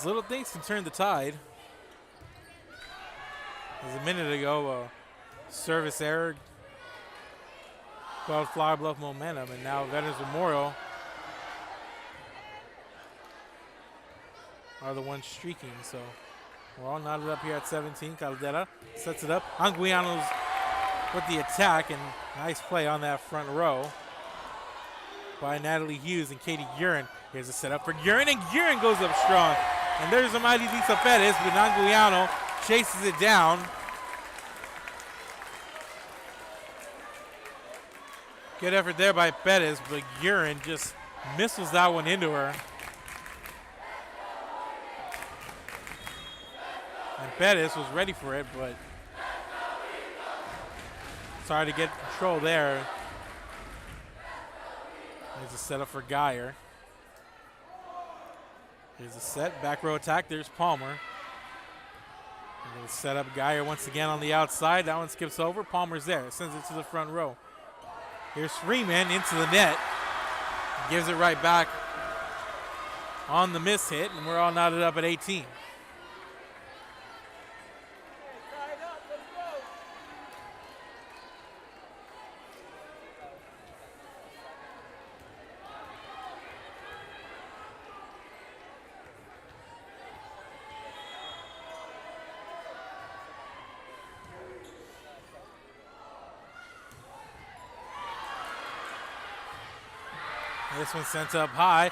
Sometimes little things can turn the tide. As a minute ago, a service error called Flower Bluff momentum, and now Veterans Memorial are the ones streaking. So we're all knotted up here at 17. Caldera sets it up. Anguiano's with the attack, and nice play on that front row by Natalie Hughes and Katie Gurin. Here's a setup for Gurin, and Gurin goes up strong. And there's a mighty Lisa Pettis, but Anguiano chases it down. Good effort there by Pettis, but Gurin just missiles that one into her. And Pettis was ready for it, but it's hard to get control there. There's a setup for Geyer. Here's a set, back row attack, there's Palmer. And the set up Geyer once again on the outside. That one skips over, Palmer's there, sends it to the front row. Here's Freeman into the net. Gives it right back on the miss hit, and we're all knotted up at 18. This one sent up high.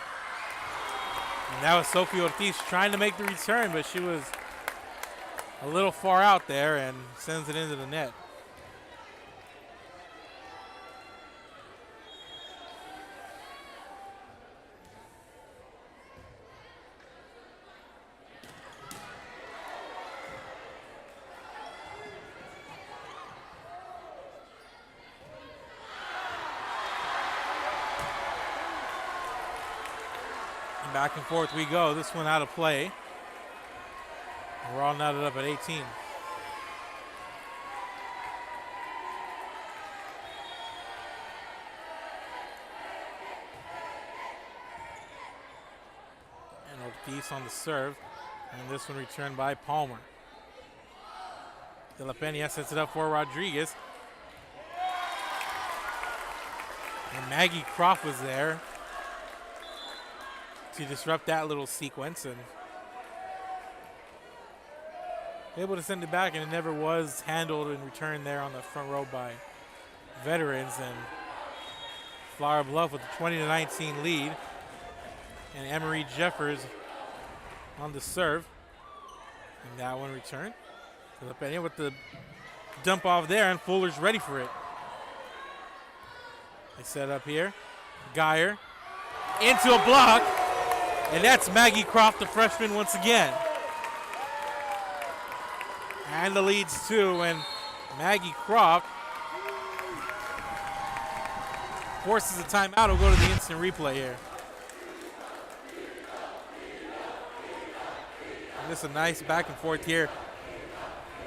And that was Sophie Ortiz trying to make the return, but she was a little far out there and sends it into the net. Back and forth we go. This one out of play. We're all knotted up at 18. And Ortiz on the serve. And this one returned by Palmer. De La Pena sets it up for Rodriguez. And Maggie Croft was there to disrupt that little sequence and able to send it back, and it never was handled and returned there on the front row by Veterans. And Flower Bluff with a 20-19 lead, and Emery Jeffers on the serve, and that one returned. With the dump off there, and Fuller's ready for it. They set up here. Geyer into a block. And that's Maggie Croft, the freshman, once again. And the leads too, and Maggie Croft forces a timeout. We'll go to the instant replay here. And just a nice back and forth here.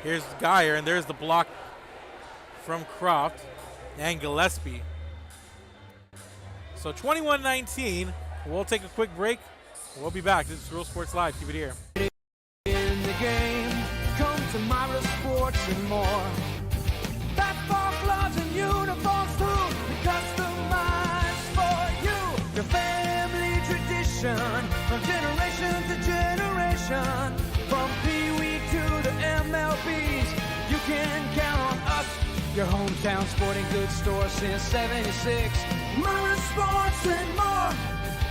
Here's Geyer, and there's the block from Croft and Gillespie. So 21-19. We'll take a quick break. We'll be back. This is Real Sports Live. Keep it here. In the game, come to Myra Sports and more. Basketball gloves and uniforms too, customized for you. Your family tradition, from generation to generation. From Pee Wee to the MLBs, you can count on us. Your hometown sporting goods store since '76. Myra Sports and more,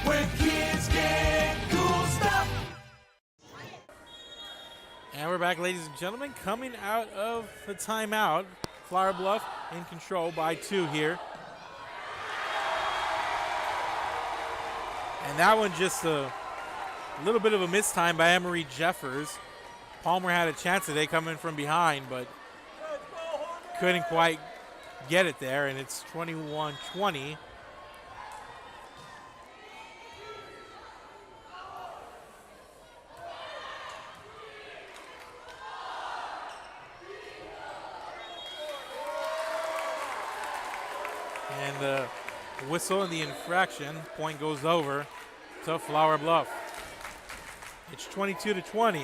where kids get cool stuff. And we're back, ladies and gentlemen, coming out of the timeout. Flower Bluff in control by 2 here. And that one just a little bit of a mistime by Emery Jeffers. Palmer had a chance today coming from behind, but couldn't quite get it there, and it's 21-20. And the whistle and the infraction point goes over to Flower Bluff. It's 22-20.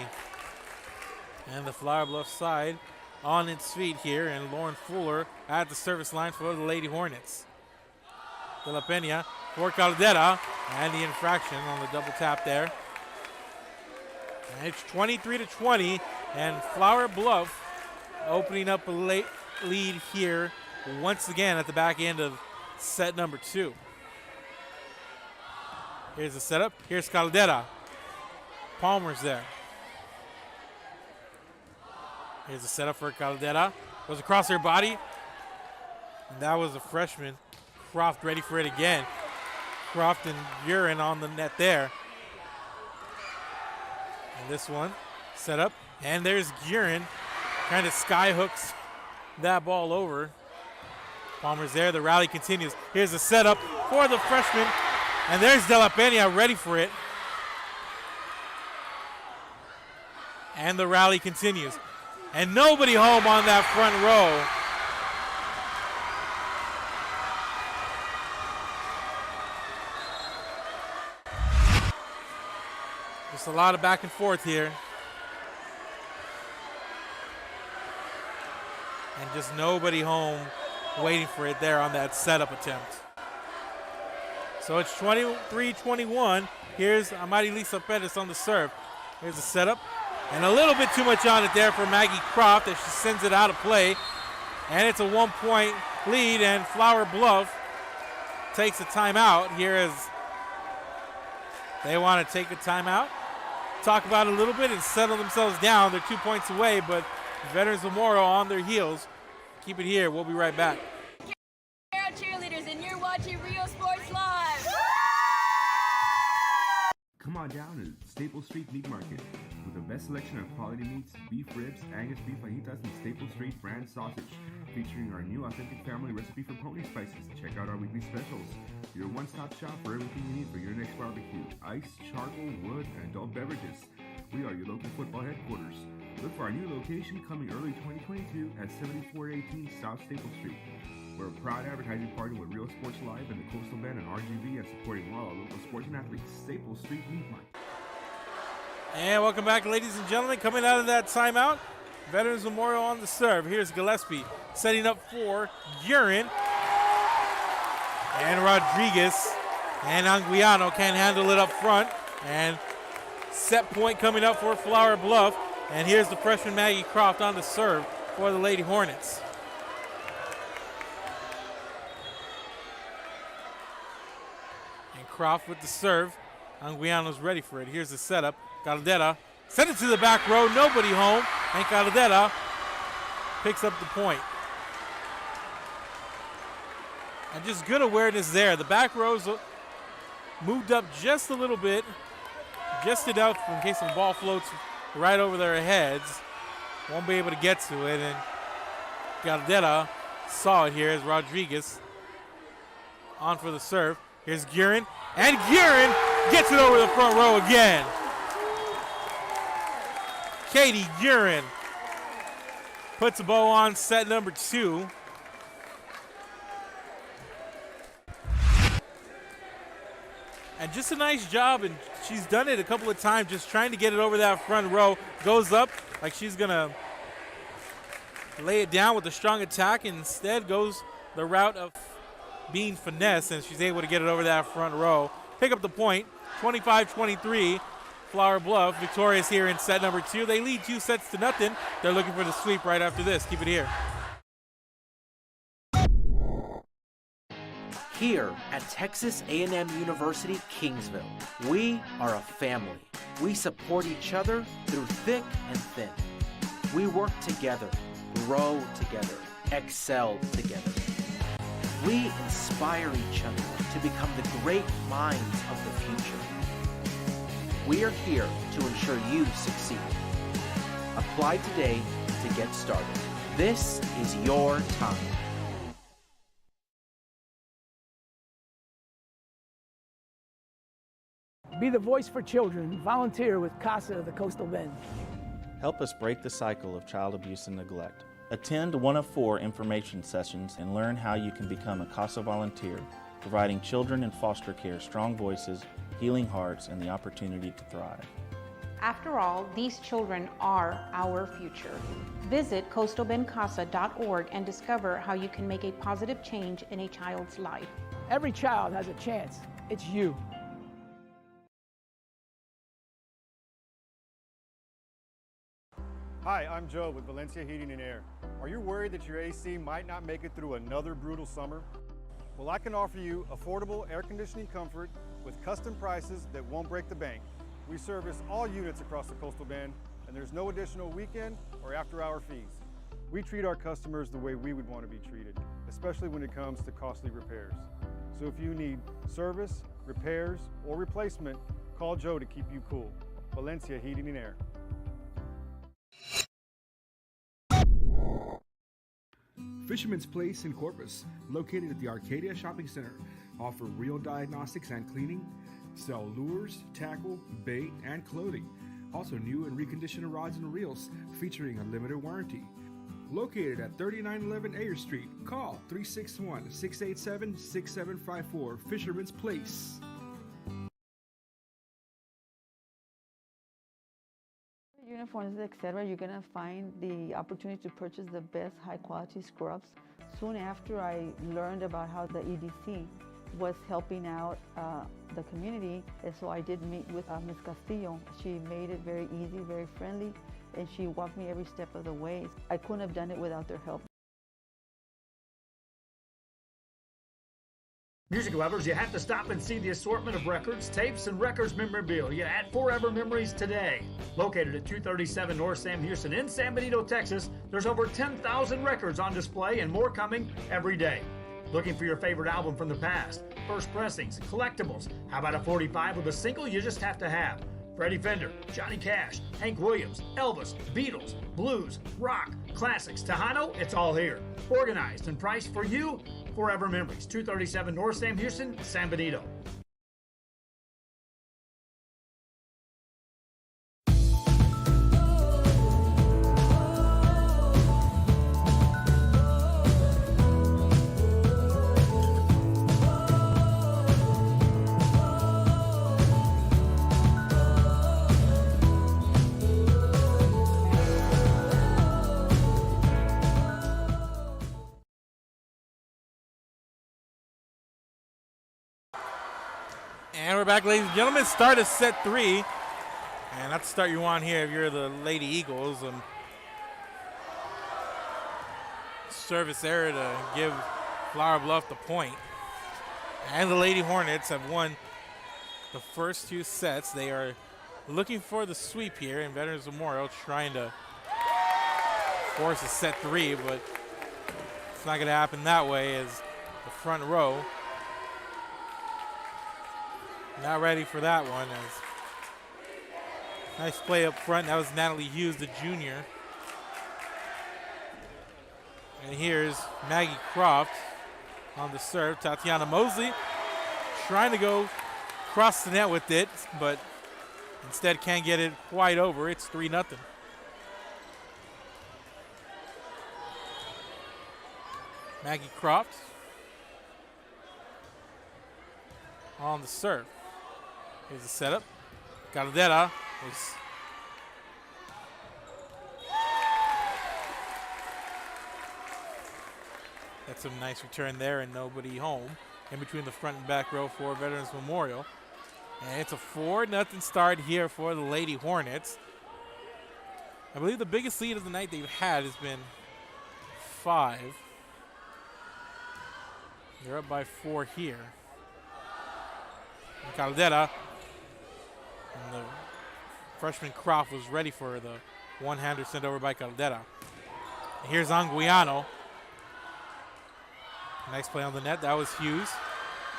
And the Flower Bluff side on its feet here, and Lauren Fuller at the service line for the Lady Hornets. De La Pena for Caldera, and the infraction on the double tap there. And it's 23-20, and Flower Bluff opening up a late lead here once again at the back end of set number 2. Here's the setup. Here's Caldera. Palmer's there. Here's the setup for Caldera. Goes across her body. And that was a freshman. Croft ready for it again. Croft and Urin on the net there. And this one set up. And there's Urin. Kind of sky hooks that ball over. Palmer's there. The rally continues. Here's the setup for the freshman. And there's De La Pena ready for it. And the rally continues. And nobody home on that front row. Just a lot of back and forth here. And just nobody home waiting for it there on that setup attempt. So it's 23-21. Here's Amari Lisa Perez on the serve. Here's the setup. And a little bit too much on it there for Maggie Croft as she sends it out of play. And it's a 1-point lead, and Flower Bluff takes a timeout here as they want to take a timeout, talk about it a little bit, and settle themselves down. They're 2 points away, but Veterans Memorial on their heels. Keep it here. We'll be right back. Cheerleaders, and you're watching Rio Sports Live. Come on down to Staple Street Meat Market with the best selection of quality meats, beef ribs, Angus beef fajitas, and Staple Street brand sausage, featuring our new authentic family recipe for pony spices. Check out our weekly specials. Your one-stop shop for everything you need for your next barbecue: ice, charcoal, wood, and adult beverages. We are your local football headquarters. Look for our new location coming early 2022 at 7418 South Staple Street. We're a proud advertising partner with Real Sports Live and the Coastal Bend and RGV, and supporting all our local sports and athletes. Staple Street Meat Market. And welcome back, ladies and gentlemen. Coming out of that timeout, Veterans Memorial on the serve. Here's Gillespie setting up for Urin. And Rodriguez and Anguiano can't handle it up front. And set point coming up for Flower Bluff. And here's the freshman Maggie Croft on the serve for the Lady Hornets. Croft with the serve. Anguiano's ready for it. Here's the setup. Caldera sent it to the back row. Nobody home. And Caldera picks up the point. And just good awareness there. The back rows moved up just a little bit. Just enough in case the ball floats right over their heads. Won't be able to get to it. And Caldera saw it here as Rodriguez on for the serve. Here's Guerin, and Guerin gets it over the front row again. Katie Guerin puts a bow on set number 2. And just a nice job, and she's done it a couple of times, just trying to get it over that front row. Goes up like she's gonna lay it down with a strong attack, and instead goes the route of being finesse, and she's able to get it over that front row. Pick up the point, 25-23. Flower Bluff victorious here in set number 2. They lead 2-0. They're looking for the sweep right after this. Keep it here. Here at Texas A&M University, Kingsville, we are a family. We support each other through thick and thin. We work together, grow together, excel together. We inspire each other to become the great minds of the future. We are here to ensure you succeed. Apply today to get started. This is your time. Be the voice for children. Volunteer with CASA of the Coastal Bend. Help us break the cycle of child abuse and neglect. Attend one of 4 information sessions and learn how you can become a CASA volunteer, providing children in foster care strong voices, healing hearts, and the opportunity to thrive. After all, these children are our future. Visit coastalbendcasa.org and discover how you can make a positive change in a child's life. Every child has a chance. It's you. Hi, I'm Joe with Valencia Heating and Air. Are you worried that your AC might not make it through another brutal summer? Well, I can offer you affordable air conditioning comfort with custom prices that won't break the bank. We service all units across the Coastal Bend, and there's no additional weekend or after-hour fees. We treat our customers the way we would want to be treated, especially when it comes to costly repairs. So if you need service, repairs, or replacement, call Joe to keep you cool. Valencia Heating and Air. Fisherman's Place in Corpus, located at the Arcadia Shopping Center, offer real diagnostics and cleaning, sell lures, tackle, bait, and clothing. Also new and reconditioned rods and reels featuring a limited warranty. Located at 3911 Ayer Street, call 361-687-6754, Fisherman's Place. Uniforms, etc., you're going to find the opportunity to purchase the best high-quality scrubs. Soon after I learned about how the EDC was helping out the community, and so I did meet with Ms. Castillo. She made it very easy, very friendly, and she walked me every step of the way. I couldn't have done it without their help. Music lovers, you have to stop and see the assortment of records, tapes, and records memorabilia at Forever Memories today. Located at 237 North Sam Houston in San Benito, Texas, there's over 10,000 records on display and more coming every day. Looking for your favorite album from the past, first pressings, collectibles? How about a 45 with a single you just have to have? Freddie Fender, Johnny Cash, Hank Williams, Elvis, Beatles, blues, rock, classics, Tejano, it's all here. Organized and priced for you. Forever Memories, 237 North Sam Houston, San Benito. And we're back, ladies and gentlemen. Start of set 3. And that's the start you want here if you're the Lady Eagles. Service error to give Flower Bluff the point. And the Lady Hornets have won the first 2 sets. They are looking for the sweep here in Veterans Memorial, trying to force a set 3, but it's not going to happen that way as the front row not ready for that one. As nice play up front. That was Natalie Hughes, the junior. And here's Maggie Croft on the serve. Tatiana Mosley trying to go cross the net with it, but instead can't get it quite over. It's 3-0. Maggie Croft on the serve. Here's the setup. Caldera is that's a nice return there and nobody home in between the front and back row for Veterans Memorial. And it's a 4-0 start here for the Lady Hornets. I believe the biggest lead of the night they've had has been 5. They're up by 4 here. And Caldera, and the freshman Croft was ready for the one-hander sent over by Caldera. And here's Anguiano. Nice play on the net. That was Hughes.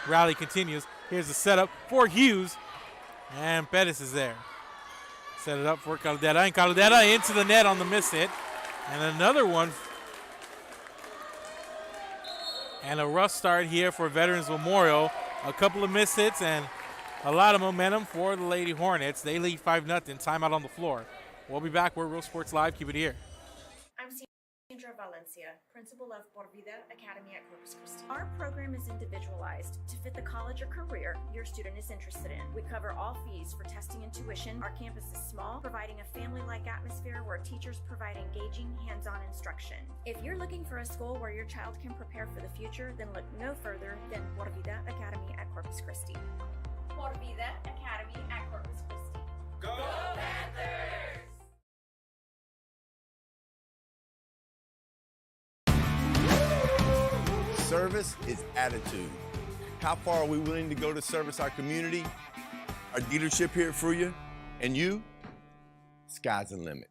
Rally continues. Here's the setup for Hughes. And Pettis is there. Set it up for Caldera. And Caldera into the net on the miss hit. And another one. And a rough start here for Veterans Memorial. A couple of miss hits and a lot of momentum for the Lady Hornets. They lead 5-0. Timeout on the floor. We'll be back. We're Real Sports Live. Keep it here. I'm Sandra Alejandra Valencia, principal of Por Vida Academy at Corpus Christi. Our program is individualized to fit the college or career your student is interested in. We cover all fees for testing and tuition. Our campus is small, providing a family-like atmosphere where teachers provide engaging, hands-on instruction. If you're looking for a school where your child can prepare for the future, then look no further than Por Vida Academy at Corpus Christi. Por Vida Academy at Corpus Christi. Go Panthers! Service is attitude. How far are we willing to go to service our community, our dealership here at Fruya, and you? Sky's the limit.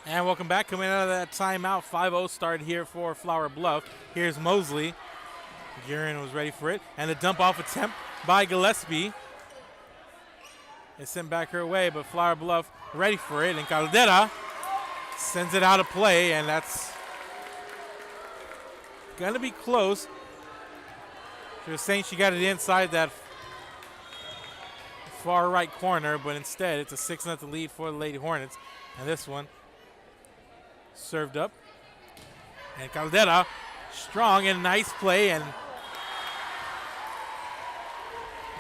And welcome back. Coming out of that timeout, 5-0 start here for Flower Bluff. Here's Mosley. Guerin was ready for it. And the dump off attempt by Gillespie. It's sent back her way, but Flower Bluff ready for it. And Caldera sends it out of play, and that's going to be close. She was saying she got it inside that far right corner, but instead it's a 6-0 lead for the Lady Hornets. And this one served up. And Caldera, strong and nice play, and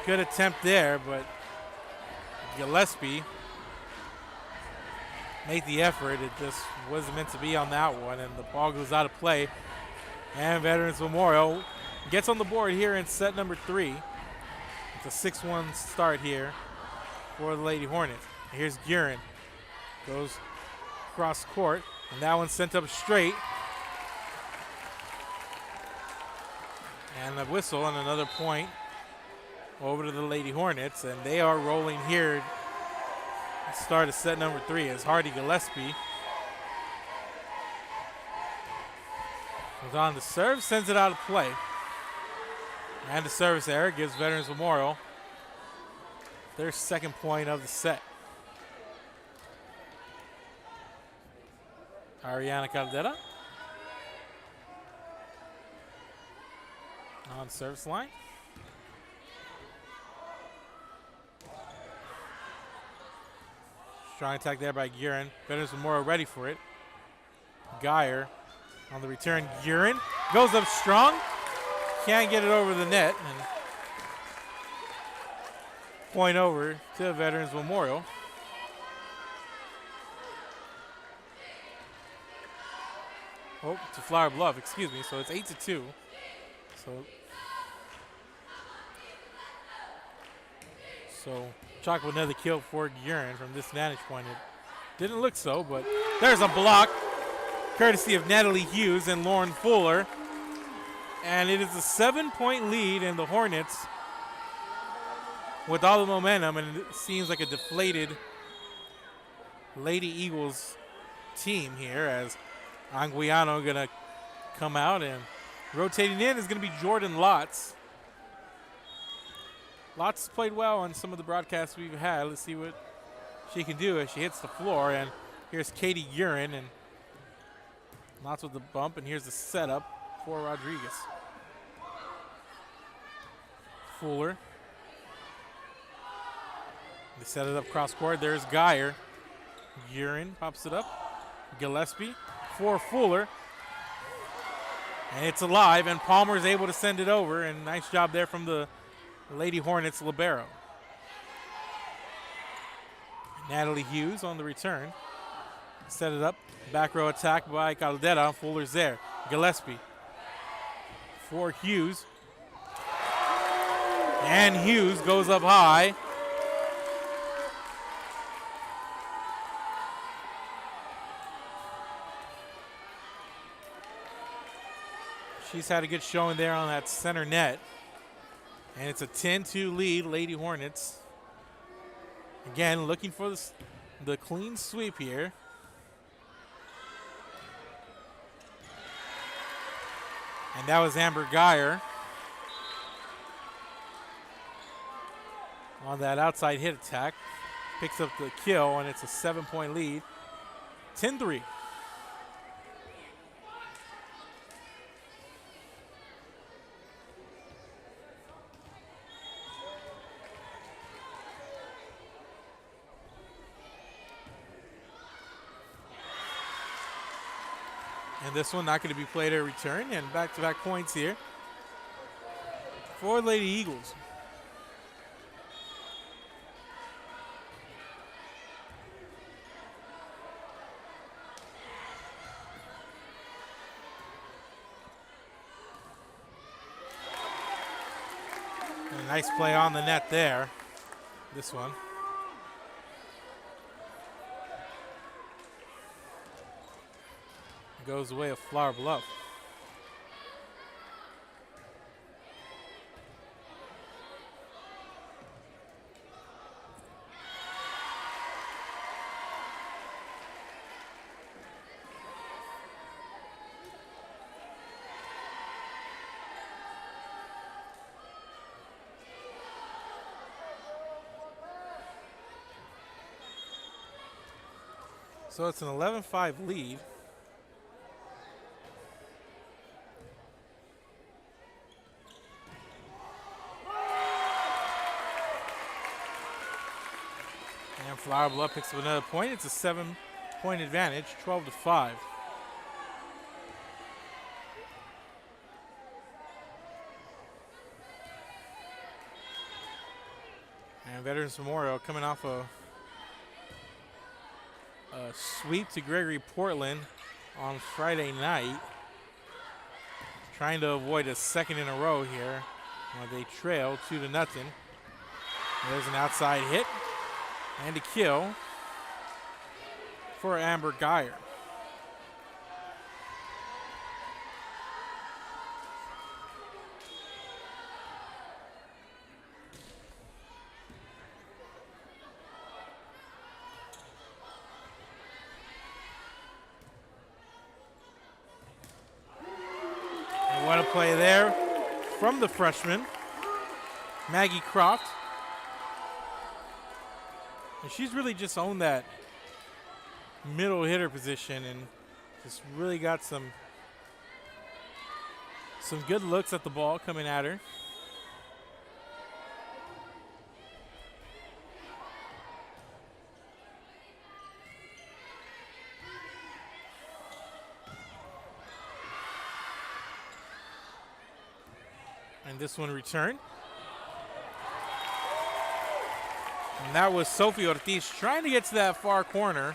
good attempt there, but Gillespie made the effort. It just wasn't meant to be on that one, and the ball goes out of play. And Veterans Memorial gets on the board here in set number 3. It's a 6-1 start here for the Lady Hornets. And here's Guerin. Goes cross court, and that one's sent up straight. And a whistle and another point over to the Lady Hornets, and they are rolling here. Start of set number 3 as Hardy Gillespie was on the serve, sends it out of play. And the service error gives Veterans Memorial their second point of the set. Ariana Caldera on service line. Strong attack there by Guerin. Veterans Memorial ready for it. Geyer on the return. Guerin goes up strong. Can't get it over the net. And point over to Veterans Memorial. Oh, to Flower Bluff, excuse me. So it's 8-2. So chalk with another kill for Guerin from this vantage point. It didn't look so, but there's a block courtesy of Natalie Hughes and Lauren Fuller. And it is a 7-point lead in the Hornets with all the momentum, and it seems like a deflated Lady Eagles team here as Anguiano going to come out, and rotating in is going to be Jordan Lotz. Lotz played well on some of the broadcasts we've had. Let's see what she can do as she hits the floor. And here's Katie Guerin, and Lotz with the bump, and here's the setup for Rodriguez. Fuller. They set it up cross court. There's Geyer. Guerin pops it up. Gillespie for Fuller. And it's alive, and Palmer's able to send it over, and nice job there from the Lady Hornets libero. Natalie Hughes on the return. Set it up. Back row attack by Caldera. Fuller's there. Gillespie for Hughes. And Hughes goes up high. She's had a good showing there on that center net. And it's a 10-2 lead, Lady Hornets. Again, looking for the clean sweep here. And that was Amber Geyer on that outside hit attack. Picks up the kill, and it's a 7-point lead. 10-3. And this one not going to be played at return, and back-to-back points here for Lady Eagles. And a nice play on the net there, this one. Goes the way of Flower Bluff. So it's an 11-5 lead. And Flower Bluff picks up another point. It's a 7-point advantage, 12-5. And Veterans Memorial coming off a sweep to Gregory Portland on Friday night. Trying to avoid a second in a row here. They trail 2-0. There's an outside hit and a kill for Amber Geyer. And what a play there from the freshman, Maggie Croft. And she's really just owned that middle hitter position and just really got some good looks at the ball coming at her. And this one returned. And that was Sophie Ortiz trying to get to that far corner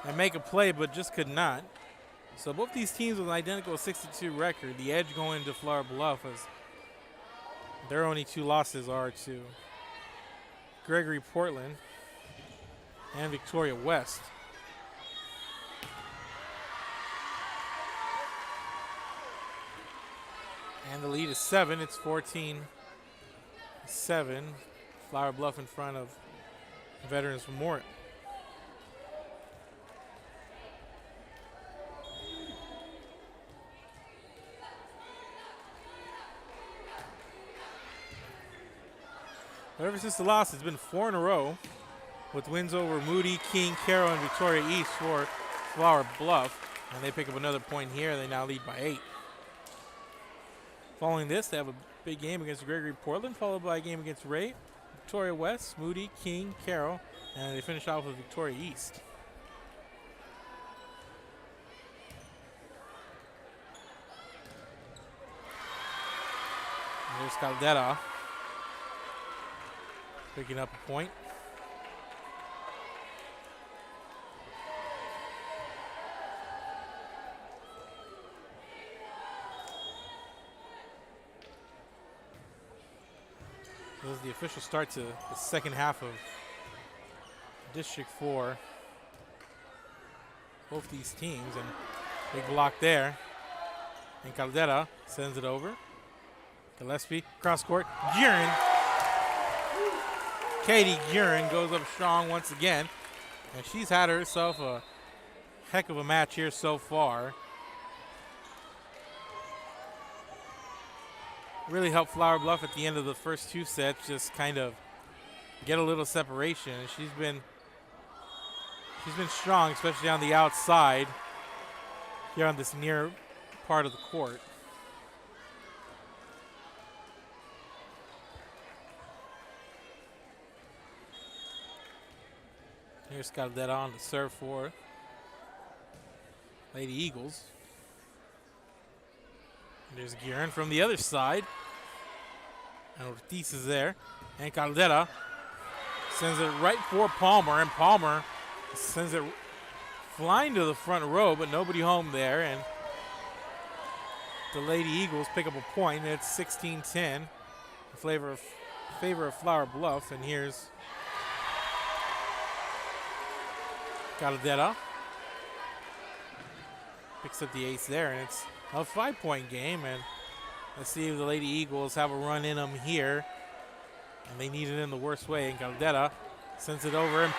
and make a play, but just could not. So both these teams with an identical 62 record. The edge going to Flower Bluff as their only two losses are to Gregory Portland and Victoria West. And the lead is 7. It's 14-7. Flower Bluff in front of Veterans Memorial. But ever since the loss, it's been 4 in a row with wins over Moody, King, Carroll, and Victoria East for Flower Bluff. And they pick up another point here. They now lead by 8. Following this, they have a big game against Gregory Portland, followed by a game against Ray, Victoria West, Moody, King, Carroll, and they finish off with Victoria East. And there's Caldera picking up a point. This is the official start to the second half of District 4. Both these teams, and big block there. And Caldera sends it over. Gillespie, cross court, Guerin. Katie Guerin goes up strong once again. And she's had herself a heck of a match here so far. Really helped Flower Bluff at the end of the first 2 sets just kind of get a little separation. And she's been strong, especially on the outside here on this near part of the court. Here's Caldera on to serve for Lady Eagles. There's Guerin from the other side. And Ortiz is there. And Caldera sends it right for Palmer. And Palmer sends it flying to the front row, but nobody home there. And the Lady Eagles pick up a point. And it's 16-10 in favor of Flower Bluff. And here's Caldera. Picks up the ace there, and it's a 5-point game. And let's see if the Lady Eagles have a run in them here. And they need it in the worst way. And Caldera sends it over, and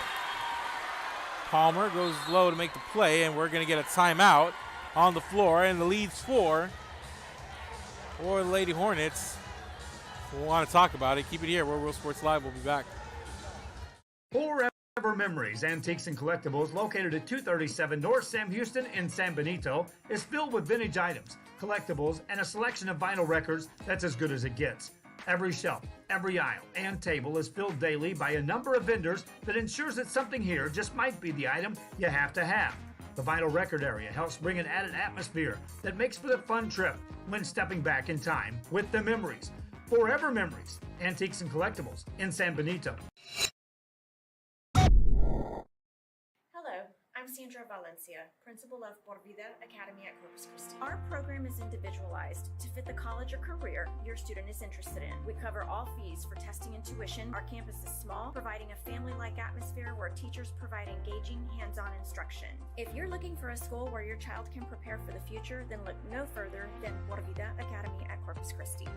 Palmer goes low to make the play, and we're going to get a timeout on the floor. And the lead's 4 for the Lady Hornets. If we want to talk about it, keep it here. We're Real Sports Live. We'll be back. Forever Memories, Antiques and Collectibles, located at 237 North Sam Houston in San Benito, is filled with vintage items, collectibles, and a selection of vinyl records that's as good as it gets. Every shelf, every aisle, and table is filled daily by a number of vendors that ensures that something here just might be the item you have to have. The vinyl record area helps bring an added atmosphere that makes for the fun trip when stepping back in time with the memories. Forever Memories, Antiques and Collectibles in San Benito. Hello, I'm Sandra Valencia, principal of Por Vida Academy at Corpus Christi. Our program is individualized to fit the college or career your student is interested in. We cover all fees for testing and tuition. Our campus is small, providing a family-like atmosphere where teachers provide engaging, hands-on instruction. If you're looking for a school where your child can prepare for the future, then look no further than Por Vida Academy at Corpus Christi.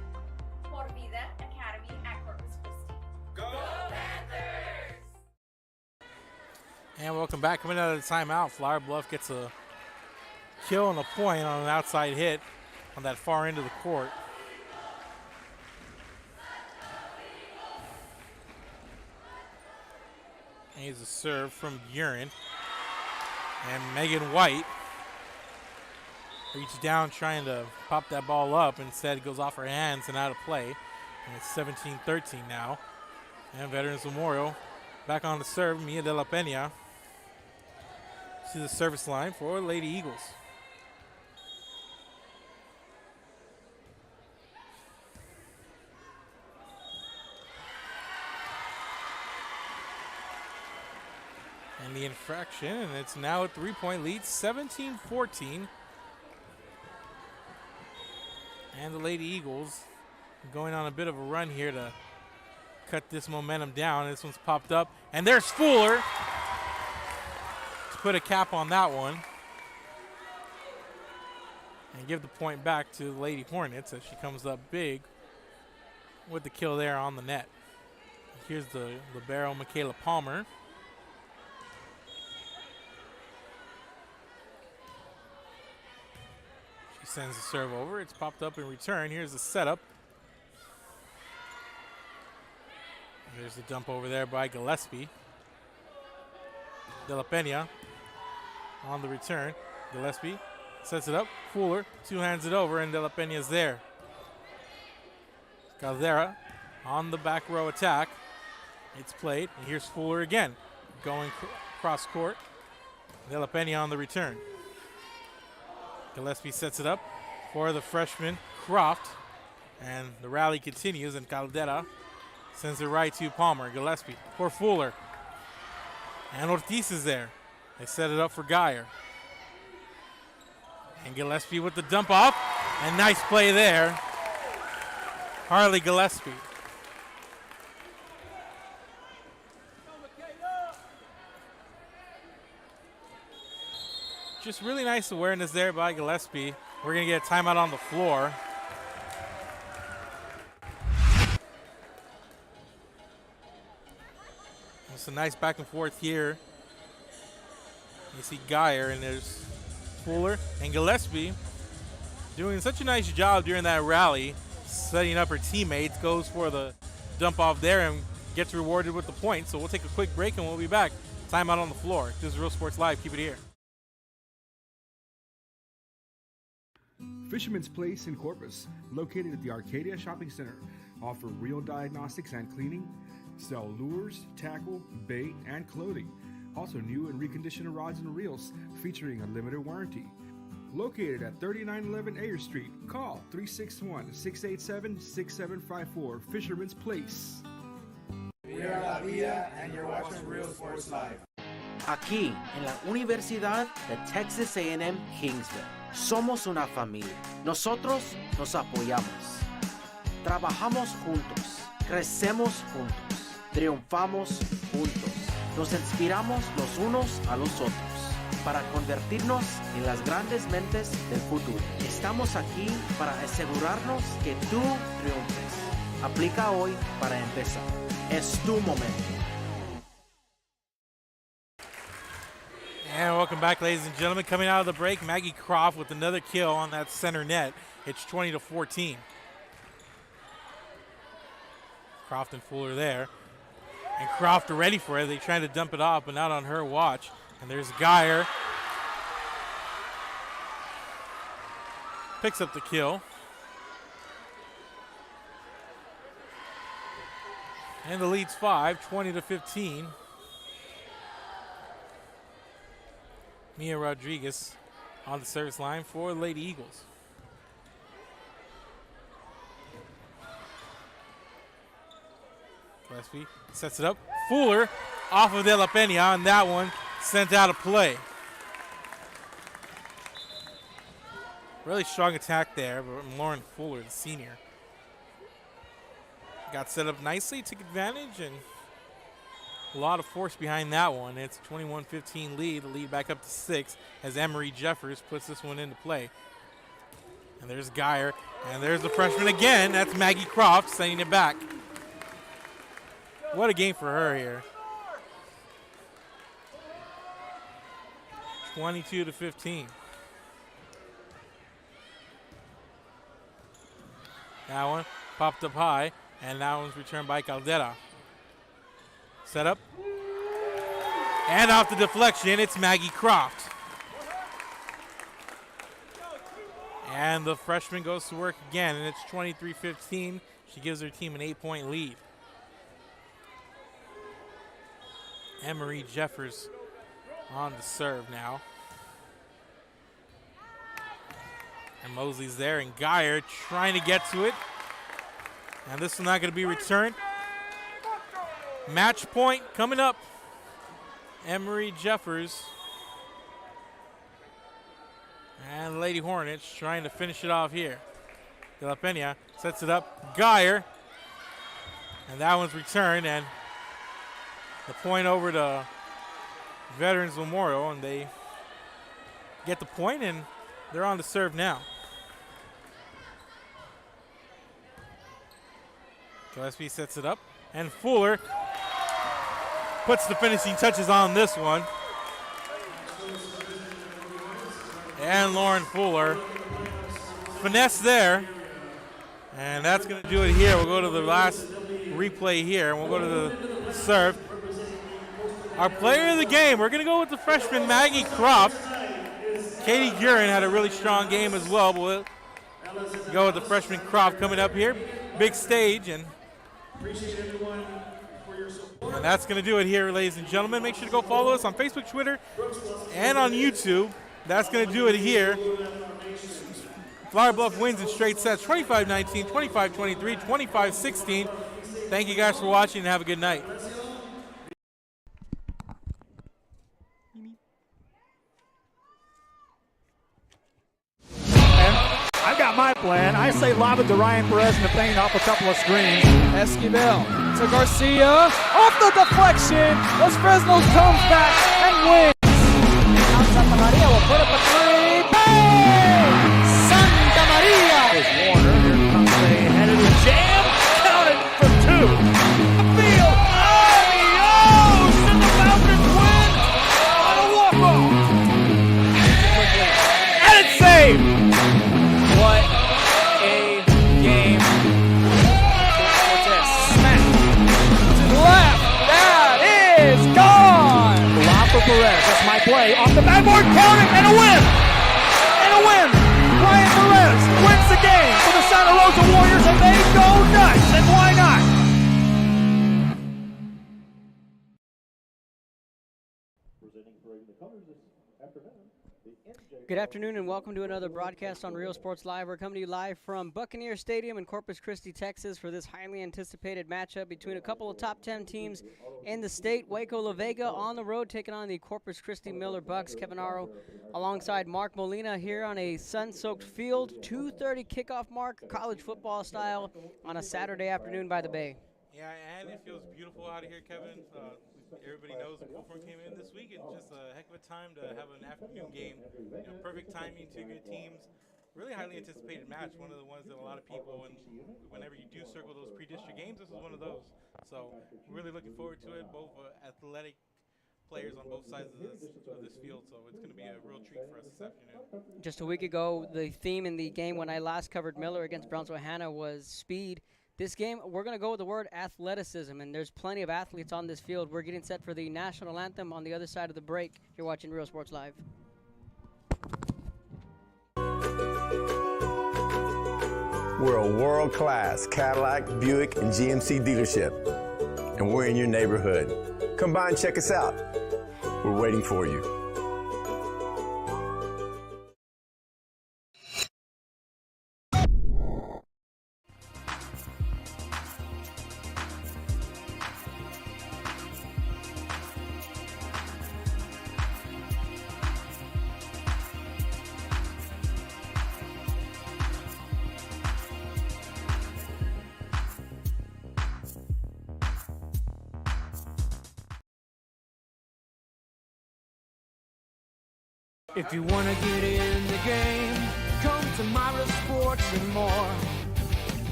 Por Vida Academy at Corpus Christi. Go Panthers! And welcome back. Coming out of the timeout, Flower Bluff gets a kill and a point on an outside hit on that far end of the court. And here's a serve from Guerin. And Megan White reaches down trying to pop that ball up. Instead, it goes off her hands and out of play. And it's 17-13 now. And Veterans Memorial back on the serve, Mia de la Peña to the service line for Lady Eagles. And the infraction, and it's now a 3-point lead, 17-14. And the Lady Eagles going on a bit of a run here to cut this momentum down. This one's popped up, and there's Fuller to put a cap on that one and give the point back to the Lady Hornets as she comes up big with the kill there on the net. Here's the libero, Michaela Palmer. She sends the serve over. It's popped up in return. Here's the setup. There's the dump over there by Gillespie. De La Peña on the return. Gillespie sets it up. Fuller two-hands it over, and De La Peña's there. Caldera on the back row attack. It's played, and here's Fuller again. Going cross court. De La Peña on the return. Gillespie sets it up for the freshman Croft, and the rally continues, and Caldera sends it right to Palmer. Gillespie for Fuller. And Ortiz is there. They set it up for Geyer. And Gillespie with the dump off. And nice play there. Harley Gillespie. Just really nice awareness there by Gillespie. We're going to get a timeout on the floor. It's a nice back and forth here. You see Geyer, and there's Fuller and Gillespie doing such a nice job during that rally, setting up her teammates, goes for the dump off there and gets rewarded with the point. So we'll take a quick break and we'll be back. Timeout on the floor. This is Real Sports Live. Keep it here. Fisherman's Place in Corpus, located at the Arcadia Shopping Center, offer real diagnostics and cleaning, sell lures, tackle, bait, and clothing. Also new and reconditioned rods and reels featuring a limited warranty. located at 3911 Ayer Street. Call 361-687-6754, Fisherman's Place. We are La Vida, and you're watching Real Sports Live. Aquí, en la Universidad de Texas A&M Kingsville, somos una familia. Nosotros nos apoyamos. Trabajamos juntos. Crecemos juntos. Triunfamos juntos. Nos inspiramos los unos a los otros para convertirnos en las grandes mentes del futuro. Estamos aquí para asegurarnos que tú triunfes. Aplica hoy para empezar. Es tu momento. And welcome back, ladies and gentlemen. Coming out of the break, Maggie Croft with another kill on that center net. It's 20-14. Croft and Fuller there. And Croft are ready for it. They're trying to dump it off, but not on her watch. And there's Geyer. Picks up the kill. And the lead's 5, 20-15. Mia Rodriguez on the service line for the Lady Eagles. Gillespie sets it up. Fuller off of De La Pena, and that one sent out of play. Really strong attack there, but Lauren Fuller, the senior, got set up nicely, took advantage, and a lot of force behind that one. It's a 21-15 lead. The lead back up to 6 as Emery Jeffers puts this one into play. And there's Geyer, and there's the freshman again. That's Maggie Croft sending it back. What a game for her here. 22-15. That one popped up high, and that one's returned by Caldera. Set up. And off the deflection, it's Maggie Croft. And the freshman goes to work again, and it's 23-15. She gives her team an 8-point lead. Emery Jeffers on the serve now. And Mosley's there, and Geyer trying to get to it. And this is not going to be returned. Match point coming up. Emery Jeffers. And Lady Hornets trying to finish it off here. De La Pena sets it up. Geyer. And that one's returned, and the point over to Veterans Memorial, and they get the point, and they're on the serve now. Gillespie sets it up, and Fuller puts the finishing touches on this one. And Lauren Fuller, finesse there, and that's going to do it here. We'll go to the last replay here, and we'll go to the serve. Our player of the game, we're going to go with the freshman Maggie Croft. Katie Gurin had a really strong game as well, but we'll go with the freshman Croft coming up here. Big stage, and that's going to do it here, ladies and gentlemen. Make sure to go follow us on Facebook, Twitter, and on YouTube. That's going to do it here. Flower Bluff wins in straight sets, 25-19, 25-23, 25-16. Thank you guys for watching, and have a good night. I've got my plan. I say lob it to Ryan Perez in the paint off a couple of screens. Esquivel to Garcia. Off the deflection. Los Fresnos comes back and wins. Now Santa Maria will put up a three. Bang! Santa Maria! There's Warner. Here comes a headed jam. Counted for two. Field. Adios! And the Falcons win on a walk-off. And it's saved. What a game. Cortez smack to the left. That is gone. Lob for Perez. That's my play. Off the backboard. Count it. And a win. And a win. Ryan Perez wins the game for the Santa Rosa Warriors, and they go nuts. And why not? Presenting for the colors this afternoon. Good afternoon and welcome to another broadcast on Real Sports Live. We're coming to you live from Buccaneer Stadium in Corpus Christi, Texas for this highly anticipated matchup between a couple of top 10 teams in the state. Waco La Vega on the road taking on the Corpus Christi Miller Bucks. Kevin Aro alongside Mark Molina here on a sun-soaked field. 2:30 kickoff mark, college football style on a Saturday afternoon by the Bay. Yeah, and it feels beautiful out of here, Kevin. Everybody knows the cool front came in this week, and just a heck of a time to have an afternoon game. Perfect timing, two good teams. Really highly anticipated match. One of the ones that a lot of people, and whenever you do circle those pre-district games, this is one of those. So really looking forward to it. Both athletic players on both sides of this field, so it's going to be a real treat for us this afternoon. Just a week ago, the theme in the game when I last covered Miller against Brownsville-Hanna was speed. This game, we're going to go with the word athleticism, and there's plenty of athletes on this field. We're getting set for the national anthem on the other side of the break. You're watching Real Sports Live. We're a world-class Cadillac, Buick, and GMC dealership, and we're in your neighborhood. Come by and check us out. We're waiting for you. If you want to get in the game, come to Myra Sports and more.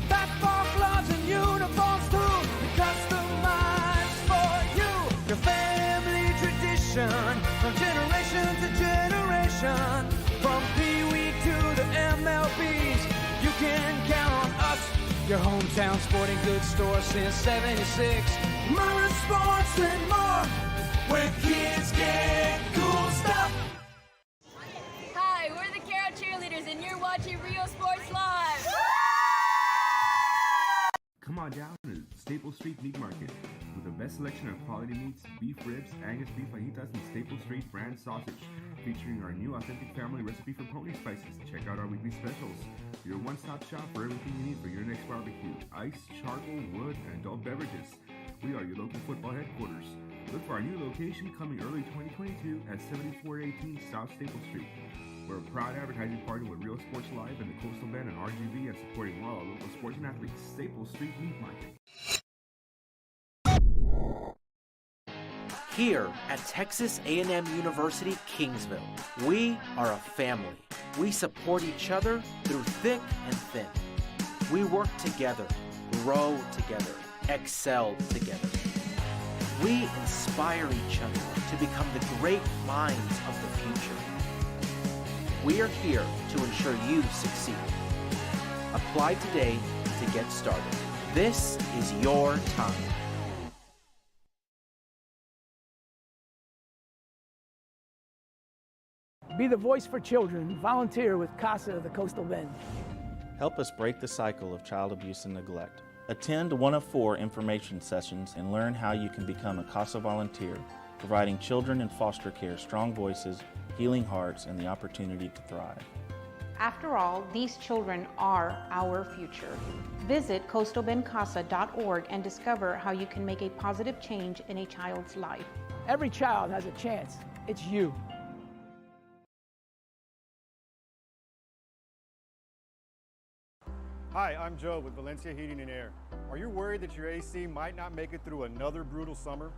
Basketball gloves and uniforms too, customized for you. Your family tradition, from generation to generation. From Pee Wee to the MLBs, you can count on us. Your hometown sporting goods store since '76. Myra Sports and more, where kids get cool stuff. Hi, we're the Carroll Cheerleaders, and you're watching Real Sports Live. Come on down to Staple Street Meat Market with the best selection of quality meats, beef ribs, Angus beef fajitas, and Staple Street brand sausage, featuring our new authentic family recipe for pony spices. Check out our weekly specials. Your one-stop shop for everything you need for your next barbecue: ice, charcoal, wood, and adult beverages. We are your local football headquarters. Look for our new location coming early 2022 at 7418 South Staple Street. We're a proud advertising partner with Real Sports Live and the Coastal Bend and RGV, and supporting all our local sports and athletes. Staple Street Meat Market. Here at Texas A&M University, Kingsville, we are a family. We support each other through thick and thin. We work together, grow together, excel together. We inspire each other to become the great minds of the future. We are here to ensure you succeed. Apply today to get started. This is your time. Be the voice for children. Volunteer with CASA of the Coastal Bend. Help us break the cycle of child abuse and neglect. Attend one of 4 information sessions and learn how you can become a CASA volunteer, providing children in foster care strong voices, healing hearts, and the opportunity to thrive. After all, these children are our future. Visit coastalbendcasa.org and discover how you can make a positive change in a child's life. Every child has a chance. It's you. Hi, I'm Joe with Valencia Heating and Air. Are you worried that your AC might not make it through another brutal summer?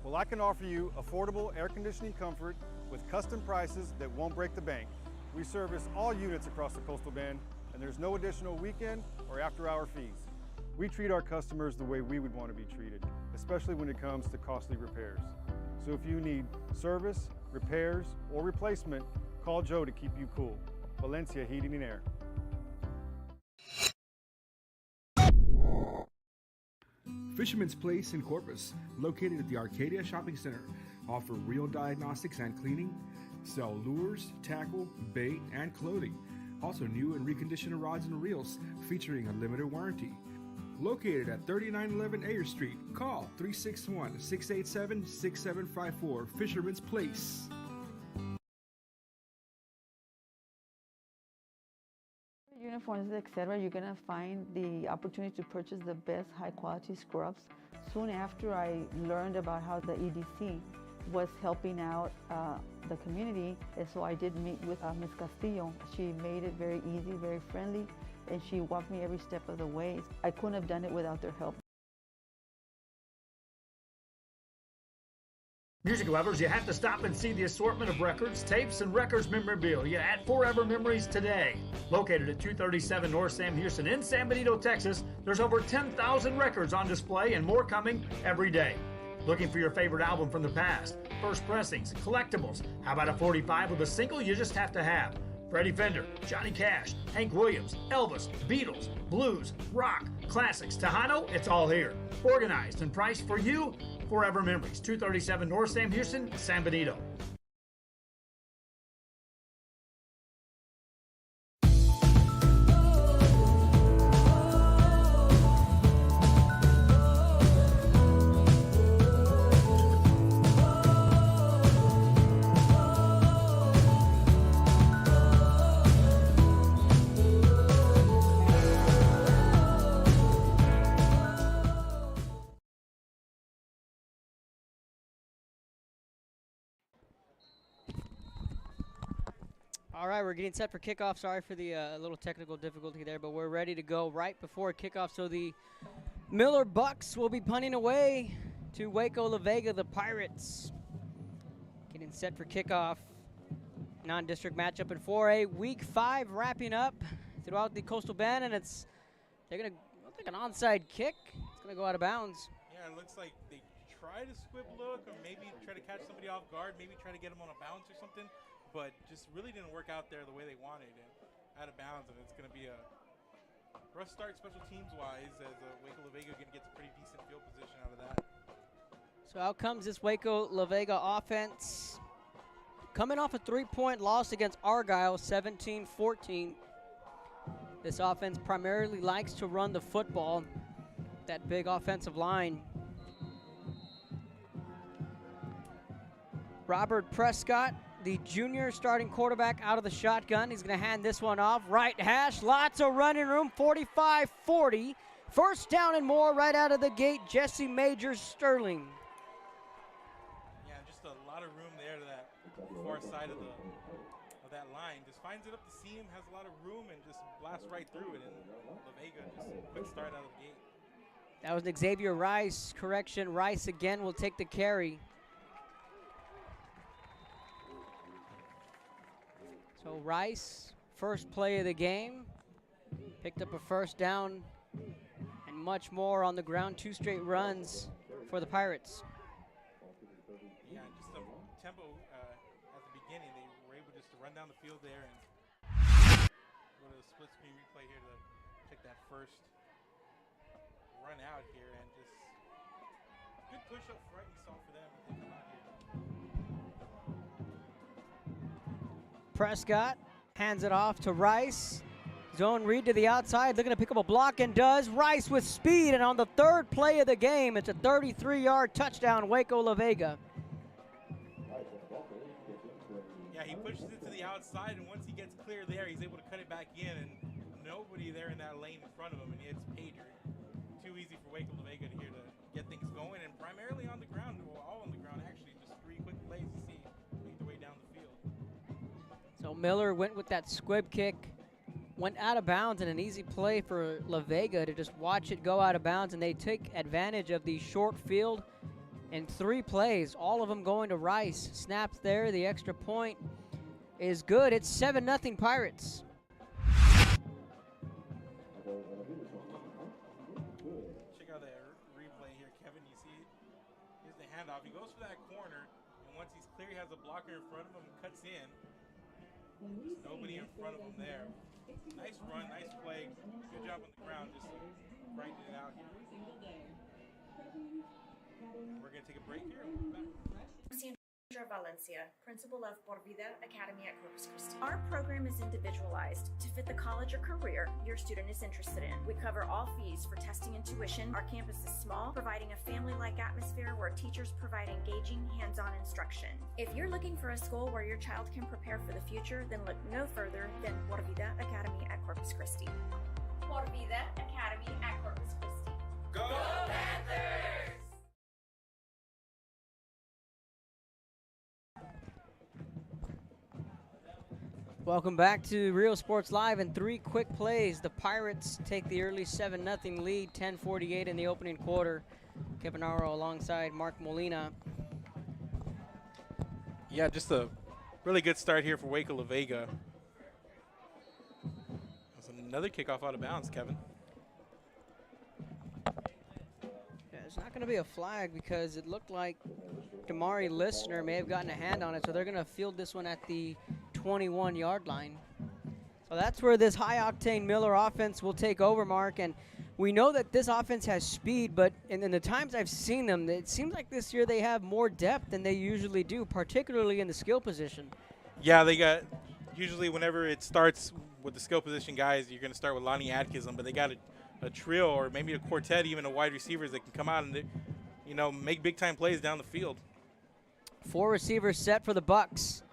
Well, I can offer you affordable air conditioning comfort with custom prices that won't break the bank. We service all units across the Coastal Bend, and there's no additional weekend or after-hour fees. We treat our customers the way we would want to be treated, especially when it comes to costly repairs. So if you need service, repairs, or replacement, call Joe to keep you cool. Valencia Heating and Air. Fisherman's Place in Corpus, located at the Arcadia Shopping Center, offer real diagnostics and cleaning, sell lures, tackle, bait, and clothing. Also new and reconditioned rods and reels featuring a limited warranty. Located at 3911 Ayer Street, call 361-687-6754, Fisherman's Place. uniforms, etc., you're going to find the opportunity to purchase the best high-quality scrubs. Soon after I learned about how the EDC was helping out the community, and so I did meet with Ms. Castillo. She made it very easy, very friendly, and she walked me every step of the way. I couldn't have done it without their help. Music lovers, you have to stop and see the assortment of records, tapes, and records memorabilia at Forever Memories today. Located at 237 North Sam Houston in San Benito, Texas, there's over 10,000 records on display and more coming every day. Looking for your favorite album from the past, first pressings, collectibles? How about a 45 with a single you just have to have? Freddie Fender, Johnny Cash, Hank Williams, Elvis, Beatles, blues, rock, classics, Tejano, it's all here. Organized and priced for you. Forever Memories, 237 North Sam Houston, San Benito. All right, we're getting set for kickoff. Sorry for the little technical difficulty there, but we're ready to go right before kickoff. So the Miller Bucks will be punting away to Waco La Vega, the Pirates. Getting set for kickoff. Non-district matchup in 4A. Week 5 wrapping up throughout the Coastal Bend, and they're going to look like an onside kick. It's going to go out of bounds. Yeah, it looks like they try to squib look or maybe try to catch somebody off guard, maybe try to get them on a bounce or something, but just really didn't work out there the way they wanted and out of bounds, and it's going to be a rough start special teams-wise as Waco La Vega gets a pretty decent field position out of that. So out comes this Waco La Vega offense. Coming off a 3-point loss against Argyle, 17-14. This offense primarily likes to run the football. That big offensive line. Robert Prescott, the junior starting quarterback, out of the shotgun. He's going to hand this one off. Right hash, lots of running room, 45-40. First down and more right out of the gate, Jesse Majors Sterling. Yeah, just a lot of room there to that far side of that line. Just finds it up the seam, has a lot of room, and just blasts right through it. And La Vega just a quick start out of the gate. That was Xavier Rice. Correction, Rice again will take the carry. So Rice, first play of the game, picked up a first down and much more on the ground. 2 straight runs for the Pirates. Yeah, just the tempo at the beginning. They were able just to run down the field there and go to the split screen replay here to check that first run out here, and just good push up front you saw for them as they come out here. Prescott hands it off to Rice. Zone read to the outside, looking to pick up a block, and does. Rice with speed, and on the 3rd play of the game, it's a 33-yard touchdown, Waco La Vega. Yeah, he pushes it to the outside, and once he gets clear there, he's able to cut it back in, and nobody there in that lane in front of him, and he hits Pager. Too easy for Waco La Vega here to get things going, and primarily on the ground, well, all on the ground actually, just 3 quick plays to see make their way down the field. So Miller went with that squib kick, went out of bounds, and an easy play for La Vega to just watch it go out of bounds, and they take advantage of the short field in 3 plays, all of them going to Rice. Snaps there, the extra point is good. It's 7-0 Pirates. Check out that replay here, Kevin. You see, here's the handoff. He goes for that corner, and once he's clear, he has a blocker in front of him, cuts in. There's nobody in front of him there. Nice run, nice play. Good job on the ground, just grinding it out here. We're going to take a break here and we'll be back. Valencia, principal of Por Vida Academy at Corpus Christi. Our program is individualized to fit the college or career your student is interested in. We cover all fees for testing and tuition. Our campus is small, providing a family-like atmosphere where teachers provide engaging, hands-on instruction. If you're looking for a school where your child can prepare for the future, then look no further than Por Vida Academy at Corpus Christi. Por Vida Academy at Corpus Christi. Go Panthers! Welcome back to Real Sports Live. In 3 quick plays, the Pirates take the early 7-0 lead, 10:48 in the opening quarter. Kevin Arrow alongside Mark Molina. Yeah, just a really good start here for Waco La Vega. That's another kickoff out of bounds, Kevin. Yeah, it's not going to be a flag because it looked like Damari Listener may have gotten a hand on it, so they're going to field this one at the 21-yard line. So that's where this high-octane Miller offense will take over, Mark. And we know that this offense has speed, but in the times I've seen them, it seems like this year they have more depth than they usually do, particularly in the skill position. Yeah, they got, usually whenever it starts with the skill position guys, you're going to start with Lonnie Atkinson, but they got a trio or maybe a quartet, even of wide receivers that can come out and, you know, make big-time plays down the field. 4 receivers set for the Bucks.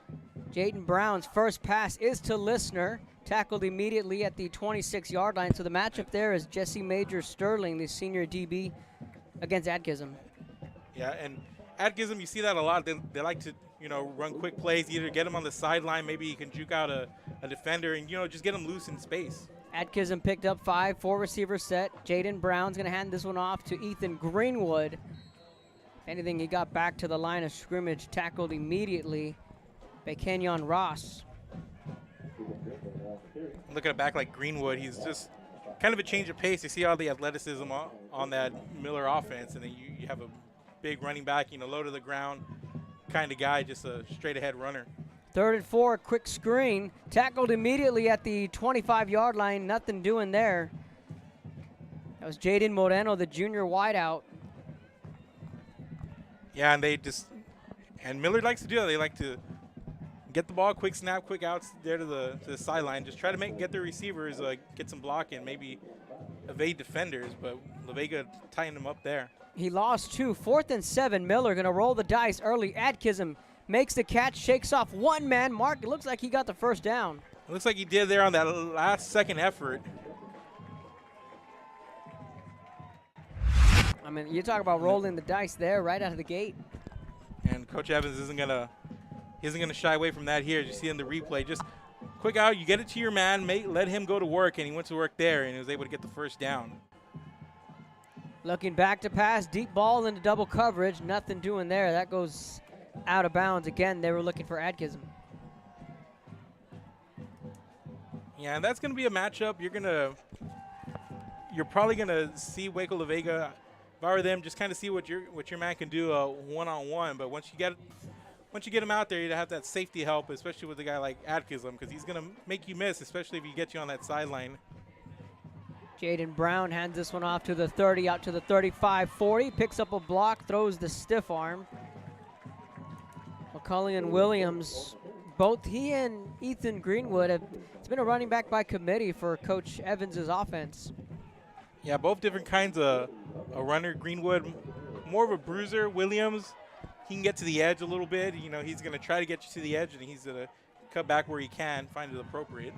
Jaden Brown's first pass is to Listener, tackled immediately at the 26-yard line. So the matchup there is Jesse Major-Sterling, the senior DB, against Atkinson. Yeah, and Atkinson, you see that a lot. They like to, you know, run quick plays, either get him on the sideline, maybe he can juke out a defender and, you know, just get him loose in space. Atkinson picked up 5, 4 receivers set. Jaden Brown's going to hand this one off to Ethan Greenwood. If anything, he got back to the line of scrimmage, tackled immediately by Kenyon Ross. Looking at a back like Greenwood, he's just kind of a change of pace. You see all the athleticism on that Miller offense, and then you have a big running back, you know, low to the ground kind of guy, just a straight-ahead runner. 3rd and 4, quick screen. Tackled immediately at the 25-yard line. Nothing doing there. That was Jaden Moreno, the junior wideout. Yeah, and Miller likes to do that. They like to get the ball, quick snap, quick outs there to the sideline. Just try to get the receivers, get some blocking, maybe evade defenders, but La Vega tightened them up there. He lost 2. 4th and 7. Miller going to roll the dice early. Atkinson makes the catch, shakes off one man. Mark, it looks like he got the first down. It looks like he did there on that last second effort. I mean, you talk about rolling the dice there right out of the gate. And Coach Evans isn't gonna shy away from that here. As you see in the replay, just quick out, you get it to your man, let him go to work, and he went to work there, and he was able to get the first down. Looking back to pass, deep ball into double coverage, nothing doing there. That goes out of bounds. Again, they were looking for Atkinson. Yeah, and that's gonna be a matchup. You're probably gonna see Waco La Vega. If I were them, just kind of see what your man can do one-on-one. But once you get him out there, you have that safety help, especially with a guy like Atkinson, because he's going to make you miss, especially if he gets you on that sideline. Jaden Brown hands this one off to the 30, out to the 35-40, picks up a block, throws the stiff arm. McCullion Williams, both he and Ethan Greenwood it's been a running back by committee for Coach Evans' offense. Yeah, both different kinds of a runner. Greenwood, more of a bruiser. Williams, he can get to the edge a little bit. You know, he's going to try to get you to the edge, and he's going to cut back where he can, find it appropriate.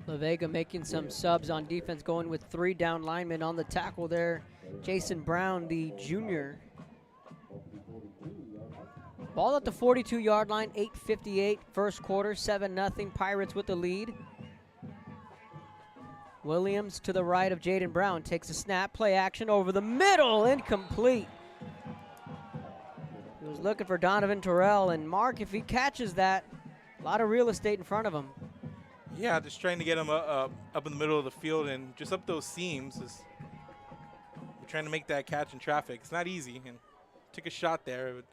La Vega making some subs on defense, going with 3 down linemen on the tackle there. Jason Brown, the junior. Ball at the 42-yard line, 8:58, first quarter, 7-0, Pirates with the lead. Williams to the right of Jaden Brown, takes a snap, play action over the middle, incomplete. He was looking for Donovan Terrell, and Mark, if he catches that, a lot of real estate in front of him. Yeah, just trying to get him up in the middle of the field and just up those seams. We're trying to make that catch in traffic. It's not easy, and took a shot there. But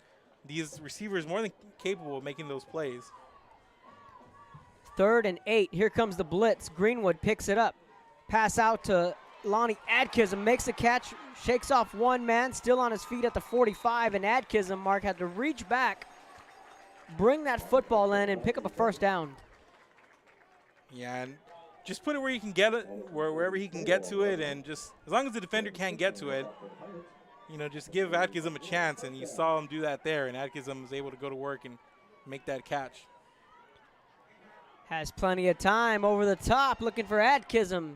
these receivers more than capable of making those plays. 3rd and 8, here comes the blitz. Greenwood picks it up. Pass out to Lonnie Adkism makes a catch, shakes off one man, still on his feet at the 45, and Adkism, Mark, had to reach back, bring that football in, and pick up a first down. Yeah, and just put it where you can get it, wherever he can get to it, and just as long as the defender can't get to it, you know, just give Adkism a chance, and you saw him do that there, and Adkism was able to go to work and make that catch. Has plenty of time over the top, looking for Adkism.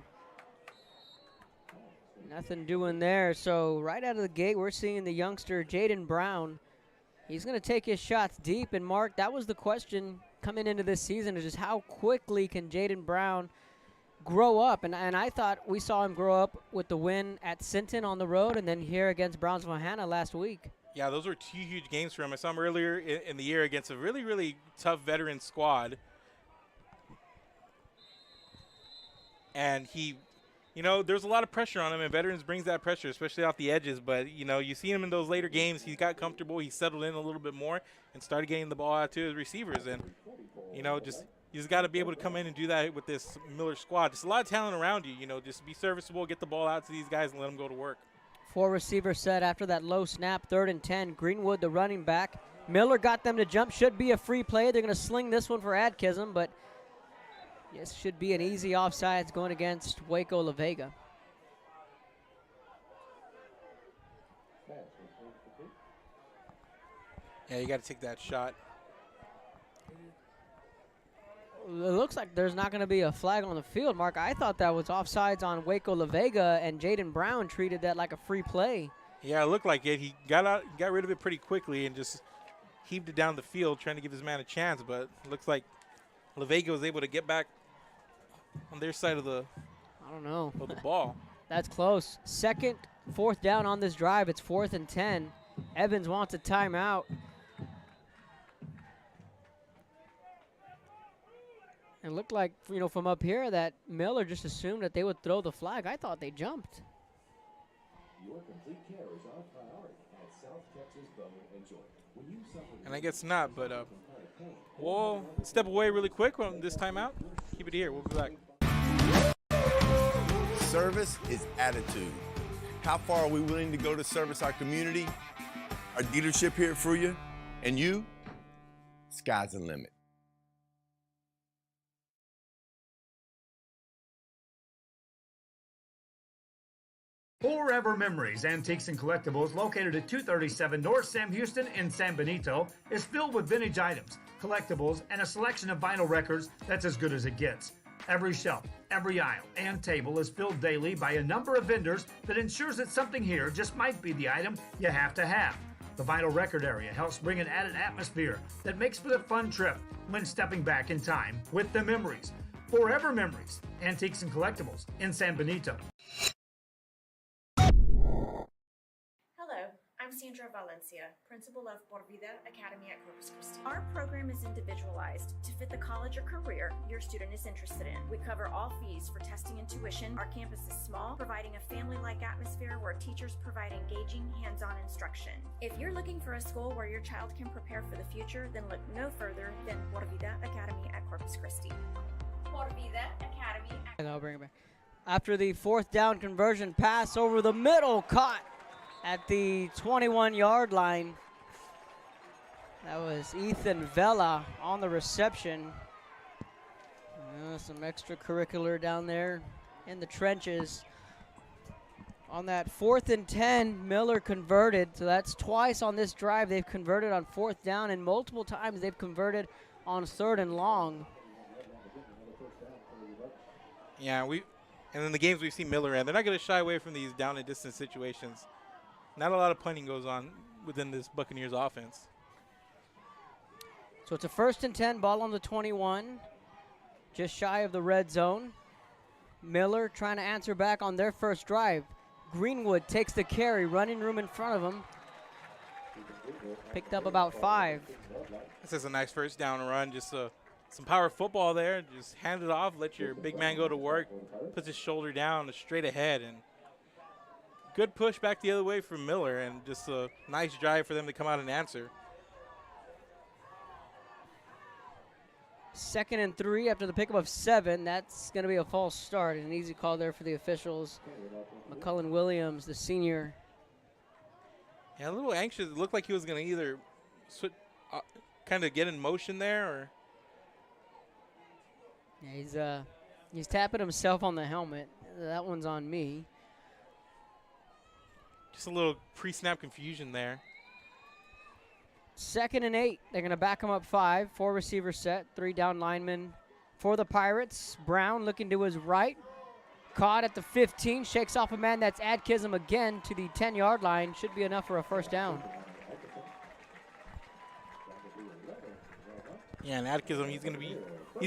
Nothing doing there, so right out of the gate, we're seeing the youngster, Jaden Brown. He's going to take his shots deep, and Mark, that was the question coming into this season, is just how quickly can Jaden Brown grow up, and I thought we saw him grow up with the win at Sinton on the road, and then here against Brownsville Hannah last week. Yeah, those were two huge games for him. I saw him earlier in the year against a really, really tough veteran squad. And he, you know, there's a lot of pressure on him, and veterans brings that pressure, especially off the edges. But, you know, you see him in those later games. He got comfortable. He settled in a little bit more and started getting the ball out to his receivers. And, you know, you just got to be able to come in and do that with this Miller squad. Just a lot of talent around you, you know, just be serviceable, get the ball out to these guys and let them go to work. 4 receivers set after that low snap, 3rd and 10. Greenwood, the running back. Miller got them to jump. Should be a free play. They're going to sling this one for Adkism, but this should be an easy offsides going against Waco La Vega. Yeah, you got to take that shot. It looks like there's not going to be a flag on the field, Mark. I thought that was offsides on Waco La Vega, and Jaden Brown treated that like a free play. Yeah, it looked like it. He got rid of it pretty quickly and just heaved it down the field, trying to give his man a chance. But it looks like La Vega was able to get back on their side of the ball. That's close. 2nd, 4th down on this drive. It's 4th and 10. Evans wants a timeout. It looked like, you know, from up here that Miller just assumed that they would throw the flag. I thought they jumped. Your complete care is our priority at South Texas Bone and Joint. When you suffer, And I guess not, but we'll step away really quick on this timeout. Keep it here. We'll be back. Service is attitude. How far are we willing to go to service our community, our dealership here at Fruya, and you? Sky's the limit. Forever Memories, Antiques and Collectibles, located at 237 North Sam Houston in San Benito, is filled with vintage items, collectibles, and a selection of vinyl records that's as good as it gets. Every shelf, every aisle, and table is filled daily by a number of vendors that ensures that something here just might be the item you have to have. The vinyl record area helps bring an added atmosphere that makes for the fun trip when stepping back in time with the memories. Forever Memories, Antiques and Collectibles in San Benito. Hello, I'm Sandra Valencia, principal of Por Vida Academy at Corpus Christi. Our program is individualized to fit the college or career your student is interested in. We cover all fees for testing and tuition. Our campus is small, providing a family-like atmosphere where teachers provide engaging, hands-on instruction. If you're looking for a school where your child can prepare for the future, then look no further than Por Vida Academy at Corpus Christi. Por Vida Academy. And I'll bring it back. After the 4th down conversion pass over the middle, caught at the 21-yard line. That was Ethan Vela on the reception. Some extracurricular down there in the trenches. On that 4th and 10, Miller converted. So that's twice on this drive they've converted on 4th down, and multiple times they've converted on 3rd and long. Yeah, and in the games we've seen Miller in, they're not going to shy away from these down and distance situations. Not a lot of punting goes on within this Buccaneers offense. So it's a 1st and 10, ball on the 21, just shy of the red zone. Miller trying to answer back on their first drive. Greenwood takes the carry, running room in front of him. Picked up about 5. This is a nice first down run, just some power football there. Just hand it off, let your big man go to work, puts his shoulder down straight ahead, and good push back the other way from Miller, and just a nice drive for them to come out and answer. 2nd and 3 after the pickup of 7. That's going to be a false start. An easy call there for the officials. McCullen Williams, the senior. Yeah, a little anxious. It looked like he was going to either kind of get in motion there or. Yeah, he's tapping himself on the helmet. That one's on me. Just a little pre-snap confusion there. 2nd and 8. They're going to back him up 5. 4 receiver set. 3 down linemen for the Pirates. Brown looking to his right. Caught at the 15. Shakes off a man. That's Adkism again to the 10-yard line. Should be enough for a first down. Yeah, and Adkism, he's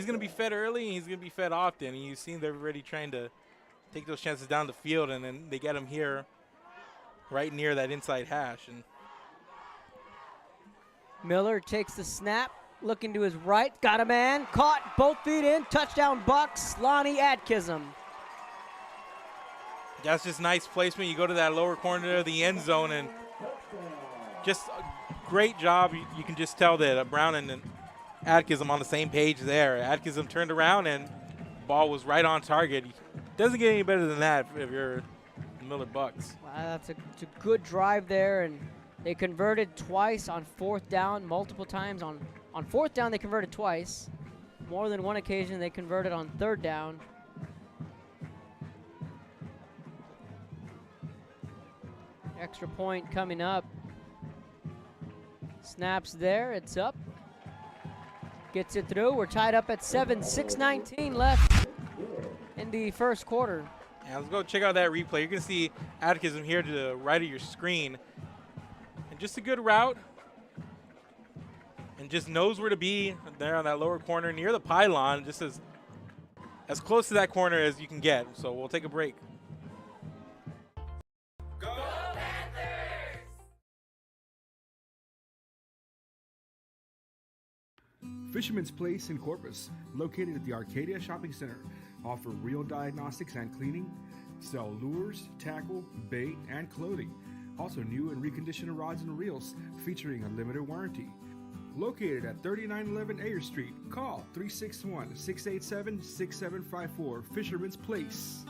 gonna be fed early and he's gonna be fed often. And you've seen everybody trying to take those chances down the field, and then they get him here right near that inside hash. And Miller takes the snap, looking to his right, got a man, caught, both feet in, touchdown Bucks, Lonnie Adkism. That's just nice placement. You go to that lower corner of the end zone, and just a great job. You can just tell that Brown and Adkism on the same page there. Adkism turned around, and ball was right on target. Doesn't get any better than that if you're the Miller Bucks. Wow, it's a good drive there, and they converted twice on 4th down, multiple times. On 4th down, they converted twice. More than one occasion, they converted on 3rd down. Extra point coming up. Snaps there, it's up. Gets it through. We're tied up at 7, 6:19 left in the first quarter. Yeah, let's go check out that replay. You're going to see Adkism here to the right of your screen. And just a good route. And just knows where to be there on that lower corner near the pylon, just as close to that corner as you can get. So we'll take a break. Fisherman's Place in Corpus, located at the Arcadia Shopping Center, offer real diagnostics and cleaning, sell lures, tackle, bait, and clothing. Also new and reconditioned rods and reels featuring a limited warranty. Located at 3911 Ayer Street, call 361-687-6754, Fisherman's Place.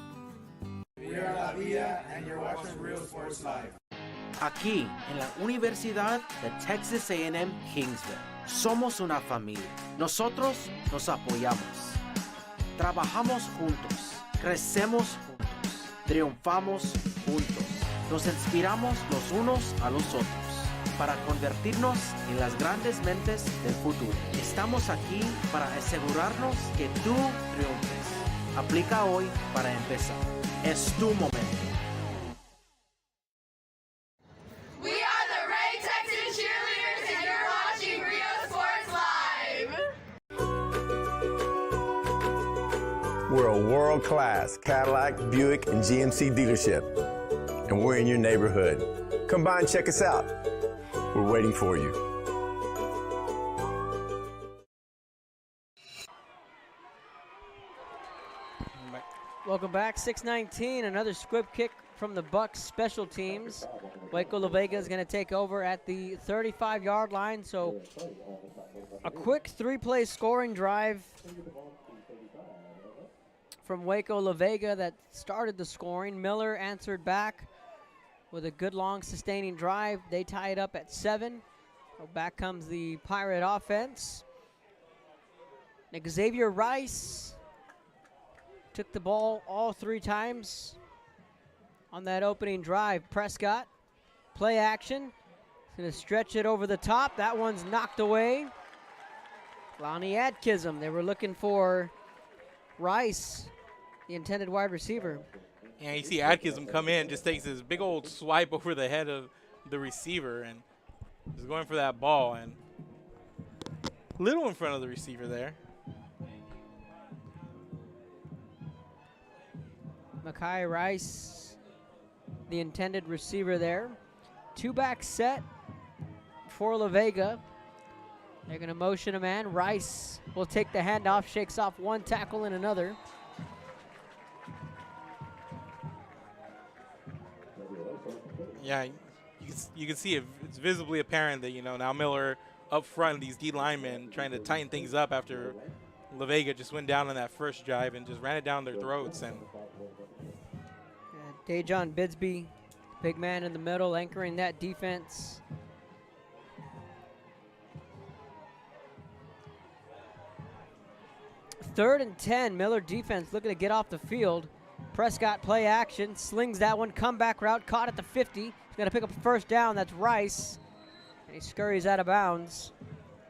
We are La Villa and you're watching Real Sports Live. Aquí, en la Universidad de Texas A&M Kingsville, somos una familia. Nosotros nos apoyamos. Trabajamos juntos. Crecemos juntos. Triunfamos juntos. Nos inspiramos los unos a los otros para convertirnos en las grandes mentes del futuro. Estamos aquí para asegurarnos que tú triunfes. Aplica hoy para empezar. Es tu momento. We are the Ray Texas Cheerleaders, and you're watching Rio Sports Live. We're a world-class Cadillac, Buick, and GMC dealership, and we're in your neighborhood. Come by and check us out. We're waiting for you. Welcome back, 6:19, another squib kick from the Bucks special teams. Waco La Vega is going to take over at the 35-yard line, so a quick 3-play scoring drive from Waco La Vega that started the scoring. Miller answered back with a good long sustaining drive. They tie it up at 7. So back comes the Pirate offense. Xavier Rice took the ball all 3 times on that opening drive. Prescott, play action. Gonna stretch it over the top. That one's knocked away. Lonnie Adkism, they were looking for Rice, the intended wide receiver. Yeah, you see Adkism come in, just takes this big old swipe over the head of the receiver and is going for that ball, and little in front of the receiver there. Makai Rice, the intended receiver there. 2-back set for La Vega. They're going to motion a man. Rice will take the handoff, shakes off one tackle and another. Yeah, you can see it's visibly apparent that, now Miller up front, these D linemen trying to tighten things up after La Vega just went down on that first drive and just ran it down their throats. And Dejon Bidsby, big man in the middle, anchoring that defense. Third and 10, Miller defense looking to get off the field. Prescott play action, slings that one, comeback route, caught at the 50. He's going to pick up a first down, that's Rice. And he scurries out of bounds.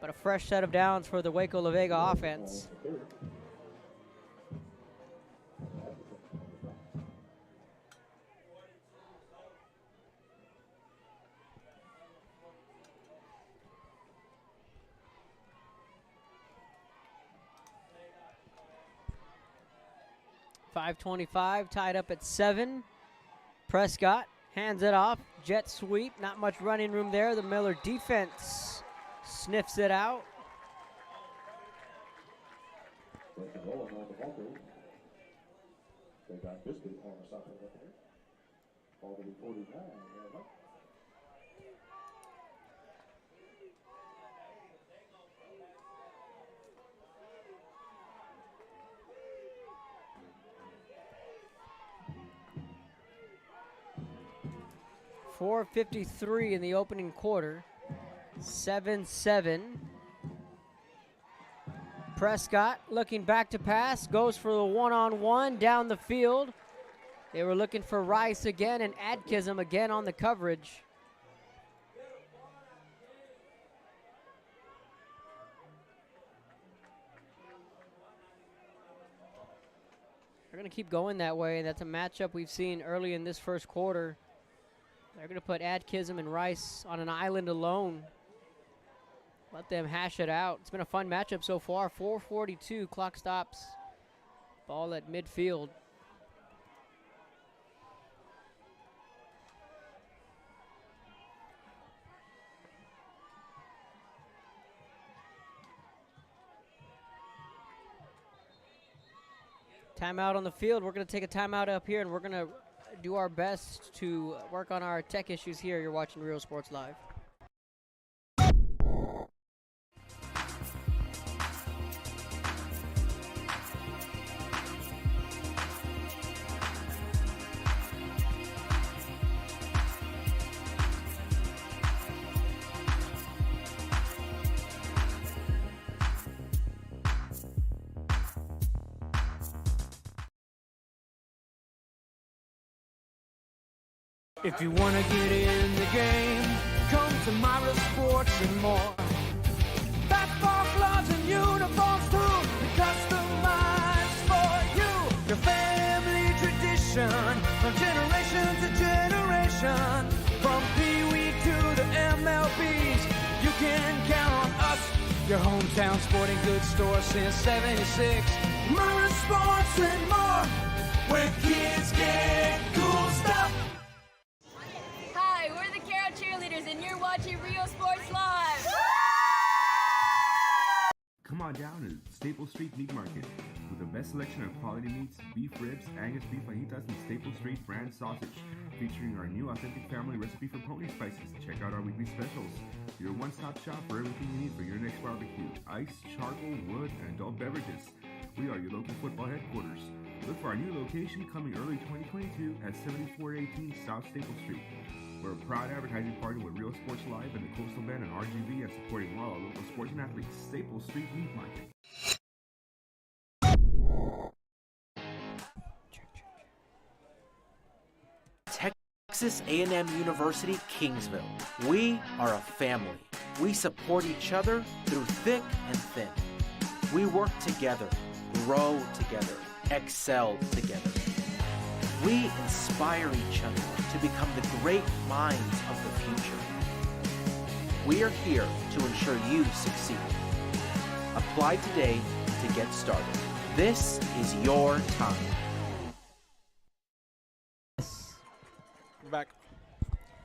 But a fresh set of downs for the Waco La Vega offense. .525 tied up at 7. Prescott hands it off, jet sweep, not much running room there. The Miller defense sniffs it out. They got Biscuit on the side of the play. Already 49. 4:53 in the opening quarter. 7-7. Prescott looking back to pass, goes for the one-on-one down the field. They were looking for Rice again and Adkism again on the coverage. They're going to keep going that way. That's a matchup we've seen early in this first quarter. They're going to put Adkism and Rice on an island alone. Let them hash it out. It's been a fun matchup so far. 4:42, clock stops. Ball at midfield. Timeout on the field. We're going to take a timeout up here, and we're going to do our best to work on our tech issues here. You're watching Real Sports Live. If you want to get in the game, come to Myra Sports and more. Basketball gloves and uniforms too, customized for you. Your family tradition, from generation to generation. From Pee Wee to the MLBs, you can count on us. Your hometown sporting goods store since '76. Myra Sports and more, where kids get cool stuff. Hi, we're the Carroll Cheerleaders, and you're watching Real Sports Live. Come on down to Staples Street Meat Market with the best selection of quality meats, beef ribs, Angus beef fajitas, and Staples Street brand sausage, featuring our new authentic family recipe for pony spices. Check out our weekly specials. Your one-stop shop for everything you need for your next barbecue: ice, charcoal, wood, and adult beverages. We are your local football headquarters. Look for our new location coming early 2022 at 7418 South Staples Street. We're a proud advertising partner with Real Sports Live and the Coastal Band and RGV, and supporting all our local sports and athletes. Staples Street Meat Market. Texas A&M University, Kingsville. We are a family. We support each other through thick and thin. We work together, grow together, excel together. We inspire each other to become the great minds of the future. We are here to ensure you succeed. Apply today to get started. This is your time. We're back.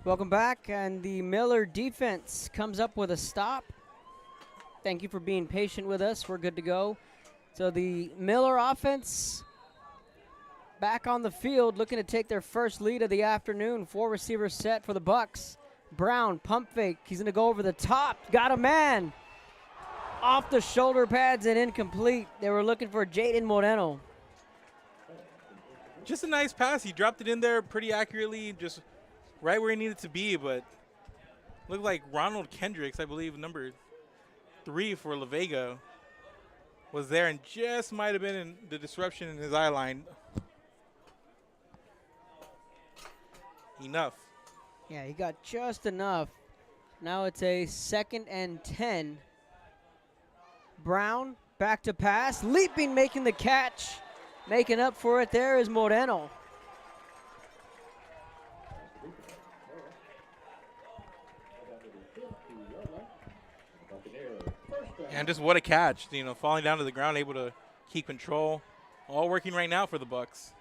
Welcome back, and the Miller defense comes up with a stop. Thank you for being patient with us. We're good to go. So the Miller offense back on the field, looking to take their first lead of the afternoon. 4 receivers set for the Bucks. Brown, pump fake. He's going to go over the top. Got a man off the shoulder pads and incomplete. They were looking for Jaden Moreno. Just a nice pass. He dropped it in there pretty accurately, just right where he needed to be, but looked like Ronald Kendricks, I believe, number 3 for La Vega, was there and just might have been in the disruption in his eye line. Enough. Yeah, he got just enough. Now it's a 2nd and 10. Brown back to pass, leaping, making the catch. Making up for it there is Moreno. And just what a catch, you know, falling down to the ground, able to keep control. All working right now for the Bucks.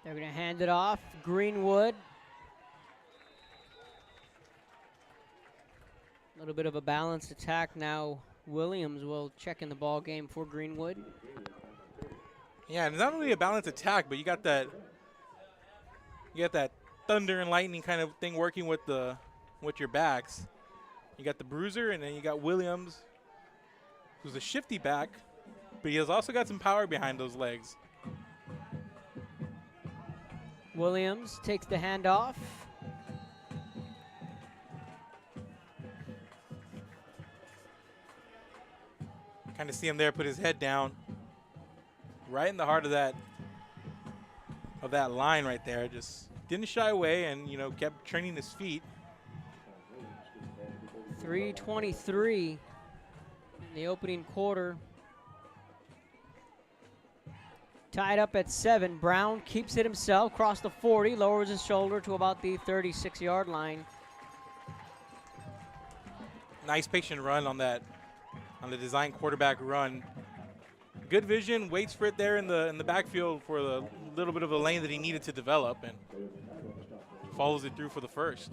They're going to hand it off. Greenwood. A little bit of a balanced attack now. Williams will check in the ball game for Greenwood. Yeah, and not only a balanced attack, but you got that thunder and lightning kind of thing working with your backs. You got the bruiser, and then you got Williams, who's a shifty back, but he has also got some power behind those legs. Williams takes the handoff. Kind of see him there put his head down right in the heart of that line right there. Just didn't shy away and, you know, kept turning his feet. 3:23 in the opening quarter. Tied up at 7. Brown keeps it himself, across the 40, lowers his shoulder to about the 36-yard line. Nice patient run on the design quarterback run. Good vision, waits for it there in the backfield for the little bit of a lane that he needed to develop, and follows it through for the first.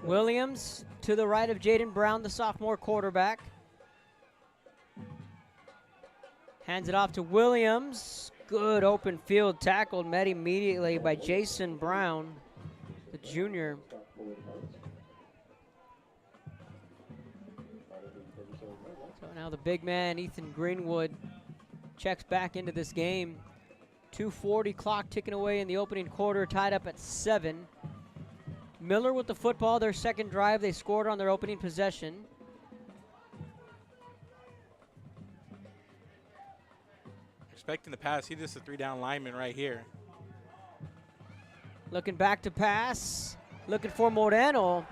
Williams to the right of Jaden Brown, the sophomore quarterback. Hands it off to Williams. Good open field tackle, met immediately by Jason Brown, the junior. So now the big man, Ethan Greenwood, checks back into this game. 2:40 clock ticking away in the opening quarter, tied up at 7. Miller with the football, their second drive. They scored on their opening possession. Expecting the pass. He's just a 3-down lineman right here. Looking back to pass. Looking for Moreno.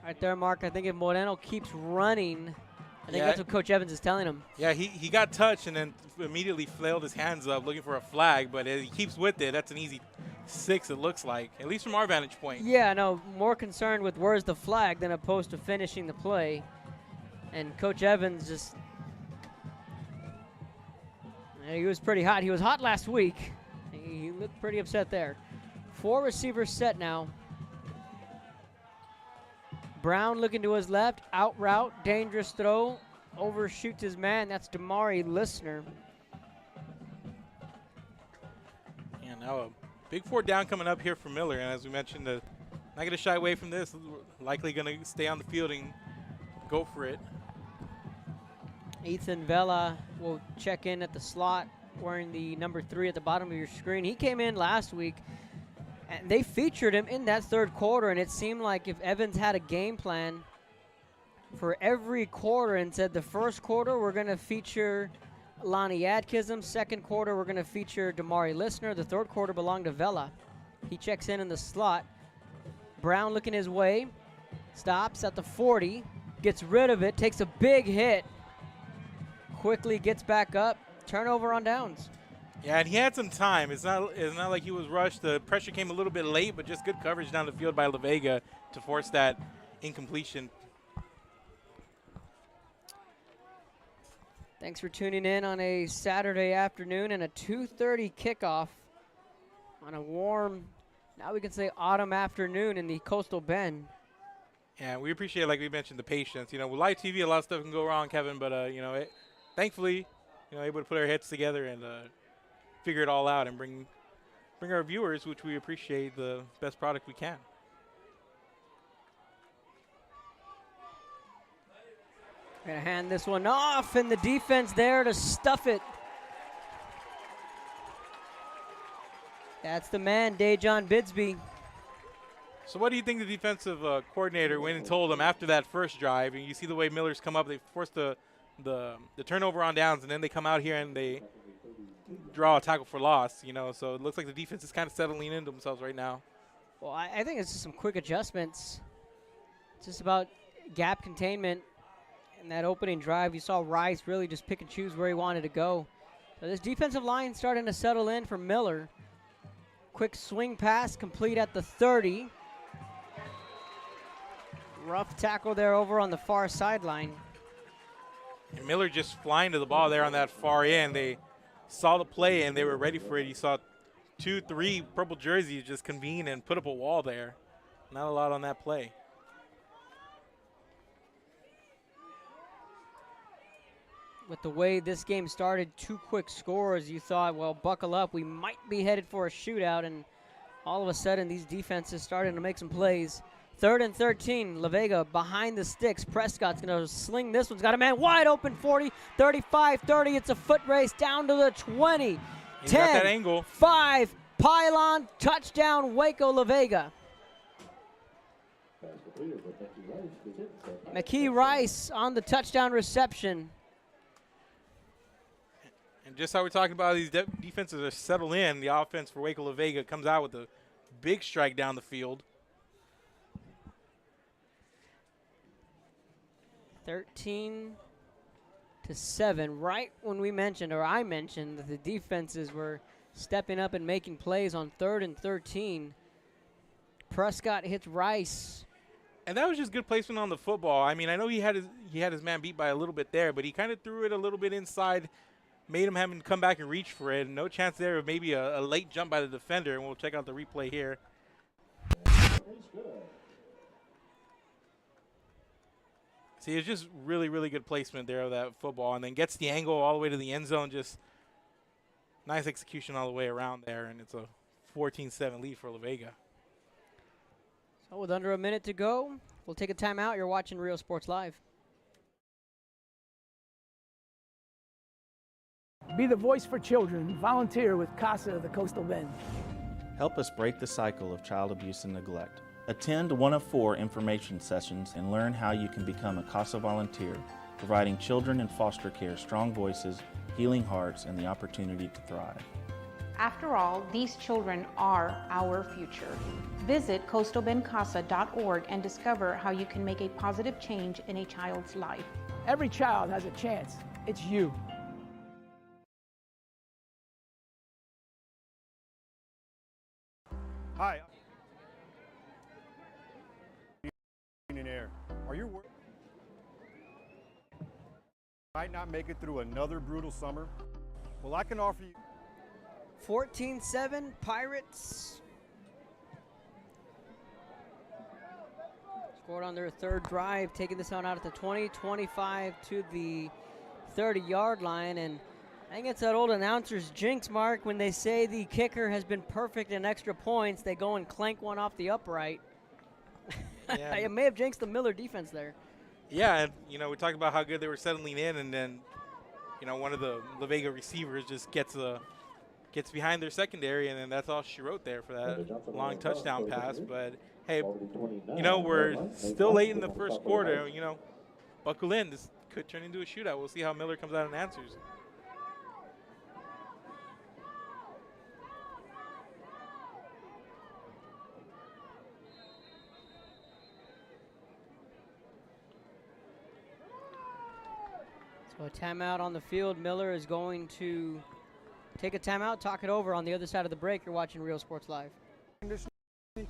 Right there, Mark. I think if Moreno keeps running, I think that's what Coach Evans is telling him. Yeah, he got touched and then immediately flailed his hands up looking for a flag, but he keeps with it. That's an easy 6, it looks like, at least from our vantage point. Yeah, no, more concerned with where's the flag than opposed to finishing the play. And Coach Evans just, he was pretty hot. He was hot last week. He looked pretty upset there. 4 receivers set now. Brown looking to his left, out route, dangerous throw, overshoots his man. That's Damari Listener. And now a big 4th down coming up here for Miller. And as we mentioned, not going to shy away from this. Likely going to stay on the field and go for it. Ethan Vela will check in at the slot, wearing the number 3 at the bottom of your screen. He came in last week, and they featured him in that 3rd quarter, and it seemed like if Evans had a game plan for every quarter and said the first quarter we're going to feature Lonnie Adkism, 2nd quarter we're going to feature Damari Listener, the 3rd quarter belonged to Vela. He checks in the slot. Brown looking his way, stops at the 40, gets rid of it, takes a big hit, quickly gets back up, turnover on downs. Yeah, and he had some time. It's not like he was rushed. The pressure came a little bit late, but just good coverage down the field by La Vega to force that incompletion. Thanks for tuning in on a Saturday afternoon and a 2:30 kickoff on a warm, now we can say autumn afternoon in the Coastal Bend. Yeah, we appreciate, like we mentioned, the patience. You know, with live TV, a lot of stuff can go wrong, Kevin, but, you know, thankfully, you know, able to put our heads together and figure it all out and bring our viewers, which we appreciate, the best product we can. Gonna hand this one off, and the defense there to stuff it. That's the man, Dejon Bidsby. So what do you think the defensive coordinator went and told him after that first drive? And you see the way Miller's come up, they forced the turnover on downs, and then they come out here and they draw a tackle for loss, you know. So it looks like the defense is kind of settling into themselves right now. Well, I think it's just some quick adjustments. It's just about gap containment. In that opening drive, you saw Rice really just pick and choose where he wanted to go. So this defensive line starting to settle in for Miller. Quick swing pass complete at the 30. Rough tackle there over on the far sideline. And Miller just flying to the ball there on that far end. They saw the play and they were ready for it. You saw 2-3 purple jerseys just convene and put up a wall there. Not a lot on that play. With the way this game started, 2 quick scores, you thought, well, buckle up. We might be headed for a shootout, and all of a sudden these defenses starting to make some plays. 3rd and 13, La Vega behind the sticks. Prescott's going to sling this one's got a man wide open, 40, 35, 30. It's a foot race down to the 20. He's 10, got that angle. 5, pylon, touchdown, Waco, La Vega. McKee Rice on the touchdown reception. And just how we're talking about these defenses are settled in, the offense for Waco La Vega comes out with a big strike down the field. 13-7, right when we mentioned, or I mentioned, that the defenses were stepping up and making plays on 3rd and 13. Prescott hits Rice. And that was just good placement on the football. I mean, I know he had his man beat by a little bit there, but he kind of threw it a little bit inside, made him have to come back and reach for it. No chance there of maybe a late jump by the defender, and we'll check out the replay here. See, it's just really, really good placement there of that football, and then gets the angle all the way to the end zone. Just nice execution all the way around there, and it's a 14-7 lead for La Vega. So with under a minute to go, we'll take a timeout. You're watching Real Sports Live. Be the voice for children. Volunteer with CASA of the Coastal Bend. Help us break the cycle of child abuse and neglect. Attend one of 4 information sessions and learn how you can become a CASA volunteer, providing children in foster care strong voices, healing hearts, and the opportunity to thrive. After all, these children are our future. Visit coastalbendcasa.org and discover how you can make a positive change in a child's life. Every child has a chance. It's you. Hi. In air. Are you worried might not make it through another brutal summer? Well, I can offer you 14-7 Pirates. Scored on their 3rd drive, taking this one out at the 20, 25 to the 30-yard line. And I think it's that old announcer's jinx, Mark, when they say the kicker has been perfect in extra points, they go and clank one off the upright. Yeah. It may have jinxed the Miller defense there. Yeah, and, you know, we talked about how good they were settling in, and then, you know, one of the La Vega receivers just gets behind their secondary, and then that's all she wrote there for that long touchdown pass. But, hey, you know, we're still late in the first quarter. You know, buckle in. This could turn into a shootout. We'll see how Miller comes out and answers. So a timeout on the field. Miller is going to take a timeout, talk it over on the other side of the break. You're watching Real Sports Live. conditioning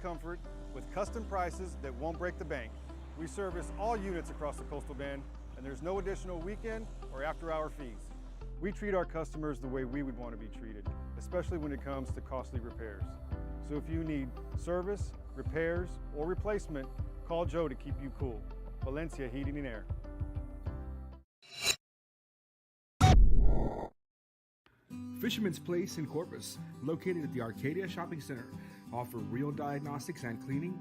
comfort with custom prices that won't break the bank. We service all units across the Coastal Bend, and there's no additional weekend or after-hour fees. We treat our customers the way we would want to be treated, especially when it comes to costly repairs. So if you need service, repairs, or replacement, call Joe to keep you cool. Valencia Heating and Air. Fisherman's Place in Corpus, located at the Arcadia Shopping Center, offer real diagnostics and cleaning,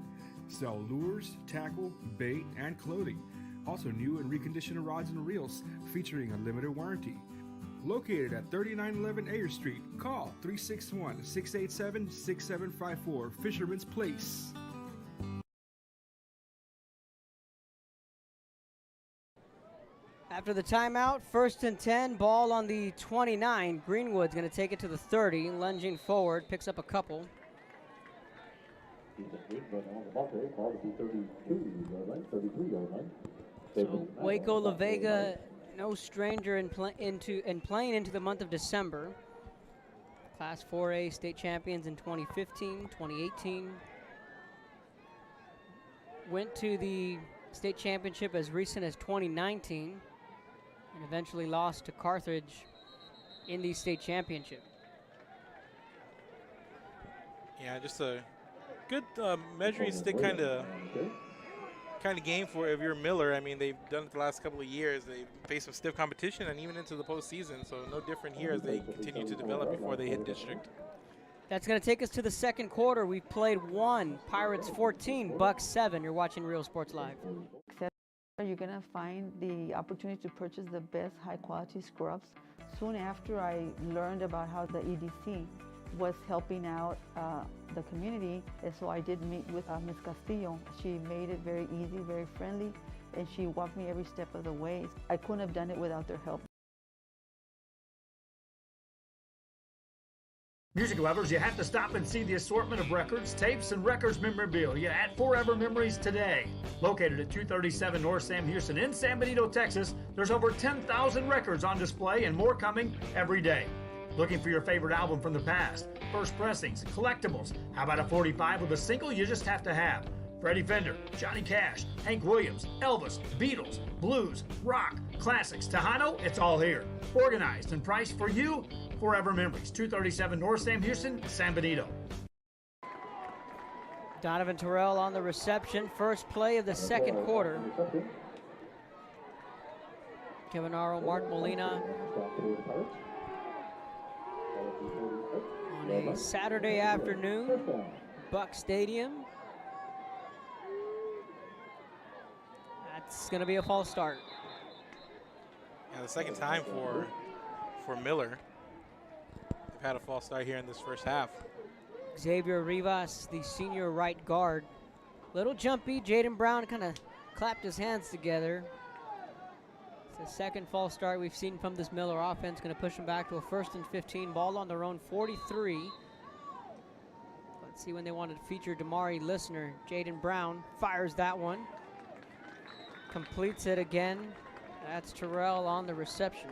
sell lures, tackle, bait, and clothing. Also new and reconditioned rods and reels featuring unlimited warranty. Located at 3911 Ayer Street, call 361-687-6754, Fisherman's Place. After the timeout, 1st and 10, ball on the 29. Greenwood's going to take it to the 30, lunging forward, picks up a couple. So Waco La Vega, no stranger in playing into the month of December. Class 4A state champions in 2015, 2018. Went to the state championship as recent as 2019 and eventually lost to Carthage in the state championship. Yeah, just a good measuring stick kind of game for if you're Miller. I mean, they've done it the last couple of years. They've faced some stiff competition and even into the postseason, so no different here as they continue to develop before they hit district. That's going to take us to the second quarter. We've played 1, Pirates 14, Bucks 7. You're watching Real Sports Live. You're going to find the opportunity to purchase the best high-quality scrubs. Soon after I learned about how the EDC was helping out the community, and so I did meet with Ms. Castillo. She made it very easy, very friendly, and she walked me every step of the way. I couldn't have done it without their help. Music lovers, you have to stop and see the assortment of records, tapes, and records memorabilia at Forever Memories today. Located at 237 North Sam Houston in San Benito, Texas, there's over 10,000 records on display and more coming every day. Looking for your favorite album from the past, first pressings, collectibles. How about a 45 with a single you just have to have? Freddie Fender, Johnny Cash, Hank Williams, Elvis, Beatles, blues, rock, classics, Tejano, it's all here. Organized and priced for you. Forever Memories, 237 North Sam Houston, San Benito. Donovan Terrell on the reception. First play of the second quarter. Kevin Arrow, Mark Molina. On a Saturday afternoon, Buck Stadium. That's going to be a false start. Yeah, the second time for Miller. They've had a false start here in this first half. Xavier Rivas, the senior right guard. Little jumpy. Jaden Brown kind of clapped his hands together. It's the second false start we've seen from this Miller offense. Going to push them back to a 1st and 15. Ball on their own 43. Let's see when they wanted to feature Damari Listener. Jaden Brown fires that one. Completes it again. That's Terrell on the reception.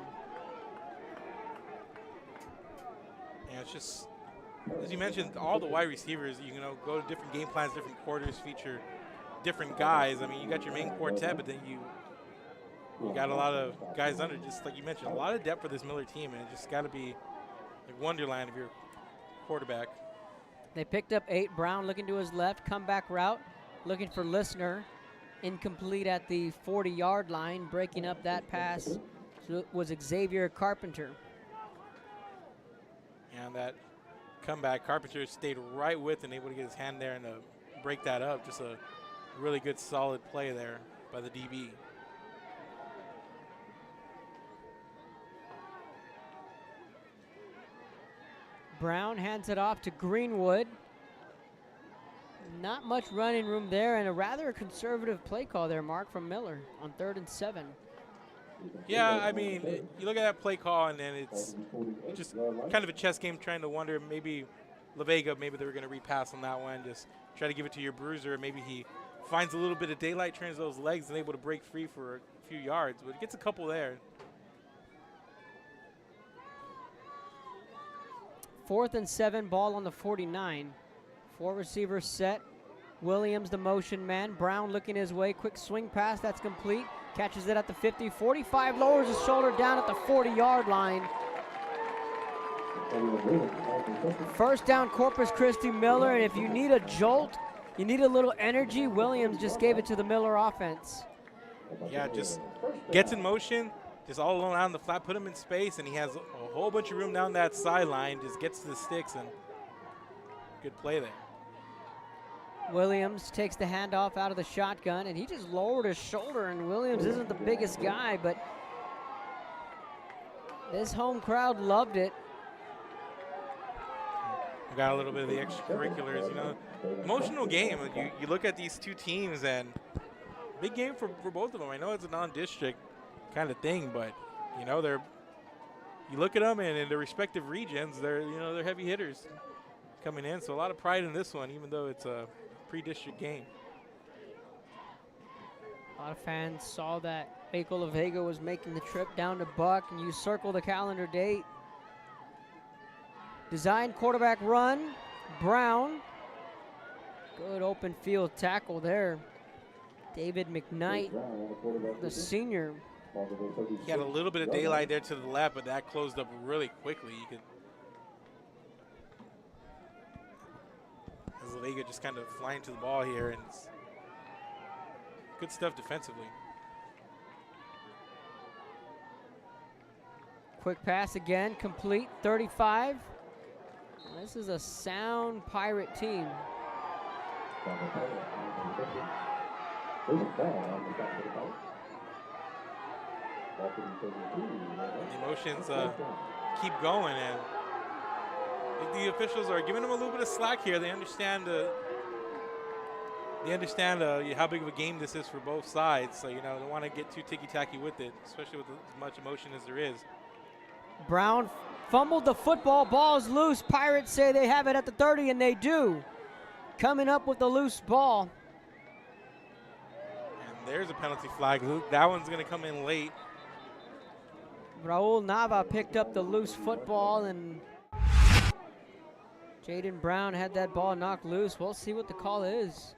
Yeah, it's just, as you mentioned, all the wide receivers, go to different game plans, different quarters, feature different guys. I mean, you got your main quartet, but then you got a lot of guys under, just like you mentioned, a lot of depth for this Miller team, and it just got to be like wonderland if you're a quarterback. They picked up 8. Brown looking to his left, comeback route, looking for Listener. Incomplete at the 40-yard line. Breaking up that pass was Xavier Carpenter. And that comeback, Carpenter stayed right with and able to get his hand there and break that up. Just a really good, solid play there by the DB. Brown hands it off to Greenwood. Not much running room there, and a rather conservative play call there, Mark, from Miller on 3rd and 7. Yeah, I mean, you look at that play call, and then it's just kind of a chess game, trying to wonder maybe La Vega, maybe they were going to repass on that one, just try to give it to your bruiser. Maybe he finds a little bit of daylight, turns those legs, and able to break free for a few yards, but gets a couple there. 4th and 7, ball on the 49. 4 receivers set. Williams, the motion man. Brown looking his way. Quick swing pass. That's complete. Catches it at the 50. 45, lowers his shoulder down at the 40-yard line. First down, Corpus Christi. Miller. And if you need a jolt, you need a little energy, Williams just gave it to the Miller offense. Yeah, just gets in motion. Just all alone out on the flat, put him in space, and he has a whole bunch of room down that sideline. Just gets to the sticks, and good play there. Williams takes the handoff out of the shotgun, and he just lowered his shoulder, and Williams isn't the biggest guy, but this home crowd loved it. We got a little bit of the extracurriculars, you know. Emotional game. You look at these two teams, and big game for both of them. I know it's a non-district kind of thing, but, you know, you look at them, and in their respective regions, they're heavy hitters coming in. So a lot of pride in this one, even though it's a pre-district game. A lot of fans saw that Waco La Vega was making the trip down to Buck, and you circle the calendar date. Design quarterback run, Brown. Good open field tackle there. David McKnight, the senior. He had a little bit of daylight there to the left, but that closed up really quickly. As La Vega just kind of flying to the ball here, and it's good stuff defensively. Quick pass again, complete, 35. This is a sound Pirate team. The emotions keep going, and the officials are giving them a little bit of slack here. They understand how big of a game this is for both sides. So, you know, they don't want to get too ticky-tacky with it, especially with as much emotion as there is. Brown fumbled the football. Ball's loose. Pirates say they have it at the 30, and they do. Coming up with the loose ball. And there's a penalty flag. That one's going to come in late. Raul Nava picked up the loose football, and Jaden Brown had that ball knocked loose. We'll see what the call is.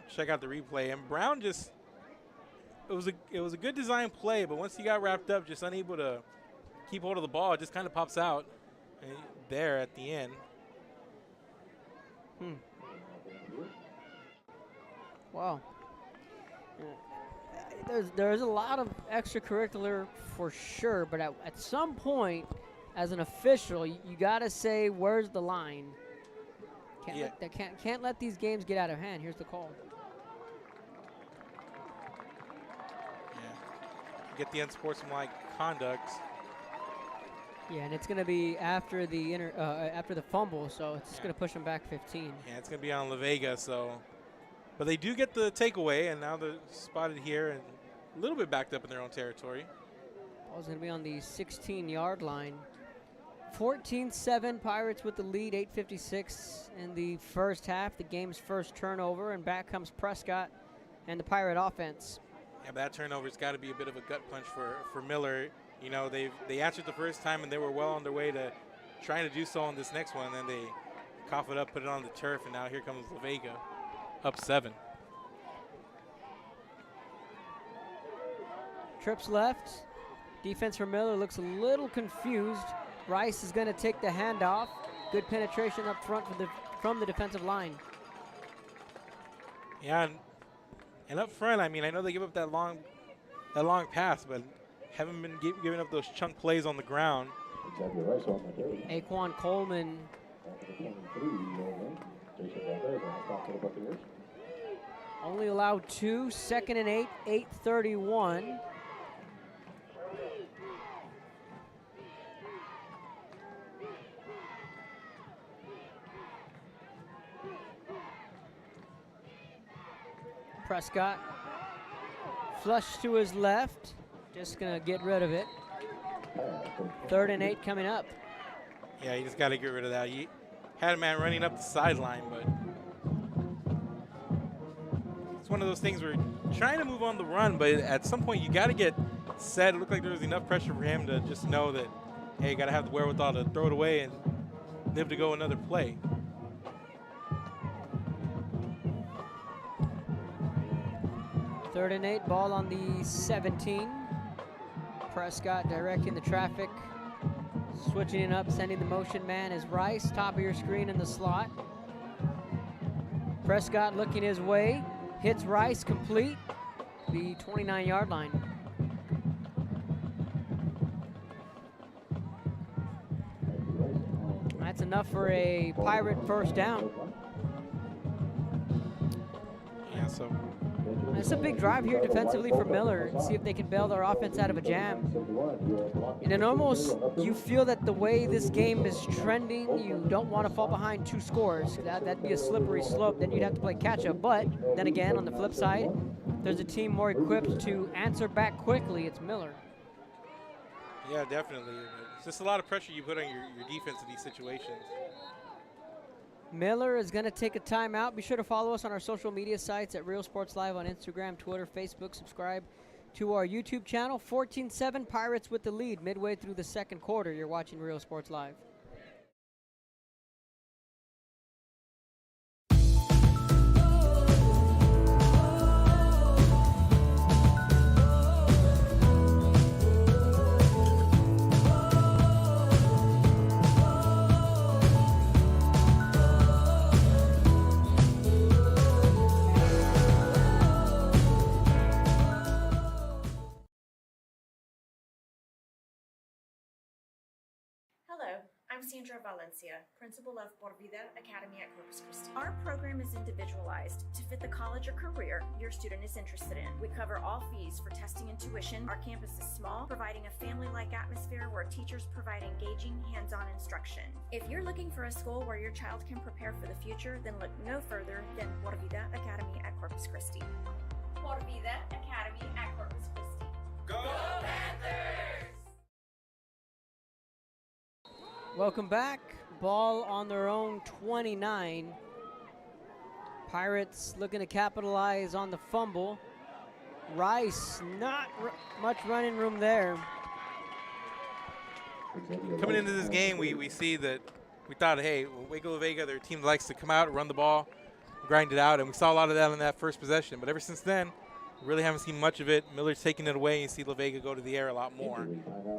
Check out the replay. And Brown it was a good design play, but once he got wrapped up, just unable to keep hold of the ball, it just kind of pops out there at the end. Wow. There's a lot of extracurricular for sure, but at some point, as an official, you got to say, where's the line? Can't let these games get out of hand. Here's the call. Yeah. Get the unsportsmanlike conduct. Yeah, and it's going to be after the fumble, so it's just going to push them back 15. Yeah, it's going to be on La Vega, so. But they do get the takeaway, and now they're spotted here and a little bit backed up in their own territory. Ball's going to be on the 16-yard line. 14-7, Pirates with the lead, 8:56 in the first half, the game's first turnover, and back comes Prescott and the Pirate offense. Yeah, but that turnover's got to be a bit of a gut punch for Miller. You know, they answered the first time, and they were well on their way to trying to do so on this next one, and then they cough it up, put it on the turf, and now here comes La Vega, up 7. Trips left. Defense for Miller looks a little confused. Rice is going to take the handoff. Good penetration up front from the defensive line. Yeah, and up front, I mean, I know they give up that long pass, but haven't been giving up those chunk plays on the ground. Aquan Coleman only allowed 2, 2nd and 8, 8:31. Prescott flush to his left, just gonna get rid of it. 3rd and 8 coming up. Yeah, you just got to get rid of that. You had a man running up the sideline, but it's one of those things where you're trying to move on the run, but at some point you got to get set. It looked like there was enough pressure for him to just know that, hey, you got to have the wherewithal to throw it away and live to go another play. Third and 8, ball on the 17. Prescott directing the traffic, switching it up, sending the motion man is Rice, top of your screen in the slot. Prescott looking his way, hits Rice complete, the 29-yard line. That's enough for a Pirate first down. So it's a big drive here defensively for Miller and see if they can bail their offense out of a jam. And then almost you feel that the way this game is trending, you don't want to fall behind 2 scores. That'd be a slippery slope. Then you'd have to play catch up. But then again, on the flip side, there's a team more equipped to answer back quickly. It's Miller. Yeah, definitely. It's just a lot of pressure you put on your defense in these situations. Miller is going to take a timeout. Be sure to follow us on our social media sites at Real Sports Live on Instagram, Twitter, Facebook. Subscribe to our YouTube channel. 14-7, Pirates with the lead midway through the second quarter. You're watching Real Sports Live. Hello, I'm Sandra Valencia, principal of Por Vida Academy at Corpus Christi. Our program is individualized to fit the college or career your student is interested in. We cover all fees for testing and tuition. Our campus is small, providing a family-like atmosphere where teachers provide engaging, hands-on instruction. If you're looking for a school where your child can prepare for the future, then look no further than Por Vida Academy at Corpus Christi. Por Vida Academy at Corpus Christi. Go Panthers! Welcome back. Ball on their own 29. Pirates looking to capitalize on the fumble. Rice, not much running room there. Coming into this game, we see that we thought, hey, Waco La Vega, their team likes to come out, run the ball, grind it out, and we saw a lot of that on that first possession. But ever since then, we really haven't seen much of it. Miller's taking it away. You see La Vega go to the air a lot more,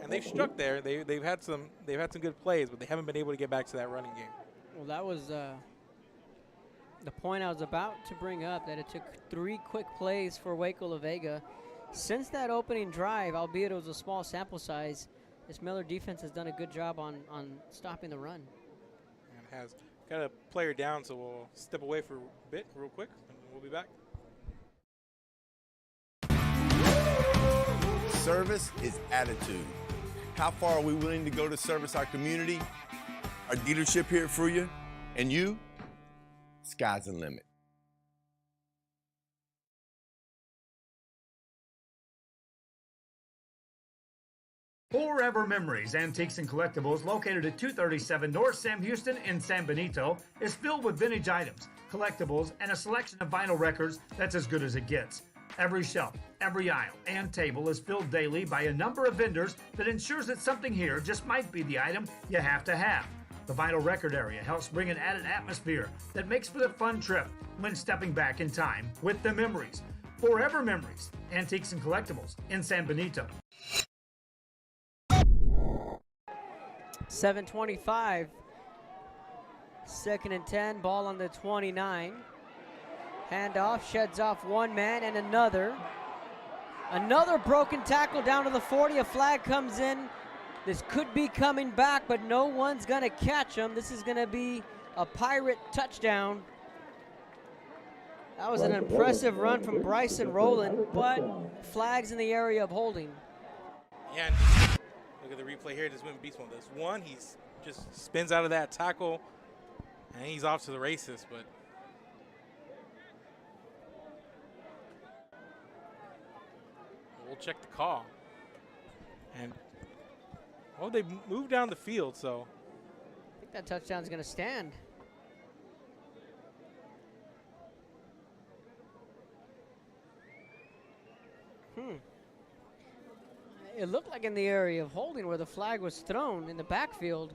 and they've struck there. They've had some good plays, but they haven't been able to get back to that running game. Well, that was the point I was about to bring up, that it took 3 quick plays for Waco La Vega. Since that opening drive, albeit it was a small sample size, this Miller defense has done a good job on stopping the run. And has got a player down, so we'll step away for a bit real quick, and we'll be back. Service is attitude. How far are we willing to go to service our community, our dealership here at Fruya, and you? Sky's the limit. Forever Memories, Antiques and Collectibles, located at 237 North Sam Houston in San Benito, is filled with vintage items, collectibles, and a selection of vinyl records that's as good as it gets. Every shelf, every aisle, and table is filled daily by a number of vendors that ensures that something here just might be the item you have to have. The vinyl record area helps bring an added atmosphere that makes for the fun trip when stepping back in time with the memories. Forever Memories, Antiques and Collectibles in San Benito. 7:25. 2nd and 10. Ball on the 29. Handoff, sheds off one man and another. Another broken tackle down to the 40. A flag comes in. This could be coming back, but no one's going to catch him. This is going to be a Pirate touchdown. That was an impressive run from Bryson Rowland, but flags in the area of holding. Yeah, and look at the replay here. This wouldn't beat one of this. One, he's just spins out of that tackle, and he's off to the races, but we'll check the call. And, well, they moved down the field, so I think that touchdown's going to stand. It looked like in the area of holding where the flag was thrown in the backfield.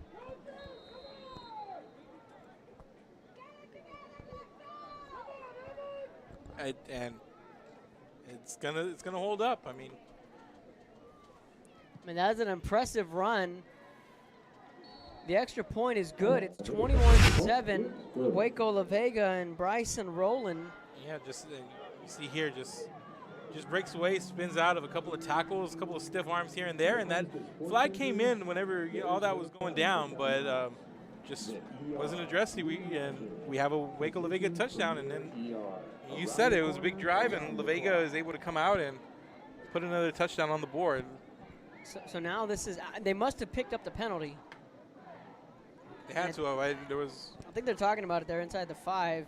And it's gonna hold up. I mean, that's an impressive run. The extra point is good. It's 21-7. Waco La Vega and Bryson Rowland. Yeah, just you see here, just breaks away, spins out of a couple of tackles, a couple of stiff arms here and there, and that flag came in whenever all that was going down. But just wasn't addressed. We have a Waco La Vega touchdown, and then you said it was a big drive, and La Vega is able to come out and put another touchdown on the board. So now this is they must have picked up the penalty. They had to have. I think they're talking about it. They're inside the 5.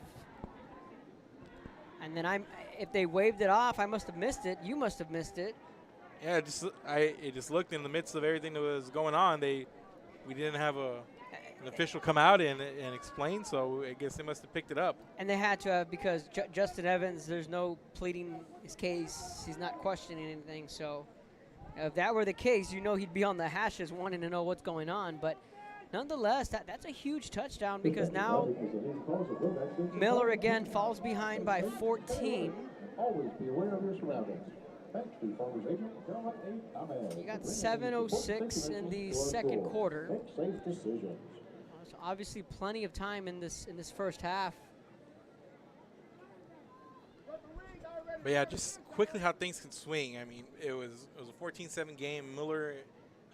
And then if they waved it off, I must have missed it. You must have missed it. Yeah, it just looked in the midst of everything that was going on. We didn't have an official come out and explain, so I guess they must have picked it up. And they had to have, because Justin Evans, there's no pleading his case. He's not questioning anything. So if that were the case, he'd be on the hashes wanting to know what's going on. But nonetheless, that's a huge touchdown, because now Miller again falls behind by 14. Always be aware of your surroundings. Thanks to Farmers Agent, You got 7:06 in the second quarter. Make safe decisions. So obviously plenty of time in this first half. But yeah, just quickly how things can swing. I mean, it was a 14-7 game. Miller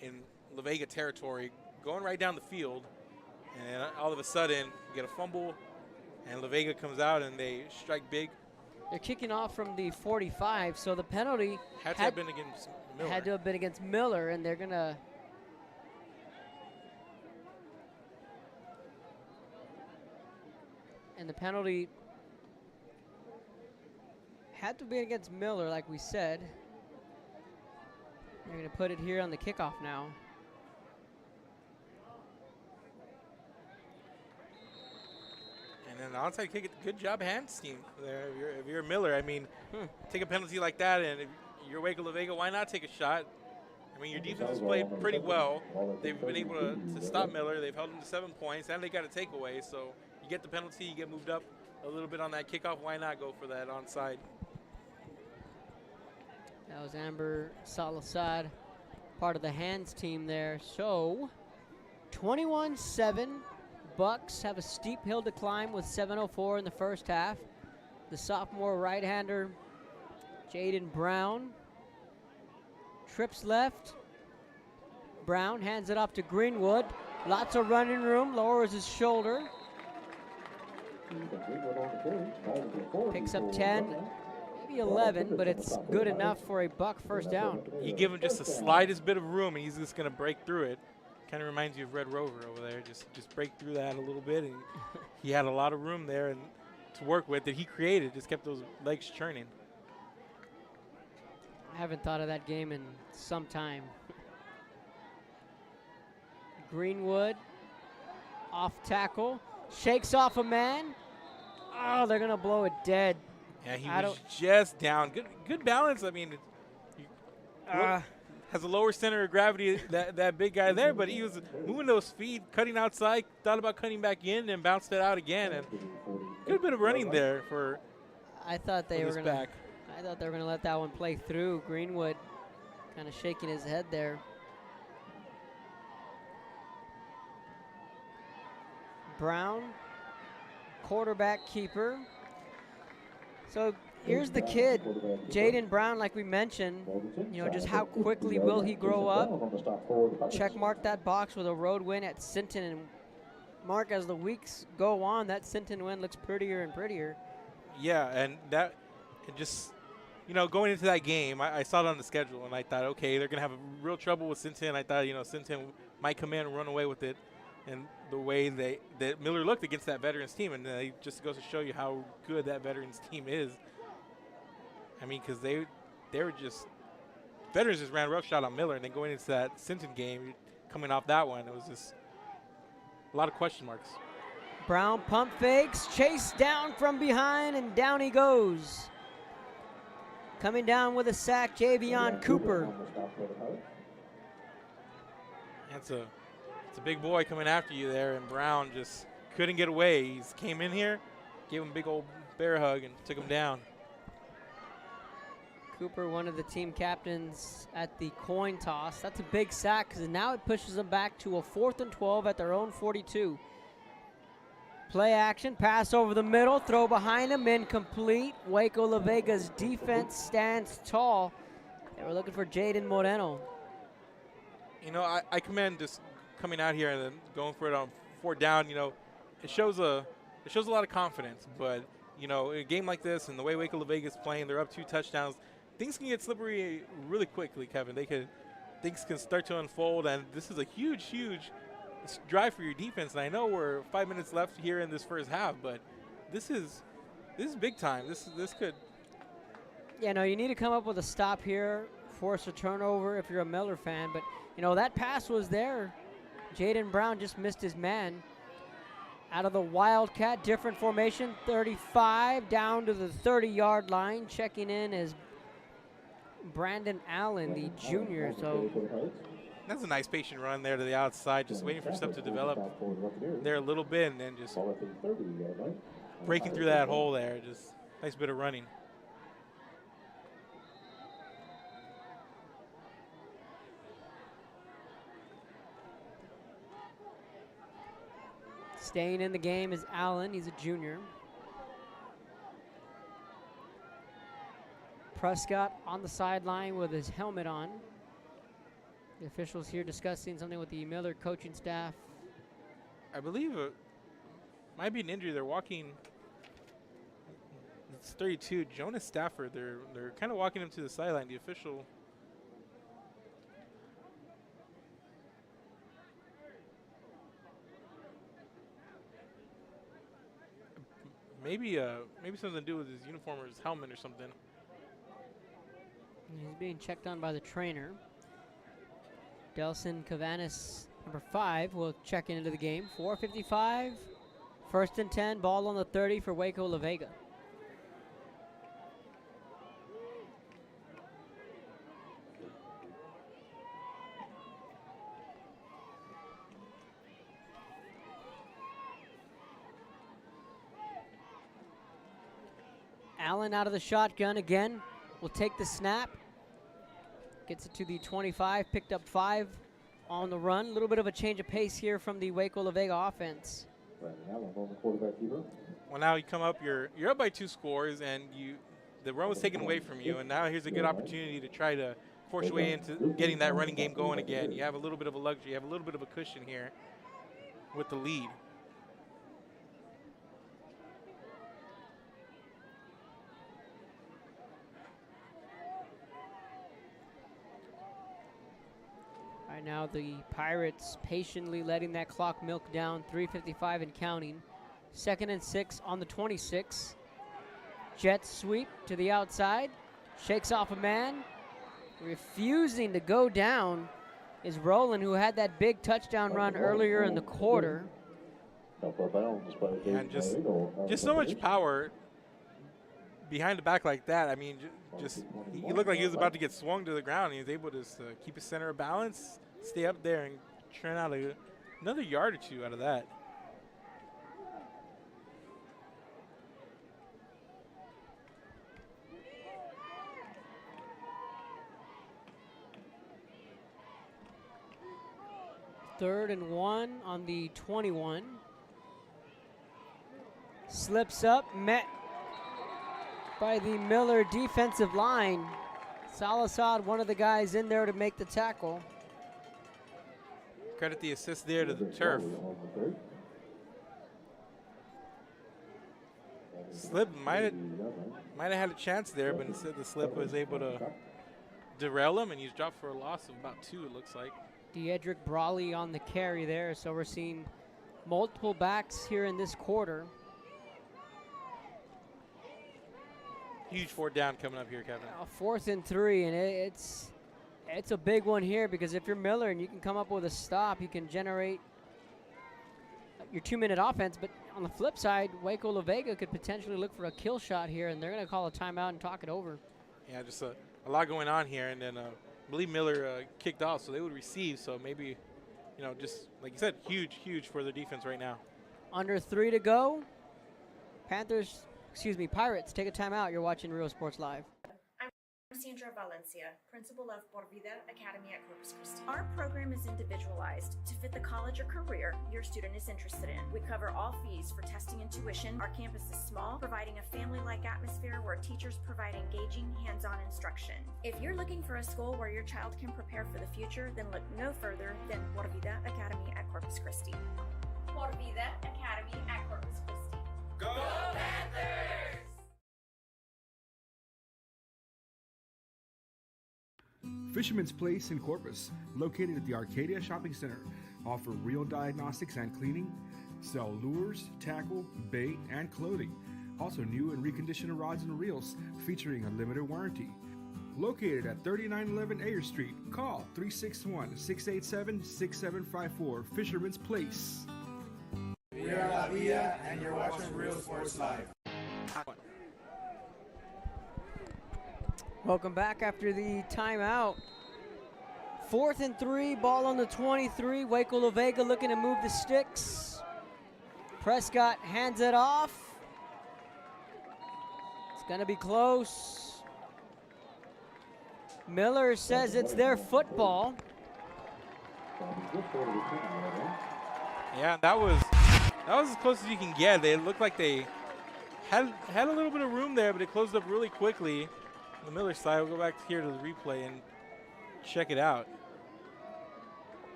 in La Vega territory, going right down the field, and then all of a sudden you get a fumble, and La Vega comes out and they strike big. They're kicking off from the 45, so the penalty had to have been against Miller. Had to have been against Miller, and they're gonna. And the penalty had to be against Miller, like we said. They're gonna put it here on the kickoff now. And then the onside kick, good job, hands team. There, if you're Miller, I mean, take a penalty like that, and if you're Waco La Vega, why not take a shot? I mean, your defense has played pretty well. They've been able to stop Miller. They've held him to 7 points, and they got a takeaway. So you get the penalty, you get moved up a little bit on that kickoff. Why not go for that onside? That was Amber Salasad, part of the hands team there. So 21-7. Bucks have a steep hill to climb with 7:04 in the first half. The sophomore right-hander, Jaden Brown, trips left. Brown hands it off to Greenwood. Lots of running room, lowers his shoulder. Picks up 10, maybe 11, but it's good enough for a Buck first down. You give him just the slightest bit of room, and he's just going to break through it. Kind of reminds you of Red Rover over there. Just break through that a little bit, and he had a lot of room there and to work with that he created. Just kept those legs churning. I haven't thought of that game in some time. Greenwood off tackle, shakes off a man. Oh, they're gonna blow it dead. Yeah, he was just down. Good balance. I mean, has a lower center of gravity, that big guy there, but he was moving those feet, cutting outside, thought about cutting back in, and bounced it out again. And good bit of running there for. I thought they were gonna let that one play through. Greenwood kind of shaking his head there. Brown, quarterback keeper. So here's the kid, Jaden Brown, like we mentioned. Just how quickly will he grow up? Check mark that box with a road win at Sinton. And Mark, as the weeks go on, that Sinton win looks prettier and prettier. Yeah, and that just, going into that game, I saw it on the schedule, and I thought, okay, they're going to have real trouble with Sinton. I thought, Sinton might come in and run away with it. And the way that Miller looked against that veterans team, and it just goes to show you how good that veterans team is. I mean, because they were just – veterans just ran roughshod on Miller, and then going into that Sinton game, coming off that one, it was just a lot of question marks. Brown pump fakes, chased down from behind, and down he goes. Coming down with a sack, Javion Cooper. It's a big boy coming after you there, and Brown just couldn't get away. He came in here, gave him a big old bear hug, and took him down. Cooper, one of the team captains at the coin toss. That's a big sack, because now it pushes them back to a 4th and 12 at their own 42. Play action, pass over the middle, throw behind him, incomplete. Waco La Vega's defense stands tall. They were looking for Jaden Moreno. I commend just coming out here and then going for it on 4 down, it shows a lot of confidence. But, in a game like this and the way Waco La Vega's playing, they're up 2 touchdowns. Things can get slippery really quickly, Kevin. Things can start to unfold, and this is a huge, huge drive for your defense. And I know we're 5 minutes left here in this first half, but this is big time. This could. Yeah, no, you need to come up with a stop here, force a turnover if you're a Miller fan. But that pass was there. Jaden Brown just missed his man. Out of the Wildcat, different formation, 35 down to the 30-yard line. Checking in is Brandon Allen, the junior. So that's a nice patient run there to the outside, just waiting for stuff to develop there a little bit, and then just breaking through that hole there. Just nice bit of running. Staying in the game is Allen. He's a junior. Prescott on the sideline with his helmet on. The officials here discussing something with the Miller coaching staff. I believe it might be an injury. They're walking. It's 32. Jonas Stafford. They're kind of walking him to the sideline. The official. Maybe something to do with his uniform or his helmet or something. He's being checked on by the trainer. Delson Cavanis, number 5, will check into the game. 4:55, 1st and 10, ball on the 30 for Waco La Vega. Allen out of the shotgun again. Will take the snap. Gets it to the 25, picked up 5 on the run. A little bit of a change of pace here from the Waco La Vega offense. Well, now you come up, you're up by 2 scores, and the run was taken away from you, and now here's a good opportunity to try to force your way into getting that running game going again. You have a little bit of a luxury, you have a little bit of a cushion here with the lead. Right now the Pirates patiently letting that clock milk down, 3:55 and counting. 2nd and 6 on the 26. Jet sweep to the outside, shakes off a man. Refusing to go down is Rowland, who had that big touchdown run earlier in the quarter. And just so much power behind the back like that. I mean, he looked like he was about to get swung to the ground. He was able to keep his center of balance, stay up there, and churn out another yard or 2 out of that. Third and 1 on the 21. Slips up, met by the Miller defensive line. Salasad, one of the guys in there to make the tackle. Credit the assist there to the turf. Slip might have had a chance there, but instead the slip was able to derail him, and he's dropped for a loss of about 2, it looks like. Diedrich Brawley on the carry there, so we're seeing multiple backs here in this quarter. Huge 4th down coming up here, Kevin. 4th and 3, and it's a big one here, because if you're Miller and you can come up with a stop, you can generate your 2-minute offense. But on the flip side, Waco La Vega could potentially look for a kill shot here, and they're going to call a timeout and talk it over. Yeah, just a lot going on here, and then I believe Miller kicked off, so they would receive. So maybe, just like you said, huge for their defense right now. Under 3 to go. Pirates take a timeout. You're watching Real Sports Live. I'm Sandra Valencia, principal of Por Vida Academy at Corpus Christi. Our program is individualized to fit the college or career your student is interested in. We cover all fees for testing and tuition. Our campus is small, providing a family-like atmosphere where teachers provide engaging, hands-on instruction. If you're looking for a school where your child can prepare for the future, then look no further than Por Vida Academy at Corpus Christi. Por Vida Academy at Corpus Christi. Go Panthers! Fisherman's Place in Corpus, located at the Arcadia Shopping Center, offer real diagnostics and cleaning, sell lures, tackle, bait, and clothing. Also new and reconditioned rods and reels featuring a limited warranty. Located at 3911 Ayer Street, call 361-687-6754, Fisherman's Place. We are La Villa, and you're watching Real Sports Live. Welcome back after the timeout. 4th and 3, ball on the 23. Waco La Vega looking to move the sticks. Prescott hands it off. It's going to be close. Miller says it's their football. Yeah, that was as close as you can get. They looked like they had a little bit of room there, but it closed up really quickly. On the Miller side, we'll go back here to the replay and check it out.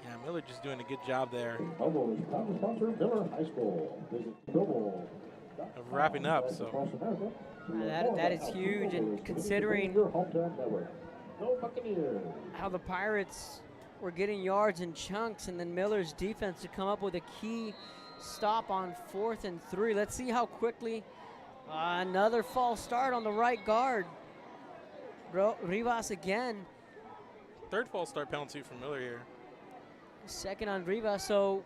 Yeah, Miller just doing a good job there of wrapping up. So that is huge, and considering how the Pirates were getting yards in chunks, and then Miller's defense to come up with a key stop on 4th and 3. Let's see how quickly. Another false start on the right guard. Rivas again. 3rd false start penalty for Miller here. 2nd on Rivas. So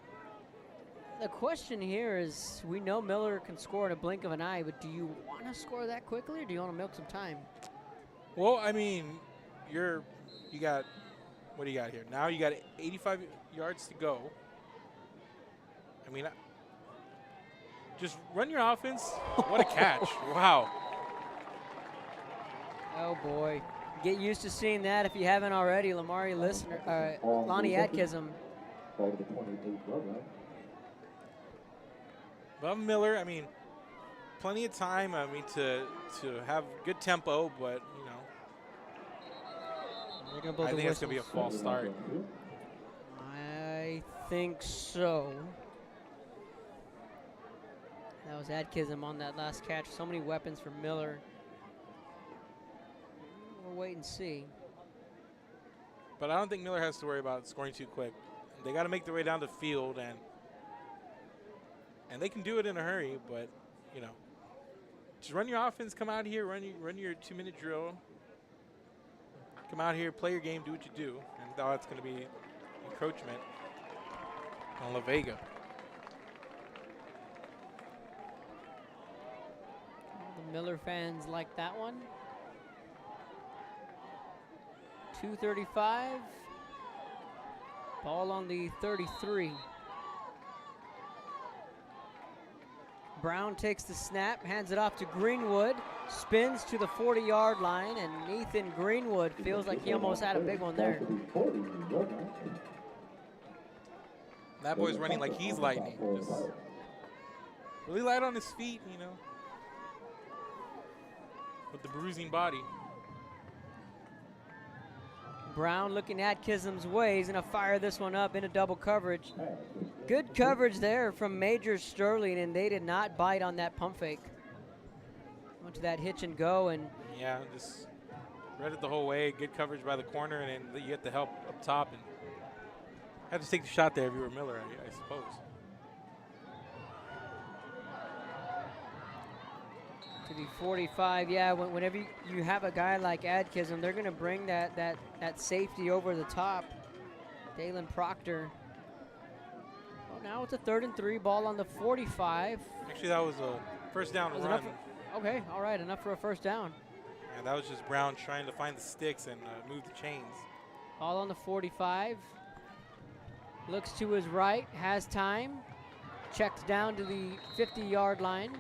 the question here is, we know Miller can score in a blink of an eye, but do you want to score that quickly, or do you want to milk some time? Well, I mean, you got, what do you got here? Now you got 85 yards to go. I mean, just run your offense. What a catch. Wow. Oh, boy. Get used to seeing that if you haven't already. Lonnie Atkinson. Above Miller, I mean, plenty of time, I mean, to have good tempo, but, you know, I think it's going to be a false start. I think so. That was Atkinson on that last catch. So many weapons for Miller. We'll wait and see. But I don't think Miller has to worry about scoring too quick. They got to make their way down the field, and they can do it in a hurry, but, you know, just run your offense, come out here, run your 2-minute drill. Come out here, play your game, do what you do. And that's going to be encroachment on La Vega. The Miller fans like that one. 2:35. Ball on the 33. Brown takes the snap, hands it off to Greenwood, spins to the 40-yard line, and Nathan Greenwood feels like he almost had a big one there. That boy's running like he's lightning. Just really light on his feet, you know, with the bruising body. Brown looking at Kism's way. He's going to fire this one up into double coverage. Good coverage there from Major Sterling, and they did not bite on that pump fake. Went to that hitch and go, and yeah, just read it the whole way. Good coverage by the corner, and then you get the help up top, and had to take the shot there if you were Miller, I suppose. To the 45, yeah, whenever you have a guy like Atkinson, they're going to bring that safety over the top. Dalen Proctor. Well, now it's a 3rd and 3, ball on the 45. Actually, that was a first down run. Okay, all right, enough for a first down. And that was just Brown trying to find the sticks and move the chains. Ball on the 45. Looks to his right, has time. Checked down to the 50-yard line.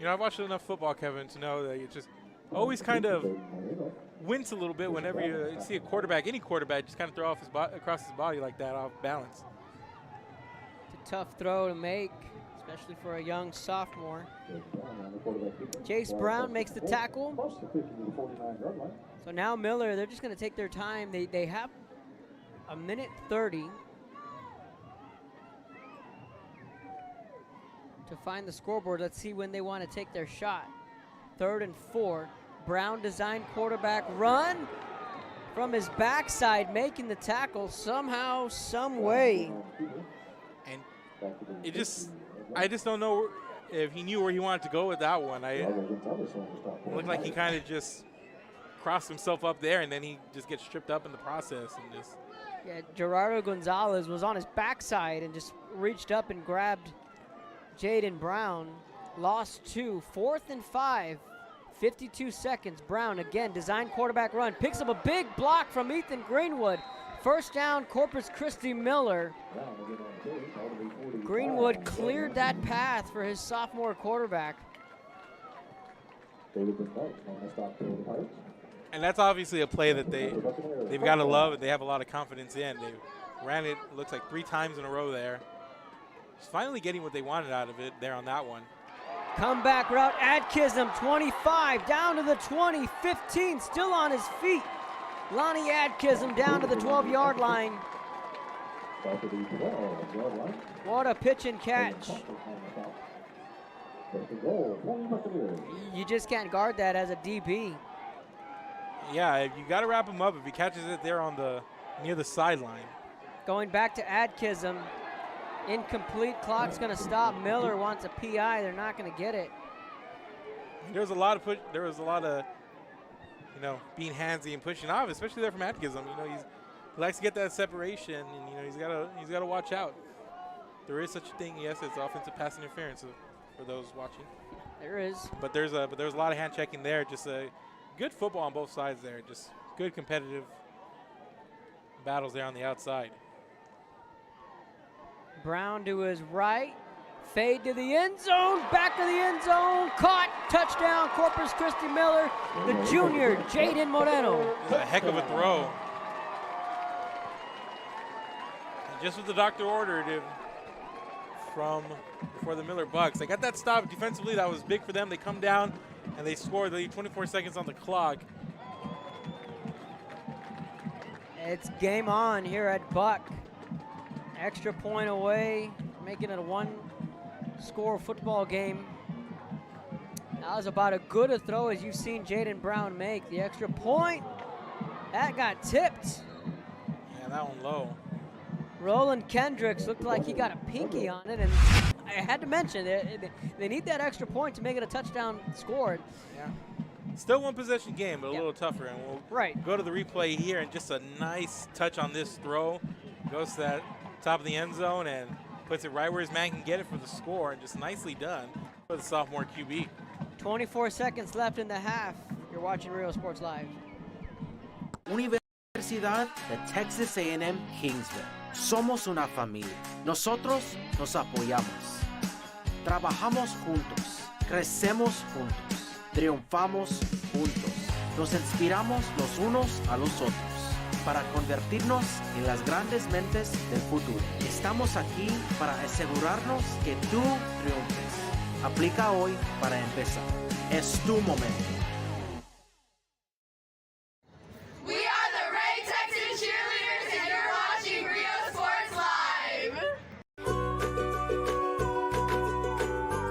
You know, I've watched enough football, Kevin, to know that you just always kind of wince a little bit whenever you see a quarterback, any quarterback, just kind of throw across his body like that off balance. It's a tough throw to make, especially for a young sophomore. Jace Brown makes the tackle. So now Miller, they're just going to take their time. They have a minute 30 to find the scoreboard. Let's see when they want to take their shot. 3rd and 4. Brown design quarterback run from his backside, making the tackle somehow, some way. And I just don't know if he knew where he wanted to go with that one. It looked like he kind of just crossed himself up there, and then he just gets tripped up in the process. And just Yeah, Gerardo Gonzalez was on his backside and just reached up and grabbed Jaden Brown. Lost 2, 4th and 5, 52 seconds. Brown again, design quarterback run, picks up a big block from Ethan Greenwood. First down, Corpus Christi Miller. Greenwood cleared that path for his sophomore quarterback. And that's obviously a play that they've got to love and they have a lot of confidence in. They ran it looks like 3 times in a row there. Just finally getting what they wanted out of it there on that one. Comeback route, Adkism, 25, down to the 20, 15, still on his feet. Lonnie Adkism down to the 12-yard line. What a pitch and catch. You just can't guard that as a DB. Yeah, you got to wrap him up if he catches it there on near the sideline. Going back to Adkism. Incomplete, clock's going to stop. Miller wants a PI. They're not going to get it. There was a lot of being handsy and pushing off, especially there from Adkism. He likes to get that separation, and he's got to watch out. There is such a thing, yes, it's offensive pass interference for those watching. There is. But there's a lot of hand checking there. Just a good football on both sides there. Just good competitive battles there on the outside. Brown to his right, fade to the end zone, back to the end zone, caught, touchdown, Corpus Christi Miller, the junior, Jaden Moreno. This is a heck of a throw. And just what the doctor ordered for the Miller Bucks. They got that stop defensively, that was big for them. They come down and they scored. They leave 24 seconds on the clock. It's game on here at Buck. Extra point away, making it a 1-score football game. That was about as good a throw as you've seen Jaden Brown make. The extra point, that got tipped. Yeah, that one low. Roland Kendricks looked like he got a pinky on it, and I had to mention, they need that extra point to make it a touchdown score. Yeah. Still one possession game, but a little tougher, and we'll go to the replay here, and just a nice touch on this throw. Goes to that top of the end zone and puts it right where his man can get it for the score, and just nicely done for the sophomore QB. 24 seconds left in the half. You're watching Real Sports Live. Universidad de Texas A&M Kingsville. Somos una familia. Nosotros nos apoyamos. Trabajamos juntos. Crecemos juntos. Triunfamos juntos. Nos inspiramos los unos a los otros para convertirnos en las grandes mentes del futuro. Estamos aquí para asegurarnos que tú triunfes. Aplica hoy para empezar. Es tu momento. We are the Ray Texas Cheerleaders, and you're watching Rio Sports Live.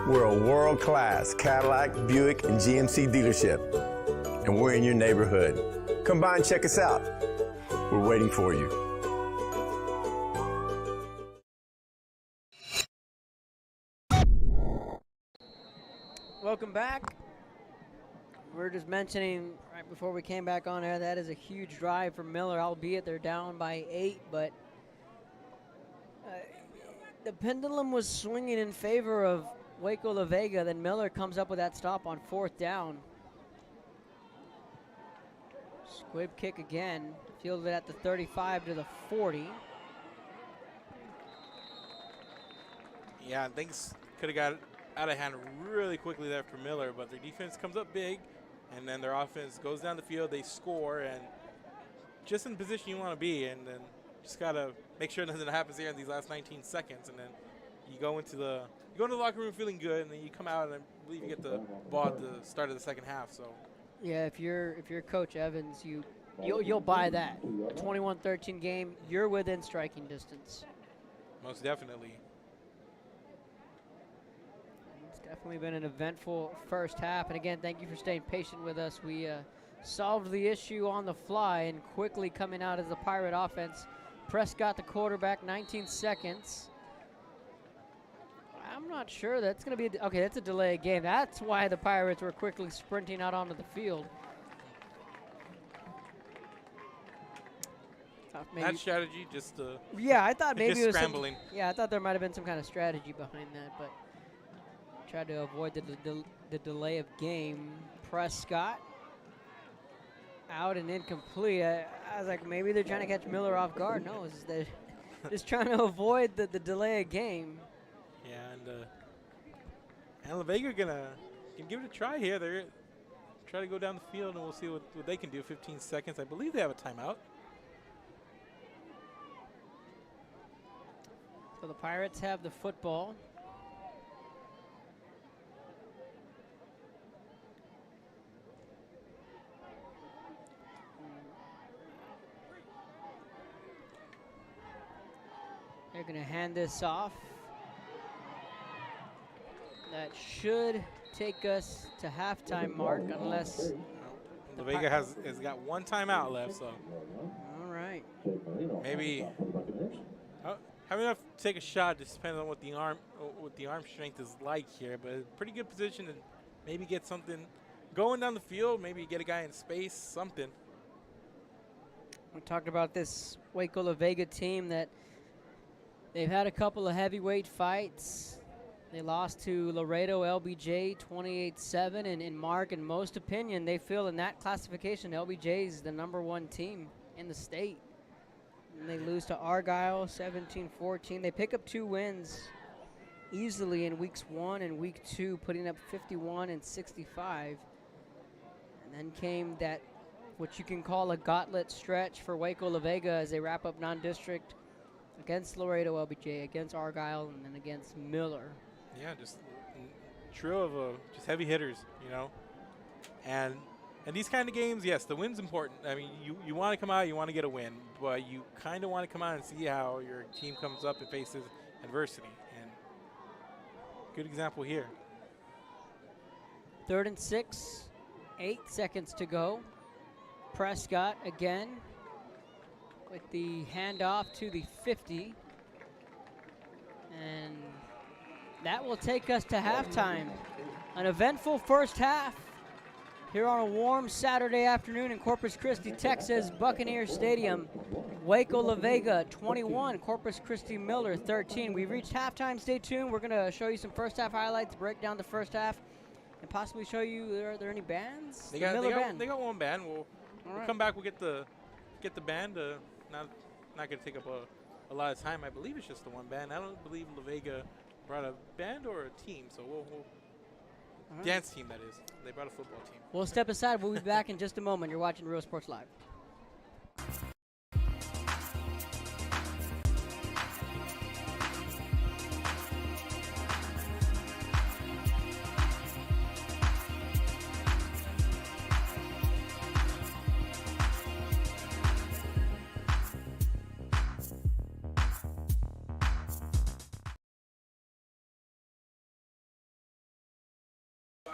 We're a world-class Cadillac, Buick, and GMC dealership, and we're in your neighborhood. Come by and check us out. We're waiting for you. Welcome back. We're just mentioning right before we came back on air, that is a huge drive for Miller, albeit they're down by 8, but the pendulum was swinging in favor of Waco La Vega. Then Miller comes up with that stop on 4th down. Squib kick again, fielded at the 35 to the 40. Yeah, things could have got out of hand really quickly there for Miller, but their defense comes up big, and then their offense goes down the field, they score, and just in the position you want to be, and then just got to make sure nothing happens here in these last 19 seconds, and then you go into the locker room feeling good, and then you come out and I believe you get the ball at the start of the second half. So Yeah, if you're Coach Evans, you'll buy that. A 21-13 game, you're within striking distance. most definitely. It's definitely been an eventful first half. And again, thank you for staying patient with us. We solved the issue on the fly and quickly coming out as the Pirate offense. Prescott, the quarterback, 19 seconds. I'm not sure that's going to be okay, that's a delay game. That's why the Pirates were quickly sprinting out onto the field. That strategy just yeah, I thought maybe just it was scrambling. Yeah, I thought there might have been some kind of strategy behind that, but tried to avoid the delay of game. Prescott out and incomplete. I was like, maybe they're trying to catch Miller off guard. No, they're just trying to avoid the delay of game. Yeah, and La Vega can give it a try here. They're try to go down the field, and we'll see what they can do. 15 seconds. I believe they have a timeout. So the Pirates have the football. They're going to hand this off. That should take us to halftime mark, unless La Vega has got one timeout left. So all right, maybe having enough to take a shot. Just depends on what the arm strength is like here. But a pretty good position to maybe get something going down the field. Maybe get a guy in space. Something. We talked about this Waco La Vega team that they've had a couple of heavyweight fights. They lost to Laredo LBJ 28-7, and in Mark and most opinion, they feel in that classification, LBJ is the #1 team in the state. And they lose to Argyle 17-14. They pick up 2 wins easily in weeks 1 and week 2, putting up 51 and 65. And then came that, what you can call a gauntlet stretch for Waco La Vega as they wrap up non-district against Laredo LBJ, against Argyle, and then against Miller. Yeah, just trio of just heavy hitters, you know. And these kind of games, yes, the win's important. I mean, you want to come out, you want to get a win, but you kind of want to come out and see how your team comes up and faces adversity. And good example here. 3rd and 6, 8 seconds to go. Prescott again with the handoff to the 50. And that will take us to halftime. An eventful first half here on a warm Saturday afternoon in Corpus Christi, Texas, Buccaneer Stadium. Waco La Vega 21, Corpus Christi Miller 13. We've reached halftime. Stay tuned. We're going to show you some first half highlights, break down the first half, and possibly show you, are there any bands? They got one band. We'll come back. We'll get the band. Not going to take up a lot of time. I believe it's just the one band. I don't believe La Vega brought a band or a team. So we'll dance team, that is. They brought a football team. We'll step aside. We'll be back in just a moment. You're watching Real Sports Live.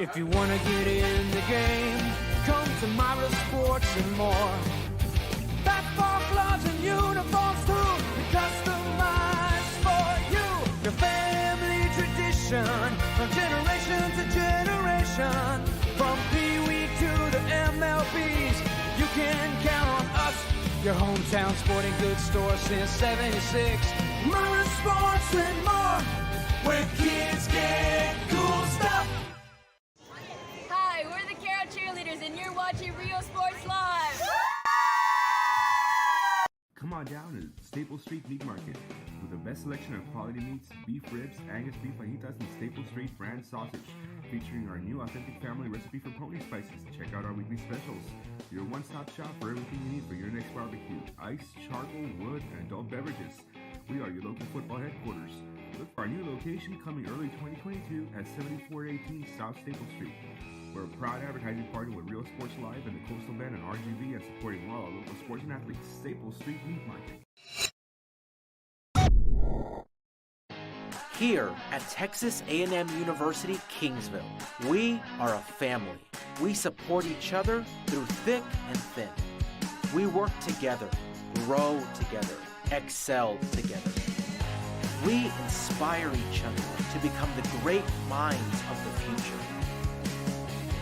If you want to get in the game, come to Myra Sports and more. Basketball gloves and uniforms too, customized for you. Your family tradition, from generation to generation. From Pee Wee to the MLBs, you can count on us. Your hometown sporting goods store since '76. Myra Sports and more, where kids get cool stuff. Hi, we're the Carol Cheerleaders, and you're watching Real Sports Live. Come on down to Staple Street Meat Market with the best selection of quality meats, beef ribs, Angus beef fajitas, and Staple Street brand sausage, featuring our new authentic family recipe for pony spices. Check out our weekly specials. Your one-stop shop for everything you need for your next barbecue: ice, charcoal, wood, and adult beverages. We are your local football headquarters. Look for our new location coming early 2022 at 7418 South Staple Street. We're a proud advertising partner with Real Sports Live and the Coastal Bend and RGV and supporting all our local sports and athletes. Staple Street Meat Market. Here at Texas A&M University, Kingsville, we are a family. We support each other through thick and thin. We work together, grow together, excel together. We inspire each other to become the great minds of the future.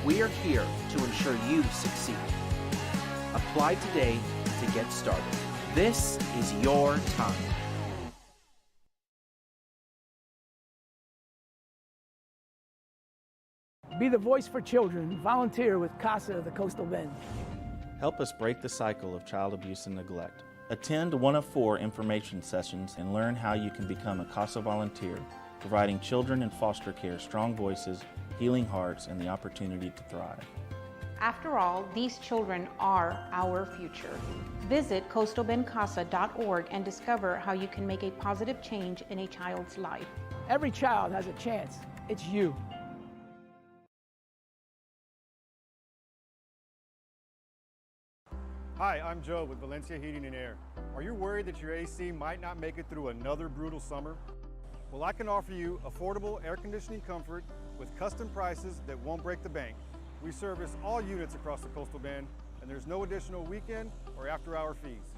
We are here to ensure you succeed. Apply today to get started. This is your time. Be the voice for children. Volunteer with CASA of the Coastal Bend. Help us break the cycle of child abuse and neglect. Attend one of 4 information sessions and learn how you can become a CASA volunteer, providing children in foster care strong voices, healing hearts, and the opportunity to thrive. After all, these children are our future. Visit coastalbendcasa.org and discover how you can make a positive change in a child's life. Every child has a chance. It's you. Hi, I'm Joe with Valencia Heating and Air. Are you worried that your AC might not make it through another brutal summer? Well, I can offer you affordable air conditioning comfort with custom prices that won't break the bank. We service all units across the Coastal Bend, and there's no additional weekend or after-hour fees.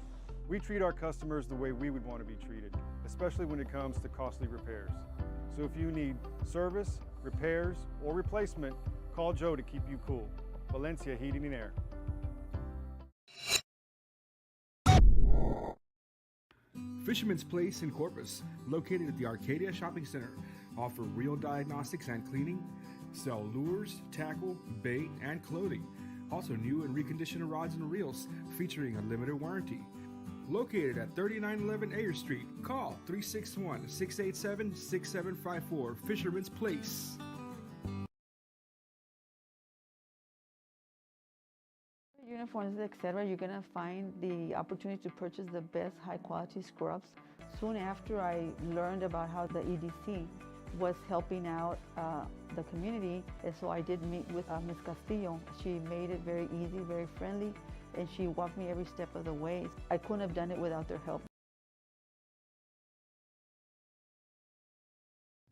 We treat our customers the way we would want to be treated, especially when it comes to costly repairs. So if you need service, repairs, or replacement, call Joe to keep you cool. Valencia Heating and Air. Fisherman's Place in Corpus, located at the Arcadia Shopping Center, offer reel diagnostics and cleaning, sell lures, tackle, bait, and clothing. Also new and reconditioned rods and reels featuring a limited warranty. Located at 3911 Ayer Street, call 361-687-6754, Fisherman's Place. Uniforms, etc., you're going to find the opportunity to purchase the best high quality scrubs. Soon after I learned about how the EDC was helping out the community, and so I did meet with Ms. Castillo. She made it very easy, very friendly, and she walked me every step of the way. I couldn't have done it without their help.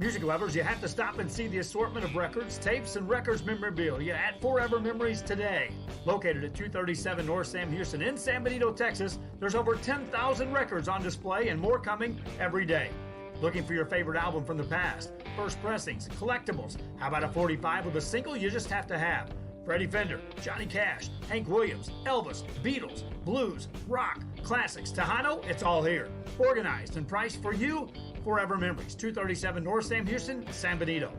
Music lovers, you have to stop and see the assortment of records, tapes, and records memorabilia at Forever Memories today. Located at 237 North Sam Houston in San Benito, Texas, there's over 10,000 records on display and more coming every day. Looking for your favorite album from the past, first pressings, collectibles. How about a 45 with a single you just have to have? Freddie Fender, Johnny Cash, Hank Williams, Elvis, Beatles, blues, rock, classics, Tejano, it's all here. Organized and priced for you. Forever Memories, 237 North Sam Houston, San Benito.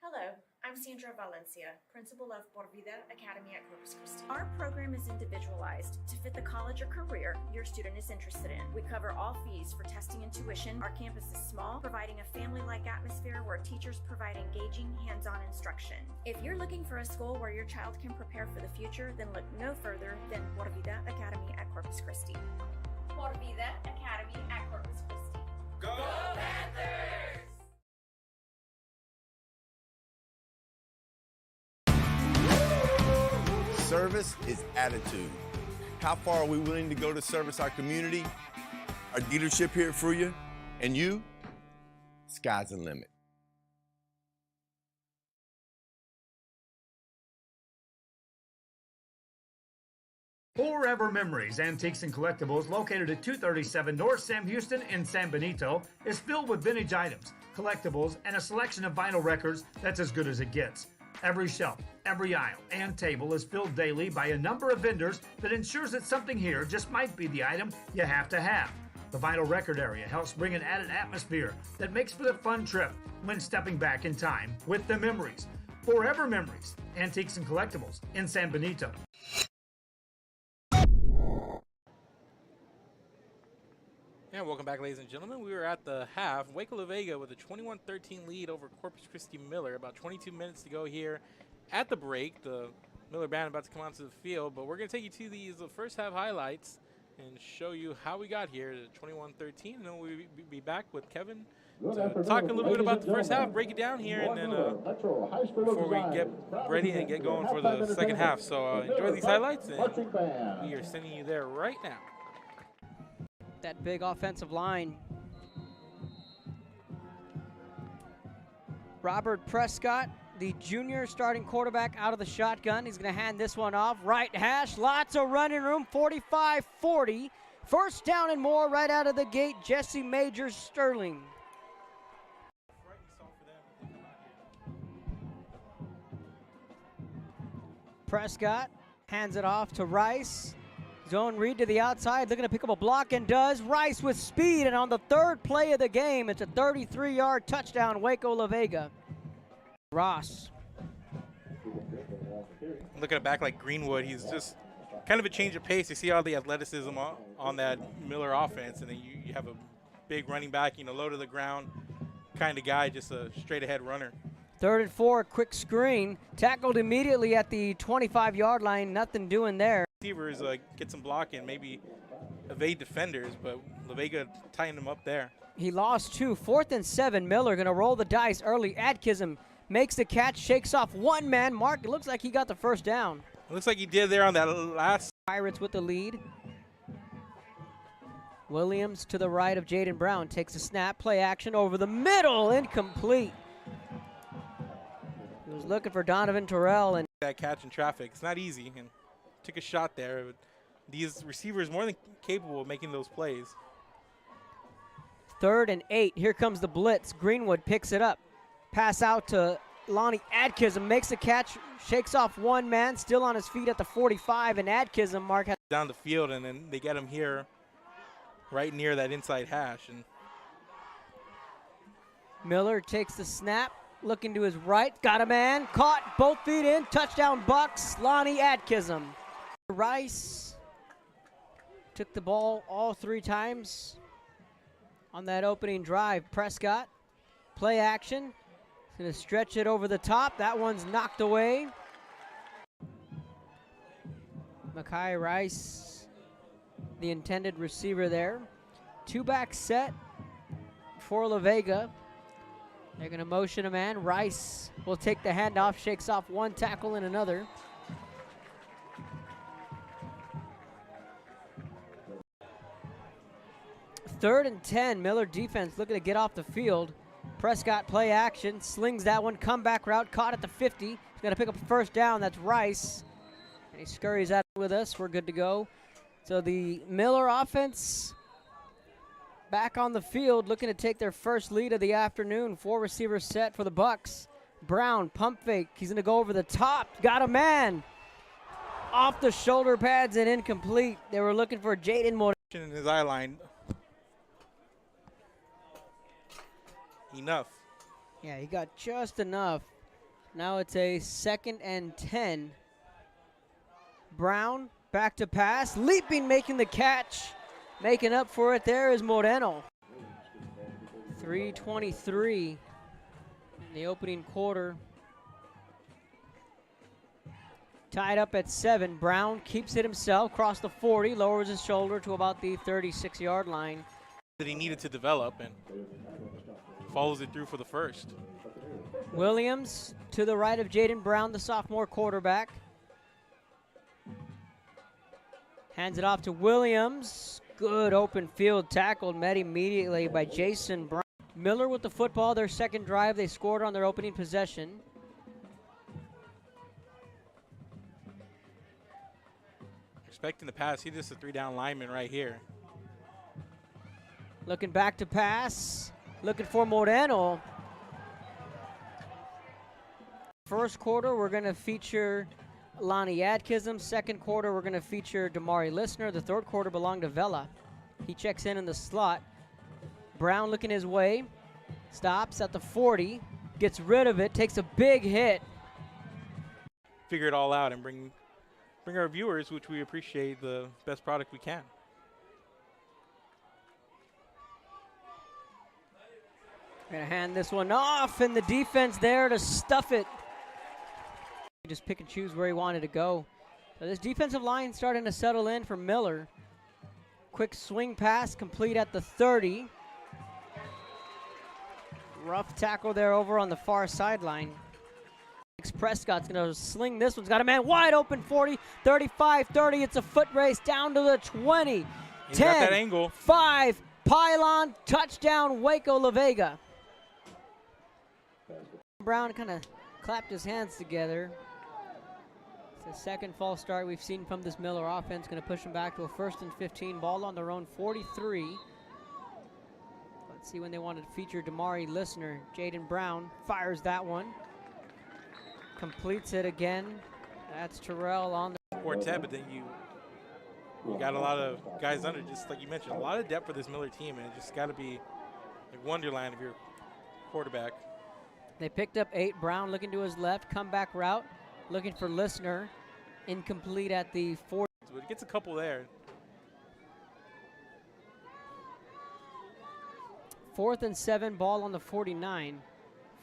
Hello, I'm Sandra Valencia, principal of Por Vida Academy at Corpus Christi. Our program is individualized to fit the college or career your student is interested in. We cover all fees for testing and tuition. Our campus is small, providing a family-like atmosphere where teachers provide engaging, hands-on instruction. If you're looking for a school where your child can prepare for the future, then look no further than Por Vida Academy at Corpus Christi. Por Vida Academy at Corpus Christi. Go Panthers! Service is attitude. How far are we willing to go to service our community, our dealership here for you, and you? Sky's the limit. Forever Memories, Antiques and Collectibles, located at 237 North Sam Houston in San Benito, is filled with vintage items, collectibles, and a selection of vinyl records that's as good as it gets. Every shelf, every aisle, and table is filled daily by a number of vendors that ensures that something here just might be the item you have to have. The vinyl record area helps bring an added atmosphere that makes for the fun trip when stepping back in time with the memories. Forever Memories, Antiques and Collectibles in San Benito. And welcome back, ladies and gentlemen. We were at the half. Waco La Vega with a 21-13 lead over Corpus Christi Miller. About 22 minutes to go here at the break. The Miller band about to come onto the field, but we're going to take you to these first half highlights and show you how we got here to 21-13, and then we'll be back with Kevin to talk a little bit about the first half, break it down here, and then before we get ready and get going for the second half. So enjoy these highlights, and we are sending you there right now. That big offensive line. Robert Prescott, the junior starting quarterback, out of the shotgun. He's going to hand this one off. Right hash, lots of running room, 45-40. First down and more right out of the gate, Jesse Majors Sterling. Prescott hands it off to Rice. Zone read to the outside, looking to pick up a block, and does. Rice with speed, and on the third play of the game, it's a 33-yard touchdown, Waco La Vega. Ross. Looking at back like Greenwood, he's just kind of a change of pace. You see all the athleticism on that Miller offense, and then you have a big running back, low to the ground kind of guy, just a straight-ahead runner. 3rd and 4, quick screen. Tackled immediately at the 25-yard line, nothing doing there. Receivers get some blocking, maybe evade defenders, but La Vega tightened them up there. He lost 2. 4th and 7, Miller going to roll the dice early. Atkinson makes the catch, shakes off one man. Mark, it looks like he got the first down. It looks like he did there on that last. Pirates with the lead. Williams to the right of Jaden Brown, takes a snap, play action over the middle, incomplete. He was looking for Donovan Terrell, and that catch in traffic, it's not easy, and took a shot there. These receivers more than capable of making those plays. 3rd and 8, here comes the blitz. Greenwood picks it up. Pass out to Lonnie Atkinson, makes the catch, shakes off one man, still on his feet at the 45, and Atkinson, Mark, has down the field, and then they get him here right near that inside hash. And Miller takes the snap, looking to his right, got a man, caught, both feet in, touchdown Bucks, Lonnie Atkinson. Rice took the ball all 3 times on that opening drive. Prescott, play action, gonna stretch it over the top. That one's knocked away. Makai Rice, the intended receiver there. 2-back set for La Vega. They're going to motion a man. Rice will take the handoff, shakes off one tackle and another. Third and 10, Miller defense looking to get off the field. Prescott play action, slings that one, comeback route, caught at the 50. He's going to pick up a first down, that's Rice. And he scurries out with us, we're good to go. So the Miller offense back on the field, looking to take their first lead of the afternoon. 4 receivers set for the Bucks. Brown, pump fake. He's going to go over the top. Got a man. Off the shoulder pads and incomplete. They were looking for Jaden Moore. In his eye line. Enough. Yeah, he got just enough. Now it's a 2nd and 10. Brown, back to pass. Leaping, making the catch. Making up for it there is Moreno. 3:23 in the opening quarter. Tied up at 7. Brown keeps it himself, across the 40, lowers his shoulder to about the 36-yard line. That he needed to develop and follows it through for the first. Williams to the right of Jaden Brown, the sophomore quarterback. Hands it off to Williams. Good open field tackle, met immediately by Jason Brown. Miller with the football, their second drive. They scored on their opening possession. Expecting the pass, he's just a 3-down lineman right here. Looking back to pass, looking for Moreno. First quarter, we're going to feature Lonnie Atkinson. Second quarter, we're going to feature Damari Listener. The third quarter belonged to Vela. He checks in the slot. Brown looking his way. Stops at the 40. Gets rid of it. Takes a big hit. Figure it all out and bring our viewers, which we appreciate, the best product we can. Gonna hand this one off, and the defense there to stuff it. Just pick and choose where he wanted to go. So this defensive line starting to settle in for Miller. Quick swing pass complete at the 30. Rough tackle there over on the far sideline. Prescott's gonna sling this one's got a man wide open. 40, 35, 30. It's a foot race down to the 20. He's 10, got that angle. 5, pylon, touchdown, Waco La Vega. Brown kind of clapped his hands together. It's the second false start we've seen from this Miller offense. Going to push them back to a 1st and 15. Ball on their own 43. Let's see when they wanted to feature Damari Listener. Jaden Brown fires that one. Completes it again. That's Terrell on the quartet, but then you got a lot of guys under, just like you mentioned, a lot of depth for this Miller team, and it just got to be like wonderland of your quarterback. They picked up 8. Brown looking to his left, comeback route, looking for Listener. Incomplete at the 40. But it gets a couple there. 4th and 7, ball on the 49.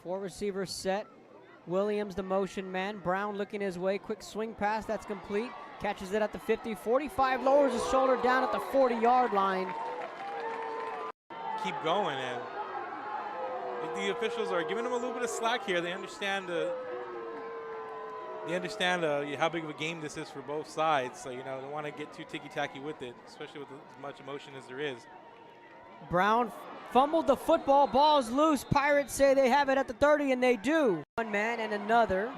4 receivers set. Williams the motion man. Brown looking his way. Quick swing pass. That's complete. Catches it at the 50. 45 lowers his shoulder down at the 40-yard line. Keep going, and the officials are giving them a little bit of slack here. They understand how big of a game this is for both sides. So, they don't want to get too ticky-tacky with it, especially with as much emotion as there is. Brown fumbled the football. Ball's loose. Pirates say they have it at the 30, and they do. One man and another.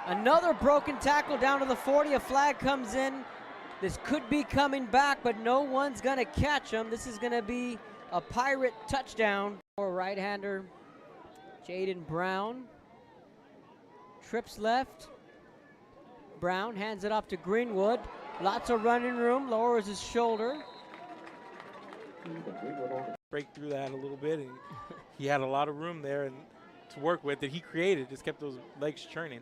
Another broken tackle down to the 40. A flag comes in. This could be coming back, but no one's going to catch him. This is going to be a Pirate touchdown. For right-hander Jaden Brown. Trips left. Brown hands it off to Greenwood. Lots of running room. Lowers his shoulder. Break through that a little bit, and he had a lot of room there and to work with that he created. Just kept those legs churning.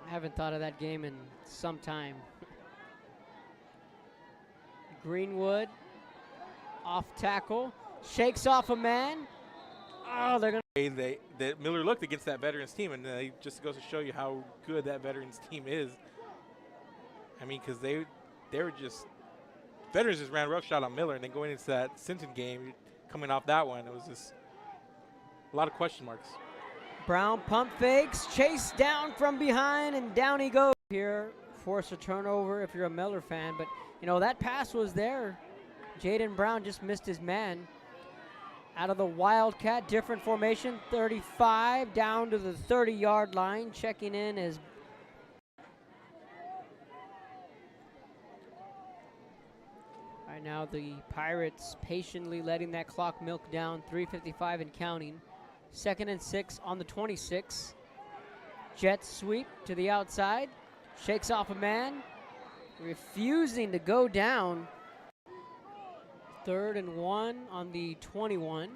I haven't thought of that game in some time. Greenwood off tackle, shakes off a man. Oh, they're gonna. That Miller looked against that veterans team, and it just goes to show you how good that veterans team is. I mean, because they were just. Veterans just ran roughshod on Miller, and then going into that Sinton game, coming off that one, it was just a lot of question marks. Brown pump fakes, chased down from behind, and down he goes. Here, force a turnover if you're a Miller fan, but that pass was there. Jaden Brown just missed his man. Out of the Wildcat, different formation, 35 down to the 30-yard line. Checking in is right now the Pirates patiently letting that clock milk down, 3:55 and counting. 2nd and 6 on the 26. Jet sweep to the outside. Shakes off a man. Refusing to go down. 3rd and 1 on the 21.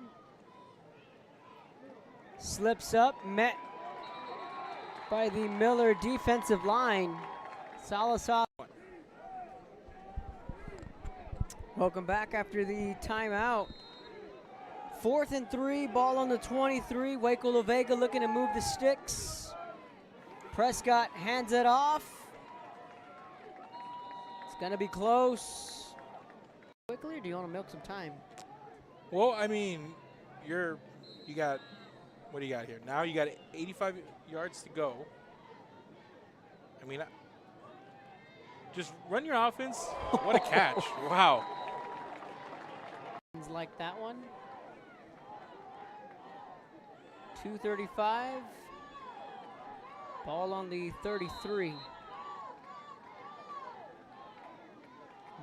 Slips up, met by the Miller defensive line. Salazar. Welcome back after the timeout. 4th and 3, ball on the 23. Waco La Vega looking to move the sticks. Prescott hands it off. It's gonna be close. Quickly, or do you want to milk some time? Well, I mean, you got, what do you got here? Now you got 85 yards to go. I mean, just run your offense. What a catch. Wow. Like that one. 2:35. Ball on the 33.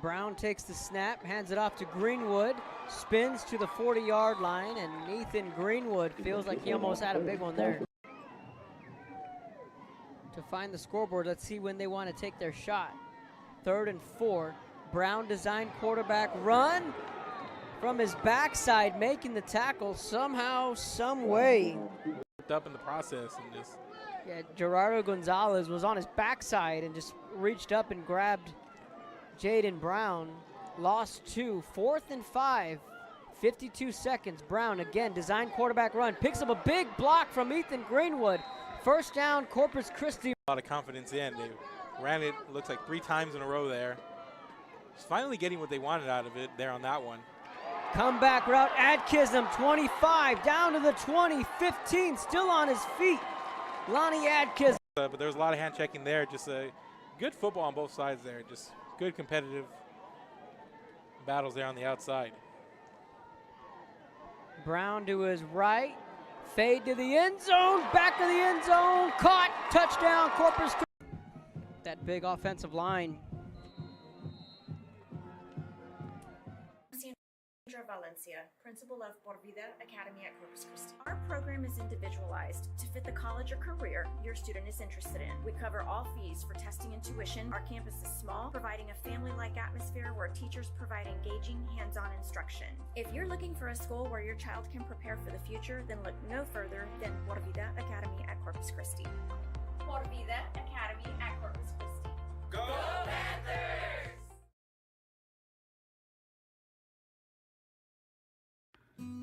Brown takes the snap, hands it off to Greenwood, spins to the 40-yard line, and Nathan Greenwood feels like he almost had a big one there. To find the scoreboard, let's see when they want to take their shot. 3rd and 4. Brown design quarterback run from his backside, making the tackle somehow, some way. Up in the process and just. Yeah, Gerardo Gonzalez was on his backside and just reached up and grabbed Jaden Brown. Lost 2, 4th and 5, 52 seconds. Brown again, design quarterback run, picks up a big block from Ethan Greenwood. First down, Corpus Christi. A lot of confidence in. They ran it, looks like 3 times in a row there. Just finally getting what they wanted out of it there on that one. Comeback route, Adkism, 25, down to the 20, 15, still on his feet. Lonnie Adkism. But there was a lot of hand checking there. Just a good football on both sides there. Just good competitive battles there on the outside. Brown to his right, fade to the end zone, back of the end zone, caught, touchdown, Corpus Christi. That big offensive line. Valencia, principal of Por Vida Academy at Corpus Christi. Our program is individualized to fit the college or career your student is interested in. We cover all fees for testing and tuition. Our campus is small, providing a family-like atmosphere where teachers provide engaging, hands-on instruction. If you're looking for a school where your child can prepare for the future, then look no further than Por Vida Academy at Corpus Christi. Por Vida Academy at Corpus Christi. Go Panthers!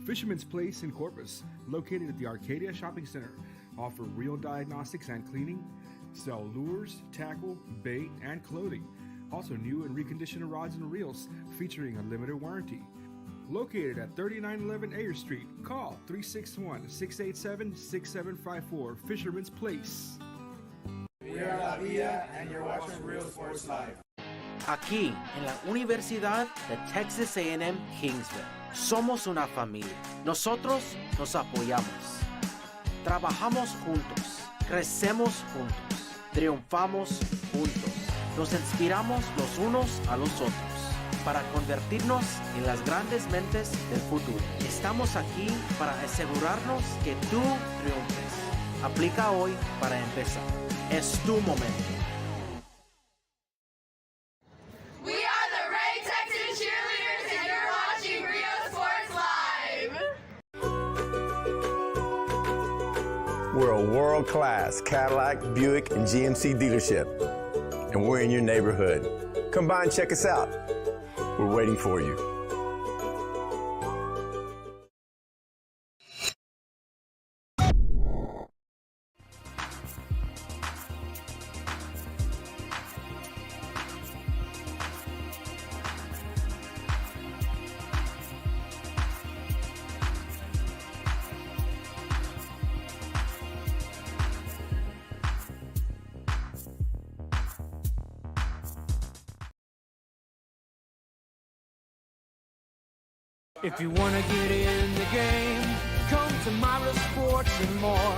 Fisherman's Place in Corpus, located at the Arcadia Shopping Center, offer real diagnostics and cleaning, sell lures, tackle, bait, and clothing. Also new and reconditioned rods and reels featuring a limited warranty. Located at 3911 Ayer Street, call 361-687-6754, Fisherman's Place. We are La Villa and you're watching Real Sports Live. Aquí, en la Universidad de Texas A&M Kingsville, somos una familia. Nosotros nos apoyamos. Trabajamos juntos. Crecemos juntos. Triunfamos juntos. Nos inspiramos los unos a los otros para convertirnos en las grandes mentes del futuro. Estamos aquí para asegurarnos que tú triunfes. Aplica hoy para empezar. Es tu momento. We are the Ray Texas Cheerleaders, and you're watching Rio Sports Live. We're a world-class Cadillac, Buick, and GMC dealership, and we're in your neighborhood. Come by and check us out. We're waiting for you. If you want to get in the game, come to Myra Sports and more.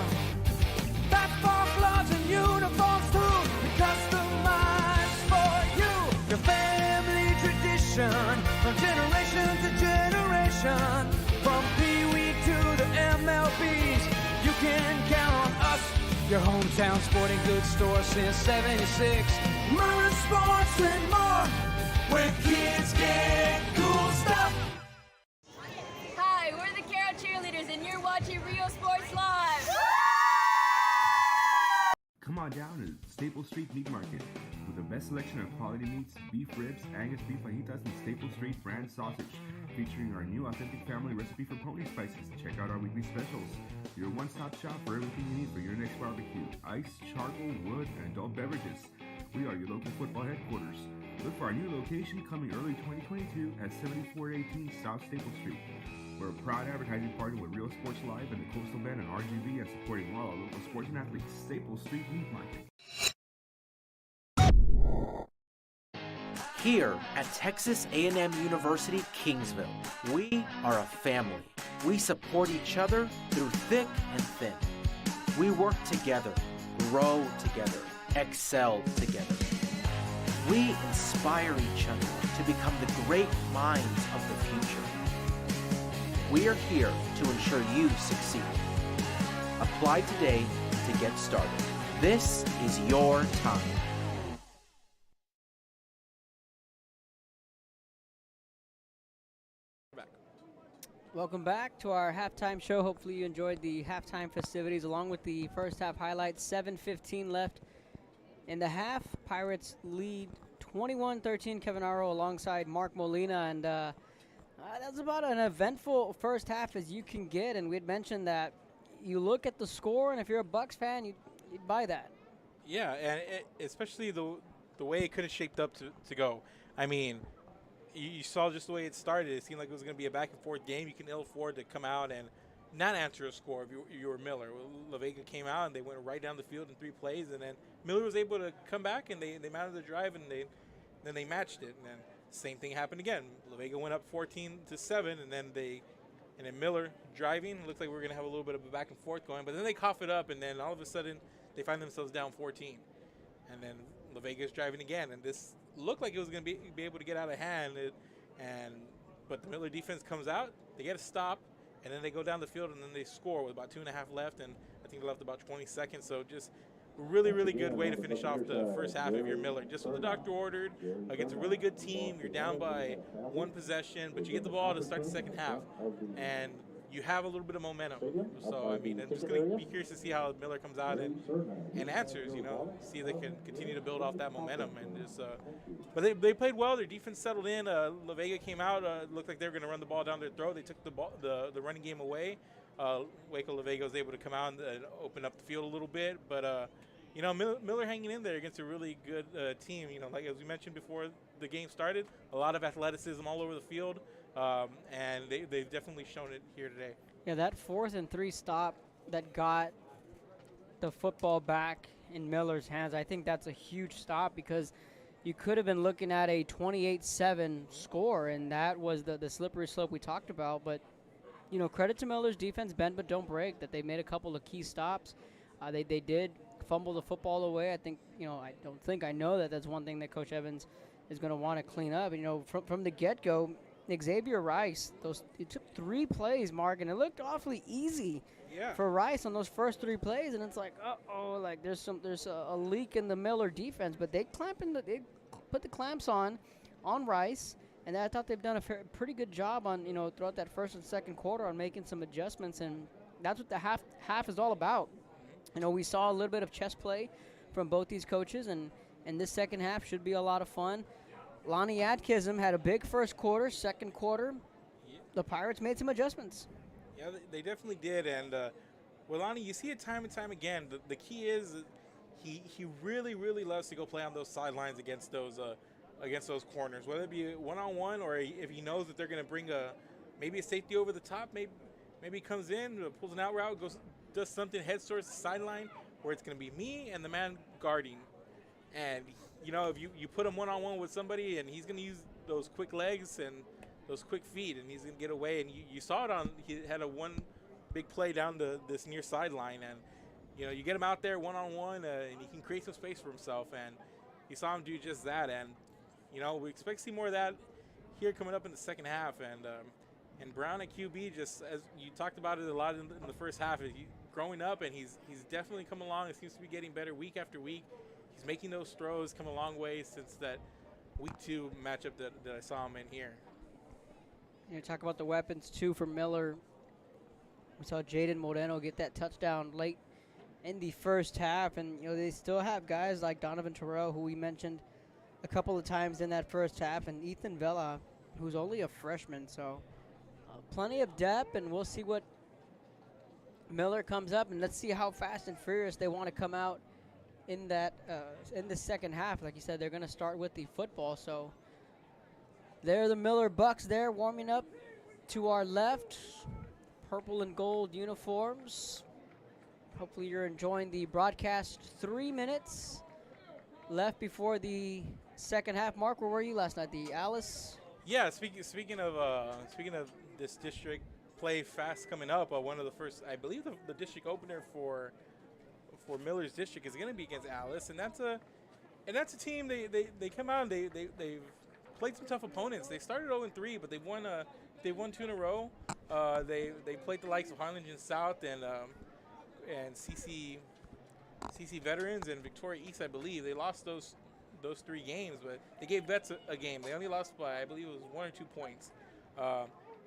Basketball gloves and uniforms too, customized for you. Your family tradition, from generation to generation. From Pee Wee to the MLBs, you can count on us. Your hometown sporting goods store since '76. Myra Sports and more, where kids get cool stuff. Hi, we're the Carroll Cheerleaders, and you're watching Rio Sports Live. Come on down to Staple Street Meat Market with the best selection of quality meats, beef ribs, Angus beef fajitas, and Staple Street brand sausage, featuring our new authentic family recipe for pony spices. Check out our weekly specials. Your one-stop shop for everything you need for your next barbecue: ice, charcoal, wood, and adult beverages. We are your local football headquarters. Look for our new location coming early 2022 at 7418 South Staple Street. We're a proud advertising partner with Real Sports Live and the Coastal Bend and RGV, and supporting all our local sports and athletes. Staple Street Meat Market. Here at Texas A&M University, Kingsville, we are a family. We support each other through thick and thin. We work together, grow together, excel together. We inspire each other to become the great minds of the future. We are here to ensure you succeed. Apply today to get started. This is your time. Welcome back to our halftime show. Hopefully you enjoyed the halftime festivities along with the first half highlights. 7:15 left in the half. Pirates lead 21-13. Kevin Arrow alongside Mark Molina, and that's about an eventful first half as you can get. And we had mentioned that you look at the score, and if you're a Bucks fan, you'd buy that. Yeah, and especially the way it could have shaped up to go. I mean, you saw just the way it started. It seemed like it was going to be a back-and-forth game. You can ill afford to come out and not answer a score if you were Miller. La Vega came out, and they went right down the field in 3 plays, and then Miller was able to come back, and they mounted the drive, and then they matched it. And then same thing happened again. La Vega went up 14-7, and then Miller driving. It looked like we were going to have a little bit of a back-and-forth going, but then they cough it up, and then all of a sudden they find themselves down 14. And then La Vega's driving again, and this looked like it was going to be able to get out of hand, but the Miller defense comes out, they get a stop, and then they go down the field, and then they score with about 2.5 left, and I think they left about 20 seconds. So just really, really good way to finish off the first half if you're Miller. Just what the doctor ordered against a really good team. You're down by 1 possession, but you get the ball to start the second half, and you have a little bit of momentum. So, I mean, I'm just going to be curious to see how Miller comes out and answers, see if they can continue to build off that momentum. And just, but they played well. Their defense settled in. La Vega came out. Looked like they were going to run the ball down their throat. They took the running game away. Waco La Vega was able to come out and open up the field a little bit. But, Miller hanging in there against a really good team. Like as we mentioned before the game started, a lot of athleticism all over the field. And they've definitely shown it here today. Yeah, that 4th and 3 stop that got the football back in Miller's hands, I think that's a huge stop because you could have been looking at a 28-7 score, and that was the slippery slope we talked about. But, credit to Miller's defense, bend but don't break, that they made a couple of key stops. They did fumble the football away. I know that that's one thing that Coach Evans is going to want to clean up. From the get-go, Xavier Rice, it took 3 plays, Mark, and it looked awfully easy for Rice on those first 3 plays, and it's like, there's a leak in the Miller defense, but they put the clamps on Rice, and I thought they've done a pretty good job on throughout that first and second quarter on making some adjustments, and that's what the half is all about. We saw a little bit of chess play from both these coaches, and this second half should be a lot of fun. Lonnie Atkinson had a big first quarter. Second quarter, the Pirates made some adjustments. Yeah, they definitely did. And Lonnie, you see it time and time again. The key is he really, really loves to go play on those sidelines against those corners, whether it be one-on-one or if he knows that they're going to bring maybe a safety over the top. Maybe he comes in, pulls an out route, does something, heads towards the sideline where it's going to be me and the man guarding. And if you put him one-on-one with somebody, and he's going to use those quick legs and those quick feet, and he's going to get away. And you saw it he had one big play down to this near sideline, and you get him out there one-on-one, and he can create some space for himself. And you saw him do just that. And we expect to see more of that here coming up in the second half. And Brown at QB, just as you talked about it a lot in the first half, growing up, and he's definitely come along. It seems to be getting better week after week. He's making those throws, come a long way since that week 2 matchup that I saw him in here. Talk about the weapons, too, for Miller. We saw Jaden Moreno get that touchdown late in the first half, and they still have guys like Donovan Terrell, who we mentioned a couple of times in that first half, and Ethan Vela, who's only a freshman. So plenty of depth, and we'll see what Miller comes up, and let's see how fast and furious they want to come out in the second half. Like you said, they're going to start with the football. So there are the Miller Bucks there warming up to our left. Purple and gold uniforms. Hopefully you're enjoying the broadcast. 3 minutes left before the second half. Mark, where were you last night? The Alice? Yeah, speaking of this district play fast coming up, one of the first, I believe the district opener for Miller's district is going to be against Alice, and that's a team. They come out and they've played some tough opponents. They started 0-3, but they've won 2 in a row. They played the likes of Harlingen South and CC Veterans and Victoria East, I believe. They lost those 3 games, but they gave Vets a game. They only lost by, I believe it was 1 or 2 points.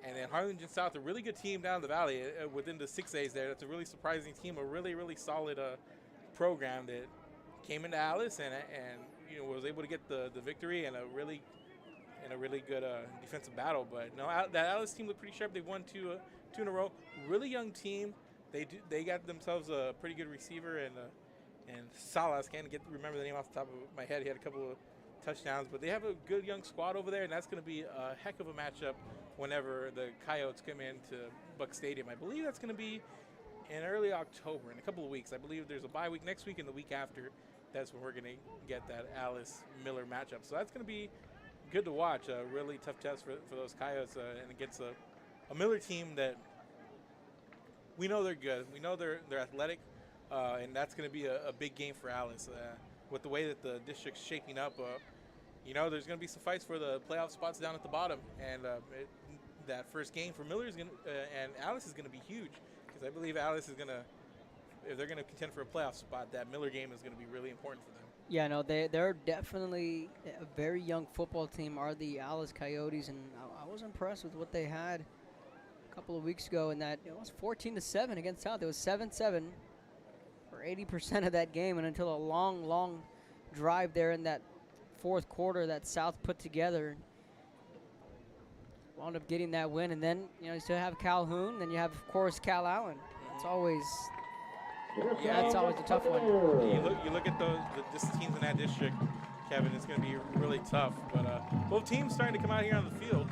And then Harlingen South, a really good team down the valley within the 6As there. That's a really surprising team, a really, really solid program that came into Alice and was able to get the victory and a really good defensive battle. But no, that Alice team looked pretty sharp. They won two in a row. Really young team. They got themselves a pretty good receiver and Salas, can't remember the name off the top of my head. He had a couple of touchdowns, but they have a good young squad over there, and that's going to be a heck of a matchup whenever the Coyotes come into Buck Stadium. I believe that's going to be in early October, in a couple of weeks. I believe there's a bye week next week and the week after. That's when we're going to get that Alice-Miller matchup. So that's going to be good to watch, a really tough test for those Coyotes and against a Miller team that we know they're good. We know they're athletic, and that's going to be a big game for Alice. With the way that the district's shaping up, there's going to be some fights for the playoff spots down at the bottom, and that first game for Miller and Alice is going to be huge, because I believe Alice is going to, if they're going to contend for a playoff spot, that Miller game is going to be really important for them. Yeah, no, they're definitely a very young football team, are the Alice Coyotes, and I was impressed with what they had a couple of weeks ago in that it was 14-7 against South. It was 7-7 for 80% of that game, and until a long drive there in that fourth quarter that South put together, wound up getting that win. And then you still have Calhoun, then you have, of course, Cal Allen. That's always a tough one. You look at the teams in that district, Kevin, it's going to be really tough. But both teams starting to come out here on the field,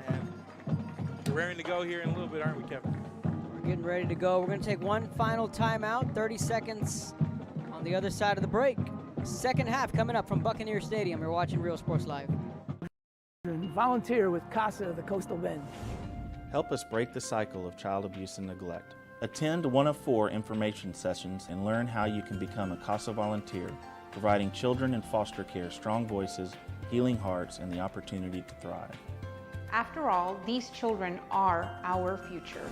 and we're raring to go here in a little bit, aren't we, Kevin? We're getting ready to go. We're going to take one final timeout, 30 seconds on the other side of the break. Second half coming up from Buccaneer Stadium. You're watching Real Sports Live. Volunteer with CASA of the Coastal Bend. Help us break the cycle of child abuse and neglect. Attend one of 4 information sessions and learn how you can become a CASA volunteer, providing children in foster care strong voices, healing hearts, and the opportunity to thrive. After all, these children are our future.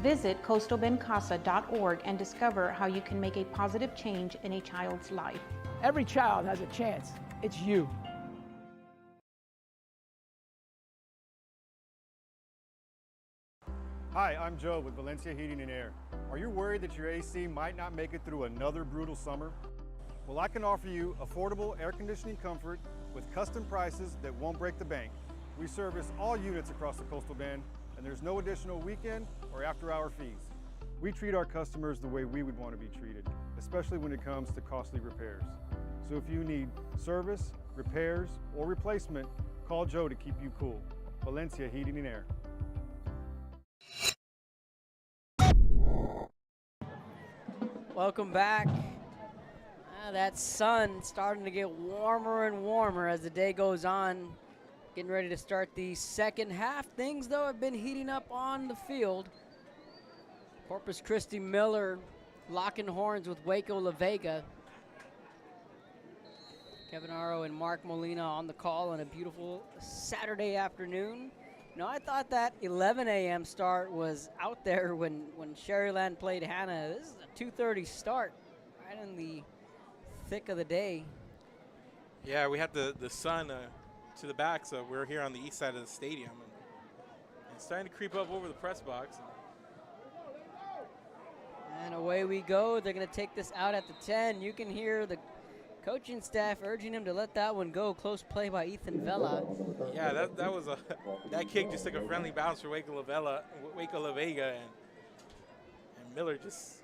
Visit coastalbendcasa.org and discover how you can make a positive change in a child's life. Every child has a chance. It's you. Hi, I'm Joe with Valencia Heating and Air. Are you worried that your AC might not make it through another brutal summer? Well, I can offer you affordable air conditioning comfort with custom prices that won't break the bank. We service all units across the Coastal Bend, and there's no additional weekend or after-hour fees. We treat our customers the way we would want to be treated, especially when it comes to costly repairs. So if you need service, repairs, or replacement, call Joe to keep you cool. Valencia Heating and Air. Welcome back. That sun starting to get warmer and warmer as the day goes on. Getting ready to start the second half. Things, though, have been heating up on the field. Corpus Christi Miller locking horns with Waco La Vega. Kevin Aro and Mark Molina on the call on a beautiful Saturday afternoon. I thought that 11 a.m. start was out there when Sherryland played Hannah. This is a 2:30 start, right in the thick of the day. Yeah, we had the sun to the back, so we're here on the east side of the stadium. And it's starting to creep up over the press box. And away we go. They're going to take this out at the 10. You can hear the coaching staff urging him to let that one go. Close play by Ethan Vela. Yeah, that kick just took a friendly bounce for Waco La Vega, and Miller just,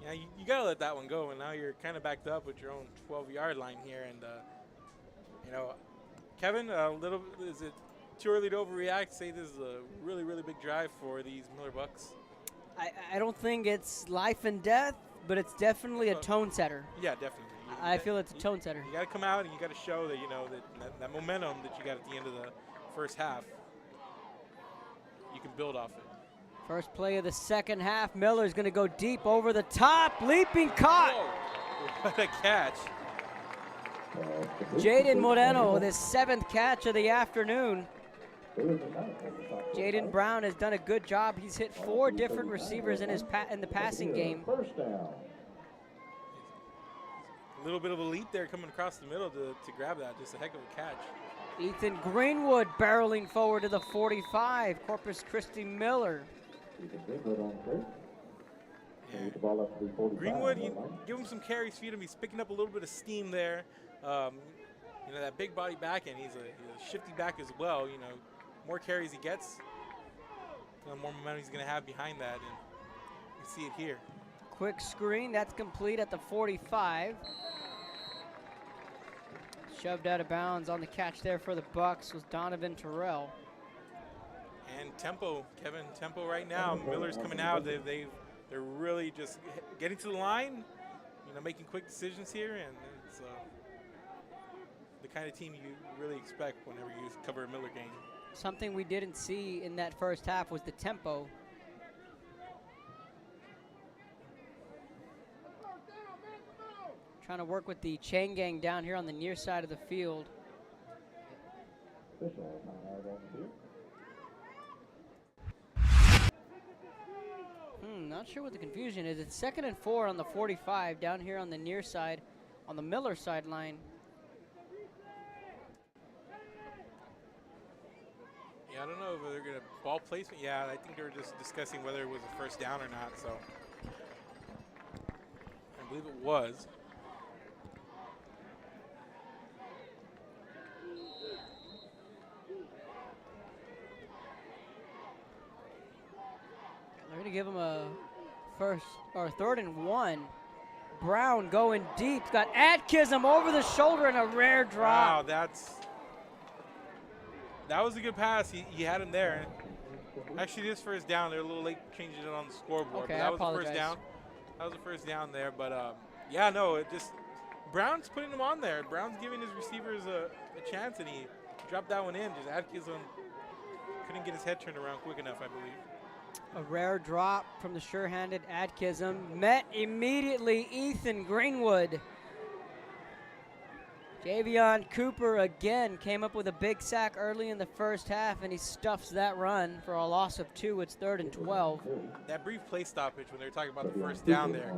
you gotta let that one go. And now you're kind of backed up with your own 12-yard line here. And Kevin, is it too early to overreact? Say this is a really, really big drive for these Miller Bucks. I don't think it's life and death, but it's definitely a tone setter. Yeah, definitely. I feel it's a tone setter. You got to come out and you got to show that that momentum that you got at the end of the first half, you can build off it. First play of the second half. Miller's going to go deep over the top, leaping caught. Whoa, what a catch! Jaden Moreno with his 7th catch of the afternoon. Jaden Brown has done a good job. He's hit 4 different receivers in the passing game. A little bit of a leap there coming across the middle to grab that. Just a heck of a catch. Ethan Greenwood barreling forward to the 45. Corpus Christi Miller. Greenwood, you give him some carries, feed him. He's picking up a little bit of steam there. You know, that big body back end, he's a shifty back as well. You know, more carries he gets, the more momentum he's going to have behind that, and you see it here. Quick screen, that's complete at the 45. Shoved out of bounds on the catch there for the Bucks was Donovan Terrell. And tempo, Kevin, tempo right now. Miller's coming out. They're really just getting to the line, you know, making quick decisions here, and it's the kind of team you really expect whenever you cover a Miller game. Something we didn't see in that first half was the tempo. Trying to work with the chain gang down here on the near side of the field. Not sure what the confusion is. It's 2nd and 4 on the 45 down here on the near side, on the Miller sideline. Yeah, I don't know if they're going to ball placement. Yeah, I think they were just discussing whether it was a first down or not, so I believe it was. They're going to give him a 3rd and 1. Brown going deep. Got Atkinson over the shoulder and a rare drop. Wow, that was a good pass. He had him there. Actually, this first down, they're a little late changing it on the scoreboard. Okay, but that I was apologize. the first down. That was the first down there. But yeah, no, it just Brown's putting him on there. Brown's giving his receivers a chance, and he dropped that one in. Just Atkinson couldn't get his head turned around quick enough, I believe. A rare drop from the sure-handed Atkinson. Met immediately Ethan Greenwood. Javion Cooper again came up with a big sack early in the first half, and he stuffs that run for a loss of 2. It's 3rd and 12. That brief play stoppage when they were talking about the first down there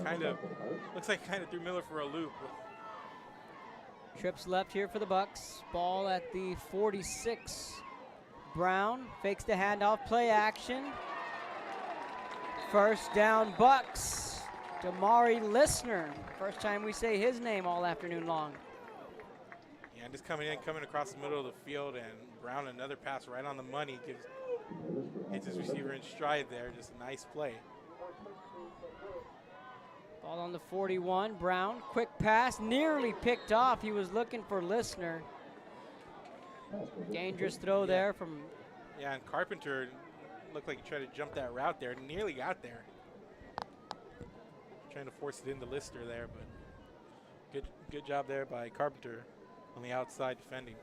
looks like kind of threw Miller for a loop. Trips left here for the Bucks. Ball at the 46. Brown fakes the handoff, play action. First down, Bucks. Damari Listener. First time we say his name all afternoon long. Yeah, just coming across the middle of the field, and Brown another pass right on the money. Hits his receiver in stride there. Just a nice play. Ball on the 41. Brown, quick pass, nearly picked off. He was looking for Listener. Dangerous throw there from. Yeah, and Carpenter looked like he tried to jump that route there. Nearly got there. Trying to force it into Lister there, but good job there by Carpenter on the outside defending.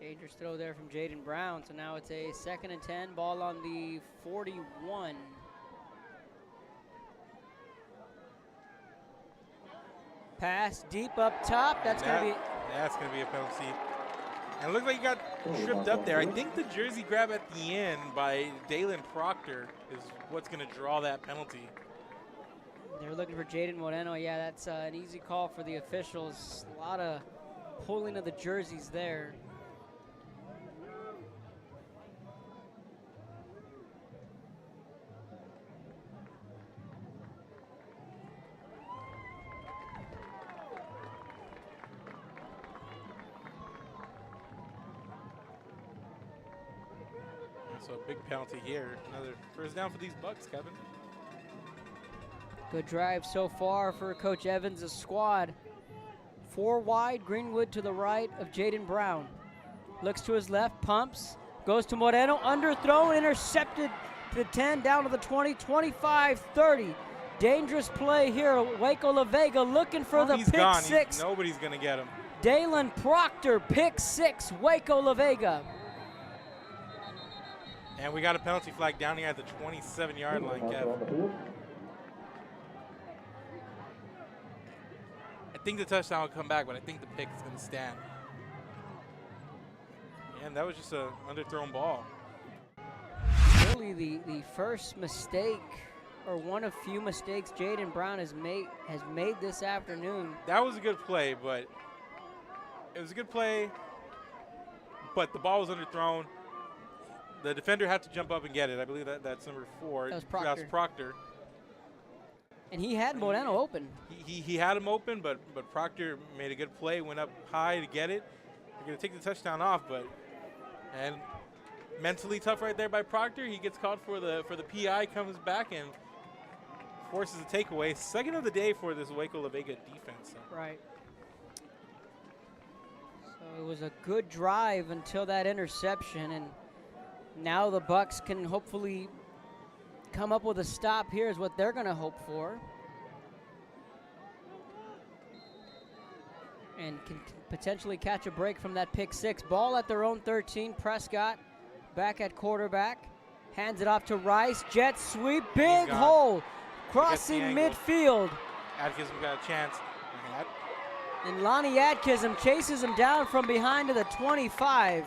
Dangerous throw there from Jaden Brown. So now it's a 2nd and 10. Ball on the 41. Pass deep up top. That's going to be a penalty. And it looked like he got tripped up there. I think the jersey grab at the end by Dalen Proctor is what's going to draw that penalty. They're looking for Jaden Moreno. Yeah, that's an easy call for the officials. A lot of pulling of the jerseys there. So a big penalty here. Another first down for these Bucks, Kevin. Good drive so far for Coach Evans' squad. 4 wide, Greenwood to the right of Jaden Brown. Looks to his left, pumps, goes to Moreno, underthrown, intercepted to the 10, down to the 20, 25, 30. Dangerous play here. Waco La Vega looking for the he's pick gone. 6. Nobody's going to get him. Dalen Proctor, pick 6, Waco La Vega. And we got a penalty flag down here at the 27-yard line, Kev. I think the touchdown will come back, but I think the pick is going to stand. And that was just an underthrown ball. Really the first mistake, or one of few mistakes Jaden Brown has made this afternoon. That was a good play, but it was a good play. but the ball was underthrown. The defender had to jump up and get it. I believe that's number 4. That was Proctor. That was Proctor. And he had Moreno open. He had him open, but Proctor made a good play, went up high to get it. They're going to take the touchdown off, and mentally tough right there by Proctor. He gets called for the PI, comes back and forces a takeaway. Second of the day for this Waco La Vega defense. Right. So it was a good drive until that interception, and now the Bucks can hopefully come up with a stop here is what they're going to hope for. And can potentially catch a break from that pick 6. Ball at their own 13. Prescott back at quarterback. Hands it off to Rice. Jet sweep. Big hole. Crossing midfield. Atkinson got a chance. And Lonnie Atkinson chases him down from behind to the 25.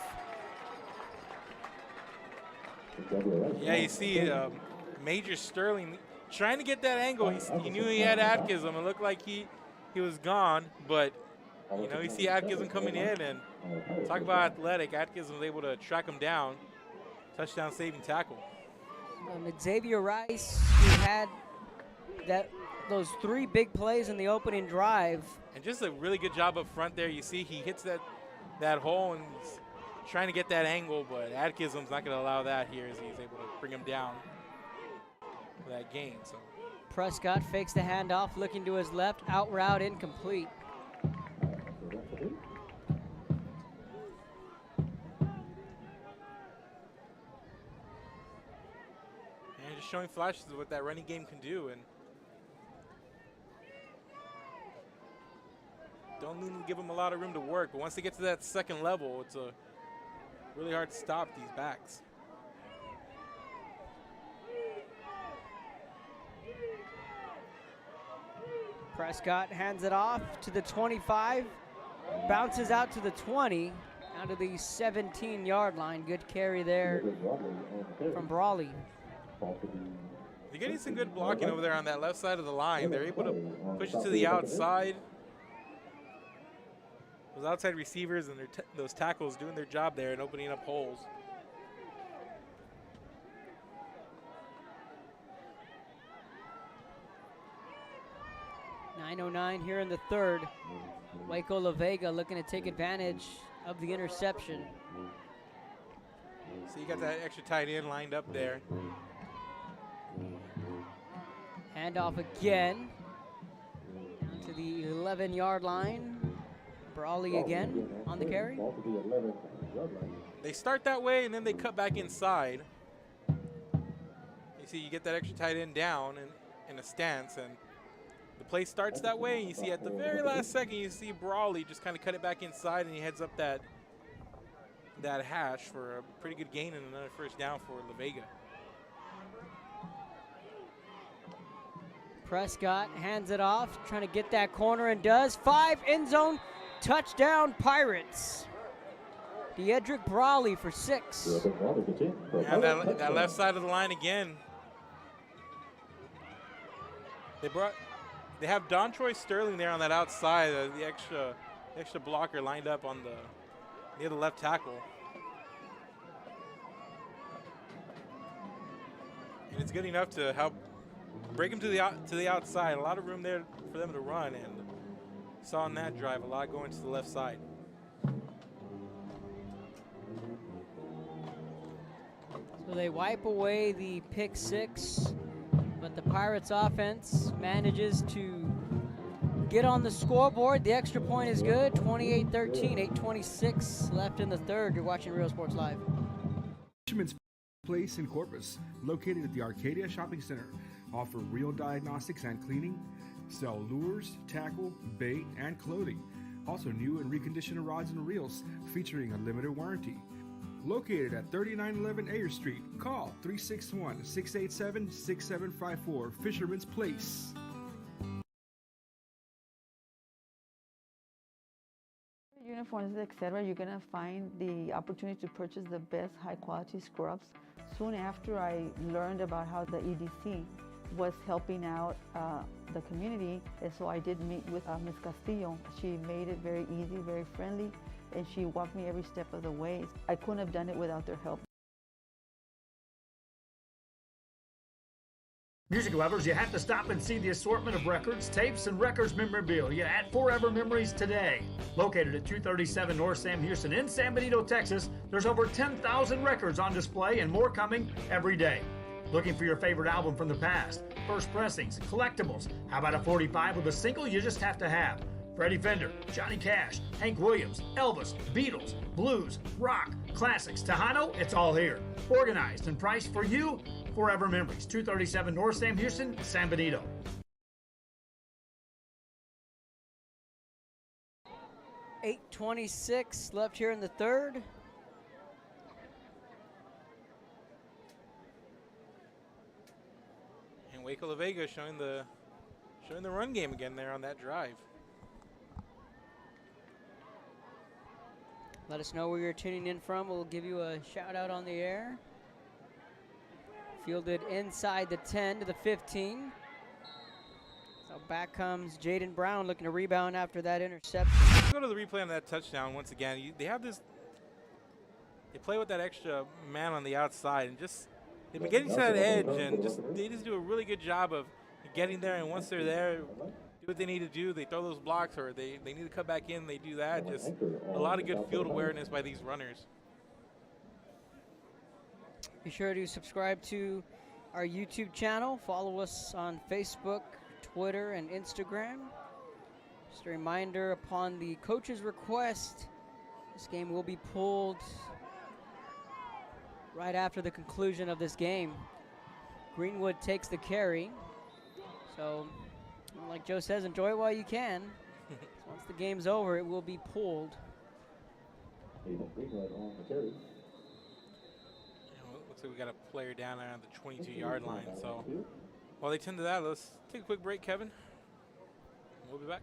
Yeah, you see Major Sterling trying to get that angle. He knew he had Atkinson. It looked like he was gone, but you see Atkinson coming in, and talk about athletic. Atkinson was able to track him down. Touchdown saving tackle. Xavier Rice, he had those 3 big plays in the opening drive. And just a really good job up front there. You see he hits that hole and he's trying to get that angle, but Atkinson's not going to allow that here as he's able to bring him down for that gain. So Prescott fakes the handoff, looking to his left, out route incomplete. And just showing flashes of what that running game can do, and don't need to give them a lot of room to work, but once they get to that second level, it's really hard to stop these backs. Prescott hands it off to the 25, bounces out to the 20, down to the 17-yard line. Good carry there from Brawley. They're getting some good blocking over there on that left side of the line. They're able to push it to the outside. Those outside receivers and those tackles doing their job there and opening up holes. .909 here in the third. Waco La Vega looking to take advantage of the interception. So you got that extra tight end lined up there. Handoff again down to the 11-yard line. Brawley again on the carry. They start that way and then they cut back inside. You see you get that extra tight end down in a stance, and the play starts that way, and you see at the very last second you see Brawley just kind of cut it back inside, and he heads up that hash for a pretty good gain and another first down for La Vega. Prescott hands it off, trying to get that corner, and does. 5 end zone. Touchdown Pirates. Deedrick Brawley for 6. And that left side of the line again. They have Don Troy Sterling there on that outside, the extra blocker lined up on near the left tackle. And it's good enough to help break him to the outside. A lot of room there for them to run, and saw on that drive a lot going to the left side. So they wipe away the pick 6, but the Pirates offense manages to get on the scoreboard. The extra point is good, 28-13, 8:26 left in the third. You're watching Real Sports Live. Fisherman's Place in Corpus, located at the Arcadia Shopping Center, offer real diagnostics and cleaning, sell lures, tackle, bait, and clothing. Also new and reconditioned rods and reels featuring a limited warranty. Located at 3911 Ayer Street, call 361-687-6754, Fisherman's Place. Uniforms, etc., you're going to find the opportunity to purchase the best high quality scrubs. Soon after I learned about how the EDC was helping out the community, and so I did meet with Ms. Castillo. She made it very easy, very friendly, and she walked me every step of the way. I couldn't have done it without their help. Music lovers, you have to stop and see the assortment of records, tapes, and records memorabilia at Forever Memories today. Located at 237 North Sam Houston in San Benito, Texas, there's over 10,000 records on display and more coming every day. Looking for your favorite album from the past, first pressings, collectibles? How about a 45 with a single you just have to have? Freddie Fender, Johnny Cash, Hank Williams, Elvis, Beatles, blues, rock, classics, Tejano, it's all here. Organized and priced for you. Forever Memories, 237 North Sam Houston, San Benito. .8:26 left here in the third. And Waco La Vega showing the run game again there on that drive. Let us know where you're tuning in from. We'll give you a shout out on the air. Fielded inside the 10 to the 15. So back comes Jaden Brown looking to rebound after that interception. Let's go to the replay on that touchdown once again. They have this, they play with that extra man on the outside and just, they've been getting to that edge and they just do a really good job of getting there, and once they're there, do what they need to do. They throw those blocks, or they need to cut back in, they do that. Just a lot of good field awareness by these runners. Be sure to subscribe to our YouTube channel. Follow us on Facebook, Twitter, and Instagram. Just a reminder, upon the coach's request, this game will be pulled right after the conclusion of this game. Greenwood takes the carry. So, like Joe says, enjoy it while you can. Once the game's over, it will be pulled. Looks like we got a player down there on the 22-yard line. So while they tend to that, let's take a quick break, Kevin. We'll be back.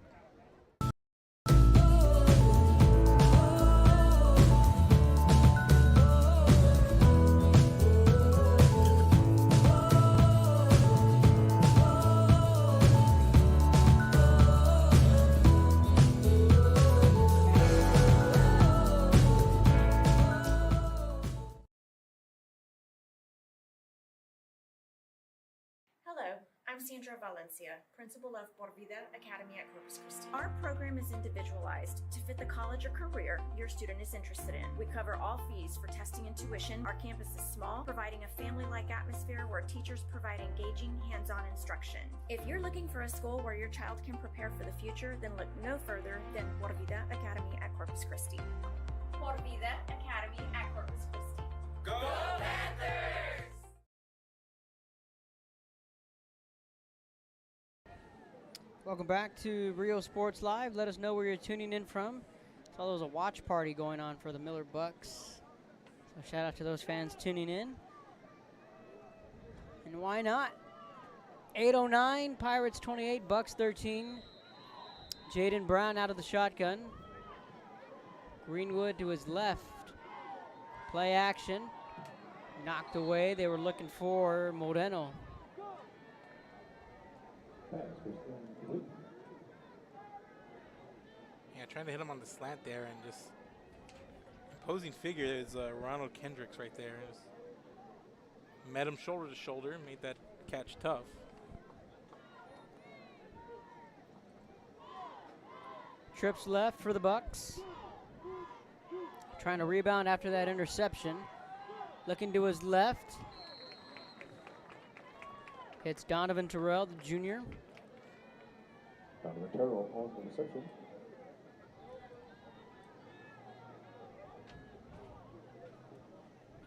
Hello, I'm Sandra Valencia, principal of Por Vida Academy at Corpus Christi. Our program is individualized to fit the college or career your student is interested in. We cover all fees for testing and tuition. Our campus is small, providing a family-like atmosphere where teachers provide engaging, hands-on instruction. If you're looking for a school where your child can prepare for the future, then look no further than Por Vida Academy at Corpus Christi. Por Vida Academy at Corpus Christi. Go Panthers! Welcome back to Rio Sports Live. Let us know where you're tuning in from. Saw there was a watch party going on for the Miller Bucks. So shout out to those fans tuning in. And why not? 8:09, Pirates 28, Bucks 13. Jaden Brown out of the shotgun. Greenwood to his left. Play action. Knocked away. They were looking for Moreno. Yeah, trying to hit him on the slant there, and just imposing figure is Ronald Kendricks right there. Just met him shoulder to shoulder, made that catch tough. Trips left for the Bucks. Trying to rebound after that interception. Looking to his left. It's Donovan Terrell, the junior. Donovan Terrell on the reception.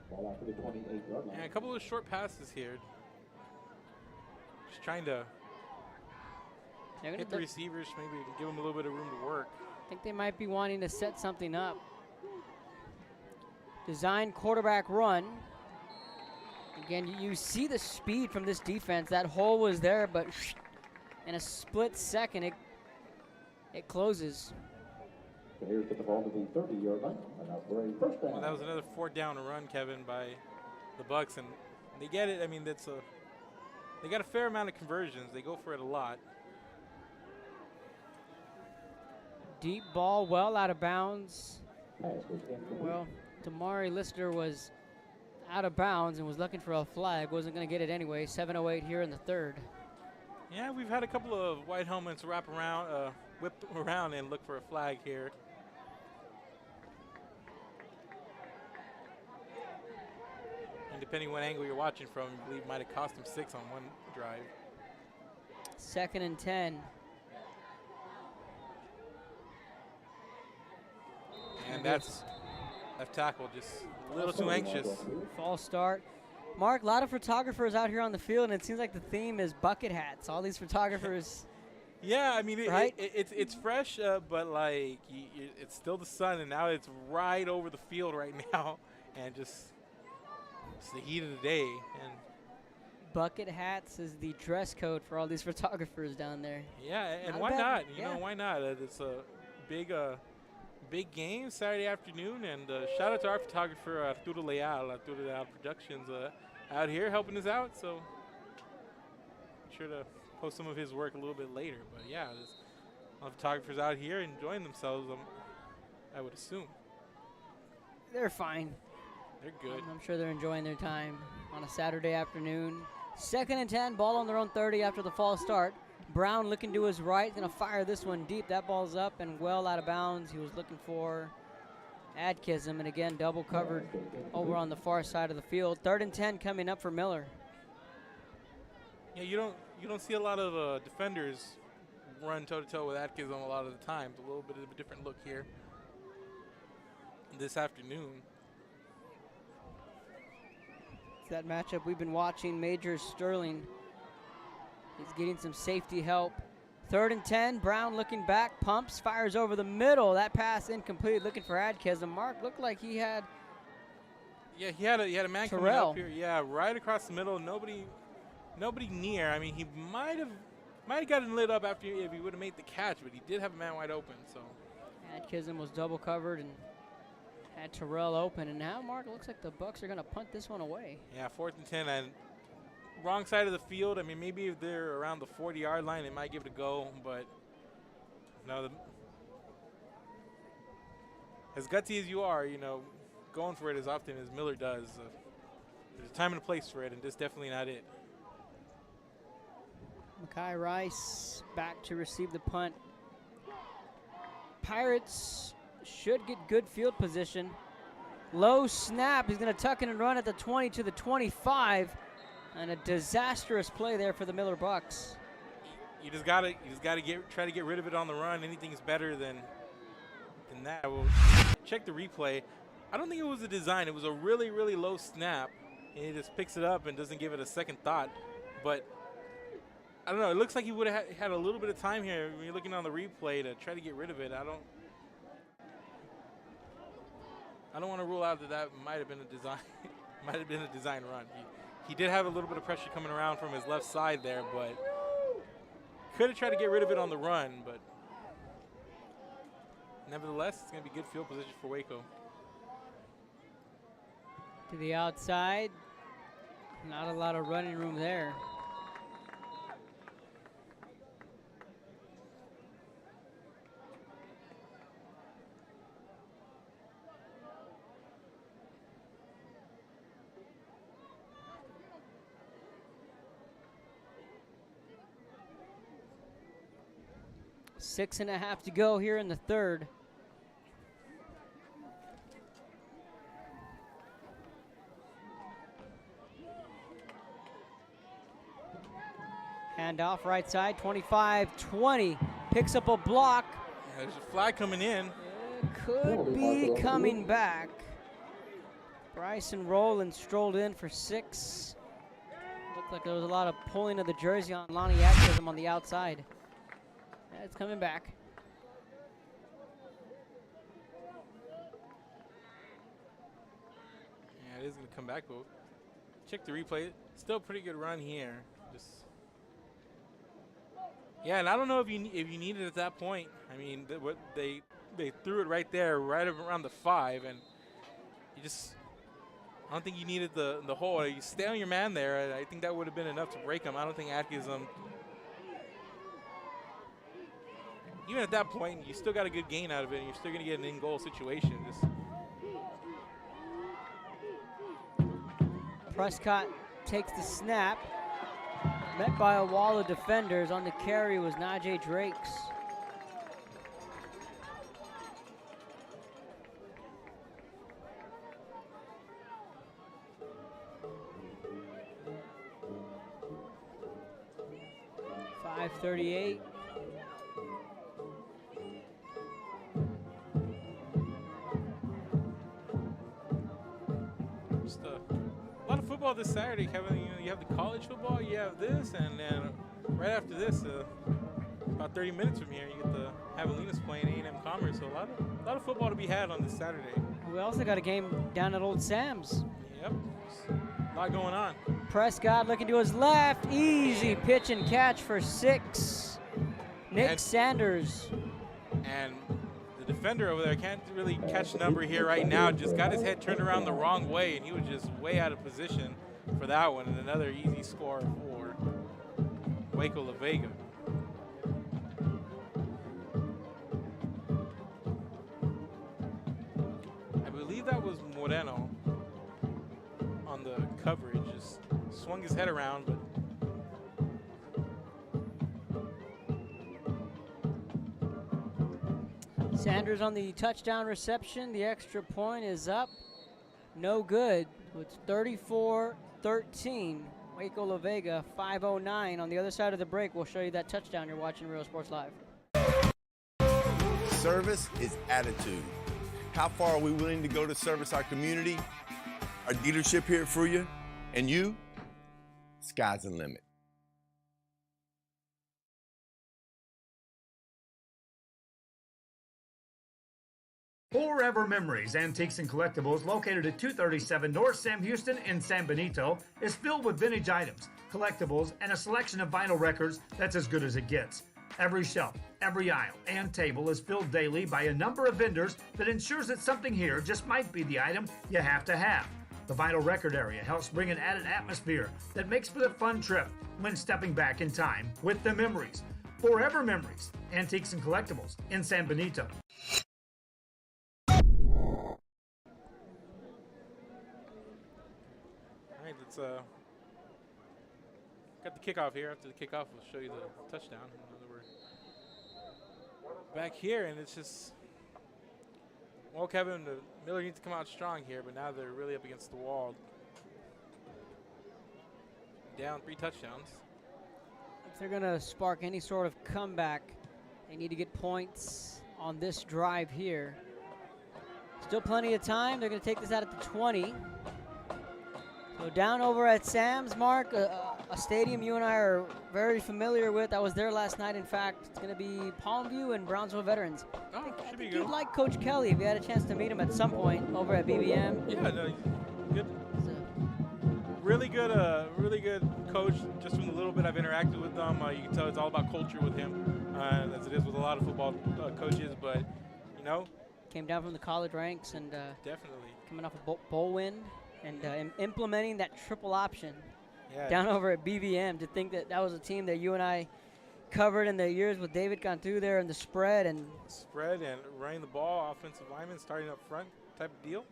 Ball after the 28-yard line. Yeah, a couple of short passes here. Just trying to hit the receivers, maybe give them a little bit of room to work. I think they might be wanting to set something up. Design quarterback run. Again, you see the speed from this defense. That hole was there, but in a split second, it closes. Here's the ball to the 30-yard line. First down. Well, that was another fourth down run, Kevin, by the Bucks, and they get it. I mean, they got a fair amount of conversions. They go for it a lot. Deep ball, well out of bounds. Well, Damari Lister was out of bounds and was looking for a flag. Wasn't going to get it anyway. 7:08 here in the third. Yeah, we've had a couple of white helmets wrap around, whip around and look for a flag here. And depending what angle you're watching from, I believe might have cost him 6 on one drive. 2nd and 10. And that's left tackle just a little too anxious. False start. Mark, a lot of photographers out here on the field, and it seems like the theme is bucket hats. All these photographers. Yeah, I mean, right? it's fresh, but like it's still the sun, and now it's right over the field right now, and just it's the heat of the day. And bucket hats is the dress code for all these photographers down there. Yeah, and Not why bad. not? You Yeah. know, why not? It's a big game Saturday afternoon, and shout out to our photographer Arturo Leal Productions out here helping us out. So be sure to post some of his work a little bit later. But yeah, there's a lot of photographers out here enjoying themselves. I would assume They're fine. they're good. I'm sure they're enjoying their time on a Saturday afternoon. 2nd and 10, ball on their own 30 after the false start. Brown looking to his right, going to fire this one deep. That ball's up and well out of bounds. He was looking for Adkism, and again, double covered over on the far side of the field. 3rd and 10 coming up for Miller. Yeah, you don't see a lot of defenders run toe-to-toe with Adkism a lot of the times. A little bit of a different look here this afternoon. It's that matchup we've been watching. Major Sterling. He's getting some safety help. 3rd and 10. Brown looking back, pumps, fires over the middle. That pass incomplete. Looking for Adkism. Mark looked like he had. Yeah, he had a man coming Terrell. up here. Yeah, right across the middle. Nobody near. I mean, he might have gotten lit up after if he would have made the catch, but he did have a man wide open. So Adkism was double covered and had Terrell open. And now, Mark, it looks like the Bucks are going to punt this one away. yeah, 4th and 10 and wrong side of the field. I mean, maybe if they're around the 40-yard line, they might give it a go. But no, as gutsy as you are, going for it as often as Miller does, there's a time and a place for it, and this definitely not it. Makai Rice back to receive the punt. Pirates should get good field position. Low snap. He's going to tuck in and run at the 20 to the 25. And a disastrous play there for the Miller Bucks. You just gotta try to get rid of it on the run. Anything's better than that. We'll check the replay. I don't think it was a design. It was a really, really low snap, and he just picks it up and doesn't give it a second thought. But I don't know. It looks like he would have had a little bit of time here when you're looking on the replay to try to get rid of it. I don't want to rule out that might have been a design. Might have been a design run. He did have a little bit of pressure coming around from his left side there, but could have tried to get rid of it on the run. But nevertheless, it's going to be good field position for Waco. To the outside. Not a lot of running room there. Six and a half to go here in the third. Handoff right side, 25-20. Picks up a block. Yeah, there's a flag coming in. Could be coming back. Bryson Rowland strolled in for 6. Looked like there was a lot of pulling of the jersey on Lonnie Adkism on the outside. Yeah, it's coming back. Yeah, it is going to come back, but check the replay. Still a pretty good run here. Yeah, and I don't know if you need it at that point. I mean, they threw it right there, right around the 5, and you just I don't think you needed the hole. You stay on your man there. I think that would have been enough to break him. I don't think Adkism even at that point, you still got a good gain out of it, and you're still going to get an in-goal situation. Prescott takes the snap. Met by a wall of defenders. On the carry was Najee Drakes. .538. Just a lot of football this Saturday, Kevin. You have the college football, you have this, and then right after this, about 30 minutes from here, you get the Javelinas playing A&M Commerce. So a lot of football to be had on this Saturday. We also got a game down at Old Sam's. Yep, a lot going on. Prescott looking to his left, easy pitch and catch for 6. Nick Sanders. And the defender over there can't really catch number here right now. Just got his head turned around the wrong way, and he was just way out of position for that one. And another easy score for Waco La Vega. I believe that was Moreno on the coverage. Just swung his head around, but Sanders on the touchdown reception. The extra point is up. No good. It's 34-13. Waco La Vega, 5:09. On the other side of the break, we'll show you that touchdown. You're watching Real Sports Live. Service is attitude. How far are we willing to go to service our community, our dealership here at Fruya, and you? Sky's the limit. Forever Memories, Antiques and Collectibles, located at 237 North Sam Houston in San Benito, is filled with vintage items, collectibles, and a selection of vinyl records that's as good as it gets. Every shelf, every aisle, and table is filled daily by a number of vendors that ensures that something here just might be the item you have to have. The vinyl record area helps bring an added atmosphere that makes for the fun trip when stepping back in time with the memories. Forever Memories, Antiques and Collectibles in San Benito. Let's got the kickoff here. After the kickoff, we'll show you the touchdown. We're back here, and it's just, well, Kevin, the Miller needs to come out strong here, but now they're really up against the wall. Down 3 touchdowns. If they're going to spark any sort of comeback, they need to get points on this drive here. Still plenty of time. They're going to take this out at the 20. So down over at Sam's, Mark, a stadium you and I are very familiar with. I was there last night, in fact. It's going to be Palmview and Brownsville Veterans. Oh, should be good. You'd like Coach Kelly if you had a chance to meet him at some point over at BBM. Yeah, no, good. Really good coach. Just from the little bit I've interacted with them, you can tell it's all about culture with him, as it is with a lot of football coaches. But, you know. Came down from the college ranks and definitely coming off a bowl win. And implementing that triple option down over at BVM. To think that that was a team that you and I covered in the years with David Cantu there in the spread and running the ball, offensive lineman starting up front type of deal.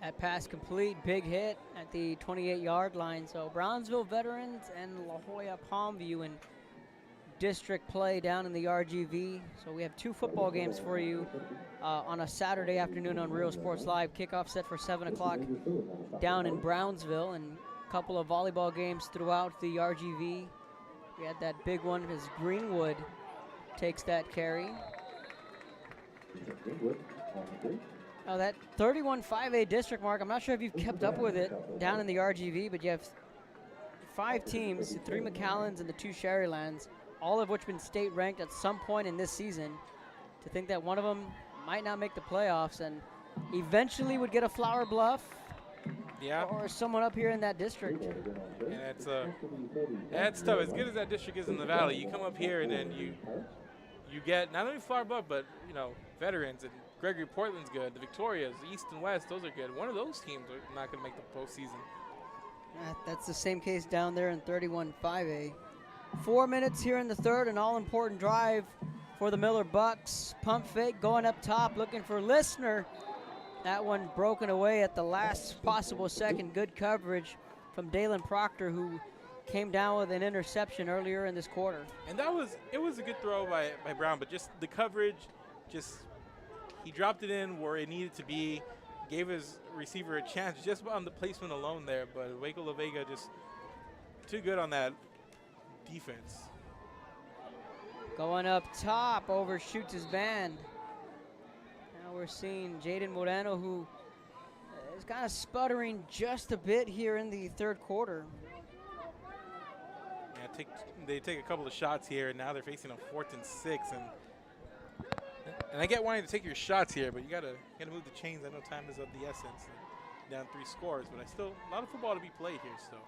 That pass complete, big hit at the 28-yard line. So Brownsville Veterans and La Jolla Palmview in district play down in the RGV. So we have 2 football games for you on a Saturday afternoon on Real Sports Live. Kickoff set for 7 o'clock down in Brownsville, and a couple of volleyball games throughout the RGV. We had that big one as Greenwood takes that carry. Now that 31-5A district, Mark, I'm not sure if you've kept up with it down in the RGV, but you have 5 teams, 3 McAllens and the 2 Sherrylands, all of which been state ranked at some point in this season. To think that one of them might not make the playoffs and eventually would get a Flower Bluff or someone up here in that district. And that's tough. As good as that district is in the Valley, you come up here and then you get not only Flower Bluff, but, you know, Veterans, and Gregory Portland's good. The Victorias, the East and West, those are good. One of those teams are not going to make the postseason. That's the same case down there in 31-5A. 4 minutes here in the third, an all-important drive for the Miller Bucks. Pump fake going up top, looking for Listener. That one broken away at the last possible second. Good coverage from Dalen Proctor, who came down with an interception earlier in this quarter. And it was a good throw by Brown, but just the coverage, he dropped it in where it needed to be, gave his receiver a chance just on the placement alone there, but Waco La Vega just too good on that defense. Going up top, overshoots his band. Now we're seeing Jaden Moreno, who is kind of sputtering just a bit here in the third quarter. Yeah, they take a couple of shots here, and now they're facing a 4th and 6, and I get wanting to take your shots here, but you gotta move the chains. I know time is of the essence. Down 3 scores, but a lot of football to be played here still.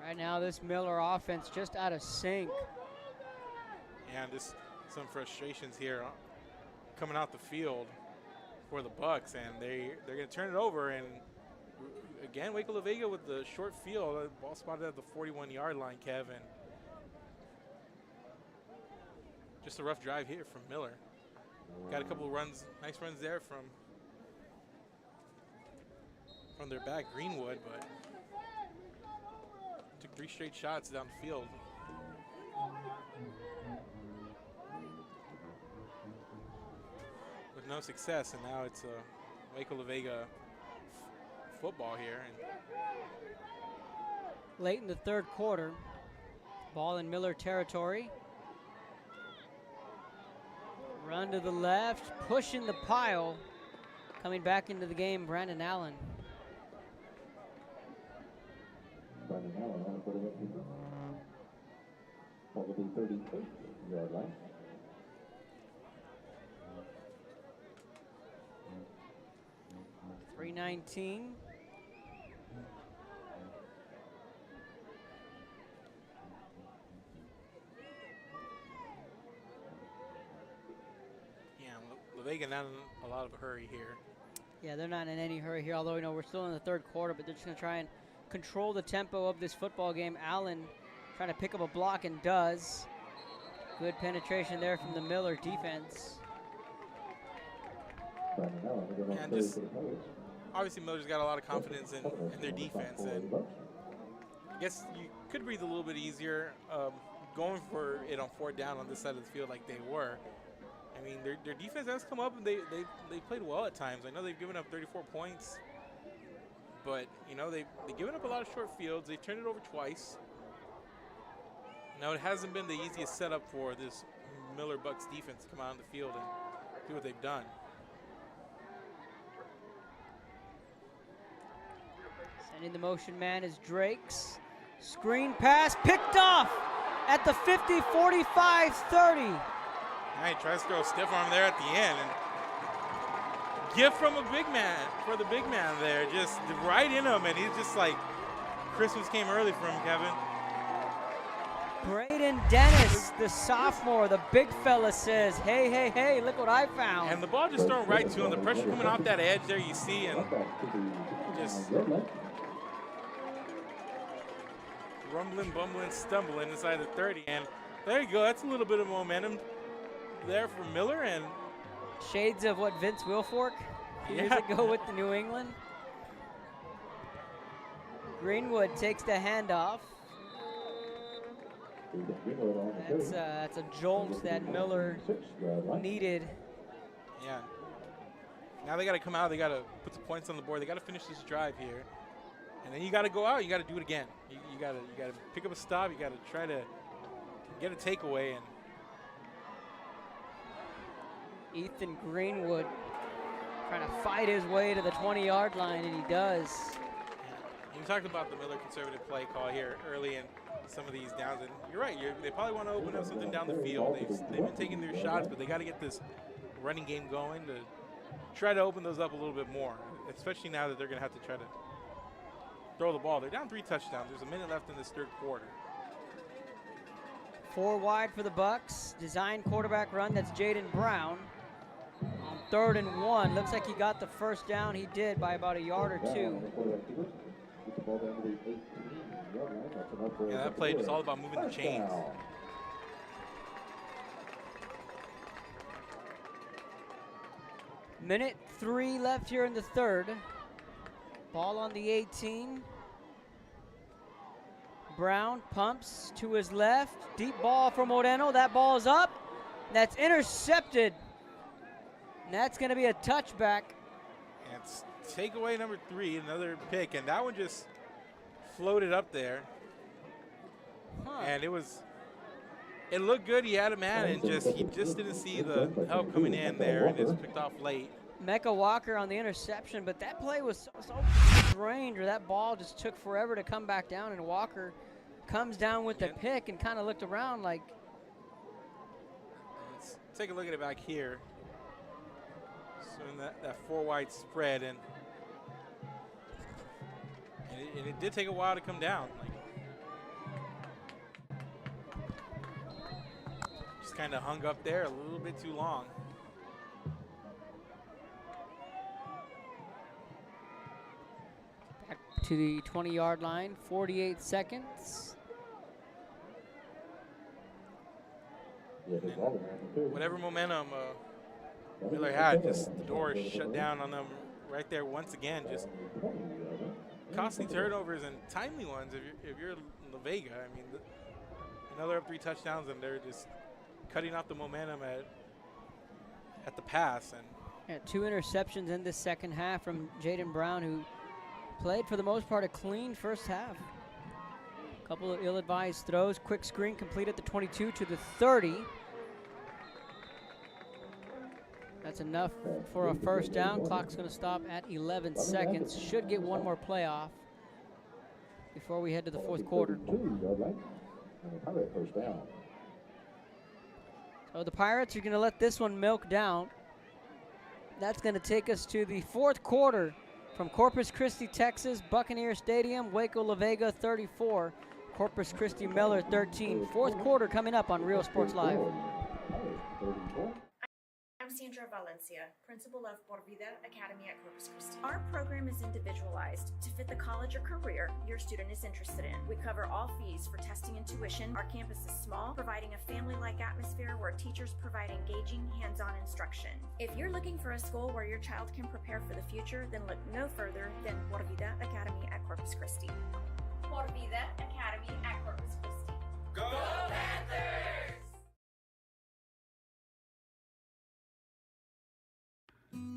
Right now, this Miller offense just out of sync. And just some frustrations here coming out the field for the Bucks, and they're going to turn it over. And again, Waco La Vega with the short field, ball spotted at the 41-yard line, Kevin. Just a rough drive here from Miller. Got a couple of runs, nice runs there from their back, Greenwood, but took 3 straight shots down the field. With no success, and now it's Waco La Vega football here. And late in the third quarter, ball in Miller territory. Run to the left, pushing the pile. Coming back into the game, Brandon Allen. Brandon Allen on the quarterback keeper. Probably 38-yard line. .319. La Vega not in a lot of a hurry here. Yeah, they're not in any hurry here, although we're still in the third quarter, but they're just going to try and control the tempo of this football game. Allen trying to pick up a block and does. Good penetration there from the Miller defense. And just obviously Miller's got a lot of confidence in their defense, and I guess you could breathe a little bit easier going for it on 4th down on this side of the field like they were. I mean, their defense has come up, and they played well at times. I know they've given up 34 points, but you know they've given up a lot of short fields. They've turned it over twice. Now it hasn't been the easiest setup for this Miller Bucks defense to come out on the field and do what they've done. Sending the motion man is Drakes. Screen pass picked off at the 50, 45, 30. Now he tries to throw a stiff arm there at the end, and gift from a big man, for the big man there, just right in him, and he's just like, Christmas came early for him, Kevin. Braden Dennis, the sophomore, the big fella says, hey, hey, hey, look what I found. And the ball just thrown right to him. The pressure coming off that edge there, you see, and just rumbling, bumbling, stumbling inside the 30. And there you go. That's a little bit of momentum there for Miller. And shades of what Vince Wilfork years ago with the New England. Greenwood takes the handoff. That's a jolt that Miller needed. Yeah. Now they got to come out. They got to put some points on the board. They got to finish this drive here, and then you got to go out. You got to do it again. You got to pick up a stop. You got to try to get a takeaway. And Ethan Greenwood trying to fight his way to the 20-yard line, and he does. Yeah. You talked about the Miller conservative play call here early in some of these downs, and you're right. They probably want to open up something down the field. They've been taking their shots, but they got to get this running game going to try to open those up a little bit more, especially now that they're going to have to try to throw the ball. They're down 3 touchdowns. There's a minute left in this third quarter. 4 wide for the Bucks. Design quarterback run. That's Jaden Brown. On 3rd and 1. Looks like he got the first down. He did by about a yard or 2. Yeah, that play was all about moving the chains. Minute 3 left here in the third. Ball on the 18. Brown pumps to his left. Deep ball for Moreno. That ball is up. That's intercepted. And that's going to be a touchback. And it's takeaway number 3, another pick. And that one just floated up there. And it looked good. He had a man and he just didn't see the help coming in there, and it's picked off late. Mecca Walker on the interception, but that play was so strange, or that ball just took forever to come back down, and Walker comes down with the pick and kind of looked around like. Let's take a look at it back here. So in that 4-wide spread, and it did take a while to come down. Just kind of hung up there a little bit too long. Back to the 20-yard line, 48 seconds. Whatever momentum Miller had, just the door shut down on them right there once again. Just costly turnovers and timely ones. If you're La Vega, I mean, another up 3 touchdowns, and they're just cutting off the momentum at the pass. And yeah, 2 interceptions in this second half from Jaden Brown, who played for the most part a clean first half. A couple of ill-advised throws. Quick screen complete at the 22 to the 30. That's enough for a first down. Clock's going to stop at 11 seconds. Should get one more play off before we head to the fourth quarter. So the Pirates are going to let this one milk down. That's going to take us to the fourth quarter from Corpus Christi, Texas, Buccaneer Stadium, Waco La Vega 34, Corpus Christi Miller 13. Fourth quarter coming up on Real Sports Live. I'm Sandra Valencia, principal of Por Vida Academy at Corpus Christi. Our program is individualized to fit the college or career your student is interested in. We cover all fees for testing and tuition. Our campus is small, providing a family-like atmosphere where teachers provide engaging, hands-on instruction. If you're looking for a school where your child can prepare for the future, then look no further than Por Vida Academy at Corpus Christi. Por Vida Academy at Corpus Christi. Go Panthers!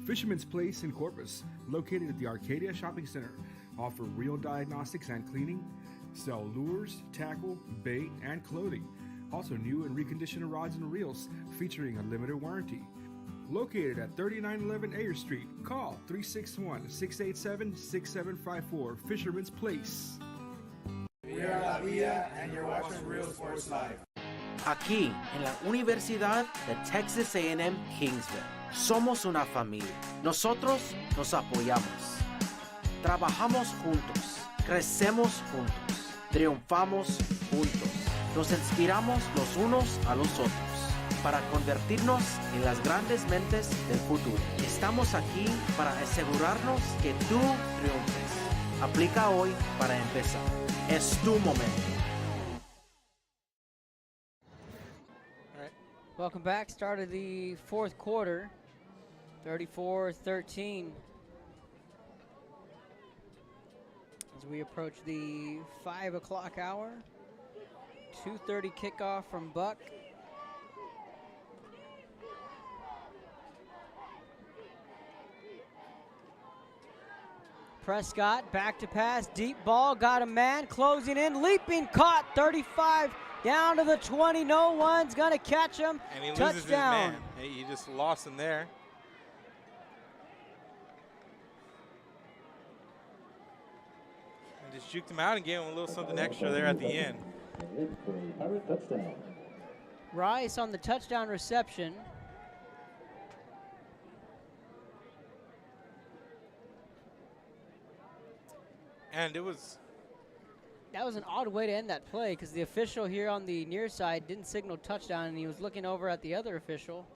Fisherman's Place in Corpus, located at the Arcadia Shopping Center, offer real diagnostics and cleaning, sell lures, tackle, bait, and clothing. Also new and reconditioned rods and reels featuring a limited warranty. Located at 3911 Ayer Street, call 361-687-6754, Fisherman's Place. We are La Villa, and you're watching Real Sports Live. Aquí, en la Universidad de Texas A&M Kingsville. Somos una familia. Nosotros nos apoyamos. Trabajamos juntos. Crecemos juntos. Triunfamos juntos. Nos inspiramos los unos a los otros para convertirnos en las grandes mentes del futuro. Estamos aquí para asegurarnos que tú triunfes. Aplica hoy para empezar. Es tu momento. Welcome back. Start of the fourth quarter. 34-13. As we approach the 5 o'clock hour. 2:30 kickoff from Buck. Prescott back to pass. Deep ball. Got a man. Closing in. Leaping. Caught. 35. Down to the 20. No one's going to catch him. And he Touchdown. loses his man. He just lost him there. And just juked him out and gave him a little something extra there at the end. Rice on the touchdown reception. And that was an odd way to end that play because the official here on the near side didn't signal touchdown, and he was looking over at the other official.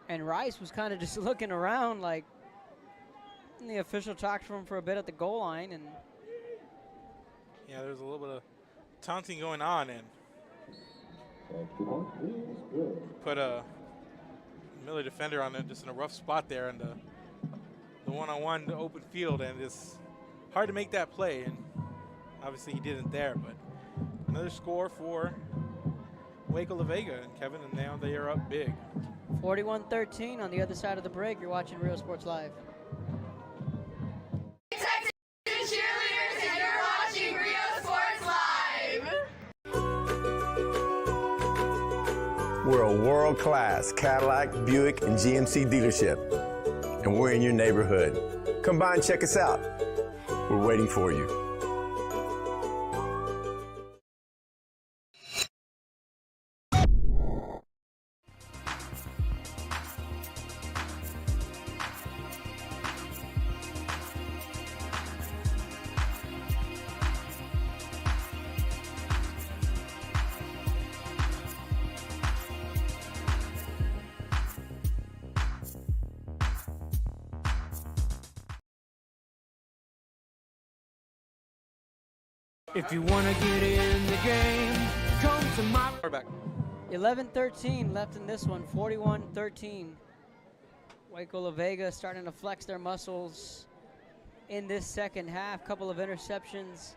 And Rice was kind of just looking around like, And the official talked to him for a bit at the goal line, and yeah, there's a little bit of taunting going on, and put a Miller defender on it, just in a rough spot there in the one-on-one open field, and it's hard to make that play, and obviously he didn't there, but another score for Waco La Vega and Kevin, and now they are up big. 41-13 on the other side of the break. You're watching Real Sports Live. Texas cheerleaders, and you're watching Real Sports Live. We're a world-class Cadillac, Buick, and GMC dealership, and we're in your neighborhood. Come by and check us out. We're waiting for you. If you want to get in the game, come to my... 11-13 left in this one, 41-13. Waco La Vega starting to flex their muscles in this second half. Couple of interceptions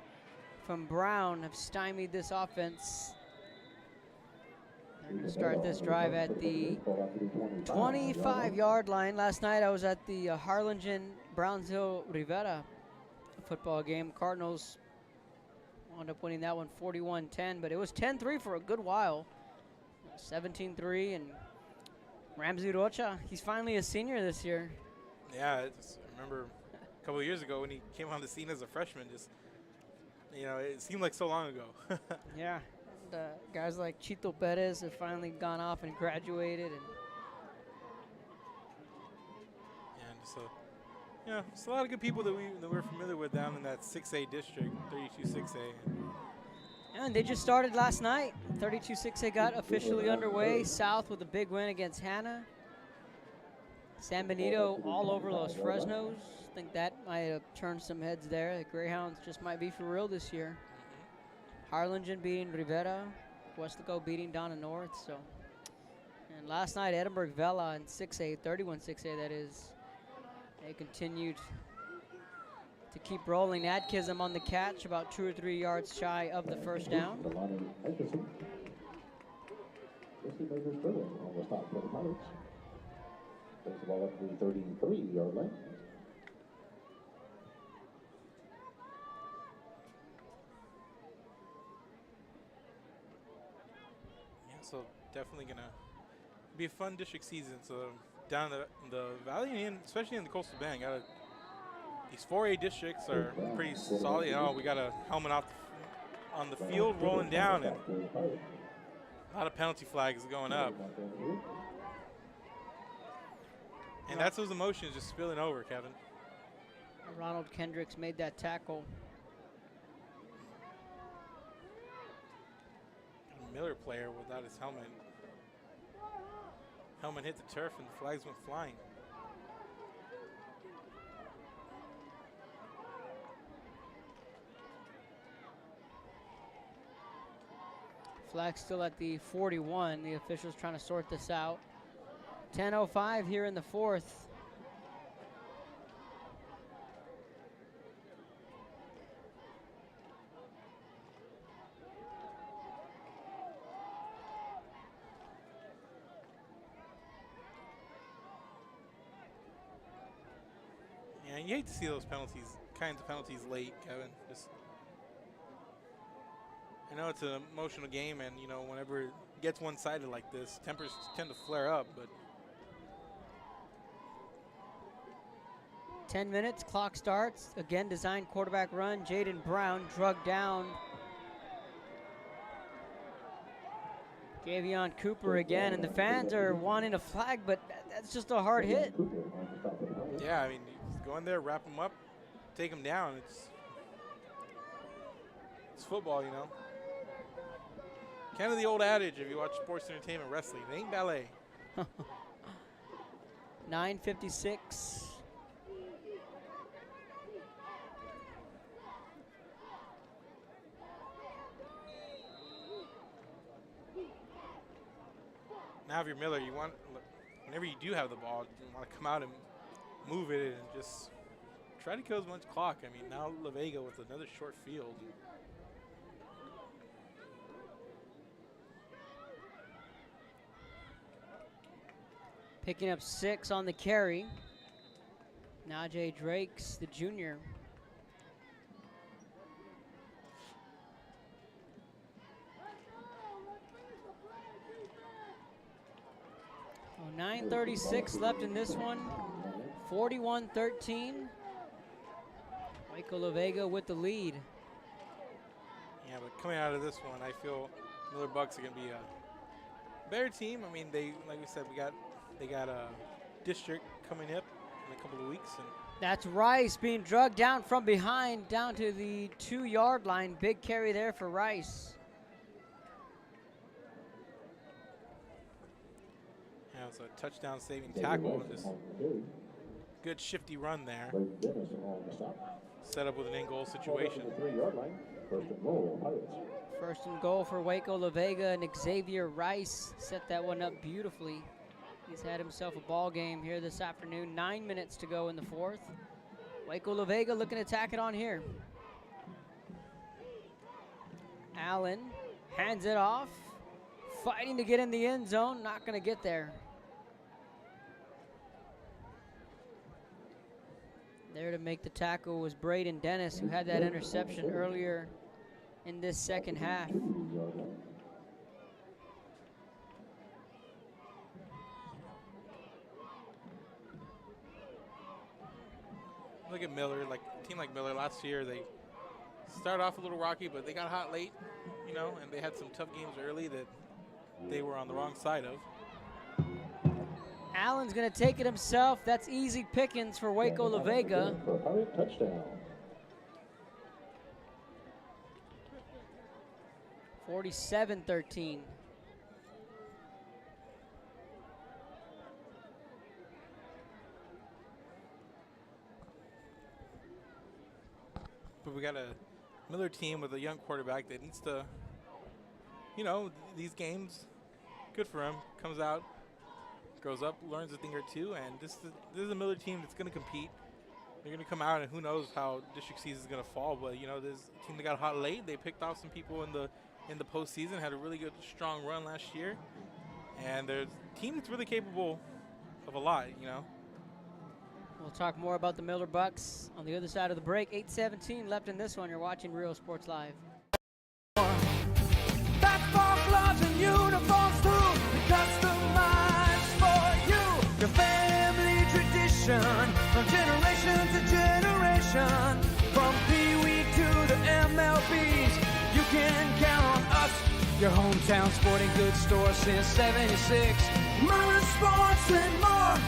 from Brown have stymied this offense. They're going to start this drive at the 25-yard line. Last night I was at the Harlingen-Brownsville-Rivera football game. Cardinals wound up winning that one 41-10, but it was 10-3 for a good while. 17-3, and Ramsey Rocha, he's finally a senior this year. Yeah, I remember a couple of years ago when he came on the scene as a freshman, just, you know, it seemed like so long ago. Yeah, and, guys like Chito Perez have finally gone off and graduated. And so, yeah, it's a lot of good people that we're familiar with down in that 6A district, 32 6A. And they just started last night. 32 6A got officially underway. South with a big win against Hanna. San Benito all over Los Fresnos. I think that might have turned some heads there. The Greyhounds just might be for real this year. Harlingen beating Rivera. Westlaco beating Donna North. So, and last night Edinburgh Vela in 6A, 31 6A that is. They continued to keep rolling. Adkism on the catch, about 2 or 3 yards shy of the first down. Takes the ball up to the 33-yard line. Yeah, so definitely gonna be a fun district season. So down the valley, and especially in the Coastal Bend, these 4A districts are pretty solid. You know, we got a helmet off on the field rolling down, and a lot of penalty flags going up. And that's those emotions just spilling over, Kevin. Ronald Kendricks made that tackle. A Miller player without his helmet. Helmet hit the turf and the flags went flying. Flag still at the 41. The officials trying to sort this out. 10:05 here in the fourth. Yeah, you hate to see those kinds of penalties late, Kevin. I know it's an emotional game, and you know, whenever it gets one-sided like this, tempers tend to flare up, but 10 minutes, clock starts. Again, designed quarterback run. Jaden Brown drugged down. Javion Cooper again, and the fans are wanting a flag, but that's just a hard hit. Yeah, I mean, go in there, wrap him up, take him down. It's football, you know. Kind of the old adage, if you watch sports entertainment wrestling, it ain't ballet. 9:56. Now if you're Miller, you want, whenever you do have the ball, you want to come out and move it and just try to kill as much clock. I mean, now La Vega with another short field. Picking up 6 on the carry. Najee Drakes, the junior. Oh, 9:36 left in this one. 41-13. Waco La Vega with the lead. Yeah, but coming out of this one, I feel Miller Bucks are going to be a better team. I mean, they, like we said, they got a district coming up in a couple of weeks. And That's Rice being drugged down from behind down to the 2-yard line. Big carry there for Rice. yeah, it's a touchdown saving tackle. And just good shifty run there. Set up with an in-goal situation. First and goal for Waco La Vega, and Xavier Rice set that one up beautifully. He's had himself a ball game here this afternoon. 9 minutes to go in the 4th. Waco La Vega looking to tack it on here. Allen hands it off. Fighting to get in the end zone. Not going to get there. There to make the tackle was Braden Dennis, who had that interception earlier in this second half. Look at Miller, like a team like Miller last year, they started off a little rocky, but they got hot late, you know, and they had some tough games early that they were on the wrong side of. Allen's going to take it himself. That's easy pickings for Waco La Vega. Touchdown. 47-13. But we got a Miller team with a young quarterback that needs to, you know, these games, good for him. Comes out, grows up, learns a thing or two, and this is a Miller team that's going to compete. They're going to come out, and who knows how district season is going to fall. But you know, there's a team that got hot late. They picked off some people in the postseason, had a really good, strong run last year, and there's a team that's really capable of a lot. You know. We'll talk more about the Miller Bucks on the other side of the break. 8:17 left in this one. You're watching Real Sports Live. Basketball gloves and uniforms too, customized for you. Your family tradition, from generation to generation. From Pee Wee to the MLBs, you can count on us. Your hometown sporting goods store since '76. Miller Sports and more,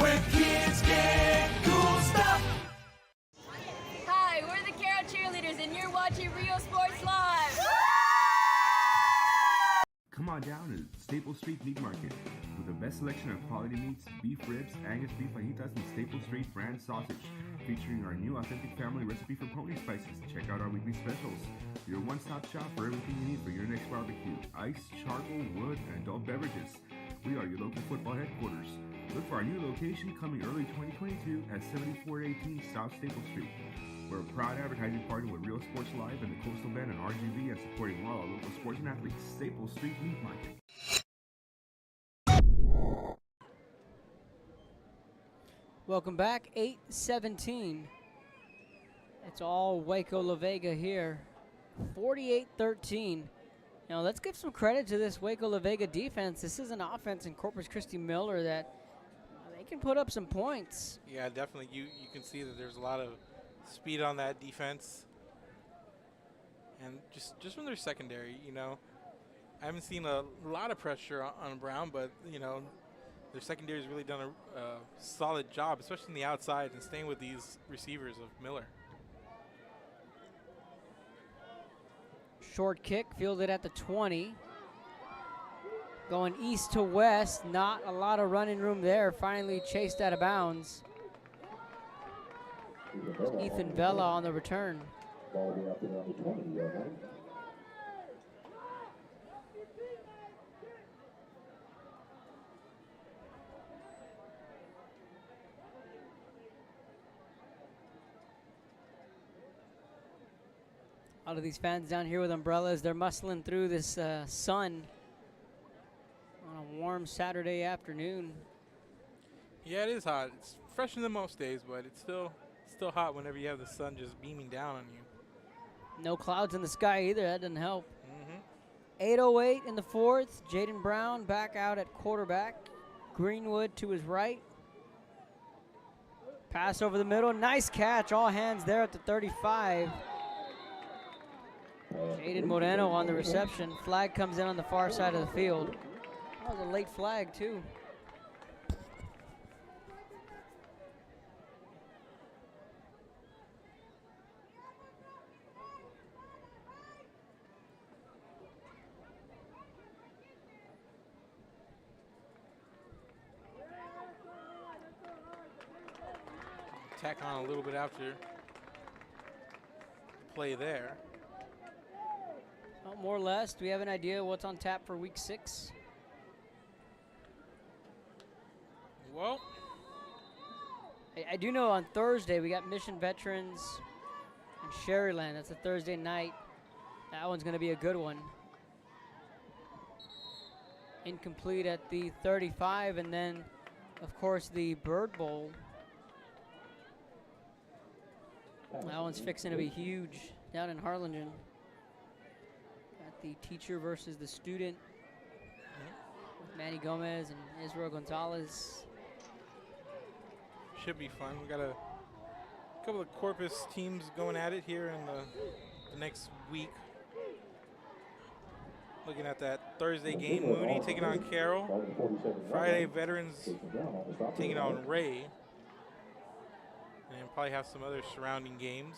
where kids get cool stuff. Hi, we're the Carroll Cheerleaders, and you're watching Real Sports Live. Come on down to Staple Street Meat Market with the best selection of quality meats, beef ribs, Angus beef fajitas, and Staple Street brand sausage, featuring our new authentic family recipe for pony spices. Check out our weekly specials. Your one-stop shop for everything you need for your next barbecue: ice, charcoal, wood, and adult beverages. We are your local football headquarters. Look for our new location coming early 2022 at 7418 South Staple Street. We're a proud advertising partner with Real Sports Live and the Coastal Bend and RGV, and supporting all our local sports and athletes. Staple Street Meat Market. Welcome back. 8:17. It's all Waco La Vega here. 48-13. Now let's give some credit to this Waco La Vega defense. This is an offense in Corpus Christi Miller that they can put up some points. Yeah, definitely. You can see that there's a lot of speed on that defense, and just from their secondary, you know, I haven't seen a lot of pressure on Brown, but you know, their secondary has really done a solid job, especially in the outside and staying with these receivers of Miller. Short kick fielded at the 20. Going east to west, not a lot of running room there. Finally chased out of bounds. Ethan Vela on the return. A lot of these fans down here with umbrellas, they're muscling through this sun on a warm Saturday afternoon. Yeah, it is hot. It's fresher than most days, but it's still hot whenever you have the sun just beaming down on you. No clouds in the sky either. That doesn't help. 8:08 Mm-hmm. in the fourth. Jaden Brown back out at quarterback. Greenwood to his right. Pass over the middle. Nice catch. All hands there at the 35. Jaden Moreno on the reception. Flag comes in on the far side of the field. That was a late flag, too. Tack on a little bit after play there. More or less. Do we have an idea what's on tap for week 6? Well, I do know on Thursday we got Mission Veterans and Sherryland. That's a Thursday night. That one's going to be a good one. Incomplete at the 35, and then, of course, the Bird Bowl. That one's fixing to be huge down in Harlingen. Got the teacher versus the student with Manny Gomez and Israel Gonzalez. Should be fun. We got a couple of Corpus teams going at it here in the next week. Looking at that Thursday game, Mooney taking on Carroll. Friday, Veterans taking on Ray. And probably have some other surrounding games.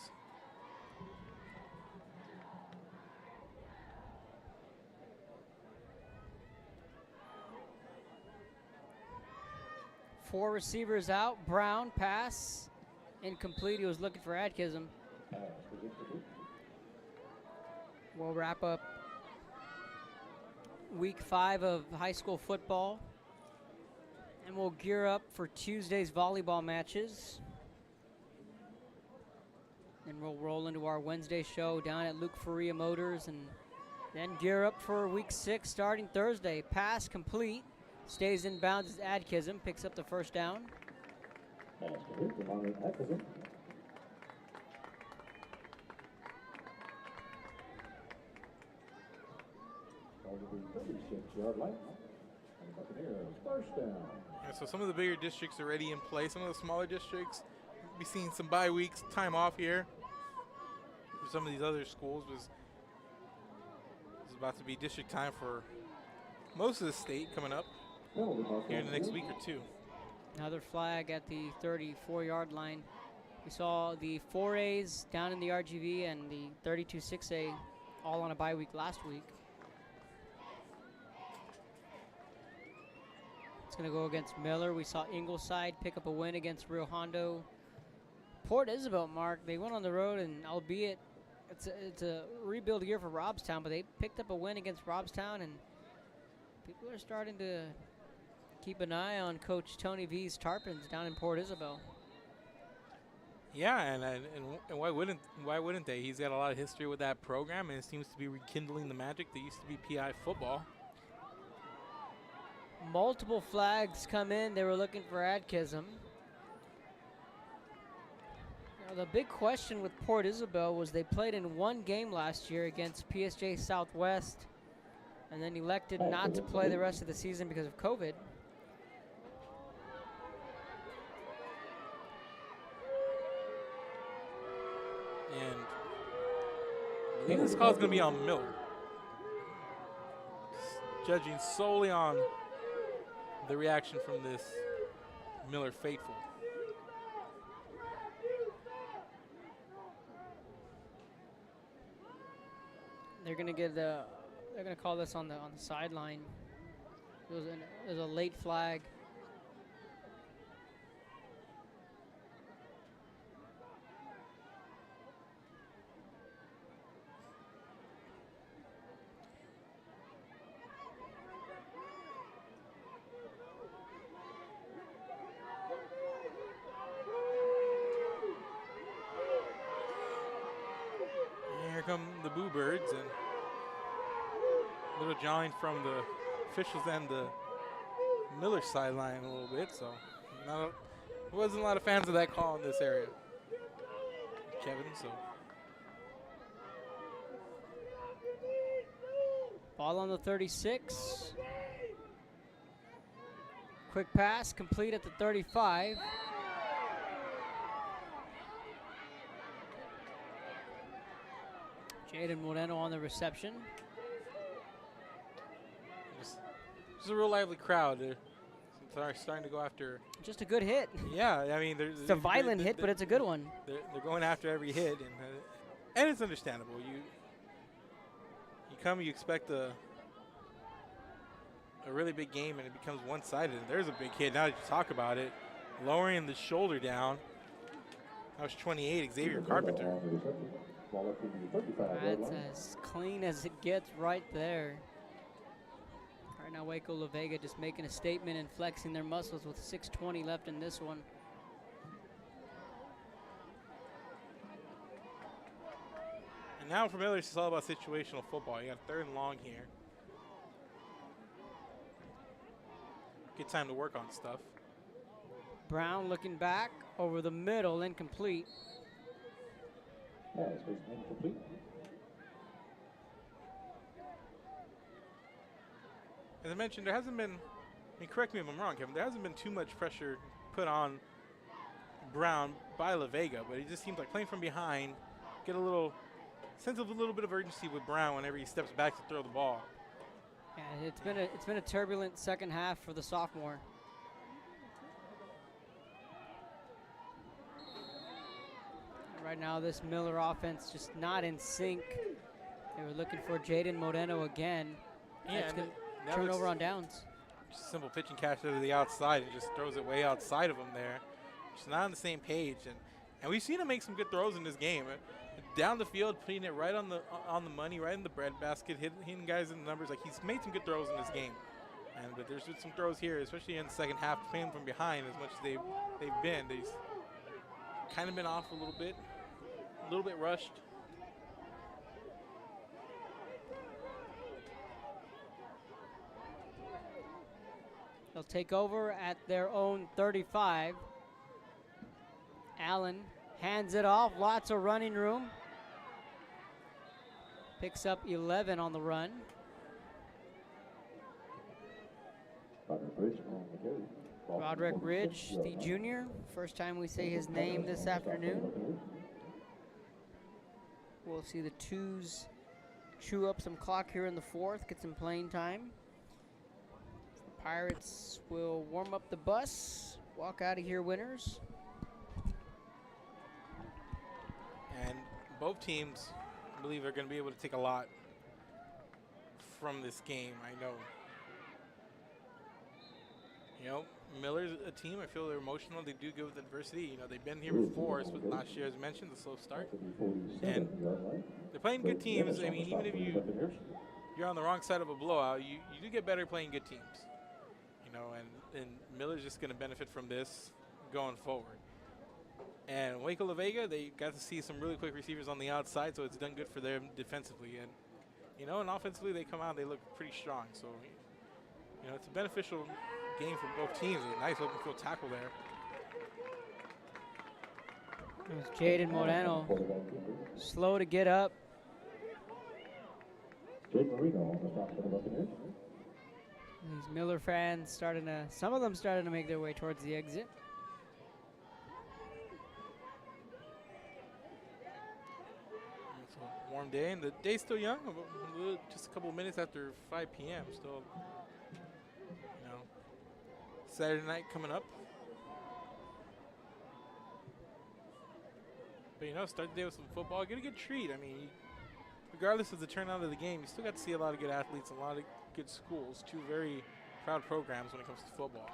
Four receivers out. Brown, pass. Incomplete. He was looking for Adkism. We'll wrap up week 5 of high school football. And we'll gear up for Tuesday's volleyball matches. And we'll roll into our Wednesday show down at Luke Faria Motors, and then gear up for week 6 starting Thursday. Pass complete. Stays in bounds as Adkism picks up the first down. Yeah, so some of the bigger districts are already in play. Some of the smaller districts, we'll be seeing some bye weeks, time off here. For some of these other schools, was about to be district time for most of the state coming up here in the next week or two. Another flag at the 34-yard line. We saw the 4As down in the RGV and the 32-6A all on a bye week last week. It's going to go against Miller. We saw Ingleside pick up a win against Rio Hondo. Port Isabel, Mark, they went on the road, and albeit it's a rebuild year for Robstown, but they picked up a win against Robstown, and people are starting to keep an eye on Coach Tony V's Tarpons down in Port Isabel. Yeah, and why wouldn't they? He's got a lot of history with that program, and it seems to be rekindling the magic that used to be PI football. Multiple flags come in. They were looking for Adkism. Now, the big question with Port Isabel was they played in one game last year against PSJ Southwest, and then elected not to play the rest of the season because of COVID. And I believe this call is going to be on Miller. Judging solely on the reaction from this Miller faithful. They're going to give they're going to call this on the sideline. It was a late flag. come the Boo Birds, and a little jawing from the officials and the Miller sideline a little bit. So there wasn't a lot of fans of that call in this area, Kevin. So ball on the 36. Quick pass complete at the 35. Jaden Moreno on the reception. Just a real lively crowd. They're starting to go after. Just a good hit. Yeah, I mean, it's a violent hit, but it's a good one. They're going after every hit, and it's understandable. You come, you expect a really big game, and it becomes one-sided. And there's a big hit. Now that you talk about it, lowering the shoulder down. That was 28, Xavier Carpenter. That's as clean as it gets right there. Right now, Waco La Vega just making a statement and flexing their muscles with 6:20 left in this one. And now for Miller, it's all about situational football. You got 3rd and long here. Good time to work on stuff. Brown looking back over the middle, incomplete. As I mentioned, there hasn't been, I mean, correct me if I'm wrong, Kevin, there hasn't been too much pressure put on Brown by La Vega, but it just seems like playing from behind, get a little sense of a little bit of urgency with Brown whenever he steps back to throw the ball. Yeah, it's been a turbulent second half for the sophomore. Right now, this Miller offense just not in sync. They were looking for Jaden Moreno again. Yeah, That's going to turn over on downs. Just a simple pitch and catch to the outside and just throws it way outside of him there. Just not on the same page. And we've seen him make some good throws in this game. Down the field, putting it right on the money, right in the bread basket, hitting guys in the numbers. Like, he's made some good throws in this game. But there's just some throws here, especially in the second half, playing from behind as much as they've been. They've kind of been off a little bit rushed. They'll take over at their own 35. Allen hands it off, lots of running room. Picks up 11 on the run. Roderick Ridge, the junior. First time we say his name this afternoon. We'll see the twos chew up some clock here in the 4th, get some playing time. The Pirates will warm up the bus, walk out of here winners. And both teams, I believe, are going to be able to take a lot from this game. I know. Miller's a team. I feel they're emotional. They do good with adversity. They've been here before, but last year, as mentioned, the slow start. And they're playing good teams. I mean, even if you're on the wrong side of a blowout, you do get better playing good teams. And Miller's just going to benefit from this going forward. And Waco La Vega, they got to see some really quick receivers on the outside, so it's done good for them defensively. And, and offensively, they come out, they look pretty strong. So, it's a beneficial game for both teams. A nice open field tackle there. There's Jaden Moreno, slow to get up. These Miller fans some of them starting to make their way towards the exit. It's a warm day, and the day's still young. Just a couple of minutes after 5 p.m. Still, Saturday night coming up. But start the day with some football. Get a good treat. I mean, regardless of the turnout of the game, you still got to see a lot of good athletes, a lot of good schools. 2 very proud programs when it comes to football.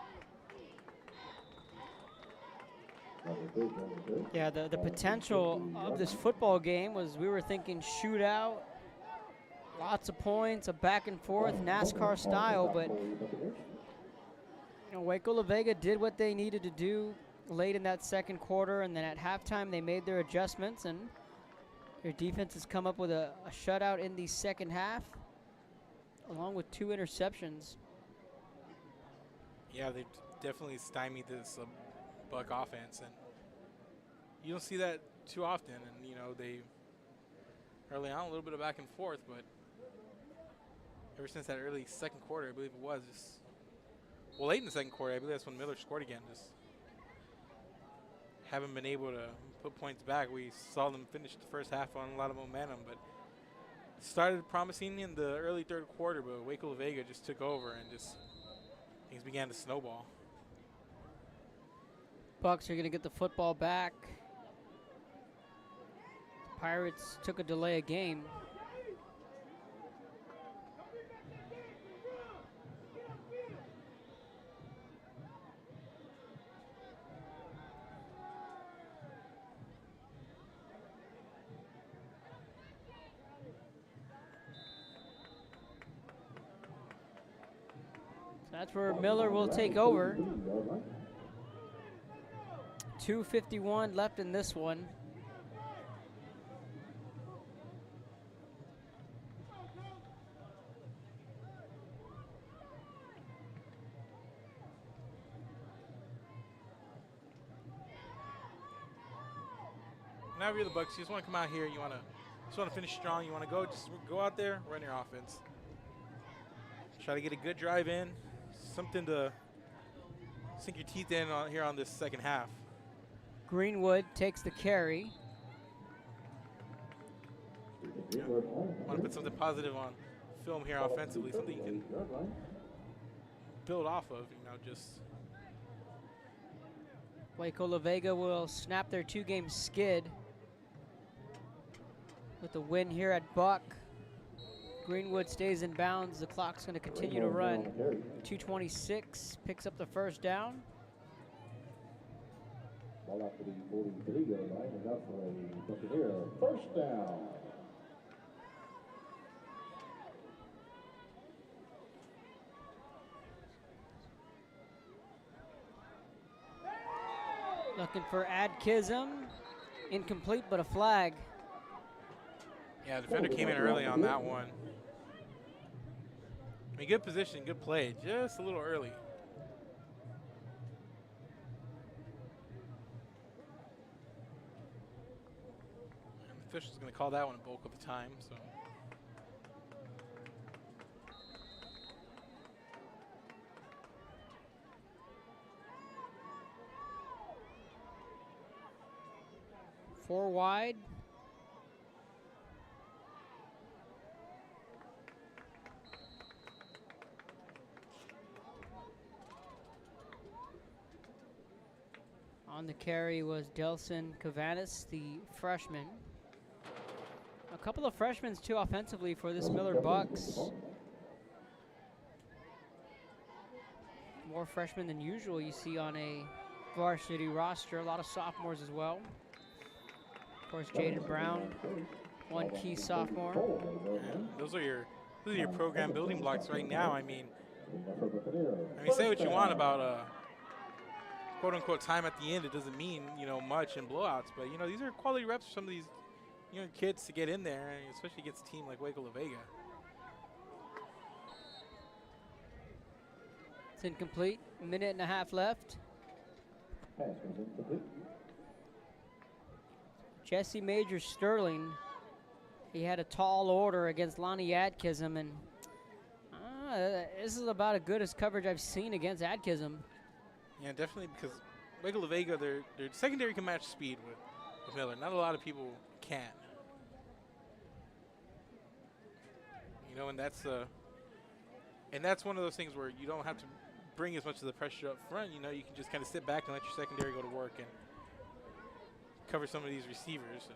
Yeah, the potential of this football game was, we were thinking shootout, lots of points, a back and forth NASCAR style, but Waco La Vega did what they needed to do late in that second quarter, and then at halftime they made their adjustments, and Their defense has come up with a shutout in the second half, along with 2 interceptions. Yeah, they definitely stymied this Buck offense, and you don't see that too often. And you know, they early on a little bit of back and forth, but ever since that early second quarter, I believe it was, late in the second quarter, I believe that's when Miller scored again. Just haven't been able to put points back. We saw them finish the first half on a lot of momentum, but started promising in the early third quarter, but Waco La Vega just took over and just things began to snowball. Bucks are going to get the football back. Pirates took a delay of game. That's where Miller will take over. 2:51 left in this one. Now if you're the Bucks, you just want to come out here, you want to finish strong, you want to just go out there, run your offense. Try to get a good drive in, something to sink your teeth in here on this second half. Greenwood takes the carry. Want to put something positive on film here offensively, something you can build off of, just. Waco La Vega will snap their 2-game skid with the win here at Buck. Greenwood stays in bounds. The clock's going to continue to run. 2:26 picks up the first down. Ball out to the 43-yard line, and up for a Buccaneer first down. Looking for Adkism. Incomplete, but a flag. Yeah, the defender came in early on that one. I mean, good position, good play, just a little early. And the official's going to call that one a bulk of the time, so. Four wide. On the carry was Delson Cavanis, the freshman. A couple of freshmen too offensively for this Miller Bucks. More freshmen than usual you see on a varsity roster. A lot of sophomores as well. Of course, Jaden Brown, one key sophomore. Those are your program building blocks right now. I mean, say what you want about quote-unquote time at the end. It doesn't mean, much in blowouts, but, these are quality reps for some of these young kids to get in there, especially against a team like Waco La Vega. It's incomplete. A minute and a half left. Jesse Major Sterling, he had a tall order against Lonnie Adkism, and this is about as good as coverage I've seen against Adkism. Yeah, definitely, because Waco La Vega, their secondary can match speed with Miller. Not a lot of people can. And that's one of those things where you don't have to bring as much of the pressure up front. You can just kind of sit back and let your secondary go to work and cover some of these receivers.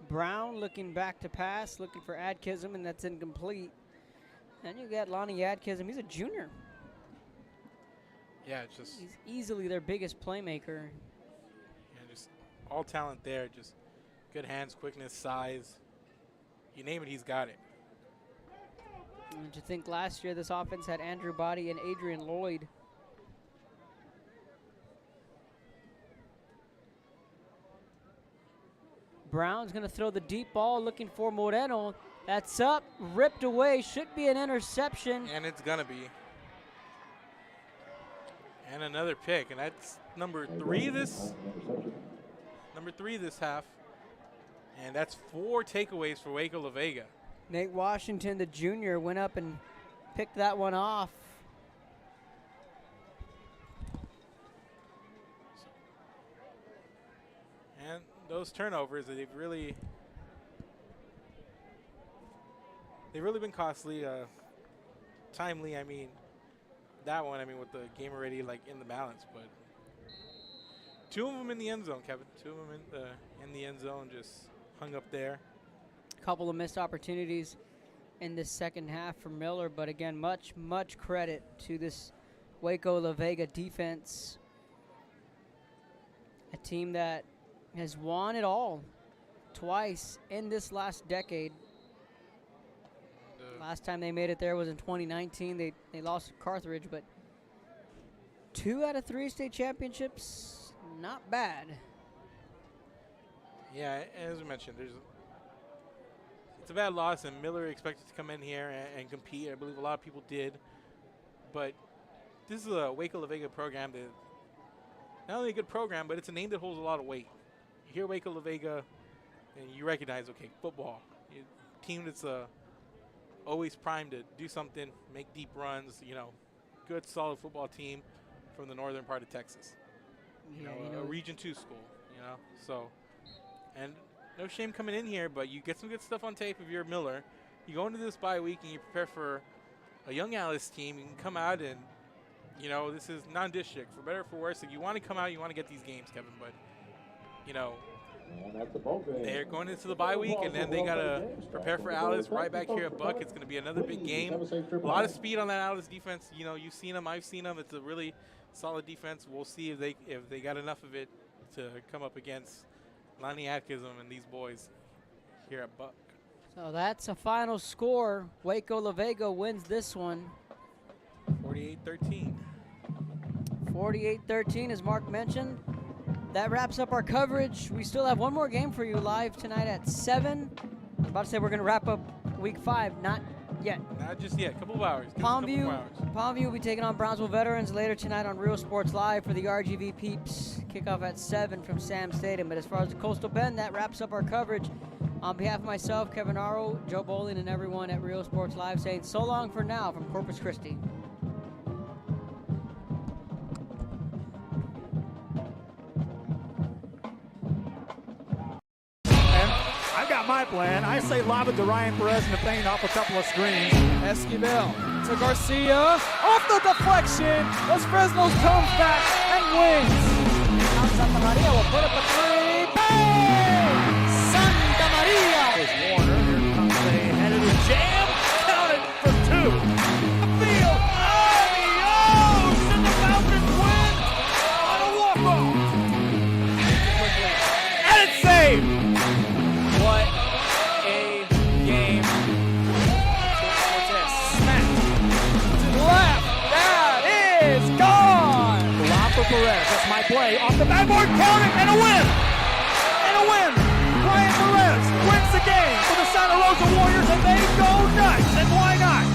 Brown looking back to pass, looking for Adkism, and that's incomplete. And you got Lonnie Adkism. He's a junior. Yeah, it's just... He's easily their biggest playmaker. Yeah, just all talent there. Just good hands, quickness, size. You name it, he's got it. And to think last year this offense had Andrew Body and Adrian Lloyd. Brown's going to throw the deep ball, looking for Moreno. That's up, ripped away, should be an interception. And it's going to be. And another pick, and that's number three this half. And that's 4 takeaways for Waco La Vega. Nate Washington, the junior, went up and picked that one off. And those turnovers, they've really been costly. Timely, I mean, that one, I mean, with the game already like in the balance, but 2 of them in the end zone, Kevin. 2 of them in the end zone, just hung up there. A couple of missed opportunities in this second half for Miller, but again, much credit to this Waco La Vega defense. A team that has won it all twice in this last decade. Last time they made it there was in 2019. They lost to Carthage, but 2 out of 3 state championships, not bad. Yeah, as we mentioned, it's a bad loss, and Miller expected to come in here and compete. I believe a lot of people did, but this is a Waco La Vega program that not only a good program, but it's a name that holds a lot of weight. You hear Waco La Vega, and you recognize, okay, football, team that's always primed to do something, make deep runs, good, solid football team from the northern part of Texas. A Region 2 school, So, and no shame coming in here, but you get some good stuff on tape if you're Miller. You go into this bye week and you prepare for a young Alice team. You can come out and, this is non-district, for better or for worse. If you want to come out, you want to get these games, Kevin, but, they're going into the bye week, and then they got to prepare for Alice right back here at Buck. It's going to be another big game. A lot of speed on that Alice defense. You've seen them. I've seen them. It's a really solid defense. We'll see if they got enough of it to come up against Lonnie Atkinson and these boys here at Buck. So that's a final score. Waco La Vega wins this one. 48-13. 48-13, as Mark mentioned. That wraps up our coverage. We still have one more game for you live tonight at 7. I was about to say we're going to wrap up week 5. Not yet. Not just yet. A couple of hours. Palmview will be taking on Brownsville Veterans later tonight on Real Sports Live for the RGV Peeps. Kickoff at 7 from Sam Stadium. But as far as the Coastal Bend, that wraps up our coverage. On behalf of myself, Kevin Aro, Joe Bowling, and everyone at Real Sports Live, saying so long for now from Corpus Christi. My plan. I say lob it to Ryan Perez in the paint off a couple of screens. Esquivel to Garcia. Off the deflection. Los Fresnos comes back and wins. Now Santa Maria will put up a 3. Bang! Santa Maria. There's Warner. Here comes a headed to jam. Counted for 2. Field. Adios! And the Falcons win on a walk-off. And it's saved. What a game. Smack to the left. That is gone. Lob for Perez. That's my play. Off the backboard. Count it. And a win. And a win. Ryan Perez wins the game for the Santa Rosa Warriors, and they go nuts. And why not?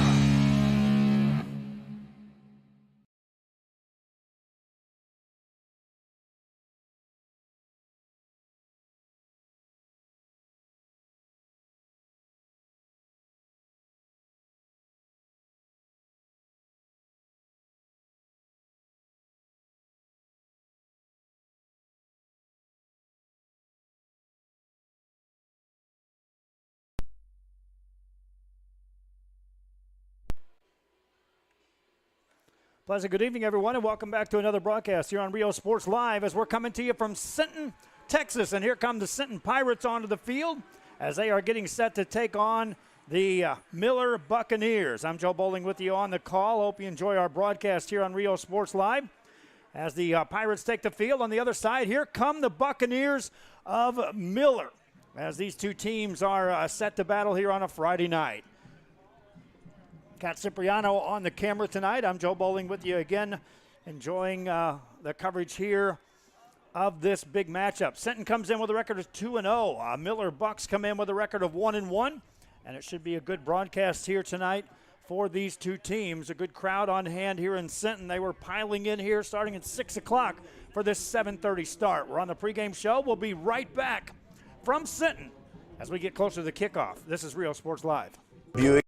Pleasant good evening, everyone, and welcome back to another broadcast here on Rio Sports Live as we're coming to you from Sinton, Texas. And here come the Sinton Pirates onto the field as they are getting set to take on the Miller Buccaneers. I'm Joe Bowling with you on the call. Hope you enjoy our broadcast here on Rio Sports Live. As the Pirates take the field on the other side, here come the Buccaneers of Miller as these two teams are set to battle here on a Friday night. Cat Cipriano on the camera tonight. I'm Joe Bowling with you again, enjoying the coverage here of this big matchup. Sinton comes in with a record of 2-0. Miller Bucks come in with a record of 1-1, and it should be a good broadcast here tonight for these two teams. A good crowd on hand here in Sinton. They were piling in here starting at 6 o'clock for this 7:30 start. We're on the pregame show. We'll be right back from Sinton as we get closer to the kickoff. This is Real Sports Live. Buick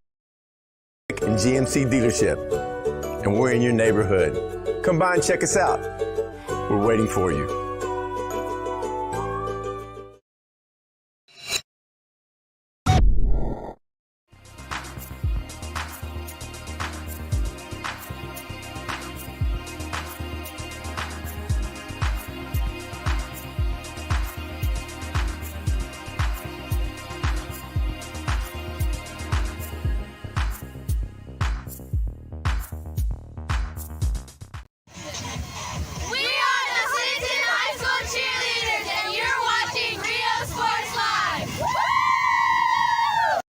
and GMC dealership, and we're in your neighborhood. Come by and check us out. We're waiting for you.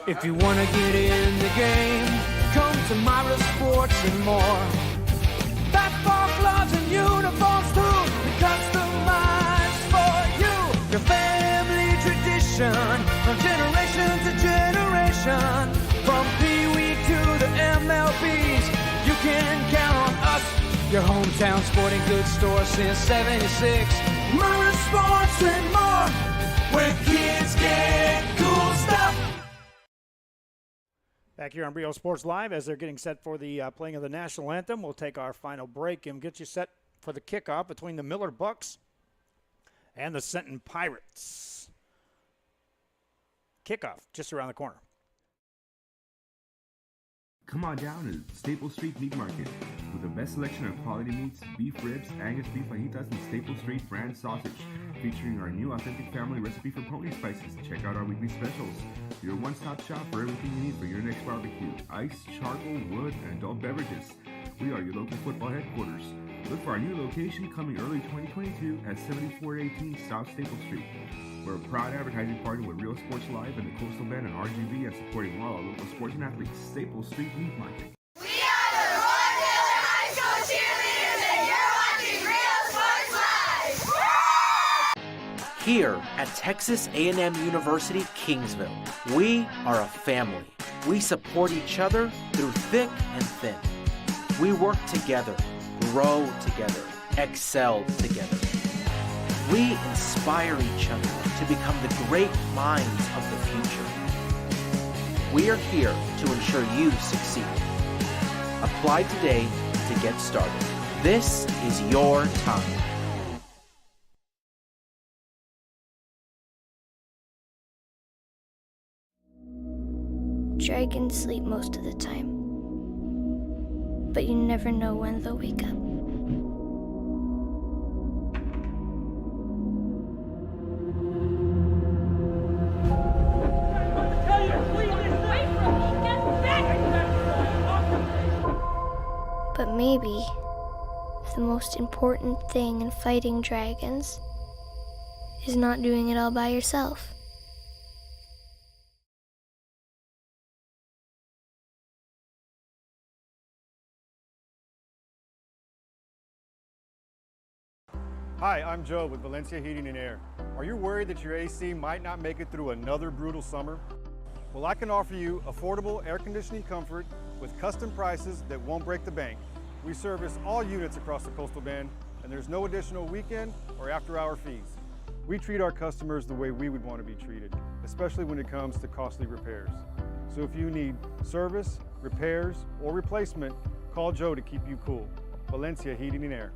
If you want to get in the game, come to Myra Sports and more. Basketball gloves and uniforms too, customized for you. Your family tradition, from generation to generation. From Pee Wee to the MLBs, you can count on us. Your hometown sporting goods store since '76. Myra Sports and more, where kids get cool stuff. Back here on Real Sports Live as they're getting set for the playing of the national anthem. We'll take our final break and get you set for the kickoff between the Miller Bucks and the Sinton Pirates. Kickoff just around the corner. Come on down to Staple Street Meat Market with the best selection of quality meats, beef ribs, Angus beef fajitas, and Staple Street brand sausage, featuring our new authentic family recipe for pony spices. Check out our weekly specials. Your one-stop shop for everything you need for your next barbecue: ice, charcoal, wood, and adult beverages. We are your local football headquarters. Look for our new location coming early 2022 at 7418 South Staple Street. We're a proud advertising partner with Real Sports Live and the Coastal Band and RGV, and supporting all our local sports and athletes. Staple Street Meat Market. We are the Roy Miller High School cheerleaders, and you're watching Real Sports Live. Here at Texas A&M University, Kingsville, we are a family. We support each other through thick and thin. We work together, grow together, excel together. We inspire each other to become the great minds of the future. We are here to ensure you succeed. Apply today to get started. This is your time. Dragons sleep most of the time, but you never know when they'll wake up. But maybe the most important thing in fighting dragons is not doing it all by yourself. Hi, I'm Joe with Valencia Heating and Air. Are you worried that your AC might not make it through another brutal summer? Well, I can offer you affordable air conditioning comfort with custom prices that won't break the bank. We service all units across the Coastal Bend, and there's no additional weekend or after-hour fees. We treat our customers the way we would want to be treated, especially when it comes to costly repairs. So if you need service, repairs, or replacement, call Joe to keep you cool. Valencia Heating and Air.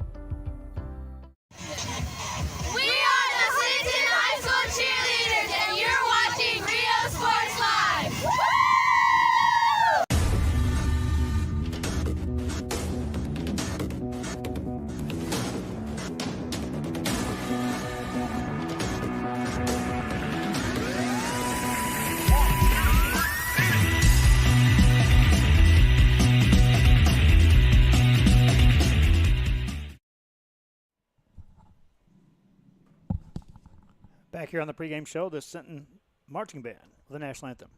We are the Sinton High School cheerleaders, and you're watching Real Sports Live. Back here on the pregame show, the Sinton Marching Band with the national anthem.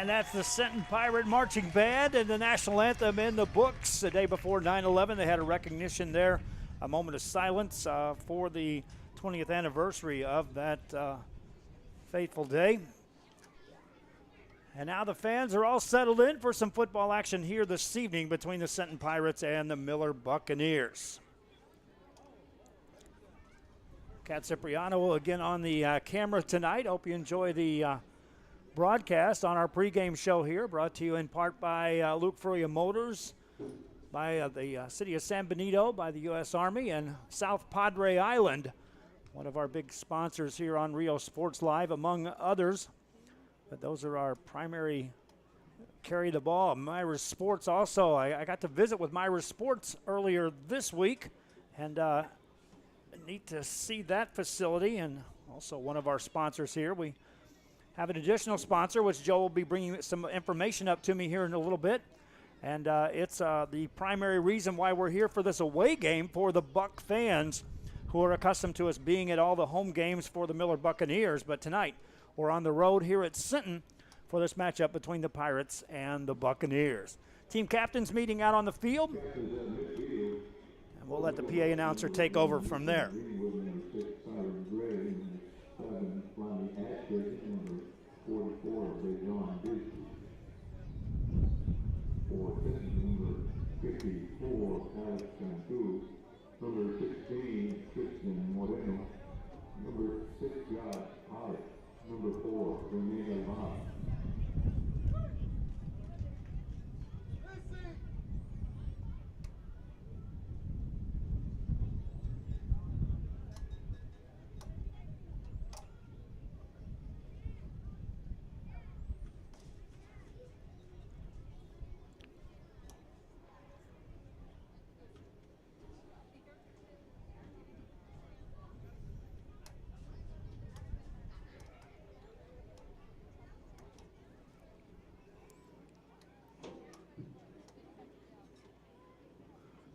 And that's the Sinton Pirate Marching Band and the national anthem in the books. The day before 9/11, they had a recognition there, a moment of silence for the 20th anniversary of that fateful day. And now the fans are all settled in for some football action here this evening between the Sinton Pirates and the Miller Buccaneers. Cat Cipriano again on the camera tonight. Hope you enjoy the broadcast on our pregame show here, brought to you in part by Luke Furrier Motors, by the city of San Benito, by the U.S. Army, and South Padre Island, one of our big sponsors here on Rio Sports Live, among others. But those are our primary carry the ball. Myra Sports also. I got to visit with Myra Sports earlier this week, and neat to see that facility, and also one of our sponsors here. We have an additional sponsor, which Joe will be bringing some information up to me here in a little bit. And it's the primary reason why we're here for this away game for the Buck fans who are accustomed to us being at all the home games for the Miller Buccaneers. But tonight, we're on the road here at Sinton for this matchup between the Pirates and the Buccaneers. Team captains meeting out on the field. And we'll let the PA announcer take over from there. Number 16, Tristan Moreno. Number 6, Josh Hollis. Number 4, Renee Alvaz.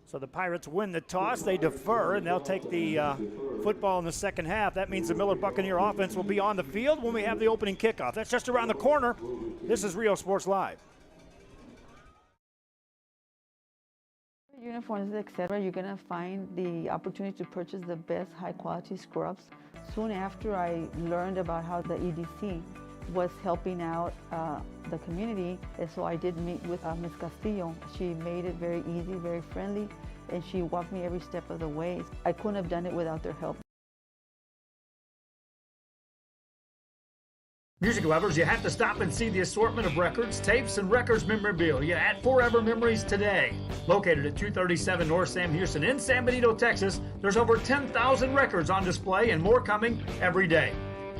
So the Pirates win the toss, they defer, and they'll take the football in the second half. That means the Miller Buccaneer offense will be on the field when we have the opening kickoff. That's just around the corner. This is Rio Sports Live. Uniforms, etc., you're going to find the opportunity to purchase the best high-quality scrubs. Soon after I learned about how the EDC was helping out the community, and so I did meet with Ms. Castillo. She made it very easy, very friendly, and she walked me every step of the way. I couldn't have done it without their help. Music lovers, you have to stop and see the assortment of records, tapes, and records memorabilia at Forever Memories today. Located at 237 North Sam Houston in San Benito, Texas, there's over 10,000 records on display and more coming every day.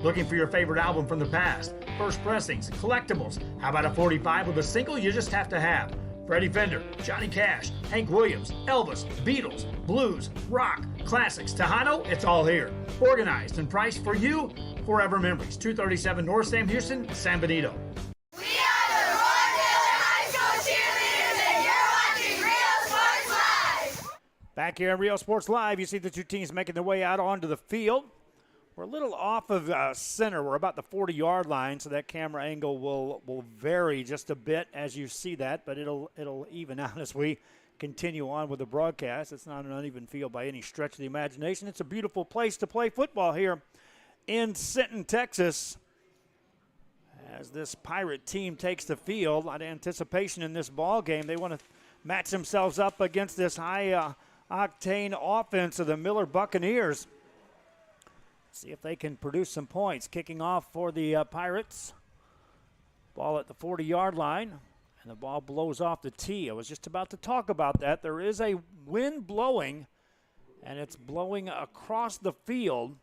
Looking for your favorite album from the past, first pressings, collectibles. How about a 45 with a single you just have to have? Freddie Fender, Johnny Cash, Hank Williams, Elvis, Beatles, blues, rock, classics, Tejano, it's all here. Organized and priced for you, Forever Memories, 237 North Sam Houston, San Benito. We are the Roy Taylor High School cheerleaders, and you're watching Rio Sports Live. Back here on Rio Sports Live, you see the two teams making their way out onto the field. We're a little off of center. We're about the 40-yard line, so that camera angle will vary just a bit as you see that, but it'll even out as we continue on with the broadcast. It's not an uneven field by any stretch of the imagination. It's a beautiful place to play football here in Sinton, Texas. As this Pirate team takes the field, a lot of anticipation in this ball game. They want to match themselves up against this high-octane offense of the Miller Buccaneers. See if they can produce some points. Kicking off for the Pirates. Ball at the 40-yard line, and the ball blows off the tee. I was just about to talk about that. There is a wind blowing, and it's blowing across the field,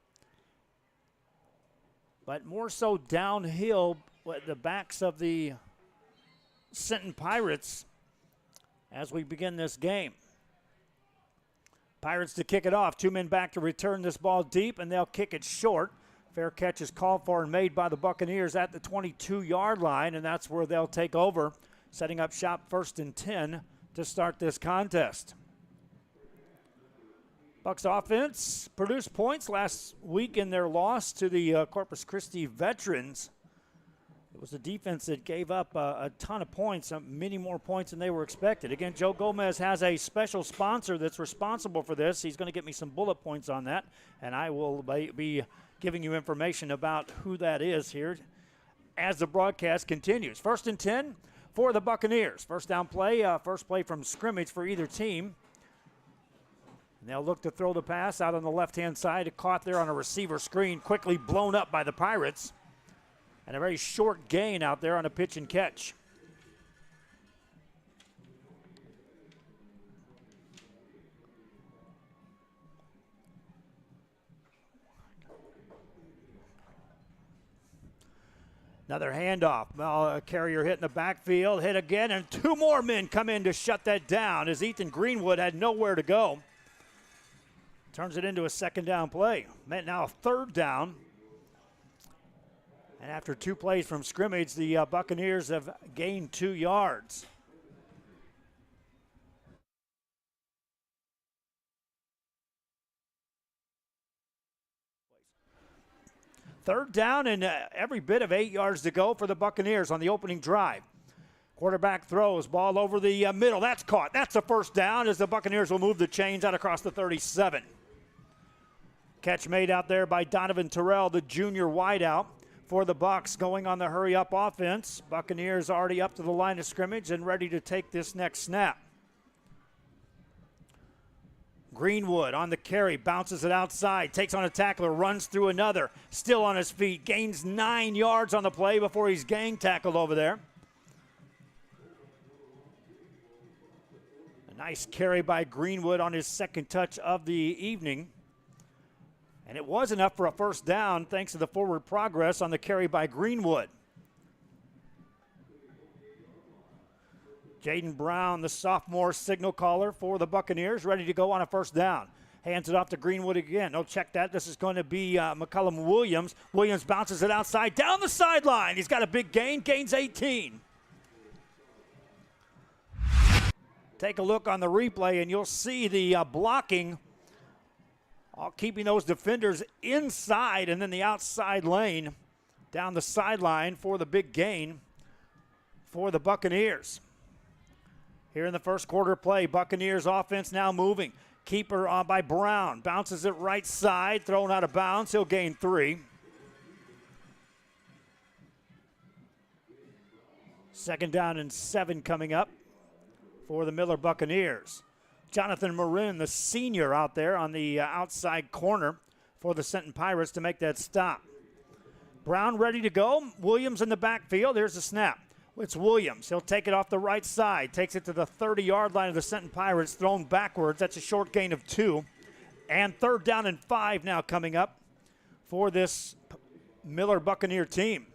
but more so downhill at the backs of the Sinton Pirates as we begin this game. Pirates to kick it off. 2 men back to return this ball deep, and they'll kick it short. Fair catch is called for and made by the Buccaneers at the 22-yard line, and that's where they'll take over, setting up shop 1st and 10 to start this contest. Bucks offense produced points last week in their loss to the Corpus Christi Veterans. It was the defense that gave up a ton of points, many more points than they were expected. Again, Joe Gomez has a special sponsor that's responsible for this. He's going to get me some bullet points on that, and I will be giving you information about who that is here as the broadcast continues. 1st and 10 for the Buccaneers. First down play, first play from scrimmage for either team. And they'll look to throw the pass out on the left-hand side. Caught there on a receiver screen, quickly blown up by the Pirates. And a very short gain out there on a pitch and catch. Another handoff. Well, a carrier hit in the backfield, hit again, and 2 more men come in to shut that down as Ethan Greenwood had nowhere to go. Turns it into a 2nd down play. Now a 3rd down. And after 2 plays from scrimmage, the Buccaneers have gained 2 yards. Third down and every bit of 8 yards to go for the Buccaneers on the opening drive. Quarterback throws, ball over the middle. That's caught. That's a 1st down as the Buccaneers will move the chains out across the 37. Catch made out there by Donovan Terrell, the junior wideout for the Bucs, going on the hurry-up offense. Buccaneers already up to the line of scrimmage and ready to take this next snap. Greenwood on the carry, bounces it outside, takes on a tackler, runs through another, still on his feet, gains 9 yards on the play before he's gang tackled over there. A nice carry by Greenwood on his 2nd touch of the evening. And it was enough for a 1st down thanks to the forward progress on the carry by Greenwood. Jaden Brown, the sophomore signal caller for the Buccaneers, ready to go on a 1st down. Hands it off to Greenwood again. Oh, check that. This is going to be McCullum Williams. Williams bounces it outside, down the sideline. He's got a big gain, gains 18. Take a look on the replay, and you'll see the blocking, keeping those defenders inside and then the outside lane down the sideline for the big gain for the Buccaneers. Here in the first quarter play, Buccaneers offense now moving. Keeper by Brown. Bounces it right side, thrown out of bounds. He'll gain 3. 2nd down and 7 coming up for the Miller Buccaneers. Jonathan Marin, the senior, out there on the outside corner for the Sinton Pirates to make that stop. Brown ready to go. Williams in the backfield. Here's the snap. It's Williams. He'll take it off the right side. Takes it to the 30-yard line of the Sinton Pirates. Thrown backwards. That's a short gain of 2. And 3rd down and 5 now coming up for this Miller Buccaneer team.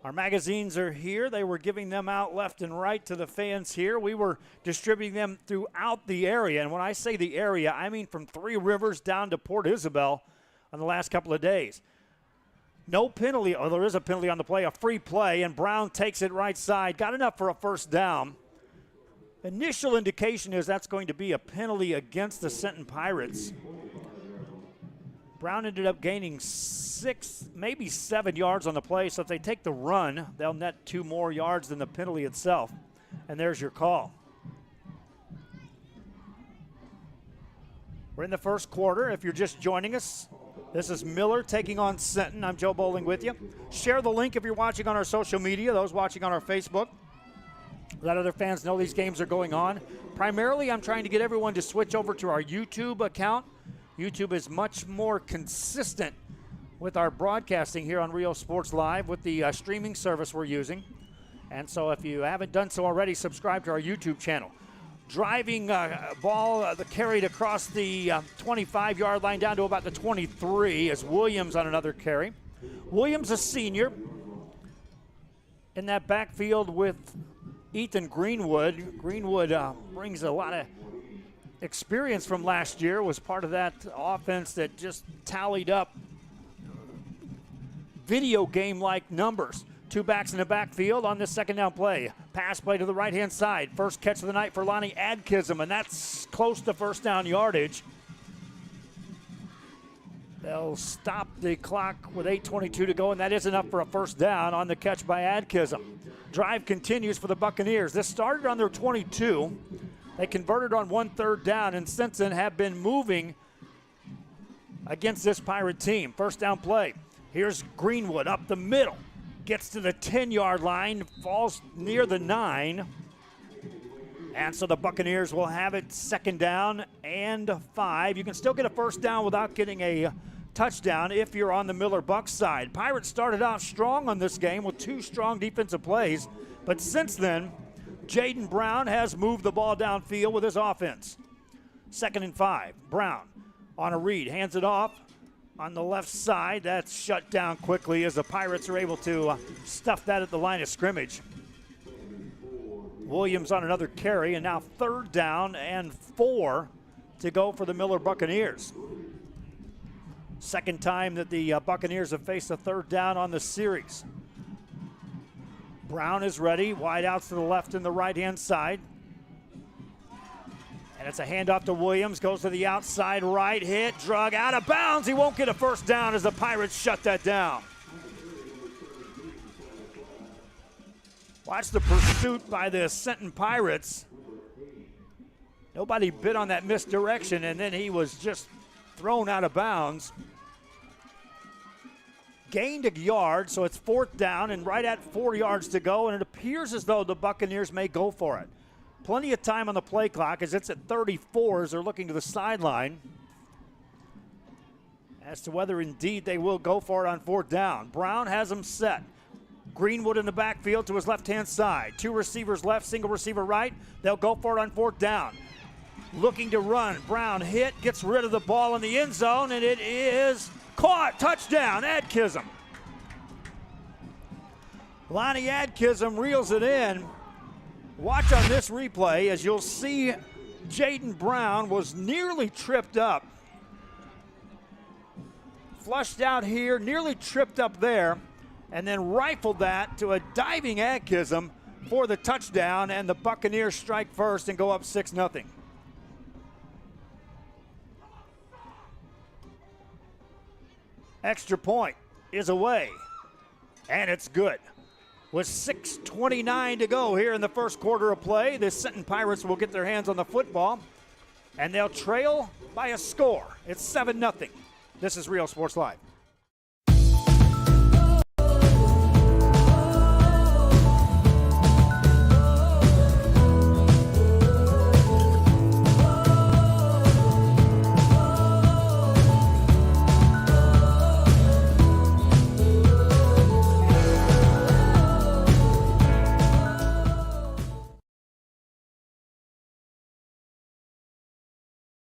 Our magazines are here. They were giving them out left and right to the fans here. We were distributing them throughout the area. And when I say the area, I mean from 3 Rivers down to Port Isabel on the last couple of days. No penalty. Oh, there is a penalty on the play, a free play, and Brown takes it right side. Got enough for a 1st down. Initial indication is that's going to be a penalty against the Sinton Pirates. Brown ended up gaining 6, maybe 7 yards on the play, so if they take the run, they'll net 2 more yards than the penalty itself. And there's your call. We're in the first quarter. If you're just joining us, this is Miller taking on Sinton. I'm Joe Bowling with you. Share the link if you're watching on our social media, those watching on our Facebook. Let other fans know these games are going on. Primarily, I'm trying to get everyone to switch over to our YouTube account. YouTube is much more consistent with our broadcasting here on Rio Sports Live with the streaming service we're using. And so if you haven't done so already, subscribe to our YouTube channel. Driving ball carried across the 25-yard line down to about the 23 as Williams on another carry. Williams, a senior, in that backfield with Ethan Greenwood. Greenwood brings a lot of experience from last year, was part of that offense that just tallied up video game-like numbers. 2 backs in the backfield on this 2nd down play. Pass play to the right-hand side. First catch of the night for Lonnie Adkism, and that's close to 1st down yardage. They'll stop the clock with 8:22 to go, and that is enough for a first down on the catch by Adkism. Drive continues for the Buccaneers. This started on their 22. They converted on 1 3rd down, and since then have been moving against this Pirate team. First down play. Here's Greenwood up the middle. Gets to the 10-yard line, falls near the 9. And so the Buccaneers will have it 2nd down and 5. You can still get a first down without getting a touchdown if you're on the Miller Bucks side. Pirates started off strong on this game with 2 strong defensive plays, but since then, Jaden Brown has moved the ball downfield with his offense. 2nd and 5. Brown on a read, hands it off on the left side. That's shut down quickly as the Pirates are able to stuff that at the line of scrimmage. Williams on another carry, and now 3rd down and 4 to go for the Miller Buccaneers. Second time that the Buccaneers have faced a 3rd down on the series. Brown is ready, wide outs to the left and the right-hand side. And it's a handoff to Williams, goes to the outside right, hit, drug out of bounds. He won't get a first down as the Pirates shut that down. Watch the pursuit by the Sinton Pirates. Nobody bid on that misdirection, and then he was just thrown out of bounds. Gained a yard, so it's 4th down and right at 4 yards to go, and it appears as though the Buccaneers may go for it. Plenty of time on the play clock as it's at 34 as they're looking to the sideline as to whether indeed they will go for it on 4th down. Brown has them set. Greenwood in the backfield to his left-hand side. 2 receivers left, single receiver right. They'll go for it on 4th down. Looking to run. Brown hit, gets rid of the ball in the end zone, and it is caught. Touchdown, Adkism. Lonnie Adkism reels it in. Watch on this replay as you'll see Jaden Brown was nearly tripped up. Flushed out here, nearly tripped up there, and then rifled that to a diving Adkism for the touchdown, and the Buccaneers strike first and go up 6-0. Extra point is away, and it's good. With 6:29 to go here in the first quarter of play, the Sinton Pirates will get their hands on the football, and they'll trail by a score. It's 7-0. This is Real Sports Live.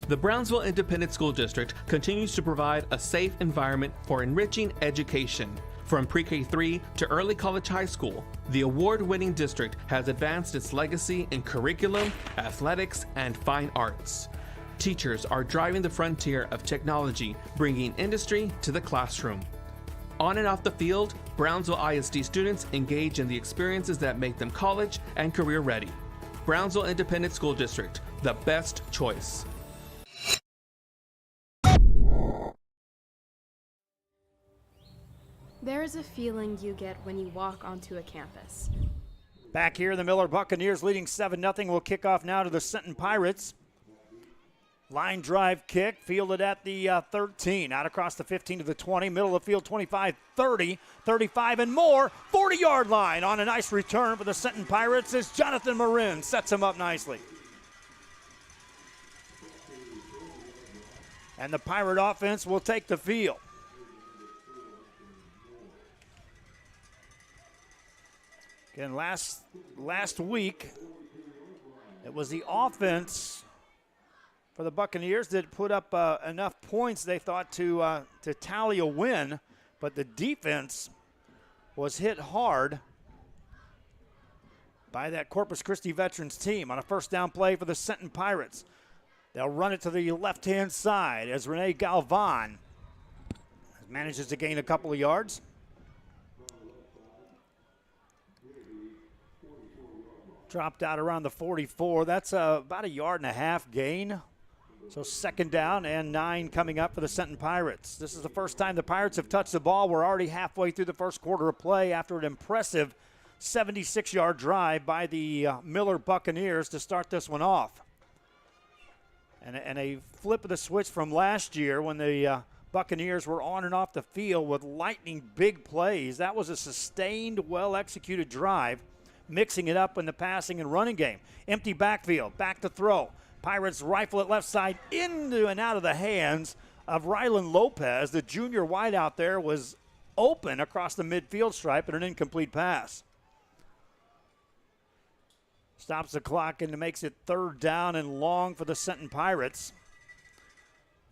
The Brownsville Independent School District continues to provide a safe environment for enriching education. From pre-K3 to early college high school, the award-winning district has advanced its legacy in curriculum, athletics, and fine arts. Teachers are driving the frontier of technology, bringing industry to the classroom. On and off the field, Brownsville ISD students engage in the experiences that make them college and career ready. Brownsville Independent School District, the best choice. There is a feeling you get when you walk onto a campus. Back here, the Miller Buccaneers leading 7-0 will kick off now to the Sinton Pirates. Line drive kick, fielded at the 13, out across the 15 to the 20, middle of the field 25, 30, 35 and more, 40-yard line on a nice return for the Sinton Pirates as Jonathan Marin sets him up nicely. And the Pirate offense will take the field. Again, last week, it was the offense for the Buccaneers that put up enough points they thought to tally a win, but the defense was hit hard by that Corpus Christi Veterans team on a first down play for the Sinton Pirates. They'll run it to the left-hand side as Rene Galvan manages to gain a couple of yards. Dropped out around the 44. That's about a 1.5 yard gain So 2nd down and 9 coming up for the Senton Pirates. This is the first time the Pirates have touched the ball. We're already halfway through the first quarter of play after an impressive 76-yard drive by the Miller Buccaneers to start this one off. And a flip of the switch from last year when the Buccaneers were on and off the field with lightning big plays. That was a sustained, well-executed drive, mixing it up in the passing and running game. Empty backfield, back to throw. Pirates rifle it left side into and out of the hands of Rylan Lopez. The junior wideout there was open across the midfield stripe and an incomplete pass. Stops the clock and makes it 3rd down and long for the Senton Pirates.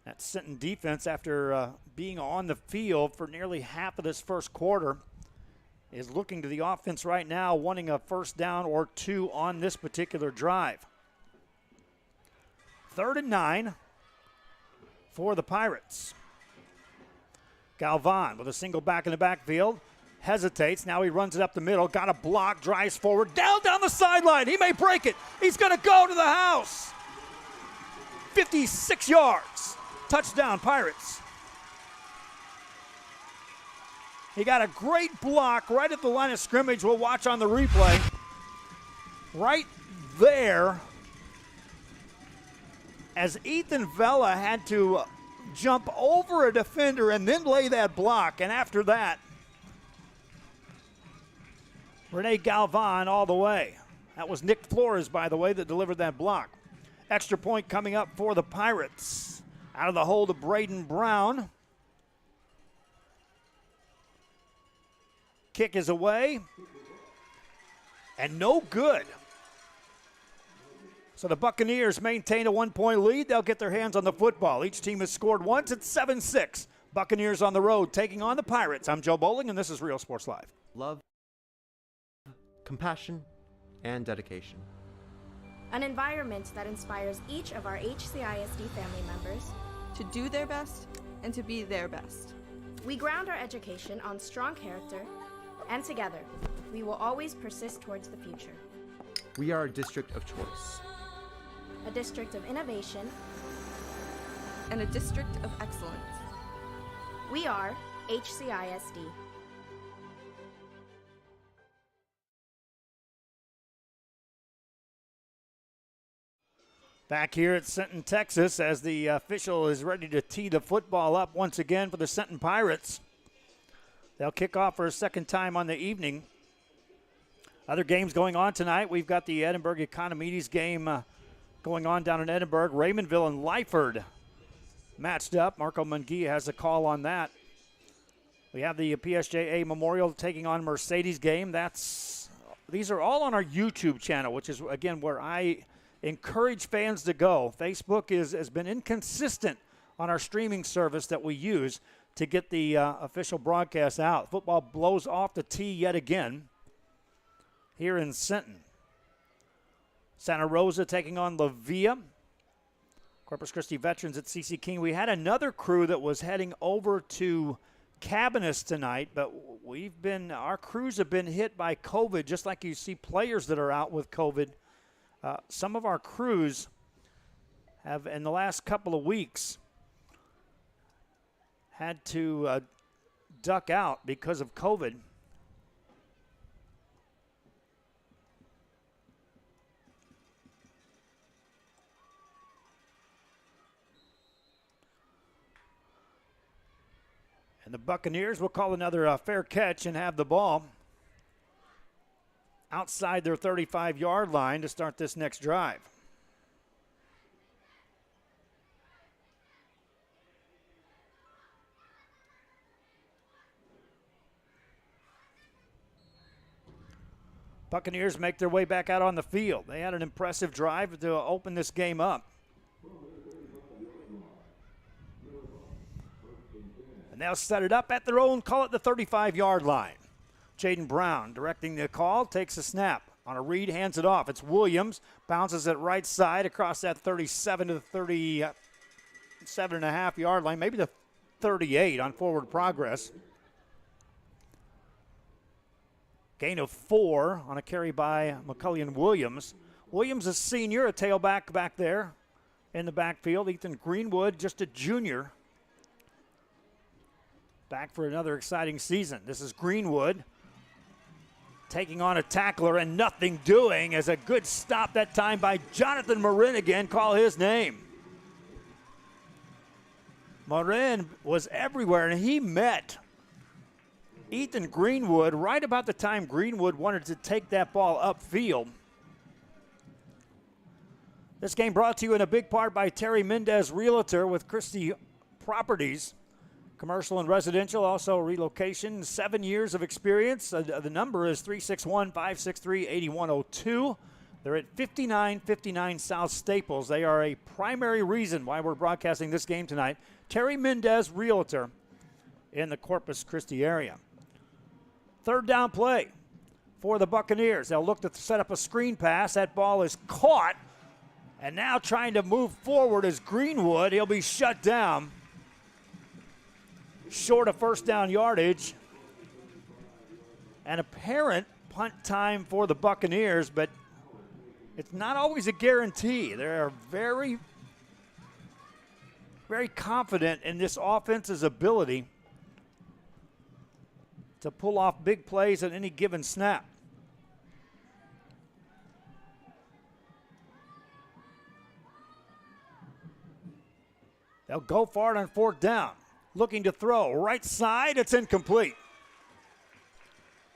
That Senton defense, after being on the field for nearly half of this first quarter, is looking to the offense right now, wanting a 1st down or 2 on this particular drive. 3rd and 9 for the Pirates. Galvan with a single back in the backfield. Hesitates. Now he runs it up the middle. Got a block. Drives forward. Down the sideline. He may break it. He's going to go to the house. 56 yards. Touchdown, Pirates. He got a great block right at the line of scrimmage. We'll watch on the replay. Right there, as Ethan Vela had to jump over a defender and then lay that block. And after that, Rene Galvan all the way. That was Nick Flores, by the way, that delivered that block. Extra point coming up for the Pirates. Out of the hold of Braden Brown. Kick is away. And no good. So the Buccaneers maintain a 1-point lead. They'll get their hands on the football. Each team has scored once. It's 7-6. Buccaneers on the road taking on the Pirates. I'm Joe Bowling, and this is Real Sports Live. Love, compassion, and dedication. An environment that inspires each of our HCISD family members To do their best and to be their best. We ground our education on strong character, and together, we will always persist towards the future. We are a district of choice. A district of innovation. And a district of excellence. We are HCISD. Back here at Senton, Texas, as the official is ready to tee the football up once again for the Senton Pirates. They'll kick off for a 2nd time on the evening. Other games going on tonight. We've got the Edinburgh Economides game going on down in Edinburgh. Raymondville and Lyford matched up. Marco Munguia has a call on that. We have the PSJA Memorial taking on Mercedes game. These are all on our YouTube channel, which is, again, where I encourage fans to go. Facebook has been inconsistent on our streaming service that we use to get the official broadcast out. Football blows off the tee yet again here in Senton. Santa Rosa taking on La Villa. Corpus Christi veterans at CC King. We had another crew that was heading over to Cabanis tonight, but our crews have been hit by COVID, just like you see players that are out with COVID. Some of our crews have, in the last couple of weeks, had to duck out because of COVID. And the Buccaneers will call another fair catch and have the ball outside their 35-yard line to start this next drive. Buccaneers make their way back out on the field. They had an impressive drive to open this game up. And they'll set it up at their own, call it the 35-yard line. Jaden Brown directing the call, takes a snap. On a read, hands it off. It's Williams, bounces it right side across that 37 to the 37.5-yard line, maybe the 38 on forward progress. Gain of 4 on a carry by McCullion Williams. Williams, a senior, a tailback back there in the backfield. Ethan Greenwood, just a junior, back for another exciting season. This is Greenwood taking on a tackler and nothing doing, as a good stop that time by Jonathan Marin again. Call his name. Marin was everywhere, and he met Ethan Greenwood right about the time Greenwood wanted to take that ball upfield. This game brought to you in a big part by Terry Mendez Realtor with Christie Properties. Commercial and residential, also relocation, 7 years of experience. The number is 361-563-8102. They're at 5959 South Staples. They are a primary reason why we're broadcasting this game tonight. Terry Mendez Realtor in the Corpus Christi area. Third down play for the Buccaneers. They'll look to set up a screen pass. That ball is caught. And now trying to move forward is Greenwood. He'll be shut down. Short of first down yardage. An apparent punt time for the Buccaneers, but it's not always a guarantee. They're very, very confident in this offense's ability to pull off big plays at any given snap. They'll go for it on fourth down. Looking to throw. Right side, it's incomplete.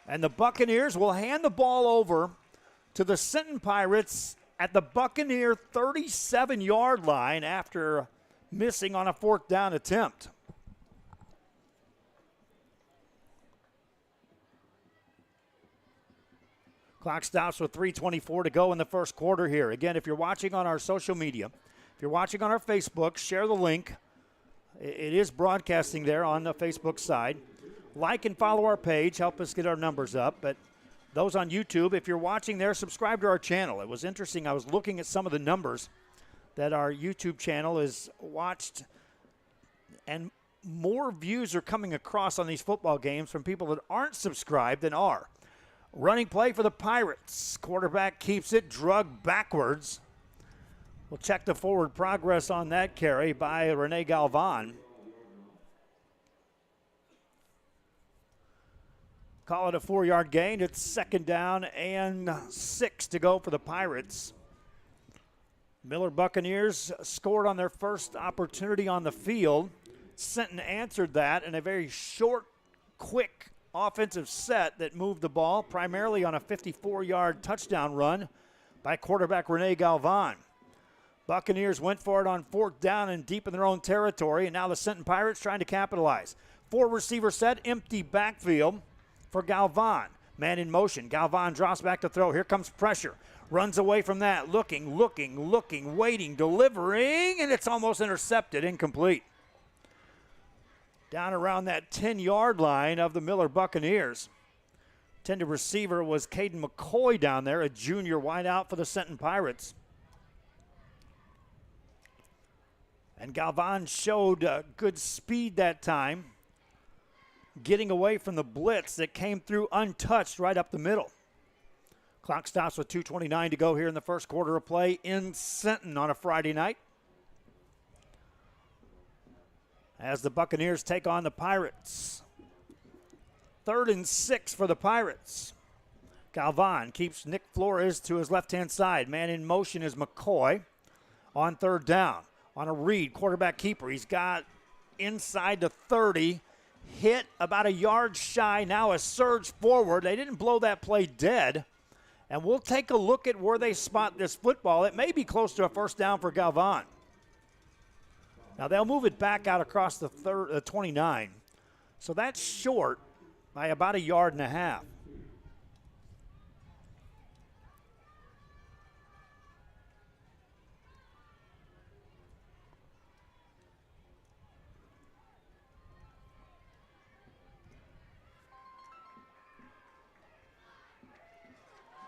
And the Buccaneers will hand the ball over to the Sinton Pirates at the Buccaneer 37-yard line after missing on a fourth down attempt. Clock stops with 3:24 to go in the first quarter here. Again, if you're watching on our social media, if you're watching on our Facebook, share the link. It is broadcasting there on the Facebook side. Like and follow our page. Help us get our numbers up. But those on YouTube, if you're watching there, subscribe to our channel. It was interesting. I was looking at some of the numbers that our YouTube channel is watched, and more views are coming across on these football games from people that aren't subscribed than are. Running play for the Pirates. Quarterback keeps it, drug backwards. We'll check the forward progress on that carry by Rene Galvan. Call it a 4-yard gain. It's second down and 6 to go for the Pirates. Miller Buccaneers scored on their first opportunity on the field. Sinton answered that in a very short, quick offensive set that moved the ball, primarily on a 54-yard touchdown run by quarterback Rene Galvan. Buccaneers went for it on fourth down and deep in their own territory, and now the Sinton Pirates trying to capitalize. 4-receiver set, empty backfield for Galvan. Man in motion. Galvan drops back to throw. Here comes pressure. Runs away from that. Looking, waiting, delivering, and it's almost intercepted, incomplete. Down around that 10-yard line of the Miller Buccaneers. Intended receiver was Caden McCoy down there, a junior wideout for the Sinton Pirates. And Galvan showed good speed that time, getting away from the blitz that came through untouched right up the middle. Clock stops with 2:29 to go here in the first quarter of play in Sinton on a Friday night, as the Buccaneers take on the Pirates. 3rd and 6 for the Pirates. Galvan keeps Nick Flores to his left-hand side. Man in motion is McCoy on third down. On a read, quarterback keeper. He's got inside the 30, hit about a yard shy. Now a surge forward. They didn't blow that play dead. And we'll take a look at where they spot this football. It may be close to a first down for Galvan. Now they'll move it back out across the 29. So that's short by about a yard and a half.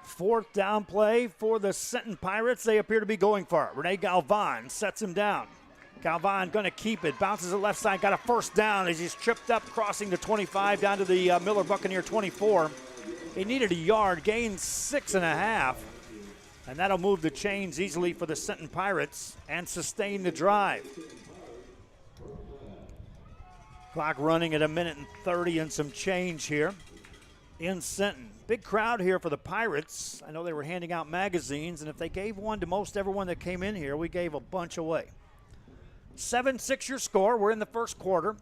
Fourth down play for the Sinton Pirates. They appear to be going for it. Rene Galvan sets him down. Galvan going to keep it. Bounces it left side. Got a first down as he's tripped up, crossing the 25 down to the Miller Buccaneer 24. He needed a yard. Gained 6.5. And that'll move the chains easily for the Sinton Pirates and sustain the drive. Clock running at 1:30 and some change here in Sinton. Big crowd here for the Pirates. I know they were handing out magazines, and if they gave one to most everyone that came in here, we gave a bunch away. 7-6 your score. We're in the first quarter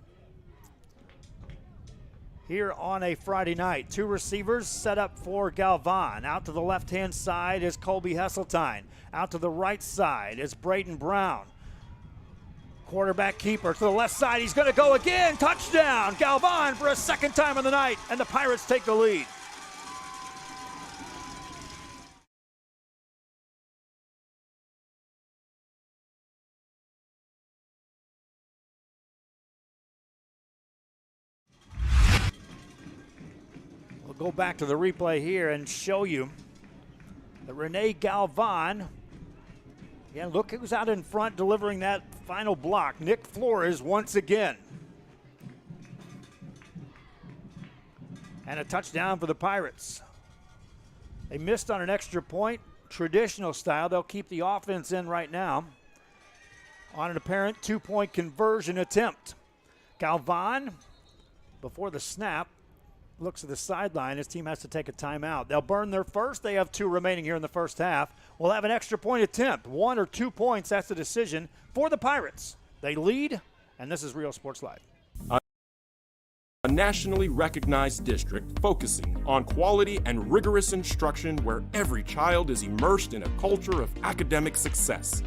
here on a Friday night. Two receivers set up for Galvan. Out to the left-hand side is Colby Hesseltine. Out to the right side is Braden Brown. Quarterback keeper to the left side. He's going to go again. Touchdown. Galvan for a second time of the night, and the Pirates take the lead. We'll go back to the replay here and show you that Rene Galvan. Yeah, look who's out in front delivering that final block. Nick Flores once again. And a touchdown for the Pirates. They missed on an extra point, traditional style. They'll keep the offense in right now on an apparent two-point conversion attempt. Galvan, before the snap, looks at the sideline. His team has to take a timeout. They'll burn their first. They have 2 remaining here in the first half. We'll have an extra point attempt. 1 or 2 points, that's the decision for the Pirates. They lead, and this is Real Sports Live. A nationally recognized district focusing on quality and rigorous instruction where every child is immersed in a culture of academic success.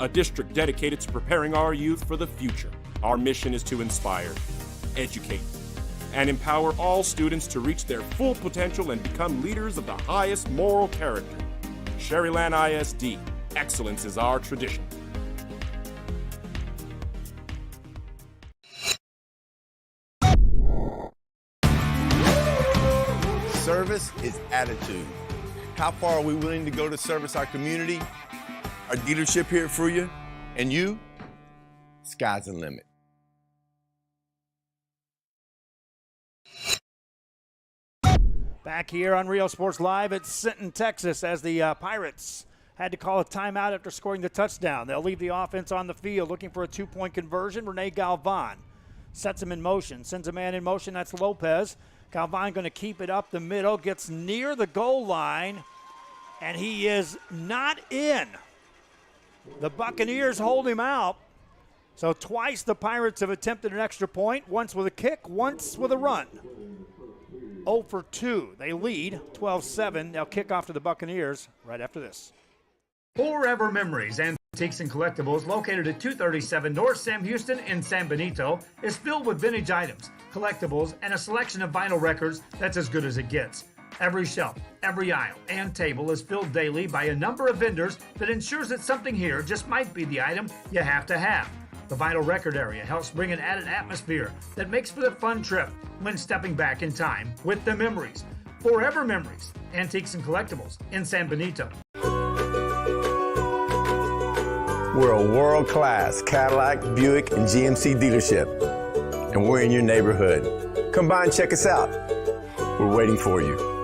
A district dedicated to preparing our youth for the future. Our mission is to inspire, educate, and empower all students to reach their full potential and become leaders of the highest moral character. Sherryland ISD, excellence is our tradition. Service is attitude. How far are we willing to go to service our community, our dealership here at Fruya, and you? Sky's the limit. Back here on Real Sports Live at Sinton, Texas, as the Pirates had to call a timeout after scoring the touchdown. They'll leave the offense on the field looking for a 2-point conversion. Rene Galvan sets him in motion, sends a man in motion. That's Lopez. Galvan going to keep it up the middle, gets near the goal line, and he is not in. The Buccaneers hold him out. So twice the Pirates have attempted an extra point, once with a kick, once with a run. 0 for 2. They lead 12-7. They'll kick off to the Buccaneers right after this. Forever Memories, Antiques and Collectibles, located at 237 North Sam Houston in San Benito, is filled with vintage items, collectibles, and a selection of vinyl records that's as good as it gets. Every shelf, every aisle, and table is filled daily by a number of vendors that ensures that something here just might be the item you have to have. The vinyl record area helps bring an added atmosphere that makes for the fun trip when stepping back in time with the memories. Forever Memories, Antiques and Collectibles in San Benito. We're a world-class Cadillac, Buick, and GMC dealership, and we're in your neighborhood. Come by and check us out. We're waiting for you.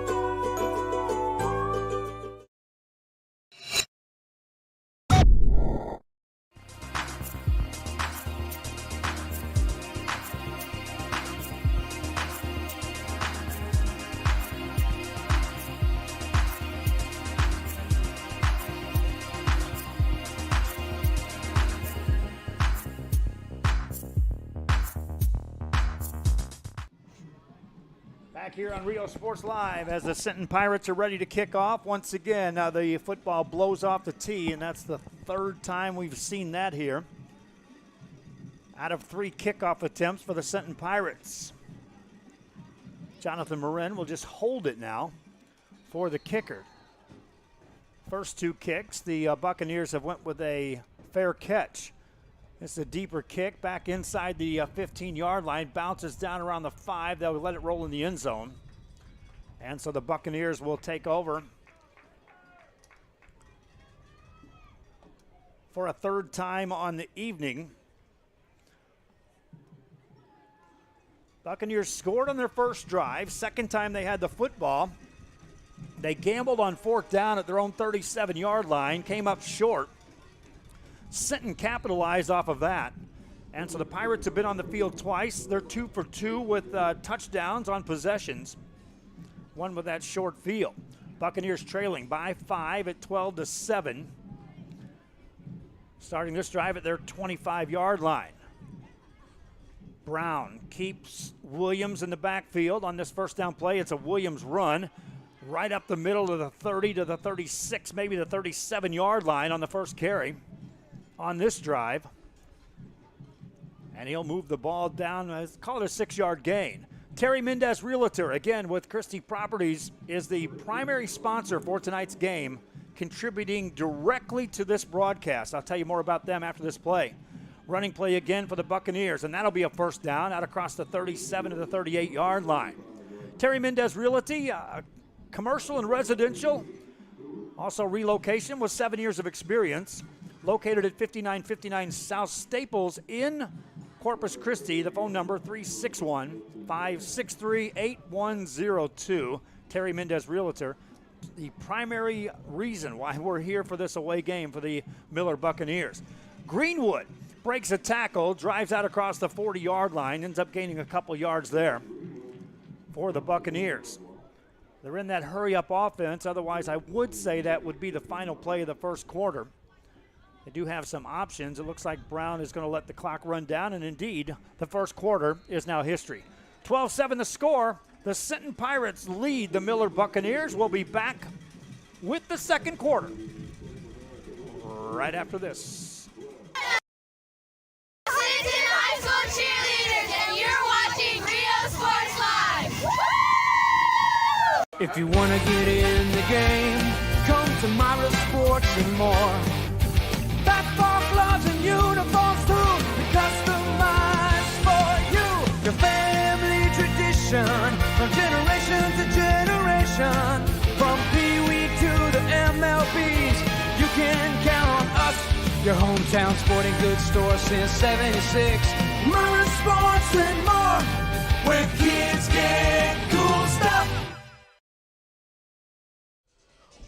Here on Real Sports Live as the Sinton Pirates are ready to kick off. Once again, the football blows off the tee, and that's the 3rd time we've seen that here. Out of 3 kickoff attempts for the Sinton Pirates. Jonathan Marin will just hold it now for the kicker. First 2 kicks, the Buccaneers have went with a fair catch. It's a deeper kick back inside the 15-yard line, bounces down around the 5. They'll let it roll in the end zone. And so the Buccaneers will take over for a 3rd time on the evening. Buccaneers scored on their first drive. Second time they had the football, They gambled on 4th down at their own 37-yard line, came up short. Sinton capitalized off of that. And so the Pirates have been on the field twice. They're 2 for 2 with touchdowns on possessions. One with that short field. Buccaneers trailing by 5 at 12-7. Starting this drive at their 25-yard line. Brown keeps Williams in the backfield on this first down play. It's a Williams run right up the middle of the 30 to the 36, maybe the 37-yard line on the first carry on this drive. And he'll move the ball down, call it a 6-yard gain. Terry Mendez Realtor, again with Christie Properties, is the primary sponsor for tonight's game, contributing directly to this broadcast. I'll tell you more about them after this play. Running play again for the Buccaneers, and that'll be a first down out across the 37 to the 38-yard line. Terry Mendez Realty, commercial and residential, also relocation with 7 years of experience. Located at 5959 South Staples in Corpus Christi. The phone number 361-563-8102. Terry Mendez Realtor. The primary reason why we're here for this away game for the Miller Buccaneers. Greenwood breaks a tackle, drives out across the 40-yard line, ends up gaining a couple yards there for the Buccaneers. They're in that hurry-up offense. Otherwise, I would say that would be the final play of the first quarter. They do have some options. It looks like Brown is going to let the clock run down, and indeed, the first quarter is now history. 12-7 the score. The Sinton Pirates lead the Miller Buccaneers. We'll be back with the second quarter right after this. Sinton High School cheerleaders, and you're watching Rio Sports Live. If you want to get in the game, come to Myra Sports and more. Basketball gloves and uniforms too, customized for you. Your family tradition, from generation to generation. From Pee Wee to the MLBs, you can count on us. Your hometown sporting goods store since '76. Myra Sports and more, where kids get cool stuff.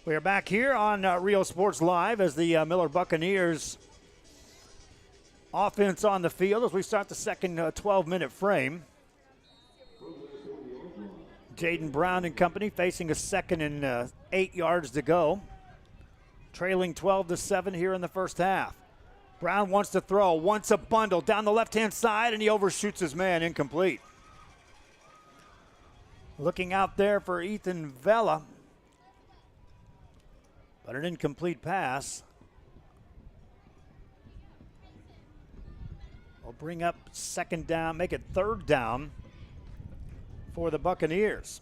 We are back here on Rio Sports Live as the Miller Buccaneers offense on the field as we start the second 12-minute frame. Jaden Brown and company facing a 2nd and 8 yards to go. Trailing 12-7 here in the first half. Brown wants to throw, wants a bundle down the left-hand side, and he overshoots his man, incomplete. Looking out there for Ethan Vela. But an incomplete pass. Will bring up 2nd down, make it 3rd down for the Buccaneers.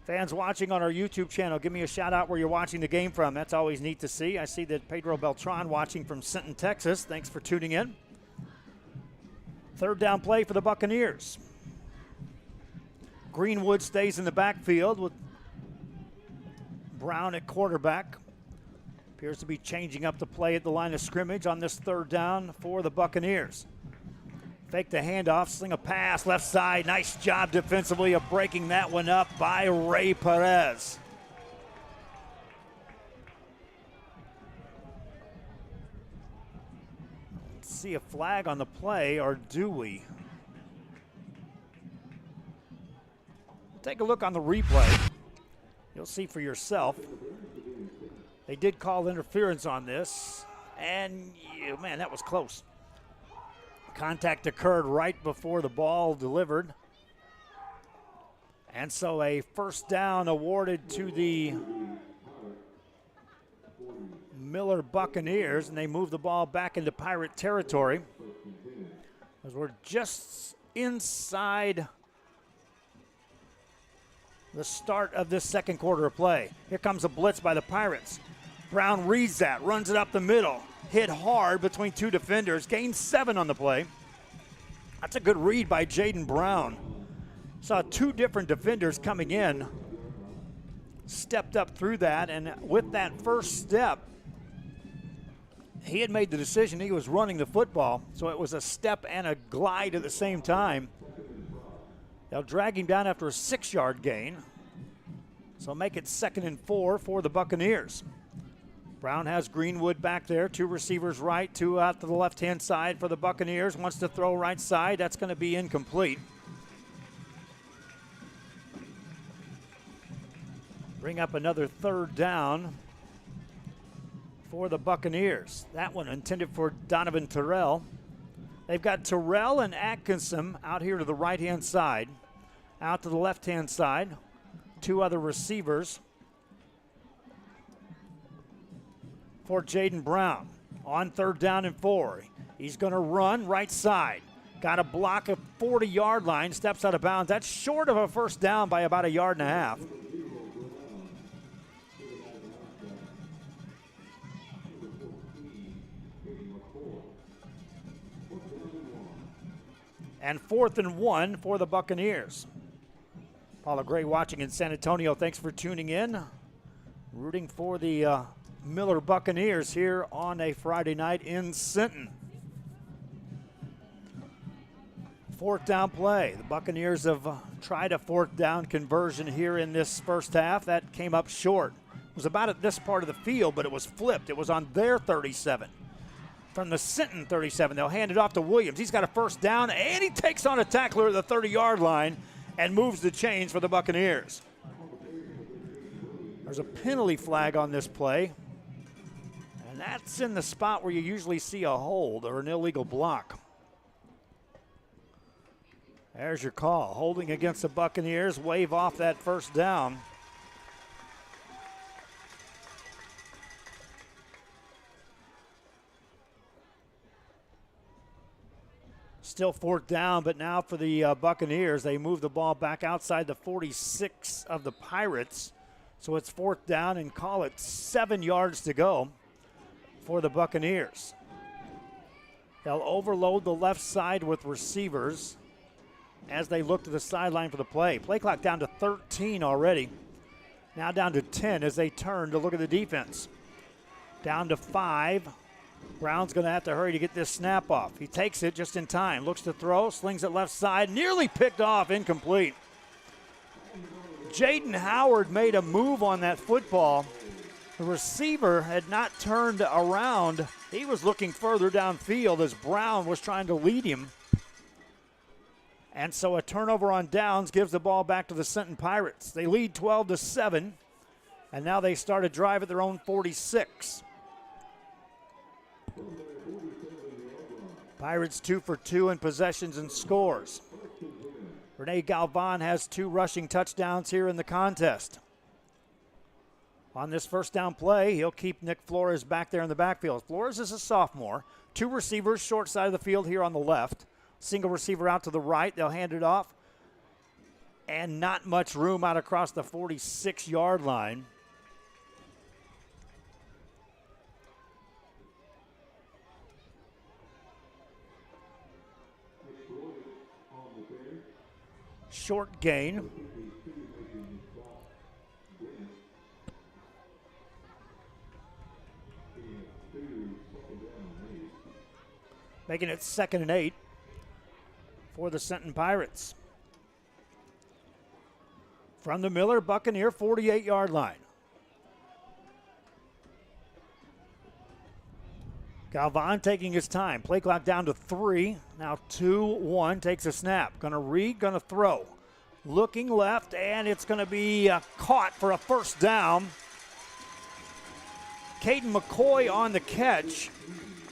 Fans watching on our YouTube channel, give me a shout out where you're watching the game from. That's always neat to see. I see that Pedro Beltran watching from Sinton, Texas. Thanks for tuning in. 3rd down play for the Buccaneers. Greenwood stays in the backfield with Brown at quarterback. Appears to be changing up the play at the line of scrimmage on this 3rd down for the Buccaneers. Fake the handoff, sling a pass, left side. Nice job defensively of breaking that one up by Ray Perez. Let's see a flag on the play, or do we? Take a look on the replay. You'll see for yourself. They did call interference on this, and man, that was close. Contact occurred right before the ball delivered. And so a 1st down awarded to the Miller Buccaneers, and they move the ball back into Pirate territory as we're just inside the start of this second quarter of play. Here comes a blitz by the Pirates. Brown reads that, runs it up the middle, hit hard between 2 defenders, gains 7 on the play. That's a good read by Jaden Brown. Saw 2 different defenders coming in, stepped up through that, and with that first step, he had made the decision he was running the football, so it was a step and a glide at the same time. They'll drag him down after a 6-yard gain. So make it 2nd and 4 for the Buccaneers. Brown has Greenwood back there. 2 receivers right, 2 out to the left-hand side for the Buccaneers. Wants to throw right side. That's going to be incomplete. Bring up another 3rd down for the Buccaneers. That one intended for Donovan Terrell. They've got Terrell and Atkinson out here to the right-hand side. Out to the left-hand side, 2 other receivers for Jaden Brown. On 3rd down and 4. He's going to run right side. Got a block of 40-yard line, steps out of bounds. That's short of a first down by about 1.5 yards. And 4th and 1 for the Buccaneers. Paula Gray watching in San Antonio. Thanks for tuning in. Rooting for the Miller Buccaneers here on a Friday night in Sinton. 4th down play. The Buccaneers have tried a 4th down conversion here in this first half. That came up short. It was about at this part of the field, but it was flipped. It was on their 37. From the Sinton 37, they'll hand it off to Williams. He's got a first down, and he takes on a tackler at the 30-yard line and moves the chains for the Buccaneers. There's a penalty flag on this play, and that's in the spot where you usually see a hold or an illegal block. There's your call. Holding against the Buccaneers, wave off that first down. Still 4th down, but now for the Buccaneers, they move the ball back outside the 46 of the Pirates. So it's 4th down and call it 7 yards to go for the Buccaneers. They'll overload the left side with receivers as they look to the sideline for the play. Play clock down to 13 already. Now down to 10 as they turn to look at the defense. Down to 5. Brown's going to have to hurry to get this snap off. He takes it just in time. Looks to throw, slings it left side, nearly picked off, incomplete. Jaden Howard made a move on that football. The receiver had not turned around. He was looking further downfield as Brown was trying to lead him. And so a turnover on downs gives the ball back to the Sinton Pirates. They lead 12-7, and now they start a drive at their own 46. Pirates 2 for 2 in possessions and scores. Rene Galvan has 2 rushing touchdowns here in the contest. On this first down play, he'll keep Nick Flores back there in the backfield. Flores is a sophomore. 2 receivers short side of the field here on the left. Single receiver out to the right. They'll hand it off. And not much room out across the 46-yard line. Short gain. Making it 2nd and 8 for the Sinton Pirates. From the Miller Buccaneer 48-yard line. Galvan taking his time. Play clock down to 3. Now 2-1. Takes a snap. Going to read, going to throw. Looking left, and it's going to be caught for a first down. Caden McCoy on the catch.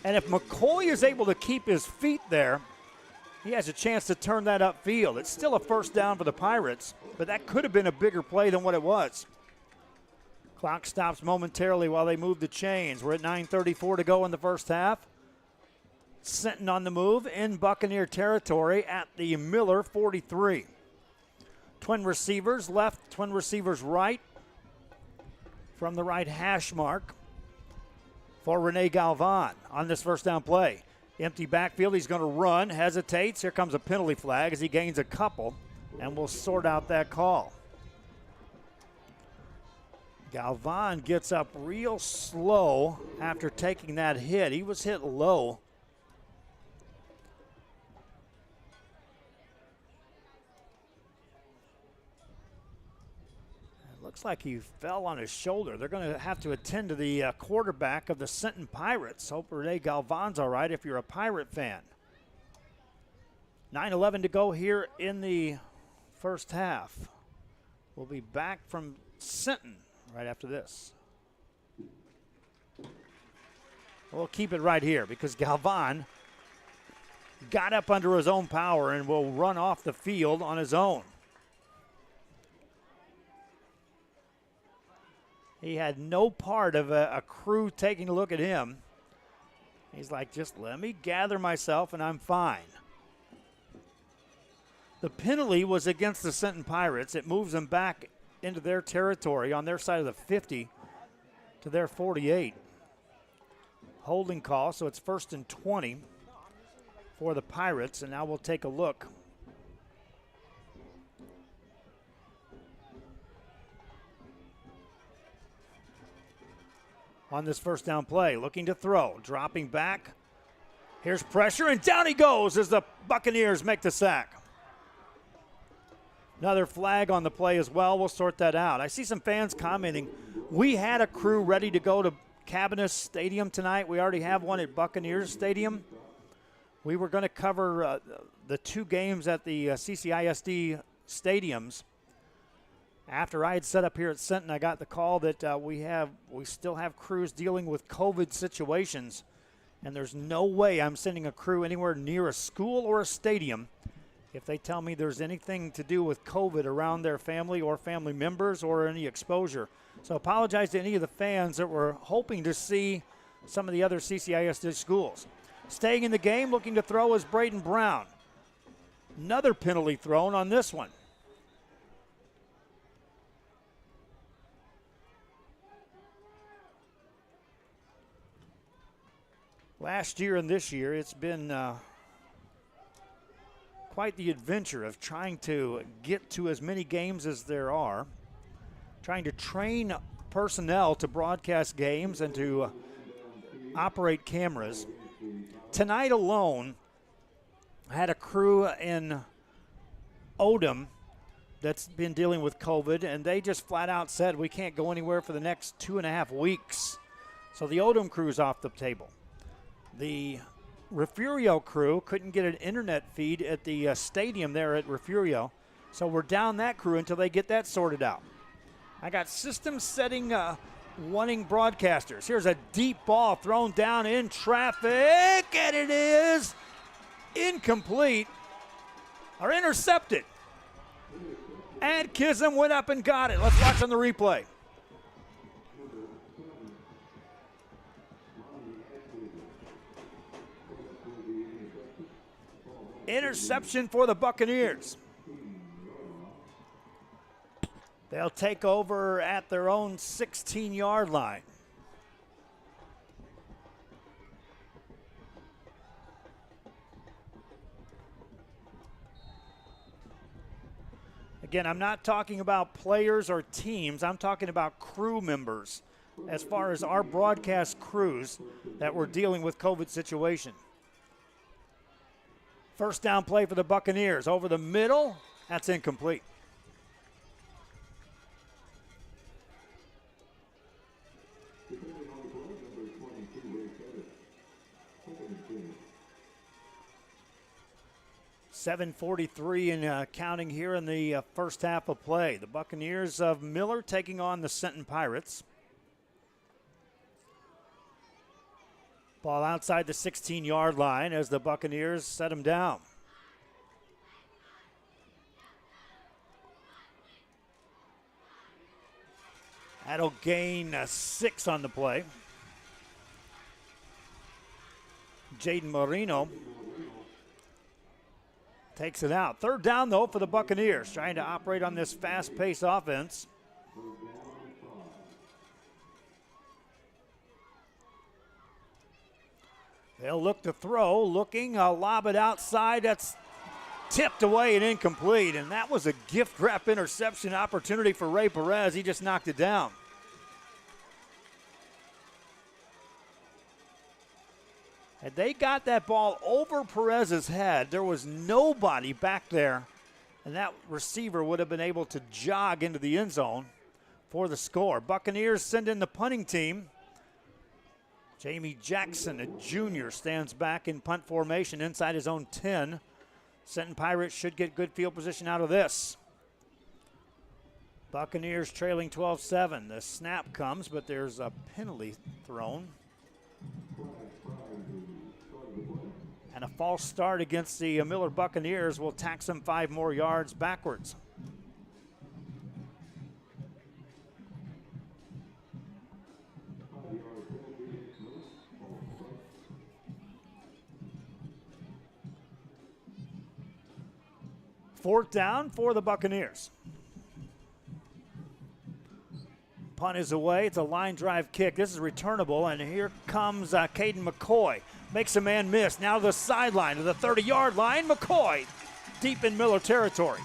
And if McCoy is able to keep his feet there, he has a chance to turn that upfield. It's still a first down for the Pirates, but that could have been a bigger play than what it was. Clock stops momentarily while they move the chains. We're at 9:34 to go in the first half. Sinton on the move in Buccaneer territory at the Miller 43. Twin receivers left, twin receivers right. From the right hash mark for Rene Galvan on this first down play. Empty backfield, he's going to run, hesitates. Here comes a penalty flag as he gains a couple, and we'll sort out that call. Galvan gets up real slow after taking that hit. He was hit low. It looks like he fell on his shoulder. They're going to have to attend to the quarterback of the Sinton Pirates. Hope Rene Galvan's all right if you're a Pirate fan. 9:11 to go here in the first half. We'll be back from Sinton right after this. We'll keep it right here because Galvan got up under his own power and will run off the field on his own. He had no part of a crew taking a look at him. He's like, just let me gather myself and I'm fine. The penalty was against the Sinton Pirates. It moves them back into their territory on their side of the 50 to their 48. Holding call, so it's 1st and 20 for the Pirates, and now we'll take a look. On this first down play, looking to throw, dropping back. Here's pressure, and down he goes as the Buccaneers make the sack. Another flag on the play as well. We'll sort that out. I see some fans commenting, we had a crew ready to go to Cabinus Stadium tonight. We already have one at Buccaneers Stadium. We were going to cover the 2 games at the CCISD stadiums. After I had set up here at Sinton, I got the call that we still have crews dealing with COVID situations, and there's no way I'm sending a crew anywhere near a school or a stadium if they tell me there's anything to do with COVID around their family or family members or any exposure. So apologize to any of the fans that were hoping to see some of the other CCISD schools. Staying in the game, looking to throw is Braden Brown. Another penalty thrown on this one. Last year and this year, it's been quite the adventure of trying to get to as many games as there are, trying to train personnel to broadcast games and to operate cameras. Tonight alone, I had a crew in Odom that's been dealing with COVID, and they just flat out said we can't go anywhere for the next 2.5 weeks. So the Odom crew's off the table. The Refugio crew couldn't get an internet feed at the stadium there at Refugio, so we're down that crew until they get that sorted out. I got system setting wanting broadcasters. Here's a deep ball thrown down in traffic, and it is incomplete or intercepted. And Kism went up and got it. Let's watch on the replay. Interception for the Buccaneers. They'll take over at their own 16-yard line. Again, I'm not talking about players or teams. I'm talking about crew members as far as our broadcast crews that were dealing with COVID situation. First down play for the Buccaneers. Over the middle, that's incomplete. .7:43 and counting here in the first half of play. The Buccaneers of Miller taking on the Sinton Pirates. Ball outside the 16-yard line as the Buccaneers set him down. That'll gain 6 on the play. Jaden Marino takes it out. Third down, though, for the Buccaneers, trying to operate on this fast-paced offense. They'll look to throw, looking, lob it outside. That's tipped away and incomplete, and that was a gift-wrap interception opportunity for Ray Perez. He just knocked it down. Had they got that ball over Perez's head, there was nobody back there, and that receiver would have been able to jog into the end zone for the score. Buccaneers send in the punting team. Jamie Jackson, a junior, stands back in punt formation inside his own 10. Sinton Pirates should get good field position out of this. Buccaneers trailing 12-7. The snap comes, but there's a penalty thrown. And a false start against the Miller Buccaneers will tax them 5 more yards backwards. Fourth down for the Buccaneers. Punt is away. It's a line drive kick. This is returnable, and here comes Caden McCoy. Makes a man miss. Now to the sideline, to the 30-yard line. McCoy deep in Miller territory.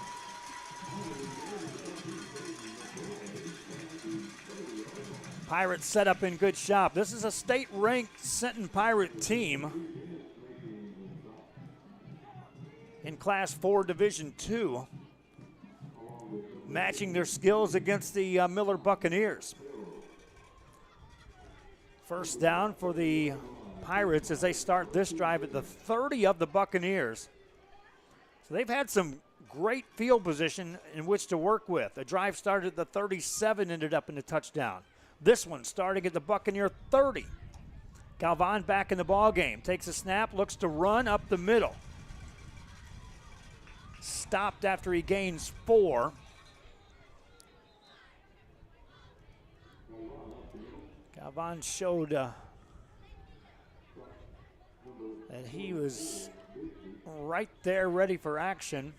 Pirates set up in good shop. This is a state-ranked Sinton Pirate team in Class 4 Division II, matching their skills against the Miller Buccaneers. First down for the Pirates as they start this drive at the 30 of the Buccaneers. So they've had some great field position in which to work with. The drive started at the 37, ended up in the touchdown. This one starting at the Buccaneer 30. Galvan back in the ball game, takes a snap, looks to run up the middle. Stopped after he gains 4. Galvan showed that he was right there ready for action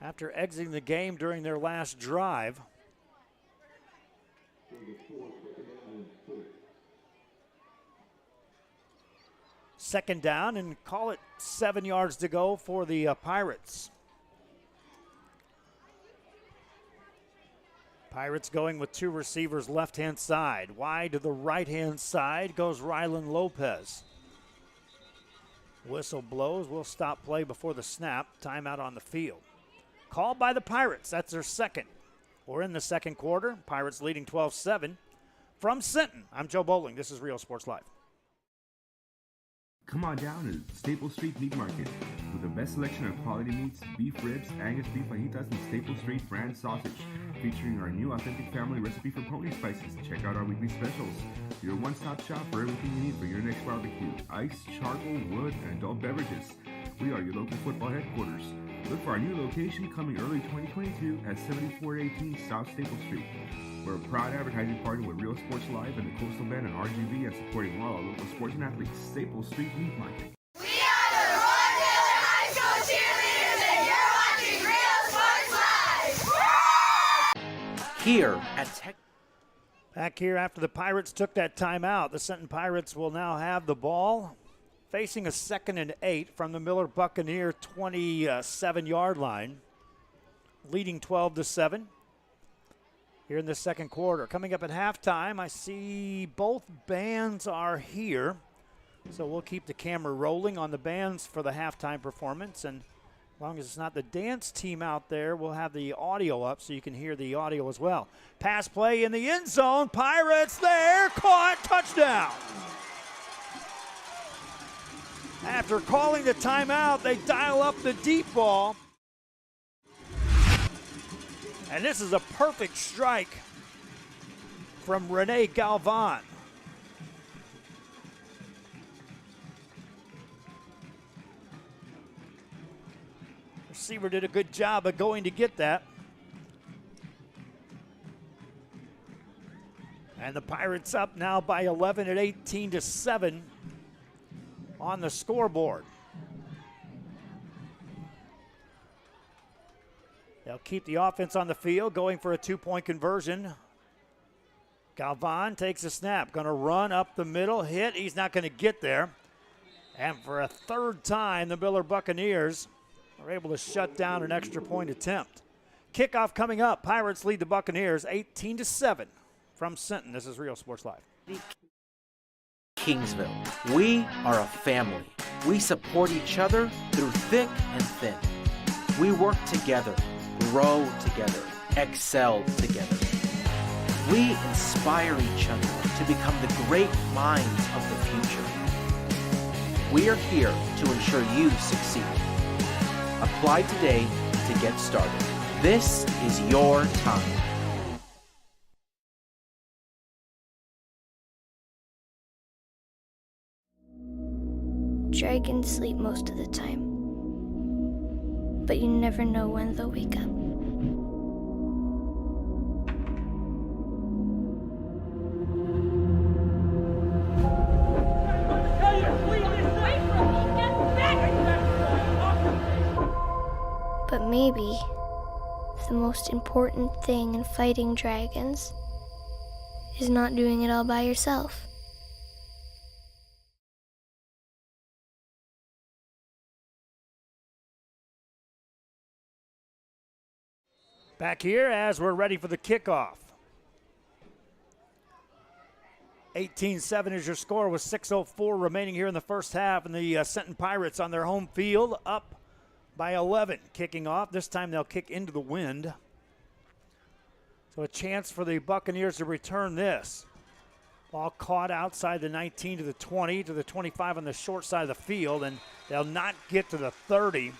after exiting the game during their last drive. Second down, and call it 7 yards to go for the Pirates. Pirates going with 2 receivers left-hand side. Wide to the right-hand side goes Rylan Lopez. Whistle blows. We'll stop play before the snap. Timeout on the field. Called by the Pirates. That's their second. We're in the second quarter. Pirates leading 12-7. From Sinton, I'm Joe Bowling. This is Real Sports Live. Come on down to Staple Street Meat Market with the best selection of quality meats, beef ribs, Angus beef fajitas, and Staple Street brand sausage, featuring our new authentic family recipe for pony spices. Check out our weekly specials. Your one-stop shop for everything you need for your next barbecue: ice, charcoal, wood, and adult beverages. We are your local football headquarters. Look for our new location coming early 2022 at 7418 South Staple Street. We're a proud advertising partner with Real Sports Live and the Coastal Band and RGV, and supporting all our local sports and athletes. Staple Street Meat Market. We are the Roy Taylor High School cheerleaders, and you're watching Real Sports Live. Here at Tech. Back here after the Pirates took that timeout, the Sinton Pirates will now have the ball, facing a 2nd and 8 from the Miller Buccaneer 27-yard line, leading 12-7. Here in the second quarter. Coming up at halftime, I see both bands are here. So we'll keep the camera rolling on the bands for the halftime performance. And as long as it's not the dance team out there, we'll have the audio up so you can hear the audio as well. Pass play in the end zone. Pirates there. Caught. Touchdown. After calling the timeout, they dial up the deep ball. And this is a perfect strike from Rene Galvan. Receiver did a good job of going to get that. And the Pirates up now by 11 at 18-7 on the scoreboard. They'll keep the offense on the field, going for a 2-point conversion. Galvan takes a snap, going to run up the middle, hit. He's not going to get there. And for a third time, the Miller Buccaneers are able to shut down an extra point attempt. Kickoff coming up. Pirates lead the Buccaneers 18-7 from Sinton. This is Real Sports Live. Kingsville. We are a family. We support each other through thick and thin. We work together, grow together, excel together. We inspire each other to become the great minds of the future. We are here to ensure you succeed. Apply today to get started. This is your time. Dragons sleep most of the time, but you never know when they'll wake up. But maybe the most important thing in fighting dragons is not doing it all by yourself. Back here as we're ready for the kickoff. 18-7 is your score with 6:04 remaining here in the first half, and the Sinton Pirates on their home field up by 11. Kicking off. This time they'll kick into the wind. So a chance for the Buccaneers to return this. Ball caught outside the 19 to the 20 to the 25 on the short side of the field, and they'll not get to the 30.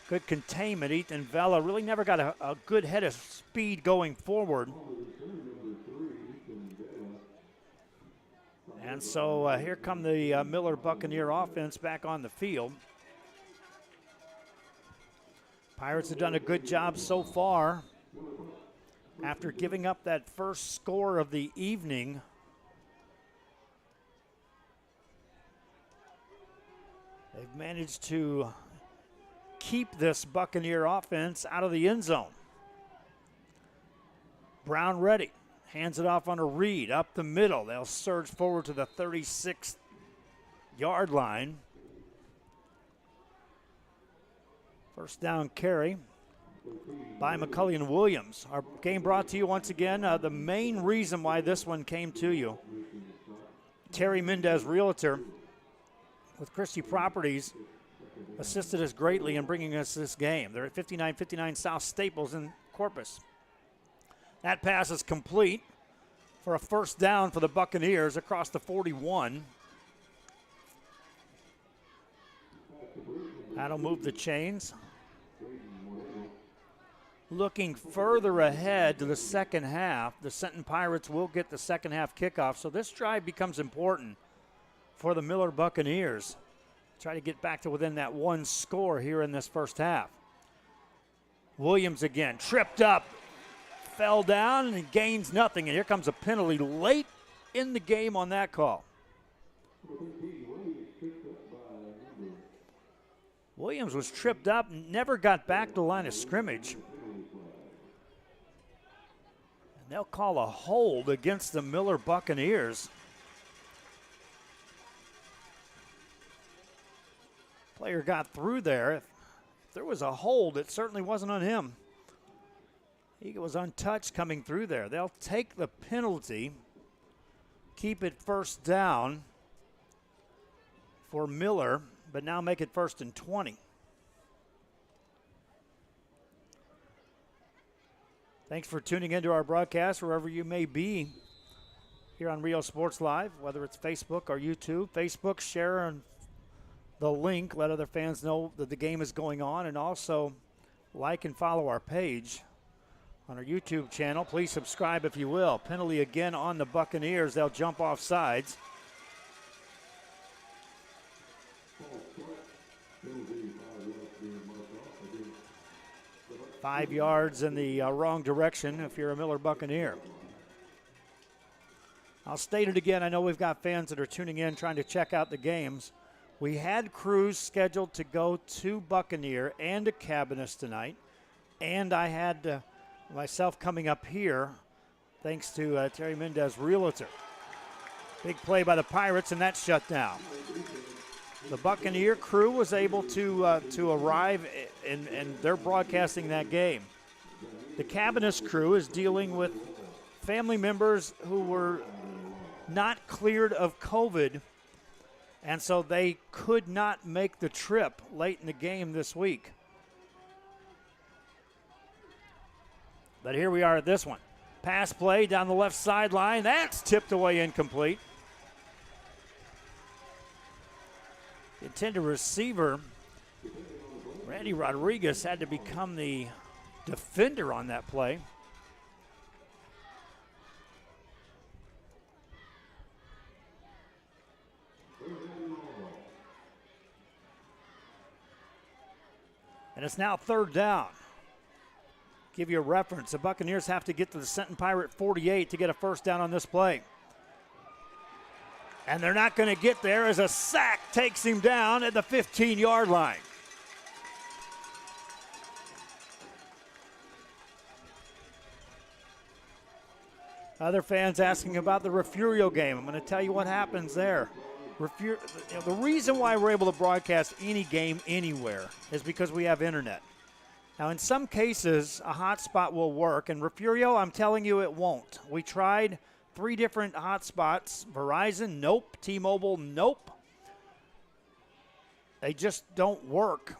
Good containment. Ethan Vela really never got a good head of speed going forward. And so here come the Miller Buccaneer offense back on the field. Pirates have done a good job so far. After giving up that first score of the evening, they've managed to keep this Buccaneer offense out of the end zone. Brown ready. Hands it off on a read. Up the middle. They'll surge forward to the 36-yard line. First down carry by McCulley and Williams. Our game brought to you once again. The main reason why this one came to you, Terry Mendez, realtor with Christie Properties, assisted us greatly in bringing us this game. They're at 5959 South Staples in Corpus. That pass is complete for a first down for the Buccaneers across the 41. That'll move the chains. Looking further ahead to the second half, the Sinton Pirates will get the second half kickoff. So this drive becomes important for the Miller Buccaneers. Try to get back to within that one score here in this first half. Williams again, tripped up, fell down, and gains nothing. And here comes a penalty late in the game on that call. Williams was tripped up, never got back to the line of scrimmage. And they'll call a hold against the Miller Buccaneers. Player got through there. If there was a hold, it certainly wasn't on him. He was untouched coming through there. They'll take the penalty, keep it first down for Miller, but now make it 1st and 20. Thanks for tuning into our broadcast wherever you may be here on Rio Sports Live, whether it's Facebook or YouTube. Facebook, share the link, let other fans know that the game is going on, and also like and follow our page on our YouTube channel. Please subscribe if you will. Penalty again on the Buccaneers. They'll jump off sides. Five yards in the wrong direction if you're a Miller Buccaneer. I'll state it again. I know we've got fans that are tuning in trying to check out the games. We had crews scheduled to go to Buccaneer and to Cabinets tonight, and I had myself coming up here thanks to Terry Mendez, realtor. Big play by the Pirates, and that's shut down. The Buccaneer crew was able to arrive, and they're broadcasting that game. The Cabinets crew is dealing with family members who were not cleared of COVID, and so they could not make the trip late in the game this week. But here we are at this one. Pass play down the left sideline. That's tipped away incomplete. The intended receiver, Randy Rodriguez, had to become the defender on that play. And it's now third down. Give you a reference. The Buccaneers have to get to the Senton Pirate 48 to get a first down on this play. And they're not going to get there as a sack takes him down at the 15-yard line. Other fans asking about the Refugio game. I'm going to tell you what happens there. The reason why we're able to broadcast any game anywhere is because we have internet. Now, in some cases, a hotspot will work, and Refugio, I'm telling you, it won't. We tried 3 different hotspots. Verizon, nope. T-Mobile, nope. They just don't work.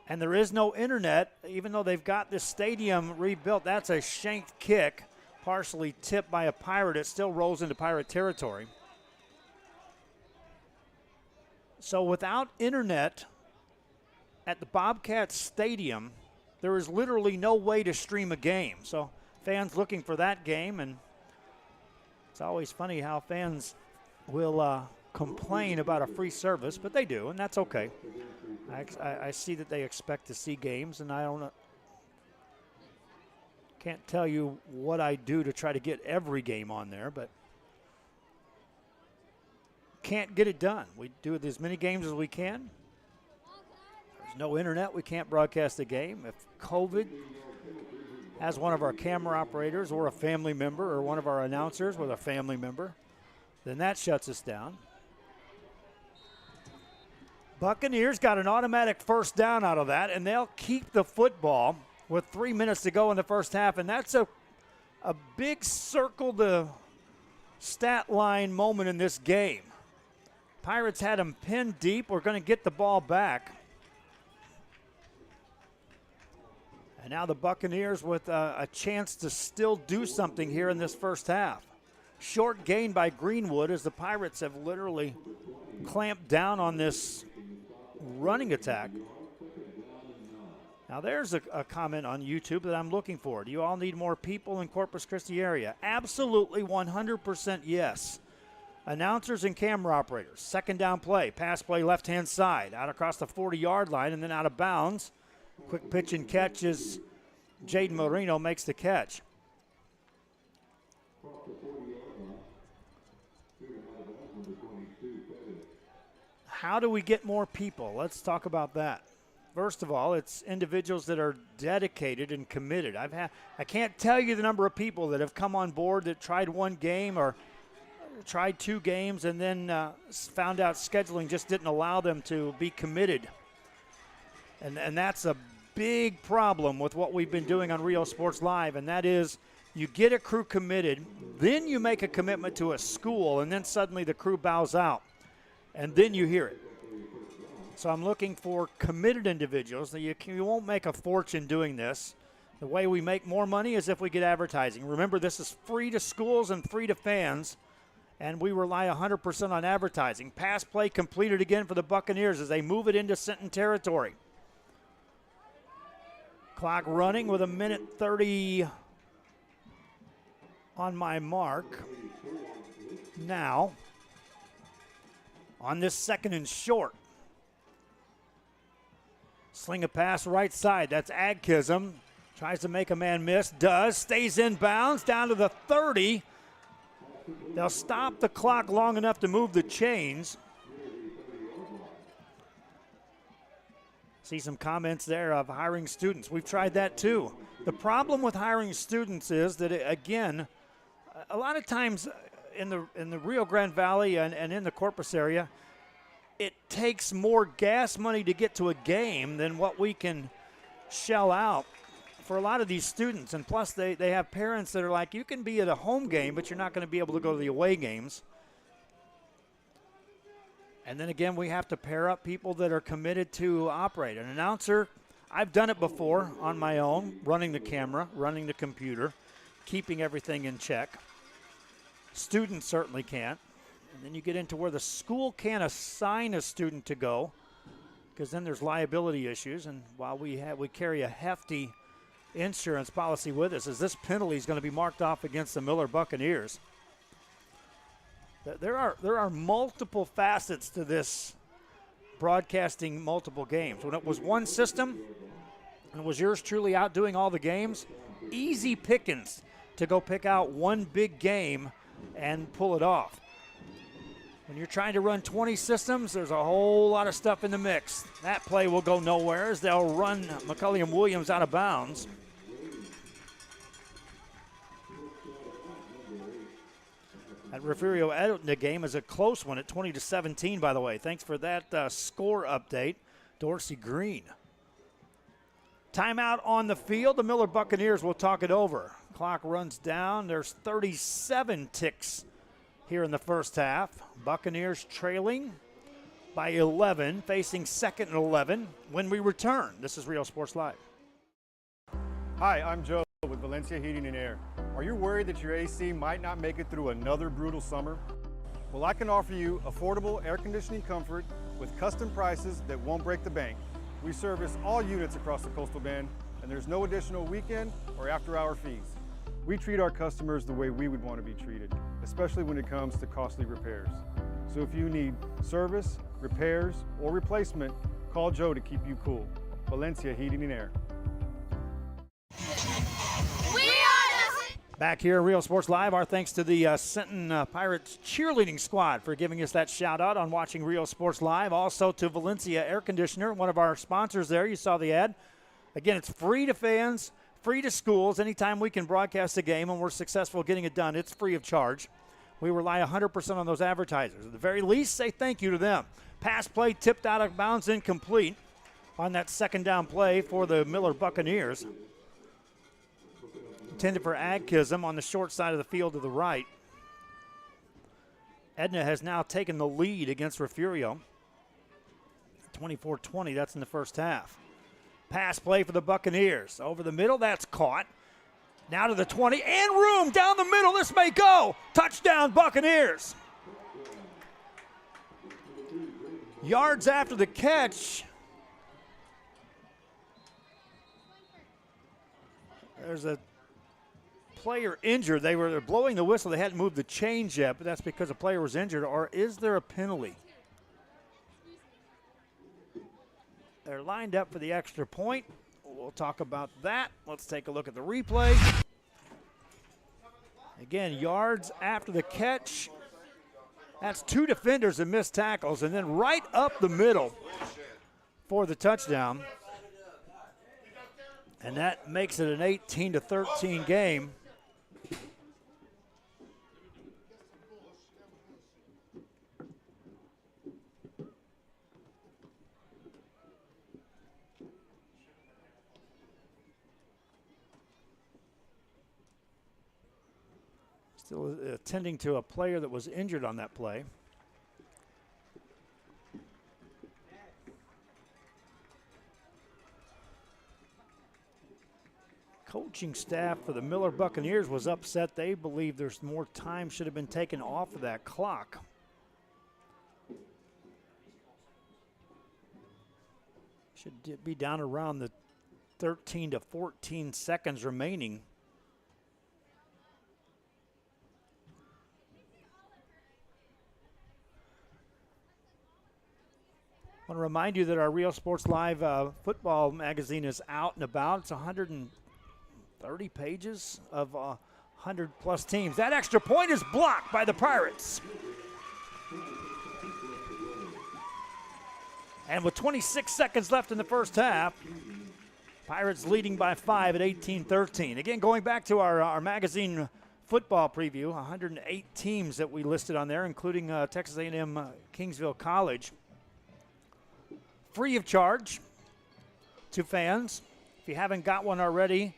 And there is no internet, even though they've got this stadium rebuilt. That's a shanked kick, partially tipped by a Pirate. It still rolls into Pirate territory. So without internet at the Bobcats Stadium, there is literally no way to stream a game. So fans looking for that game, and it's always funny how fans will complain about a free service, but they do, and that's okay. I see that they expect to see games, and I can't tell you what I do to try to get every game on there, but can't get it done. We do as many games as we can. There's no internet. We can't broadcast the game. If COVID has one of our camera operators or a family member or one of our announcers with a family member, then that shuts us down. Buccaneers got an automatic first down out of that, and they'll keep the football with 3 minutes to go in the first half, and that's a big circle the stat line moment in this game. Pirates had them pinned deep. We're going to get the ball back. And now the Buccaneers with a chance to still do something here in this first half. Short gain by Greenwood as the Pirates have literally clamped down on this running attack. Now there's a comment on YouTube that I'm looking for. Do you all need more people in Corpus Christi area? Absolutely 100% yes. Announcers and camera operators. Second down play. Pass play left-hand side. Out across the 40-yard line and then out of bounds. Quick pitch and catch as Jaden Marino makes the catch. How do we get more people? Let's talk about that. First of all, it's individuals that are dedicated and committed. I can't tell you the number of people that have come on board that tried one game or tried 2 games and then found out scheduling just didn't allow them to be committed. And that's a big problem with what we've been doing on Rio Sports Live, and that is you get a crew committed, then you make a commitment to a school, and then suddenly the crew bows out, and then you hear it. So I'm looking for committed individuals. You won't make a fortune doing this. The way we make more money is if we get advertising. Remember, this is free to schools and free to fans, and we rely 100% on advertising. Pass play completed again for the Buccaneers as they move it into Senton territory. Clock running with 1:30 on my mark. Now, on this second and short. Sling a pass right side. That's Agkism. Tries to make a man miss. Does. Stays in bounds down to the 30. They'll stop the clock long enough to move the chains. See some comments there of hiring students. We've tried that too. The problem with hiring students is that, again, a lot of times in the Rio Grande Valley and in the Corpus area, it takes more gas money to get to a game than what we can shell out for a lot of these students. And plus, they have parents that are like, you can be at a home game, but you're not going to be able to go to the away games. And then again, we have to pair up people that are committed to operate. An announcer, I've done it before on my own, running the camera, running the computer, keeping everything in check. Students certainly can't. And then you get into where the school can't assign a student to go, because then there's liability issues. And while we carry a hefty insurance policy with us, as this penalty is going to be marked off against the Miller Buccaneers. There are multiple facets to this broadcasting multiple games. When it was one system and it was yours truly out doing all the games, easy pickings to go pick out one big game and pull it off. When you're trying to run 20 systems, there's a whole lot of stuff in the mix. That play will go nowhere as they'll run McCulliam Williams out of bounds. That Refugio Edna game is a close one at 20-17, by the way. Thanks for that score update, Dorsey Green. Timeout on the field. The Miller Buccaneers will talk it over. Clock runs down. There's 37 ticks here in the first half. Buccaneers trailing by 11, facing second and 11 when we return. This is Real Sports Live. Hi, I'm Joe with Valencia Heating and Air. Are you worried that your AC might not make it through another brutal summer? Well, I can offer you affordable air conditioning comfort with custom prices that won't break the bank. We service all units across the Coastal Bend, and there's no additional weekend or after-hour fees. We treat our customers the way we would want to be treated, especially when it comes to costly repairs. So if you need service, repairs, or replacement, call Joe to keep you cool. Valencia Heating and Air. Back here at Real Sports Live, our thanks to the Sinton Pirates cheerleading squad for giving us that shout out on watching Real Sports Live. Also to Valencia Air Conditioner, one of our sponsors there. You saw the ad. Again, it's free to fans, free to schools. Anytime we can broadcast a game and we're successful getting it done, it's free of charge. We rely 100% on those advertisers. At the very least, say thank you to them. Pass play tipped out of bounds, incomplete on that second down play for the Miller Buccaneers. Intended for Agkism on the short side of the field to the right. Edna has now taken the lead against Refugio. 24-20, that's in the first half. Pass play for the Buccaneers. Over the middle, that's caught. Now to the 20, and room down the middle. This may go. Touchdown, Buccaneers. Yards after the catch. There's a player injured. They were blowing the whistle. They hadn't moved the chains yet, but that's because a player was injured. Or is there a penalty? They're lined up for the extra point. We'll talk about that. Let's take a look at the replay. Again, yards after the catch. That's two defenders that missed tackles, and then right up the middle for the touchdown. And that makes it an 18-13 game. Still attending to a player that was injured on that play. Coaching staff for the Miller Buccaneers was upset. They believe there's more time should have been taken off of that clock. Should be down around the 13 to 14 seconds remaining. I want to remind you that our Real Sports Live football magazine is out and about. It's 130 pages of 100-plus teams. That extra point is blocked by the Pirates. And with 26 seconds left in the first half, Pirates leading by 5 at 18-13. Again, going back to our magazine football preview, 108 teams that we listed on there, including Texas A&M Kingsville College. Free of charge to fans. If you haven't got one already,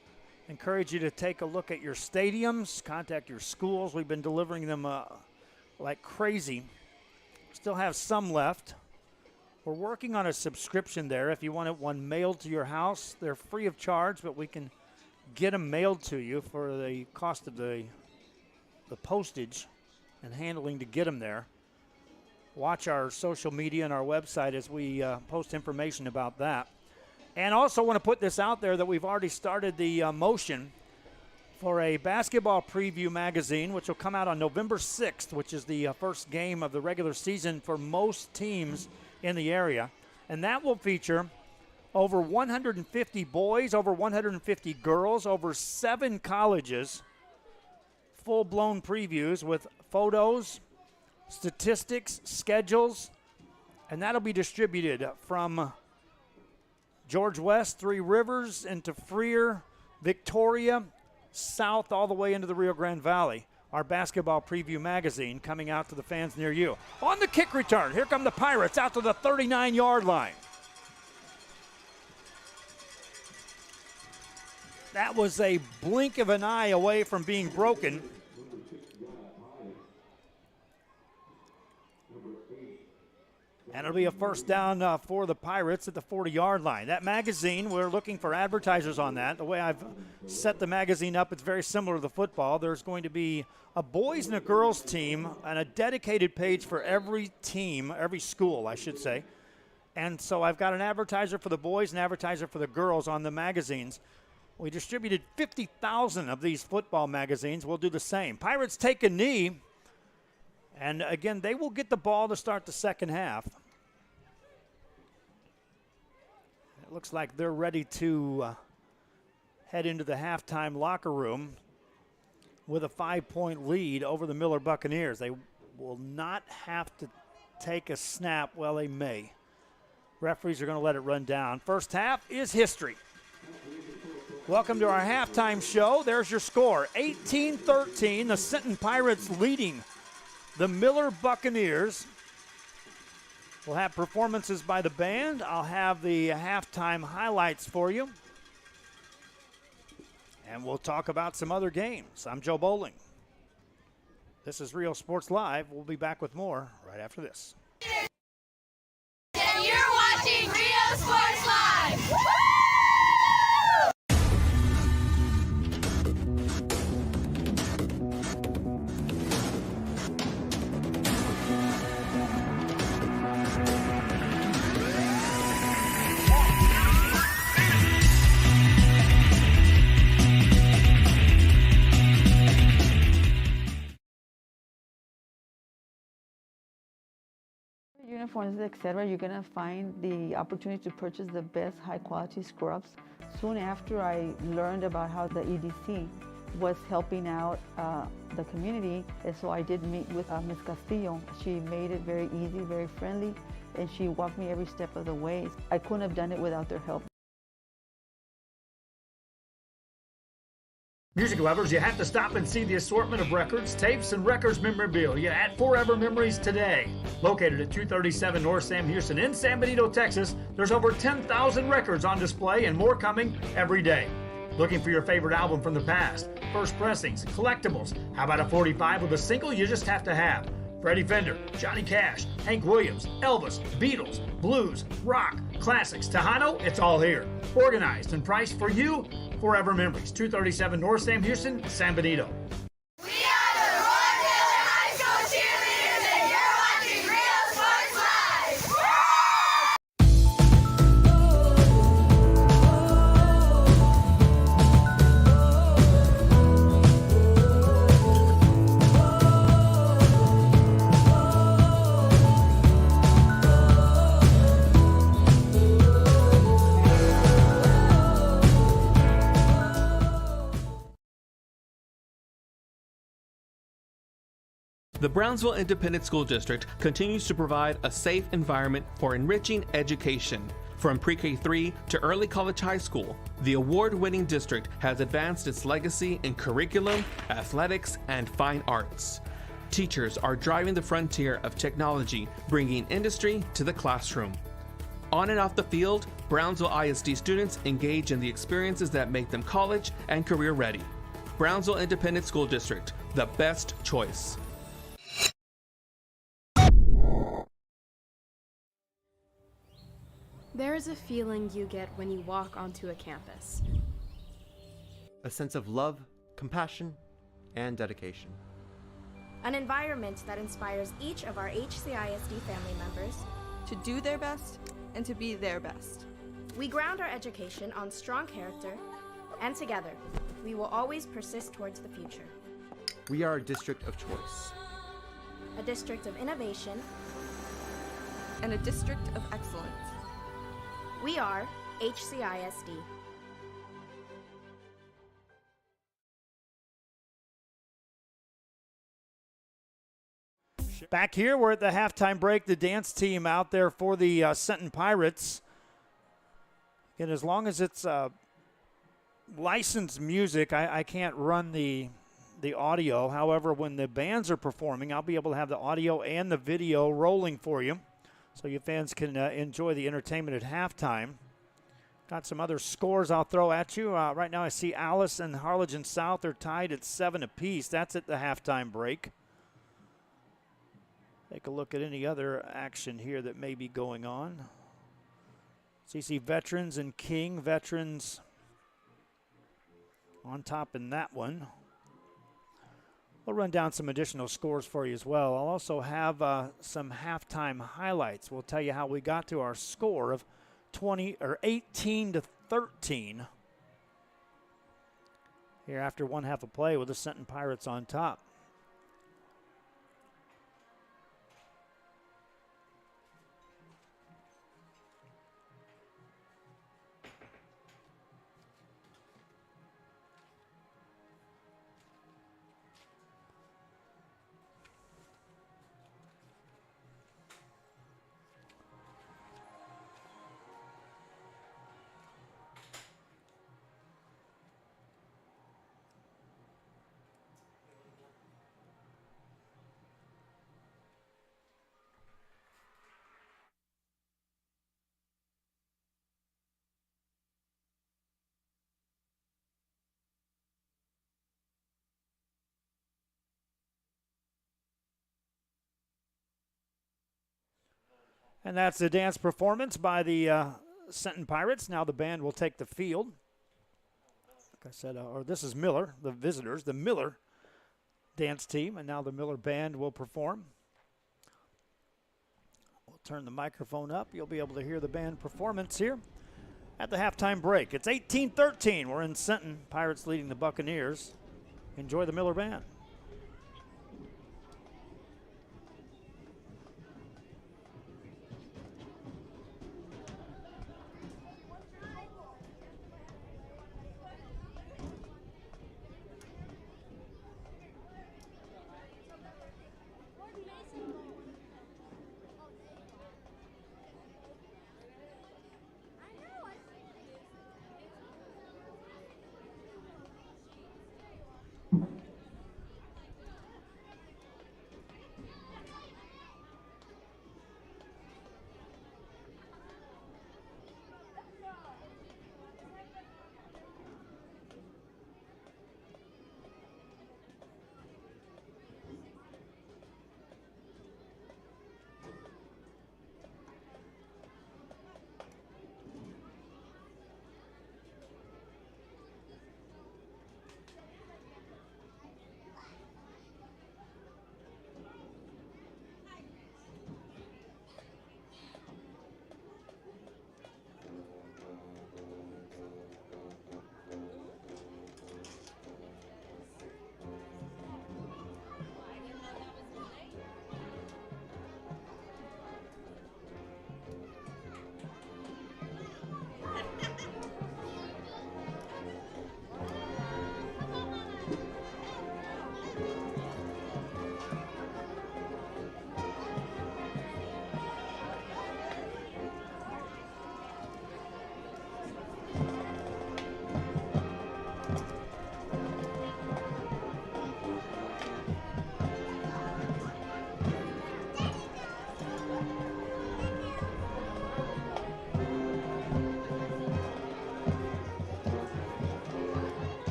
encourage you to take a look at your stadiums, contact your schools. We've been delivering them like crazy. Still have some left. We're working on a subscription there. If you want one mailed to your house, they're free of charge, but we can get them mailed to you for the cost of the postage and handling to get them there. Watch our social media and our website as we post information about that. And also want to put this out there that we've already started the motion for a basketball preview magazine, which will come out on November 6th, which is the first game of the regular season for most teams in the area. And that will feature over 150 boys, over 150 girls, over 7 colleges, full-blown previews with photos, statistics, schedules, and that'll be distributed from George West, Three Rivers, into Freer, Victoria, south all the way into the Rio Grande Valley. Our basketball preview magazine coming out to the fans near you. On the kick return, here come the Pirates out to the 39-yard line. That was a blink of an eye away from being broken. And it'll be a first down for the Pirates at the 40-yard line. That magazine, we're looking for advertisers on that. The way I've set the magazine up, it's very similar to the football. There's going to be a boys and a girls team and a dedicated page for every team, every school, I should say. And so I've got an advertiser for the boys and an advertiser for the girls on the magazines. We distributed 50,000 of these football magazines. We'll do the same. Pirates take a knee. And again, they will get the ball to start the second half. It looks like they're ready to head into the halftime locker room with a 5-point lead over the Miller Buccaneers. They will not have to take a snap. Well, they may. Referees are going to let it run down. First half is history. Welcome to our halftime show. There's your score, 18-13. The Sinton Pirates leading the Miller Buccaneers. We'll have performances by the band. I'll have the halftime highlights for you. And we'll talk about some other games. I'm Joe Bowling. This is Rio Sports Live. We'll be back with more right after this. And you're watching Rio Sports Live. Woo! Uniforms, etc., you're going to find the opportunity to purchase the best high-quality scrubs. Soon after I learned about how the EDC was helping out the community, and so I did meet with Ms. Castillo. She made it very easy, very friendly, and she walked me every step of the way. I couldn't have done it without their help. Music lovers, you have to stop and see the assortment of records, tapes, and records memorabilia at Forever Memories today. Located at 237 North Sam Houston in San Benito, Texas, there's over 10,000 records on display and more coming every day. Looking for your favorite album from the past, first pressings, collectibles. How about a 45 with a single you just have to have? Freddie Fender, Johnny Cash, Hank Williams, Elvis, Beatles, blues, rock, classics, Tejano, it's all here. Organized and priced for you. Forever Memories, 237 North Sam Houston, San Benito. We are the Roy Taylor High School cheerleaders, and you're watching Rio Sports Live. The Brownsville Independent School District continues to provide a safe environment for enriching education. From pre-K3 to early college high school, the award-winning district has advanced its legacy in curriculum, athletics, and fine arts. Teachers are driving the frontier of technology, bringing industry to the classroom. On and off the field, Brownsville ISD students engage in the experiences that make them college and career ready. Brownsville Independent School District, the best choice. There is a feeling you get when you walk onto a campus. A sense of love, compassion, and dedication. An environment that inspires each of our HCISD family members to do their best and to be their best. We ground our education on strong character, and together, we will always persist towards the future. We are a district of choice. A district of innovation. And a district of excellence. We are HCISD. Back here, we're at the halftime break. The dance team out there for the Sinton Pirates. And as long as it's licensed music, I can't run the audio. However, when the bands are performing, I'll be able to have the audio and the video rolling for you, so you fans can enjoy the entertainment at halftime. Got some other scores I'll throw at you. Right now I see Alice and Harlingen South are tied at 7 apiece. That's at the halftime break. Take a look at any other action here that may be going on. CC Veterans and King. Veterans on top in that one. We'll run down some additional scores for you as well. I'll also have some halftime highlights. We'll tell you how we got to our score of 18-13 here after one half of play with the Sinton Pirates on top. And that's the dance performance by the Sinton Pirates. Now the band will take the field. Like I said, or this is Miller, the visitors, the Miller dance team, and now the Miller band will perform. We'll turn the microphone up. You'll be able to hear the band performance here at the halftime break. It's 18-13. We're in Sinton. Pirates leading the Buccaneers. Enjoy the Miller band.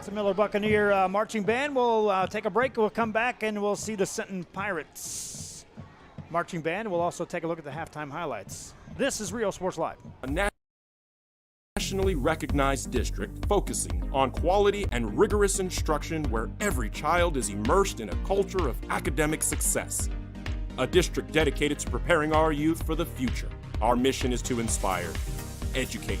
That's the Miller Buccaneer marching band. We'll take a break. We'll come back and we'll see the Sinton Pirates marching band. We'll also take a look at the halftime highlights. This is Rio Sports Live. A nationally recognized district focusing on quality and rigorous instruction where every child is immersed in a culture of academic success. A district dedicated to preparing our youth for the future. Our mission is to inspire, educate,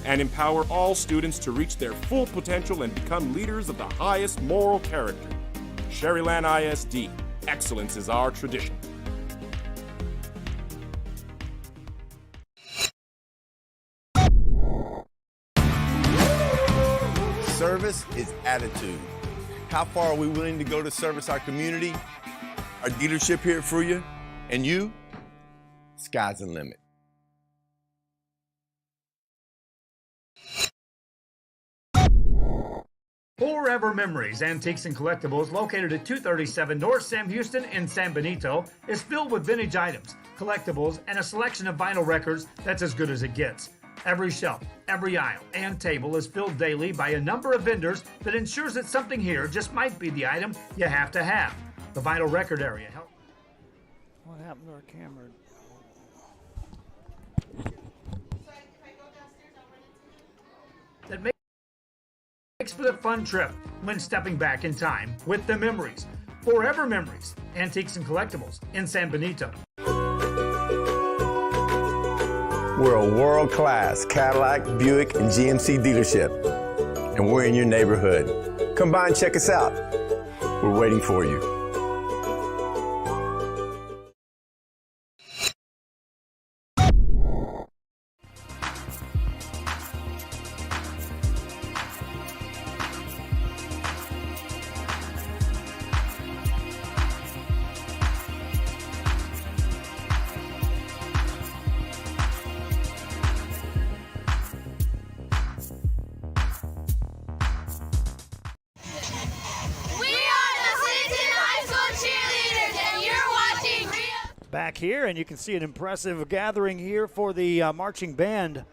and empower all students to reach their full potential and become leaders of the highest moral character. Sherryland ISD, excellence is our tradition. Service is attitude. How far are we willing to go to service our community, our dealership here at Fruya, and you? Sky's the limit. Forever Memories, Antiques and Collectibles, located at 237 North Sam Houston in San Benito, is filled with vintage items, collectibles, and a selection of vinyl records that's as good as it gets. Every shelf, every aisle, and table is filled daily by a number of vendors that ensures that something here just might be the item you have to have. The vinyl record area. What happened to our camera? That makes for a fun trip when stepping back in time with the memories. Forever Memories, Antiques and Collectibles in San Benito. We're a world-class Cadillac, Buick, and GMC dealership, and we're in your neighborhood. Come by and check us out. We're waiting for you. Back here, and you can see an impressive gathering here for the marching band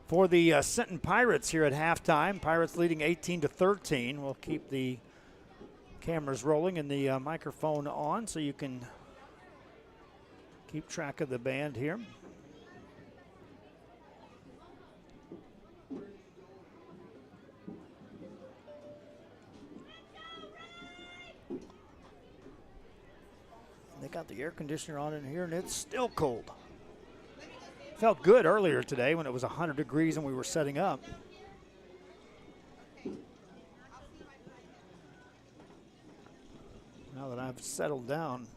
for the Sinton Pirates here at halftime. Pirates leading 18-13. We'll keep the cameras rolling and the microphone on so you can keep track of the band here. They got the air conditioner on in here, and it's still cold. Felt good earlier today when it was 100 degrees and we were setting up. Now that I've settled down,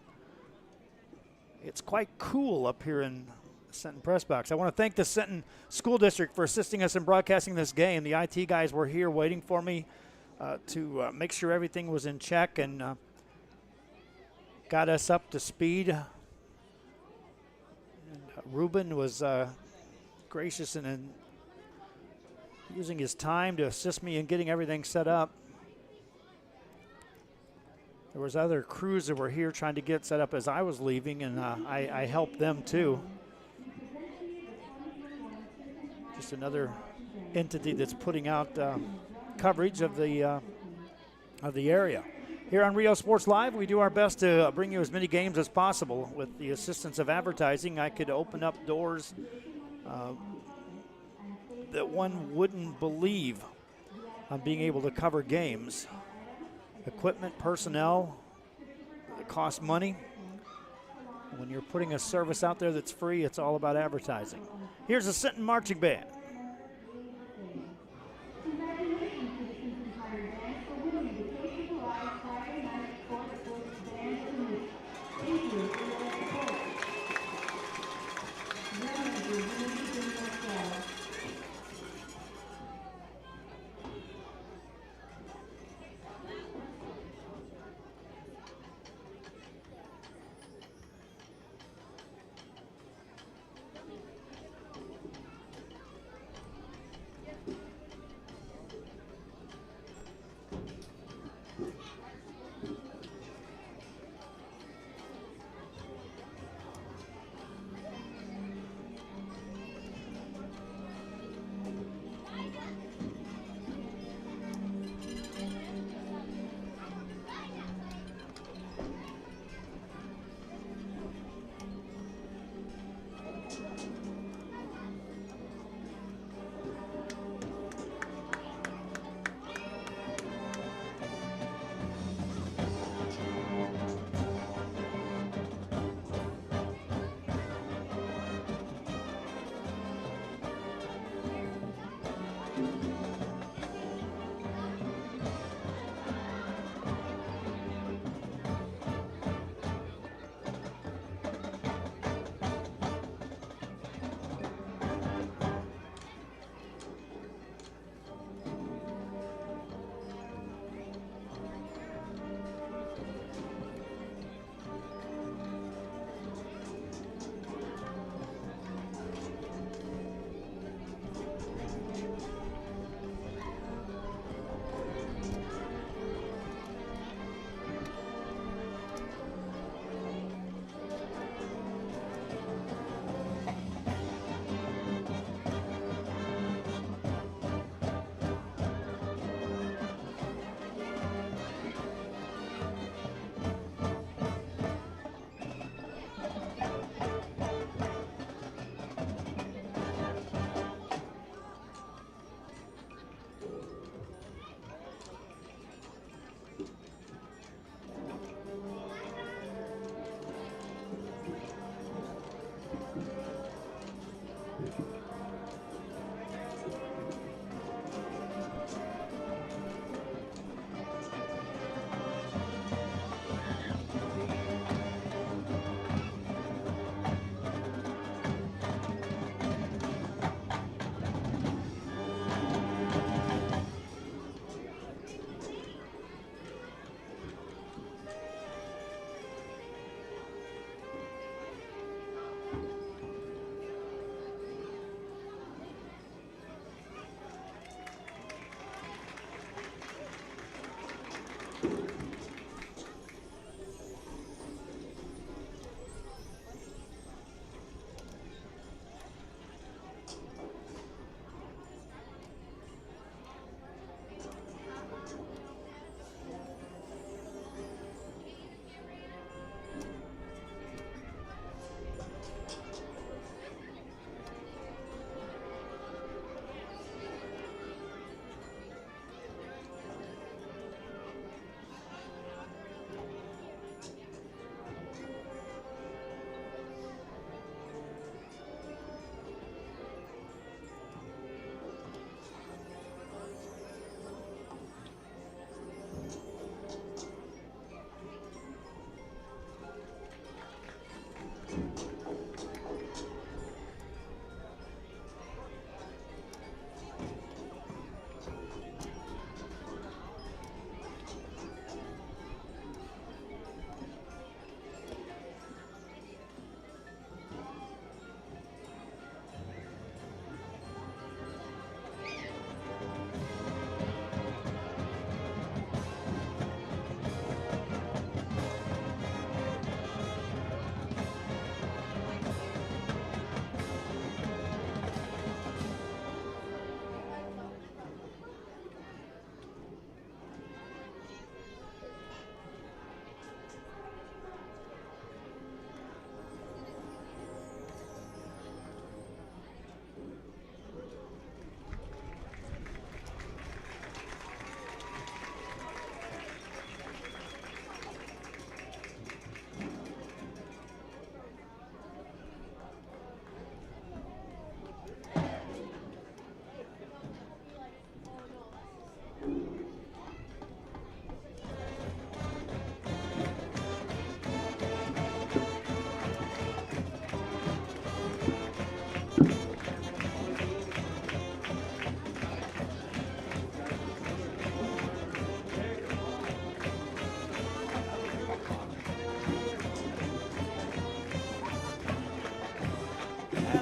it's quite cool up here in the Sinton press box. I want to thank the Sinton School District for assisting us in broadcasting this game. The IT guys were here waiting for me to make sure everything was in check, and got us up to speed. And Ruben was gracious in using his time to assist me in getting everything set up. There was other crews that were here trying to get set up as I was leaving, and I helped them too. Just another entity that's putting out coverage of the area. Here on Rio Sports Live, we do our best to bring you as many games as possible. With the assistance of advertising, I could open up doors that one wouldn't believe on being able to cover games. Equipment, personnel, it costs money. When you're putting a service out there that's free, it's all about advertising. Here's the Sinton Marching Band.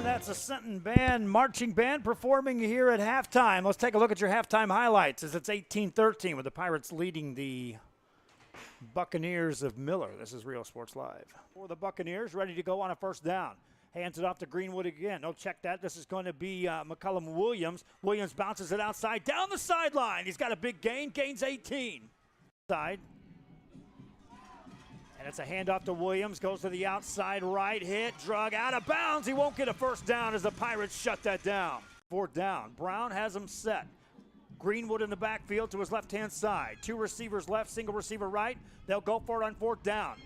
That's a Sinton band, marching band performing here at halftime. Let's take a look at your halftime highlights as it's 18-13 with the Pirates leading the Buccaneers of Miller. This is Real Sports Live. For the Buccaneers, ready to go on a first down. Hands it off to Greenwood again. No, check that. This is going to be McCullum Williams. Williams bounces it outside, down the sideline. He's got a big gain, gains 18. Side. And it's a handoff to Williams, goes to the outside right, hit, drug out of bounds. He won't get a first down as the Pirates shut that down. Fourth down, Brown has him set. Greenwood in the backfield to his left-hand side. Two receivers left, single receiver right. They'll go for it on fourth down.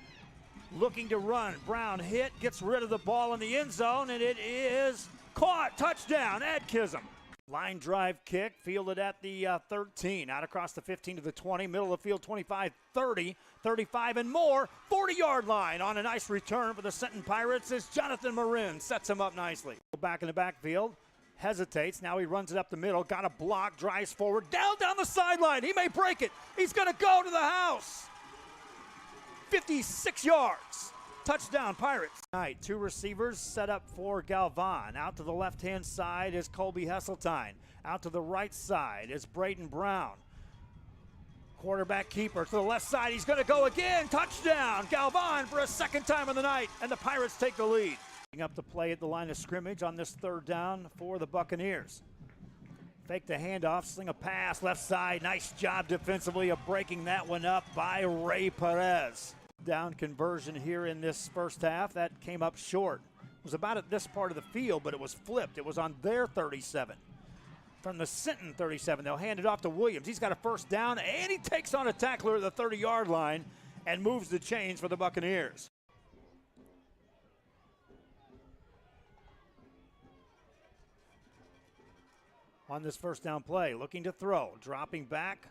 Looking to run, Brown hit, gets rid of the ball in the end zone, and it is caught. Touchdown, Adkism. Line drive kick, fielded at the 13, out across the 15 to the 20, middle of the field 25, 30, 35 and more, 40-yard line on a nice return for the Sinton Pirates as Jonathan Marin sets him up nicely. Back in the backfield, hesitates, now he runs it up the middle, got a block, drives forward, down the sideline, he may break it, he's gonna go to the house. 56 yards. Touchdown, Pirates. Two receivers set up for Galvan. Out to the left-hand side is Colby Hesseltine. Out to the right side is Braden Brown. Quarterback keeper to the left side. He's going to go again. Touchdown, Galvan for a second time of the night, and the Pirates take the lead. Up the play at the line of scrimmage on this third down for the Buccaneers. Fake the handoff, sling a pass, left side. Nice job defensively of breaking that one up by Ray Perez. Down conversion here in this first half. That came up short. It was about at this part of the field, but it was flipped. It was on their 37. From the Sinton 37, they'll hand it off to Williams. He's got a first down, and he takes on a tackler at the 30-yard line and moves the chains for the Buccaneers. On this first down play, looking to throw, dropping back.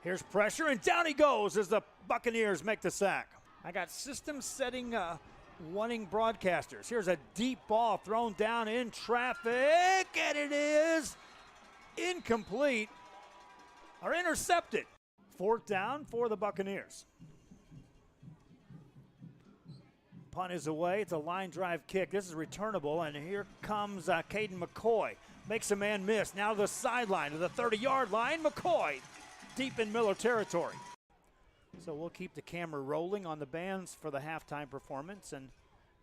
Here's pressure, and down he goes as the Buccaneers make the sack. I got system setting wanting broadcasters. Here's a deep ball thrown down in traffic, and it is incomplete or intercepted. Fourth down for the Buccaneers. Punt is away. It's a line drive kick. This is returnable, and here comes Caden McCoy. Makes a man miss. Now to the sideline to the 30-yard line. McCoy deep in Miller territory. So we'll keep the camera rolling on the bands for the halftime performance, and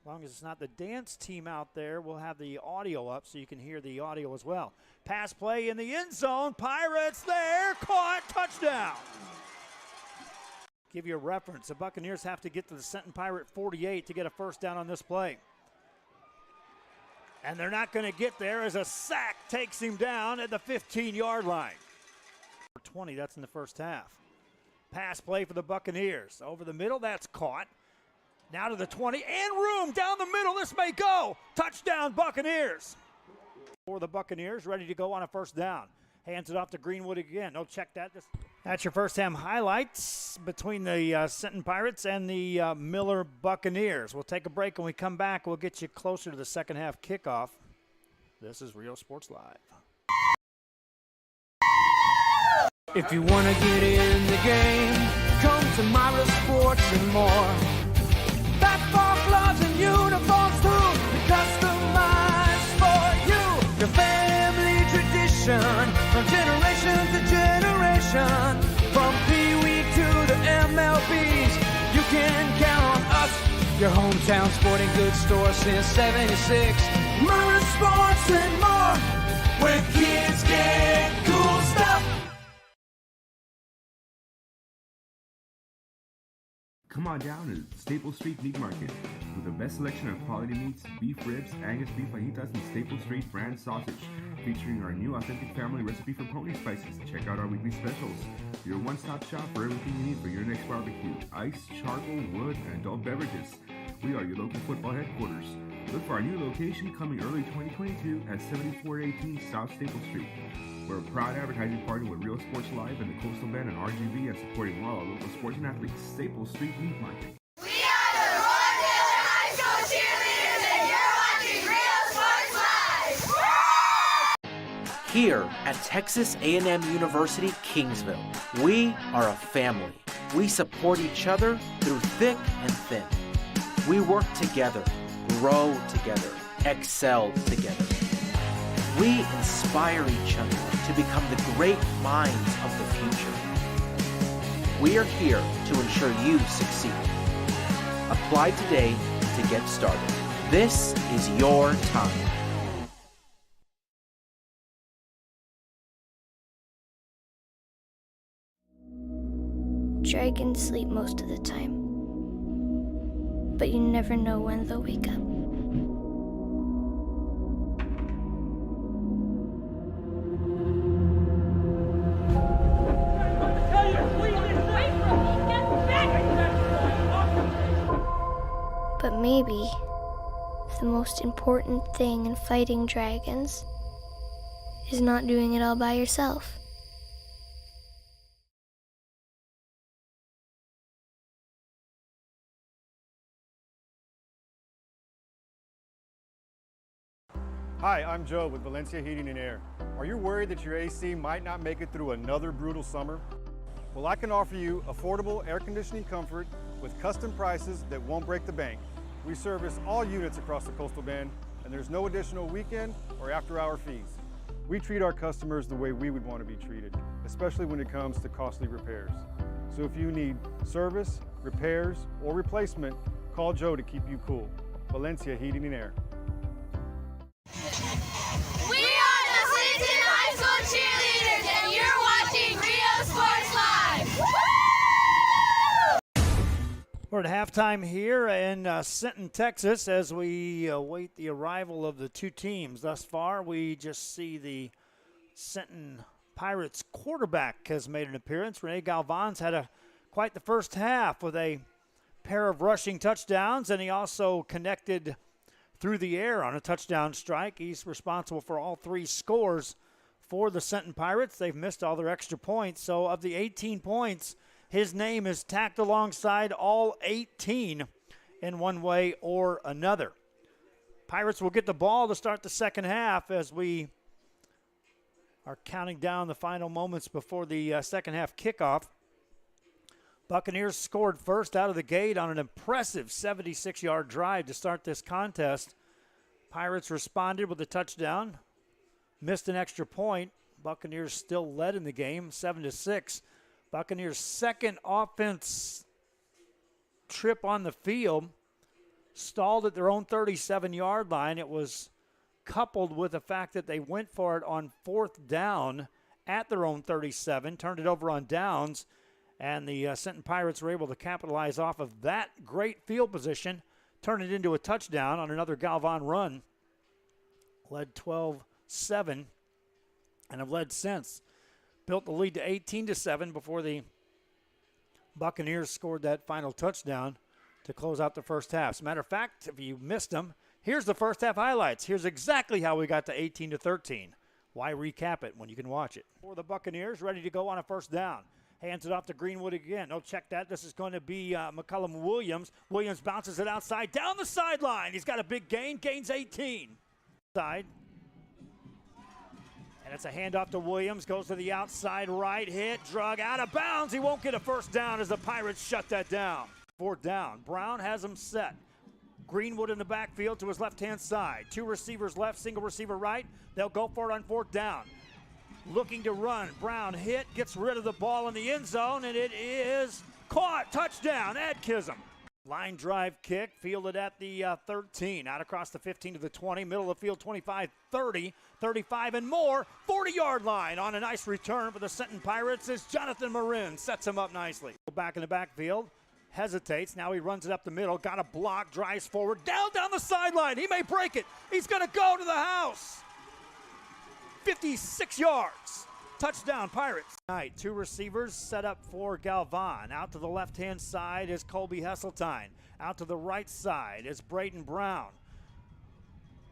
as long as it's not the dance team out there, we'll have the audio up so you can hear the audio as well. Pass play in the end zone. Pirates there. Caught. Touchdown. Give you a reference. The Buccaneers have to get to the Senton Pirate 48 to get a first down on this play. And they're not going to get there as a sack takes him down at the 15-yard line. 20, that's in the first half. Pass play for the Buccaneers. Over the middle, that's caught. Now to the 20, and room down the middle. This may go. Touchdown, Buccaneers. For the Buccaneers, ready to go on a first down. Hands it off to Greenwood again. No, check that. That's your first half highlights between the Senton Pirates and the Miller Buccaneers. We'll take a break. When we come back, we'll get you closer to the second half kickoff. This is Rio Sports Live. If you want to get in the game, come to Myra Sports and more. Basketball gloves and uniforms too, customized for you. Your family tradition, from generation to generation. From Pee Wee to the MLBs, you can count on us. Your hometown sporting goods store since '76. Myra Sports and more, where kids get cool stuff. Come on down to Staple Street Meat Market with the best selection of quality meats, beef ribs, Angus beef fajitas, and Staple Street brand sausage, featuring our new authentic family recipe for pony spices. Check out our weekly specials. Your one-stop shop for everything you need for your next barbecue: ice, charcoal, wood, and adult beverages. We are your local football headquarters. Look for our new location coming early 2022 at 7418 South Staple Street. We're a proud advertising partner with Real Sports Live and the Coastal Band and RGV, and supporting all our local sports and athletes. Staple Street Meat Market. We are the Roy Taylor High School cheerleaders, and you're watching Real Sports Live. Here at Texas A&M University, Kingsville, we are a family. We support each other through thick and thin. We work together, grow together, excel together. We inspire each other to become the great minds of the future. We are here to ensure you succeed. Apply today to get started. This is your time. Dragons sleep most of the time, but you never know when they'll wake up. But maybe the most important thing in fighting dragons is not doing it all by yourself. Hi, I'm Joe with Valencia Heating and Air. Are you worried that your AC might not make it through another brutal summer? Well, I can offer you affordable air conditioning comfort with custom prices that won't break the bank. We service all units across the Coastal Bend, and there's no additional weekend or after-hour fees. We treat our customers the way we would want to be treated, especially when it comes to costly repairs. So if you need service, repairs, or replacement, call Joe to keep you cool. Valencia Heating and Air. We are the Clinton High School cheerleaders, and you're watching Rio Sports Live. We're at halftime here in Senton, Texas, as we await the arrival of the two teams. Thus far, we just see the Senton Pirates quarterback has made an appearance. Rene Galvan's had quite the first half with a pair of rushing touchdowns, and he also connected through the air on a touchdown strike. He's responsible for all three scores for the Senton Pirates. They've missed all their extra points. So of the 18 points, his name is tacked alongside all 18 in one way or another. Pirates will get the ball to start the second half as we are counting down the final moments before the second half kickoff. Buccaneers scored first out of the gate on an impressive 76-yard drive to start this contest. Pirates responded with a touchdown, missed an extra point. Buccaneers still led in the game, 7-6. Buccaneers' second offense trip on the field stalled at their own 37-yard line. It was coupled with the fact that they went for it on 4th down at their own 37, turned it over on downs, and the Sinton Pirates were able to capitalize off of that great field position, turn it into a touchdown on another Galvan run. Led 12-7 and have led since. Built the lead to 18-7 before the Buccaneers scored that final touchdown to close out the first half. As a matter of fact, if you missed them, here's the first half highlights. Here's exactly how we got to 18-13. Why recap it when you can watch it? For the Buccaneers, ready to go on a first down. Hands it off to Greenwood again. Oh, check that. This is going to be McCullum Williams. Williams bounces it outside, down the sideline. He's got a big gain, gains 18. Side. And it's a handoff to Williams, goes to the outside right, hit, drug out of bounds. He won't get a first down as the Pirates shut that down. 4th down. Brown has him set. Greenwood in the backfield to his left-hand side. 2 receivers left, single receiver right. They'll go for it on 4th down. Looking to run. Brown hit, gets rid of the ball in the end zone, and it is caught. Touchdown, Adkism. Line drive kick, fielded at the 13, out across the 15 to the 20, middle of the field 25, 30, 35 and more, 40-yard line on a nice return for the Sinton Pirates as Jonathan Marin sets him up nicely. Back in the backfield, hesitates, now he runs it up the middle, got a block, drives forward, down the sideline, he may break it, he's gonna go to the house. 56 yards. Touchdown, Pirates. 2 receivers set up for Galvan. Out to the left-hand side is Colby Hesseltine. Out to the right side is Braden Brown.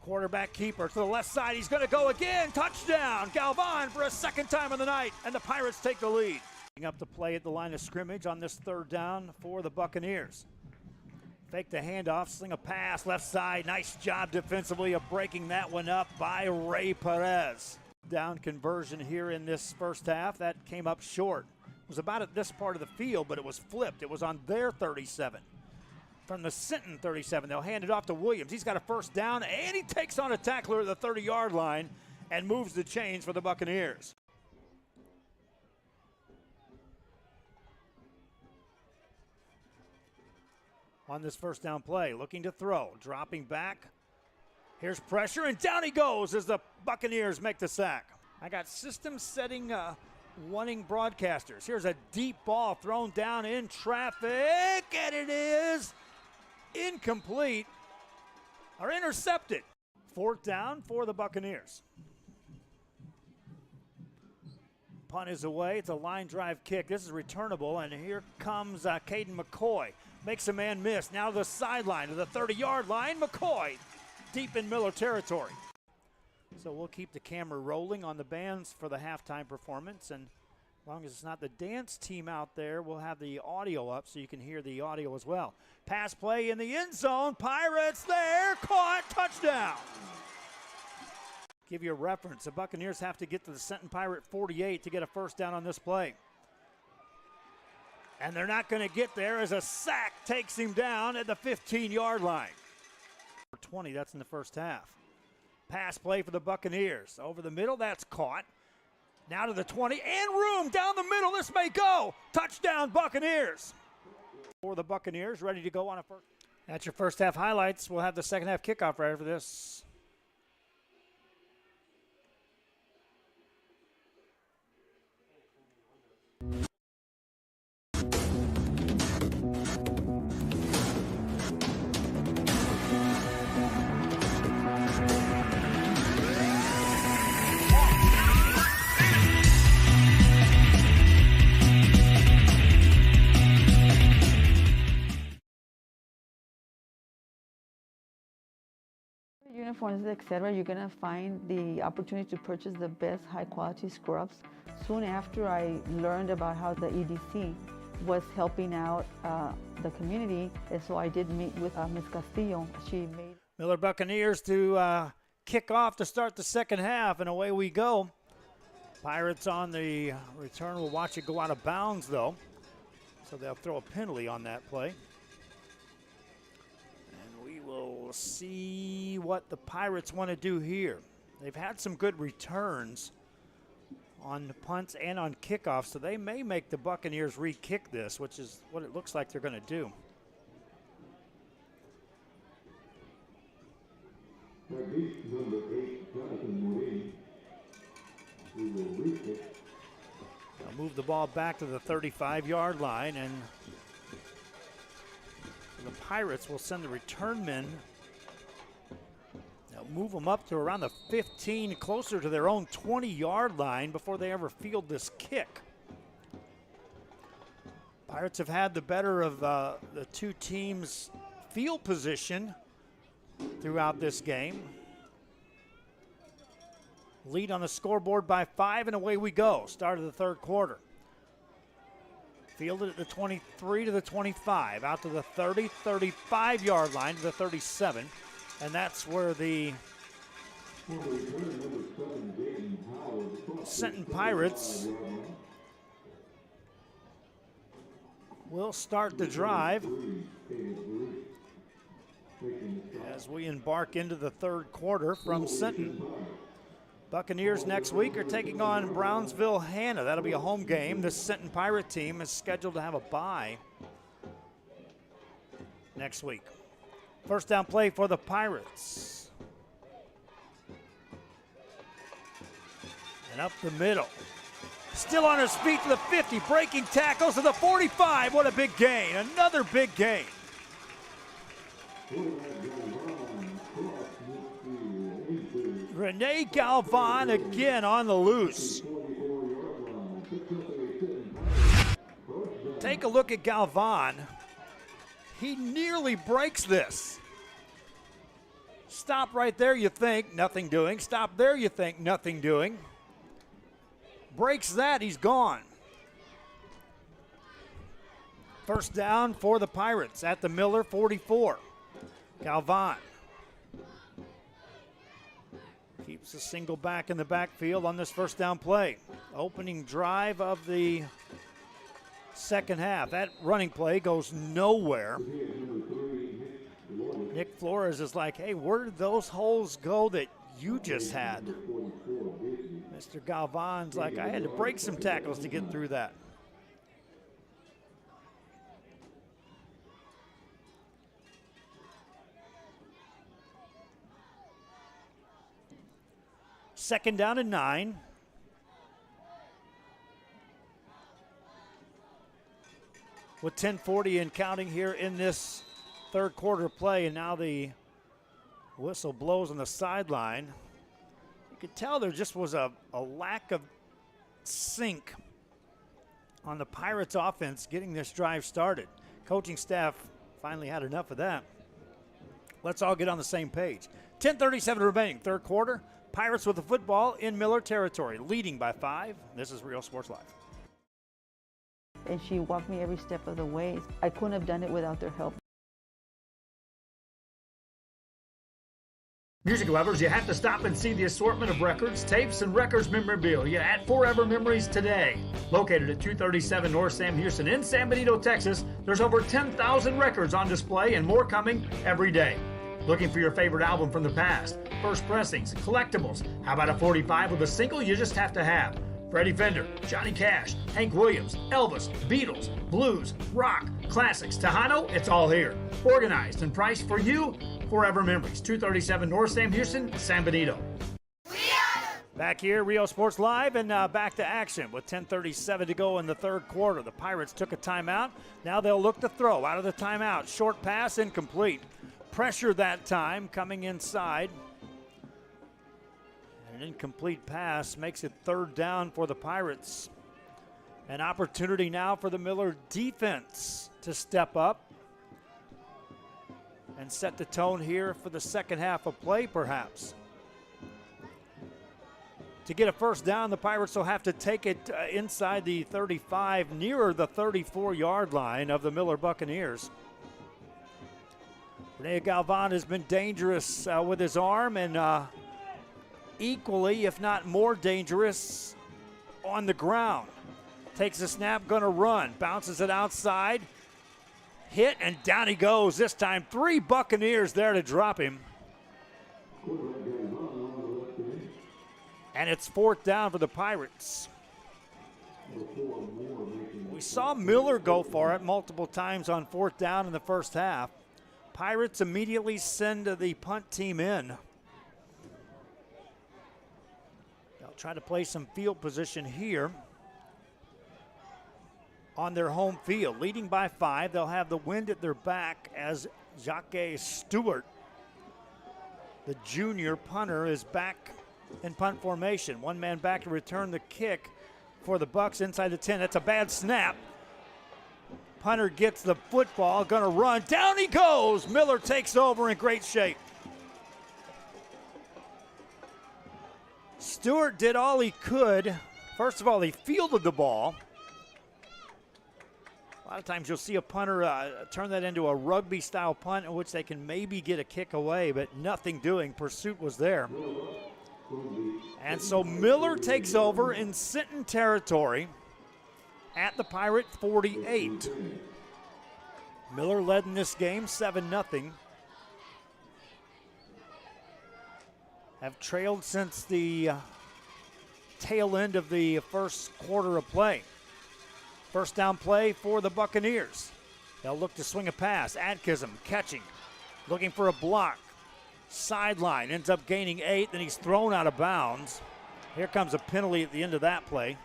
Quarterback keeper to the left side. He's going to go again. Touchdown, Galvan for a second time of the night, and the Pirates take the lead. Up the play at the line of scrimmage on this 3rd down for the Buccaneers. Fake the handoff, sling a pass, left side. Nice job defensively of breaking that one up by Ray Perez. Down conversion here in this first half. That came up short. It was about at this part of the field, but it was flipped. It was on their 37. From the Sinton 37, they'll hand it off to Williams. He's got a first down, and he takes on a tackler at the 30-yard line and moves the chains for the Buccaneers. On this first down play, looking to throw, dropping back. Here's pressure, and down he goes as the Buccaneers make the sack. I got system setting wanting broadcasters. Here's a deep ball thrown down in traffic, and it is incomplete or intercepted. 4th down for the Buccaneers. Punt is away. It's a line drive kick. This is returnable, and here comes Caden McCoy. Makes a man miss. Now the sideline to the 30-yard line. McCoy deep in Miller territory. So we'll keep the camera rolling on the bands for the halftime performance, and as long as it's not the dance team out there, we'll have the audio up so you can hear the audio as well. Pass play in the end zone. Pirates there. Caught. Touchdown. Give you a reference. The Buccaneers have to get to the Sinton Pirate 48 to get a first down on this play. And they're not going to get there as a sack takes him down at the 15-yard line. 20, that's in the first half. Pass play for the Buccaneers. Over the middle, that's caught. Now to the 20, and room down the middle. This may go. Touchdown, Buccaneers. For the Buccaneers, ready to go on a first. That's your first half highlights. We'll have the second half kickoff right after this. Uniforms, etc., you're going to find the opportunity to purchase the best high-quality scrubs. Soon after I learned about how the EDC was helping out the community, and so I did meet with Ms. Castillo. She made Miller Buccaneers to kick off to start the second half, and away we go. Pirates on the return. We'll watch it go out of bounds, though, so they'll throw a penalty on that play. We'll see what the Pirates want to do here. They've had some good returns on punts and on kickoffs, so they may make the Buccaneers re-kick this, which is what it looks like they're going to do. Number 8, Jonathan Morin. We will re-kick. They'll move the ball back to the 35-yard line, and the Pirates will send the return men. They'll move them up to around the 15, closer to their own 20-yard line before they ever field this kick. Pirates have had the better of the two teams' field position throughout this game. Lead on the scoreboard by 5, and away we go. Start of the third quarter. Fielded at the 23 to the 25, out to the 30, 35-yard line to the 37. And that's where the Sinton Pirates will start the drive as we embark into the third quarter from Sinton. Buccaneers next week are taking on Brownsville-Hanna. That'll be a home game. This Sinton Pirate team is scheduled to have a bye next week. First down play for the Pirates. And up the middle. Still on his feet to the 50, breaking tackles to the 45. What a big gain, another big gain. Rene Galvan again on the loose. Take a look at Galvan. He nearly breaks this. Stop right there, you think, nothing doing. Stop there, you think, nothing doing. Breaks that, he's gone. First down for the Pirates at the Miller 44. Galvan keeps a single back in the backfield on this first down play. Opening drive of the second half. That running play goes nowhere. Nick Flores is like, hey, where did those holes go that you just had? Mr. Galvan's like, I had to break some tackles to get through that. Second down and 9. With 10:40 and counting here in this third quarter play, and now the whistle blows on the sideline. You could tell there just was a lack of sync on the Pirates offense getting this drive started. Coaching staff finally had enough of that. Let's all get on the same page. 10:37 remaining, third quarter. Pirates with the football in Miller territory, leading by 5. This is Real Sports Live. And she walked me every step of the way. I couldn't have done it without their help. Music lovers, you have to stop and see the assortment of records, tapes, and records memorabilia at Forever Memories today. Located at 237 North Sam Houston in San Benito, Texas, there's over 10,000 records on display and more coming every day. Looking for your favorite album from the past? First pressings, collectibles. How about a 45 with a single you just have to have? Freddie Fender, Johnny Cash, Hank Williams, Elvis, Beatles, blues, rock, classics, Tejano, it's all here. Organized and priced for you. Forever Memories, 237 North Sam Houston, San Benito. Back here, Rio Sports Live, and back to action with 10:37 to go in the third quarter. The Pirates took a timeout. Now they'll look to throw out of the timeout. Short pass, incomplete. Pressure that time, coming inside. An incomplete pass makes it third down for the Pirates. An opportunity now for the Miller defense to step up and set the tone here for the second half of play, perhaps. To get a first down, the Pirates will have to take it inside the 35, nearer the 34-yard line of the Miller Buccaneers. Rene Galvan has been dangerous with his arm, and equally, if not more dangerous, on the ground. Takes a snap, gonna run, bounces it outside, hit, and down he goes. This time, 3 Buccaneers there to drop him. And it's fourth down for the Pirates. We saw Miller go for it multiple times on fourth down in the first half. Pirates immediately send the punt team in. They'll try to play some field position here on their home field. Leading by 5, they'll have the wind at their back as Jacques Stewart, the junior punter, is back in punt formation. One man back to return the kick for the Bucks inside the 10. That's a bad snap. Punter gets the football, gonna run. Down he goes. Miller takes over in great shape. Stewart did all he could. First of all, he fielded the ball. A lot of times you'll see a punter turn that into a rugby-style punt in which they can maybe get a kick away, but nothing doing. Pursuit was there. And so Miller takes over in Sinton territory at the Pirate 48. Miller led in this game 7-0. Have trailed since the tail end of the first quarter of play. First down play for the Buccaneers. They'll look to swing a pass. Atkinson catching, looking for a block. Sideline, ends up gaining 8, then he's thrown out of bounds. Here comes a penalty at the end of that play.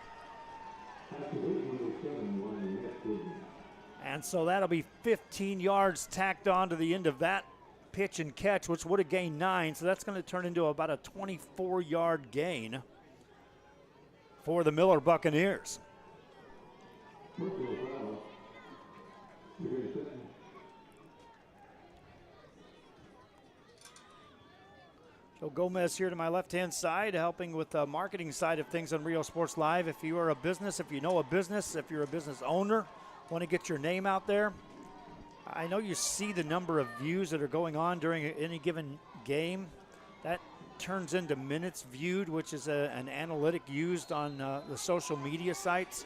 And so that'll be 15 yards tacked on to the end of that pitch and catch, which would have gained 9. So that's going to turn into about a 24-yard gain for the Miller Buccaneers. Joe Gomez here to my left-hand side, helping with the marketing side of things on Rio Sports Live. If you are a business, if you know a business, if you're a business owner, want to get your name out there, I know you see the number of views that are going on during any given game. That turns into minutes viewed, which is an analytic used on the social media sites.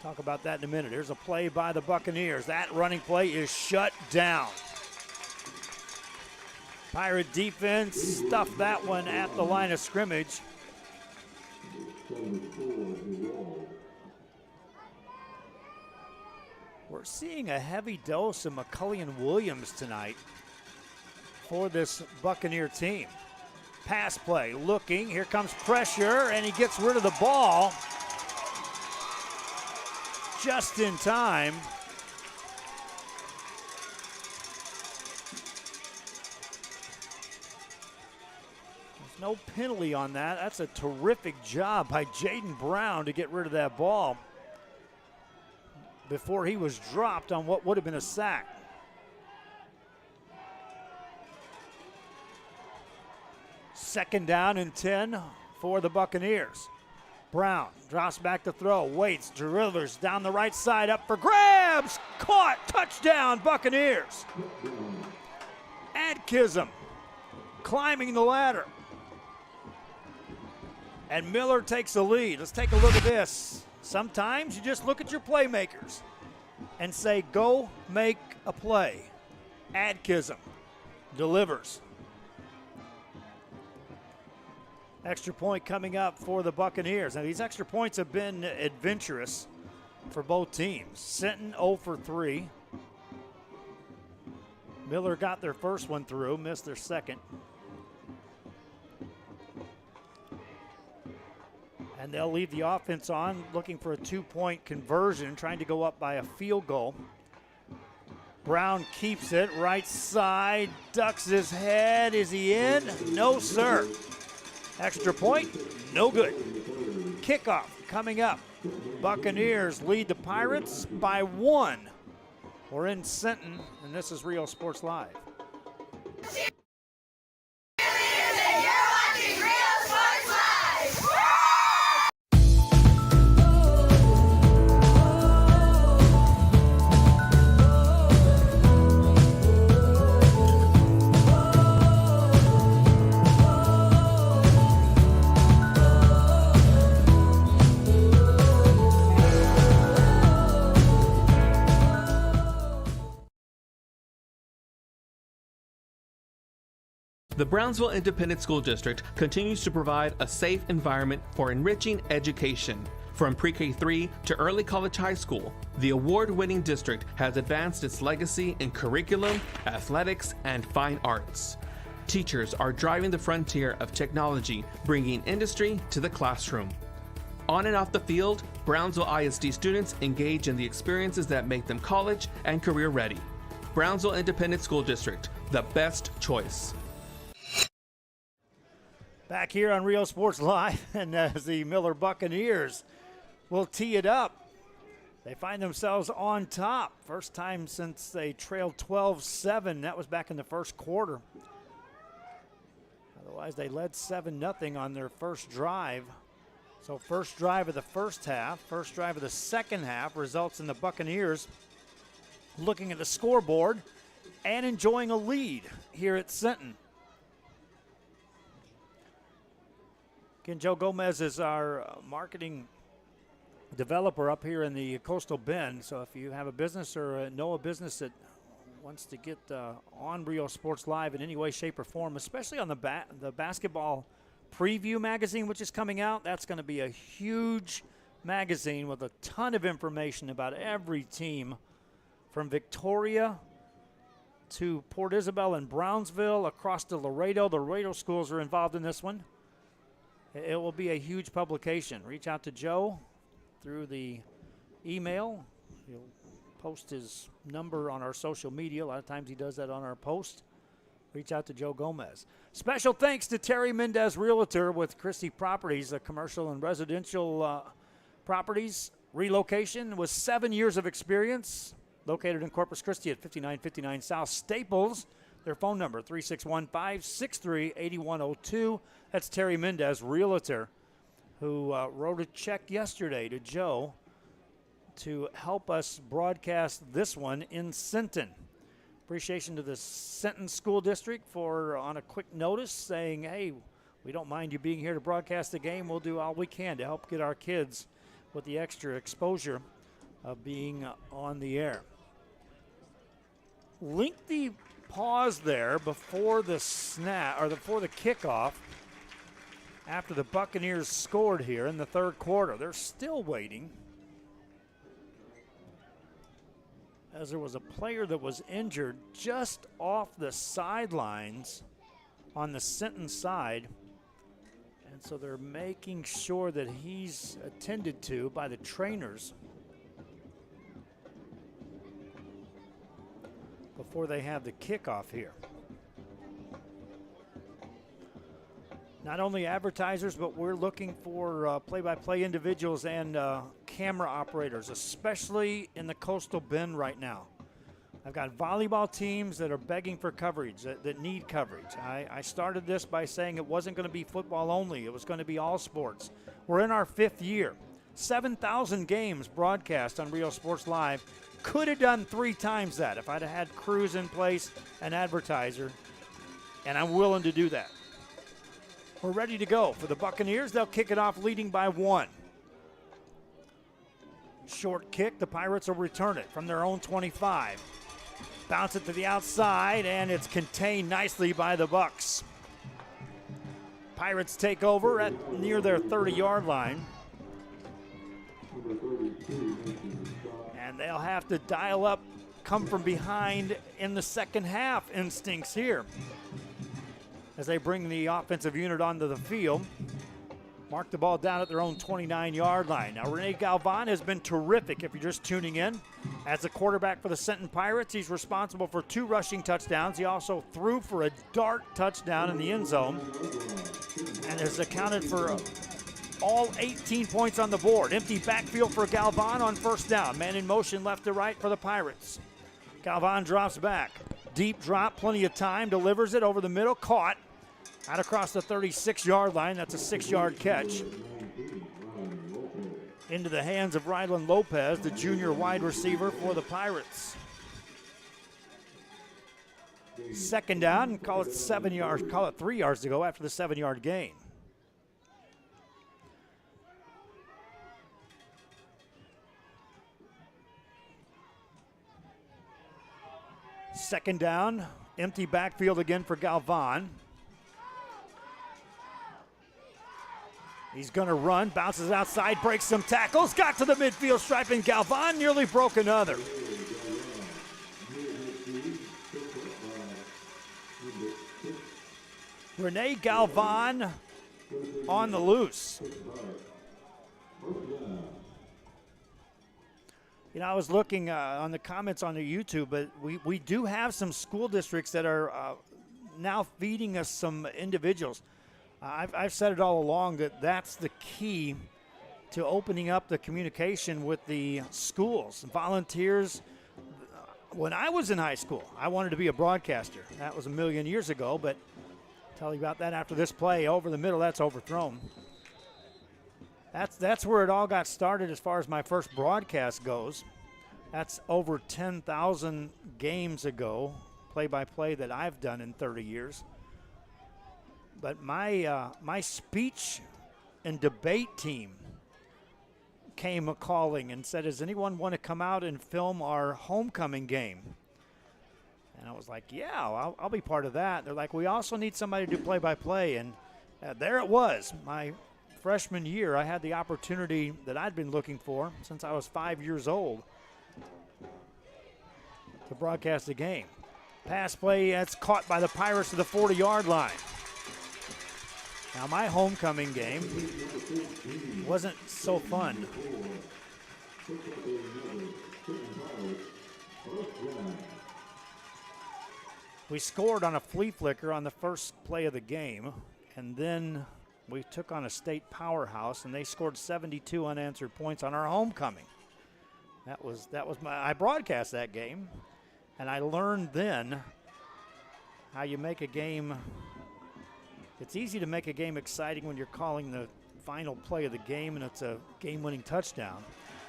Talk about that in a minute. Here's a play by the Buccaneers. That running play is shut down. Pirate defense stuffed that one at the line of scrimmage. We're seeing a heavy dose of McCullion Williams tonight for this Buccaneer team. Pass play, looking, here comes pressure, and he gets rid of the ball just in time. There's no penalty on that. That's a terrific job by Jaden Brown to get rid of that ball before he was dropped on what would have been a sack. Second down and 10 for the Buccaneers. Brown drops back to throw, waits, delivers down the right side, up for grabs, caught, touchdown, Buccaneers. Atkinson climbing the ladder. And Miller takes the lead. Let's take a look at this. Sometimes you just look at your playmakers and say, go make a play. Atkinson delivers. Extra point coming up for the Buccaneers. Now, these extra points have been adventurous for both teams. Sinton 0 for 3. Miller got their first one through, missed their second. And they'll leave the offense on, looking for a 2-point conversion, trying to go up by a field goal. Brown keeps it, right side, ducks his head. Is he in? No, sir. Extra point, no good. Kickoff coming up. Buccaneers lead the Pirates by 1. We're in Sinton, and this is Rio Sports Live. The Brownsville Independent School District continues to provide a safe environment for enriching education. From pre-K3 to early college high school, the award-winning district has advanced its legacy in curriculum, athletics, and fine arts. Teachers are driving the frontier of technology, bringing industry to the classroom. On and off the field, Brownsville ISD students engage in the experiences that make them college and career ready. Brownsville Independent School District, the best choice. Back here on Rio Sports Live, and as the Miller Buccaneers will tee it up, they find themselves on top. First time since they trailed 12-7. That was back in the first quarter. Otherwise, they led 7-0 on their first drive. So first drive of the first half, first drive of the second half results in the Buccaneers looking at the scoreboard and enjoying a lead here at Sinton. Again, Joe Gomez is our marketing developer up here in the Coastal Bend. So if you have a business or know a business that wants to get on Rio Sports Live in any way, shape, or form, especially on the basketball preview magazine, which is coming out, that's going to be a huge magazine with a ton of information about every team from Victoria to Port Isabel and Brownsville across to Laredo. The Laredo schools are involved in this one. It will be a huge publication. Reach out to Joe through the email. He'll post his number on our social media. A lot of times he does that on our post. Reach out to Joe Gomez. Special thanks to Terry Mendez, Realtor with Christie Properties, a commercial and residential properties relocation with 7 years of experience. Located in Corpus Christi at 5959 South Staples. Their phone number, 361-563-8102. That's Terry Mendez, Realtor, who wrote a check yesterday to Joe to help us broadcast this one in Sinton. Appreciation to the Sinton School District for, on a quick notice, saying, hey, we don't mind you being here to broadcast the game. We'll do all we can to help get our kids with the extra exposure of being on the air. Lengthy pause there before the snap, or before the kickoff, after the Buccaneers scored here in the third quarter. They're still waiting, as there was a player that was injured just off the sidelines on the Sinton side. And so they're making sure that he's attended to by the trainers before they have the kickoff here. Not only advertisers, but we're looking for play-by-play individuals and camera operators, especially in the Coastal Bend right now. I've got volleyball teams that are begging for coverage, that need coverage. I started this by saying it wasn't going to be football only. It was going to be all sports. We're in our 5th year. 7,000 games broadcast on Rio Sports Live. Could have done 3 times that if I'd have had crews in place, an advertiser, and I'm willing to do that. We're ready to go. For the Buccaneers, they'll kick it off leading by 1. Short kick, the Pirates will return it from their own 25. Bounce it to the outside, and it's contained nicely by the Bucs. Pirates take over at near their 30-yard line. And they'll have to dial up, come from behind in the second half instincts here, as they bring the offensive unit onto the field. Mark the ball down at their own 29-yard line. Now, Rene Galvan has been terrific if you're just tuning in. As the quarterback for the Sinton Pirates, he's responsible for 2 rushing touchdowns. He also threw for a dart touchdown in the end zone and has accounted for all 18 points on the board. Empty backfield for Galvan on first down. Man in motion left to right for the Pirates. Galvan drops back. Deep drop, plenty of time, delivers it over the middle, caught. Out across the 36-yard line, that's a 6-yard catch. Into the hands of Rylan Lopez, the junior wide receiver for the Pirates. Second down, call it 7 yards, call it 3 yards to go after the 7-yard gain. Second down, empty backfield again for Galvan. He's going to run, bounces outside, breaks some tackles, got to the midfield stripe, and Galvan nearly broke another. Rene Galvan on the loose. You know, I was looking on the comments on the YouTube, but we do have some school districts that are now feeding us some individuals. I've said it all along that that's the key to opening up the communication with the schools. Volunteers. When I was in high school, I wanted to be a broadcaster. That was a million years ago, but I'll tell you about that after this play. Over the middle, that's overthrown. That's where it all got started as far as my first broadcast goes. That's over 10,000 games ago, play-by-play that I've done in 30 years. But my speech and debate team came calling and said, does anyone want to come out and film our homecoming game? And I was like, yeah, I'll be part of that. They're like, we also need somebody to do play-by-play. And there it was. My freshman year, I had the opportunity that I'd been looking for since I was 5 years old to broadcast a game. Pass play, that's caught by the Pirates to the 40-yard line. Now, my homecoming game wasn't so fun. We scored on a flea flicker on the first play of the game, and then we took on a state powerhouse, and they scored 72 unanswered points on our homecoming. That was I broadcast that game, and I learned then how you make a game. It's easy to make a game exciting when you're calling the final play of the game and it's a game-winning touchdown.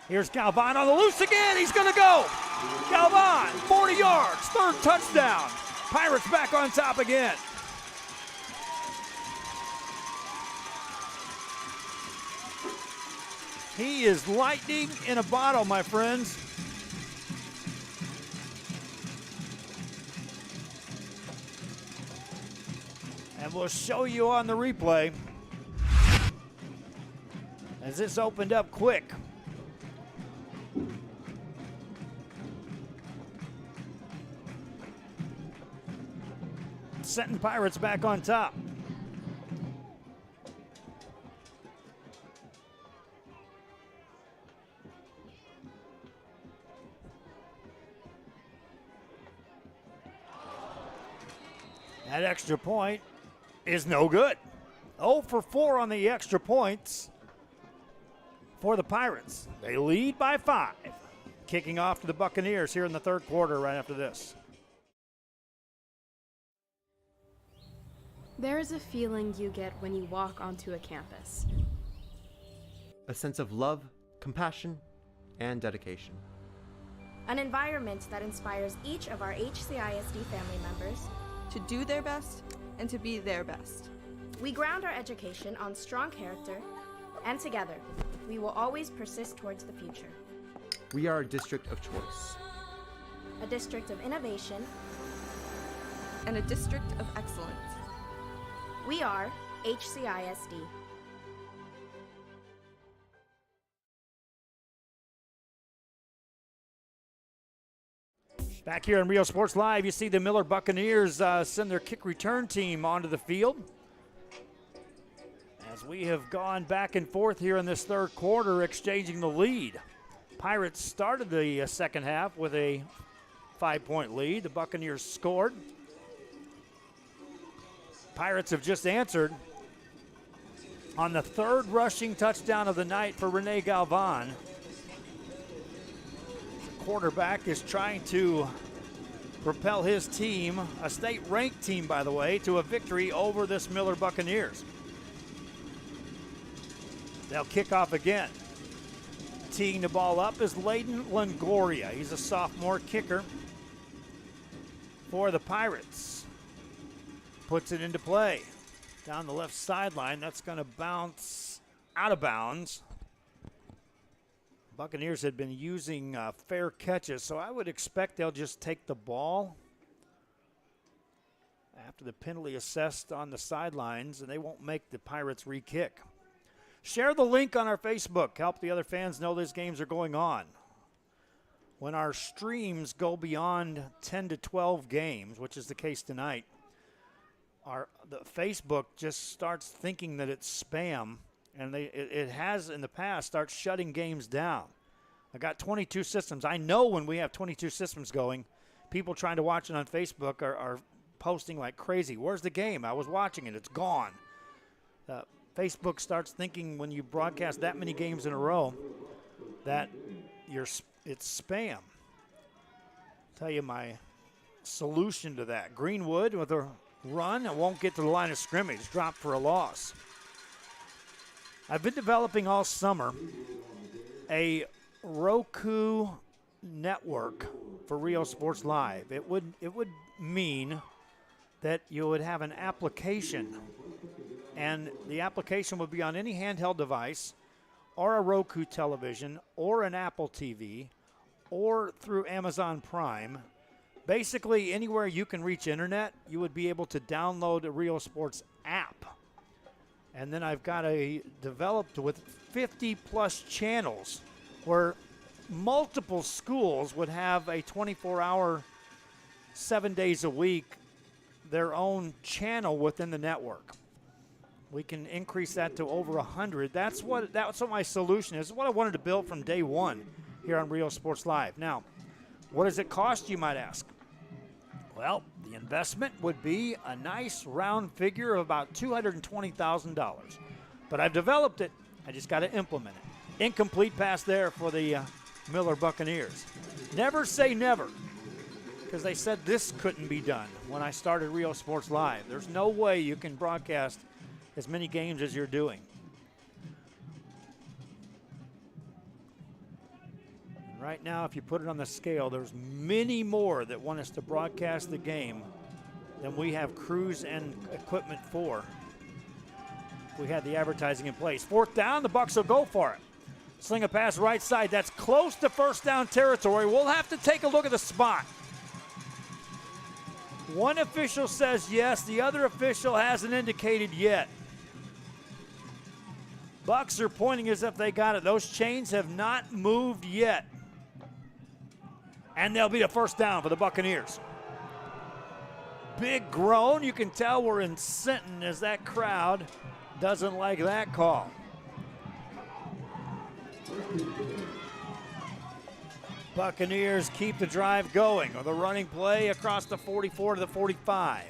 Here's Galvan on the loose again. He's going to go. Galvan, 40 yards, third touchdown. Pirates back on top again. He is lightning in a bottle, my friends. And we'll show you on the replay as this opened up quick. Senton Pirates back on top. That extra point is no good. 0 for 4 on the extra points for the Pirates. They lead by 5. Kicking off to the Buccaneers here in the third quarter right after this. There is a feeling you get when you walk onto a campus. A sense of love, compassion, and dedication. An environment that inspires each of our HCISD family members to do their best and to be their best. We ground our education on strong character, and together, we will always persist towards the future. We are a district of choice. A district of innovation. And a district of excellence. We are HCISD. Back here on Rio Sports Live, you see the Miller Buccaneers send their kick return team onto the field. As we have gone back and forth here in this third quarter, exchanging the lead. Pirates started the second half with a 5-point lead. The Buccaneers scored. Pirates have just answered on the third rushing touchdown of the night for Rene Galvan. Quarterback is trying to propel his team, a state-ranked team, by the way, to a victory over this Miller Buccaneers. They'll kick off again. Teeing the ball up is Layden Longoria. He's a sophomore kicker for the Pirates. Puts it into play. Down the left sideline, that's going to bounce out of bounds. Buccaneers had been using fair catches, so I would expect they'll just take the ball after the penalty assessed on the sidelines, and they won't make the Pirates re-kick. Share the link on our Facebook. Help the other fans know these games are going on. When our streams go beyond 10 to 12 games, which is the case tonight, the Facebook just starts thinking that it's spam, and it has in the past starts shutting games down. I got 22 systems. I know when we have 22 systems going, people trying to watch it on Facebook are posting like crazy. Where's the game? I was watching it. It's gone. Facebook starts thinking when you broadcast that many games in a row that it's spam. I'll tell you my solution to that. Greenwood with a run. It won't get to the line of scrimmage. Dropped for a loss. I've been developing all summer a Roku network for Rio Sports Live. It would mean that you would have an application, and the application would be on any handheld device or a Roku television or an Apple TV or through Amazon Prime. Basically, anywhere you can reach internet, you would be able to download a Rio Sports app. And then I've got developed with 50-plus channels where multiple schools would have a 24-hour, 7 days a week, their own channel within the network. We can increase that to over 100. That's what my solution is. What I wanted to build from day one here on Rio Sports Live. Now, what does it cost, you might ask? Well, the investment would be a nice round figure of about $220,000. But I've developed it. I just got to implement it. Incomplete pass there for the Miller Buccaneers. Never say never, because they said this couldn't be done when I started Rio Sports Live. There's no way you can broadcast as many games as you're doing. And right now, if you put it on the scale, there's many more that want us to broadcast the game than we have crews and equipment for. We had the advertising in place. 4th down, the Bucs will go for it. Sling a pass right side. That's close to first down territory. We'll have to take a look at the spot. One official says yes. The other official hasn't indicated yet. Bucs are pointing as if they got it. Those chains have not moved yet. And they'll be a first down for the Buccaneers. Big groan. You can tell we're in Sinton as that crowd doesn't like that call. Buccaneers keep the drive going with a running play across the 44 to the 45.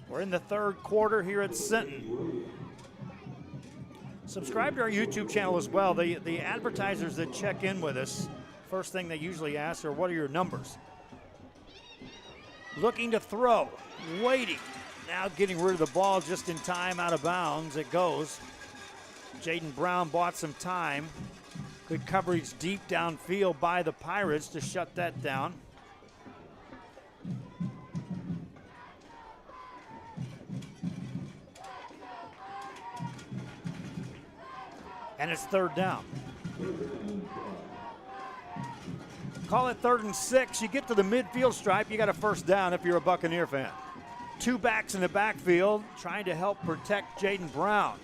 We're in the third quarter here at Sinton. Subscribe to our YouTube channel as well. The advertisers that check in with us, first thing they usually ask are, what are your numbers? Looking to throw, waiting. Now getting rid of the ball just in time, out of bounds. It goes. Jaden Brown bought some time. Good coverage deep downfield by the Pirates to shut that down. And it's 3rd down. Call it 3rd and 6. You get to the midfield stripe, you got a first down if you're a Buccaneer fan. 2 backs in the backfield trying to help protect Jaden Brown.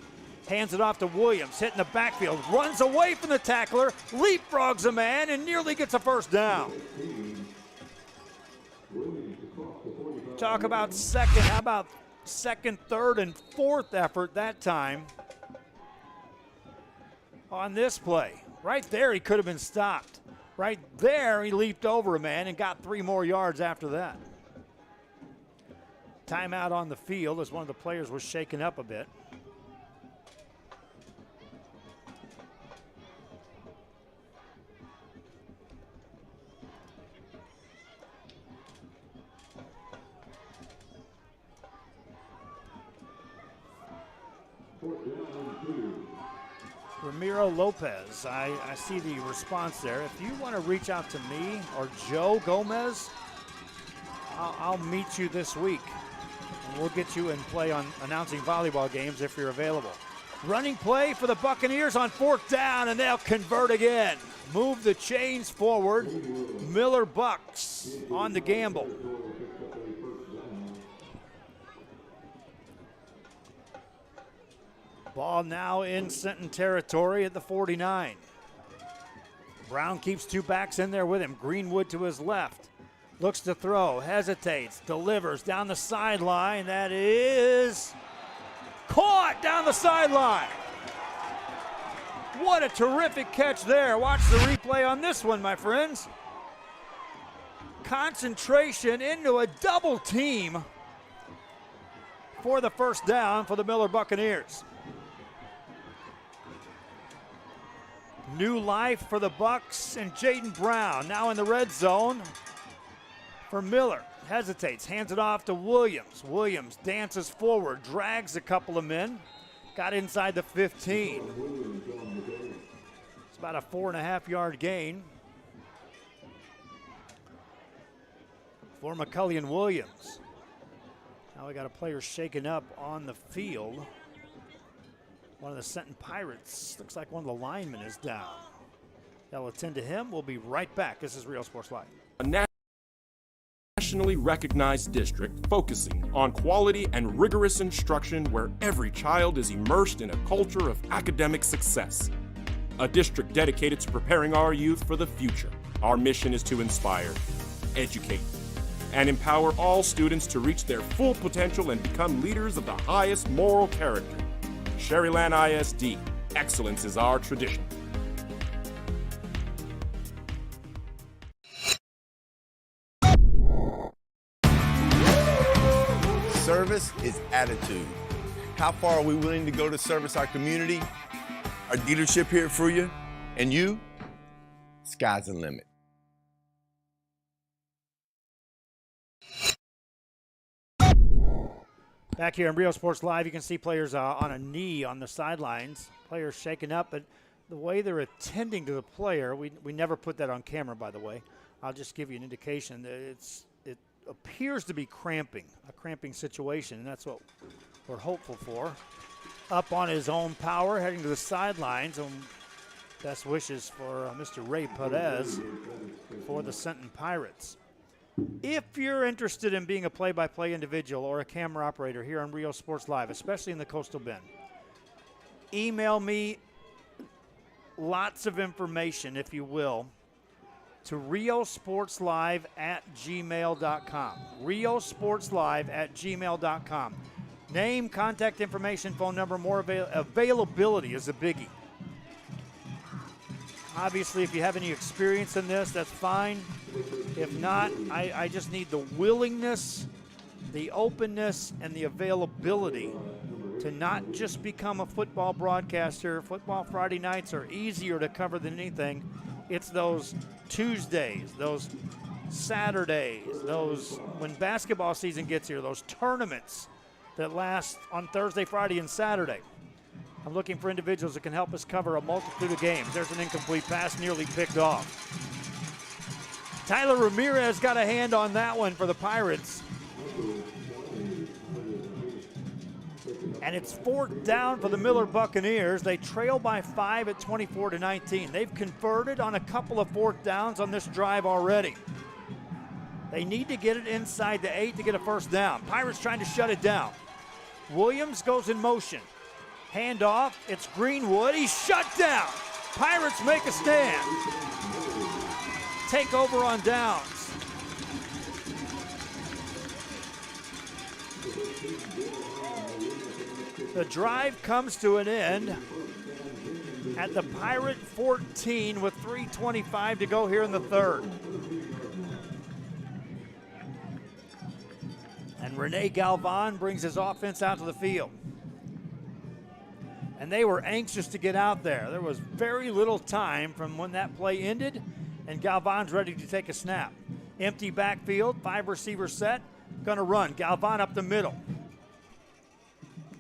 Hands it off to Williams, hitting the backfield, runs away from the tackler, leapfrogs a man, and nearly gets a first down. Talk about second, how about second, third, and fourth effort that time on this play. Right there, he could have been stopped. Right there, he leaped over a man and got 3 more yards after that. Timeout on the field as one of the players was shaken up a bit. Ramiro Lopez, I see the response there. If you want to reach out to me or Joe Gomez, I'll meet you this week. And we'll get you in play on announcing volleyball games if you're available. Running play for the Buccaneers on 4th down, and they'll convert again. Move the chains forward. Miller Bucks on the gamble. Ball now in Sinton territory at the 49. Brown keeps two backs in there with him. Greenwood to his left. Looks to throw, hesitates, delivers down the sideline. That is caught down the sideline. What a terrific catch there. Watch the replay on this one, my friends. Concentration into a double team for the first down for the Miller Buccaneers. New life for the Bucks, and Jaden Brown now in the red zone for Miller. Hesitates, hands it off to Williams. Williams dances forward, drags a couple of men, got inside the 15. It's about a 4.5-yard gain for McCullion Williams. Now we got a player shaken up on the field. One of the Sinton Pirates, looks like one of the linemen is down. They'll attend to him. We'll be right back. This is Real Sports Live. A nationally recognized district focusing on quality and rigorous instruction where every child is immersed in a culture of academic success. A district dedicated to preparing our youth for the future. Our mission is to inspire, educate, and empower all students to reach their full potential and become leaders of the highest moral character. Sherryland ISD, excellence is our tradition. Service is attitude. How far are we willing to go to service our community, our dealership here for you, and you? Sky's the limit. Back here in Rio Sports Live, you can see players on a knee on the sidelines. Players shaken up, but the way they're attending to the player, we never put that on camera, by the way. I'll just give you an indication that it appears to be cramping, a cramping situation, and that's what we're hopeful for. Up on his own power, heading to the sidelines. Best wishes for Mr. Ray Perez for the Sinton Pirates. If you're interested in being a play-by-play individual or a camera operator here on Rio Sports Live, especially in the Coastal Bend, email me lots of information, if you will, to riosportslive@gmail.com. riosportslive@gmail.com. Name, contact information, phone number, more availability is a biggie. Obviously, if you have any experience in this, that's fine. If not, I just need the willingness, the openness, and the availability to not just become a football broadcaster. Football Friday nights are easier to cover than anything. It's those Tuesdays, those Saturdays, those when basketball season gets here, those tournaments that last on Thursday, Friday, and Saturday. I'm looking for individuals that can help us cover a multitude of games. There's an incomplete pass, nearly picked off. Tyler Ramirez got a hand on that one for the Pirates. And it's 4th down for the Miller Buccaneers. They trail by 5 at 24-19. They've converted on a couple of 4th downs on this drive already. They need to get it inside the 8 to get a first down. Pirates trying to shut it down. Williams goes in motion. Hand off, it's Greenwood. He's shut down. Pirates make a stand. Take over on downs. The drive comes to an end at the Pirate 14 with 3:25 to go here in the third. And Rene Galvan brings his offense out to the field. And they were anxious to get out there. There was very little time from when that play ended, and Galvan's ready to take a snap. Empty backfield, 5 receiver set, gonna run. Galvan up the middle.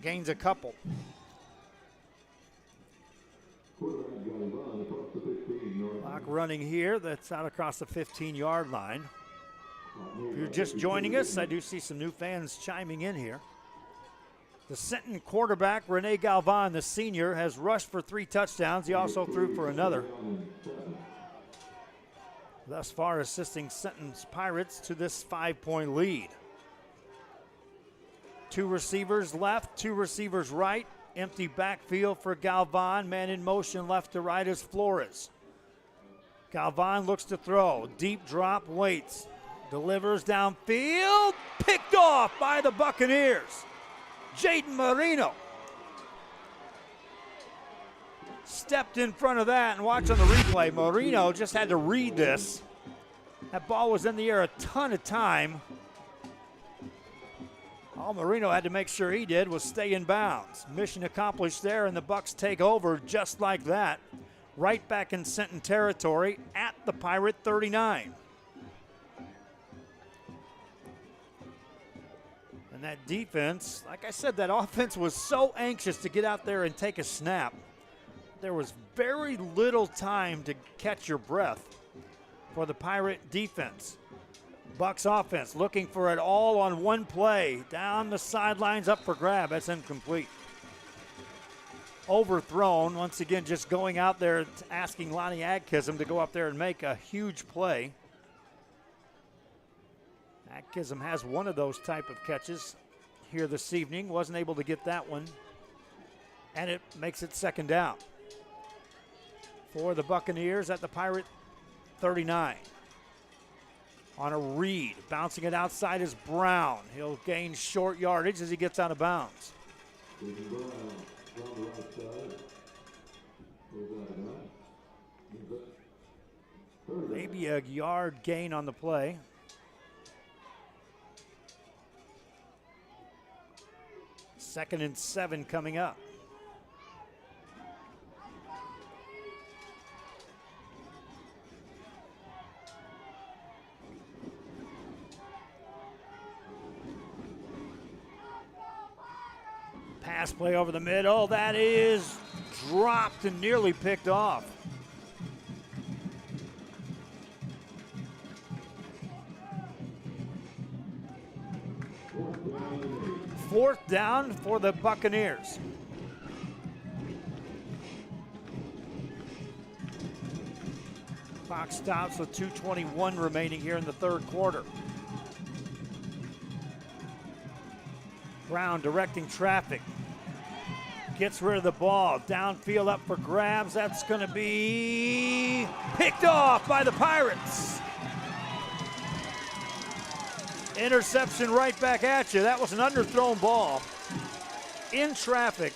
Gains a couple. Clock running here, that's out across the 15-yard line. If you're just joining us, I do see some new fans chiming in here. The Sinton quarterback, Rene Galvan, the senior, has rushed for 3 touchdowns. He also threw for another. Thus far, assisting Sinton's Pirates to this 5-point lead. 2 receivers left, 2 receivers right. Empty backfield for Galvan. Man in motion left to right is Flores. Galvan looks to throw. Deep drop, waits. Delivers downfield. Picked off by the Buccaneers. Jaden Marino stepped in front of that, and watch on the replay. Marino just had to read this. That ball was in the air a ton of time. All Marino had to make sure he did was stay in bounds. Mission accomplished there, and the Bucs take over just like that. Right back in Sinton territory at the Pirate 39. And that defense, like I said, that offense was so anxious to get out there and take a snap. There was very little time to catch your breath for the Pirate defense. Bucs offense looking for it all on one play. Down the sidelines, up for grab. That's incomplete. Overthrown. Once again, just going out there asking Lonnie Adkism to go up there and make a huge play. Adkism has one of those type of catches here this evening. Wasn't able to get that one. And it makes it second down for the Buccaneers at the Pirate 39. On a read, bouncing it outside is Brown. He'll gain short yardage as he gets out of bounds. Maybe a yard gain on the play. Second and 7 coming up. Pass play over the middle. That is dropped and nearly picked off. Fourth down for the Buccaneers. Clock stops with 2:21 remaining here in the third quarter. Brown directing traffic. Gets rid of the ball. Downfield up for grabs. That's going to be picked off by the Pirates. Interception right back at you. That was an underthrown ball in traffic.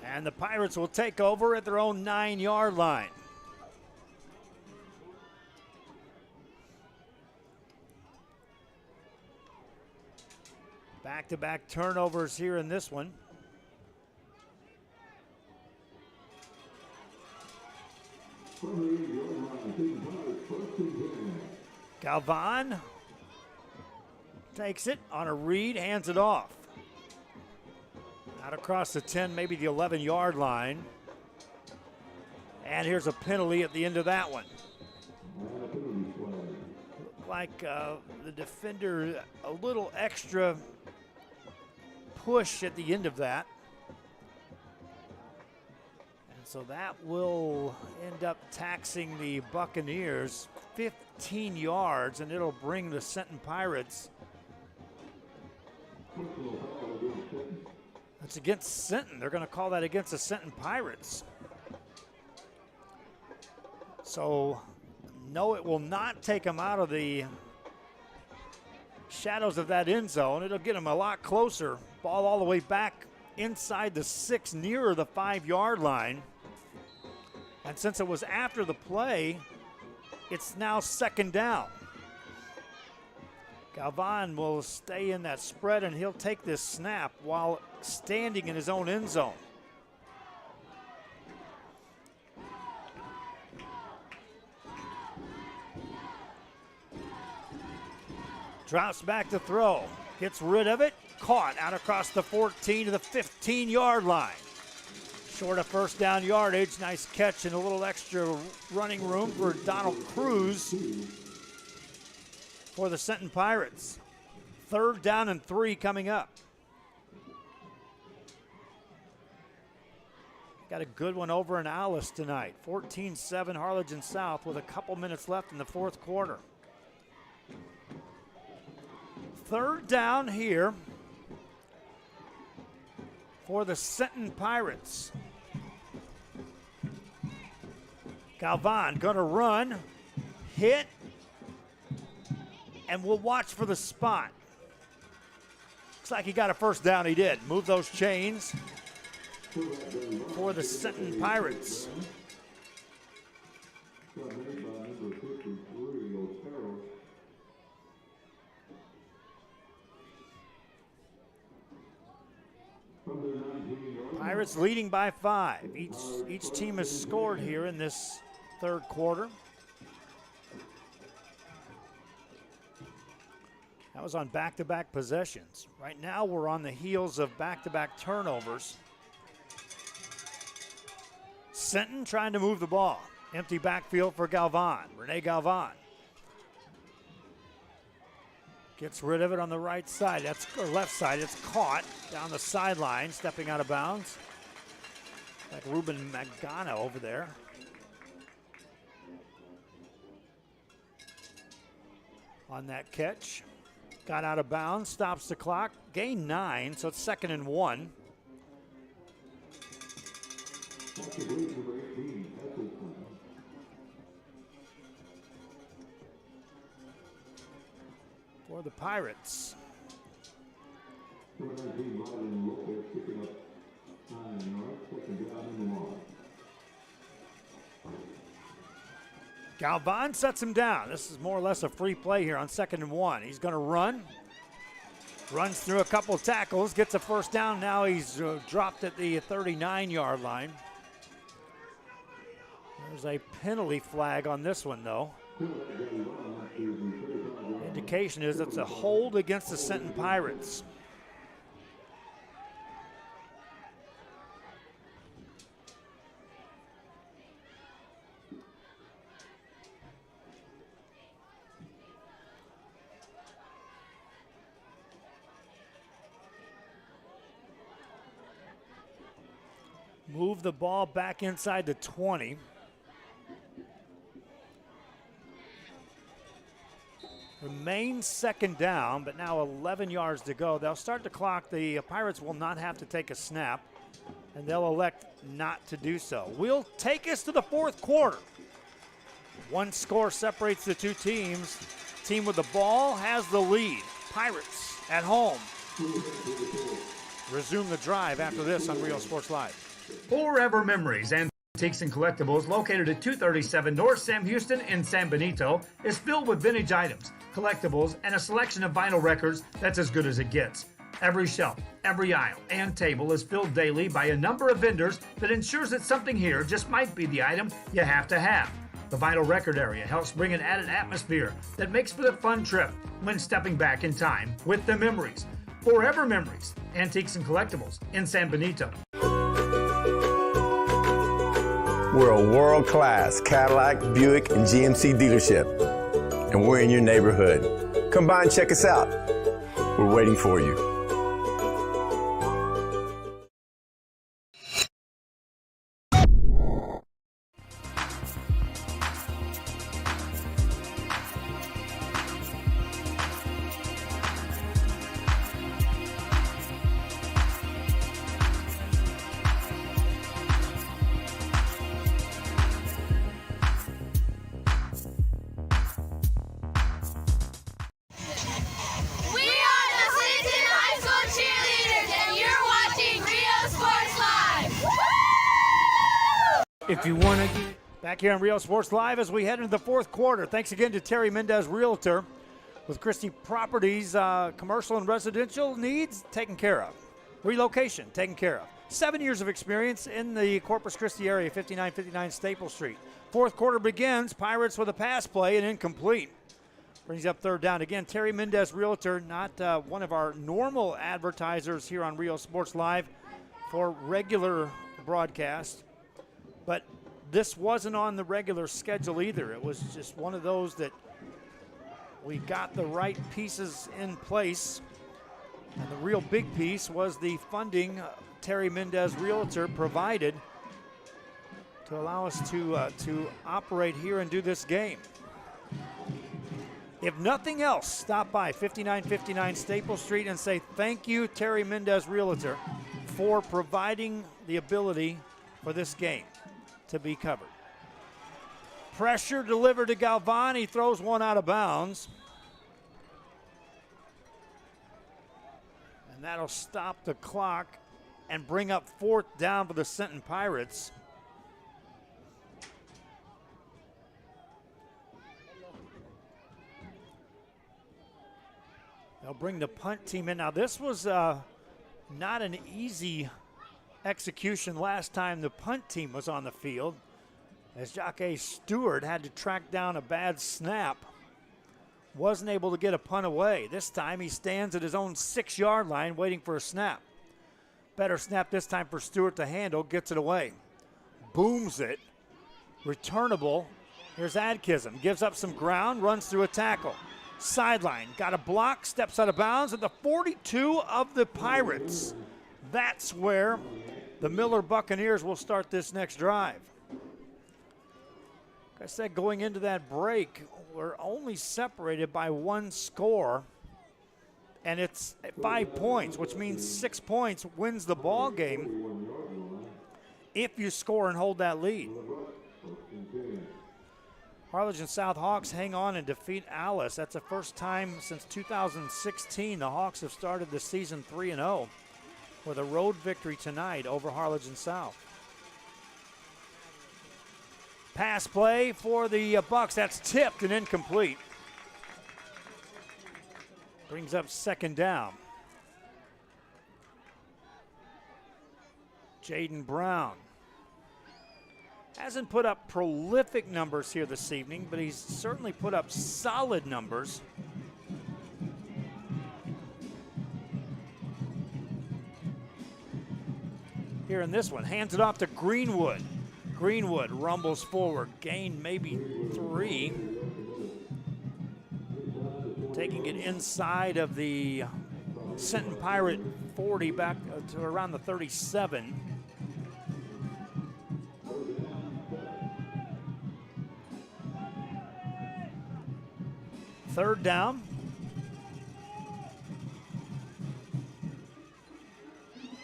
And the Pirates will take over at their own 9-yard line. Back-to-back turnovers here in this one. Galvan takes it on a read, hands it off. Out across the 10, maybe the 11-yard line. And here's a penalty at the end of that one. Looked like the defender a little extra push at the end of that. And so that will end up taxing the Buccaneers 15 yards, and it'll bring the Sinton Pirates. That's against Sinton. They're going to call that against the Sinton Pirates. So, no, it will not take them out of the shadows of that end zone. It'll get them a lot closer. Ball all the way back inside the 6, nearer the 5-yard line. And since it was after the play, it's now second down. Galvan will stay in that spread, and he'll take this snap while standing in his own end zone. Drops back to throw. Gets rid of it. Caught out across the 14 to the 15-yard line. Short of first down yardage. Nice catch and a little extra running room for Donald Cruz for the Sinton Pirates. 3rd down and 3 coming up. Got a good one over in Alice tonight. 14-7 Harlingen South with a couple minutes left in the 4th quarter. 3rd down here for the Sinton Pirates. Galvan going to run, hit, and we'll watch for the spot. Looks like he got a 1st down. He did. Move those chains for the Sinton Pirates. Pirates leading by 5. Each team has scored here in this 3rd quarter. That was on back-to-back possessions. Right now we're on the heels of back-to-back turnovers. Sinton trying to move the ball. Empty backfield for Galvan. Rene Galvan gets rid of it on the right side. Or left side. It's caught down the sideline, stepping out of bounds. Like Ruben Magana over there. On that catch. Got out of bounds, stops the clock. Gain 9, so it's 2nd and 1. For the Pirates. Galvan sets him down. This is more or less a free play here on 2nd and 1. He's going to run. Runs through a couple tackles, gets a 1st down. Now he's dropped at the 39-yard line. There's a penalty flag on this one, though. Indication is it's a hold against the Sinton Pirates. Move the ball back inside the 20. Remains 2nd down, but now 11 yards to go. They'll start the clock. The Pirates will not have to take a snap, and they'll elect not to do so. We'll take us to the 4th quarter. One score separates the two teams. Team with the ball has the lead. Pirates at home. Resume the drive after this on Rio Sports Live. Forever Memories, Antiques and Collectibles, located at 237 North Sam Houston in San Benito, is filled with vintage items, collectibles, and a selection of vinyl records that's as good as it gets. Every shelf, every aisle, and table is filled daily by a number of vendors that ensures that something here just might be the item you have to have. The vinyl record area helps bring an added atmosphere that makes for a fun trip when stepping back in time with the memories. Forever Memories, Antiques and Collectibles in San Benito. We're a world-class Cadillac, Buick, and GMC dealership, and we're in your neighborhood. Come by and check us out. We're waiting for you. If you want to back here on Rio Sports Live as we head into the 4th quarter. Thanks again to Terry Mendez, Realtor, with Christie Properties, commercial and residential needs taken care of. Relocation taken care of. 7 years of experience in the Corpus Christi area, 5959 Staple Street. 4th quarter begins. Pirates with a pass play and incomplete. Brings up 3rd down. Again, Terry Mendez, Realtor, not one of our normal advertisers here on Rio Sports Live for regular broadcast. But this wasn't on the regular schedule either. It was just one of those that we got the right pieces in place. And the real big piece was the funding Terry Mendez Realtor provided to allow us to operate here and do this game. If nothing else, stop by 5959 Staple Street and say thank you, Terry Mendez Realtor, for providing the ability for this game to be covered. Pressure delivered to Galvan. He throws one out of bounds. And that'll stop the clock and bring up 4th down for the Sinton Pirates. They'll bring the punt team in. Now, this was not an easy execution last time the punt team was on the field, as Jacques Stewart had to track down a bad snap. Wasn't able to get a punt away. This time he stands at his own 6-yard line waiting for a snap. Better snap this time for Stewart to handle, gets it away. Booms it. Returnable. Here's Adkism. Gives up some ground, runs through a tackle. Sideline, got a block, steps out of bounds at the 42 of the Pirates. That's where the Miller Buccaneers will start this next drive. Like I said, going into that break, we're only separated by 1 score, and it's 5 points, which means 6 points wins the ball game if you score and hold that lead. Harlingen South Hawks hang on and defeat Alice. That's the first time since 2016 the Hawks have started the season 3-0 with a road victory tonight over Harlingen South. Pass play for the Bucks. That's tipped and incomplete. Brings up 2nd down. Jaden Brown hasn't put up prolific numbers here this evening, but he's certainly put up solid numbers. Here in this one, hands it off to Greenwood. Greenwood rumbles forward, gain maybe 3. Taking it inside of the Sinton Pirate 40 back to around the 37. Third down.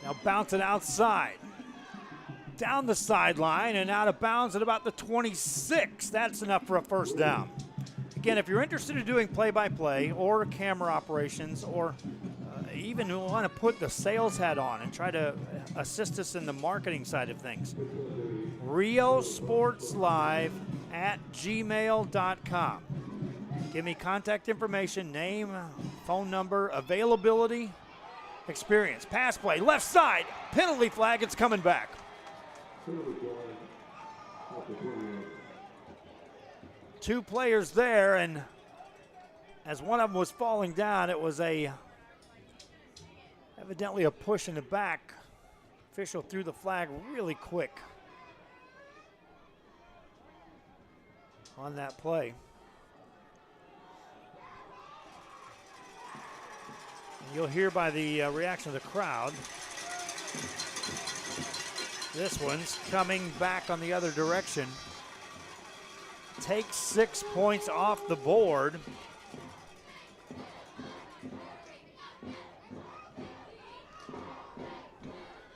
Now bounce it outside. Down the sideline and out of bounds at about the 26. That's enough for a first down. Again, if you're interested in doing play-by-play or camera operations or even want to put the sales hat on and try to assist us in the marketing side of things, riosportslive@gmail.com. Give me contact information, name, phone number, availability, experience. Pass play, left side, penalty flag, it's coming back. Two players there, and as one of them was falling down, it was evidently a push in the back. Official threw the flag really quick on that play. You'll hear by the reaction of the crowd. This one's coming back on the other direction. Takes 6 points off the board.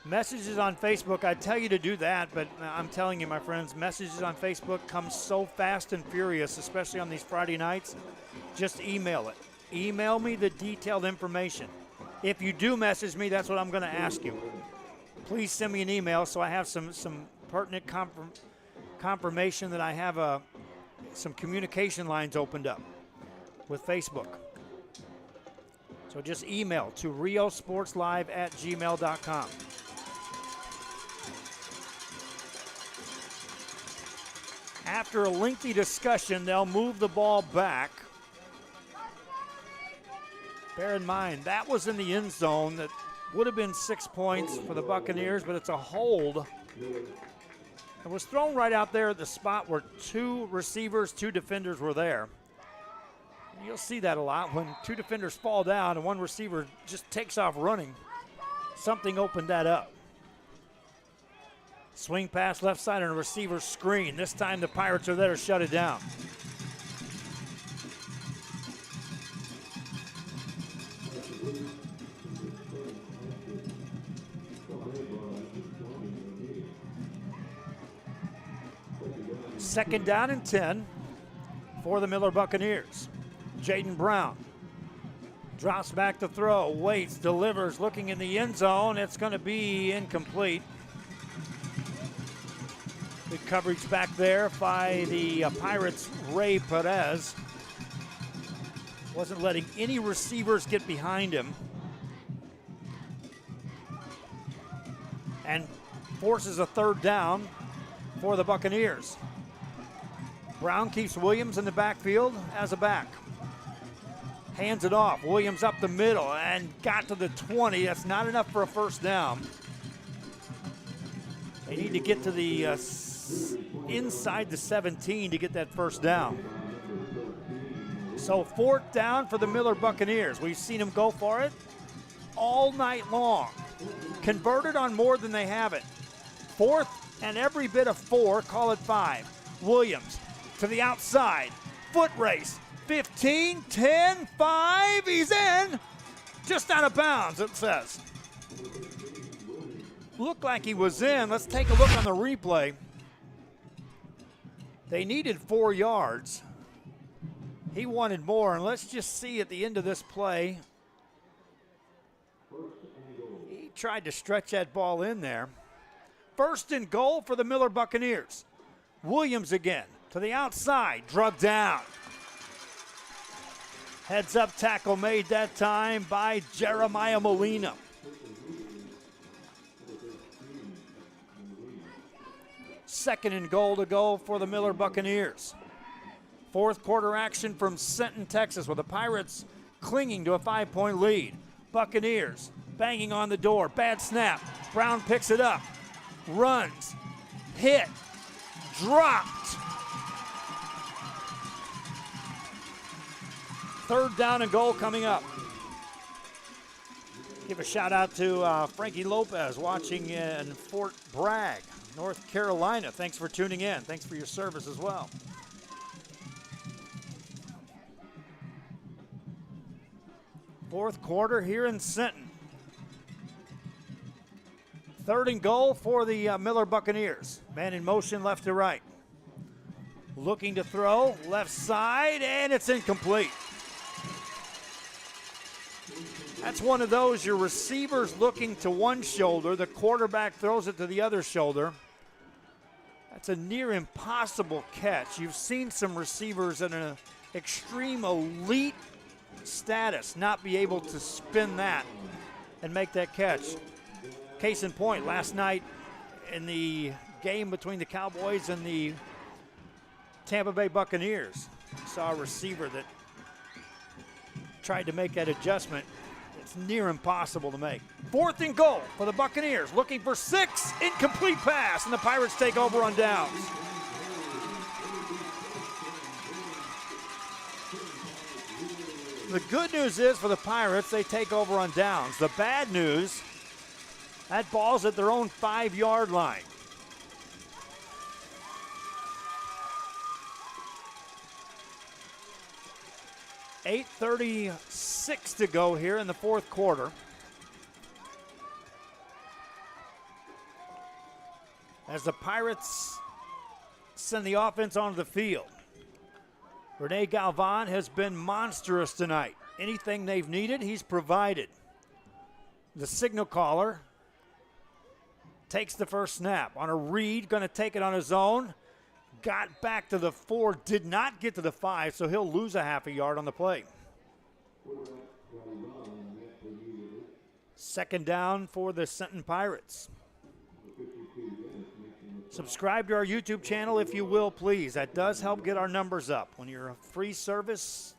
Messages on Facebook, I tell you to do that, but I'm telling you, my friends, messages on Facebook come so fast and furious, especially on these Friday nights. Just email it. Email me the detailed information. If you do message me, that's what I'm going to ask you. Please send me an email so I have some pertinent confirmation that I have some communication lines opened up with Facebook. So just email to riosportslive@gmail.com. After a lengthy discussion, they'll move the ball back. Bear in mind, that was in the end zone. That would have been 6 points for the Buccaneers, but it's a hold. It was thrown right out there at the spot where two receivers, two defenders were there. You'll see that a lot when two defenders fall down and one receiver just takes off running. Something opened that up. Swing pass left side and a receiver screen. This time the Pirates are there to shut it down. Second down and 10 for the Miller Buccaneers. Jaden Brown drops back to throw, waits, delivers, looking in the end zone. It's going to be incomplete. Good coverage back there by the Pirates' Ray Perez. Wasn't letting any receivers get behind him. And forces a third down for the Buccaneers. Brown keeps Williams in the backfield as a back. Hands it off. Williams up the middle and got to the 20. That's not enough for a first down. They need to get to the inside the 17 to get that first down. So fourth down for the Miller Buccaneers. We've seen them go for it all night long. Converted on more than they haven't. Fourth and every bit of 4, call it 5. Williams to the outside. Foot race. 15, 10, 5. He's in. Just out of bounds, it says. Looked like he was in. Let's take a look on the replay. They needed 4 yards. He wanted more, and let's just see at the end of this play. He tried to stretch that ball in there. First and goal for the Miller Buccaneers. Williams again to the outside, drug down. Heads up tackle made that time by Jeremiah Molina. Second and goal to go for the Miller Buccaneers. Fourth quarter action from Sinton, Texas, with the Pirates clinging to a 5-point lead. Buccaneers banging on the door. Bad snap. Brown picks it up. Runs. Hit. Dropped. Third down and goal coming up. Give a shout out to Frankie Lopez watching in Fort Bragg, North Carolina. Thanks for tuning in. Thanks for your service as well. Fourth quarter here in Sinton. Third and goal for the Miller Buccaneers. Man in motion left to right. Looking to throw, left side, and it's incomplete. That's one of those, your receiver's looking to one shoulder, the quarterback throws it to the other shoulder. That's a near impossible catch. You've seen some receivers in an extreme elite status not be able to spin that and make that catch. Case in point, last night in the game between the Cowboys and the Tampa Bay Buccaneers, saw a receiver that tried to make that adjustment. It's near impossible to make. Fourth and goal for the Buccaneers, looking for 6, incomplete pass, and the Pirates take over on downs. The good news is for the Pirates, they take over on downs. The bad news, that ball's at their own 5-yard line. .8:36 to go here in the fourth quarter. As the Pirates send the offense onto the field. Rene Galvan has been monstrous tonight. Anything they've needed, he's provided. The signal caller takes the first snap on a read, going to take it on his own. Got back to the 4, did not get to the 5, so he'll lose a half a yard on the play. Second down for the Sinton Pirates. Subscribe to our YouTube channel if you will, please. That does help get our numbers up. When you're a free service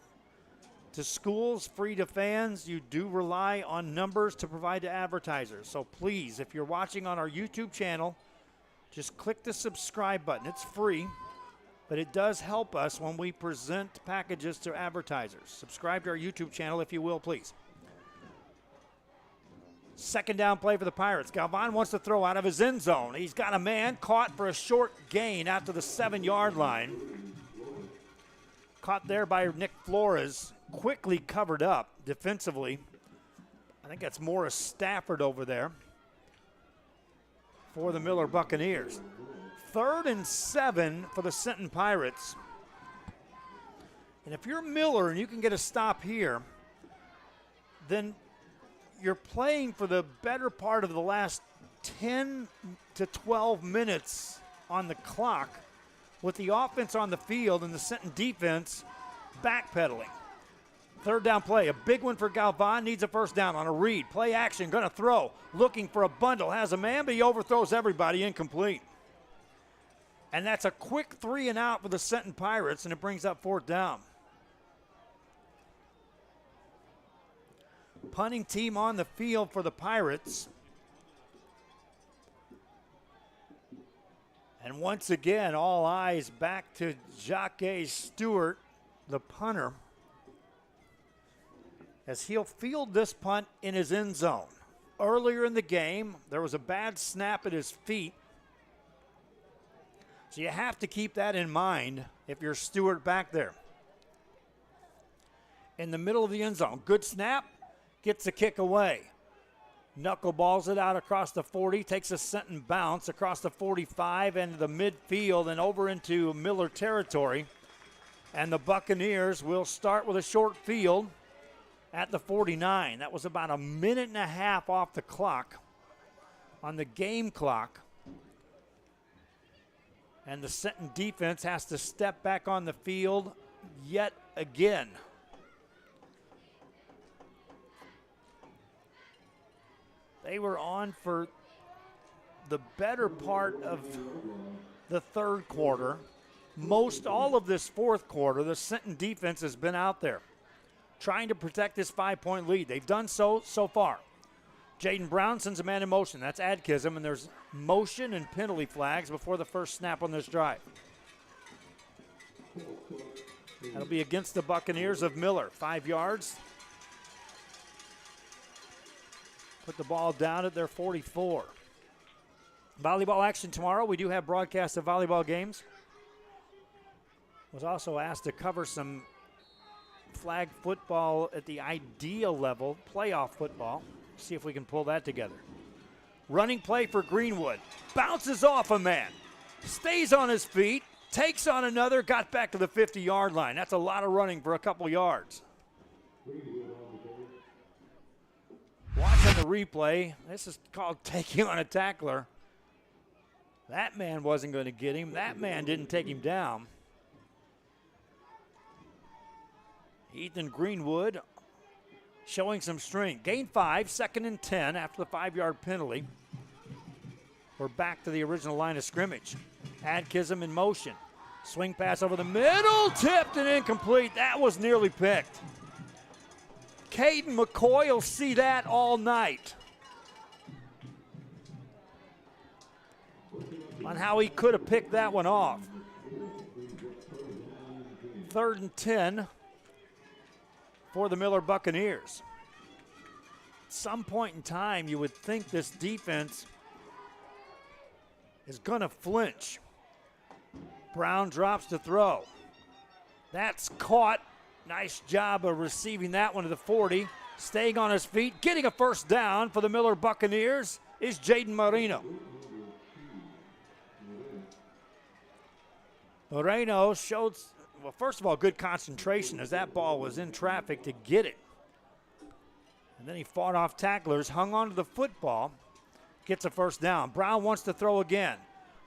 to schools, free to fans, you do rely on numbers to provide to advertisers. So please, if you're watching on our YouTube channel, just click the subscribe button. It's free. but it does help us when we present packages to advertisers. Subscribe to our YouTube channel if you will, please. Second down play for the Pirates. Galvan wants to throw out of his end zone. He's got a man caught for a short gain out to the 7-yard line. Caught there by Nick Flores, quickly covered up defensively. I think that's Morris Stafford over there for the Miller Buccaneers. 3rd and 7 for the Sinton Pirates. And if you're Miller and you can get a stop here, then you're playing for the better part of the last 10 to 12 minutes on the clock with the offense on the field and the Sinton defense backpedaling. 3rd down play, a big one for Galvan, needs a first down on a read. Play action, gonna throw, looking for a bundle, has a man, but he overthrows everybody, incomplete. And that's a quick 3 and out for the Sinton Pirates, and it brings up 4th down. Punting team on the field for the Pirates. And once again, all eyes back to Jacques Stewart, the punter, as he'll field this punt in his end zone. Earlier in the game, there was a bad snap at his feet. So you have to keep that in mind if you're Stewart back there. In the middle of the end zone, good snap. Gets the kick away. Knuckleballs it out across the 40, takes a Sinton bounce across the 45 and the midfield and over into Miller territory. And the Buccaneers will start with a short field at the 49. That was about a minute and a half off the clock, on the game clock. And the Sinton defense has to step back on the field yet again. They were on for the better part of the 3rd quarter. Most all of this 4th quarter, the Sinton defense has been out there trying to protect this 5-point lead. They've done so far. Jaden Brown sends a man in motion. That's Adkism, and there's motion and penalty flags before the first snap on this drive. That'll be against the Buccaneers of Miller. 5 yards. Put the ball down at their 44. Volleyball action tomorrow. We do have broadcasts of volleyball games. Was also asked to cover some flag football at the ideal level, playoff football. See if we can pull that together. Running play for Greenwood. Bounces off a man. Stays on his feet. Takes on another. Got back to the 50-yard line. That's a lot of running for a couple yards. Watching the replay, this is called taking on a tackler. That man wasn't going to get him. That man didn't take him down. Ethan Greenwood showing some strength. Gain 5, 2nd and 10 after the 5-yard penalty. We're back to the original line of scrimmage. Adkism in motion. Swing pass over the middle, tipped and incomplete. That was nearly picked. Caden McCoy will see that all night on how he could have picked that one off. 3rd and 10 for the Miller Buccaneers. At some point in time, you would think this defense is going to flinch. Brown drops to throw. That's caught. Nice job of receiving that one to the 40. Staying on his feet, getting a first down for the Miller Buccaneers is Jaden Moreno. Moreno showed, well, first of all, good concentration as that ball was in traffic to get it. And then he fought off tacklers, hung on to the football, gets a first down. Brown wants to throw again.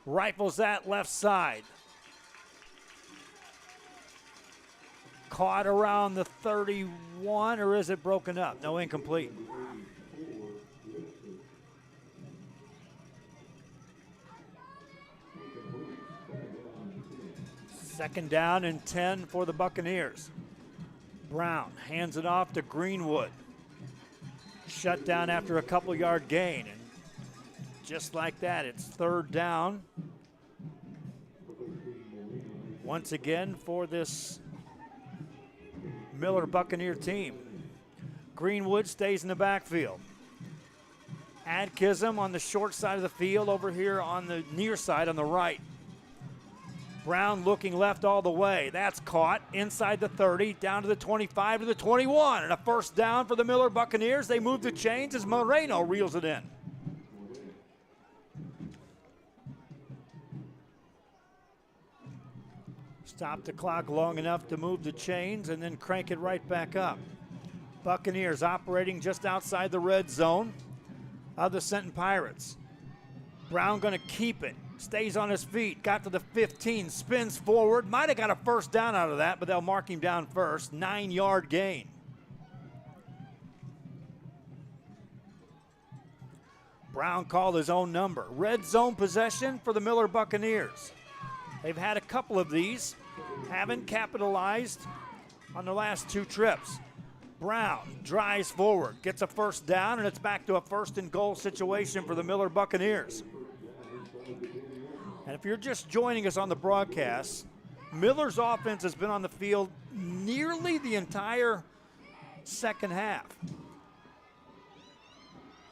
Rifles that left side. Caught around the 31, or is it broken up? No, incomplete. Second down and 10 for the Buccaneers. Brown hands it off to Greenwood. Shut down after a couple-yard gain. And just like that, it's 3rd down once again for this Miller Buccaneer team. Greenwood stays in the backfield. Adkism on the short side of the field over here on the near side on the right. Brown looking left all the way. That's caught inside the 30, down to the 25 to the 21. And a first down for the Miller Buccaneers. They move the chains as Moreno reels it in. Stop the clock long enough to move the chains and then crank it right back up. Buccaneers operating just outside the red zone of the Sinton Pirates. Brown going to keep it. Stays on his feet. Got to the 15. Spins forward. Might have got a first down out of that, but they'll mark him down first. 9-yard gain. Brown called his own number. Red zone possession for the Miller Buccaneers. They've had a couple of these. Haven't capitalized on the last 2 trips. Brown drives forward, gets a first down, and it's back to a first and goal situation for the Miller Buccaneers. And if you're just joining us on the broadcast, Miller's offense has been on the field nearly the entire second half.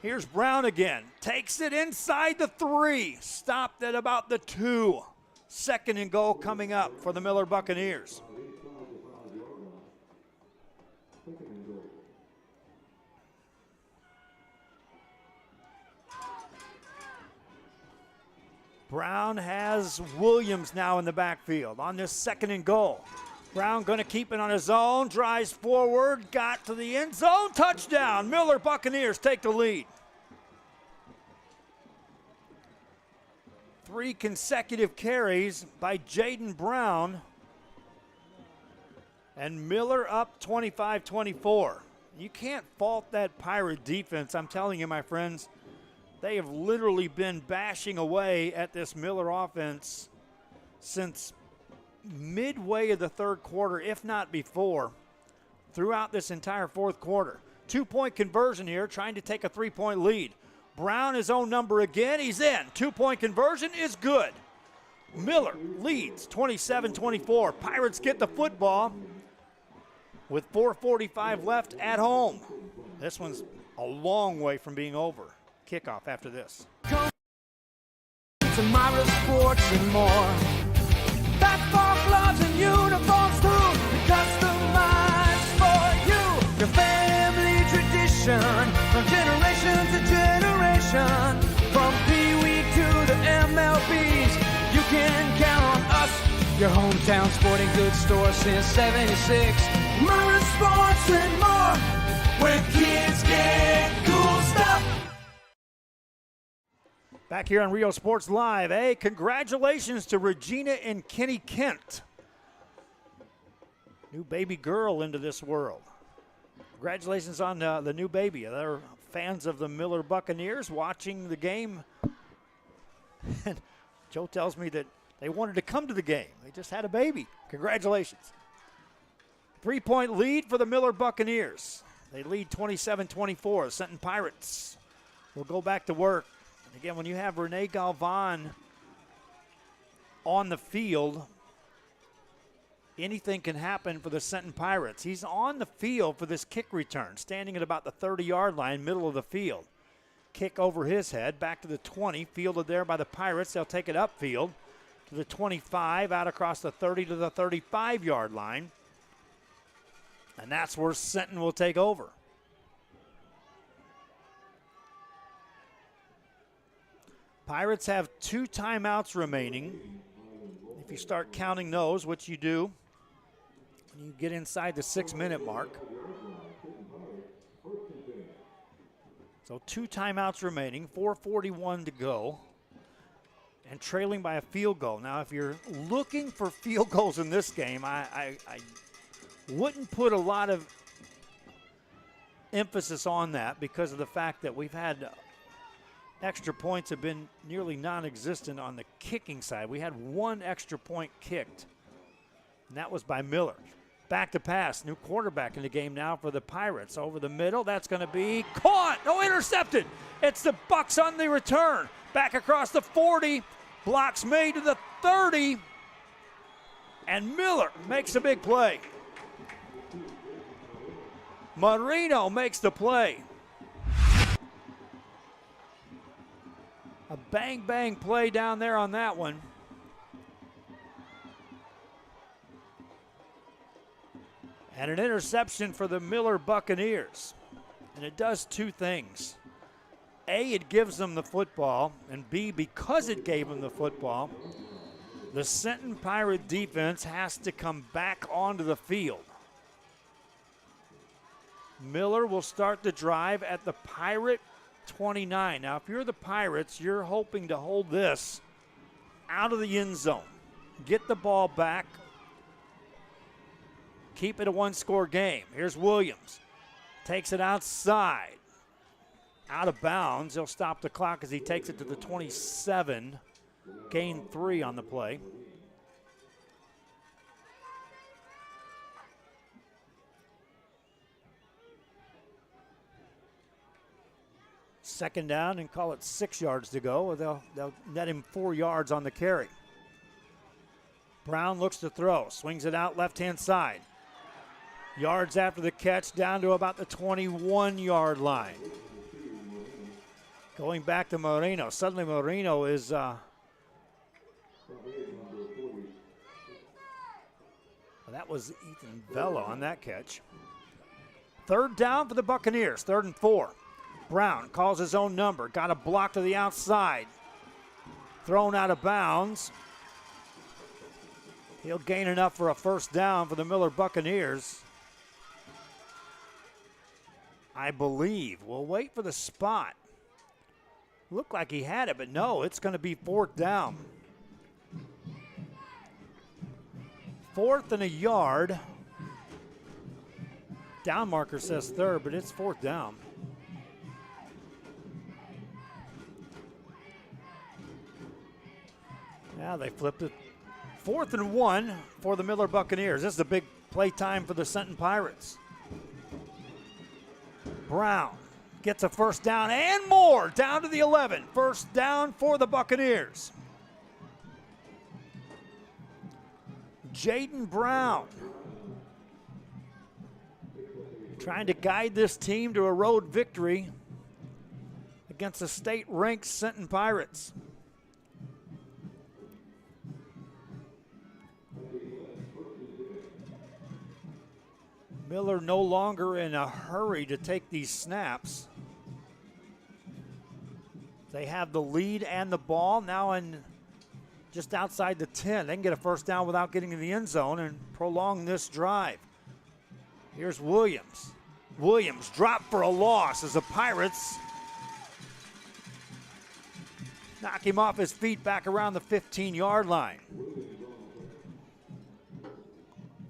Here's Brown again. Takes it inside the 3. Stopped at about the 2. Second and goal coming up for the Miller Buccaneers. Brown has Williams now in the backfield on this second and goal. Brown going to keep it on his own, drives forward, got to the end zone, touchdown. Miller Buccaneers take the lead. 3 consecutive carries by Jaden Brown. And Miller up 25-24. You can't fault that Pirate defense. I'm telling you, my friends, they have literally been bashing away at this Miller offense since midway of the third quarter, if not before, throughout this entire fourth quarter. 2-point conversion here, trying to take a 3-point lead. Brown his own number again. He's in. 2-point conversion is good. Miller leads 27-24. Pirates get the football with 4:45 left at home. This one's a long way from being over. Kickoff after this. Tomorrow sports and more. Basketball gloves and uniforms too. Customized for you. Your family tradition from generation to generation. From Pee Wee to the MLBs, you can count on us. Your hometown sporting goods store since '76. Tomorrow sports and more. Where kids get cool stuff. Back here on Rio Sports Live, hey, congratulations to Regina and Kenny Kent. New baby girl into this world. Congratulations on the new baby. They're fans of the Miller Buccaneers watching the game. And Joe tells me that they wanted to come to the game. They just had a baby. Congratulations. 3-point lead for the Miller Buccaneers. They lead 27-24. Sinton Pirates will go back to work. Again, when you have Rene Galvan on the field, anything can happen for the Sinton Pirates. He's on the field for this kick return, standing at about the 30-yard line, middle of the field. Kick over his head, back to the 20, fielded there by the Pirates. They'll take it upfield to the 25, out across the 30 to the 35-yard line. And that's where Sinton will take over. Pirates have 2 timeouts remaining. If you start counting those, which you do, when you get inside the 6-minute mark. So 2 timeouts remaining, 4:41 to go, and trailing by a field goal. Now, if you're looking for field goals in this game, I wouldn't put a lot of emphasis on that because of the fact that we've had extra points have been nearly non-existent on the kicking side. We had 1 extra point kicked, and that was by Miller. Back to pass. New quarterback in the game now for the Pirates. Over the middle. That's going to be caught. No, intercepted. It's the Bucks on the return. Back across the 40. Blocks made to the 30. And Miller makes a big play. Marino makes the play. A bang play down there on that one. And an interception for the Miller Buccaneers. And it does two things. A, it gives them the football, and B, because it gave them the football, the Sinton Pirate defense has to come back onto the field. Miller will start the drive at the Pirate 29. Now, if you're the Pirates, you're hoping to hold this out of the end zone. Get the ball back. Keep it a one-score game. Here's Williams. Takes it outside. Out of bounds. He'll stop the clock as he takes it to the 27. Gain 3 on the play. Second down and call it 6 yards to go. They'll net him 4 yards on the carry. Brown looks to throw. Swings it out left-hand side. Yards after the catch down to about the 21-yard line. Going back to Marino. Suddenly Marino is that was Ethan Vela on that catch. Third down for the Buccaneers, 3rd and 4. Brown calls his own number. Got a block to the outside. Thrown out of bounds. He'll gain enough for a first down for the Miller Buccaneers, I believe. We'll wait for the spot. Looked like he had it, but no, it's going to be 4th down. 4th and a yard. Down marker says 3rd, but it's 4th down. Now they flipped it. 4th and 1 for the Miller Buccaneers. This is a big play time for the Sinton Pirates. Brown gets a first down and more down to the 11. First down for the Buccaneers. Jaden Brown trying to guide this team to a road victory against the state-ranked Sinton Pirates. Miller no longer in a hurry to take these snaps. They have the lead and the ball now in just outside the 10. They can get a first down without getting in the end zone and prolong this drive. Here's Williams. Williams dropped for a loss as the Pirates knock him off his feet back around the 15-yard line.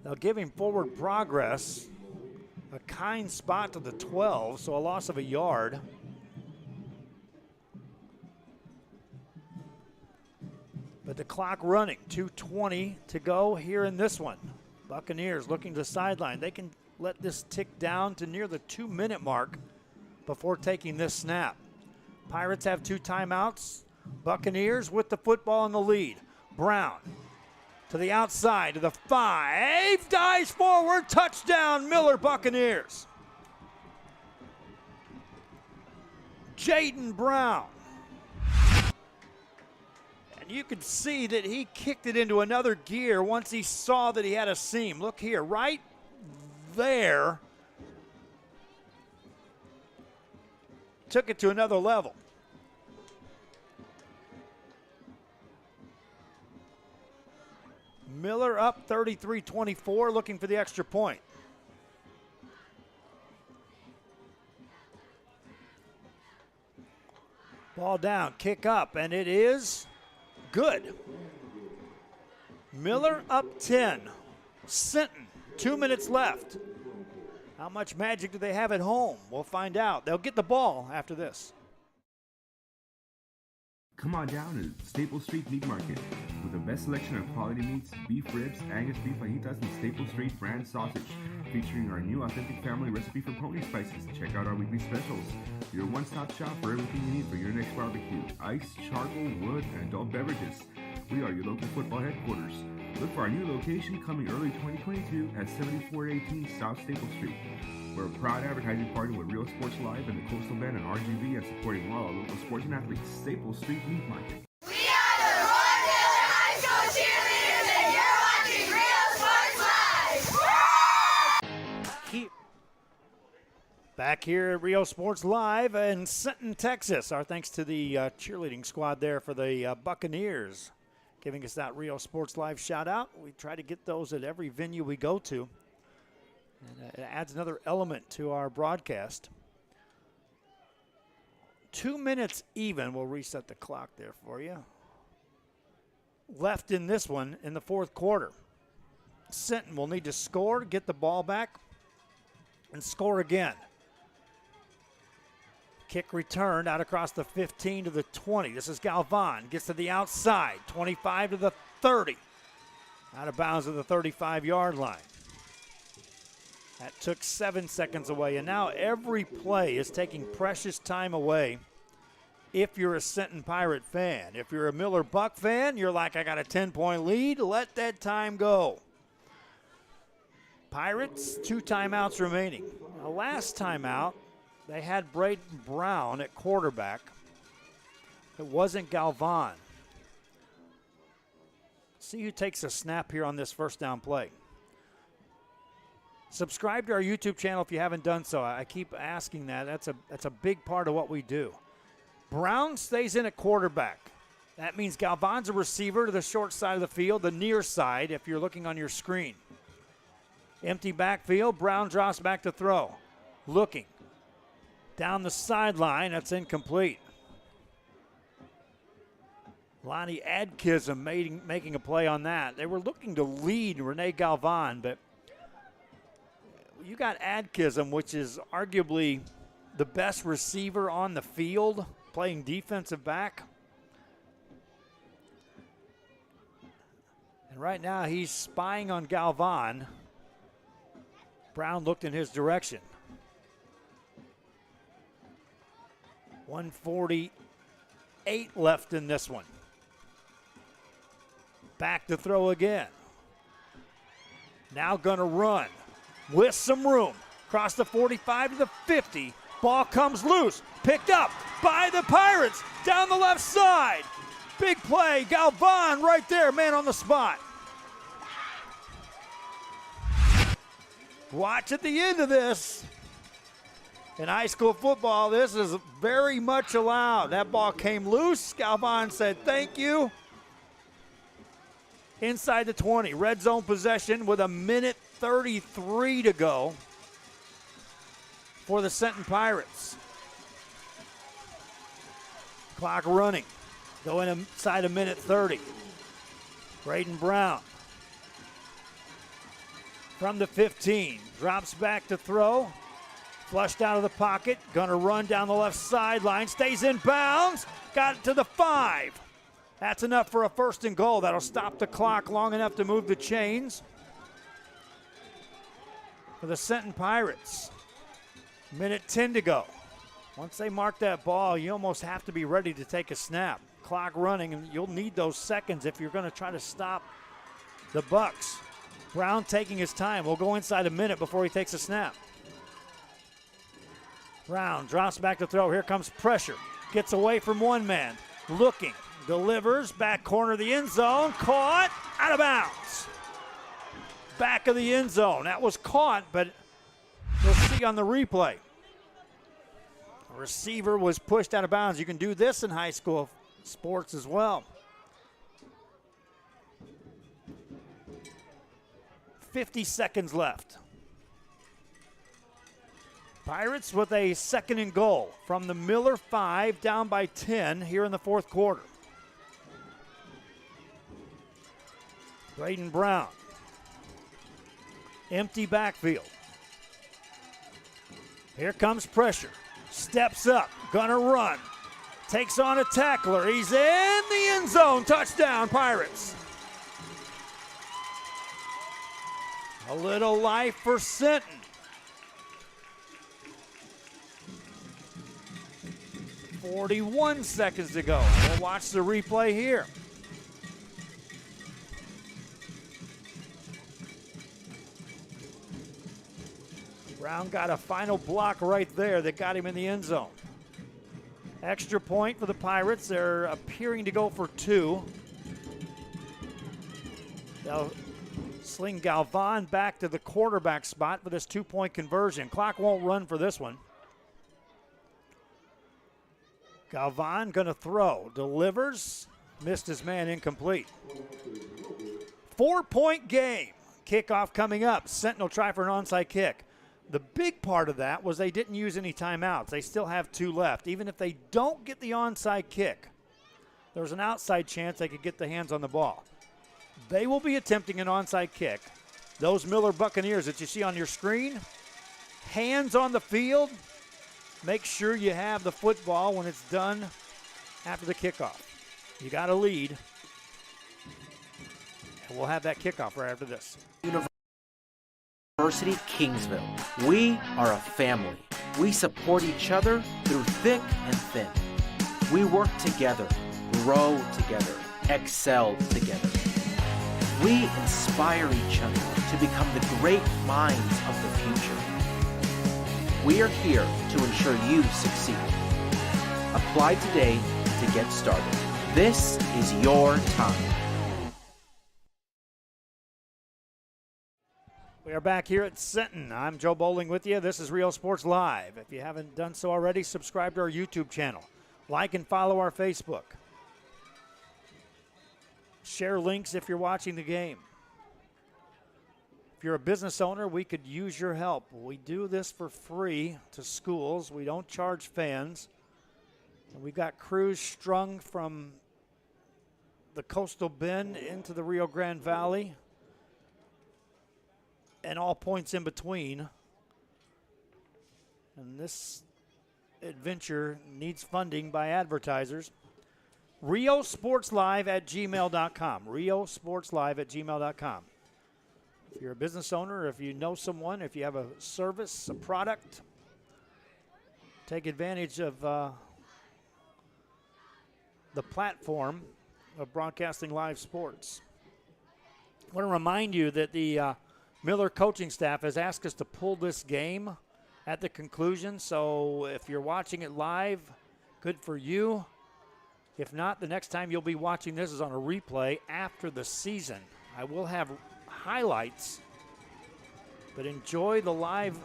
They'll give him forward progress. A kind spot to the 12, so a loss of a yard. But the clock running, 2:20 to go here in this one. Buccaneers looking to the sideline. They can let this tick down to near the 2-minute mark before taking this snap. Pirates have 2 timeouts. Buccaneers with the football in the lead. Brown to the outside, to the 5, dives forward, touchdown, Miller Buccaneers. Jaden Brown. And you can see that he kicked it into another gear once he saw that he had a seam. Look here, right there. Took it to another level. Miller up 33-24, looking for the extra point. Ball down, kick up, and it is good. Miller up 10. Sinton, 2 minutes left. How much magic do they have at home? We'll find out. They'll get the ball after this. Come on down to Staple Street Meat Market with the best selection of quality meats, beef ribs, Angus beef fajitas, and Staple Street brand sausage, featuring our new authentic family recipe for pony spices. Check out our weekly specials. Your one-stop shop for everything you need for your next barbecue: ice, charcoal, wood, and adult beverages. We are your local football headquarters. Look for our new location coming early 2022 at 7418 South Staple Street. We're a proud advertising partner with Real Sports Live and the Coastal Band and RGV, and supporting all our local sports and athletes. Staple Street Meat Market. We are the Roy Taylor High School cheerleaders, and you're watching Real Sports Live. Back here at Rio Sports Live in Sinton, Texas. Our thanks to the cheerleading squad there for the Buccaneers, giving us that Rio Sports Live shout out. We try to get those at every venue we go to. And it adds another element to our broadcast. 2 minutes even. We'll reset the clock there for you. Left in this one in the fourth quarter. Sinton will need to score, get the ball back, and score again. Kick returned out across the 15 to the 20. This is Galvan. Gets to the outside. 25 to the 30. Out of bounds at the 35-yard line. That took 7 seconds away. And now every play is taking precious time away if you're a Sinton Pirate fan. If you're a Miller Buck fan, you're like, I got a 10-point lead. Let that time go. Pirates, 2 timeouts remaining. Now, last timeout, they had Braden Brown at quarterback. It wasn't Galvan. See who takes a snap here on this first down play. Subscribe to our YouTube channel if you haven't done so. I keep asking that. That's a big part of what we do. Brown stays in at quarterback. That means Galvan's a receiver to the short side of the field, the near side if you're looking on your screen. Empty backfield. Brown drops back to throw. Looking. Down the sideline. That's incomplete. Lonnie Adkism making a play on that. They were looking to lead Rene Galvan, but you got Adkism, which is arguably the best receiver on the field, playing defensive back. And right now he's spying on Galvan. Brown looked in his direction. 1:48 left in this one. Back to throw again. Now gonna run with some room. Across the 45 to the 50. Ball comes loose. Picked up by the Pirates down the left side. Big play. Galvan right there, man on the spot. Watch at the end of this. In high school football, this is very much allowed. That ball came loose. Galvan said, thank you. Inside the 20. Red zone possession with 1:33 to go for the Sinton Pirates. Clock running. Going inside 1:30. Braden Brown from the 15. Drops back to throw. Flushed out of the pocket. Gonna run down the left sideline. Stays in bounds. Got it to the 5. That's enough for a 1st and goal. That'll stop the clock long enough to move the chains for the Sinton Pirates. 1:10 to go. Once they mark that ball, you almost have to be ready to take a snap. Clock running, and you'll need those seconds if you're going to try to stop the Bucks. Brown taking his time. We'll go inside a minute before he takes a snap. Brown drops back to throw. Here comes pressure. Gets away from one man. Looking. Delivers. Back corner of the end zone. Caught. Out of bounds. Back of the end zone. That was caught, but you'll see on the replay. The receiver was pushed out of bounds. You can do this in high school sports as well. 50 seconds left. Pirates with a 2nd and goal from the Miller 5, down by 10 here in the 4th quarter. Braden Brown. Empty backfield. Here comes pressure. Steps up. Gonna run. Takes on a tackler. He's in the end zone. Touchdown, Pirates. A little life for Sinton. 41 seconds to go. We'll watch the replay here. Brown got a final block right there that got him in the end zone. Extra point for the Pirates. They're appearing to go for 2. They'll sling Galvan back to the quarterback spot for this 2-point conversion. Clock won't run for this one. Galvan going to throw. Delivers. Missed his man, incomplete. 4-point game. Kickoff coming up. Sentinel try for an onside kick. The big part of that was they didn't use any timeouts. They still have 2 left. Even if they don't get the onside kick, there's an outside chance they could get the hands on the ball. They will be attempting an onside kick. Those Miller Buccaneers that you see on your screen, hands on the field. Make sure you have the football when it's done after the kickoff. You got a lead. And we'll have that kickoff right after this. University Kingsville. We are a family. We support each other through thick and thin. We work together, grow together, excel together. We inspire each other to become the great minds of the future. We are here to ensure you succeed. Apply today to get started. This is your time. We are back here at Sinton. I'm Joe Bowling with you. This is Rio Sports Live. If you haven't done so already, subscribe to our YouTube channel. Like and follow our Facebook. Share links if you're watching the game. If you're a business owner, we could use your help. We do this for free to schools. We don't charge fans. And we've got crews strung from the Coastal Bend into the Rio Grande Valley and all points in between. And this adventure needs funding by advertisers. RioSportsLive@gmail.com. RioSportsLive@gmail.com. If you're a business owner, if you know someone, if you have a service, a product, take advantage of the platform of broadcasting live sports. I want to remind you that the Miller coaching staff has asked us to pull this game at the conclusion. So if you're watching it live, good for you. If not, the next time you'll be watching this is on a replay after the season. I will have highlights, but enjoy the live